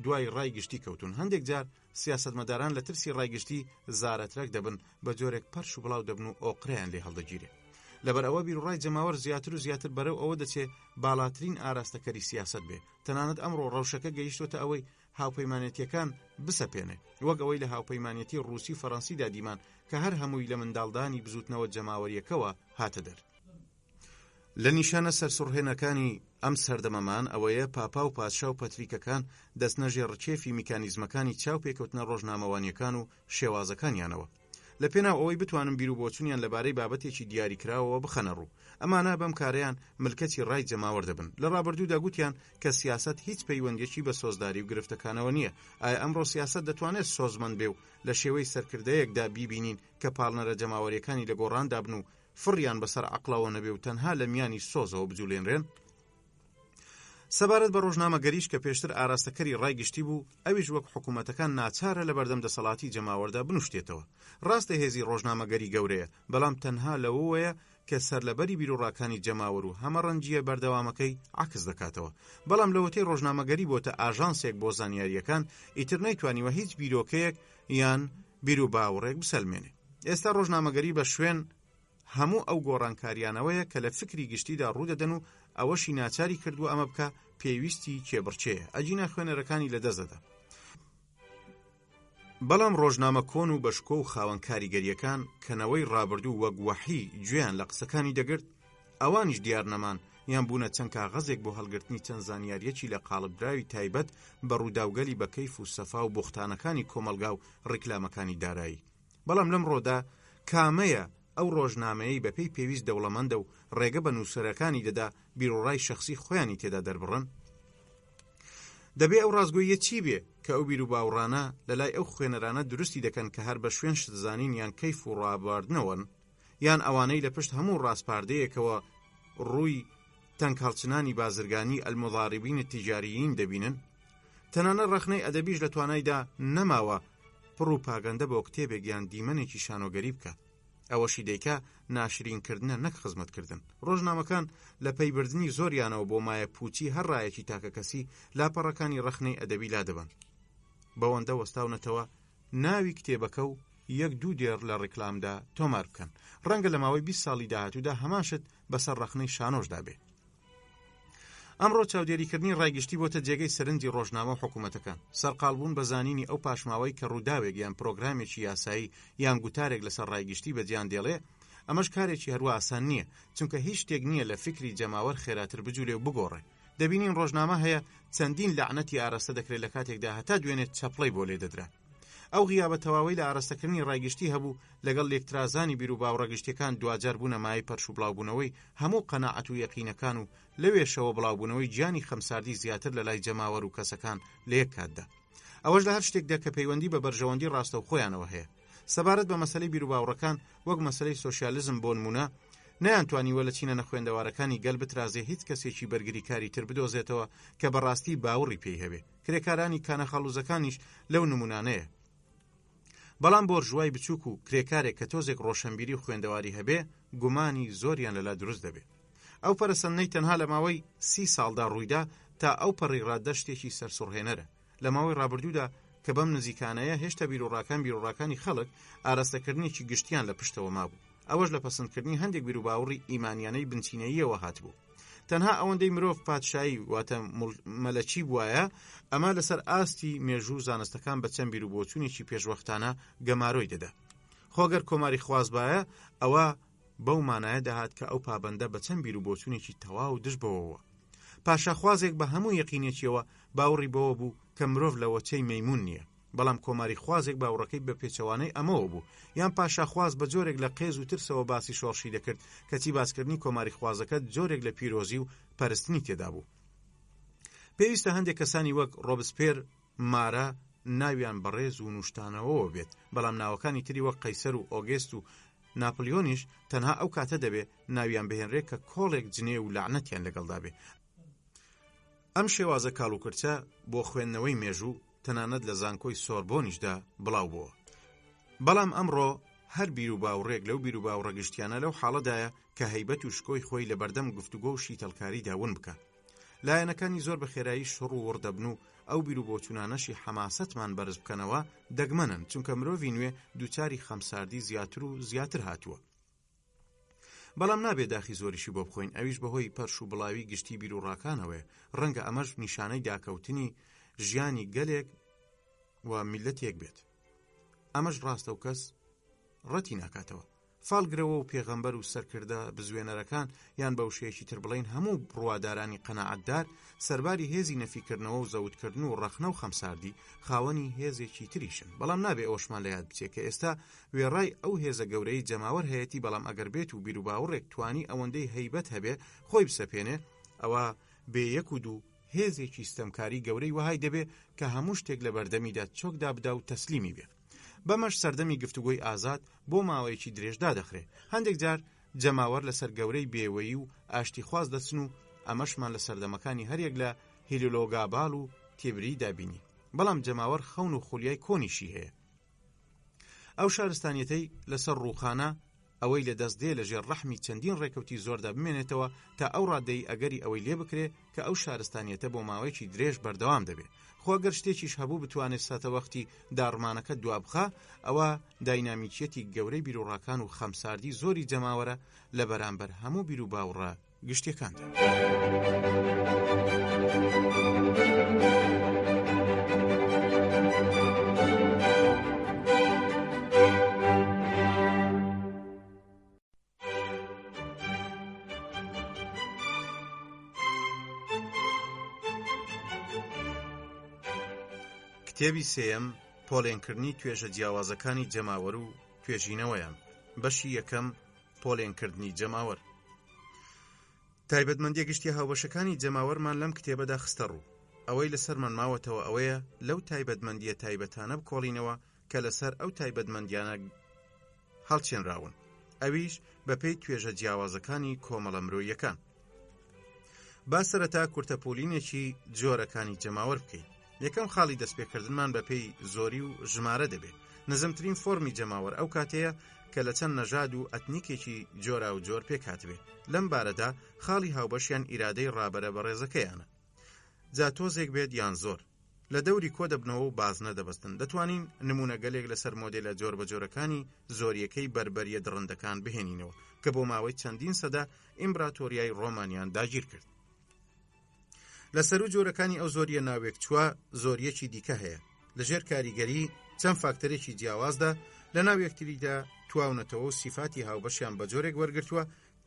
دوای ڕایگشتی کەوتون. هەندێک جار سیاسەتمەداران لە ترسی ڕایگشتی زارەترەک دەبن بە جۆرێک پەرش و بڵاو دەبن و ئۆقرەیان لێ هەڵدەگیرێ. لەبەر ئەوە بیرڕای جەماوەر زیاتر و زیاتر بەرەو ئەوە دەچێت باڵاترین ئاراستەکەری سیاست بێ. تەنانەت ئەمڕۆ ڕەوشەکە گەیشتوتە ئەوەی هاوپەیمانێتیەکان بسەپێنێ، وەک ئەوەی لە هاوپەیمانێتی ڕووسی فەڕەنسیدا دیمان کە هەر هەمووی لە منداڵدانی بزوتنەوە جەماوەریەکەوە هاتە دەر. لە نیشانە سەرسوڕهێنەکانی ئەم سەردەمەمان ئەوەیە پاپا و پادشا و پەتریکەکان دەستنەژێ ڕچێفی میکانیزمەکانی چاو پێکەوتنە ڕۆژنامەوانیەکان و شێوازەکانیانەوە لە پێناو ئەوەی بتوانن بیر و بۆچوونیان لەبارەی بابەتێکی دیاریکراوەوە بخەنە ڕوو. ئەمانە بەم کارەیان ملکەتی ڕای جەماوەر دەبن. لە ڕابردوودا گوتیان کە سیاست هیچ پەیوەندێکی بە سۆزداری و گرفتەکانەوە نییە. ئایا ئەمڕۆ سیاست دەتوانێت سۆزمەند بێ و لە شێوەی سەرکردەیەکدا بیبینین کە پاڵنەرە جەماوەریەکانی لە گۆڕاندا بن و فڕیان بەسەر عەقڵەوە نەبێ و تەنها لە میانی سۆزەوە بجوولێنرێن؟ سەبارەت بە ڕۆژنامەگەریش کە پێشتر ئاراستەکەری ڕایگشتی بوو، ئەویش وەک حکوومەتەکان ناچارە لە بەردەم دەسەڵاتی جەماوەردا بنوشتێتەوە. ڕاستە هێزی ڕۆژنامەگەری گەورەیە، بەڵام تەنها لەوەیە کە سەرلەبەری بیرۆڕاکانی جەماوەر و هەمە ڕەنجیە بەردەوامەکەی عکس دەکاتەوە. بەڵام لەوەتەی ڕۆژنامەگەری بۆتە ئاژانسێک بۆ زانیاریەکان، ئیتر نەیتوانیوە هیچ بیرۆکەیەک یان بیر و باوەڕێک بسەلمێنێ. ئێستا ڕۆژنامەگەری بە شوێن هەموو ئەو گۆڕانکاریانەوەیە کە لە فکری گشتیدا ڕوودەدەن و ئەوەشی ناچاری کردووە ئەمە بکە پێویستی کێبڕچەیە، ئەجینە خوێنەرەکانی لەدەستدەدا. بەڵام ڕۆژنامە کۆن و بەشکۆ و خاوەن کاریگەریەکان کەنەوەی ڕابردوو وەک وەحی گوێیان لە قسەکانی دەگرت، ئەوانیش دیار نەمان یان بوونە چەند کاغەزێک بۆ هەڵگرتنی چەند زانیاریەکی لە قاڵبراوی تایبەت بە ڕووداوگەلی بە کەیف و سەفا و بوختانەکانی کۆمەلگا و ڕیکلامەکانی دارایی. بەڵام لەم ڕۆدا کامەیە ئەو ڕۆژنامەیەی بەپێی پێویست دەوڵەمەندە و ڕێگە بە نووسەرەکانی دەدا بیرۆڕای شەخسی خۆیانی تێدا دەربڕن؟ دەبێ ئەو ڕازگۆییە چی بێ کە ئەو بیر و باوڕانە لە لای ئەو خوێنەرانە دروستی دەکەن کە هەر بە شوێن شتزانین یان کەیف و ڕابواردنەوەن، یان ئەوانەی لە پشت هەموو ڕاستپاردەیەکەوە ڕووی تەنگ هەڵچنانی بازرگانی ئەلمضاریبین تیجاریین دەبینن؟ تەنانەت ڕەخنەی ئەدەبیش لە توانایدا نەماوە پڕوپاگەندە بۆ کتێبێک یان دیمەنێکی شانۆگەری بکە. ئەوەشی دەیکا ناشرینکردنە نەک خزمەتکردن. ڕۆژنامەکان لە پەیبردنی زۆریانەوە بۆ مایە پوچی هەر ڕایەکی تاکە کەسی لاپەڕەکانی ڕەخنەی ئەدەبی لا دەبن. بەوەندە وەستاونەتەوە ناوی کتێبەکە و یەک دوو دێر لە ڕیکلامدا تۆمار بکەن. ڕەنگە لە ماوەی 20 ساڵی داهاتوودا هەماشت بەسەر ڕەخنەی شانۆشدا بێ. ئەمڕۆ چاودێریکردنی ڕایگشتی بۆتە جێگەی سەرنجی ڕۆژنامە و حکوومەتەکان. سەرقاڵبوون بە زانینی ئەو پاشماوەی کە ڕووداوێک یان پرۆگرامێکی یاسایی یان گوتارێک لەسەر ڕایگشتی بەجیان دێڵێ، ئەمەش کارێکی هەروە ئاسان نییە، چونکە هیچ شتێک نییە لە فکری جەماوەر خێراتر بجوولێ و بگۆڕێ. دەبینین ڕۆژنامە هەیە چەندین لەعنەتی ئاراستە دەکرێت لە کاتێکدا هەتا دوێنێت چەپڵەی بۆ لێ دەدرا. ئەو غیابە تەواوی لە ئاراستەکردنی ڕایگشتی هەبوو لەگەڵ لێکترازانی بیر و باوڕەگشتیەکان دوجار بوونە مای پەرش و بڵاوبوونەوەی هەموو قەناعەت و یەقینەکان و لەوێشەوە بڵاوبوونەوەی گیانی خەمساردی زیاتر لە لای جەماوەر و کەسەکان لە یەک کاتدا. ئەوەش لە هەر شتێکدا کە پەیوەندی بە بەرژەوەندی ڕاستە و خۆیانەوە هەیە. سەبارەت بە مەسەلەی بیر و باوڕەکان وەک مەسەلەی سۆشیالیزم بۆ نمونە نەیانتوانیوە لە چینە نەخوێندەوارەکانی گەل بترازێ هیچ کەسێکی بەرگریکاری تر بدۆزێتەوە کە بەڕاستی باوەڕی پێی هەبێ. کرێکارانی کانە خەڵوزەکانیش لەو نمونانەیە. بەڵام بۆرژوای بچووک و کرێکارێک کە تۆزێک ڕۆشنبیری و خوێندەواری هەبێ گومانی زۆریان لەلا دروست دەبێت. ئەو پەرسەندەی تەنها لە ماوەی 30 ساڵدا ڕوویدا تا ئەو پەڕی ڕاددە شتێکی سەرسوڕهێنەرە. لە ماوەی ڕابردوودا کە بەم نزیکانەیە هێشتا بیرۆڕاکانی خەڵک ئاراستەکردنیی گشتیان لە پشتەوە مابوو. ئەوەش لە پەسەندکردنی هەندێک بیر و باوەڕی ئیمانیانەی بنچینەییەوە هاتبوو. تەنها ئەوەندەی مرۆڤ پادشایی واتە مەلەکی بوایە، ئەمە لەسەر ئاستی مێژوو زانستەکان بە چەند بیر و بۆچوونێکی پێشوەختانە گەمارۆی دەدا. خۆگەر کۆماری خوازبایە ئەوە بەو مانایە دەهات کە ئەو پابەندە بە چەند بیر و بۆچوونێکی تەواو دژبەوەوە. پاشاخوازێک بە هەموو یەقینێکیەوە باوەڕی بەوە بوو کە مرۆڤ لە وەچەی مەیمون نییە. بەڵام کۆماری خوازێک باوەڕەکەی بە پێچەوانەی ئەمەوە بوو، یان پاشاخواز بە جۆرێک لە قێز و ترسەوە باسی شۆڕشی دەکرد کەچی باسکردنی کۆماری خوازەکە جۆرێک لە پیرۆزی و پەرستنی تێدا بوو. پێویستە هەندێک کەسانی وەک ڕۆبسپێر مارە ناویان بەڕێز و نوشتانەوە بێت، بەڵام ناوەکانی تری وەک قەیسەر و ئۆگێست و ناپلیۆنیش تەنها ئەو کاتە دەبێ ناویان بهێنرێت کە کۆڵێک جنێ و لعنەتیان لەگەڵدا بێ. ئەم شێوازە کاڵوکرچە بۆ خوێندنەوەی مێژوو تەنانەت لە زانکۆی سۆربۆنیشدا بڵاو بووە. بەڵام ئەمڕۆ هەر بیر و باوڕێک لەو بیر و باوڕەگشتیانە لەو حاڵەدایە کە هەیبەت و شکۆی خۆی لە بەردەم گفتوگۆ و شیتەلکاریدا ون بکە. لایەنەکانی زۆر بە خێرایی شڕ و وڕدەبن و ئەو بیر و بۆچوونانەشی حەماسەتمان بەرز بکەنەوە دەگمەنن، چونکە مرۆڤی نوێ دووچاری خەمساردی زیاتر و زیاتر هاتووە. بەڵام نابێت داخی زۆریشی بۆ بخۆین، ئەویش بەهۆی پەرش و بڵاوی گشتی بیر و ڕاکانەوەی ڕەنگە ئەمەش نیشانەی داکەوتنی ژیانی گەلێک و میلەتێک بێت. ئەمەش ڕاستە و کەس ڕەتی ناکاتەوە. فالگرەوە و پێغەمبەر و سەرکردە بزوێنەرەکان یان بە وشەیەکی تر بڵین هەموو بڕوادارانی قەناعەتدار سەرباری هێزی نەفیکردنەوە و زەوتکردن و ڕەخنە و خەمساردی خاوەنی هێزێکی تریشن. بەڵام نابێ ئەوەشمان لە یاد بچێت کە ئێستا وێڕای ئەو هێزە گەورەی جەماوەر هەیەی، بەڵام ئەگەر بێت و بیر و باوڕێک توانی ئەوەندەی هەیبەت هەبێ خۆی بسەپێنێ، ئەوە بێ یەک و دوو هێزێکی ستەمکاری گەورەی وهای دەبێ کە هەموو شتێک لە بەردەمیدا چۆکدا بدا و تەسلیمی بێ. بەمەش سەردەمی گفتوگۆی ئازاد بۆ ماوەیەکی درێژدا دەخرێ. هەندێک جار جەماوەر لەسەر گەورەی بێوەیی و ئاشتی خواز دەچن و ئەمەشمان لە سەردەمەکانی هەرێک لە هیلولۆگابال و تێبری دابینی. بەڵام جەماوەر خەون و خولیای کۆنیشی هەیە. ئەو شارستانیەتەی لەسەر ڕووخانە ئەوەی لە دەست دێ لە ژێر ڕەحمی چەندین ڕێکەوتی زۆردا بمێنێتەوە تا ئەو ڕادەی ئەگەری ئەوەی لێ بکرێ کە ئەو شارستانیەتە بۆ ماوەیەکی درێژ بەردەوام دەبێت. خۆگەر شتێکیش هەبوو بتوانێت ساتەوەختی داڕمانەکە دوابخە، ئەوە داینامیکیەتی گەورەی بیرۆڕاکان و خەمساردی زۆری جەماوەرە لە بەرامبەر هەموو بیر و باوڕە گشتەکاندا. کتێبی سێیەم پۆلێنکردنی توێژە جیاوازەکانی جەماوەر و توێژینەوەیان. بەشی یەکەم پۆلێنکردنی جەماوەر. تایبەتمەندیە گشتی هاوبەشەکانی جەماوەرمان لەم کتێبەدا خستە ڕوو. ئەوەی لەسەرمان ماوەتەوە ئەوەیە لەو تایبەتمەندیە تایبەتانە بکۆڵینەوە کە لەسەر ئەو تایبەتمەندیانە هەڵچێنراون، ئەویش بەپێی توێژە جیاوازەکانی کۆمەڵە مرۆییەکان. با سەرەتا کورتەپۆلینێکی جۆرەکانی جەماوەر بکەین. یەکەم خاڵی دەستپێکردنمان بەپێی زۆری و ژمارە دەبێت. نزمترین فۆرمی جەماوەر ئەو کاتەیە کە لە چەند نەژاد و ئەتنیکێکی جۆرا و جۆر پێکهاتبێت. لەم بارەدا خاڵی هاوبەشیان ئیرادەی ڕابەرە بە ڕێزەکەیانە، جا تۆزێک بێت یان زۆر. لە دەوری کۆ دەبنەوە و بازنە دەبەستن. دەتوانین نمونە گەلێک لەسەر مۆدێلە جۆر بە جۆرەکانی زۆریەکەی بربەریە دڕندەکان بهێنینەوە کە بۆ ماوەی چەندین سەدا ئیمبراتۆریای ڕۆمانیان داگیر کرد. لەسەر و جۆرەکانی ئەو زۆریە ناوێک چوە زۆریەکی دیکە هەیە. لەژێر کاریگەری چەند فاکتەرێکی جیاوازدا لە ناو یەکتریدا تواونەتەوە و سیفاتی هاوبەشیان بە جۆرێک وەرگرتووە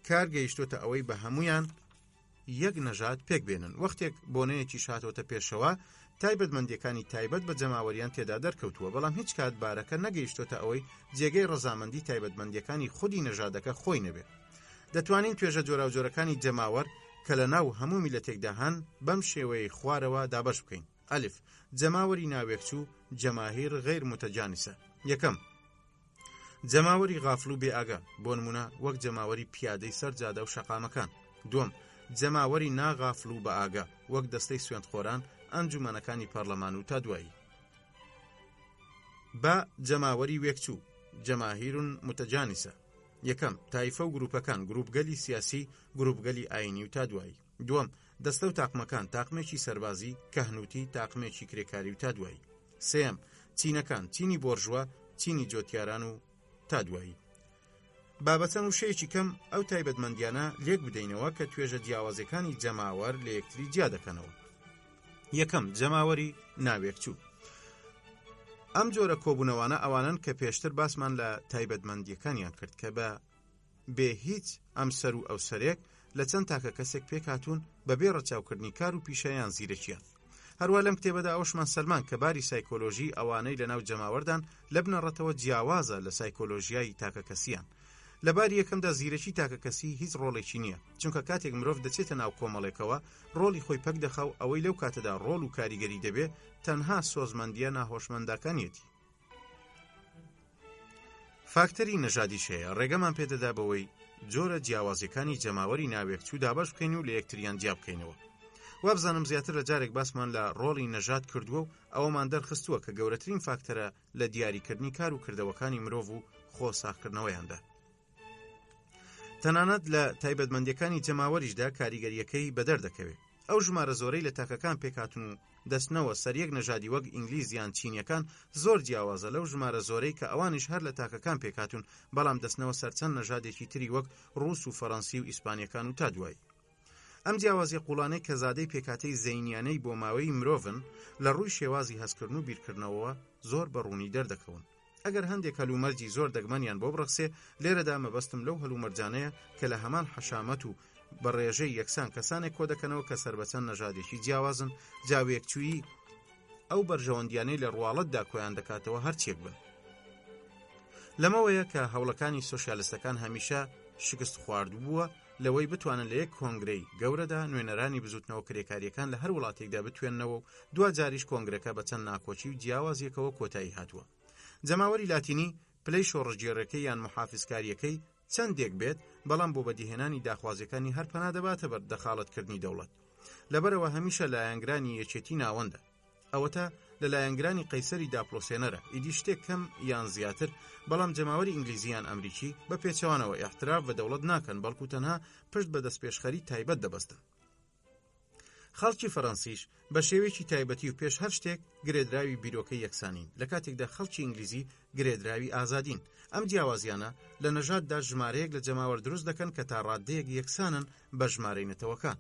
کار گەیشتۆتە ئەوەی بە هەمویان یەک نەژاد پێک بێنن. وەختێک بۆنەیەکی شاتۆتە پێشەوە تایبەتمەندیەکانی تایبەت بە جەماوەریان تێدا دەرکەوتووە، بەڵام هیچ کات بارەکە نەگەیشتۆتە ئەوەی جێگەی ڕەزامەندی تایبەتمەندیەکانی خودی نەژادەکە خۆی نەبێت. دەتوانین توێژە جۆرا و جۆرەکانی جەماوەر کە لە ناو هەموو میلەتێکدا هەن بەم شێوەیە خوارەوە دابەش بکەین. ئەلف جەماوەری ناوێکچوو جەماهیر غیر متەجانسە. یەکەم جەماوەری غافڵ و بێئاگا، بۆ نمونە وەک جەماوەری پیادەی سەر جادە و شەقامەکان. دووەم جەماوەری ناغافڵ و بە ئاگا، وەک دەستەی سوێندخۆران، ئەنجومەنەکانی پەرلەمان و تا دوایی. با جەماوەری وێکچوو جەماهیرون متەجانسە. یەکەم تایفە و گروپەکان، گروپگەلی سیاسی، گروپگەلی ئاینی و تا دوایی. دووەم دەستە و تاقمەکان، تاقمێکی سەربازی، کەهنوتی، تاقمێکی کرێکاری و تا دوایی. سێم چینەکان، چینی بۆرژوا، چینی جۆتیاران و تا دوایی. بابەتەن وشەیەکی کەم ئەو تایبەتمەندیانە لێک بدەینەوە کە توێژە جیاوازەکانی جەماوەر لە یەکتری جیا دەکەنەوە. یەکەم جەماوەری ناوێکچوو. ئەم جۆرە کۆبوونەوانە ئەوانن کە پێشتر باسمان لە تایبەتمەندیەکانیان کرد کە بێ هیچ ئەم سەر و ئەو سەرێک لە چەند تاکە کەسێک پێکهاتوون بەبێ ڕەچاوکردنی کار و پیشەیان زیرەکیان. هەروە لەم کتێبەدا ئەوشمان سەلمان کە باری سایکۆلۆژی ئەوانەی لە ناو جەماوەردان لە بنەڕەتەوە جیاوازە لە سایکۆلۆژیای تاکە کەسیان. لە باری یەکەمدا زیرەکی تاکە کەسی هیچ ڕۆڵێکی نییە، چونکە کاتێک مرۆڤ دەچێتە ناو کۆمەڵێکەوە ڕۆڵی خۆی پەک دەخاو، ئەوەی لەو کاتەدا ڕۆڵ و کاریگەری دەبێ تەنها سۆزمەندیە ناهۆشمەندەکانیەتی. فاکتەری نەژادیش هەیە. ڕێگەمان پێدەدا بەوەی جۆرە جیاوازیەکانی جەماوەری ناوێکچوو دابەش بکەین و لە یەکتریان جیا بکەینەوە. وابزانم زیاتر لە جارێک باسمان لە ڕۆڵی نەژاد کردووە و ئەوەمان دەرخستووە کە گەورەترین فاکتەرە لە دیاریکردنی کار و کردەوەکانی مرۆڤ و خۆ ساختکردنەوەیاندا. تەنانەت لە تایبەتمەندیەکانی جەماوەریشدا کاریگەریەکەی بەدەردەکەوێت. ئەو ژمارە زۆرەی لە تاکەکان پێکهاتون و دەستنەوە سەریەک نەژادی وەک ئینگلیزیان چینیەکان زۆر جیاوازە لەو ژمارە زۆرەی کە ئەوانیش هەر لە تاکەکان پێکهاتون، بەڵام دەستنەوە سەرچەند نەژادێکی تری وەک ڕووس و فەڕەنسی و ئیسپانیەکان و تا دوایی. ئەم جیاوازی قوڵانەی کە زادەی پێکاتەی زەینیانەی بۆ ماوەی مرۆڤن لە ڕووی شێوازی هەستکردن و بیرکردنەوەوە زۆر بەڕوونی دەردەکەون. ئەگەر هەندێک هەلومەرجی زۆر دەگمەنیان بۆ بڕخسێ، لێرەدا مەبەستم لەو هەلومەرجانەیە کە لە هەمان حەشامەت و بە ڕێژەی یەکسان کەسانێک کۆ دەکەنەوە کە سربەچەند نەژادێکی جیاوازن، جاوێکچووی ئەو بەرژەوەندیانەی لە ڕواڵەتدا کۆیان دەکاتەوە هەرچێک بن. لەمەوەیە کە هەوڵەکانی سۆشیالیستەکان هەمیشە شکست خواردبووە لەوەی بتوانن لە یەک کۆنگرەی گەورەدا نوێنەرانی بزوتنەوە کرێکاریەکان لە هەر وڵاتێکدا بتوێننەوە و دوا جاریش کۆنگرەکە بە چەند ناکۆچی و جیاوازیەکەوە کۆتایی هاتووە. جەماوەری لاتینی پلەی شۆڕژگێڕەکەی یان محافزکاریەکەی چەندێک بێت، بەڵام بۆ بەدیهێنانی داخوازیەکانی هەر پەنا دەباتە بەر دەخاڵەتکردنی دەوڵەت. لەبەرەوە هەمیشە لایەنگرانی یەکێتی ناوەندە. ئەوەتە لە لایەنگرانی قەیسەری داپلۆسێنەرە، ئیدی شتێک کەم یان زیاتر، بەڵام جەماوەری ئینگلیزیان ئەمریکی بە پێچەوانەوە ئیحتراف بە دەوڵەت ناکەن، بەڵکو تەنها پشت بە دەستپێشخەری تایبەت دەبەستن. خەڵکی فەڕەنسیش بە شێوەیەکی تایبەتی و پێش هەر شتێک گرێدراوی بیرۆکەی یەکسانین، لە کاتێکدا خەڵکی ئینگلیزی گرێدراوی ئازادین. ئەم جیاوازیانە لە نەژاددا ژمارەیەک لە جەماوەر دروست دەکەن کە تا ڕادەیەک یەکسانن بە ژمارەی نەتەوەکان.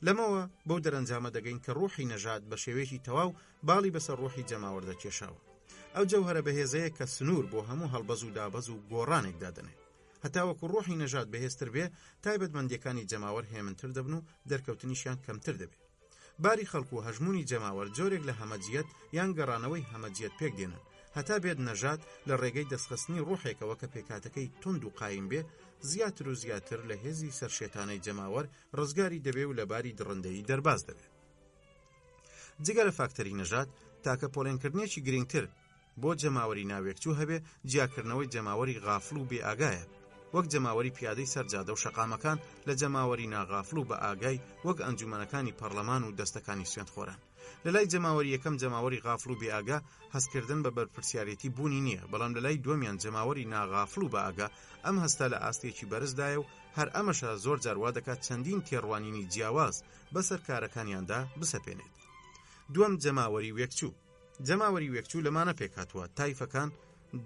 لەمەوە بەو دەرەنجامە دەگەین کە ڕوحی نەژاد بە شێوەیەکی تەواو باڵی بەسەر ڕوحی جەماوەر دەکێشاوە. ئەو جەوهرە بەهێزەیە کە سنوور بۆ هەموو هەڵبەز و دابەز و گۆڕانێک دادەنێ. هەتاوەکو ڕوحی نەژاد بەهێزتر بێ، تایبەتمەندیەکانی جەماوەر هێمنتر دەبن و دەرکەوتنیشیان کەمتر دەبێت. باری خەڵکو و هەژمونی جەماوەر جۆرێک لە هەمەجیەت یان گەڕانەوەی هەمەجیەت پێک دێنن، هەتا بێت نەژاد لە ڕێگەی دەستخستنی ڕوحێکەوە کە پێکاتەکەی تند و قایم بێ، زیاتر و زیاتر لە هێزی سەرشێتانەی جەماوەر ڕزگاری دەبێ و لەباری دڕندەیی دەرباز دەبێت. جگە لە فاکتەری نەژاد، تاکە پۆلێنکردنێکی گرنگتر بۆ جەماوەری ناوێکچوو هەبێ، جیاکردنەوەی جەماوەری غافڵ و بێ ئاگایە، وەک جەماوەری پیادەی سەرجادە و شەقامەکان لە جەماوەری ناغافڵ و بە ئاگای وەک ئەنجومەنەکانی پەرلەمان و دەستەکانی سوێندخۆران. لە لای جەماوەری یەکەم جەماوەری غافڵ و بێ ئاگا هەستکردن بە بەرپرسیارەتی بوونی نییە، بەڵام لە لای دووەمیان جەماوەری ناغافڵ و بە ئاگا ئەم هەستا لە ئاستێکی بەرزدایە و هەر ئەمەشە زۆر جار وا دەکات چەندین تێڕوانینی جیاواز بەسەر کارەکانیاندا بسەپێنێت. دووەم جەماوەری وێکچوو. جەماوەری وێکچوو لەمانە پێکهاتووە تایفەکان،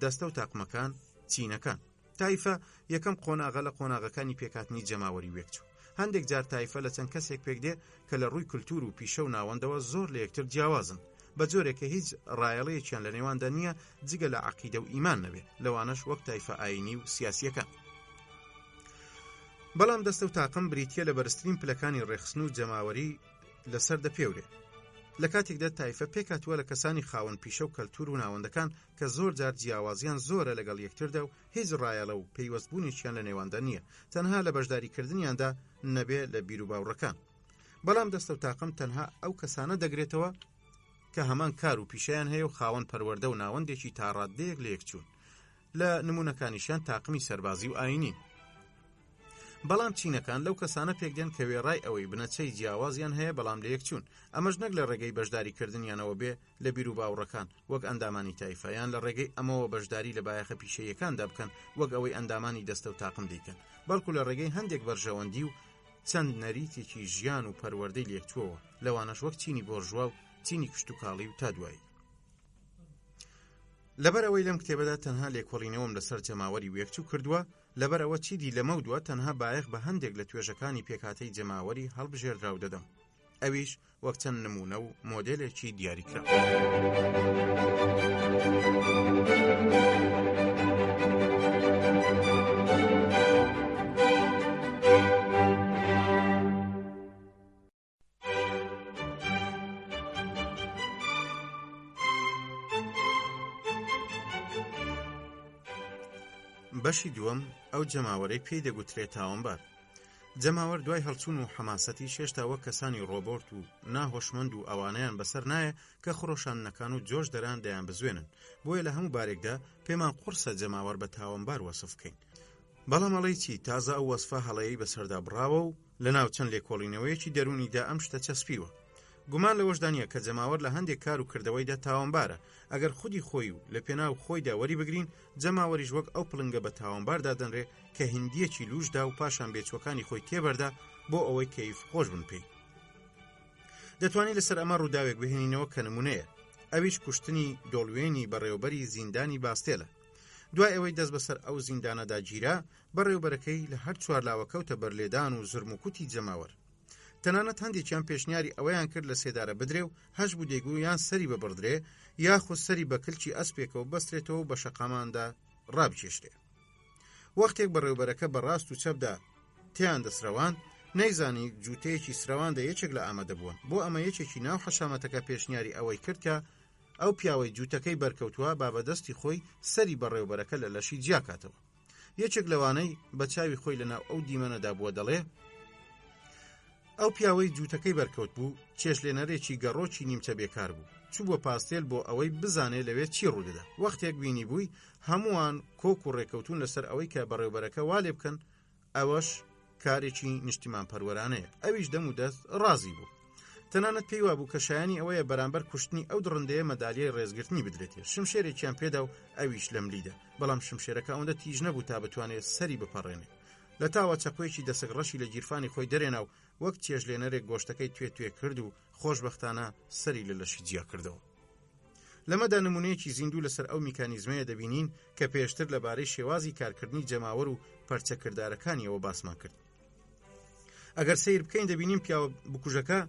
دەستە و تاقمەکان، چینەکان. تایفە یەکەم قۆناغە لە قۆناغەکانی پێکهاتنی جەماوەری وێکچوو. هەندێک جار تایفە لە چەند کەسێک پێک دێ کە لە ڕووی کولتور و پیشە و ناوەندەوە زۆر لە یەکتر جیاوازن، بە جۆرێک کە هیچ ڕایەڵەیەکیان لە نێواندا نییە جگە لە عەقیدە و ئیمان نەبێ، لەوانەش وەک تایفە ئاینی و سیاسیەکان. بەڵام دەستە و تاقم بریتیە لە بەرزترین پلەکانی ڕێخستن و جەماوەری لەسەر دەپێورێ. لە کاتێکدا تایفە پێکهاتووە لە کەسانی خاوەن پیشە و کەلتور و ناوەندەکان کە زۆر جار جیاوازیان زۆرە لەگەڵ یەکتردا و هیچ ڕایەڵە و پەیوەستبوونێکیان لە نێواندا نییە، تەنها لە بەشداریکردنیاندا نەبێ لە بیر و باوڕەکان. بەڵام دەستە و تاقم تەنها ئەو کەسانە دەگرێتەوە کە هەمان کار و پیشەیان هەیە و خاوەن پەروەردە و ناوەندێکی تا ڕادەیەک لە یەکچوون. لە نمونەکانیشیان تاقمی سەربازی و ئاینین. بەڵام چینەکان لەو کەسانە پێکدێن کە وێڕای ئەوەی بنەچەی جیاوازیان هەیە بەڵام لە یەکچوون، ئەمەش نەک لە ڕێگەی بەشداریکردنیانەوە بێ لە بیر و باوڕەکان وەک ئەندامانی تایفەیان لە ڕێگەی ئەمەوە بەشداری لە بایەخە پیشەیەکاندا بکەن وەک ئەوەی ئەندامانی دەستە و تاقم دیکەن، بەڵکو لە ڕێگەی هەندێک بەرژەوەندی و چەند نەریتێکی ژیان و پەروەردەی لێکچووەوە، لەوانەش وەک چینی بۆرژوا و چینی کشت و کاڵی و تا دوایی. لەبەر ئەوەی لەم کتێبەدا تەنها لێکۆڵینەوەم لەسەر جەماوەری وێکچوو کردووە، لەبەر ئەوە چیدی لەمەودووە تەنها بایەخ بە هەندێک لە توێژەکانی پێکهاتەی جەماوەری هەڵبژێردراو دەدەم، ئەویش وەک چەند نمونە و مۆدێلێکی دیاریکرا. بەشی دووەم ئەو جەماوەرەی پێی دەگوترێت تاوانبار. جەماوەر دوای هەڵچوون و حەماسەتی شێشتا وەک کەسانی ڕۆبۆرت و ناهۆشمەند و ئەوانەیان بەسەر نایە کە خڕۆشانەکان و جۆش دەران دەیان بزوێنن، بۆیە لە هەموو بارێکدا پێمان قورسە جەماوەر بە تاوانبار وەسف بکەین. بەڵام ئەڵەی چی تازە ئەو وەسفە هەڵەیەی بەسەردا بڕاوە و لەناو چەند لێکۆڵینەوەیەکی دەرونیدا ئەم شتە چەسپیوە. گومان لەوەش دانیە کە جەماوەر لە هەندێک کار و کردەوەیدا تاوانبارە. ئەگەر خودی خۆی و لە پێناو خۆیدا وەری بگرین، جەماوەریش وەک ئەو پڵنگە بە تاوانباردا دەنرێ کە هندیەکی لوشدا و پاشان بێچوەکانی خۆی تێبەردا بۆ ئەوەی کەیف خۆش بن پێی. دەتوانین لەسەر ئەمە ڕووداوێک بهێنینەوە کە نمونەیە، ئەویش کوشتنی دۆڵوێنی بەڕێوەبەری زیندانی باستێلە. دوای ئەوەی دەست بەسەر ئەو زیندانەدا گیرا، بەڕێوەبەرەکەی لە هەر چوار لاوەکەوتە بەرلێدان و زرموکوتی جەماوەر. تەنانەت هەندێکیان پێشنیاری ئەوەیان کرد لە سێدارە بدرێ و هەش بوو دەیگو یان سەری ببڕدرێ یاخود سەری بە کلکی ئەسپێکەوە بەسترێتەوە و بە شەقاماندا ڕابکێشرێ. وەختێک بەڕێوەبەرەکە بەڕاست و چەپدا تیان دەسرەوان، نەیزانی جووتەیەکی سرەواندا یەکێک لە ئامادە بوون. بۆ ئەمە یەکێکی ناو حەشامەتەکە پێشنیاری ئەوەی کرد کە ئەو پیاوەی جووتەکەی بەرکەوتووە با بەدەستی خۆی سەری بەڕێوەبەرەکە لە لەشی جیاکاتەوە. یەکێک لەوانەی بە چاوی خۆی لەناو ئەو دیمەنەدا بووە دەڵێ ئەو پیاوەی جووتەکەی بەرکەوت بوو چێشلێنەرێکی گەڕۆکی نیمچە بێکار بوو، چوو بۆ پاستێل بۆ ئەوەی بزانێ لەوێت چی ڕوودەدا. وەختێک بینی بووی هەمووان کۆک و ڕێکەوتون لەسەر ئەوەی کە بەڕێوەبەرەکە وا لێ بکەن، ئەوەش کارێکی نیشتیمان پەروەرانەیە. ئەویش دەم و دەست ڕازی بوو. تەنانەت پێی وابوو کە شایانی ئەوەیە بەرامبەر کوشتنی ئەو دڕندەیە مەدالیای ڕێزگرتنی بدرێتێ. شمشێرێکیان پێدا و ئەویش لەم لیدە، بەڵام شمشێرەکە ئەوەندە تیژ نەبوو تا بتوانێت سەری بپەڕێنێ. لە تاوە چەقۆیەکی دەسەک ڕەشی لە گیرفانی خۆی دەرێنا و وەک چێژلێنەرێک گۆشتەکەی توێ کرد و خۆشبەختانە سەری لە لەشی جیا کردەوە. لەمەدا نمونەیەکی زیندوو لەسەر ئەو میکانیزمەیە دەبینین کە پێشتر لەبارەی شێوازی کارکردنی جەماوەر و پەرچەکردارەکانیەوە باسمان کرد. ئەگەر سیر بکەین دەبینیم پیاوە بکوژەکە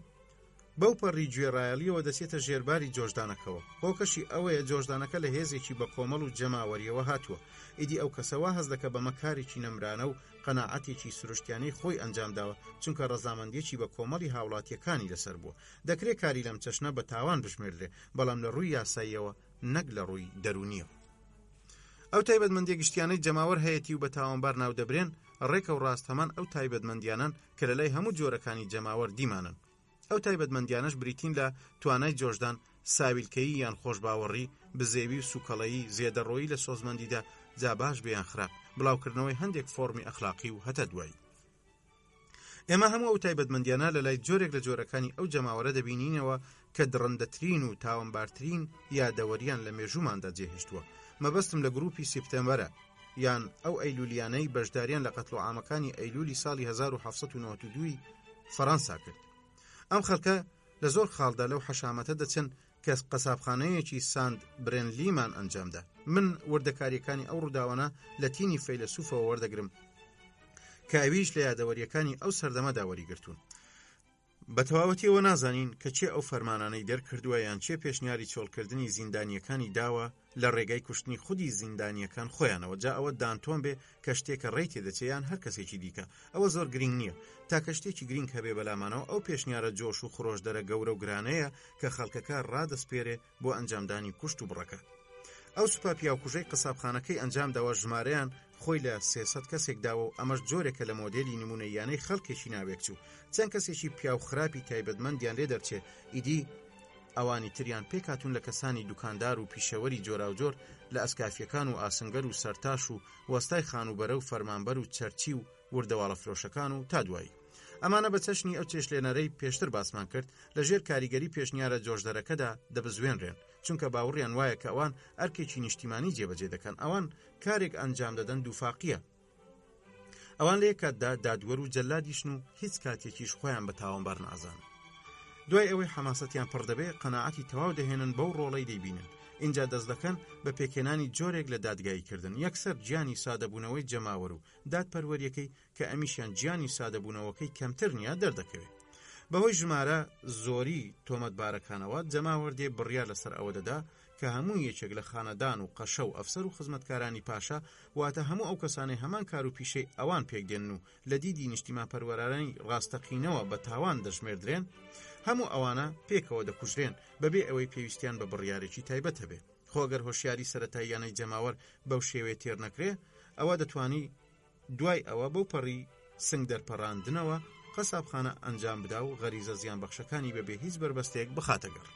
بەو پەڕی گوێڕایەڵیەوە دەچێتە ژێرباری جۆشدانەکەەوە. هۆکەشی ئەوەیە جۆشدانەکە لە هێزێکی بە کۆمەڵ و جەماوەریەوە هاتووە. ئیدی ئەو کەسەوە هەز دەکە بە مەکارێکی نەمرانە و قەناعەتێکی سروشتیانەی خۆی ئەنجامداوە، چونکە ڕەزامەندیەکی بە کۆمەڵی هاوڵاتیەکانی لەسەر بووە. دەکرێت کاری لەم چەشنە بە تاوان بشمێردرێ، بەڵام لە ڕووی یاساییەوە نەک لە ڕووی دەرونیەوە. ئەو تایبەتمەندیە گشتیانەی جەماوەر هەیەتی و بە تاوانبار ناو دەبرێن، ڕێکە و ڕاستەمان ئەو تایبەتمەندیانن کە لەلای هەموو جۆرەکانی جەماوەر دیمانن. ئەو تایبەتمەندیانش بریتین لە توانای جۆشدان، ساویلکەیی یان خۆشباوەڕی، بزێوی و سوکەڵەیی، زێدەڕۆیی لە سۆزمەندیدا، جا باش بیان خراپ، بڵاوکردنەوەی هەندێک فۆرمی ئەخلاقی و هەتە دوایی. ئێمە هەموو ئەو تایبەتمەندیانە لەلای جۆرێک لە جۆرەکانی ئەو جەماوەرە دەبینینەوە کە درڕندەترین و تاوانبارترین یادەوەریان لە مێژووماندا جێهێشتووە. مەبەستم لە گروپی سپتەمبەرە یان ئەو ئەیلولیانەی بەشداریان لە قەتڵ و عامەکانی ئەیلولی ساڵی 1792 فەڕەنسا کرد. ئەم خەڵکە لە زۆر خاڵدا لەو حەشامەتە دەچن کە قەسابخانەیەکی ساند برێنلیمان ئەنجامدا. من وردەکاریەکانی ئەو ڕووداوانە لە تینی فەیلسوفەوە وەردەگرم کە ئەویش لە یادەوەریەکانی ئەو سەردەمەدا وەریگرتوون. بە تەواوەتیەوە نازانین کە چێ ئەو فەرمانانەی دەرکردووە یان چێ پێشنیاری چۆڵکردنی زیندانیەکانی داوە لە ڕێگای کوشتنی خودی زیندانیەکان خۆیانەوە. جا ئەوە دانتۆن بێ کە شتێکە ڕێی تێدەچێیان هەر کەسێکی دیکە، ئەوە زۆر گرنگ نییە. تا کە شتێکی گرنگ هەبێ بەلامانەوە ئەو پێشنیارە جۆش و خڕۆشدەرە گەورە و گرانەیە کە خەڵکەکە ڕادەسپێرێ بۆ ئەنجامدانی کوشت و بڕەکە. ئەو سوپا پیاوکوژەی قسابخانەکەی ئەنجامداوە ژمارەیان خۆی لە 300 کەسێک داوە و ئەمەش جۆرێکە لە مۆدێلی نمونەیانەی خەڵکێکی ناوێک چوو. چەند کەسێکی پیاو خراپی تایبەتمەندیان لێ دەرچێت، ئیدی ئەوانی تریان پێکاتون لە کەسانی دوکاندار و پیشەوەری جۆراوجۆر لە ئەسکافیەکان و ئاسنگەر و سەرتاش و وەستای خانوبەرە و فەرمانبەر و چەرچی و وردەواڵە فرۆشەکان و تا دوایی. ئەمانە بە چەشنی ئەو چێشلێنەرەی پێشتر باسمان کرد لە ژێر کاریگەری پێشنیارە جۆشدەرەکەدا دەبزوێنرێن، چونکە باوەڕیان وایە کە ئەوان ئەرکێکی نیشتیمانی جێبەجێ دەکەن. ئەوان کارێک ئەنجام دەدەن دووفاقیە. ئەوان لە یەک کاتدا دادوەر و جەلادیشن و هیچ کاتێکیش خۆیان بە تاوانبار نازانن. دوای ئەوەی حەماسەتیان پڕدەبێ قەناعەتی تەواو دەهێنن بەو ڕۆڵەی دەیبینن. اینجا دەست دەکەن بە پێکێنانی جۆرێک لە دادگاییکردن، یەکسەر گیانی سادەبوونەوەی جەماوەر و دادپەروەریەکەی کە ئەمیشیان گیانی سادەبوونەوەکەی کەمتر نییە دەردەکەوێت. بەهۆی ژمارە زۆری تۆمەتبارەکانەوە جەماوەردێ بڕیار لەسەر ئەوە دەدا کە هەموو یەکێک لە خانەدان و قەشە و ئەفسەر و خزمەتکارانی پاشا، واتە هەموو ئەو کەسانەی هەمان کار و پیشەی ئەوان پێکدێن و لە دیدی نیشتیمان پەروەرانی ڕاستەقینەوە بە تاوان دەژمێردرێن، هەموو ئەوانە پێکەوە دەکوژرێن بەبێ ئەوەی پێویستیان بە بڕیارێکی تایبەت هەبێ. خۆگەر هۆشیاری سەرەتاییانەی جەماوەر بەو شێوەیە تێر نەکرێ، ئەوە دەتوانی دوای ئەوە بەو پەڕی سنگ دەرپەڕاندنەوە قەسابخانە ئەنجام بدا و غەریزە زیان بەخشەکانی بەبێ هیچ بربەستەیەک بخاتەگەڕ.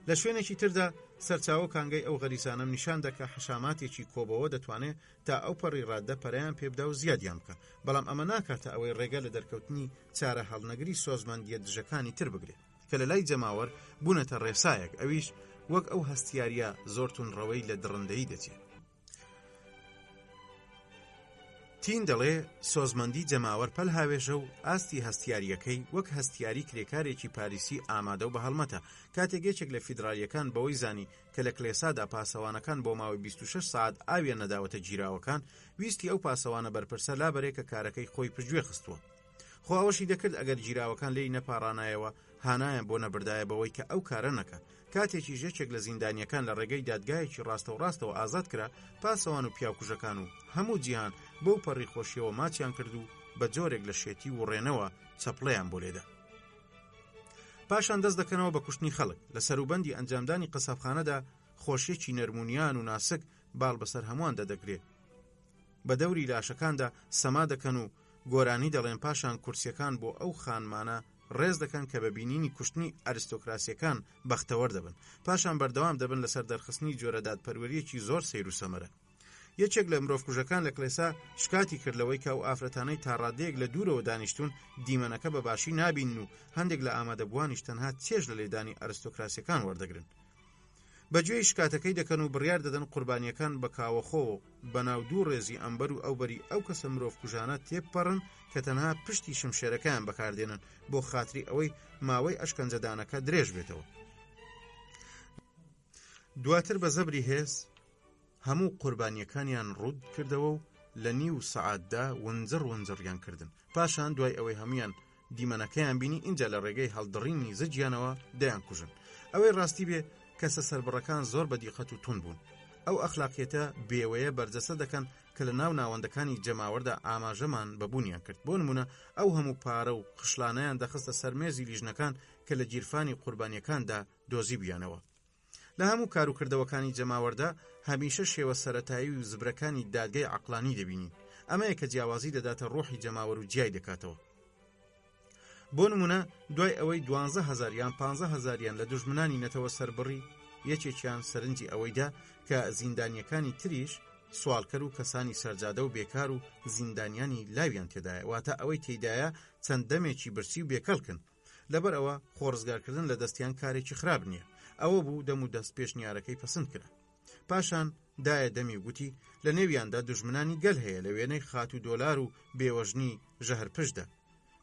لە شوێنێکی تردا سەرچاوە کانگەی ئەو غەریزانەم نیشان دەکە حەشاماتێکی کۆبەوە دەتوانێت تا ئەو پەڕی ڕاددە پەرەیان پێبدا و زیادیان بکە، بەڵام ئەمە ناکاتە ئەوەی ڕێگە لە دەرکەوتنی چارە هەڵنەگری سۆزمەندیە دژەکانی تر بگرێت کە لە لای جەماوەر بوونەتە ڕێسایەک، ئەویش وەک ئەو هەستیاریە زۆر تونڕەوەی لە دڕندەی دەچێت. تین دەڵێ سۆزمەندی جەماوەر پەل هاوێژە و ئاستی هەستیاریەکەی وەک هەستیاری کرێکارێکی پاریسی ئامادە و بە هەڵمەتە. کاتێکێکێک لە فیدرالیەکان بەوەی زانی کە لە کلێسادا پاسەوانەکان بۆ ماوەی 26 ساعت ئاویان نەداوەتە گیراوەکان، ویستی ئەو پاسەوانە بەرپرسە لابەرێکە کارەکەی خۆی پشتگوێ خستووە. خۆ ئەوەشی دەکرد ئەگەر گیراوەکان لێی نەپاڕانایەوە هانایان بۆ نەبردایە بەوەی کە ئەو کارە نەکە. کاتێکی ژێچێک لە زیندانیەکان لە ڕێگەی دادگایەکی ڕاستە و ڕاستەوە ئازاد کرا، پاسەوان و پیاوکوژەکان و هەموو جیهان بۆ پەڕی خۆشیەوە ماچیان کرد و بە جۆرێک لە شێتی و ڕێنەوە چەپڵەیان بۆ لێدا. پاشان دەست دەکەنەوە بە کوشتنی خەڵک. لە سەروبەندی ئەنجامدانی قەسابخانەدا خۆشیێکی نەرمونیان و ناسک باڵ بەسەر هەمووان دەدەگرێت. بە دەوری لاشەکاندا سەما دەکەن و گۆرانی دەڵێن، پاشان کورسیەکان بۆ ئەو خانمانە ڕێز دەکەن کە بە بینینی کوشتنی ئەریستۆکراسیەکان بەختەوەر دەبن. پاشان بەردەوام دەبن لەسەر دەرخستنی جۆرە دادپەروەریەکی زۆر سەیر و سەمەرە. یەکێک لە مرۆڤکوژەکان لە کلێسا شکاتی کردلەوەی کە ئەو ئافرەتانەی تا ڕادەیەک لە دوورەوە دانیشتون دیمەنەکە بەباشی نابین و هەندێک لە ئامادەبووانیش تەنها چێژ لە لێدانی ئەریستۆکراسیەکان وەردەگرن. بەگوێی شکاتەکەی دەکەن و بڕیار دەدەن قوربانیەکان بە کاوەخۆ بەناو دوو ڕێزی ئەمبەر و ئەوبەری ئەو کەسە مرۆڤکوژانە تێپەڕن کە تەنها پشتی شمشێرەکەیان بەکاردێنن بۆ خاتری ئەوەی ماوەی ئەشکەنجەدانەکە درێژ بێتەوە. دواتر بە زەبری هێز هەموو قوربانیەکانیان ڕوود کردەوە و لە نیو سەعاتدا ونجڕیان کردن. پاشان دوای ئەوەی هەمویان دیمەنەکەیان بینی، اینجا لە ڕێگەی هەڵدڕینی زەجیانەوە دەیان کوژن. ئەوەی ڕاستی بێ کەسە سەربڕەکان زۆر بەدیقەت و تون بوون. ئەو ئەخلاقیەتە بێوەیە بەرجەسە دەکەن کە لە ناو ناوەندەکانی جەماوەردا ئاماژەمان بەبوونیان کرد. بۆ نمونە ئەو هەموو پارە و خشلانەیان دەخستە سەرمێزی لیژنەکان کە لە گیرفانی قوربانیەکاندا دۆزی بیانەوە. لە هەموو کاروکردەوەکانی جەماوەردا هەمیشە شێوە سەرەتایی و زبرەکانی دادگای عەقلانی دەبینین. ئەمەیە کە جیاوازی دەداتە ڕۆحی جەماوەر و جیای دەکاتەوە. بۆ نمونە دوای ئەوەی 12,000 یان 15,000 لە دوژمنانی نەتەوە سەربڕی، یەکێکیان سەرنجی ئەوەیدا کە زیندانیەکانی تریش سوالکەر و کەسانی سەرجادە و بێکار و زیندانیانی لاویان تێدایە، واتە ئەوەی تێدایە چەند دەمێکی برسی و بێکەڵکن. لەبەر ئەوە خۆڕزگارکردن لە دەستیان کارێکی خراپ نییە. ئەوە بوو دەم و دەست پێشنیارەکەی پەسەند کرا. پاشان دایە دەمی گوتی لە نێویاندا دوژمنانی گەل هەیە لە وێنەی خات و دۆلار و بێوەژنی ژەهر پشتدا.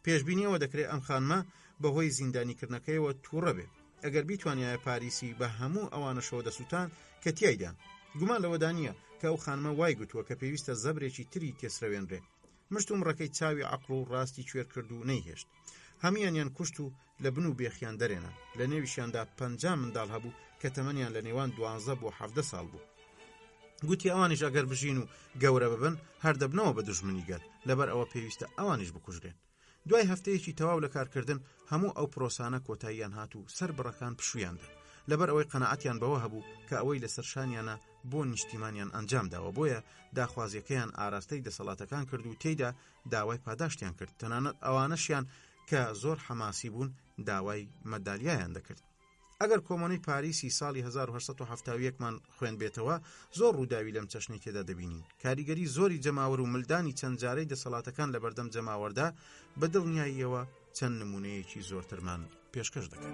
پێشبینیەوە دەکرێت ئەم خانمە بەهۆی زیندانیکردنەکەیەوە تووڕە بێت. ئەگەر بیتوانایە پاریسی بە هەموو ئەوانەشەوە دەسووتان کە تیایدان. گومان لەوەدا نییە کە ئەو خانمە وای گوتووە کە پێویستە زەبرێکی تری تێسرەوێنرێ. مشت و مڕەکەی چاوی عەقڵ و ڕاستی کوێر کرد و نەیهێشت. هەمویانیان کوشت و لە بن و بێخیان دەرێنا. لە نێویشیاندا 50 منداڵ هەبوو کە تەمەنیان لە نێوان 12 بۆ 17 ساڵ بوو. گوتی ئەوانیش ئەگەر بژین و گەورە ببن هەر دەبنەوە بە دوژمنی گەل، لەبەر ئەوە پێویستە ئەوانیش بکوژرێن. دوای هەفتەیەکی تەواو لە کارکردن هەموو ئەو پرۆسانە کۆتاییان هات و سەر بڕەکان پشویاندا، لەبەر ئەوەی قەنەعەتیان بەوە هەبوو کە ئەوەی لەسەر شانیانە بۆ نیشتیمانیان ئەنجام داوە. بۆیە داخوازیەکەیان ئاراستەی دەسەڵاتەکان کرد و تێیدا داوای پاداشتیان کرد. تەنانەت ئەوانەشیان کە زۆر حەماسی بوون داوای مەدالیایان دەکرد. ئەگەر کۆمۆنەی پاریسی ساڵی 1871مان خوێن بێتەوە، زۆر ڕووداوی لەم چەشنەی تێدا دەبینین. کاریگەری زۆری جەماوەر و ملدانی چەند جارەی دەسەڵاتەکان لە بەردەم جەماوەردا بە دڵنیاییەوە چەند نمونەیەکی زۆرترمان پێشکەش دەکەن.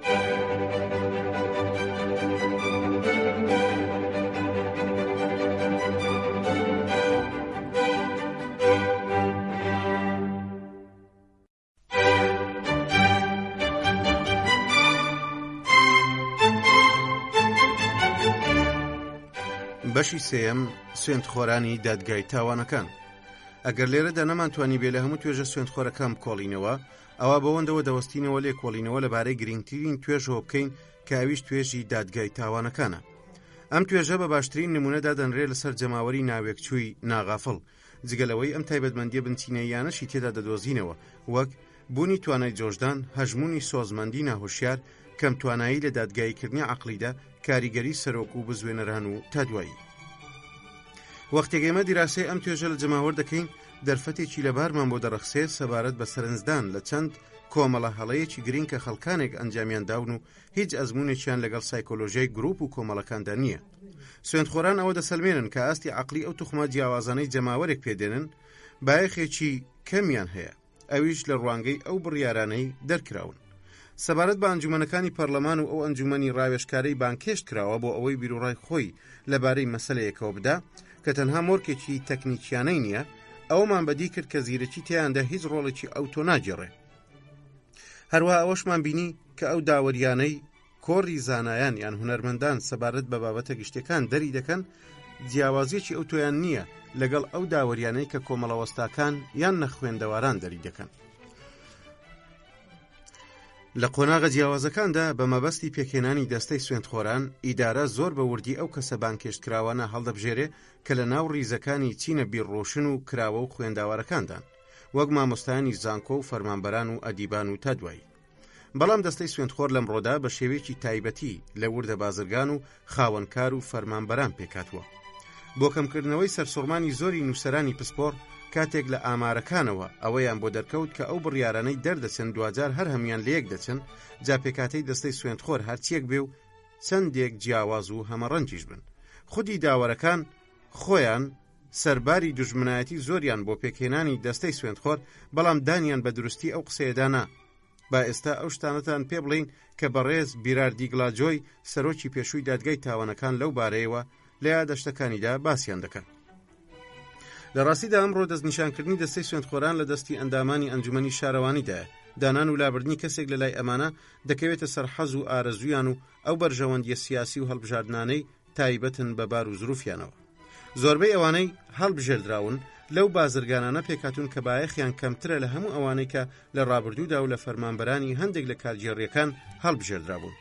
بەشی سێیەم سوێندخۆرانی دادگای تاوانەکان. ئەگەر لێرەدا نەمانتوانی بێ لە هەموو توێژە سوێندخۆرەکان بکۆڵینەوە، ئەوە بەوەندەوە دەوەستینەوە لێ کۆڵینەوە لەبارەی گرنگترین توێژەوە بکەین کە ئەویش توێژی دادگای تاوانەکانە. ئەم توێژە بە باشترین نمونەدا دەنرێت لەسەر جەماوەری ناوێکچووی ناغافڵ، جگەلەوەی ئەم تایبەتمەندیە بنچینەیانەشی تێدا دەدۆزینەوە، وەک بوونی توانای جۆشدان، هەژمونی سۆزمەندی ناهۆشیار، کەم توانایی لە دادگاییکردنی عەقلیدا، کاریگەری سەرۆک و بزوێنەران و تا دوایی. وەختێک ئێمە دیراسەی ئەم توێژە لە جەماوەر دەکەین، دەرفەتێکی لەبارمان بۆ دەڕەخسێ سەبارەت بە سەرنجدان لە چەند کۆمەڵە هەڵەیەکی گرنگ کە خەڵکانێک ئەنجامیان داون و هیچ ئەزمونێکیان لەگەڵ سایکۆلۆژیای گروپ و کۆمەڵەکاندا نییە. سوێندخۆران ئەوە دەسەلمێنن کە ئاستی عەقلی ئەو توخمە جیاوازانەی جەماوەرێک پێدێنن بایەخێکی کەمیان هەیە، ئەویش لە ڕوانگەی ئەو بڕیارانەی دەرکراون. سەبارەت بە ئەنجومەنەکانی پەرلەمان و ئەو ئەنجومەنی ڕاوێژکارەی بانکێشت کراوە بۆ ئەوەی بیرۆڕای خۆی لەبارەی مەسەلەیەکەوە بدا کە تەنها مۆرکێکی تەکنیکیانەی نییە، ئەومان بەدی کرد کە زیرەکی تیاندا هیچ ڕۆڵێکی ئەوتۆ ناگێڕێ. هەروە ئەوەشمان بینی کە ئەو داوەریانەی کۆڕی زانایان یان هونەرمەندان سەبارەت بە بابەتە گشتەکان دەری دەکەن جیاوازیەکی ئەوتۆیان نییە لەگەڵ ئەو داوەریانەی کە کۆمەڵەوەستاکان یان نەخوێندەواران دەری دەکەن. لە قۆناغە جیاوازەکاندا بە مەبەستی پێکهێنانی دەستەی سوێندخۆران ئیدارە زۆر بە وردی ئەو کەسە بانکێشتکراوانە هەڵدەبژێرێ کە لە ناو ڕیزەکانی چینە بیرڕۆشن و کراوە و خوێنداوارەکاندان، وەک مامۆستایانی زانکۆ و فەرمانبەران و ئەدیبان و تا دوایی. بەڵام دەستەی سوێندخۆر لەمڕۆدا بە شێوەیەکی تایبەتی لە وردە بازرگان و خاوەنکار و فەرمانبەران پێکاتوە. بۆ کەمکردنەوەی سەرسوڕمانی زۆری نووسەرانی پسپۆر کاتێک لە ئامارەکانەوە ئەوەیان بۆ دەرکەوت کە ئەو بڕیارانەی دەردەچن دوجار هەر هەمویان لە یەک دەچن، جا پێکاتەی دەستەی سوێندخۆر هەرچیەک بێ و چەندێک جیاواز و هەمەڕەنجیش بن. خودی داوەرەکان خۆیان سەرباری دوژمنایەتی زۆریان بۆ پێکهێنانی دەستەی سوێندخۆر، بەڵام دانیان بە دروستی ئەو قسەیەدانا. با ئێستا ئەو شتانەتان پێ بڵین کە بەڕێز بیراردی گلاجۆی سەرۆکی پێشووی دادگای تاوانەکان لەو بارەیەوە لە یادەشتەکانیدا باسییان دەکەن. لە ڕاستیدا ئەمڕۆ دەستنیشانکردنی دەستەی سوێندخۆران لە دەستی ئەندامانی ئەنجومەنی شارەوانیدایە. دانان و لابردنی کەسێک لە لای ئەمانە دەکەوێتە سەرحەز و ئارەزویان و ئەو بەرژەوەندیە سیاسی و هەڵبژاردنانەی تایبەتن بە بار و زروفیانەوە. زۆربەی ئەوانەی هەڵبژێردراون لەو بازرگانانە پێکاتون کە بایەخیان کەمترە لە هەموو ئەوانەی کە لە ڕابردوودا و لە فەرمانبەرانی هەندێک لە کارگێڕیەکان هەڵبژێردرابوون.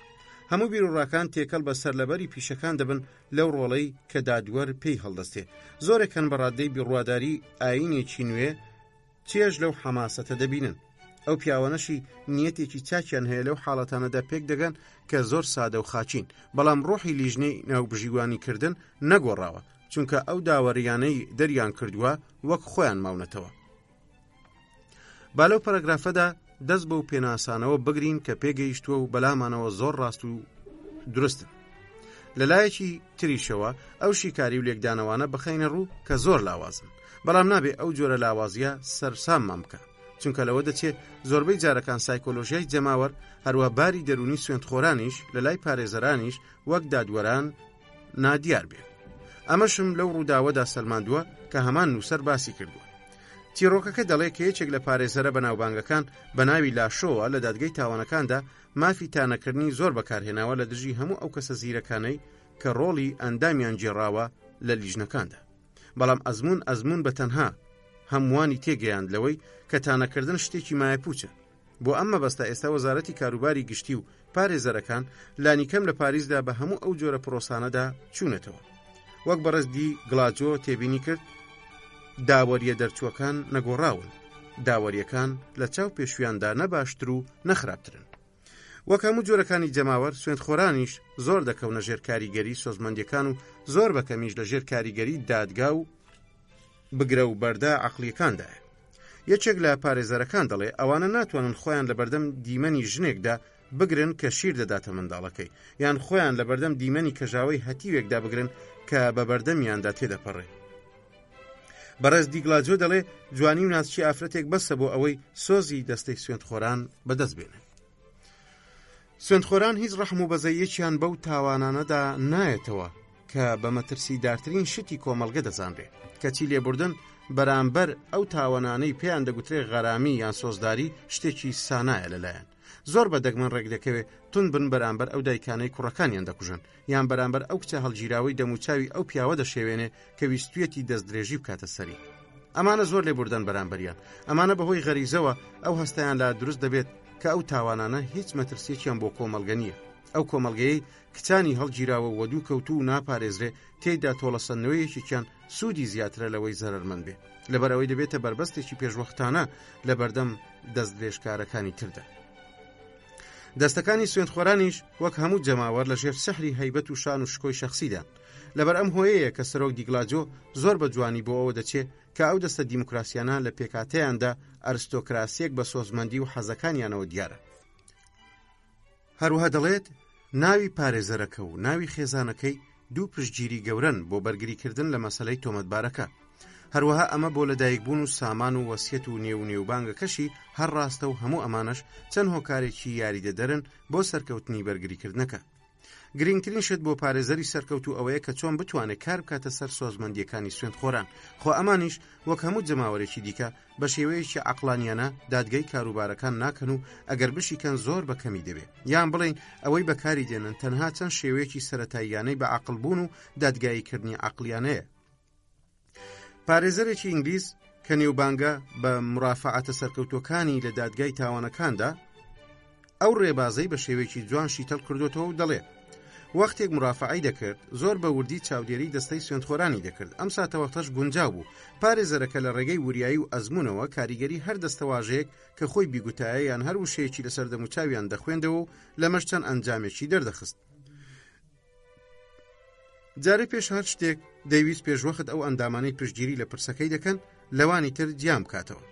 هەموو بیرۆڕاکان تێکەڵ بە سەر لەبەری پیشەکان دەبن لەو ڕۆڵەی کە دادوەر پێی هەڵدەستێ. زۆرێکەن بەڕادەی بیڕواداری ئاینێکی نوێ چێژ لەو حەماسەتە دەبینن. ئەو پیاوانەشی نیەتێکی چاکیان هەیە لەو حاڵەتانەدا پێک دەگەن کە زۆر سادە و خاچین، بەڵام ڕۆحی لیژنەی ناوبژیوانیکردن نەگۆڕاوە، چونکە ئەو داوەریانەی دەریان کردووە وەک خۆیان ماونەتەوە. با لەو پەرەگرافەدا دەست بەو پێناسانەوە بگرین کە پێگەیشتووە و بەلامانەوە زۆر ڕاست و درستن. لەلایەکی تریشەوە ئەو شیکاری و لێکدانەوانە بخەینە ڕوو کە زۆر لاوازن، بەڵام نابێ ئەو جۆرە لاوازیە سەرساممان بکە، چونکە لەوە دەچێت زۆربەی جارەکان سایکۆلۆژیای جەماوەر هەروە باری دەرونی سوێندخۆرانیش لە لای پارێزەرانیش وەک دادوەران نادیار بێت. ئەمەشم لەو ڕووداوەدا سەلماندووە کە هەمان نووسەر باسی کردووە. تیرۆکەکە دەڵێ کە یەکێک لە پارێزەرە بەناوبانگەکان بە ناوی لاشۆوە لە دادگای تاوانەکاندا مافی تانەکردنی زۆر بەکارهێناوە لە دژی هەموو ئەو کەسە زیرەکانەی کە ڕۆڵی ئەندامیان جێڕاوە لە لیژنەکاندا. بەڵام ئەزمون بە تەنها هەمووانی تێگەیاند لەوەی کە تانەکردن شتێکی مایەپوچە. بۆ ئەمە بەستا ئێستا وەزارەتی کاروباری گشتی و پارێزەرەکان لانیکەم لە پاریسدا بە هەموو ئەو جۆرە پرۆسانەدا چوونەتەوە. وەک بەڕێزدی گلاجۆ تێبینی کرد، داوەریە دەرچووەکان نەگۆڕاون، داوەریەکان لە چاو پێشویاندا نەباشتر و نەخراپترن. وەک هەموو جۆرەکانی جەماوەر سوێندخۆرانیش زۆر دەکەونە ژێر کاریگەری سۆزمەندیەکان و زۆر بەکەمیش لە ژێر کاریگەری دادگا و بگرە و بەردە عەقلیەکاندایە. یەکێک لە پارێزەرەکان دەڵێ ئەوانە ناتوانن خۆیان لە بەردەم دیمەنی ژنێکدا بگرن کە شیر دەداتە منداڵەکەی، یان خۆیان لە بەردەم دیمەنی کەژاوەی هەتیوێکدا بگرن کە بە بەردەمیاندا تێدەپەڕێ. بەڕێز دیگلاجۆ دەڵێ جوانی و ناچی ئافرەتێک بەسە بۆ ئەوەی سۆزی دەستەی سوێندخۆران بەدەست بێنێ. سوێندخۆران هیچ ڕەحم و بەزەیەکیان بەو تاوانانەدا نایەتەوە کە بە مەترسی دارترین شتی کۆمەڵگە دەزانرێ، کەچی لێبوردن بەرامبەر ئەو تاوانانەی پێیان دەگوترێ غەرامی یان سۆزداری شتێکی سانایە لەلایەن. زۆر بە دەگمەن ڕێک دەکەوێت تون بن بەرامبەر ئەو دایکانەی کوڕەکانیان دەکوژن، یان بەرامبەر ئەو کچە هەڵگیراوەی دەموچاوی ئەو پیاوە دەشێوێنێ کە ویستویەتی دەستدرێژی بکاتە سەری. ئەمانە زۆر لێبوردن بەرامبەریان. ئەمانە بەهۆی غەریزەوە ئەو هەستیان لا دروست دەبێت کە ئەو تاوانانە هیچ مەترسێکیان بۆ کۆمەڵگە نییە. ئەو کۆمەڵگەی کچانی هەڵگیراوە و دوو کەوتو و ناپارێزرێ تێیدا تۆڵەسەندنەوەیەکیان سوودی زیاترە لەوەی زەرمەند بێ، لەبەرەوەی دەبێتە بربەستێکی پێشوەختانە لە بەردەم دەستدرێژکارەکانی تردا. دەستەکانی سوێندخۆرانیش وەک هەموو جەماوەر لە ژێر سەحری هەیبەت و شان و شکۆی شەخسیدان. لەبەر ئەم هۆیەیە کە سەرۆک دیگلاجۆ زۆر بە جوانی بۆ ئەوە دەچێت کە ئەو دەستە دیموکراسیانە لە پێکاتەیاندا ئەرستۆکراسیەک بە سۆزمەندی و حەزەکانیانەوە دیارە. هەروەها دەڵێت ناوی پارێزەرەکە و ناوی خێزانەکەی دوو پشتگیری گەورن بۆ بەرگریکردن لە مەسەلەی تۆمەتبارەکە. هەروەها ئەمە بۆ لەدایکبوون و سامان و وەسیەت و نێونێوبانگەکەشی هەر ڕاستە و هەموو ئەمانش چەند هۆکارێکی یاریدەدەرن بۆ سەرکەوتنی بەرگریکردنەکە. گرنگترین شت بۆ پارێزەری سەرکەوتو ئەوەیە کە چۆن بتوانێت کار بکاتە سەر سۆزمەندیەکانی سوێندخۆران. خۆ ئەمانیش وەک هەموو جەماوەرێکی دیکە بە شێوەیەکی عەقلانیانە دادگای کاروبارەکان ناکەن و ئەگەر بشیکەن زۆر بەکەمی دەبێت. یان بڵێن ئەوەی بەکاری دێنن تەنها چەند شێوەیەکی سەرەتاییانەی بە عەقڵبوون و دادگاییکردنی عەقلیانەیە. پارێزەرێکی ئینگلیز کە نێوبانگە بە مرافعاتە سەرکەوتوەکانی لە دادگای تاوانەکاندا ئەو ڕێبازەی بە شێوەیەکی جوانشی تەڵ کردوتەوە و دەڵێ وەختێک مرافعی دەکرد زۆر بە وردی چاودێری دەستەی سوێندخۆرانی دەکرد. ئەم ساتەوەختەش گونجاو بوو پارێزەرەکە لە ڕێگەی وریایی و ئەزمونەوە کاریگەری هەر دەستەواژەیەک کە خۆی بیگوتایە یان هەر وشەیەکی لەسەر دەموچاویان دەخوێندەوە و لەمەش چەند ئەنجامێکی دەردەخست. جارێ پێش هەر شتێک دەیویست پێشوەخت ئەو ئەندامانەی پشتگیری لە پرسەکەی دەکەن لەوانی تر جیام بکاتەوە.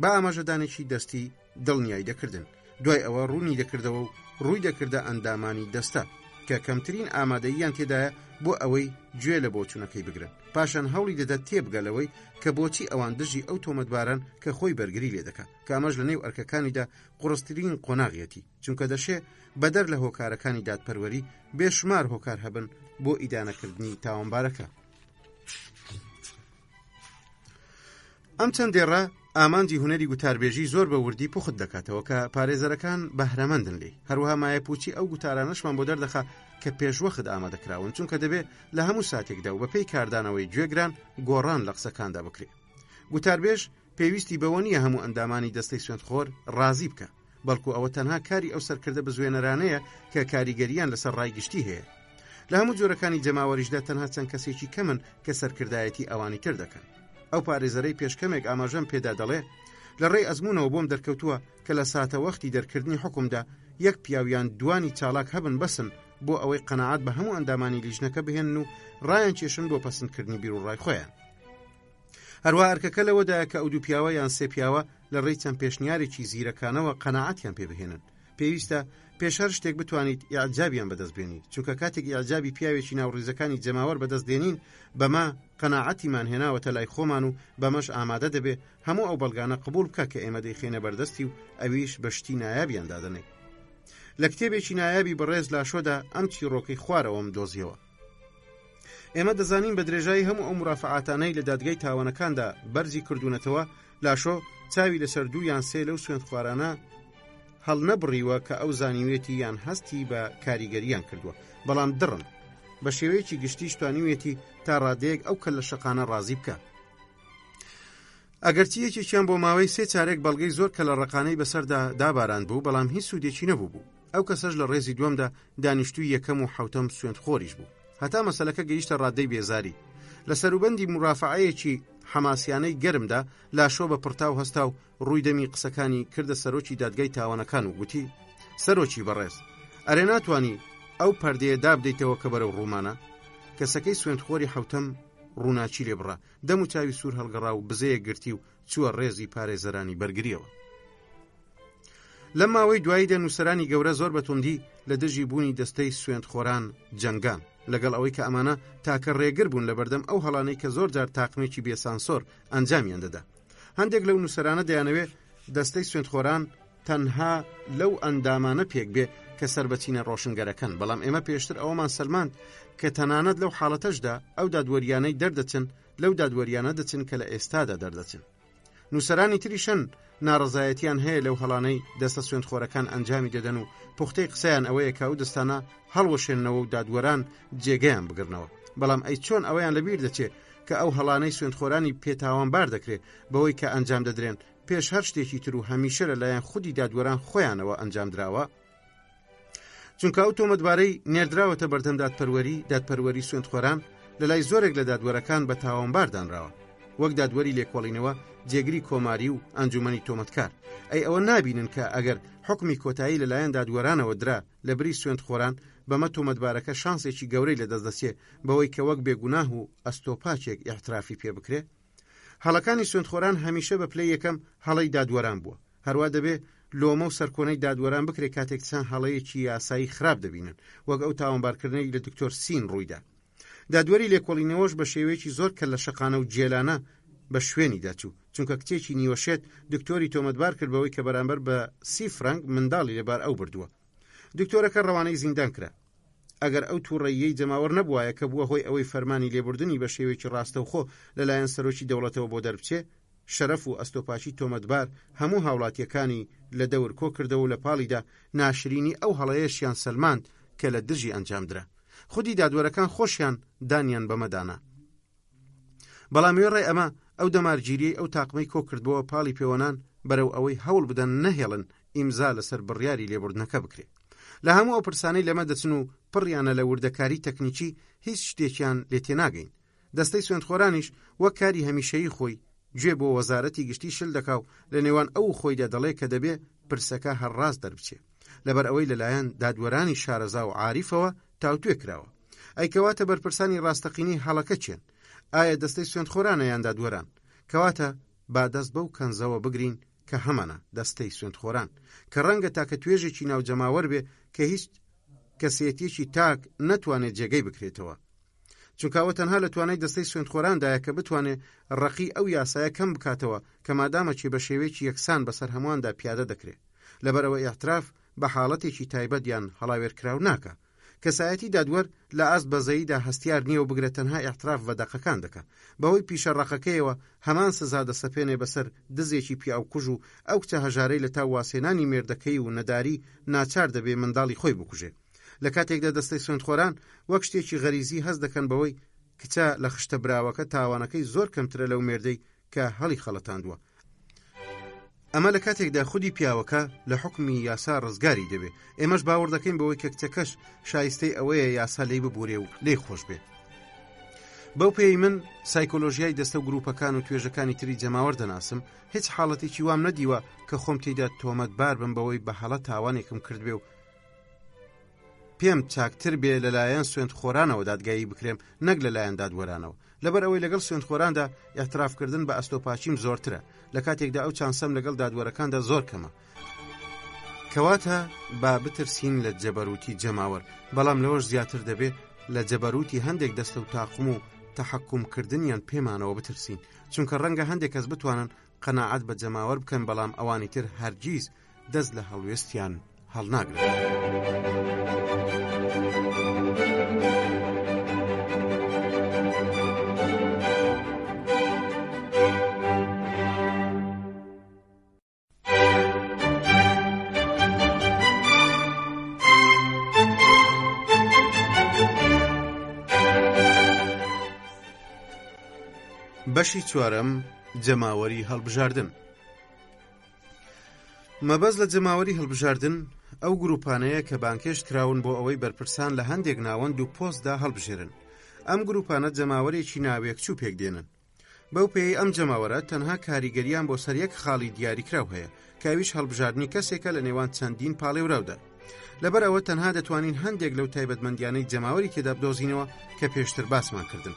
با ئاماژەدانێکی دەستی دڵنیایی دەکردن. دوای ئەوە ڕوونی دەکردەوە و ڕووی دەکردە ئەندامانی دەستە کە کەمترین ئامادەییان تێدایە بۆ ئەوەی گوێ لە بۆچوونەکەی بگرن. پاشان هەوڵی دەدات تێبگەلەوەی کە بۆچی ئەوان دژی ئەو تۆمەتباران کە خۆی بەرگری لێ دەکات کە ئەمەش لە نێو ئەرکەکانیدا قوڕسترین قۆناغیەتی چونکە دەشێ بەدەر لە هۆکارەکانی دادپەروەری بێشمار هۆکار هەبن بۆ ئیدانەکردنی تاوانبارەکە. ئەم چەندێڕە ئامانجی هونەری گوتاربێژی زۆر بە وردی پوخت دەکاتەوە کە پارێزەرەکان بەهرەمەندن لێ. هەروەها مایە پوچی ئەو گوتارانەشمان بۆ دەردەخا کە پێشوەخت ئامادەکراون چونکە دەبێت لە هەموو ساتێکدا و بەپێی کاردانەوەی گوێگران گۆڕان لە قسەکاندا بکرێت. گوتاربێژ پێویستی بەوە نییە هەموو ئەندامانی دەستەی سوێندخۆر ڕازی بکە، بەڵکو ئەوە تەنها کاری ئەو سەرکردە بزوێنەرانەیە کە کاریگەریان لەسەر ڕایگشتی هەیە. لە هەموو جۆرەکانی جەماوەریشدا تەنها چەند کەسێکی کەمن کە سەرکردایەتی ئەوانی تر دەکەن. ئەو پارێزەرەی پێشکەمێک ئاماژەم پێدا دەڵێ لە ڕێی ئەزمونەوە بۆم دەرکەوتووە کە لە ساتە وەختی دەرکردنی حکومدا یەک پیاویان دوانی چالاک هەبن بەسن بۆ ئەوەی قەناعەت بە هەموو ئەندامانی لیژنەکە بهێنن و ڕایان کێشن بۆ پەسەندکردنی بیرروڕای خۆیان. هەروە ئەرکەکە لەوەدایە کە ئەو دوو پیاوە یان سێ پیاوە لە ڕێی چەند پێشنیارێکی زیرەکانەوە قەناعەتیان پێ بهێنن. پێویستە پێش هەر شتێک بتوانیت ئیعجابیان بەدەست بێنیت چونکە کاتێک ئیعجابی پیاوێکی ناوڕێزەکانی جەماوەر بەدەست دێنین بەما قەناعەتیمان هێناوەتە لای خۆمان و بەمەش ئامادە دەبێ هەموو ئەو بەڵگانە قبول بکە کە ئێمە دەیخێنە بەردەستی و ئەویش بەشتی نایابیان دادنێ. لە کتێبێکی نایابی بەڕێز لاشۆدا ئەم چیرۆکەی خوارەوەم دۆزیەوە. ئێمە دەزانین بە درێژایی هەموو ئەو مرافعاتانەی لە دادگای تاوانەکاندا بەرزی کردوونەتەوە لاشۆ چاوی لەسەر دوو یان سێ لەو سوێندخوارانە هەڵ نەبڕیوە کە ئەو زانیوێتی یان هەستی بە کاریگەریان کردووە، بەڵام دڕن بە شێوەیەکی گشتی توانیوێتی تا ڕادەیەک ئەو کە لە شەقانە ڕازی بکە. ئەگەرچی یەکێکیان بۆ ماوەی سێ چارێک بەڵگەی زۆر کە لە ڕقانەی بەسەردا داباراند بوو بەڵام هیچ سوودێکی نەبوو بوو. ئەو کەسەش لە ڕێزی دووەمدا دانیشتووی یەکەم و حوتەم سوێندخۆریش بوو. هەتا مەسەلەکە گەیشتە ڕادەی بێزاری. لە سەروبەندی مرافعەیەکی حەماسیانەی گەرمدا لاشۆ بە پڕتاو هەستا و ڕوویدەمی قسەکانی کردە سەرۆکی دادگای تاوانەکان و گوتی سەرۆکی بەڕێز ئەرێ ناتوانی ئەو پەردەیە دابدەیتەوە کە بەرەو ڕوومانە. کەسەکەی سوێندخۆری حوتەم ڕووناچی لێ بڕا، دەم و چاوی سوور هەڵگەڕا و بزەیە گرتی و چووە ڕێزی پارێزەرانی بەرگریەوە. لەم ماوەی دواییدا نووسەرانی گەورە زۆر بەتوندی لە دژی بوونی دەستەی سوێندخۆران جەنگان لەگەڵ ئەوەی کە ئەمانە تاکە ڕێگر بوون لە بەردەم ئەو هەڵانەی کە زۆر جار تاقمێکی بێسانسۆر ئەنجامیان دەدا. هەندێک لەو نووسەرانە دەیانەوێت دەستەی سوێندخۆران تەنها لەو ئەندامانە پێک بێ کە سەربەچینە ڕۆشنگەرەکەن، بەڵام ئێمە پێشتر ئەوەمان سەلماند کە تەنانەت لەو حاڵەتەشدا ئەو دادوەریانەی دەردەچن لەو دادوەریانە دەچن کە لە ئێستادا دەردەچن. نووسەرانی تریشن ناڕزایەتیان هەیە لەو هەڵانەی دەستە سوێندخۆرەکان ئەنجامی دەدەن و پوختەی قسەیان ئەوەیە کە ئەو دەستانە هەڵوەشێننەوە و دادوەران جێگەیان بگرنەوە. بەڵام ئەی چۆن ئەوەیان لەبیر دەچێت کە ئەو هەڵانەی سوێندخۆرانی پێتاوانبار دەکرێت بەوەی کە ئەنجام دەدرێن پێش هەر شتێکی تر و هەمیشە لەلایەن خودی دادوەران خۆیانەوە ئەنجام درراوە. چونکە ئەو تۆمەتبارەی نێردراوەتە بەردەم دادپەروەری سوێندخۆران لە لای زۆرێک لە دادوەرەکان بە تاوانبار دانراوە. وەک دادوەری لێکۆڵینەوە جێگری کۆماری و ئەنجومەنی تۆمەتکار. ئەوە نابینن کە ئەگەر حکمی کۆتایی لەلایەن دادوەرانەوە درا لە بری سوێندخۆران بەمە تۆمەتبارەکە شانسێکی گەورەی لەدەستدەچێ بەوەی کە وەک بێگوناه و ئەستۆپاچێک ئیحترافی پێ بکرێ. هەڵەکانی سوێندخۆران هەمیشە بە پلەی یەکەم هەڵەی دادوەران بووە. هەروە دەبێ لۆمە و سەرکۆنەی دادوەران بکرێت کاتێک چەند هەڵەیەکی یاسایی خراپ دەبینن، وەک ئەو تاوانبارکردنەی لە دکتۆر سین ڕوویدا. دادوەری لێکۆڵینەوەش بە شێوەیەکی زۆر کە لە شەقانە و جێلانە بە شوێنی داچوو، چونکە کچێکی نیوەشێت دکتۆری تۆمەتبار کردبەوەی کە بەرامبەر بە 30 فرانک منداڵی لەبار ئەو بردووە. دکتۆرەکە ڕەوانەی زیندان کرا. ئەگەر ئەو تووڕەیەی جەماوەر نەبووایە کە بووە هۆی ئەوەی فەرمانی لێبوردنی بە شێوەیەکی ڕاستەوخۆ لەلایەن سەرۆکی دەوڵەتەوە بۆ دەربچێ، شەرەف و ئەستۆپاچی تۆمەتبار هەموو هاوڵاتیەکانی لە دەور کۆ کردەوە و لە پاڵیدا ناشرینی ئەو هەڵەیەشیان سەلماند کە لە دژی ئەنجامدرا. خودی دادوەرەکان خۆشیان دانیان بەمەدانا. بەڵام وێڕێ ئەمە ئەو دەمارگیریەی ئەو تاقمەی کۆ کردبەوە پاڵی پێوەنان بەرەو ئەوەی هەوڵ بدەن نەهێڵن ئیمزا لەسەر بڕیاری لێبوردنەکە بکرێت. لە هەموو ئەو پرسانەی لەمە دەچن و پڕیانە لە وردەکاری تەکنیکی هیچ شتێکیان لێ تێناگەین. دەستەی سوێندخۆرانیش وەک کاری هەمیشەیی خۆی گوێ بۆ وەزارەتی گشتی شل دەکاو لە نێوان ئەو خۆیدا دەڵێ کە دەبێ پرسەکە هەرڕاست دەربچێ، لەبەر ئەوەی لەلایەن دادوەرانی شارەزا و عاریفەوە تاوتوێ کراوە. ئەیکەواتە بەرپرسانی ڕاستەقینی هەڵەکە چێن؟ ئایا دەستەی سوێندخۆرانە یان دادوەران؟ کەواتە با دەست بەو کەنزەوە بگرین کە هەمانە دەستەی سوێندخۆران، کە ڕەنگە تاکە توێژێکی ناوجەماوەر بێ کە هیچ کەسێتیەکی تاک نەتوانێت جێگەی بکرێتەوە. چونکەوە تەنها لە توانای دەستەی سوێندخۆراندایە کە بتوانێت ڕقی ئەو یاسایە کەم بکاتەوە کە مادامە چێ بە شێوەیەکی یەکسان بەسەر هەموواندا پیادە دەکرێت. لەبەرەوە ئیحتراف بە حاڵەتێکی تایبەت یان هەڵاوێرکراو ناکە. کەسایەتی دادوەر لە ئەست بەزەییدا هەستیار نییە و بگرێت تەنها ئیحتراف بەدەقەکان دەکە. بەهۆی پیشەڕقەکەیەوە هەمان سزا دەسەپێنێ بەسەر دزێکی پیاوکوژ و ئەو کچە هەژارەی لە تاو واسێنانی مێردەکەی و نەداری ناچار دەبێ منداڵی خۆی بکوژێ. لە کاتێکدا دەستەی سوێندخۆران وەک شتێکی غەریزی هەست دەکەن بەوەی کچە لە خشتە براوەکە تاوانەکەی زۆر کەمترە لەو مێردەی کە هەڵی خەڵەتاندووە. ئەمە لە کاتێکدا خودی پیاوەکە لە حکمی یاسا ڕزگاری دەبێت. ئێمەش باوەڕ دەکەین بەوەی کە کچەکەش شایستەی ئەوەیە یاسا لێی ببورێ و لێی خۆش بێت. بەو پێی من سایکۆلۆژیای دەستە و گروپەکان و توێژەکانی تری جەماوەر دەناسم، هیچ حاڵەتێکی وام نەدیوە کە خۆم تێیدا تۆمەتبار بم بەوەی بە هەڵە تاوانێکم کردبێ و پێم چاکتر بێ لەلایەن سوێندخۆرانەوە دادگایی بکرێم نەک لەلایەن دادوەرانەوە، لەبەر ئەوەی لەگەڵ سوێندخۆراندا ئیحترافکردن بە ئەستۆپاچیم زۆرترە، لە کاتێکدا ئەو چانسەم لەگەڵ دادوەرەکاندا زۆر کەمە. کەواتە با بترسین لە جەبەروتی جەماوەر، بەڵام لەوەش زیاتر دەبێت لە جەبەروتی هەندێک دەستە و تاقم و تەحەکومکردنیان پێمانەوە بترسین، چونکە ڕەنگە هەندێک کەس بتوانن قەناعەت بە جەماوەر بکەن، بەڵام ئەوانی تر هەرگیز دەست لە هەڵوێستیان هەڵناگرن. بەشی چوارەم، جەماوەری هەڵبژاردن. مەبەز لە جەماوەری هەڵبژاردن ئەو گروپانەیە کە بانکێشت کراون بۆ ئەوەی بەرپرسان لە هەندێک ناوەند و پۆستدا هەڵبژێرن. ئەم گروپانە جەماوەرێکی ناوێکچوو پێک دێنن. بەو پێی ئەم جەماوەرە تەنها کاریگەریان بۆ سەر یەک خاڵی دیاریکراو هەیە، کاویش هەڵبژاردننی کەسێکە لە نێوان چەندین پاڵێوراودا. لەبەر ئەوە تەنها دەتوانین هەندێک لەو تایبەتمەندیانەی جەماوەری تێدا بدۆزینەوە کە پێشتر باسمان کردن.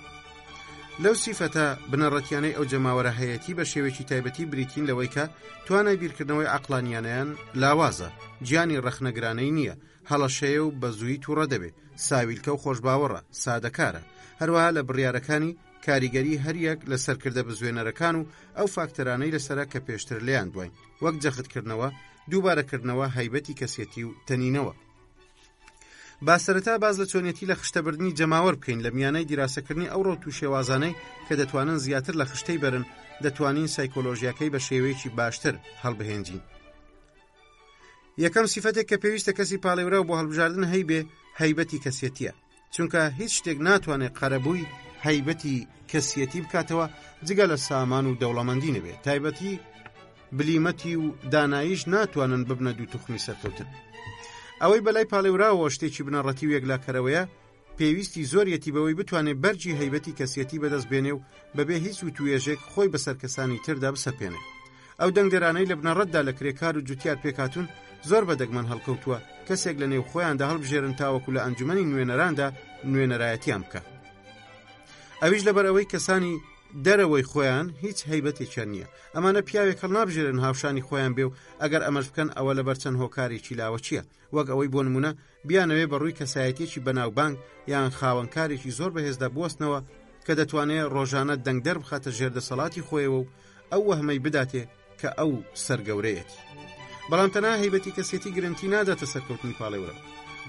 لەو سیفەتە بنەڕەتیانەی ئەو جەماوەرە هەیەتی بە شێوێکی تایبەتی بریتین لەوەی کە توانای بیرکردنەوەی عەقلانیانیان لاوازە، گیانی ڕەخنەگرانەی نییە، هەڵەشەیە و بە زووی تووڕە دەبێت، ساویلکە و خۆشباوەڕە، سادەکارە، هەروەها لە بڕیارەکانی کاریگەری هەریەک لە سەرکردە بزوێنەرەکان و ئەو فاکتەرانەی لەسەرە کە پێشتر لێیان دوین، وەک جەختکردنەوە، دووبارەکردنەوە، هەیبەتی کەسێتی و تەنینەوە. با سەرەتا باز لە چۆنیەتی لە خشتەبردنی جەماوەر بکەین لە میانەی دیراسەکردنی ئەو ڕۆت و شێوازانەی کە دەتوانن زیاتر لە خشتەی بەرن، دەتوانین سایکۆلۆژیاکەی بە شێوەیەکی باشتر هەڵبهێنجین. یەکەم سیفەتێک کە پێویستە کەسی پاڵێورا بۆ هەڵبژاردن هەیبێ هەیبەتی کەسێتیە، چونکە هیچ شتێک ناتوانێت قەرەبووی هەیبەتی کەسێتی بکاتەوە جگە لە سامان و دەوڵەمەندی نەبێت. تایبەتی بلیمەتی و داناییش ناتوانن ببنە دوو توخمی سەرکەوتن. ئەوەی بەلای پاڵێوراوە شتێکی بنەڕەتی و یەکلاکەرەوەیە پێویستی زۆریەتی بەوەی بتوانێت بەرجی هەیبەتی کەسیەتی بەدەست بێنێ و بەبێ هیچ وتوێژێک خۆی بەسەر کەسانی تردا بسەپێنێ. ئەو دەنگدەرانەی لە بنەڕەتدا لە کرێکار و جوتیار پێکاتون زۆر بەدەگمەن هەڵکەوتووە کەسێک لە نێو خۆیاندا هەڵبژێرن تاوەکو لە ئەنجومەنی نوێنەراندا نوێنەرایەتیان بکە. ئەویش لەبەر ئەوەی کەسانی دەرەوەی خۆیان هیچ هەیبەتێکیان نییە. ئەمانە پیاوێک هەڵ نابژێرن هاوشانی خۆیان بێ و ئەگەر ئەمەش بکەن ئەوە لەبەر چەند هۆکارێکی لاوەچیە، وەک ئەوەی بۆ نمونە بیانەوێ بەڕووی کەسایەتێکی بەناوبانگ یان خاوەنکارێکی زۆر بەهێزدا بوەستنەوە کە دەتوانێت ڕۆژانە دەنگدەر بخاتە ژێردەسەڵاتی خۆیەوە و ئەو وەهمەی بداتێ کە ئەو سەرگەورەیەتی. بەڵام تەنها هەیبەتی کەسێتی گرنگی ناداتە سەرکەوتنی پاڵێورە.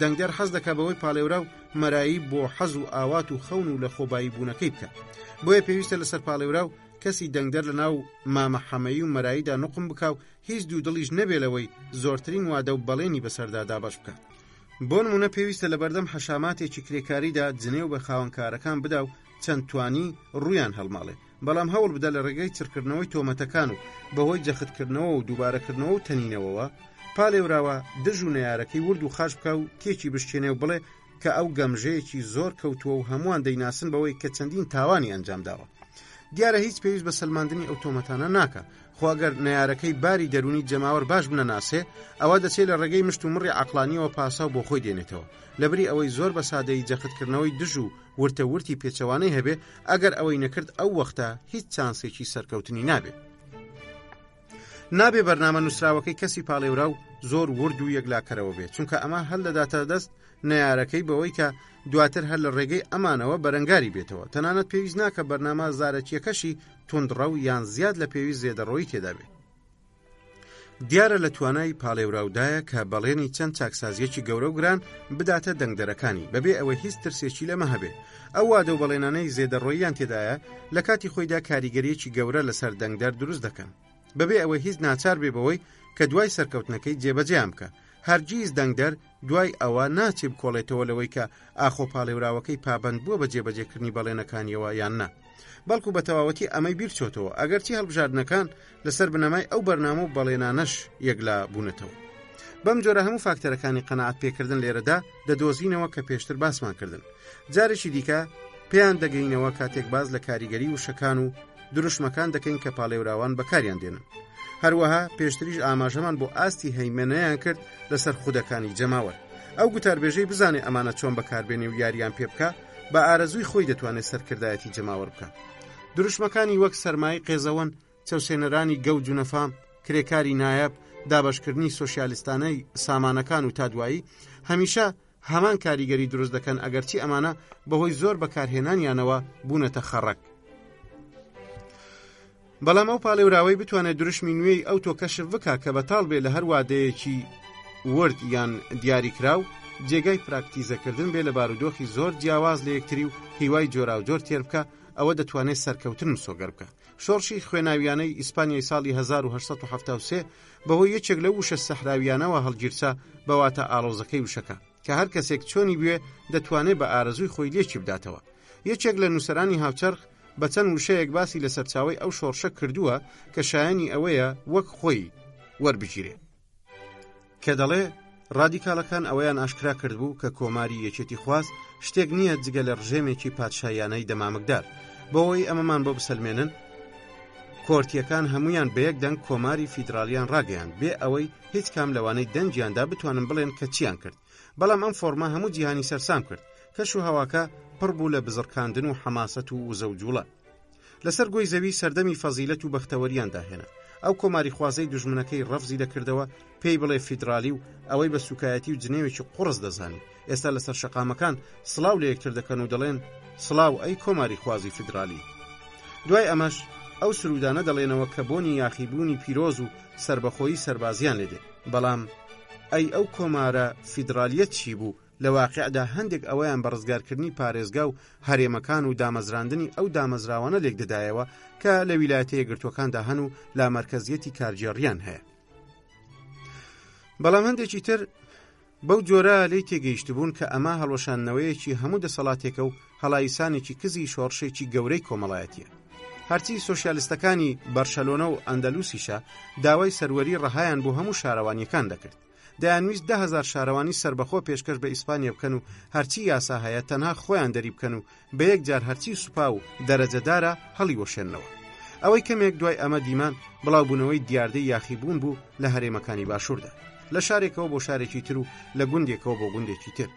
دەنگدەر حەز دەکا بەوەی پاڵێورە و مەرایی بۆ حەز و ئاوات و خەون و لە خۆبایی بوونەکەی بکە. بۆیە پێویستە لەسەر پاڵێورە و کەسی دەنگدەر لە ناو مامەحەمەیی و مەراییدا نوقم بکا و هیچ دوو دڵیش نەبێلەوەی زۆرترین وادە و بەڵێنی بەسەردا دابەش بکە. بۆ نمونە پێویستە لە بەردەم حەشاماتێکی کرێکاریدا جنێ و بە خاوەنکارەکان بدا و چەند توانی ڕویان هەڵماڵێ، بەڵام هەوڵ بدە لە ڕێگەی چرکردنەوەی تۆمەتەکان و بەهۆی جەختکردنەوە و دووبارەکردنەوە و تەنینەوەوە پاڵێوراوە دژ و نەیارەکەی ورد و خاش بکە و تێکی بشکێنێ و بڵێ کە ئەو گەمژەیەکی زۆر کەوتووە و هەمووان دەیناسن بەوەی کە چەندین تاوانی ئەنجام داوە. دیارە هیچ پێویست بە سەلماندنی ئەو تۆمەتانە ناکە، خواگەر نەیارەکەی باری دەرونی جەماوەر باش بنەناسێ ئەوە دەچێت لە ڕێگەی مشت و مڕی عەقلانیەوە پاسا و بۆ خۆی دێنێتەوە، لەبری ئەوەی زۆر بە سادەیی جەختکردنەوەی دژ و ورتەورتی پێچەوانەی هەبێ ئەگەر ئەوەی نەکرد ئەو وەختە هیچ چانسێکی سەرکەوتنی نابێ بەرنامە نووسراوەکەی کەسی پاڵێورا و زۆر ورد و یەکلاکەرەوە بێت، چونکە ئەمە هەل دەداتە دەست نەیارەکەی بەوەی کە دواتر هەر لە ڕێگەی ئەمانەوە بەرەنگاری بێتەوە. تەنانەت پێویست ناکە بەرنامە زارەکیەکەشی توندڕە و یان زیاد لە پێویست زێدەڕۆیی تێدا بێت. دیارە لە توانای پاڵێوراودایە کە بەڵێنی چەند چاکسازیەکی گەورە و گران بداتە دەنگدەرەکانی بەبێ ئەوەی هیچ ترسێکی لەمە هەبێ. ئەو وادە و بەڵێنانەی زێدەڕۆییان تێدایە لە کاتی خۆیدا کاریگەریەکی گەورە لەسەر دەنگدەر دروست دەکەن بەبێ ئەوەی هیچ ناچار بێ بەوەی کە دوای سەرکەوتنەکەی جێبەجێیان بکە. هەرگیز دەنگدەر دوای ئەوە ناچێ بکۆڵێتەوە لەوەی کە ئاخۆ پاڵێوراوەکەی پابند بووە بە جێبەجێکردنی بەڵێنەکانیەوە یان نا، بەڵکو بە تەواوەتی ئەمەی بیرچۆتەوە ئەگەرچی هەڵبژاردنەکان لەسەر بنەمای ئەو بەرنامە و بەڵێنانەش یەکلا بوونەتەوە. بەم جۆرە هەموو فاکتەرەکانی قەناعەت پێکردن لێرەدا دەدۆزینەوە کە پێشتر باسمان کردن. جارێکی دیکە پێیان دەگەینەوە کاتێک باز لە کاریگەری وشەکان و دروشمەکان دەکەین کە پاڵێوراوان بەکاریان دێنن. هەروەها پێشتریش ئاماژەمان بۆ ئاستی هەیمەنەیان کرد لەسەر خودەکانی جەماوەر. ئەو گوتاربێژەی بزانێ ئەمانە چۆن بەکاربێنێ و یاریان پێ بکە بە ئارەزووی خۆی دەتوانێت سەرکردایەتی جەماوەر بکە. دروشمەکانی وەک سەرمای قێزەوەن، چەوسێنەرانی گەوج و نەفام، کرێکاری نایەب، دابەشکردنی سۆشیالیستانەی سامانەکان و تادوایی هەمیشە هەمان کاریگەری دروست دەکەن ئەگەرچی ئەمانە بەهۆی زۆر بەکارهێنانیانەوە بوونەتە خەڕک. بەڵام ئەو پاڵێوراوەی بتوانێت دروشمی نوێی ئەو تۆ کەشف بکە کە بەتاڵ بێ لە هەر وادەیەکی ورد یان دیاریکراو جێگای پراکتیزەکردن بێ لە بارودۆخی زۆر جیاواز لە یەکتری و هیوای جۆرا و جۆر تێر بکە، ئەوە دەتوانێت سەرکەوتن سۆگەر بکە. شۆڕشی خوێناویانەی ئیسپانیای ساڵی 1873 بەهۆی یەکێک لە وشە سەحراویانەوە هەڵگیرسا بەواتە ئاڵۆزەکەی وشەکە کە هەر کەسێک چۆنی بوێ دەتوانێت بە ئارەزووی خۆی لێکی بداتەوە. یەکێک لە نووسەرانی هاوچەرخ بە چەند وشەیەک باسی لە سەرچاوی ئەو شۆڕشە کردووە کە شایانی ئەوەیە وەک خۆی وەربگیرێ، کە دەڵێ ڕادیکالەکان ئەوەیان ئاشکرا کردبوو کە کۆماری یەکێتی خواست شتێک نییە جگە لە ڕژێمێکی پادشایانەی دەمامکدار. بەوەی ئەمەمان بۆ بسەلمێنن کۆرتیەکان هەمویان بە یەک دەنگ کۆماری فیدرالیان ڕاگەیان بێ ئەوەی هیچ کام لەوانەی دەنجیاندا بتوانن بڵێن کە چیان کرد. بەڵام ئەم فۆرما هەموو جیهانی سەرسام کرد. کەش و هەواکە پڕ بوو لە بزڕکاندن و حەماسەت و وزە و جوڵە. لەسەر گۆی زەوی سەردەمی فەزیلەت و بەختەوەریان داهێنا. ئەو کۆماری خوازەی دوژمنەکەی ڕەفزی دەکردەوە پێی بڵێ فیدرالی و ئەوەی بە سوکایەتی و جنێوێکی قوڕس دەزانی. ئێستا لەسەر شەقامەکان سڵاو لە یەکتر دەکەن و دەڵێن سڵاو ئەی کۆماری خوازی فیدرالی. دوای ئەمەش ئەو سرودانە دەڵێنەوە کە بۆنی یاخیبوونی پیرۆز و سربەخۆیی سەربازیان لێدێ. بەڵام ئەی ئەو کۆمارە فیدرالیەت چی بوو؟ لە واقعدا هەندێک ئەوەیان بە ڕزگارکردنی پارێزگا و هەرێمەکان و دامەزراندنی ئەو دامەزراوانە لێک دەدایەوە کە لە ویلایەتە یەکگرتووەکاندا هەن و لا مەرکەزیەتی کارجێڕیان هەیە. بەڵام هەندێکی تر بەو جۆرە لێی تێگەیشت بوون کە ئەمە هەڵوەشانەوەیەکی هەموو دەسەڵاتێکە و هەڵایسانێکی کزی شۆڕشێکی گەورەی کۆمەڵایەتیە. هەرچی سۆشیالیستەکانی بەرشەلۆنە و ئەندەلوسیشە داوای سەروەری ڕەهایان بۆ هەموو شارەوانیەکان دەکرد. دەیانویست 10,000 شارەوانی سربەخۆ پێشکەش بە ئیسپانیا بکەن و هەرچی یاسا هەیە تەنها خۆیان دەری بکەن و بە یەک جار هەرچی سوپا و دەرەجەدارە هەڵی وەشێننەوە. ئەوەی کەمێک دوای ئەمە دیمان بڵاوبوونەوەی دیاردەی یاخیبوون بوو لە هەرێمەکانی باشووردا، لە شارێکەوە بۆ شارێکی تر و لە گوندێکەوە بۆ گوندێکی تر.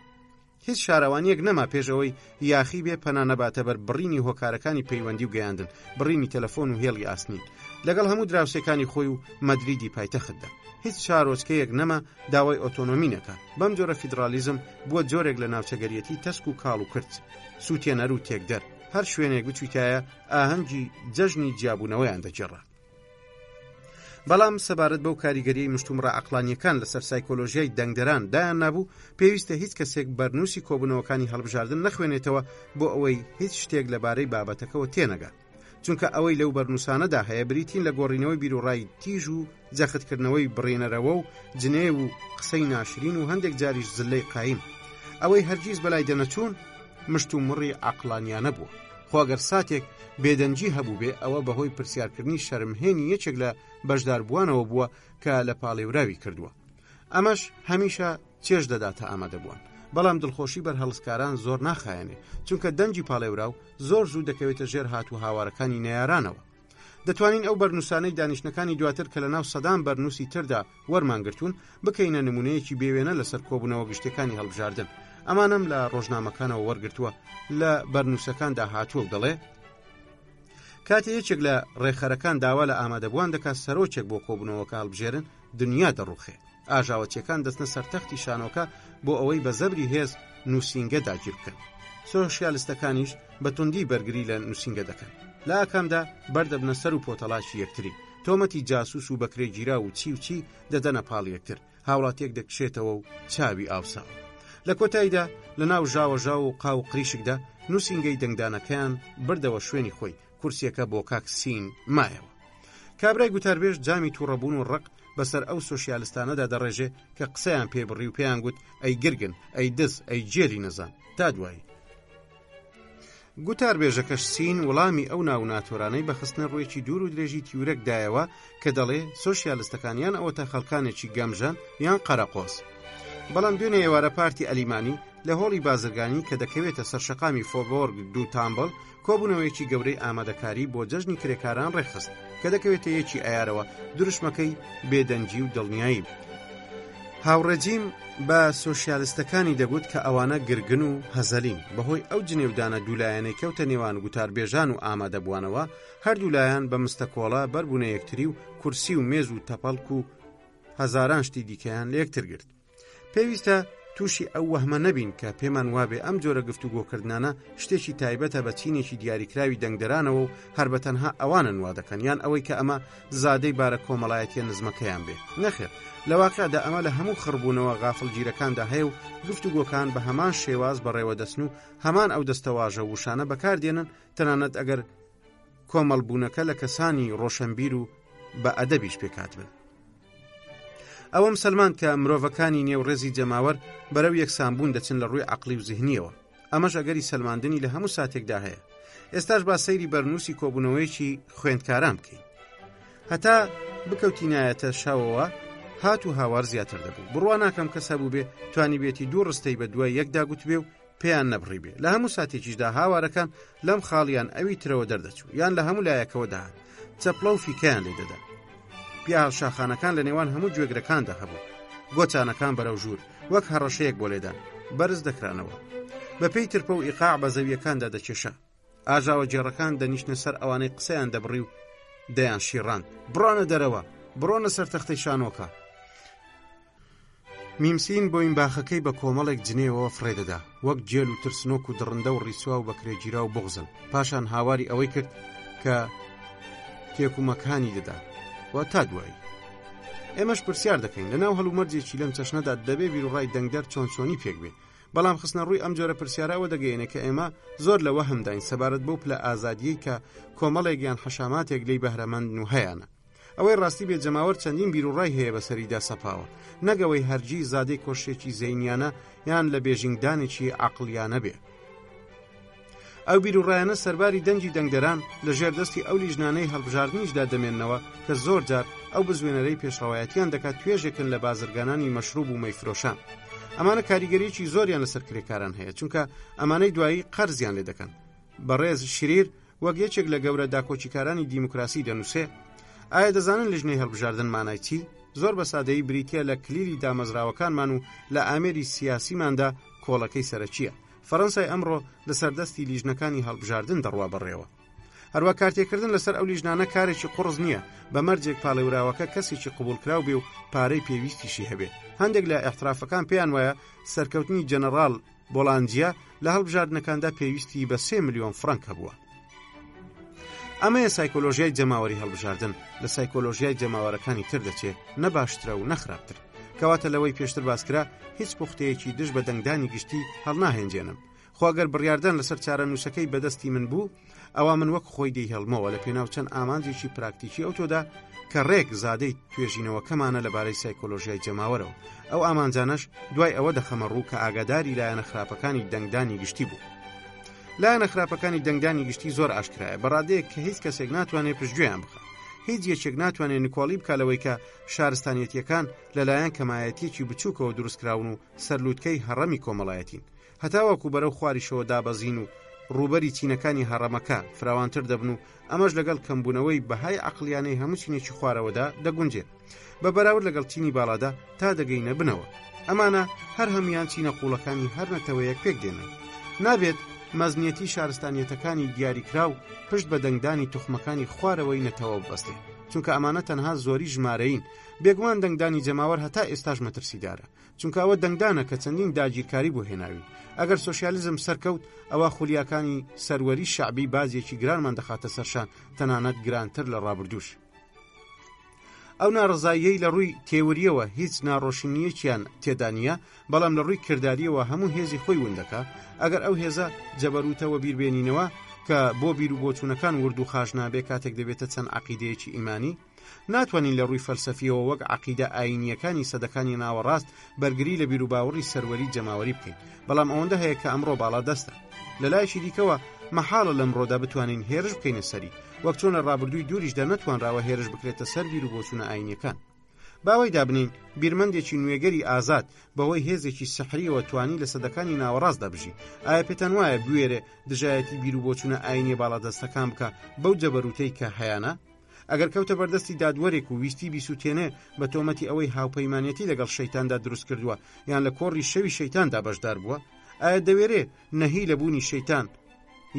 هیچ شارەوانیەک نەما پێشەوەی یاخی بێ پەنا نەباتە بەر بڕینی هۆکارەکانی پەیوەندی و گەیاندن، بڕینی تەلەفۆن و هێڵی ئاسنین لەگەڵ هەموو دراوسەکانی خۆی و مەدریدی پایتەختدا. هیچ شارۆچکەیەک نەما داوای ئۆتۆنۆمی نەکات. بەم جۆرە فیدرالیزم بووە جۆرێک لە ناوچەگەریەتی تەسک و کاڵ و کرد، سووتێنەر و تێکدەر، هەر شوێنێک بچویتایە ئاهەنگی جەژنی جیابوونەوەیان دەجێڕا. بەڵام سەبارەت بەو کاریگەریەی مشتومڕە عەقلانیەکان لەسەر سایکۆلۆژیای دەنگدەران دایان نابوو، پێویستە هیچ کەسێک بەرنووسی کۆبوونەوەکانی هەڵبژاردن نەخوێنێتەوە بۆ ئەوەی هیچ شتێک لەبارەی بابەتەکەەوە تێنەگات، چونکە ئەوەی لەو بەرنووسانەدا هەیە بریتین لە گۆڕینەوەی بیرۆڕای تیژ و جەختکردنەوەی بڕێنەرەوە و جنێ و قسەی ناشرین و هەندێک جاریش زلەی قایم. ئەوەی هەرگیز بەلای دەنەچوون مشتومڕی عەقلانیانە بووە. خۆگەر ساتێک بێدەنجی هەبوو بێ ئەوە بەهۆی پرسیارکردنی شەرمهێنی یەکێک لە بەشداربووانەوە بووە کە لە پاڵێوراوی کردووە. ئەمەش هەمیشە چێژ دەداتە ئامادەبوون، بەڵام دڵخۆشی بەرهەڵسکاران زۆر ناخایەنێ، چونکە دەنجی پاڵێوراو زۆر زوو دەکەوێتە ژێر هاتوو هاوارەکانی نەیارانەوە. دەتوانین ئەو بەرنووسانەی دانیشتەکانی دواتر کە لە ناو سەدان بەرنووسی تردا وەرمانگرتوون بکەینە نمونەیەکی بێوێنە لەسەر کۆبوونەوە گشتەکانی هەڵبژاردن. ئەمانم لە ڕۆژنامەکانەوە وەرگرتووە لە بەرنووسەکاندا هاتووە و دەڵێ کاتێ یەکێک لە ڕێخەرەکان داوا لە ئامادەبووان دەکات سەرۆکێک بۆ کۆبوونەوەکە هەڵبژێرن، دنیا دەڕوخێ. ئاژاوەچیەکان دەستنە سەرتەختی شانۆکە بۆ ئەوەی بە زەبری هێز نووسینگە داگیر بکەن. سۆشیالیستەکانیش بە توندی بەرگری لە نووسینگە دەکەن، لە ئاکامدا بەردەبنە سەر و پۆتەڵاشی یەکتری، تۆمەتی جاسوس و بەکرێگیرا و چی دەدەنە پاڵ یەکتر، هاوڵاتیەک دەکشێتەوە و چاوی ئاوساو. لە کۆتاییدا لە ناو ژاوەژاو و قاو قریشکدا نووسینگەی دەنگدانەکەیان بردەوە شوێنی خۆی، کورسیەکە بۆ کاک سین مایەوە. کابرای گوتاربێژ جامی تووڕەبوون و ڕق بەسەر ئەو سۆشیالیستانەدا دەڕێژێ کە قسەیان پێبڕی و پێیان گوت ئەی گرگن، ئەی دز، ئەی جێری نەزان تا دوایی. گوتاربێژەکەش سین وەڵامی ئەو ناو ناتۆرانەی بەخستنە ڕوویەکی دوور و درێژی تیورێک دایەوە کە دەڵێ سۆشیالیستەکانیان ئەوەتە خەڵکانێکی گەمژان یان قەرەقۆز. بەڵام دوێنێ ئێوارە پارتی ئەلیمانی لە هۆڵی بازرگانی کە دەکەوێتە سەرشەقامی فۆبۆرگ دو تامبڵ کۆبوونەوەیەکی گەورەی ئامادەکاری بۆ جەژنی کرێکاران ڕێخست کە دەکەوێتە یەکی ئایارەوە دروشمەکەی بێدەنجی و دڵنیایی. هاوڕێجیم بە سۆشیالیستەکانی دەگوت کە ئەوانە گرگن و هەزەلین بەهۆی ئەو جنێودانە دوولایەنەی کەوتە نێوان گوتاربێژان و ئامادەبووانەوە، هەردوولایەن بە مستەکۆڵە بەربوونە یەکتری و کورسی و مێز و تەپەڵک و هەزاران شتی دیکەیان لە یەکتر گرت. پێویستە تووشی ئەو وەهمە نەبین کە پێمان وابێ ئەم جۆرە گفتوگۆکردانە شتێکی تایبەتە بە چینێکی دیاریکراوی دەنگدەرانەوە و هەر بەتەنها ئەوانن وا دەکەن، یان ئەوەی کە ئەمە زادەی بارە کۆمەڵایەتیە نزمەکەیان بێ. نەخێر، لە واقعدا ئەمە لە هەموو خڕبوونەوە غافڵگیرەکاندا هەیە و گفتوگۆکان بە هەمان شێواز بەڕێوە دەچن و هەمان ئەو دەستەواژە وشانە بەکاردێنن، تەنانەت ئەگەر کۆمەڵبوونەکە لە کەسانی ڕۆشنبیر و بە ئەدەبیش پێکات بن. ئەوە مسلمان کە مرۆڤەکانی نێوڕێزی جەماوەر بەرەو یەکسانبوون دەچن لە ڕووی عەقلی و زیهنیەوە. ئەمەش ئەگەری سەلماندنی لە هەموو ساتێکدا هەیە. ئێستاش با سەیری بەرنووسی کۆبوونەوەیەکی خوێندکاران بکەین. هەتا بکەوتینایەتە شەوەوە هات و هاوار زیاتر دەبوو. بڕوا ناکەم کەس هەبوو بێ توانی بێتی دوو ڕستەی بە دوای یەکدا گوت بێ و پێیان نەبڕی بێ. لە هەموو ساتێکیشدا هاوارەکان لەم خاڵیان ئەوی ترەوە دەردەچوو، یان لە هەموو لایەکەوە داهات، چەپڵە و فیکەیان لێ دەدا. پیاڵ شاخانەکان لە نێوان هەموو گوێگرەکاندا هەبوو، گۆچانەکان بەرەو ژوور وەک هەڕەشەیەک بۆ لێدان بەرز دەکرانەوە، بە پێی ترپە و ئیقاع بە زەویەکاندا دەکێشە. ئاژاوە جێڕەکان دەنیشتە سەر ئەوانەی قسەیان دەبڕی و دەیان شیڕان، بڕۆنە دەرەوە، بڕۆنە سەر تەختەی شانۆکە. میمسین بۆین باخەکەی بە کۆمەڵێک جنێەوە فڕێدەدا، وەک جێل و ترسنۆک و دڕندە و ڕیسوا و بەکرێگیرا و بغزن. پاشان هاواری ئەوەی کرد کە تێکومەکانی دەدا و تا دوایی. ئێمەش پرسیار دەکەین لە ناو هەڵومەرجێکی لەم چەشنەدا دەبێ بیرڕای دەنگدەر چۆنی پێک بێ. بەڵام خستنە ڕووی ئەم جۆرە پرسیارەوە دەگەیەنێ کە ئێمە زۆر لەوە هەمداین سەبارەت بۆ پلە ئازادیەی کە کۆمەڵێکیان حەشاماتێک لی بەهرەمەند و هەیەە. ئەوەی ڕاستی بێت جەماوەر چەندین بیرڕای هەیە بەسەریدا سەپاوە، نەگەوەی هەرگی زادەی کۆشتێکی زەینیانە یان لە بێژینگدانێکی عەقڵیانە بێ. ئەو بیرروڕایانە سەرباری دەنگی دەنگدەران لە ژێردەستی ئەو لیژنانەی هەڵبژاردنیشدا دەمێننەوە کە زۆر جار ئەو بزوێنەرەی پێشڕەوایەتیان دەکات توێژێکن لە بازرگانانی مەشروب و مەیفرۆشان. ئەمانە کاریگەریەکی زۆریان لەسەر کرێکاران هەیە، چونکە ئەمانەی دوایی قەرزیان لێ دەکەن. بەڕێز شریر وەک یەکێک لە گەورە داکۆچیکارانی دیموکراسی دەنووسێ، ئایا دەزانن لیژنەی هەڵبژاردن مانای چی؟ زۆر بە سادەیی بریتە لە کلیلی دامەزراوەکانمان و لە ئامێری سیاسیماندا کۆڵەکەی سەرەکیە. فەڕەنسای ئەمڕۆ لە سەردەستی لیژنەکانی هەڵبژاردن دەڕوا بەڕێوە. هەروە کارتێکردن لەسەر ئەو لیژنانە کارێکی قوڕز نییە، بە مەرجێک پاڵێوراوەکە کەسێکی قبولکراو بێ و پارەی پێویستیشی هەبێ. هەندێک لە ئەحترافەکان پێیان وایە سەرکەوتنی جەنەڕاڵ بۆڵانجیا لە هەڵبژاردنەکاندا پێویستی بە 3 ملیۆن فرانک هەبووە. ئەمەیە سایکۆلۆژیای جەماوەری هەڵبژاردن لە سایکۆلۆژیای جەماوەرەکانی تر دەچێت، نەباشترە و نەخراپتر. کەواتە لەوەی پێشتر باسکرا هیچ پوختەیەکی دژ بە دەنگدانی گشتی هەڵناهێنجێنم. خواگەر بڕیاردان لەسەر چارە نووسەکەی بەدەستی من بوو، ئەوە من وەک خۆی دەی هەڵمەوە لە پێناو چەند ئامانجێکی پراکتیکی ئەوتۆدا کە ڕێک زادەی توێژینەوەکەمانە لەبارەی سایکۆلۆژیای جەماوەرەوە. ئەو ئامانجانەش دوای ئەوە دەخەمە ڕوو کە ئاگاداری لایەنە خراپەکانی دەنگدانی گشتی بوو. لایەنە خراپەکانی دەنگدانی گشتی زۆر ئاشکرایە، بەڕادەیەک کە هیچ کەسێک ناتوانێت پشتگوێیان بخات. هیچ یەکێک ناتوانێت نکۆڵی بکالەوەی کە شارستانیەتیەکان لەلایەن کەمایەتیەکی بچووکەوە دروستکراون و سەرلووتکەی هەڕەمی کۆمەڵایەتین، هەتاوەکو بەرەو خواریشەوە دابەزین و ڕوبەری چینەکانی هەڕەمەکە فراوانتر دەبن و ئەمەش لەگەڵ کەمبوونەوەی بەهای عەقلیانەی هەموو چینێکی خوارەوەدا دەگونجێت، بە بەراورد لەگەڵ چینی باڵادا تا دەگەینە بنەوە. ئەمانە هەر هەمیان چینە قوڵەکانی هەر نەتەوەیەک پێک دێنن. نابێت مەزنیەتی شارستانیەتەکانی دیاریکراو پشت بە دەنگدانی توخمەکانی خوارەوەی نەتەوە ببەستێ، چونکە ئەمانە تەنها زۆری ژمارەین. بێگومان دەنگدانی جەماوەر هەتا ئێستاش مەترسیدارە، چونکە ئەوە دەنگدانە کە چەندین داگیرکاری بۆ هێناوی. ئەگەر سۆشیالیزم سەرکەوت، ئەوە خولیاکانی سەروەری شعبی بازیەکی گرانمان دەخاتە سەرشان، تەنانەت گرانتر لە ڕابردووش. ئەو ناڕزاییەی لە ڕووی تێوریەوە هیچ ناڕۆشنیەکیان تێدا نیە، بەڵام لە ڕووی کرداریەوە هەموو هێزی خۆی وندەکە. ئەگەر ئەو هێزە جەبەروتەوە بیربێنینەوە کە بۆ بیر و بۆچوونەکان ورد و خاش نابێ کاتێک دەبێتە چەند عەقیدەیەکی ئیمانی، ناتوانین لە ڕووی فەلسەفیەوە وەک عەقیدە ئاینیەکانی سەدەکانی ناوەڕاست بەرگری لە بیر و باوەڕی سەروەری جەماوەری بکەین. بەڵام ئەوەندە هەیە کە ئەمڕۆ باڵا دەستە. لە لایشی دیکەوە مەحاڵە لەمڕۆدا بتوانین هێرش بکەینە سەری، وەک چۆن لە ڕابردووی دووریشدا نەتوانراوە هێرش بکرێتە سەر بیر و بۆچوونە ئاینیەکان. باوەی دابنین بیرمەندێکی نوێگەری ئازاد بەهۆی هێزێکی سەحریەوە توانی لە سەدەکانی ناوەڕاست دەبژی. ئایا پێتان وایە بوێرێ دژایەتی بیر و بۆچوونە ئاینی باڵادەستەکان بکە بەو جەبەروتەی کە هەیەە؟ ئەگەر کەوتە بەردەستی دادوەرێک و ویستی بیسووتێنێ بە تۆمەتی ئەوەی هاوپەیمانەتی لەگەڵ شەیتاندا دروست کردووە یان لە کۆڕی شەوی شەیتاندا بەشدار بووە، ئایا دەوێرێ نەهی لە بوونی شەیتان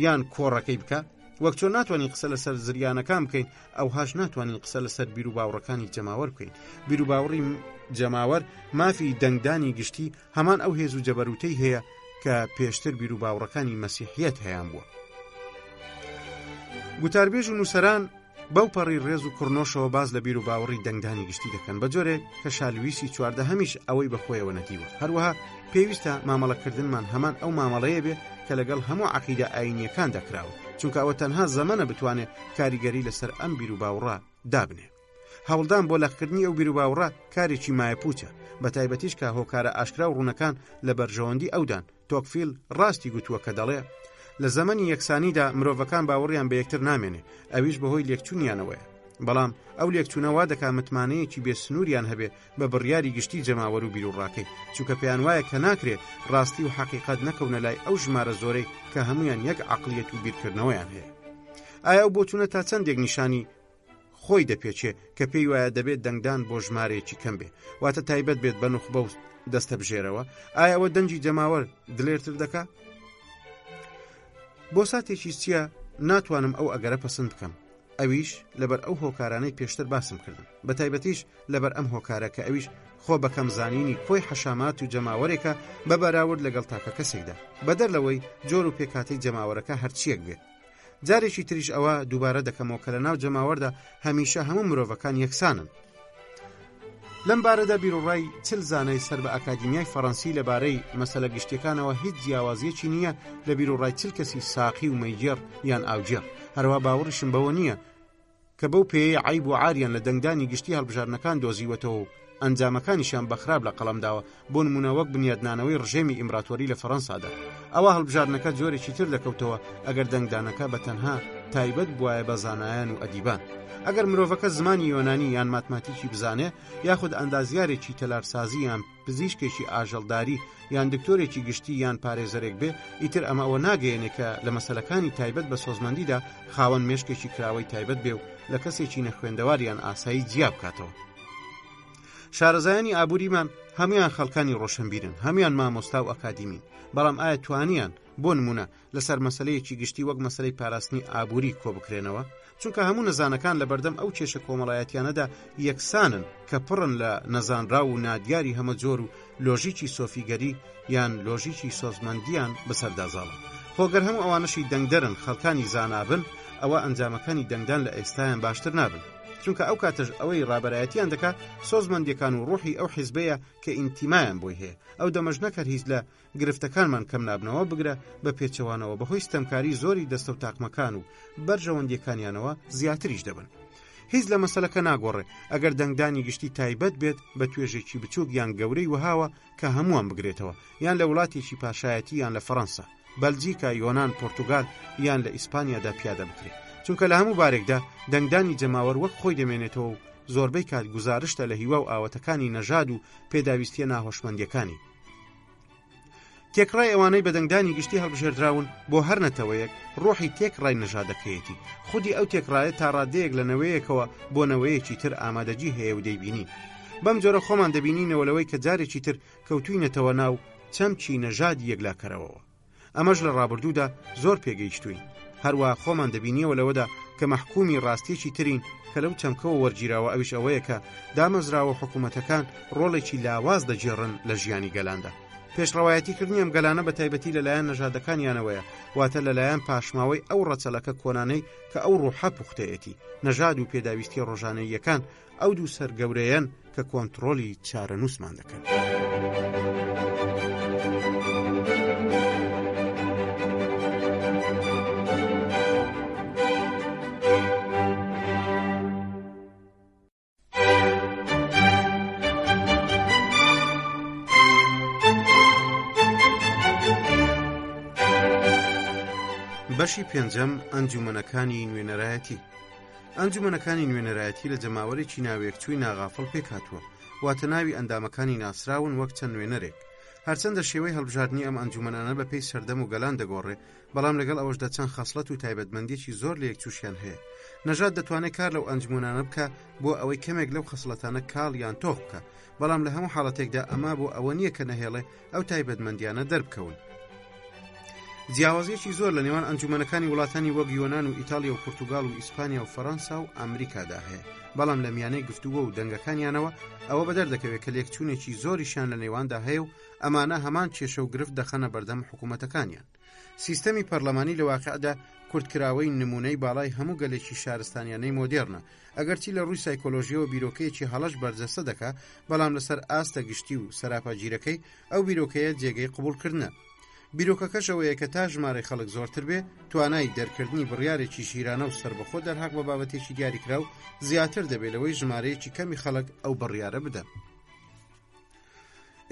یان کۆڕەکەی بکە؟ وەک چۆن ناتوانین قسە لەسەر زریانەکان بکەین، ئەوهاش ناتوانین قسە لەسەر بیر و باوڕەکانی جەماوەر بکەین. بیر و باوڕی جەماوەر مافی دەنگدانی گشتی هەمان ئەو هێز و جەبەروتەی هەیە کە پێشتر بیر و باوڕەکانی مەسیحیەت هەیان بووە. گوتاربێژ و نووسەران بەو پەڕی ڕێز و کوڕنۆشەوە باز لە بیر و باوەڕی دەنگدانی گشتی دەکەن بە جۆرێک کە شالویسی چواردە هەمیش ئەوەی بەخۆیەوە نەتیوە. هەروەها پێویستە مامەڵەکردنمان هەمان ئەو مامەڵەیە بێ کە لەگەڵ هەموو عەقیدە ئاینیەکان دەکراوە، چونکە ئەوە تەنها زەمەنە بتوانێت کاریگەری لەسەر ئەم بیر و باوەڕە دابنێ. هەوڵدان بۆ لەخکردنی ئەو بیر و باوەڕە کارێکی مایەپوچە، بە تایبەتیش کە هۆکارە ئاشکرا و ڕوونەکان لە بەرژەوەندی ئەودان. تۆکفیل ڕاستی گوتووە کە دەڵێ لە زەمەنی یەکسانیدا مرۆڤەکان باوەڕیان بە یەکتر نامێنێ، ئەویش بەهۆی لێکچوونیانەوەیە. بەڵام ئەو لێکچوونەوە دەکا متمانەیەکی بێسنووریان هەبێ بە بڕیاری گشتی جەماوەر و بیرروڕاکەی، چونکە پێیان وایە کە ناکرێت ڕاستی و حەقیقەت نەکەونە لای ئەو ژمارە زۆرەی کە هەمویان یەک عەقلیەت و بیرکردنەوەیان هەیە. ئایا ئەو بۆچوونە تا چەندێک نیشانی خۆی دەپێچێ کە پێی وایە دەبێت دەنگدان بۆ ژمارەیەکی کەم بێ، واتە تایبەت بێت بە نوخبە و دەستە بژێرەوە؟ ئایا ئەوە دەنجی جەماوەر دلێرتر دەکا؟ بۆ ساتێکی چییە ناتوانم ئەو ئەگەرە پەسەند بکەم، ئەویش لەبەر ئەو هۆکارانەی پێشتر باسم کردن، بە تایبەتیش لەبەر ئەم هۆکارە کە ئەویش خۆ بە کەمزانینی کۆی حەشامات و جەماوەرێکە بە بەراورد لەگەڵ تاکە کەسێکدا، بەدەر لەوەی جۆر و پێکاتەی جەماوەرەکە هەرچیەک بێت. جارێکی تریش ئەوە دووبارە دەکەمەوە کە لە ناو جەماوەردا هەمیشە هەموو مرۆڤەکان یەکسانن. لەم بارەدا بیرروڕای چل زانای سەر بە ئەکادیمیای فەڕەنسی لەبارەی مەسەلە گشتیەکانەوە هیچ جیاوازیەکی نییە لە بیرروڕای چل کەسی ساقی و مەیجێر یان ئاوجێر. هەروە باوەڕیشم بەوە نییە کە بەو پێیە عیب و عاریان لە دەنگدانی گشتی هەڵبژارنەکان دۆزیوەتەوە و ئەنجامەکانیشان بەخراب لە قەڵەمداوە بۆ نمونە وەک بنیادنانەوەی ڕژێمی ئیمپراتۆری لە فەڕەنسادا. ئەوە هەڵبژارنەکە جۆرێکی تر دەکەوتەوە ئەگەر دەنگدانەکە بە تەنها تایبەت بوایە بە زانایان و ئەدیبان. ئەگەر مرۆڤەکە زمانی یۆنانی یان ماتماتیکی بزانێ یاخود ئەندازیارێکی تەلارسازی یان پزیشکێکی ئاژەڵداری یان دکتۆرێکی گشتی یان پارێزەرێک بێ، ئیتر ئەمە ئەوە ناگەیەنێ کە لە مەسەلەکانی تایبەت بە سۆزمەندیدا خاوەن مێشکێکی کراوەی تایبەت بێ و لە کەسێکی نەخوێندەواریان ئاسایی جیا بکاتەوە. شارەزایانی ئابووریمان هەمویان خەڵکانی ڕۆشنبیرن، هەمویان مامۆستا و ئەکادیمین، بەڵام ئایا توانیان بۆ نمونە لەسەر مەسەلەیەکی گشتی وەک مەسەلەی پاراستنی ئابووری کۆ بکرێنەوە؟ چونکە هەموو نەزانەکان لە بەردەم ئەو کێشە کۆمەڵایەتیانەدا یەکسانن کە پڕن لە نەزانرا و نادیاری هەمە جۆر و لۆژیکی سۆفیگەری یان لۆژیکی سۆزمەندیان بەسەردازاڵە. خۆگەر هەموو ئەوانەشی دەنگدەرن خەڵکانی زانابن، ئەوە ئەنجامەکانی دەنگدان لە ئێستایان باشتر نابن، چونکە ئەو کاتەش ئەوەی ڕابەرایەتیان دەکات سۆزمەندیەکان و ڕوحی ئەو حیزبەیە کە ئینتیمایان بۆی هەیە. ئەو دەمەژ نەکرد هیچ لە گرفتەکانمان کەم نابنەوە بگرە بە پێچەوانەوە بەهۆی ستەمکاری زۆری دەستە و تاقمەکان و بەرژەوەندیەکانیانەوە زیاتریش دەبن. هیچ لە مەسەلەکە ناگۆڕێ ئەگەر دەنگدانی گشتی تایبەت بێت بە توێژێکی بچووک یان گەورەی وهاوە کە هەمووان بگرێتەوە، یان لە وڵاتێکی پاشایەتی یان لە فەڕەنسا، بەلجیکا، یۆنان، پۆرتوگال یان لە ئیسپانیادا پیادە بکرێت، چونکە لە هەموو بارێکدا دەنگدانی جەماوەر وەک خۆی دەمێنێتەوە و زۆربەی کات گوزارشتە لە هیوا و ئاوەتەکانی نەژاد و پێداویستیە ناهۆشمەندیەکانی. تێکڕای ئەوانەی بە دەنگدانی گشتی هەڵبژێردراون بۆ هەر نەتەوەیەک ڕۆحی تێکڕای نەژادەکەیەتی، خودی ئەو تێکڕایە تا ڕادەیەک لە نەوەیەکەوە بۆ نەوەیەکی تر ئامادەجی هەیە و دەیبینی. بەم جۆرە خۆمان دەبینینەوە لەوەی کە جارێکی تر کەوتوینەتەوە ناو چەمچی نەژادی یەکلاکەرەوەوە. ئەمەش لە ڕابردوودا زۆر پێگەیشتوین. هەروە خۆمان دەبینیەوە لەوەدا کە مەحکومی ڕاستیەکی ترین کە لەو چەمکەوە وەرگیراوە ئەویش ئەوەیە کە دامەزراوە حکوومەتەکان ڕۆڵێکی لاواز دەجێڕن لە ژیانی گەلاندا. پێشڕەوایەتیکردنی ئەم گەلانە بە تایبەتی لەلایەن نەژادەکانیانەوەیە، واتە لەلایەن پاشماوەی ئەو ڕەچەلەکە کۆنانەی کە ئەو ڕوحە پوختەیەتی نەژاد و پێداویستی ڕۆژانەیەکان ئەو دوو سەرگەورەیەن کە کۆنتڕۆلی چارەنووسمان دەکەن. بەشی پێنجەم ئەنجومەنەکانی نوێنەرایەتی. ئەنجومەنەکانی نوێنەرایەتی لە جەماوەرێکی ناوێکچووی ناغافڵ پێکهاتووە، واتە ناوی ئەندامەکانی ناسراون وەک چەند نوێنەرێک. هەرچەندە شێوەی هەڵبژاردننی ئەم ئەنجومەنانە بە پێی سەردەم و گەلان دەگۆڕێ، بەڵام لەگەڵ ئەوەشدا چەند خەسڵەت و تایبەتمەندێکی زۆر لە یەکچووشیان هەیە. نەژاد دەتوانێت کار لەو ئەنجومەنانە بکە بۆ ئەوەی کەمێک لەو خەسڵەتانە کاڵ یان تۆخ بکە، بەڵام لە هەموو حاڵەتێکدا ئەما بۆ ئەوە نییە کە نەهێڵێ ئەو تایبەتمەندیانە دەربکەون. جیاوازیەکی زۆر لە نێوان ئەنجومەنەکانی وڵاتانی وەک یۆنان و ئیتالیا و پورتوگال و ئیسپانیا و فەڕەنسا و ئەمریکادا هەیە، بەڵام لە میانەی گفتوگۆ و دەنگەکانیانەوە ئەوە بەدەردەکەوێت کە لێکچوونێکی زۆریشان لە نێواندا هەیە و ئەمانە هەمان کێشە و گرفت دەخەنە بەردەم حکوومەتەکانیان. سیستەمی پەرلەمانی لە واقعدا کورتکراوەی نمونەی باڵای هەموو گەلێکی شارستانیانەی مۆدێرنە، ئەگەرچی لە ڕووی سایکۆلۆژیەوە بیرۆکەیەکی هەڵەش بەرجەستە دەکا، بەڵام لەسەر ئاستە گشتی و سەراپاگیرەکەی ئەو بیرۆکەیە جێگەی قبولکردنە. بیرۆکەکەشەوەیە کە تا ژمارەی خەڵک زۆرتر بێ توانای دەرکردنی بڕیارێکی ژیرانە و سربەخۆ دەرهاق بە بابەتێکی دیاریکرا و زیاتر دەبێت لەوەی ژمارەیەکی کەمی خەڵک ئەو بڕیارە بدەن.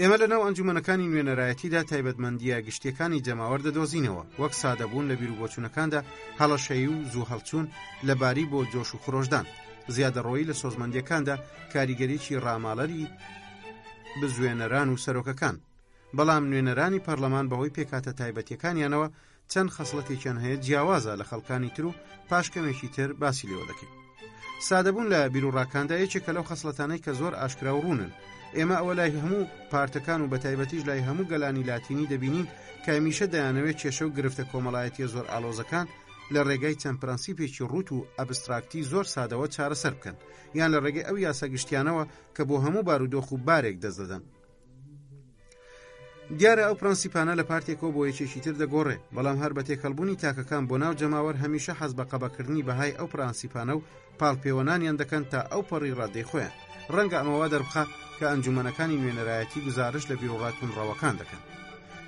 ئێمە لەناو ئەنجومەنەکانی نوێنەرایەتیدا تایبەتمەندیە گشتیەکانی جەماوەر دەدۆزینەوە، وەک سادەبوون لە بیرروبۆچوونەکان هەڵەشەیی و زوو هەڵچوون لەباری بۆ جۆش و خۆشدان، زیادەڕۆیی لە سۆزمەندیەکاندا کاریگەریی ڕاماڵەری بزوێنەران و سەرۆکەکان. بەڵام نوێنەرانی پەرلەمان بەهۆی پێکاتە تایبەتیەکانیانەوە چەند خەسڵەتێکیان هەیە جیاوازە لە خەڵکانی تر و پاشکەمێکی تر باسی لێوە دەکەین. سادەبوون لە بیرروڕاکاندا یەکێکە لەو خەسڵەتانەی کە زۆر ئاشکرا و ڕوونن. ئێمە ئەوە لای هەموو پارتەکان و بەتایبەتیش لای هەموو گەلانی لاتینی دەبینین کە هەمیشە دەیانەوێت کێشە و گرفتە کۆمەڵایەتیە زۆر ئالۆزەکان لە ڕێگای چەند پرەنسیپێکی ڕوت و ئەبستراکتی زۆر سادەوە چارەسەر بکەن، یان لە ڕێگەی ئەو یاساگشتیانەوە کە بۆ هەموو بارودۆخ و بارێک دەست دەدەن. دیارە ئەو پرەنسیپانە لە پارتێکەوە بۆ یەکێکی تر دەگۆڕێ، بەڵام هەر بە تێکەڵبوونی تاکەکان بۆ ناو جەماوەر هەمیشە حەز بە قەبەکردنی بەهای ئەو پرەنسیپانە و پاڵپێوەنانیان دەکەن تا ئەو پەڕی ڕادەی خۆیان. ڕەنگە ئەمەوە دەربخە کە ئەنجومەنەکانی نوێنەرایەتی گزارش لە بیرۆڕاتون ڕەوەکان دەکەن.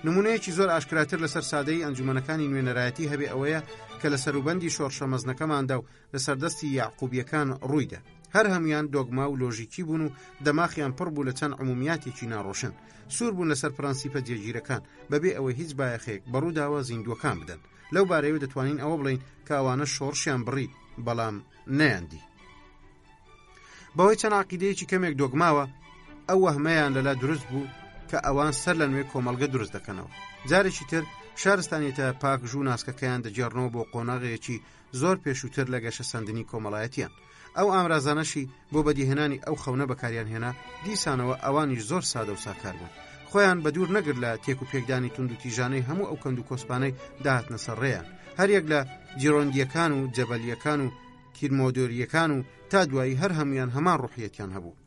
نمونەیەکی زۆر ئاشکراتر لەسەر سادەی ئەنجومەنەکانی نوێنەرایەتی هەبێ ئەوەیە کە لە سەروبەندی شۆڕشە مەزنەکەماندا و لە سەردەستی یاعقوبیەکان ڕوویدا. هەر هەمویان دۆگما و لۆژیکی بوون و دەماخیان پڕ بوو لە چەند عمومیاتێکی ناڕۆشن سوور بوون لەسەر پرەنسیپە جێگیرەکان بەبێ ئەوەی هیچ بایەخێک بەڕووداوە زیندوەکان بدەن لەو بارەیەوە دەتوانین ئەوە بڵین کە ئەوانە شۆڕشیان بڕی بەڵام نەیاندی بەوەی چەند عەقیدەیەکی کەمێک دۆگماوە ئەو وەهمەیان لەلا دروست بوو کە ئەوان سەر لە نوێ کۆمەڵگە دروست دەکەنەوە جارێکی تر شارستانێتە پاکژوو ناسکەکەیان دەجێڕنەوە بۆ قۆناغەیەکی زۆر پێشووتر لە گەشە سەندنی کۆمەڵایەتیان ئەو ئامرازانەشی بۆ بەدیهێنانی ئەو خەونە بەکاریان هێنا دیسانەوە ئەوانیش زۆر سادە و ساکار بوون خۆیان بە دوور نەگرت لە تێک و پێکدانی تونند و تیژانەی هەموو ئەو کەند و کۆسپانەی داهاتنە سەر ڕێیان هەر یەک لە جیرۆندیەکان و جەبەلیەکان و کیرمۆدۆریەکان و تا دوایی هەر هەمویان هەمان ڕوحیەتیان هەبوو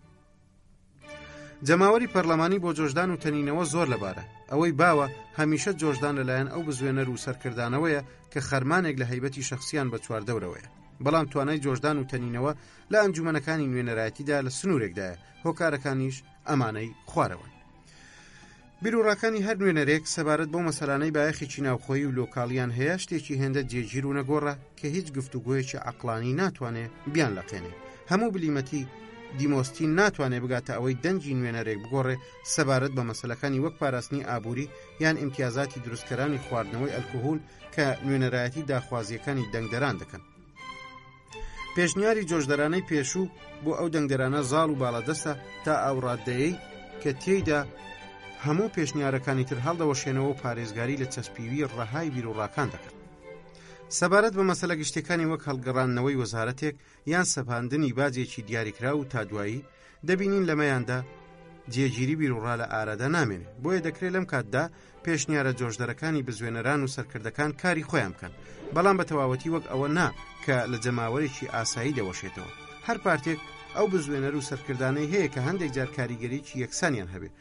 جەماوەری پەرلەمانی بۆ جۆشدان و تەنینەوە زۆر لەبارە ئەوەی باوە هەمیشە جۆشدان لەلایەن ئەو بزوێنەر و سەرکردانەوەیە کە خەرمانێک لە هەیبەتی شەخسیان بە چواردەورەوەیە بەڵام توانای جۆشدان و تەنینەوە لە ئەنجومەنەکانی نوێنەرایەتیدا لە سنوورێکدایە هۆکارەکانیش ئەمانەی خوارەوەن بیرروڕاکانی هەر نوێنەرێک سەبارەت بۆ مەسەلانەی بایەخێکی ناوخۆیی و لۆکاڵیان هەیە شتێکی هێندە جێگیر و نەگۆڕە کە هیچ گفتوگۆیەکی عەقڵانی ناتوانێت بیان لەقێنێ هەموو بلیمەتی دیمۆستی ناتوانێت بگاتە ئەوەی دەنجی نوێنەرێک بگۆڕێ سەبارەت بە مەسەلەکانی وەک پاراستنی ئابووری یان ئیمتیازاتی دروستکەرانی خواردنەوەی ئەلکۆهۆل کە نوێنەرایەتی داخوازیەکانی دەنگدەران دەکەن پێشنیاری جۆشدەرانەی پێشوو بۆ ئەو دەنگدەرانە زاڵ و باڵەدەستە تا ئاوڕادەیەی کە تێیدا هەموو پێشنیارەکانی تر هەڵدەوەشێنەوە و پارێزگاری لە چەسپیوی ڕەهای بیرروڕاکان دەکەن سەبارەت بە مەسەلە گشتەکانی وەک هەڵگەڕاندنەوەی وەزارەتێک یان سەپاندنی باجێکی دیاریکرا و تادوایی دەبینین لەمەیاندا جێگیری بیرروڕا لە ئارادا نامێنێ بۆیە دەکرێت لەم کاتدا پێشنیارە جۆشدەرەکانی بزوێنەران و سەرکردەکان کاری خۆیان بکەن بەڵام بە تەواوەتی وەک ئەوە نا کە لە جەماوەرێکی ئاسایی دەوەشێتەوە هەر پارتێک ئەو بزوێنەر و سەرکردانەی هەیە کە هەندێک جار کاریگەریی یەکسانیان هەبێت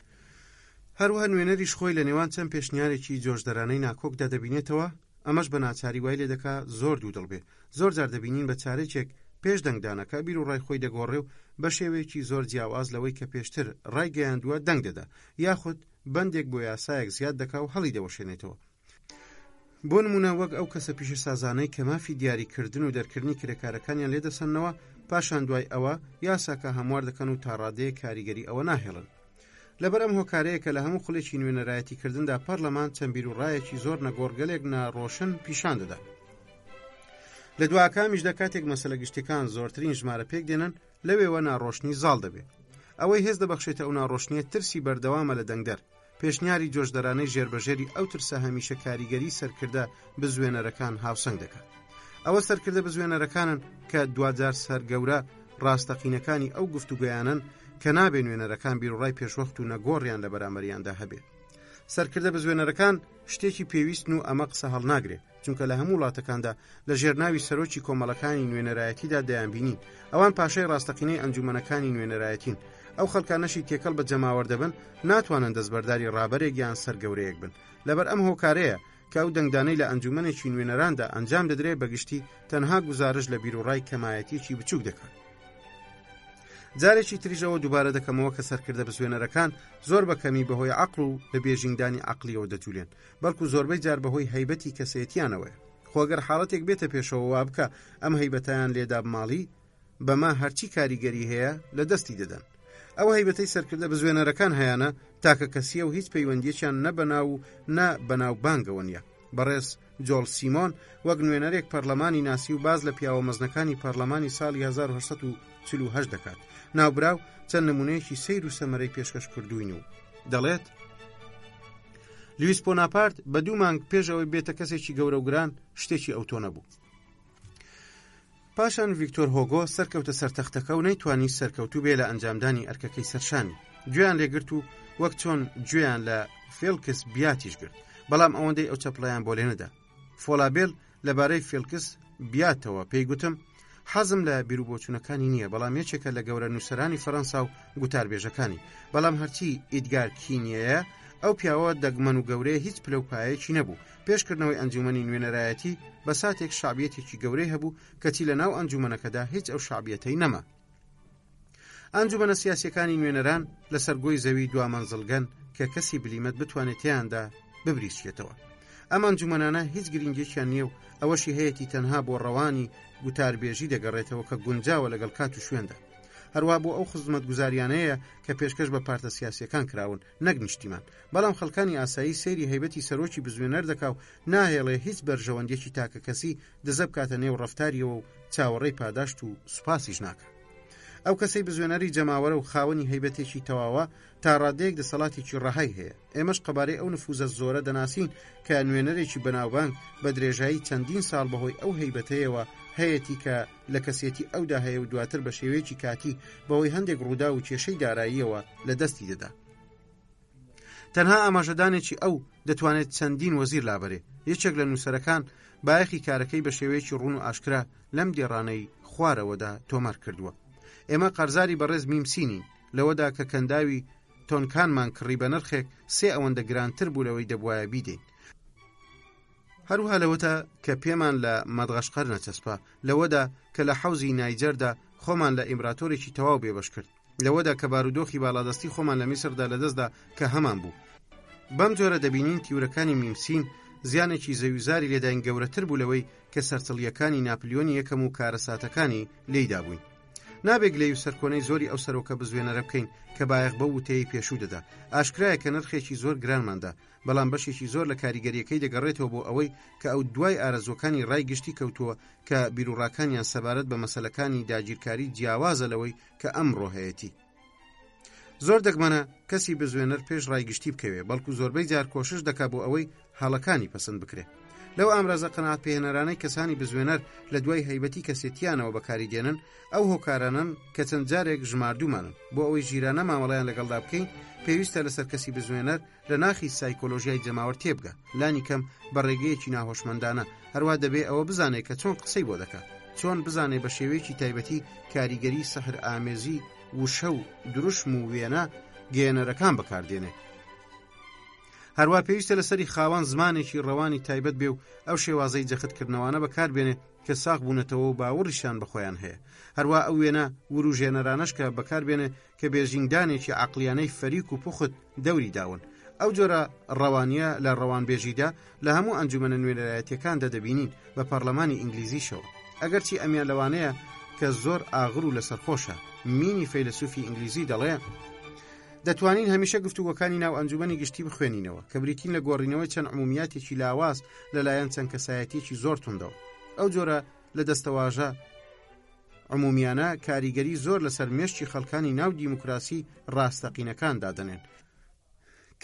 هەروەها نوێنەریش خۆی لە نێوان چەند پێشنیارێکی جۆشدەرانەی ناکۆکدا دەبینێتەوە ئەمەش بە ناچاری وای لێ دەکا زۆر دوو دڵبێ زۆر جار دەبینین بە چارێکێک پێش دەنگدانەکە بیر و ڕای خۆی دەگۆڕێ و بە شێوەیەکی زۆر جیاواز لەوەی کە پێشتر ڕای گەیاندووە دەنگ دەدا یاخود بەندێک بۆ یاسایەک زیاد دەکا و هەڵی دەوەشێنێتەوە بۆ نمونە وەک ئەو کەسە پیشە سازانەی کە مافی دیاریکردن و دەرکردنی کرێکارەکانیان لێ دەسەنەوە پاشان دوای ئەوە یاساکە هەموار دەکەن و تا ڕادەیە کاریگەری ئەوە ناهێڵن لەبەر ئەم هۆکارەیە کە لە هەموو خولێکی نوێنەرایەتی کردندا پەرلەمان چەند بیرروڕایەکی زۆر نەگۆڕگەلێک ناڕۆشن پیشان دەدا لە دواکامیشدا کاتێک مەسەلە گشتەکان زۆرترین ژمارە پێک دێنن لەوێوە ناڕۆشنی زاڵ دەبێت ئەوەی هێز دەبەخشێتە ئەو ناڕۆشنیە ترسی بەردەوامە لە دەنگدەر پێشنیاری جۆشدەرانەی ژێربەژێری ئەو ترسە هەمیشە کاریگەری سەرکردە بزوێنەرەکان هاوسەنگ دەکات ئەوە سەرکردە بزوێنەرەکانن کە دوجار سەرگەورە ڕاستەقینەکانی ئەو گفتوگویانن کە نابێ نوێنەرەکان بیرروڕای پێشوەخت و نەگۆڕیان لە بەرامبەریاندا هەبێت سەرکردە بزوێنەرەکان شتێکی پێویستن و ئەمە قسە هەڵناگرێت چونکە لە هەموو وڵاتەکاندا لە ژێرناوی سەرۆکی کۆمەڵەکانی نوێنەرایەتیدا دەیانبینین ئەوان پاشای ڕاستەقینەی ئەنجومەنەکانی نوێنەرایەتین ئەو خەڵکانەشی تێکەڵ بە جەماوەر دەبن ناتوانن دەستبەرداری ڕابەرێک یان سەرگەورەیەک بن لەبەر ئەم هۆکارەیە کە ئەو دەنگدانەی لە ئەنجومەنێکی نوێنەراندا ئەنجام دەدرێت بەگشتی تەنها گزارش لە بیرروڕای کەمایەتیەکی بچووک دەکات جارێکی تریژەوە دووبارە دەکەمەوە کە سەرکردە بزوێنەرەکان زۆر بەکەمی بەهۆی عەقڵ و لە بێژینگدانی عەقلیەوە دەجوولێن بەڵکو زۆربەی جار بەهۆی هەیبەتی کەسێتیانەوەیە خۆگەر حاڵەتێک بێتە پێشەوە وا بکە ئەم هەیبەتیان لێدا بماڵی بەما هەرچی کاریگەری هەیە لە دەستی دەدەن ئەو هەیبەتەی سەرکردە بزوێنەرەکان هەیەە تاکە کەسیە و هیچ پەیوەندیەکیان نە بەناو و نە بەناو بانگەوە نیە بەڕێز جۆڵ سیمۆن وەک نوێنەرێک پەرلەمانی ناسی و باز لە پیاوە مەزنەکانی پەرلەمانی ساڵی 1940 دەکات ناوبراو چەند نمونەیەکی سەیر و سەمەرەی پێشکەش کردوین و دەڵێت لویس بۆناپارت بە 2 مانگ پێشەوەی بێتە کەسێکی گەورە و گران شتێکی ئەوتۆ نەبوو پاشان ڤیکتۆر هۆگۆ سەرکەوتە سەرتەختەکە و نەیتوانی سەرکەوتوو بێ لە ئەنجامدانی ئەرکەکەی سەرشانی گوێیان لێگرت و وەک چۆن گوێیان لە فێڵکس بیاتیش گرت بەڵام ئەوەندەی ئەو چەپڵەیان بۆ لێ نەدا فۆلابێل لەبارەی فێڵکس بیاتەوە پێی گوتم حەزم لە بیرروبۆچوونەکانی نییە بەڵام یەکێکە لە گەورە نووسەرانی فەڕەنسا و گوتاربێژەکانی بەڵام هەرچی ئیدگار کینیەیە ئەو پیاوە دەگمەن و گەورەیە هیچ پلەپایەکی نەبوو پێشکردنەوەی ئەنجومەنی نوێنەرایەتی بە ساتێک شعبیەتێکی گەورەی هەبوو کەچی لە ناو ئەنجومەنەکەدا هیچ ئەو شعبیەتەی نەما ئەنجومەنە سیاسیەکانی نوێنەران لە سەرگۆی زەوی دوامەنزڵگەن کە کەسی بلیمەت بتوانێت تیاندا ببریسێتەوە ئەم ئەنجومەنانە هیچ گرنگێکیان نییە و ئەوەشی هەیەی تەنها بۆ ڕەوانی گوتاربێژی دەگەڕێتەوە کە گونجاوە لەگەڵ کات و شوێندا هەروە بۆ ئەو خزمەتگوزاریانەیە کە پێشکەش بە پارتە سیاسیەکان کراون نەک نیشتیمان. بەڵام خەڵکانی ئاسایی سەیری هەیبەتی سەرۆکی بزوێنەر دەکا و ناهێڵێ هیچ بەرژەوەندێکی تاکە کەسی دەزە بکاتە نێو ڕەفتاریەوە و چاوەڕێی پاداشت و سوپاسیش ناکە. ئەو کەسەی بزوێنەری جەماوەرە و خاوەنی هەیبەتێکی تەواوە تا ڕادەیەک دەسەڵاتێکی ڕەهای هەیە. ئێمەش قەبارەی ئەو نفوزە زۆرە دەناسین کە نوێنەرێکی بەناوبانگ بە درێژایی چەندین ساڵ بەهۆی ئەو هەیبەتەیەوە هەیەی کە لە کەسێتی ئەودا هەیە و دواتر بە شێوەیەکی کاتی بەهۆی هەندێک ڕوودا و کێشەی داراییەوە لە دەستی دەدا. تەنها ئاماژەدانێکی ئەو دەتوانێت چەندین وەزیر لابەرێ. یەکێک لە نووسەرەکان بایەخی کارەکەی بە شێوەیەکی ڕوون و ئاشکرا لەم دێڕانەی خوارەوەدا تۆمار کردووە. ئێمە قەرزاری بەڕێز میمسینین لەوەدا کە کەنداوی تۆنکانمان کڕی بە نرخێک 3 ئەوەندە گرانتر بوو لەوەی دەبوایە بیدەین. هەروها لەوەتە کە پێمان لە مەدغەشقەر نەچەسپا، لەوەدا کە لە حەوزی نایجەردا خۆمان لە ئیمپراتۆرێکی تەواو بێبەش کرد، لەوەدا کە بارودۆخی باڵادەستی خۆمان لە میسردا لەدەستدا کە هەمان بوو. بەم جۆرە دەبینین تیورەکانی میمسین زیانێکی زەویزاری لێداین گەورەتر بوو لەوەی کە سەرچڵیەکانی ناپلیۆنی یەکەم و کارەساتەکانی لێیدا بووین. نابێک لێی و سەرکۆنەی زۆری ئەو سەرۆکە بزوێنەرە بکەین کە بایەخ بە وتەیە پێشوو دەدا. ئاشکرایە کە نرخێکی زۆر گرانماندا، بەڵام بەشێکی زۆر لە کاریگەریەکەی دەگەڕێتەوە بۆ ئەوەی کە ئەو دوای ئارەزوەکانی ڕای گشتی کەوتووە کە بیرروڕاکانیان سەبارەت بە مەسەلەکانی داگیرکاری جیاوازە لەوەی کە ئەمڕۆ هەیەتی. زۆر دەگمەنە کەسی بزوێنەر پێش ڕایگشتی بکەوێ، بەڵکو زۆربەی جار کۆشش دەکا بۆ ئەوەی هەڵەکانی پەسەند بکرێ. لەو ئامرازە قەناعەت پێهێنەرانەی کەسانی بزوێنەر لە دوای هەیبەتی کەسێتیانەوە بەکاری دێنن، ئەو هۆکارانن کە چەند جارێک ژماردوومانن بۆ ئەوەی ژیرانە مامەڵەیان لەگەڵدا بکەین، پێویستە لەسەر کەسی بزوێنەر لە ناخی سایکۆلۆژیای جەماوەر تێبگە، لانی کەم بە ڕێگەیەکی ناهۆشمەندانە. هەروە دەبێ ئەوە بزانێت کە چۆن قسەی بۆ دەکات، چۆن بزانێت بە شێوەیەکی تایبەتی کاریگەری سەحر ئامێزی وشە و دروشم و وێنە گێنەرەکان بەکاردێنێ. هەروە پێویستە لەسەری خاوەن زمانێکی ڕەوانی تایبەت بێ و ئەو شێوازەی جەختکردنەوەانە بەکاربێنێ کە ساغ بوونەتەوە و باوەڕیشان بەخۆیان هەیە. هەروە ئەو وێنە وروژێنەرانەش کە بەکاربێنێ کە بێژینگدانێکی عەقلیانەی فەریک و پوخت دەوری داون. ئەو جۆرە ڕەوانیە لە ڕەوانبێژیدا لە هەموو ئەنجومەنە نوێنەرایەتیەکاندا دەبینین، بە پەرلەمانی ئینگلیزیشەوە. ئەگەرچی ئەمیان لەوانەیە کە زۆر ئاغر و لەسەرخۆشە، مینی فەیلسوفی ئینگلیزی دەڵێ دەتوانین هەمیشە گفتوگۆکانی ناو ئەنجومەنی گشتی بخوێنینەوە کە بریتین لە گۆڕینەوەی چەند عمومیاتێکی لاواز لەلایەن چەند کەسایەتێکی زۆر توندەوە. ئەو جۆرە لە دەستەواژە عمومیانە کاریگەری زۆر لەسەر مێشتی خەڵکانی ناو دیموکراسی ڕاستەقینەکان دادەنێن.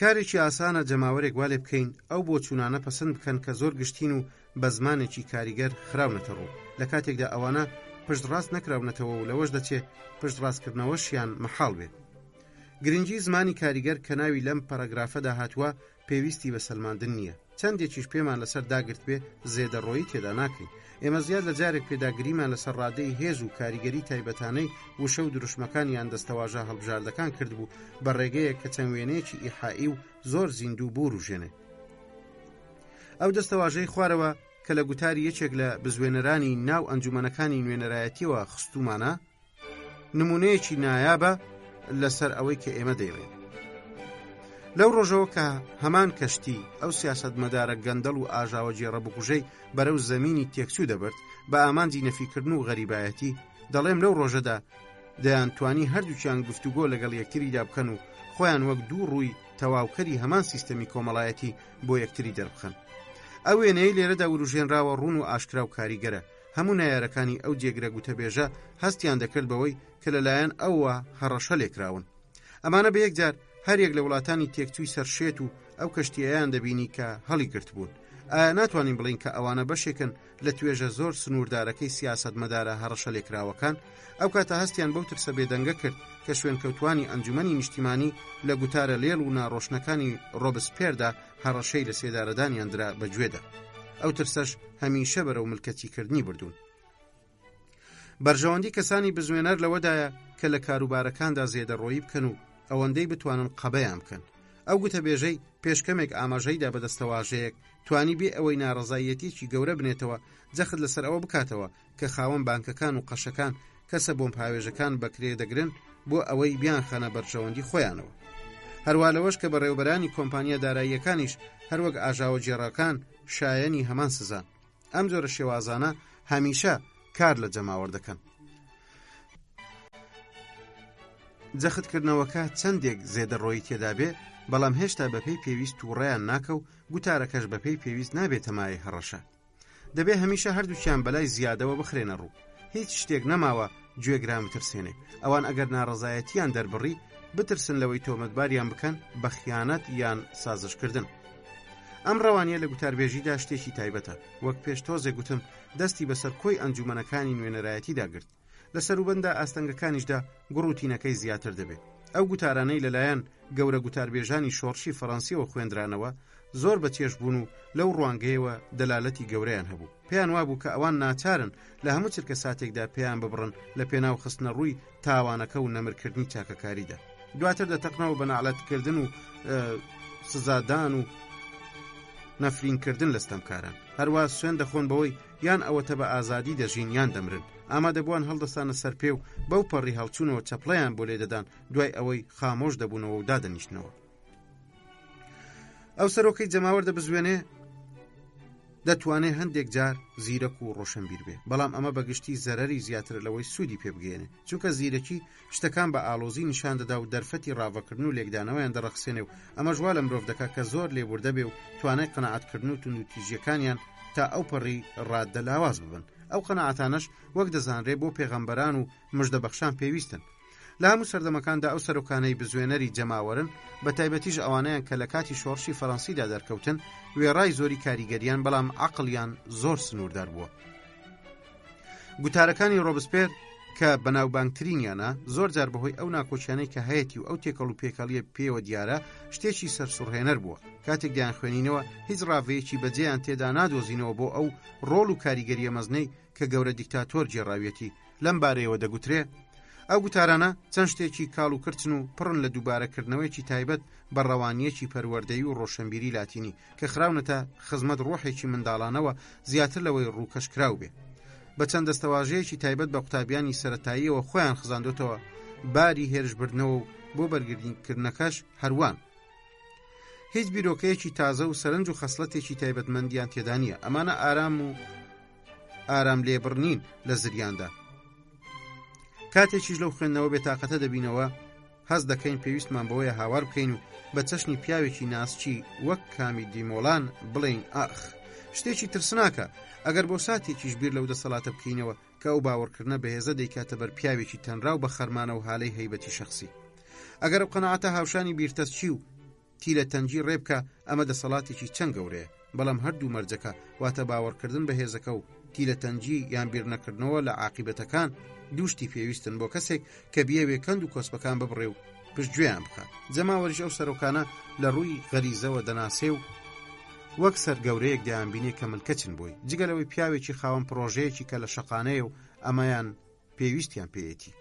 کارێکی ئاسانە جەماوەرێک وا لێ بکەین ئەو بۆ چوونانە پەسەند بکەن کە زۆر گشتین و بە زمانێکی کاریگەر خراونەتە ڕوو، لە کاتێکدا ئەوانە پشتڕاست نەکراونەتەوە و لەوەش دەچێت پشتڕاستکردنەوەشیان مەحاڵ بێت. گرنگی زمانی کاریگەر کە ناوی لەم پەرەگرافەدا هاتووە پێویستی بە سەلماندن نییە. چەندێکیش پێمان لەسەر داگرت بێ زێدەڕۆیی تێدا ناکەین. ئێمە زیاد لە جارێک پێداگریمان لەسەر ڕادەی هێز و کاریگەری تایبەتانەی وشە و دروشمەکانیان دەستەواژە هەڵبژاردەکان کردبوو بە ڕێگەیە کە چەند وێنەیەکی ئیحائی و زۆر زیندوو بۆ ڕوژێنێ. ئەو دەستەواژەی خوارەوە کە لە گوتاری یەکێک لە بزوێنەرانی ناو ئەنجومەنەکانی نوێنەرایەتیەوە خستومانە نمونەیەکی نایابە لەسەر ئەوەی کە ئێمە دەیڵێن. لەو ڕۆژەوە کە هەمان کەشتی ئەو سیاسەتمەدارە گەندەڵ و ئاژاوە جێڕەبکوژەی بەرەو زەمینی تێکچوو دەبرد بە ئامانجی نەفیکردن و غەریبایەتی، دەڵێم لەو ڕۆژەدا دەیانتوانی هەردووچیان گفتوگۆ لەگەڵ یەکتریدا بکەن و خۆیان وەک دوو ڕووی تەواوکەری هەمان سیستەمی کۆمەڵایەتی بۆ یەکتری دەربخەن. ئەو وێنەی لێرەدا وروژێنراوە ڕوون و ئاشکرا و کاریگەرە. هەموو نایارەکانی ئەو جێگرە گوتەبێژە هەستیان دەکرد بەوەی کە لەلایەن ئەوە هەڕەشە لێکراون. ئەمانە بە یەکجار هەریەک لە وڵاتانی تێکچووی سەرشێت و ئەو کەشتیەیان دەبینی کە هەڵی گرت بوون. ئایا ناتوانین بڵین کە ئەوانە بەشێکن لە توێژە زۆر سنووردارەکەی سیاسەتمەدارە هەڕەشە لێکراوەکان؟ ئەو کاتە هەستیان بەو ترسە بێدەنگە کرد کە شوێنکەوتوانی ئەنجومەنی نیشتیمانی لە گوتارە لێڵ و ناڕۆشنەکانی ڕۆبسپێردا هەڕەشەی لە سێدارەدانیان درا بەگوێدا. ئەو ترسەش هەمیشە بەرەو ملکەتیکردنی بردوون. بەرژەوەندی کەسانی بزوێنەر لەوەدایە کە لە کاروبارەکاندا زێدەڕۆیی بکەن و ئەوەندەی بتوانن قەبەیان بکەن. ئەو گوتەبێژەی پێشکەمێک ئاماژەیدا بەدەستەواژەیەک توانی بێ ئەوەی ناڕەزایەتێکی گەورە بنێتەوە جەخت لەسەر ئەوە بکاتەوە کە خاوەن بانکەکان و قەشەکان کەسە بۆمپاوێژەکان بەکرێ دەگرن بۆ ئەوەی بیان خەنە بەرژەوەندی خۆیانەوە. هەروە لەوەش کە بەڕێوەبەرانی کۆمپانیا داراییەکانیش هەروەک ئاژاوە جێڕاکان شایەنی هەمان سزان. ئەم جۆرە شێوازانە هەمیشە کار لە جەماوەر دەکەن. جەختکردنەوەکە چەندێک زێدەڕۆیی تێدا بێ بەڵام هێشتا بەپێی پێویست و ڕێیان ناکە و گوتارەکەش بەپێی پێویست نابێتە مای هەڕەشە. دەبێ هەمیشە هەردووچیان بەلای زیادەوە بخرێنە ڕوو. هیچ شتێک نەماوە گوێگران بترسێنێ. ئەوان ئەگەر ناڕەزایەتیان دەربڕی بترسن لەوەی تۆمەتباریان بکەن بە خیانەت یان سازشکردن. ئەم ڕەوانیە لە گوتاربێژیدا شتێکی تایبەتە. وەک پێش تۆزێک گوتم دەستی بەسەر کۆی ئەنجومەنەکانی نوێنەرایەتیدا گرت. لە سەروبەندا ئاستەنگەکانیشدا گوڕوتینەکەی زیاتر دەبێت. ئەو گوتارانەی لەلایەن گەورە گوتاربێژانی شۆڕشی فەڕەنسیەوە خوێندرانەوە زۆر بەچێژ بوون و لەو ڕوانگەیەوە دەلالەتی گەورەیان هەبوو. پێیان وابوو کە ئەوان ناچارن لە هەموو چرکە ساتێکدا پێیان ببڕن لە پێناو خستنە ڕووی تاوانەکە و نەمرکردنی چاکەکاریدا. دواتر دەتەقنەوە بە نەعلەتکردن و سزادان و نەفرینکردن لە ستەمکاران. هەروە سوێن دەخۆن بەوەی یان ئەوەتە بە ئازادی دەژین یان دەمرن. ئامادەبووان هەڵدەستانە سەر پێ و بەو پەڕی هەڵچوونەوە چەپڵەیان بۆ لێدەدان دوای ئەوەی خامۆش دەبوونەوە و دادەنیشتنەوە. ئەو سەرۆکەی جەماوەردە بزوێنێ دەتوانێت هەندێک جار زیرەک و ڕۆشنبیر بێ، بەڵام ئەمە بەگشتی زەرەری زیاتر لەوەی سوودی پێبگەێنێ، چونکە زیرەکی شتەکان بە ئالۆزی نیشان دەدا و دەرفەتی ڕاوەکردن و لێکدانەوەیان دەڕەخسێنێ و ئەمە ژوا لە مرۆڤ دەکات کە زۆر لێبوردە بێ و توانای قەنەعەتکردن و تونوتیژیەکانیان تا ئەو پەڕی ڕاددە لاواز ببن. ئەو قەنەعەتانەش وەک دەزانرێ بۆ پێغەمبەران و مژدەبەخشان پێویستن. لە هەموو سەردەمەکاندا ئەو سەرۆکانەی بزوێنەری جەماوەرن بە تایبەتیش ئەوانەیان کە لە کاتی شۆڕشی فەڕەنسیدا دەرکەوتن وێڕای زۆری کاریگەریان بەڵام عەقڵیان زۆر سنووردار بووە. گوتارەکانی ڕۆبسپێر کە بەناوبانگترینیانە زۆر جار بەهۆی ئەو ناکۆچیانەی کە هەیەی و ئەو تێکەڵ و پێکەڵیە پێوە دیارە شتێکی سەرسوڕهێنەر بووە. کاتێک دایان خوێنینەوە هیچ ڕاوەیەکی بەجێیان تێدا نادۆزینەوە بۆ ئەو ڕۆڵ و کاریگەریە مەزنەی کە گەورە دیکتاتۆر جێڕاویەتی لەم بارەیەوە دەگوترێ. ئەو گوتارانە چەند شتێکی کاڵ و کرچن و پڕن لە دووبارەکردنەوەیکی تایبەت بە ڕەوانیەکی پەروەردەیی و ڕۆشنبیری لاتینی کە خراونەتە خزمەت ڕۆحێکی منداڵانەوە زیاتر لەوەی ڕووکەشکراو بێ. بە چەند دەستەواژەیەکی تایبەت بە قوتابیانی سەرەتاییەوە خۆیان خزاندۆتەوە باری هێرشبردنەوە و بۆ بەرگردینکردنەکەش هەروان. هیچ بیرۆکەیەکی تازە و سەرنج و خەسڵەتێکی تایبەتمەندیان تێدا نییە. ئەمانە ئارام لێبڕنین لە زریاندا. کاتێکیش لەو خوێندنەوە بێتاقەتە دەبینەوە هەست دەکەین پێویستمان بەوەیە هاوار بکەین و بە چەشنی پیاوێکی ناسچی وەک کامی دیمۆڵان بڵین ئاخ شتێکی ترسناکە ئەگەر بۆ ساتێکیش بیر لەو دەسەڵاتە بکەینەوە کە ئەو باوەڕکردنە بەهێزە دەیکاتە بەر پیاوێکی تەنراو بە خەرمانە و هالەی هەیبەتی شخصی. ئەگەر ئەو قەناعەتە هاوشانی بیرتەسچی و تیلە تەنجی ڕێبکە ئەمە دەسەڵاتێکی چەند گەورەیە، بەڵام هەردوو مەرجەکە واتە باوەڕکردن بە هێزەکە و تیلە تەنجی یان بیر نەکردنەوە لە عاقیبەتەکان دووشتی پێویستن بۆ کەسێک کە بیەوێ کەند و کۆسپەکان ببڕێ و پشتگوێیان بخات. جەماوەریش ئەو سەرۆکانە لە ڕووی غەریزەوە دەناسێ و وەک سەر گەورەیەک دەیانبینێ کە ملکەچن بۆی، جگەلەوەی پیاوێکی خاوەن پرۆژەیەکی کە لە شەقانەیە و ئەمەیان پێویستیان پێیەتی.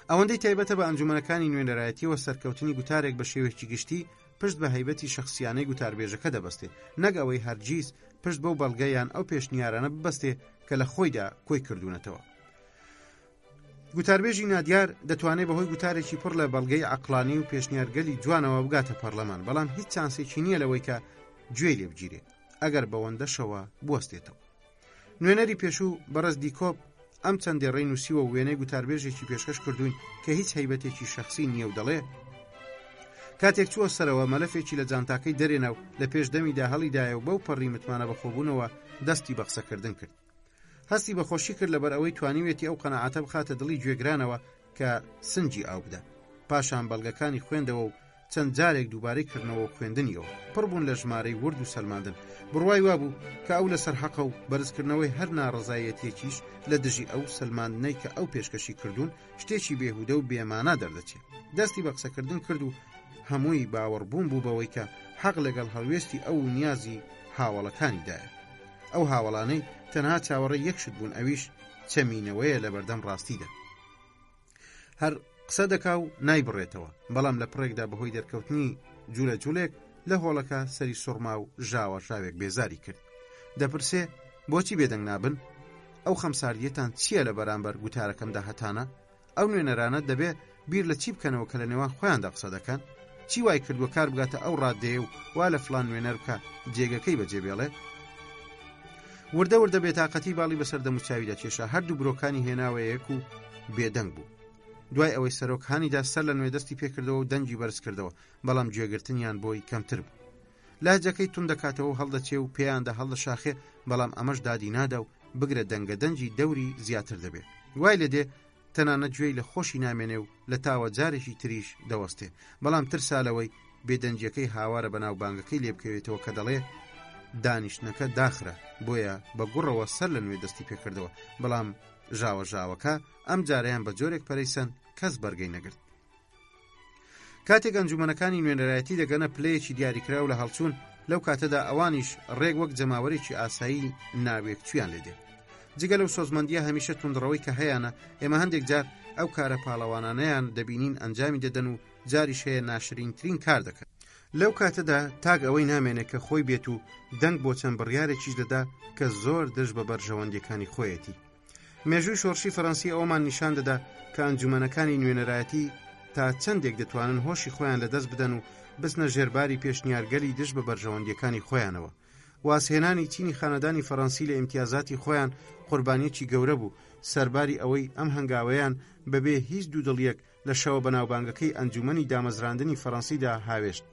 ئەوەندەی تایبەتە بە ئەنجومەنەکانی نوێنەرایەتیەوە سەرکەوتنی گوتارێک بە شێوەیەکی گشتی پشت بە هەیبەتی شەخسیانەی گوتاربێژەکە دەبەستێ، نەک ئەوەی هەرگیز پشت بەو بەڵگەیان ئەو پێشنیارانە ببەستێ کە لە خۆیدا کۆی کردوونەتەوە. گوتاربێژی نادیار دەتوانێت بەهۆی گوتارێکی پڕ لە بەڵگەی عەقلانی و پێشنیارگەلی جوانەوە بگاتە پەرلەمان، بەڵام هیچ چانسێکی نییە لەوەی کە گوێی لێ بگیرێ ئەگەر بەوەندەشەوە بوەستێتەوە. نوێنەری پێشوو بەڕز دیکۆب ئەم چەندێڕەی نووسیوە و وێنەی گوتاربێژێکی پێشکەش کردوین کە هیچ هەیبەتێکی شەخسی نییە و دەڵێ کاتێک چووە سەرەوە مەلەفێکی لە جانتاکەی دەرێنە و لە پێشدەمیدا هەڵیدایە و بەو پەڕی متمانە بەخۆبوونەوە دەستی بە قسەکردن کرد. هەستی بەخۆشی کرد لەبەر ئەوەی توانیوێتی ئەو قەناعەتە بخاتە دڵی گوێگرانەوە کە سنجی ئاو بدە. پاشان بەڵگەکانی خوێندەوە و چەند جارێک دووبارەی کردنەوە و خوێندنیەوە پڕ بوون لە ژمارەی ورد و سەلماندن. بڕوای وابوو کە ئەو لەسەر حەقە و بەرزکردنەوەی هەر ناڕەزایەتێکیش لە دژی ئەو سەلماندنەی کە ئەو پێشکەشی کردوون شتێکی بێهودە و بێمانە دەردەچێت. دەستی بە قسەکردن کرد و هەمووی باوەڕبوون بوو بەوەی کە حەق لەگەڵ هەڵوێستی ئەو نیازی هاوڵەکانیدایە. ئەو هاوڵانەی تەنها چاوەڕێی یەکشت بوون، ئەویش چەمینەوەیە لە بەردەم ڕاستیدا. هەر قسە دەکا و نایبڕێتەوە، بەڵام لە پڕێکدا بەهۆی دەرکەوتنی جوولە جوولێک لە هۆڵەکە سەری سوڕما و ژاوە ژاوێک بێزاری کرد. دەپرسێ بۆچی بێدەنگ نابن؟ ئەو خەمساریەتان چییە لە بەرامبەر گوتارەکەمدا هەتانە؟ ئەو نوێنەرانە دەبێ بیر لە چی بکەنەوە کە لە نێوان خۆیاندا قسە دەکەن؟ چی وای کردووە کار بگاتە ئەو ڕادەیە و وا لە فڵان نوێنەر بکە جێگەکەی بەجێبێڵێ؟ وردە وردە بێتاقەتی باڵی بەسەر دەموچاویدا کێشا، هەردوو برۆکانی هێناوە یەک و بێدەنگ بوو. دوای ئەوەی سەرۆکهانیدا سەر لە نوێ دەستی پێکردەوە و دەنگی بەرز کردەوە، بەڵام گوێگرتنیان بۆی کەمتر بوو. لاجەکەی تون دەکاتەوە و هەڵدەچێ و پێیاندا هەڵدە شاخێ، بەڵام ئەمەش دادی نادا و بگرە دەنگە دەنجی دەوری زیاتر دەبێت. وای لێ دێ تەنانەت گوێی لە خۆشی نامێنێ و لە تاوە جارێکی تریش دەوەستێ، بەڵام ترسالەوەی بێدەنجەکەی هاوارە بەناو بانگەکەی لێ بکەوێتەوە کە دەڵێ دانیشتنەکە داخرە، بۆیە بە گوڕەوە سەر لە نوێ دەستی پێکردەوە، بەڵام ژاوەژاوەکە ئەم جارەیان بە جۆرێک پەرەیسەن کەس بەرگەی نەگرت. کاتێک ئەنجومەنەکانی نوێنەرایەتی دەگەنە پلەیەکی دیاریکرا و لە هەڵچوون، لەو کاتەدا ئەوانیش ڕێک وەک جەماوەرێکی ئاسایی ناوێک کویان لێدێ. جگە لەو سۆزمەندیە هەمیشە توندڕەوەی کە هەیەە، ئێمە هەندێک جار ئەو کارە پاڵەوانانەیان دەبینین ئەنجامی دەدەن و جاریش هەیە ناشرینترین کار دەکەن. لەو کاتەدا تاگ ئەوەی نامێنێت کە خۆی بێت و دەنگ بۆ چەند بڕیارێکیش دەدا کە زۆر دژ بە بەرژەوەندیەکانی خۆیەتی. مێژووی شۆڕشی فەڕەنسی ئەومان نیشان دەدا کە ئەنجومەنەکانی نوێنەرایەتی تا چەندێک دەتوانن هۆشی خۆیان لەدەست بدەن و بچنە ژێرباری پێشنیارگەلی دژ بە بەرژەوەندیەکانی خۆیانەوە. واسهێنانی چینی خانەدانی فەڕەنسی لە ئیمتیازاتی خۆیان قوربانیەکی گەورە بوو، سەرباری ئەوەی ئەم هەنگاوەیان بەبێ هیچ دوودڵیەک لە شەوە بەناوبانگەکەی ئەنجومەنی دامەزراندنی فەڕەنسیدا هاوێشت.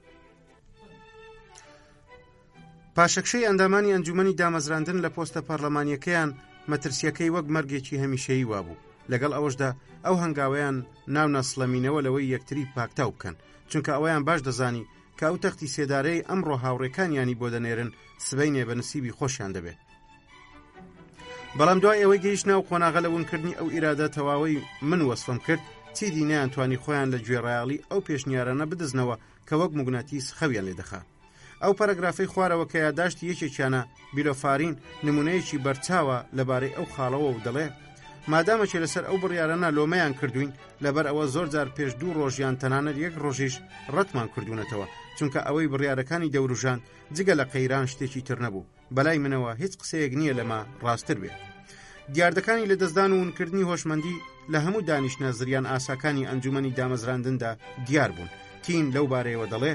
پاشەکشەی ئەندامانی ئەنجومەنی دامەزراندن لە پۆستە پەرلەمانیەکەیان مەترسیەکەی وەک مەرگێکی هەمیشەیی وابوو. لەگەڵ ئەوەشدا ئەو هەنگاوەیان ناونەسڵەمینەوە لەوەی یەکتری پاکتاو بکەن، چونکە ئەوەیان باش دەزانی کە ئەو تەختی سێدارەی ئەمڕۆ هاوڕێکانیانی بۆ دەنێرن سبەینێ بە نسیبی خۆشیان دەبێت. بەڵام دوای ئەوەی گەیشتنا و قۆناغە لەبوونکردنی ئەو ئیرادە تەواوی من وەسفم کرد، چیدی نەیانتوانی خۆیان لە گوێڕایاڵی ئەو پێشنیارانە بدزنەوە کە وەک موگناتیس خەویان لێ دەخا. ئەو پەرەگرافەی خوارەوە کە یادداشتی یەکێکیانە بیلۆفارین نمونەیەکی بەرچاوە لەبارەی ئەو خاڵەوە و دەڵێ مادامەچێ لەسەر ئەو بڕیارانە لۆمەیان کردوین، لەبەر ئەوە زۆر جار پێش 2 ڕۆژیان تەنانەت 1 ڕۆژیش ڕەتمان کردوونەتەوە، چونکە ئەوەی بڕیارەکانی دەوروژان جگە لە قەیران شتێکی تر نەبوو. بەلای منەوە هیچ قسەیەک نییە لەمە ڕاستتر بێت. دیاردەکانی لە دەستدان و ونکردنی هۆشمەندی لە هەموو دانیشتە زریان ئاساکانی ئەنجومەنی دامەزراندندا دیار بوون. تین لەو بارەیەوە دەڵێ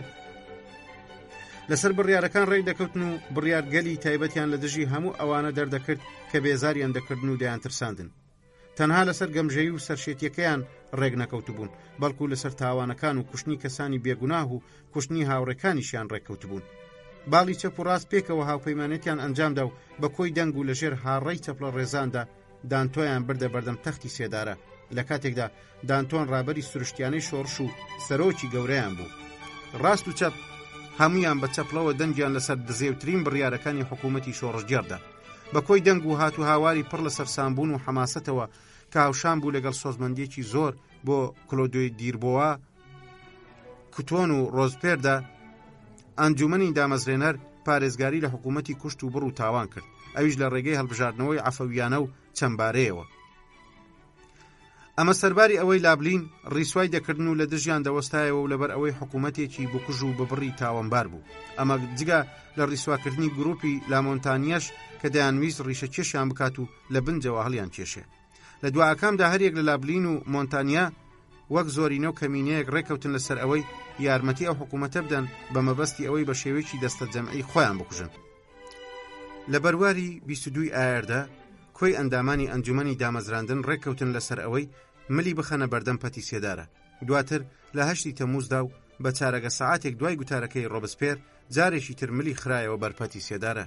لەسەر بڕیارەکان ڕێک دەکەوتن و بڕیارگەلی تایبەتیان لە دژی هەموو ئەوانە دەردەکرد کە بێزاریان دەکردن و دەیان ترساندن. تەنها لەسەر گەمژەیی و سەرشێتیەکەیان ڕێک نەکەوت بوون، بەڵکو لەسەر تاوانەکان و کوشتنی کەسانی بێگوناه و کوشتنی هاوڕێکانیشیان ڕێککەوت بوون. باڵی چەپ و ڕاست پێکەوە هاوپەیمانێتیان ئەنجامدا و بە کۆی دەنگ و لەژێر هاڕەی چەپڵە ڕێزاندا دانتۆیان بردە بەردەم تەختی سێدارە. لە کاتێکدا دانتۆن ڕابەری سروشتیانەی شۆڕش و سەرۆکی گەورەیان بوو. ڕاست و چەپ هەمویان بە چەپڵەوە دەنگیان لەسەر دزێوترین بڕیارەکانی حکوومەتی شۆڕژگێڕدا. بە کۆی دەنگ و هات و هاواری پڕ لە سەرسانبوون و حەماسەتەوە کە هاوشان بوو لەگەڵ سۆزمەندیەکی زۆر بۆ کلۆدۆی دیربۆوە کوتۆن و ڕۆزپێردا، ئەنجومەنی دامەزرێنەر پارێزگاری لە حکوومەتی کوشت و بڕ و تاوان کرد، ئەویش لە ڕێگەی هەڵبژاردنەوەی عەفەویانە و چەمبارەیەوە. ئەمە سەرباری ئەوەی لابلین ڕیسوای دەکردن و لە دژیان دەوەستایەوە و لەبەر ئەوەی حکوومەتێکی بکوژ و ببڕی تاوانبار بوو. ئەمە جگە لە ڕیسواکردنی گروپی لامۆنتانیەش کە دەیانویست ڕیشە کێشیان بکات و لە بنجەوە هەڵیان کێشێ. لە دواعەکەمدا هەریەک لە لابلین و مۆنتانیا وەک زۆرینە و کەمینەیەک ڕێکەوتن لەسەر ئەوەی یارمەتی ئەو حکوومەتە بدەن بە مەبەستی ئەوەی بە شێوەیەکی دەستە جەمعی خۆیان بکوژن. لە بەرواری 22 ئایاردا کۆی ئەندامانی ئەنجومەنی دامەزراندن ڕێکەوتن لەسەر ئەوەی ملی بخەنە بەردەم پەتی سێدارە. دواتر لە 8 تەمووزدا و بە چارەگە سەعاتێک دوای گوتارەکەی ڕۆبسپێر جارێکی تر ملی خرایەوە بەرپەتی سێدارە.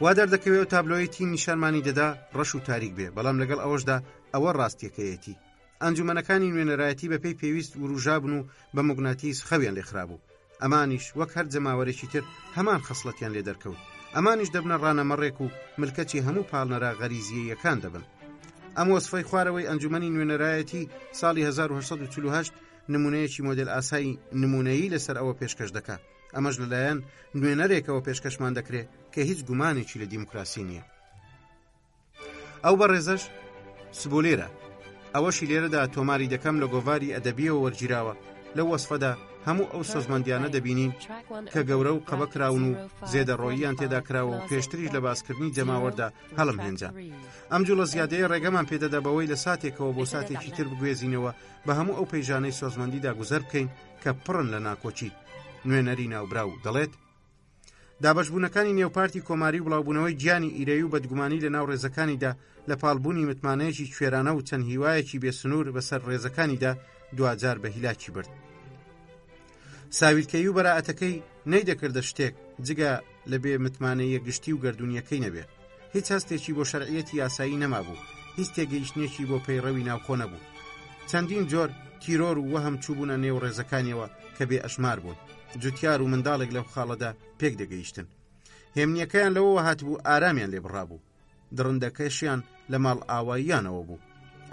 وا دەردەکەوێت و تابلۆی تیم نیشانمانی دەدا ڕەش و تاریک بێ، بەڵام لەگەڵ ئەوەشدا ئەوە ڕاستیەکەیەتی. ئەنجومەنەکانی نوێنەرایەتی بەپێی پێویست وروژابن و بە موگناتیس خەویان لێخرابوو. ئەمانیش وەک هەر جەماوەرێکی تر هەمان خەسڵەتیان لێ دەرکەوت. ئەمانیش دەبنە ڕانەمەڕێک و ملکەتی هەموو پاڵنەرا غەریزیەکان دەبن. ئەم وەسفەی خوارەوەی ئەنجومەنی نوێنەرایەتی ساڵی 1848 نمونەیەکی مۆدل ئاسایی نمونەیی لەسەر ئەوە پێشکەش دەکات. ئەمەش لەلایەن نوێنەرێکەوە پێشکەشمان دەکرێت کە هیچ گومانێکی لە دیموکراسی نییە. ئەو بەڕێزەش سبولێرە. ئەوەشی لێرەدا تۆماری دەکەم لە گۆڤاری ئەدەبیەوە وەرگیراوە. لە وەسفەدا هەموو ئەو سۆزمەندیانە دەبینین کە گەورە و قەبە کراون و زێدەڕۆییان تێدا کراوە و پێشتریش لە باسکردنی جەماوەردا هەڵم هێنجا. ئەم جوڵە زیادەیە ڕێگەمان پێدەدا بەوەی لە ساتێکەوە بۆ ساتێکی تر بگوێزینەوە بە هەموو ئەو پەیژانەی سۆزمەندیدا گوزەر بکەین کە پڕن لە ناکۆچی. نوێنەری ناوبراو دەڵێت دابەشبوونەکانی نێوپارتی کۆماری و بڵاوبوونەوەی گیانی ئیرەی و بەدگومانی لە ناو ڕێزەکانیدا لە پاڵبوونی متمانەیەکی کوێرانە و چەند هیوایەکی بێسنوور بەسەر ڕێزەکانیدا دوجار بە هیلاکی برد. ساویلکەی و بەراعەتەکەی نەیدەکردە شتێک جگە لە بێ متمانەیە گشتی و گردونیەکەی نەبێ. هیچ هەستێکی بۆ شەرعیەتی یاسایی نەمابوو، هیچ تێگەیشتنێکی بۆ پەیڕەوی ناوخۆ نەبوو. چەندین جۆر تیرۆر و وەهم چوبوونە نێو ڕێزەکانیەوە کە بێ ئەشمار بوون. جوتیار و منداڵێک لەو خاڵەدا پێک دەگەیشتن. هێمنیەکەیان لەوەوە هاتبوو ئارامیان لێ بڕابوو. درڕندەکەشیان لە ماڵ ئاواییانەوە بوو.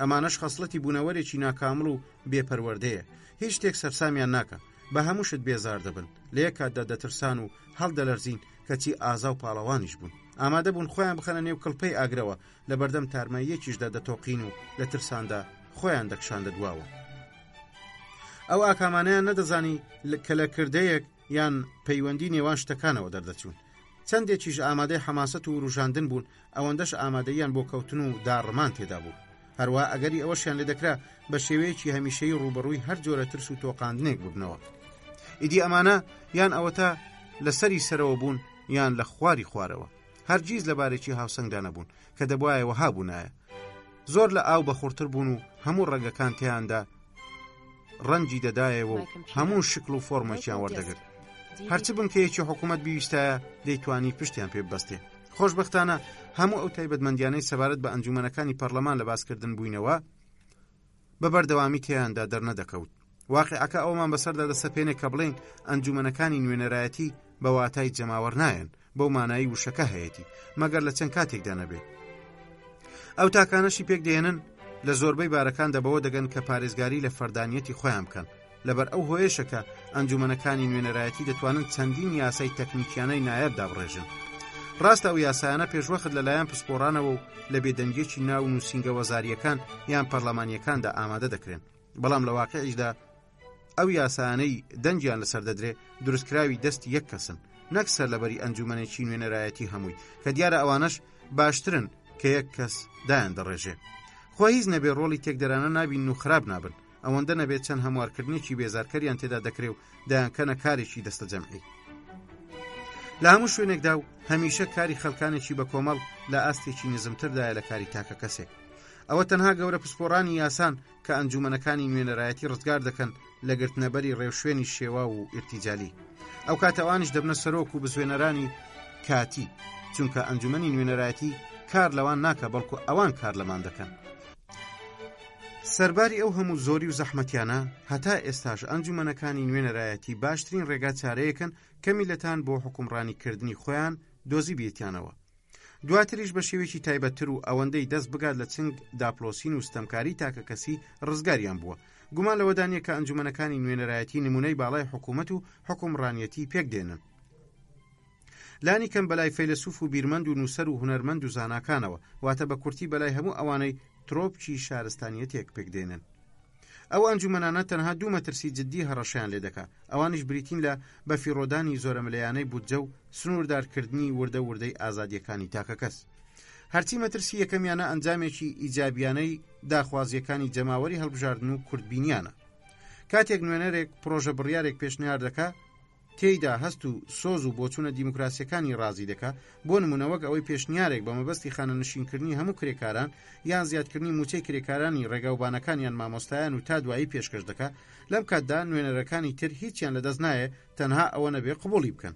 ئەمانەش خەسڵەتی بوونەوەرێکی ناکامڵ و بێپەروەردەیە. هیچ شتێک سەرسامیان ناکە، بە هەمووشت بێزار دەبن، لە یەک کاتدا دەترسان و هەڵدەلەرزین کەچی ئازا و پاڵەوانیش بوون. ئامادە بوون خۆیان بخەنە نێو کڵپەی ئاگرەوە، لە بەردەم تارماییەکیشدا دەتۆقین و لە ترساندا خۆیان دەکشاندە دواوە. ئەو ئاکامانیان نەدەزانی کە لە کردەیەک یان پەیوەندی نێوان شتەکانەوە دەردەچوون. چەندێکیش ئامادەی حەماسەت و ڕوژاندن بوون، ئەوەندەش ئامادەیان بۆ کەوتن و داڕمان تێدا بوو. هەروە ئەگەری ئەوەشیان لێ دەکرا بە شێوەیەکی هەمیشەی ڕوبەڕووی هەر جۆرە ترس و تۆقاندنێک ببنەوە. ئیدی ئەمانە یان ئەوەتە لەسەری سەرەوە بوون یان لە خواری خوارەوە، هەرگیز لەبارێکی هاوسەنگدا نەبوون کە دەبوایەوە هابوونایە. زۆر لە ئاو بەخورتر بوون و هەموو ڕێگەکان تیاندا ڕەنجی دەدایەوە و هەموو شکل و فۆرمەکیان وەردەگرت. هەرچی بنکەیەکی حکوومەت بیویستایە دەیتوانی پشتیان پێ ببەستێ. خۆشبەختانە هەموو ئەو تایبەتمەندیانەی سەبارەت بە ئەنجومەنەکانی پەرلەمان لە باسکردن بووینەوە بە بەردەوامی تیاندا دەرنەدەکەوت. واقعەکە ئەومان بەسەردا دەسەپێنێ کە بڵێن ئەنجومەنەکانی نوێنەرایەتی بە واتای جەماوەڕ نایەن، بەو مانایی وشەکە هەیەتی، مەگەر لە چەند کاتێکدا نەبێ. ئەو تاکانەشی پێک دێنن لە زۆربەی بارەکاندا بەوە دەگەن کە پارێزگاری لە فەردانیەتی خۆیان بکەن. لەبەر ئەو هۆیشەکە ئەنجومەنەکانی نوێنەرایەتی دەتوانن چەندین یاسای تەکنیکیانەی نایابدا بڕێژن. ڕاستە ئەو یاسایانە پێشوەخت لەلایەن پسپۆڕانەوە و لە بێدەنگێکی ناو و نووسینگە وەزاریەکان یان پەرلەمانیەکاندا ئامادە دەکرێن. بەڵام لە واقعیشدا ئەو یاسایانەی دەنجیان لەسەر دەدرێ دروستکراوی دەستی یەک کەسن، نەک سەرلەبەری ئەنجومەنێکی نوێنەرایەتی هەمووی، کە دیارە ئەوانەش باشترن کە یەک کەس دایان دەڕێژێ. خۆ هیچ نەبێ ڕۆڵی تێکدەرانە نابین و خراپ نابن، ئەوەندە نەبێت چەند هەموارکردنێکی بێزارکەریان تێدا دەکرێ و دایانکەنە کارێکی دەستە جەمعی. لە هەموو شوێنێکدا و هەمیشە کاری خەڵکانێکی بە کۆمەڵ لە ئاستێکی نزمتردایە لە کاری تاکە کەسێک. ئەوە تەنها گەورە پسپۆڕانی یاسان کە ئەنجومەنەکانی نوێنەرایەتی ڕزگار دەکەن لە گرتنەبەری ڕێوشوێنی شێوا و ئیرتیجالی. ئەو کاتەوانیش دەبنە سەرۆک و بزوێنەرانی کاتی، چونکە ئەنجومەنی نوێنەرایەتی کار لەوان ناکە، بەڵکو ئەوان کار لەمان دەکەن. سەرباری ئەو هەموو زۆری و زەحمەتیانە هەتا ئێستاش ئەنجومەنەکانی نوێنەرایەتی باشترین ڕێگا چارەیەکن کە میلەتان بۆ حکومڕانیکردنی خۆیان دۆزی بێتیانەوە. دواتریش بە شێوێکی تایبەتتر و ئەوەندەی دەست بگات لە چنگ داپلۆسین و ستەمکاری تاکە کەسی ڕزگاریان بووە. گومان لەوەدانە کە ئەنجومەنەکانی نوێنەرایەتی نمونەی باڵای حکوومەت و حکومڕانیەتی پێک دێنن. لانی کەم بەلای فەیلسوف و بیرمەند و نووسەر و هونەرمەند و زاناکانەوە، واتە بە کورتی بەلای هەموو ئەوانەی ترۆپچی شارستانیەتێک پێک دێنن. ئەو ئەنجومەنانە تەنها دوو مەترسی جددی هەڕەشیان لێ دەکات، ئەوانیش بریتین لە بەفیڕۆدانی زۆرەملەیانەی بودجە و سنووردارکردنی وردە وردەی ئازادیەکانی تاکە کەس. هەرچی مەترسی یەکەمیانە ئەنجامێکی ئیجابیانەی داخوازیەکانی جەماوەری هەڵبژاردن و کورتبینیانە. کاتێک نوێنەرێک پرۆژە بڕیارێک پێشنیار دەکات، تێیدا هەست و سۆز و بۆچوونە دیموکراسیەکانی ڕازی دەکات، بۆ نمونەوەک ئەوەی پێشنیارێک بە مەبەستی خانەنشینکردنی هەموو کرێکاران یان زیادکردنی موچەی کرێکارانی ڕێگاوبانەکانیان مامۆستایان و تا دوایی پێشکەش دەکات. لەم کاتدا نوێنەرەکانی تر هیچیان لەدەست نایە، تەنها ئەوە نەبێ قبوڵی بکەن.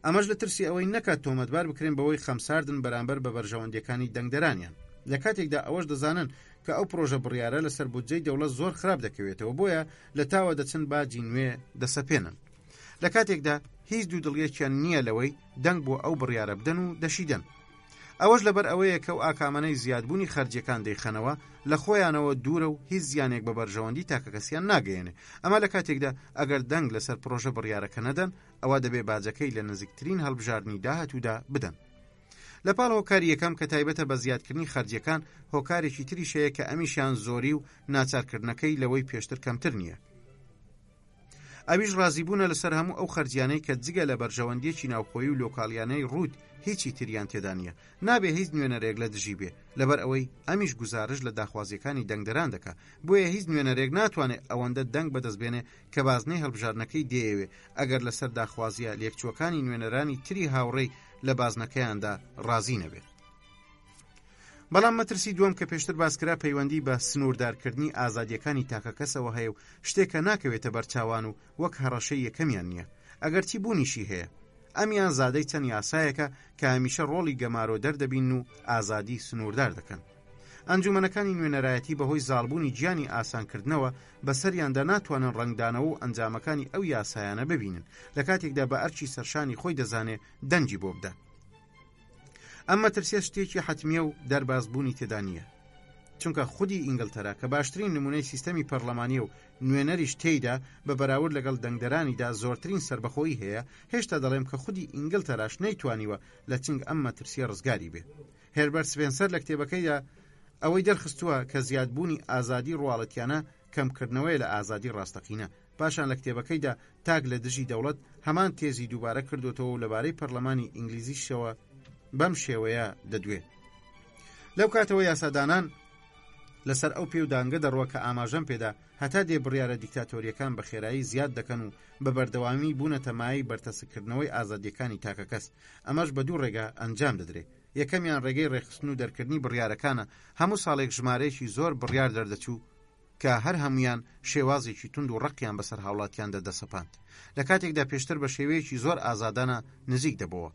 ئەمەش لە ترسی ئەوەی نەکات تۆمەتبار بکرێن بەوەی خەمساردن بەرامبەر بە بەرژەوەندەکانی دەنگدەرانیان. لە کاتێکدا ئەوەش دەزانن کە ئەو پرۆژە بڕیارە لەسەر بودجەی دەوڵەت زۆر خراپ دەکەوێتەوە، بۆیە لە تاوە دەچن باجی نوێ دەسەپێنن. لە کاتێکدا هیچ دوودڵیەکیان نییە لەوەی دەنگ بۆ ئەو بڕیارە بدەن و دەشیدەن. ئەوەش لەبەر ئەوەیە کە ئەو ئاکامانەی زیادبوونی خەرجیەکان دەیخەنەوە لە خۆیانەوە دوورە و هیچ زیانێک بە بەرژەوەندی تاکە کەسیان ناگەیەنێ. ئەمە لە کاتێکدا ئەگەر دەنگ لەسەر پرۆژە بڕیارەکە نەدەن، ئەوە دەبێ باجەکەی لە نزیکترین هەڵبژاردننی داهاتوودا بدەن. لە پاڵ هۆکاری یەکەم کە تایبەتە بە زیادکردنی خەرجیەکان، هۆکارێکی تریش هەیە کە ئەمیشیان زۆری و ناچارکردنەکەی لەوەی پێشتر کەمتر نییە. ئەویش ڕازیبوونە لەسەر هەموو ئەو خەرجیانەی کە جگە لە بەرژەوەندیەکی ناوخۆیی و لۆکاڵیانەی ڕوود هیچی تریان تێدا نییە، نابێ هیچ نوێنەرێک لە دژی بێ، لەبەر ئەوەی ئەمیش گزارش لە داخوازیەکانی دەنگدەران دەکا، بۆیە هیچ نوێنەرێک ناتوانێت ئەوەندە دەنگ بەدەستبێنێ کە بازنەی هەڵبژارنەکەی دێوێ ئەگەر لەسەر داخوازیە لێکچووەکانی نوێنەرانی تری هاوڕێی لە بازنەکەیاندا ڕازی نەبێت. بەڵام مەترسی دووەم کە پێشتر باسکرا پەیوەندی بە سنووردارکردنی ئازادیەکانی تاکە کەسەوە هەیە و شتێکە ناکەوێتە بەرچاوان و وەک هەڕەشەی یەکەمیان نییە، ئەگەرچی بوونیشی هەیە. ئەمیان زادەی چەند یاسایەکە کە هەمیشە ڕۆڵی گەمارۆ دەردەبین و ئازادی سنووردار دەکەن. ئەنجومەنەکانی نوێنەرایەتی بەهۆی زاڵبوونی گیانی ئاسانکردنەوە بەسەریاندا ناتوانن ڕنگدانەوە و ئەنجامەکانی ئەو یاسایانە ببینن لە کاتێکدا بە ئەرچی سەرشانی خۆی دەزانێ دەنجی بۆ بدات. ئەمە ترسێ شتێکی حتمیە و دەربازبوونی تێدا نییە، چونکە خودی ئینگلتەرا کە باشترین نمونەی سیستەمی پەرلەمانی و نوێنەریش تێیدا بە بەراورد لەگەڵ دەنگدەرانیدا زۆرترین سربەخۆیی هەیە، هێشتا دەڵێم کە خودی ئینگلتەراش نەیتوانیوە لە چنگ ئەمە ترسیە ڕزگاری بێ. هێربەرت سپێنسەر لە کتێبەکەیدا ئەوەی دەرخستووە کە زیادبوونی ئازادی ڕواڵەتیانە کەمکردنەوەی لە ئازادی ڕاستەقینە. پاشان لە کتێبەکەیدا تاک لە دژی دەوڵەت هەمان تێزی دووبارە کردوتەوە و لەبارەی پەرلەمانی ئینگلیزیشەوە بەم شێوەیە دەدوێ. لەو کاتەوە یاسادانان لەسەر ئەو پێ و دانگە دەڕوە کە ئاماژەم پێدا هەتا دێ بڕیارە دیکتاتۆریەکان بە خێرایی زیاد دەکەن و بە بەردەوامی بوونەتە مای بەرتەسکردنەوەی ئازادیەکانی تاکە کەس. ئەمەش بە دوو ڕێگە ئەنجام دەدرێت. یەکەمیان ڕێگەی ڕێخستن و دەرکردنی بڕیارەکانە، هەموو ساڵێک ژمارەیەکی زۆر بڕیار دەردەچوو کە هەر هەمویان شێوازێکی تند و ڕقیان بەسەر هاوڵاتیان دەدەسەپاند، لە کاتێکدا پێشتر بە شێوەیەکی زۆر ئازادانە نزیک دەبەوە.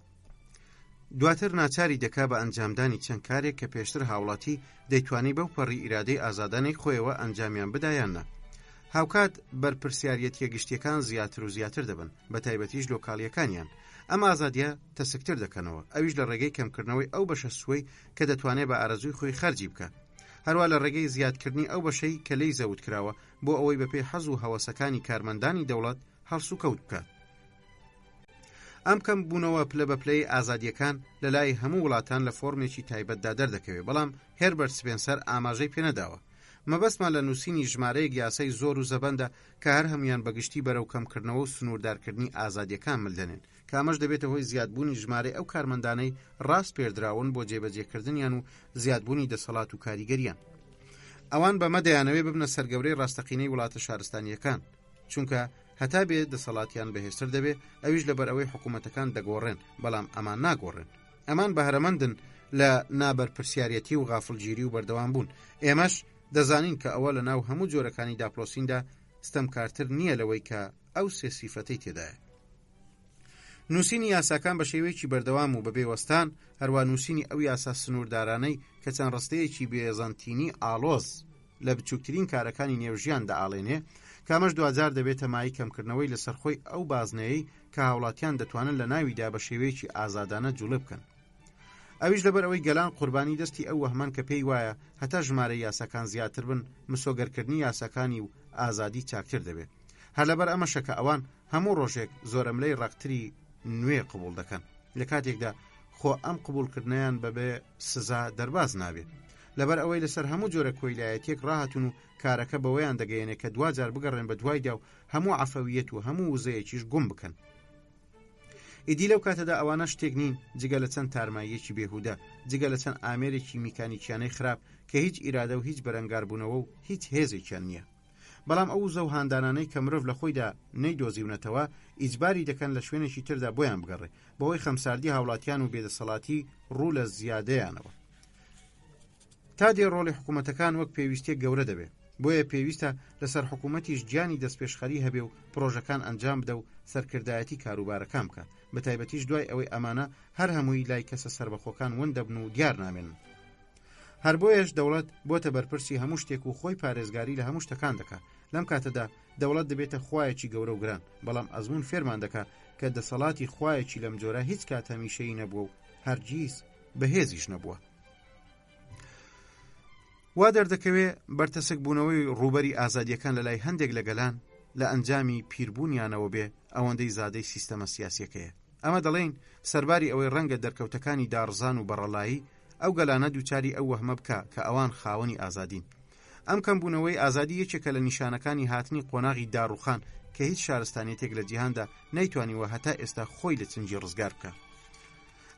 دواتر ناچاری دەکا بە ئەنجامدانی چەند کارێک کە پێشتر هاوڵاتی دەیتوانی بەو پەڕی ئیرادەی ئازادانەی خۆیەوە ئەنجامیان بدایاننا. هاوکات بەرپرسیاریەتیە گشتیەکان زیاتر و زیاتر دەبن، بە تایبەتیش لۆکاڵیەکانیان. ئەم ئازادیە تەسکتر دەکەنەوە، ئەویش لە ڕێگەی کەمکردنەوەی ئەو بەشە سوەی کە دەتوانێت بە ئارەزووی خۆی خەرجی بکە، هەروە لە ڕێگەی زیادکردنی ئەو بەشەی کە لی زەوت کراوە بۆ ئەوەی بەپێ حەز و هەوەسەکانی کارمەندانی دەوڵەت هەڵسو کەوت بکات. ئەم کەم بوونەوە پلە بە پلەی ئازادیەکان لە لای هەموو وڵاتان لە فۆرمێکی تایبەتدا دەردەکەوێت، بەڵام هێربەرت سپێنسەر ئاماژەی پێنەداوە. مەبەستمان لە نووسینی ژمارەیەک یاسای زۆر و زەبەندە کە هەر هەمویان بەگشتی بەرەو کەمکردنەوە و سنووردارکردنی ئازادیەکان ملدەنێن، کە ئەمەش دەبێتە هۆی زیادبوونی ژمارەی ئەو کارمەندانەی ڕاست پێردراون بۆ جێبەجێکردنیان و زیادبوونی دەسەڵات و کاریگەریان. ئەوان بەمە دەیانەوێ ببنە سەرگەورەی ڕاستەقینەی وڵاتە شارستانیەکان، چونکە هەتا بێت دەسەڵاتیان بەهێزتر دەبێت، ئەویش لەبەر ئەوەی حکوومەتەکان دەگۆڕێن، بەڵام ئەمان ناگۆڕێن. ئەمان بەهرەمەندن لە نابەرپرسیارەتی و غافڵگیری و بەردەوام بوون. ئێمەش دەزانین کە ئەوە لە ناو هەموو جۆرەکانی داپلۆسیندا ستەمکارتر نییە لەوەی کە ئەو سێ سیفەتەی تێدایە. نووسینی یاساکان بە شێوەیەکی بەردەوام و بەبێوەستان، هەروە نووسینی ئەو یاسا سنووردارانەی کە چەند ڕستەیەکی بێزانتینی ئالۆز لە بچووکترین کارەکانی نێوژیان دەئاڵێنێ، کامەش دوجار دەبێتە مای کەمکردنەوەی لەسەرخۆی ئەو بازنەیەی کە هاوڵاتیان دەتوانن لە ناویدا بە شێوەیەکی ئازادانە جوڵە بکەن. ئەویش لەبەر ئەوەی گەلان قوربانی دەستی ئەو وەهمان کە پێی وایە هەتا ژمارە یاساکان زیاتر بن، مسۆگەرکردنی یاساکانی و ئازادی چاکتر دەبێت. هەر لەبەر ئەمەشەکە ئەوان هەموو ڕۆژێک زۆرەملەی ڕاقتری نوێ قبول دەکەن، لە کاتێکدا خۆ ئەم قبولکردنیان بەبێ سزا دەرباز نابێت. لەبەر ئەوەی لەسەر هەموو جۆرە کۆیلایەتێک ڕاهاتون و کارەکە بەوەیان دەگەیەنێت کە دوجار بگەڕێن بە دوایدا و هەموو عەفەویەت و هەموو وزەیەکیش گوم بکەن. ئیدی لەو کاتەدا ئەوانە شتێک نین جگە لە چەند تارماییەکی بێهودە، جگە لە چەند ئامێرێکی میکانیکیانەی خراپ کە هیچ ئیرادە و هیچ بەرەنگاربوونەوە و هیچ هێزێکیان نییە. بەڵام ئەو وزە و هاندانانەی کە مرۆڤ لە خۆیدا نەیدۆزیونەتەوە ئیجباری دەکەن لە شوێنێکی تردا بۆیان بگەڕێ، بەهۆی خەمساردی هاوڵاتیان و بێدەسەڵاتی ڕوو لە زیادەیانەوە. تا دێ ڕۆڵی حکوومەتەکان وەک پێویستێک گەورە دەبێت، بۆیە پێویستە لەسەر حکوومەتیش گیانی دەستپێشخەری هەبێ و پرۆژەکان ئەنجام بدە و سەرکردایەتی کاروبارەکان بکە، بە تایبەتیش دوای ئەوەی ئەمانە هەر هەمووی لای کەسە سربەخۆکان ون دەبن و دیار نامێنن. هەر بۆیەش دەوڵەت بۆتە بەرپرسی هەموو شتێک و خۆی پارێزگاری لە هەموو شتەکان دەکات. لەم کاتەدا دەوڵەت دەبێتە خوایەکی گەورە و گران، بەڵام ئەزمون فێرمان دەکات کە دەسەڵاتی خوایەکی لەم جۆرە هیچ کات هەمیشەیی نەبووە و هەرگیز بەهێزیش نەبووە. وا دەردەکەوێت بەرتەسک بوونەوەی ڕووبەری ئازادیەکان لە لای هەندێک لە گەلان لە ئەنجامی پیربوونیانەوە بێ ئەوەندەی زادەی سیستەمە سیاسیەکەیە. ئەمە دەڵێن سەرباری ئەوەی ڕەنگە دەرکەوتەکانی داڕزان و بەڕەڵایی ئەو گەلانە دووچاری ئەو وەهمە بکە کە ئەوان خاوەنی ئازادین. ئەم کەمبوونەوەی ئازادی یەکێکە لە نیشانەکانی هاتنی قۆناغی داڕوخان کە هیچ شارستانیەتێک لە جیهاندا نەیتوانیوە هەتا ئێستا خۆی لە چنجی ڕزگار بکە.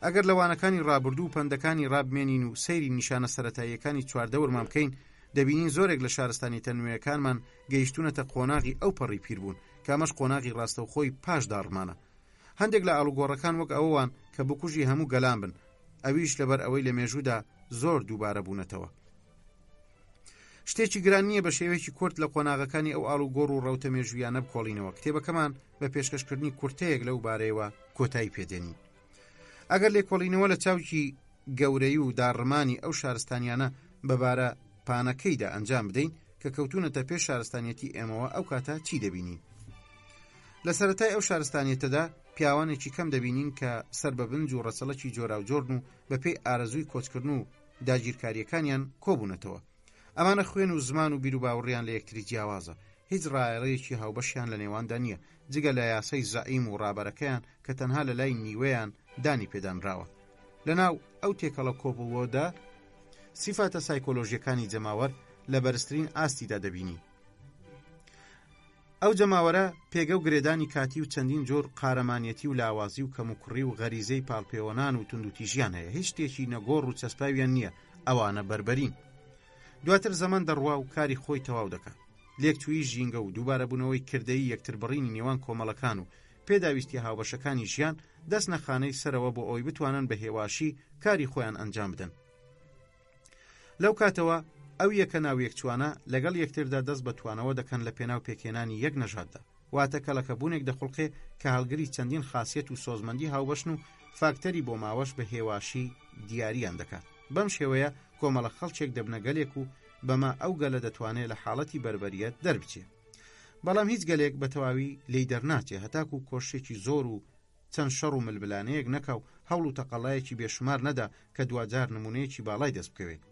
ئەگەر لەوانەکانی ڕابردوو و پەندەکانی ڕابمێنین و سەیری نیشانە سەرەتاییەکانی چواردە وەرمان بکەین، دەبینین زۆرێک لە شارستانیەتە نوێیەکانمان گەیشتونەتە قۆناغی ئەو پەڕی پیر بوون کە ئەمەش قۆناغی ڕاستەوخۆی پاش داڕمانە. هەندێک لە ئاڵوگۆڕەکان وەک ئەوەوان کە بکوژی هەموو گەلان بن، ئەویش لەبەر ئەوەی لە مێژوودا زۆر دووبارە بوونەتەوە. شتێکی گران نییە بە شێوەیەکی کورت لە قۆناغەکانی ئەو ئاڵوگۆڕ و ڕەوتە مێژوویانە بکۆڵینەوە. کتێبەکەمان بە پێشکەشکردنی کورتەیەک لەو بارەیەوە کۆتایی پێدێنین. ئەگەر لێکۆڵینەوە لە چاوکی گەورەی و داڕمانی ئەو شارستانیانە بەبارە پانەکەیدا ئەنجام بدەین کە کەوتونەتە پێش شارستانیەتی ئێمەوە، ئەو کاتە چی دەبینین؟ لە سەرەتای ئەو شارستانیەتەدا پیاوانێکی کەم دەبینین کە سەر بە بنج و ڕەچەڵەکی جۆرا و جۆرن و بەپێی ئارەزووی کۆچکردن و داگیرکاریەکانیان کۆبوونەتەوە. ئەمانە خوێن و زمان و بیر و باوەڕیان لە یەکتری جیاوازە، هیچ ڕایەڵەیەکی هاوبەشیان لە نێواندا نییە جگە لە یاسەی زەعیم و ڕابەرەکەیان کە تەنها لە لای نیوەیان دانی پێدانراوە. لەناو ئەو تێکەڵە کۆبووەدا سیفاتە سایکۆلۆژیەکانی جەماوەر لە بەرزترین ئاستیدا دەبینی. ئەو جەماوەرە پێگە و گرێدانی کاتی و چەندین جۆر قارەمانیەتی و لاوازی و کەموکڕی و غەریزەی پاڵپێوەنان و توندوتیژیان هەیە، هیچ شتێکی نەگۆڕ و چەسپاویان نییە، ئەوانە بربەرین. دواتر زەمان دەڕوا و کاری خۆی تەواو دەکات. لێکچووی ژینگە و دووبارە بوونەوەی کردەی یەکتر بڕینی نێوان کۆمەڵەکان و پێداویستی هاوبەشەکانی ژیان دەست نەخانەی سەرەوە بۆ ئەوی بتوانن بە هێواشی کاری خۆیان ئەنجام بدەن. لەو کاتەوە ئەو یەکە ناو یەکچوانە لەگەڵ یەکتردا دەست بەتوانەوە دەکەن لە پێناو پێکێنانی یەک نەژاددا، واتە کەلەکەبوونێک دەخڵقێ کە هەڵگری چەندین خاصیت و سۆزمەندی هاوبەشن و فاکتەری بۆ ماوەش بە هێواشی دیاریان دەکات. بەم شێوەیە کۆمەڵە خەڵکێک دەبنە گەلێک و بەما ئەو گەلە دەتوانێت لە حاڵەتی بربەریەت دەربچێت. بەڵام هیچ گەلێک بە تەواوی لی دەرناچێت، هەتاکو کۆشتێکی زۆر و چەند شەڕ و ملبلانەیەک نەکاو هەوڵ و تەقەڵایەکی بێشمار نەدا کە دوجار نمونەیەکی باڵای دەست بکەوێت.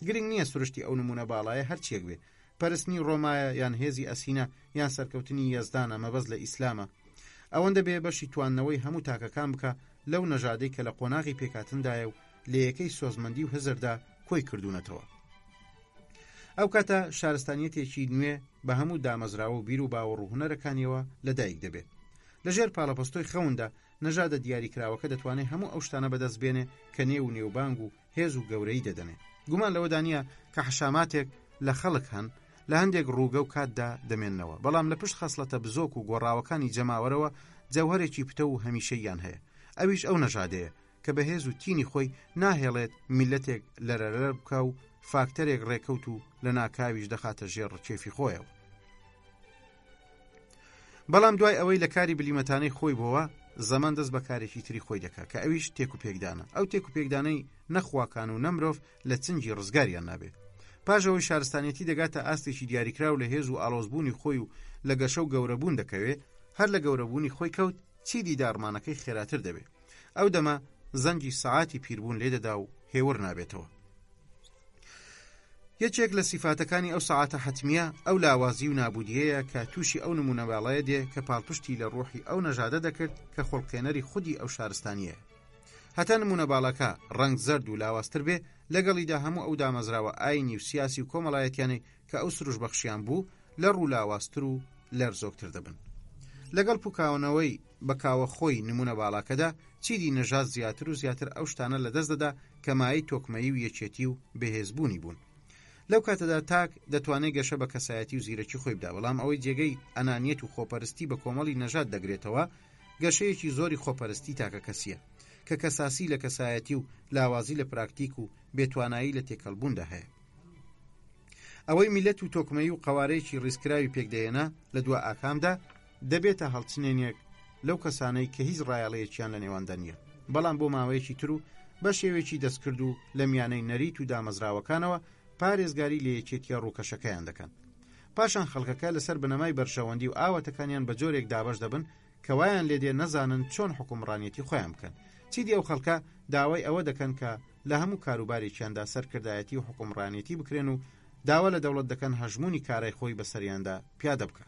گرنگ نییە سروشتی ئەو نمونە باڵایە هەرچیەک بێ، پەرستنی ڕۆمایە یان هێزی ئەسینە یان سەرکەوتنی یەزدانە مەبەست لە ئیسلامە، ئەوەندە بێ بەشی تواننەوەی هەموو تاکەکان بکە لەو نەژادەی کە لە قۆناغی پێکاتندایە و لە یەکەی سۆزمەندی و هزردا کۆی کردوونەتەوە. ئەو کاتە شارستانیەتێکی نوێ بە هەموو دامەزراوە و بیر و باوەڕ و هونەرەکانیەوە لەدایک دەبێت. لەژێر پاڵەپەستۆی خەوندا نەژادە دیاریکراوەکە دەتوانێت هەموو ئەو شتانە بەدەست بێنێ کە نێو و نێوبانگ و هێز و گەورەی دەدەنێ. گومان لەوەدا نییە کە حەشاماتێک لە خەڵک هەن لە هەندێک ڕووگە و کاتدا دەمێننەوە، بەڵام لە پشت خەسڵەتە بزۆک و گۆڕاوەکانی جەماوەرەوە جەوهەرێکی پتە و هەمیشەیان هەیە. ئەویش ئەو نەژادەیە کە بەهێز و تینی خۆی ناهێڵێت میلەتێک لەرەرە بکە و فاکتەرێک ڕێکەوت و لە ناکاویش دەخاتە ژێر ڕکێفی خۆیەوە. بەڵام دوای ئەوەی لە کاری بلیمەتانەی خۆی بۆوە زەمان دەست بە کارێکی تری خۆی دەکات کە ئەویش تێک و پێکدانە. ئەو تێک و پێکدانەی نەخواکان و نەمرۆڤ لە چنجی ڕزگاریان نابێت. پاشەوەی شارستانیەتی دەگاتە ئاستێکی دیاریکراو لە هێز و ئاڵۆزبوونی خۆی و لە گەشە و گەورەبوون دەکەوێت، هەر لە گەورەبوونی خۆی کەوت چیدی دارمانەکەی خێراتر دەبێت. ئەو دەما زەنگی سەعاتی پیربوون لێدەدا و هێور نابێتەوە. یەکێک لە سیفاتەکانی ئەو سەعاتە حەتمیە ئەو لاوازی و نابودیەیە کە تووشی ئەو نمونە باڵایە دێ کە پاڵپشتی لە ڕۆحی ئەو نەژادە دەکرد کە خۆڵقێنەری خودی ئەو شارستانیە. هەتا نمونە باڵەکە ڕەنگ زەرد و لاواستر بێ، لەگەڵیدا هەموو ئەو دامەزراوە ئاینی و سیاسی و کۆمەڵایەتیانەی کە ئەو سروش بەخشیان بوو لە ڕوو لاواستر و لەرزۆکتر دەبن. لەگەڵ پوکاونەوەی بەکاوە خۆی نمونە باڵاکەدا چیدی نەژاد زیاتر و زیاتر ئەو شتانە لەدەست دەدا کە مای تۆکمەیی و یەکێتی و بەهێزبوونی بوون. لەو کاتەدا تاک دەتوانێت گەشە بە کەسایەتی و زیرەکی خۆی بدا، بەڵام ئەوەی جێگەی ئەنانیەت و خۆپەرستی بە کۆمەڵی نەژاد دەگرێتەوە گەشەیەکی زۆری خۆپەرستی تاکە کەسیە کە کەساسی لە کەسایەتی و لاوازی لە پراکتیک و بێتوانایی لە تێکەڵبووندا هەیە. ئەوەی میلەت و تۆکمەیی و قەوارەیەکی ڕیزکراوی پێکدەێنە لە دوا ئاکامدا دەبێتە هەڵچنێنێک لەو کەسانەی کە هیچ ڕایەڵەیەکیان لە نێواندا نییە، بەڵام بۆ ماوەیەکی تر و بە شێوێکی دەستکرد و لە میانەی نەریت و دامەزراوەکانەوە پارێزگاری لە یەکێتیە ڕووکەشەکەیان دەکەن. پاشان خەڵکەکە لەسەر بنەمای بەرژەوەندی و ئاواتەکانیان بە جۆرێک دابەش دەبن کە وایان لێدێ نەزانن چۆن حکومڕانیەتی خۆیان بکەن. چیدی ئەو خەڵکە داوای ئەوە دەکەن کە لە هەموو کاروبارێکیاندا سەرکردایەتی و حکومڕانیەتی بکرێن و داوا لە دەوڵەت دەکەن هەژمونی کارای خۆی بەسەریاندا پیادە بکە.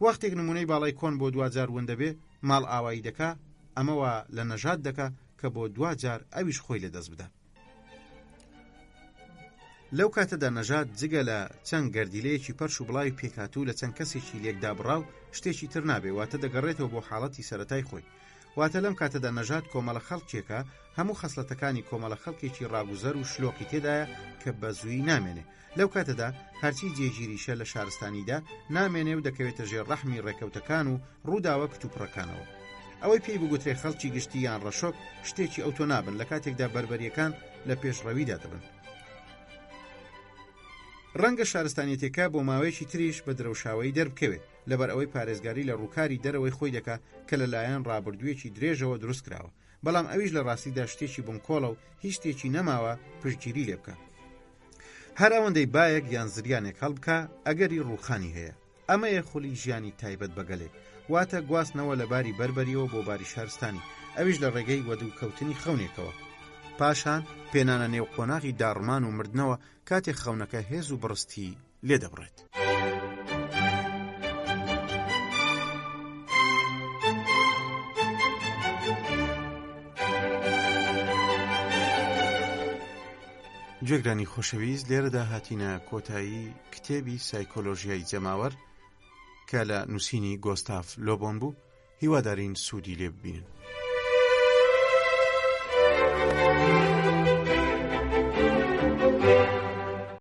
وەختێک نمونەی باڵای کۆن بۆ دوجار ون دەبێ ماڵ ئاوایی دەکا، ئەمەوە لە نەژاد دەکا کە بۆ دوجار ئەویش خۆی لەدەست بدە. لەو کاتەدا نەژاد جگە لە چەند گەردیلەیەکی پەرش و بڵاوی پێکهاتوو لە چەند کەسێکی لێکدا بڕاو شتێکی تر نابێ واتە دەگەڕێتەوە بۆ حاڵەتی سەرەتای خۆی. واتە لەم کاتەدا نەژاد کۆمەڵە خەڵکێکە هەموو خەسلەتەکانی کۆمەڵە خەڵکێکی ڕاگوزەر و شلۆقی تێدایە کە بە زووی نامێنێ. لەو کاتەدا هەرچی جێگیریشە لە شارستانیدا نامێنێ و دەکەوێتە ژێر ڕەحمی ڕێکەوتەکان و ڕووداوە کتوپڕەکانەوە. ئەوەی پێی بگوترێ خەڵکی گشتی یان ڕەشۆک شتێکی ئەوتۆ نابن لە کاتێکدا بربەریەکان لە پێشڕەویدا دەبن. ڕەنگە شارستانیەتێکە بۆ ماوەیەکی تریش بە درەوشاوی دەربکەوێت لەبەر ئەوەی پارێزگاری لە ڕووکاری دەرەوەی خۆی دەکا کە لەلایەن ڕابردوویەکی درێژەوە دروست کراوە، بەڵام ئەویش لە ڕاستیدا شتێکی بنکۆڵە و هیچ شتێکی نەماوە پشتگیری لێ بکە. هەر ئەوەندەی بایەک یان زریانێک هەڵبکە ئەگەری ڕووخانی هەیە. ئەمەیە خولی ژیانی تایبەت بەگەلێک، واتە گواستنەوە لە باری بەربەریەوە بۆ باری شارستانی، ئەویش لە ڕێگەی وەدووکەوتنی خەونێکەوە. پاشان پێنانە نێو قۆناغی داڕمان و مردنەوە کاتێک خەونەکە هێز و بڕستی لێ دەبڕێت. گوێگرانی خۆشەویست، لێرەدا هاتینە کۆتایی کتێبی سایکۆلۆژیای جەماوەر کە لە نووسینی گۆستاف لۆبۆن بوو. هیوادارین سوودی لێ ببینن.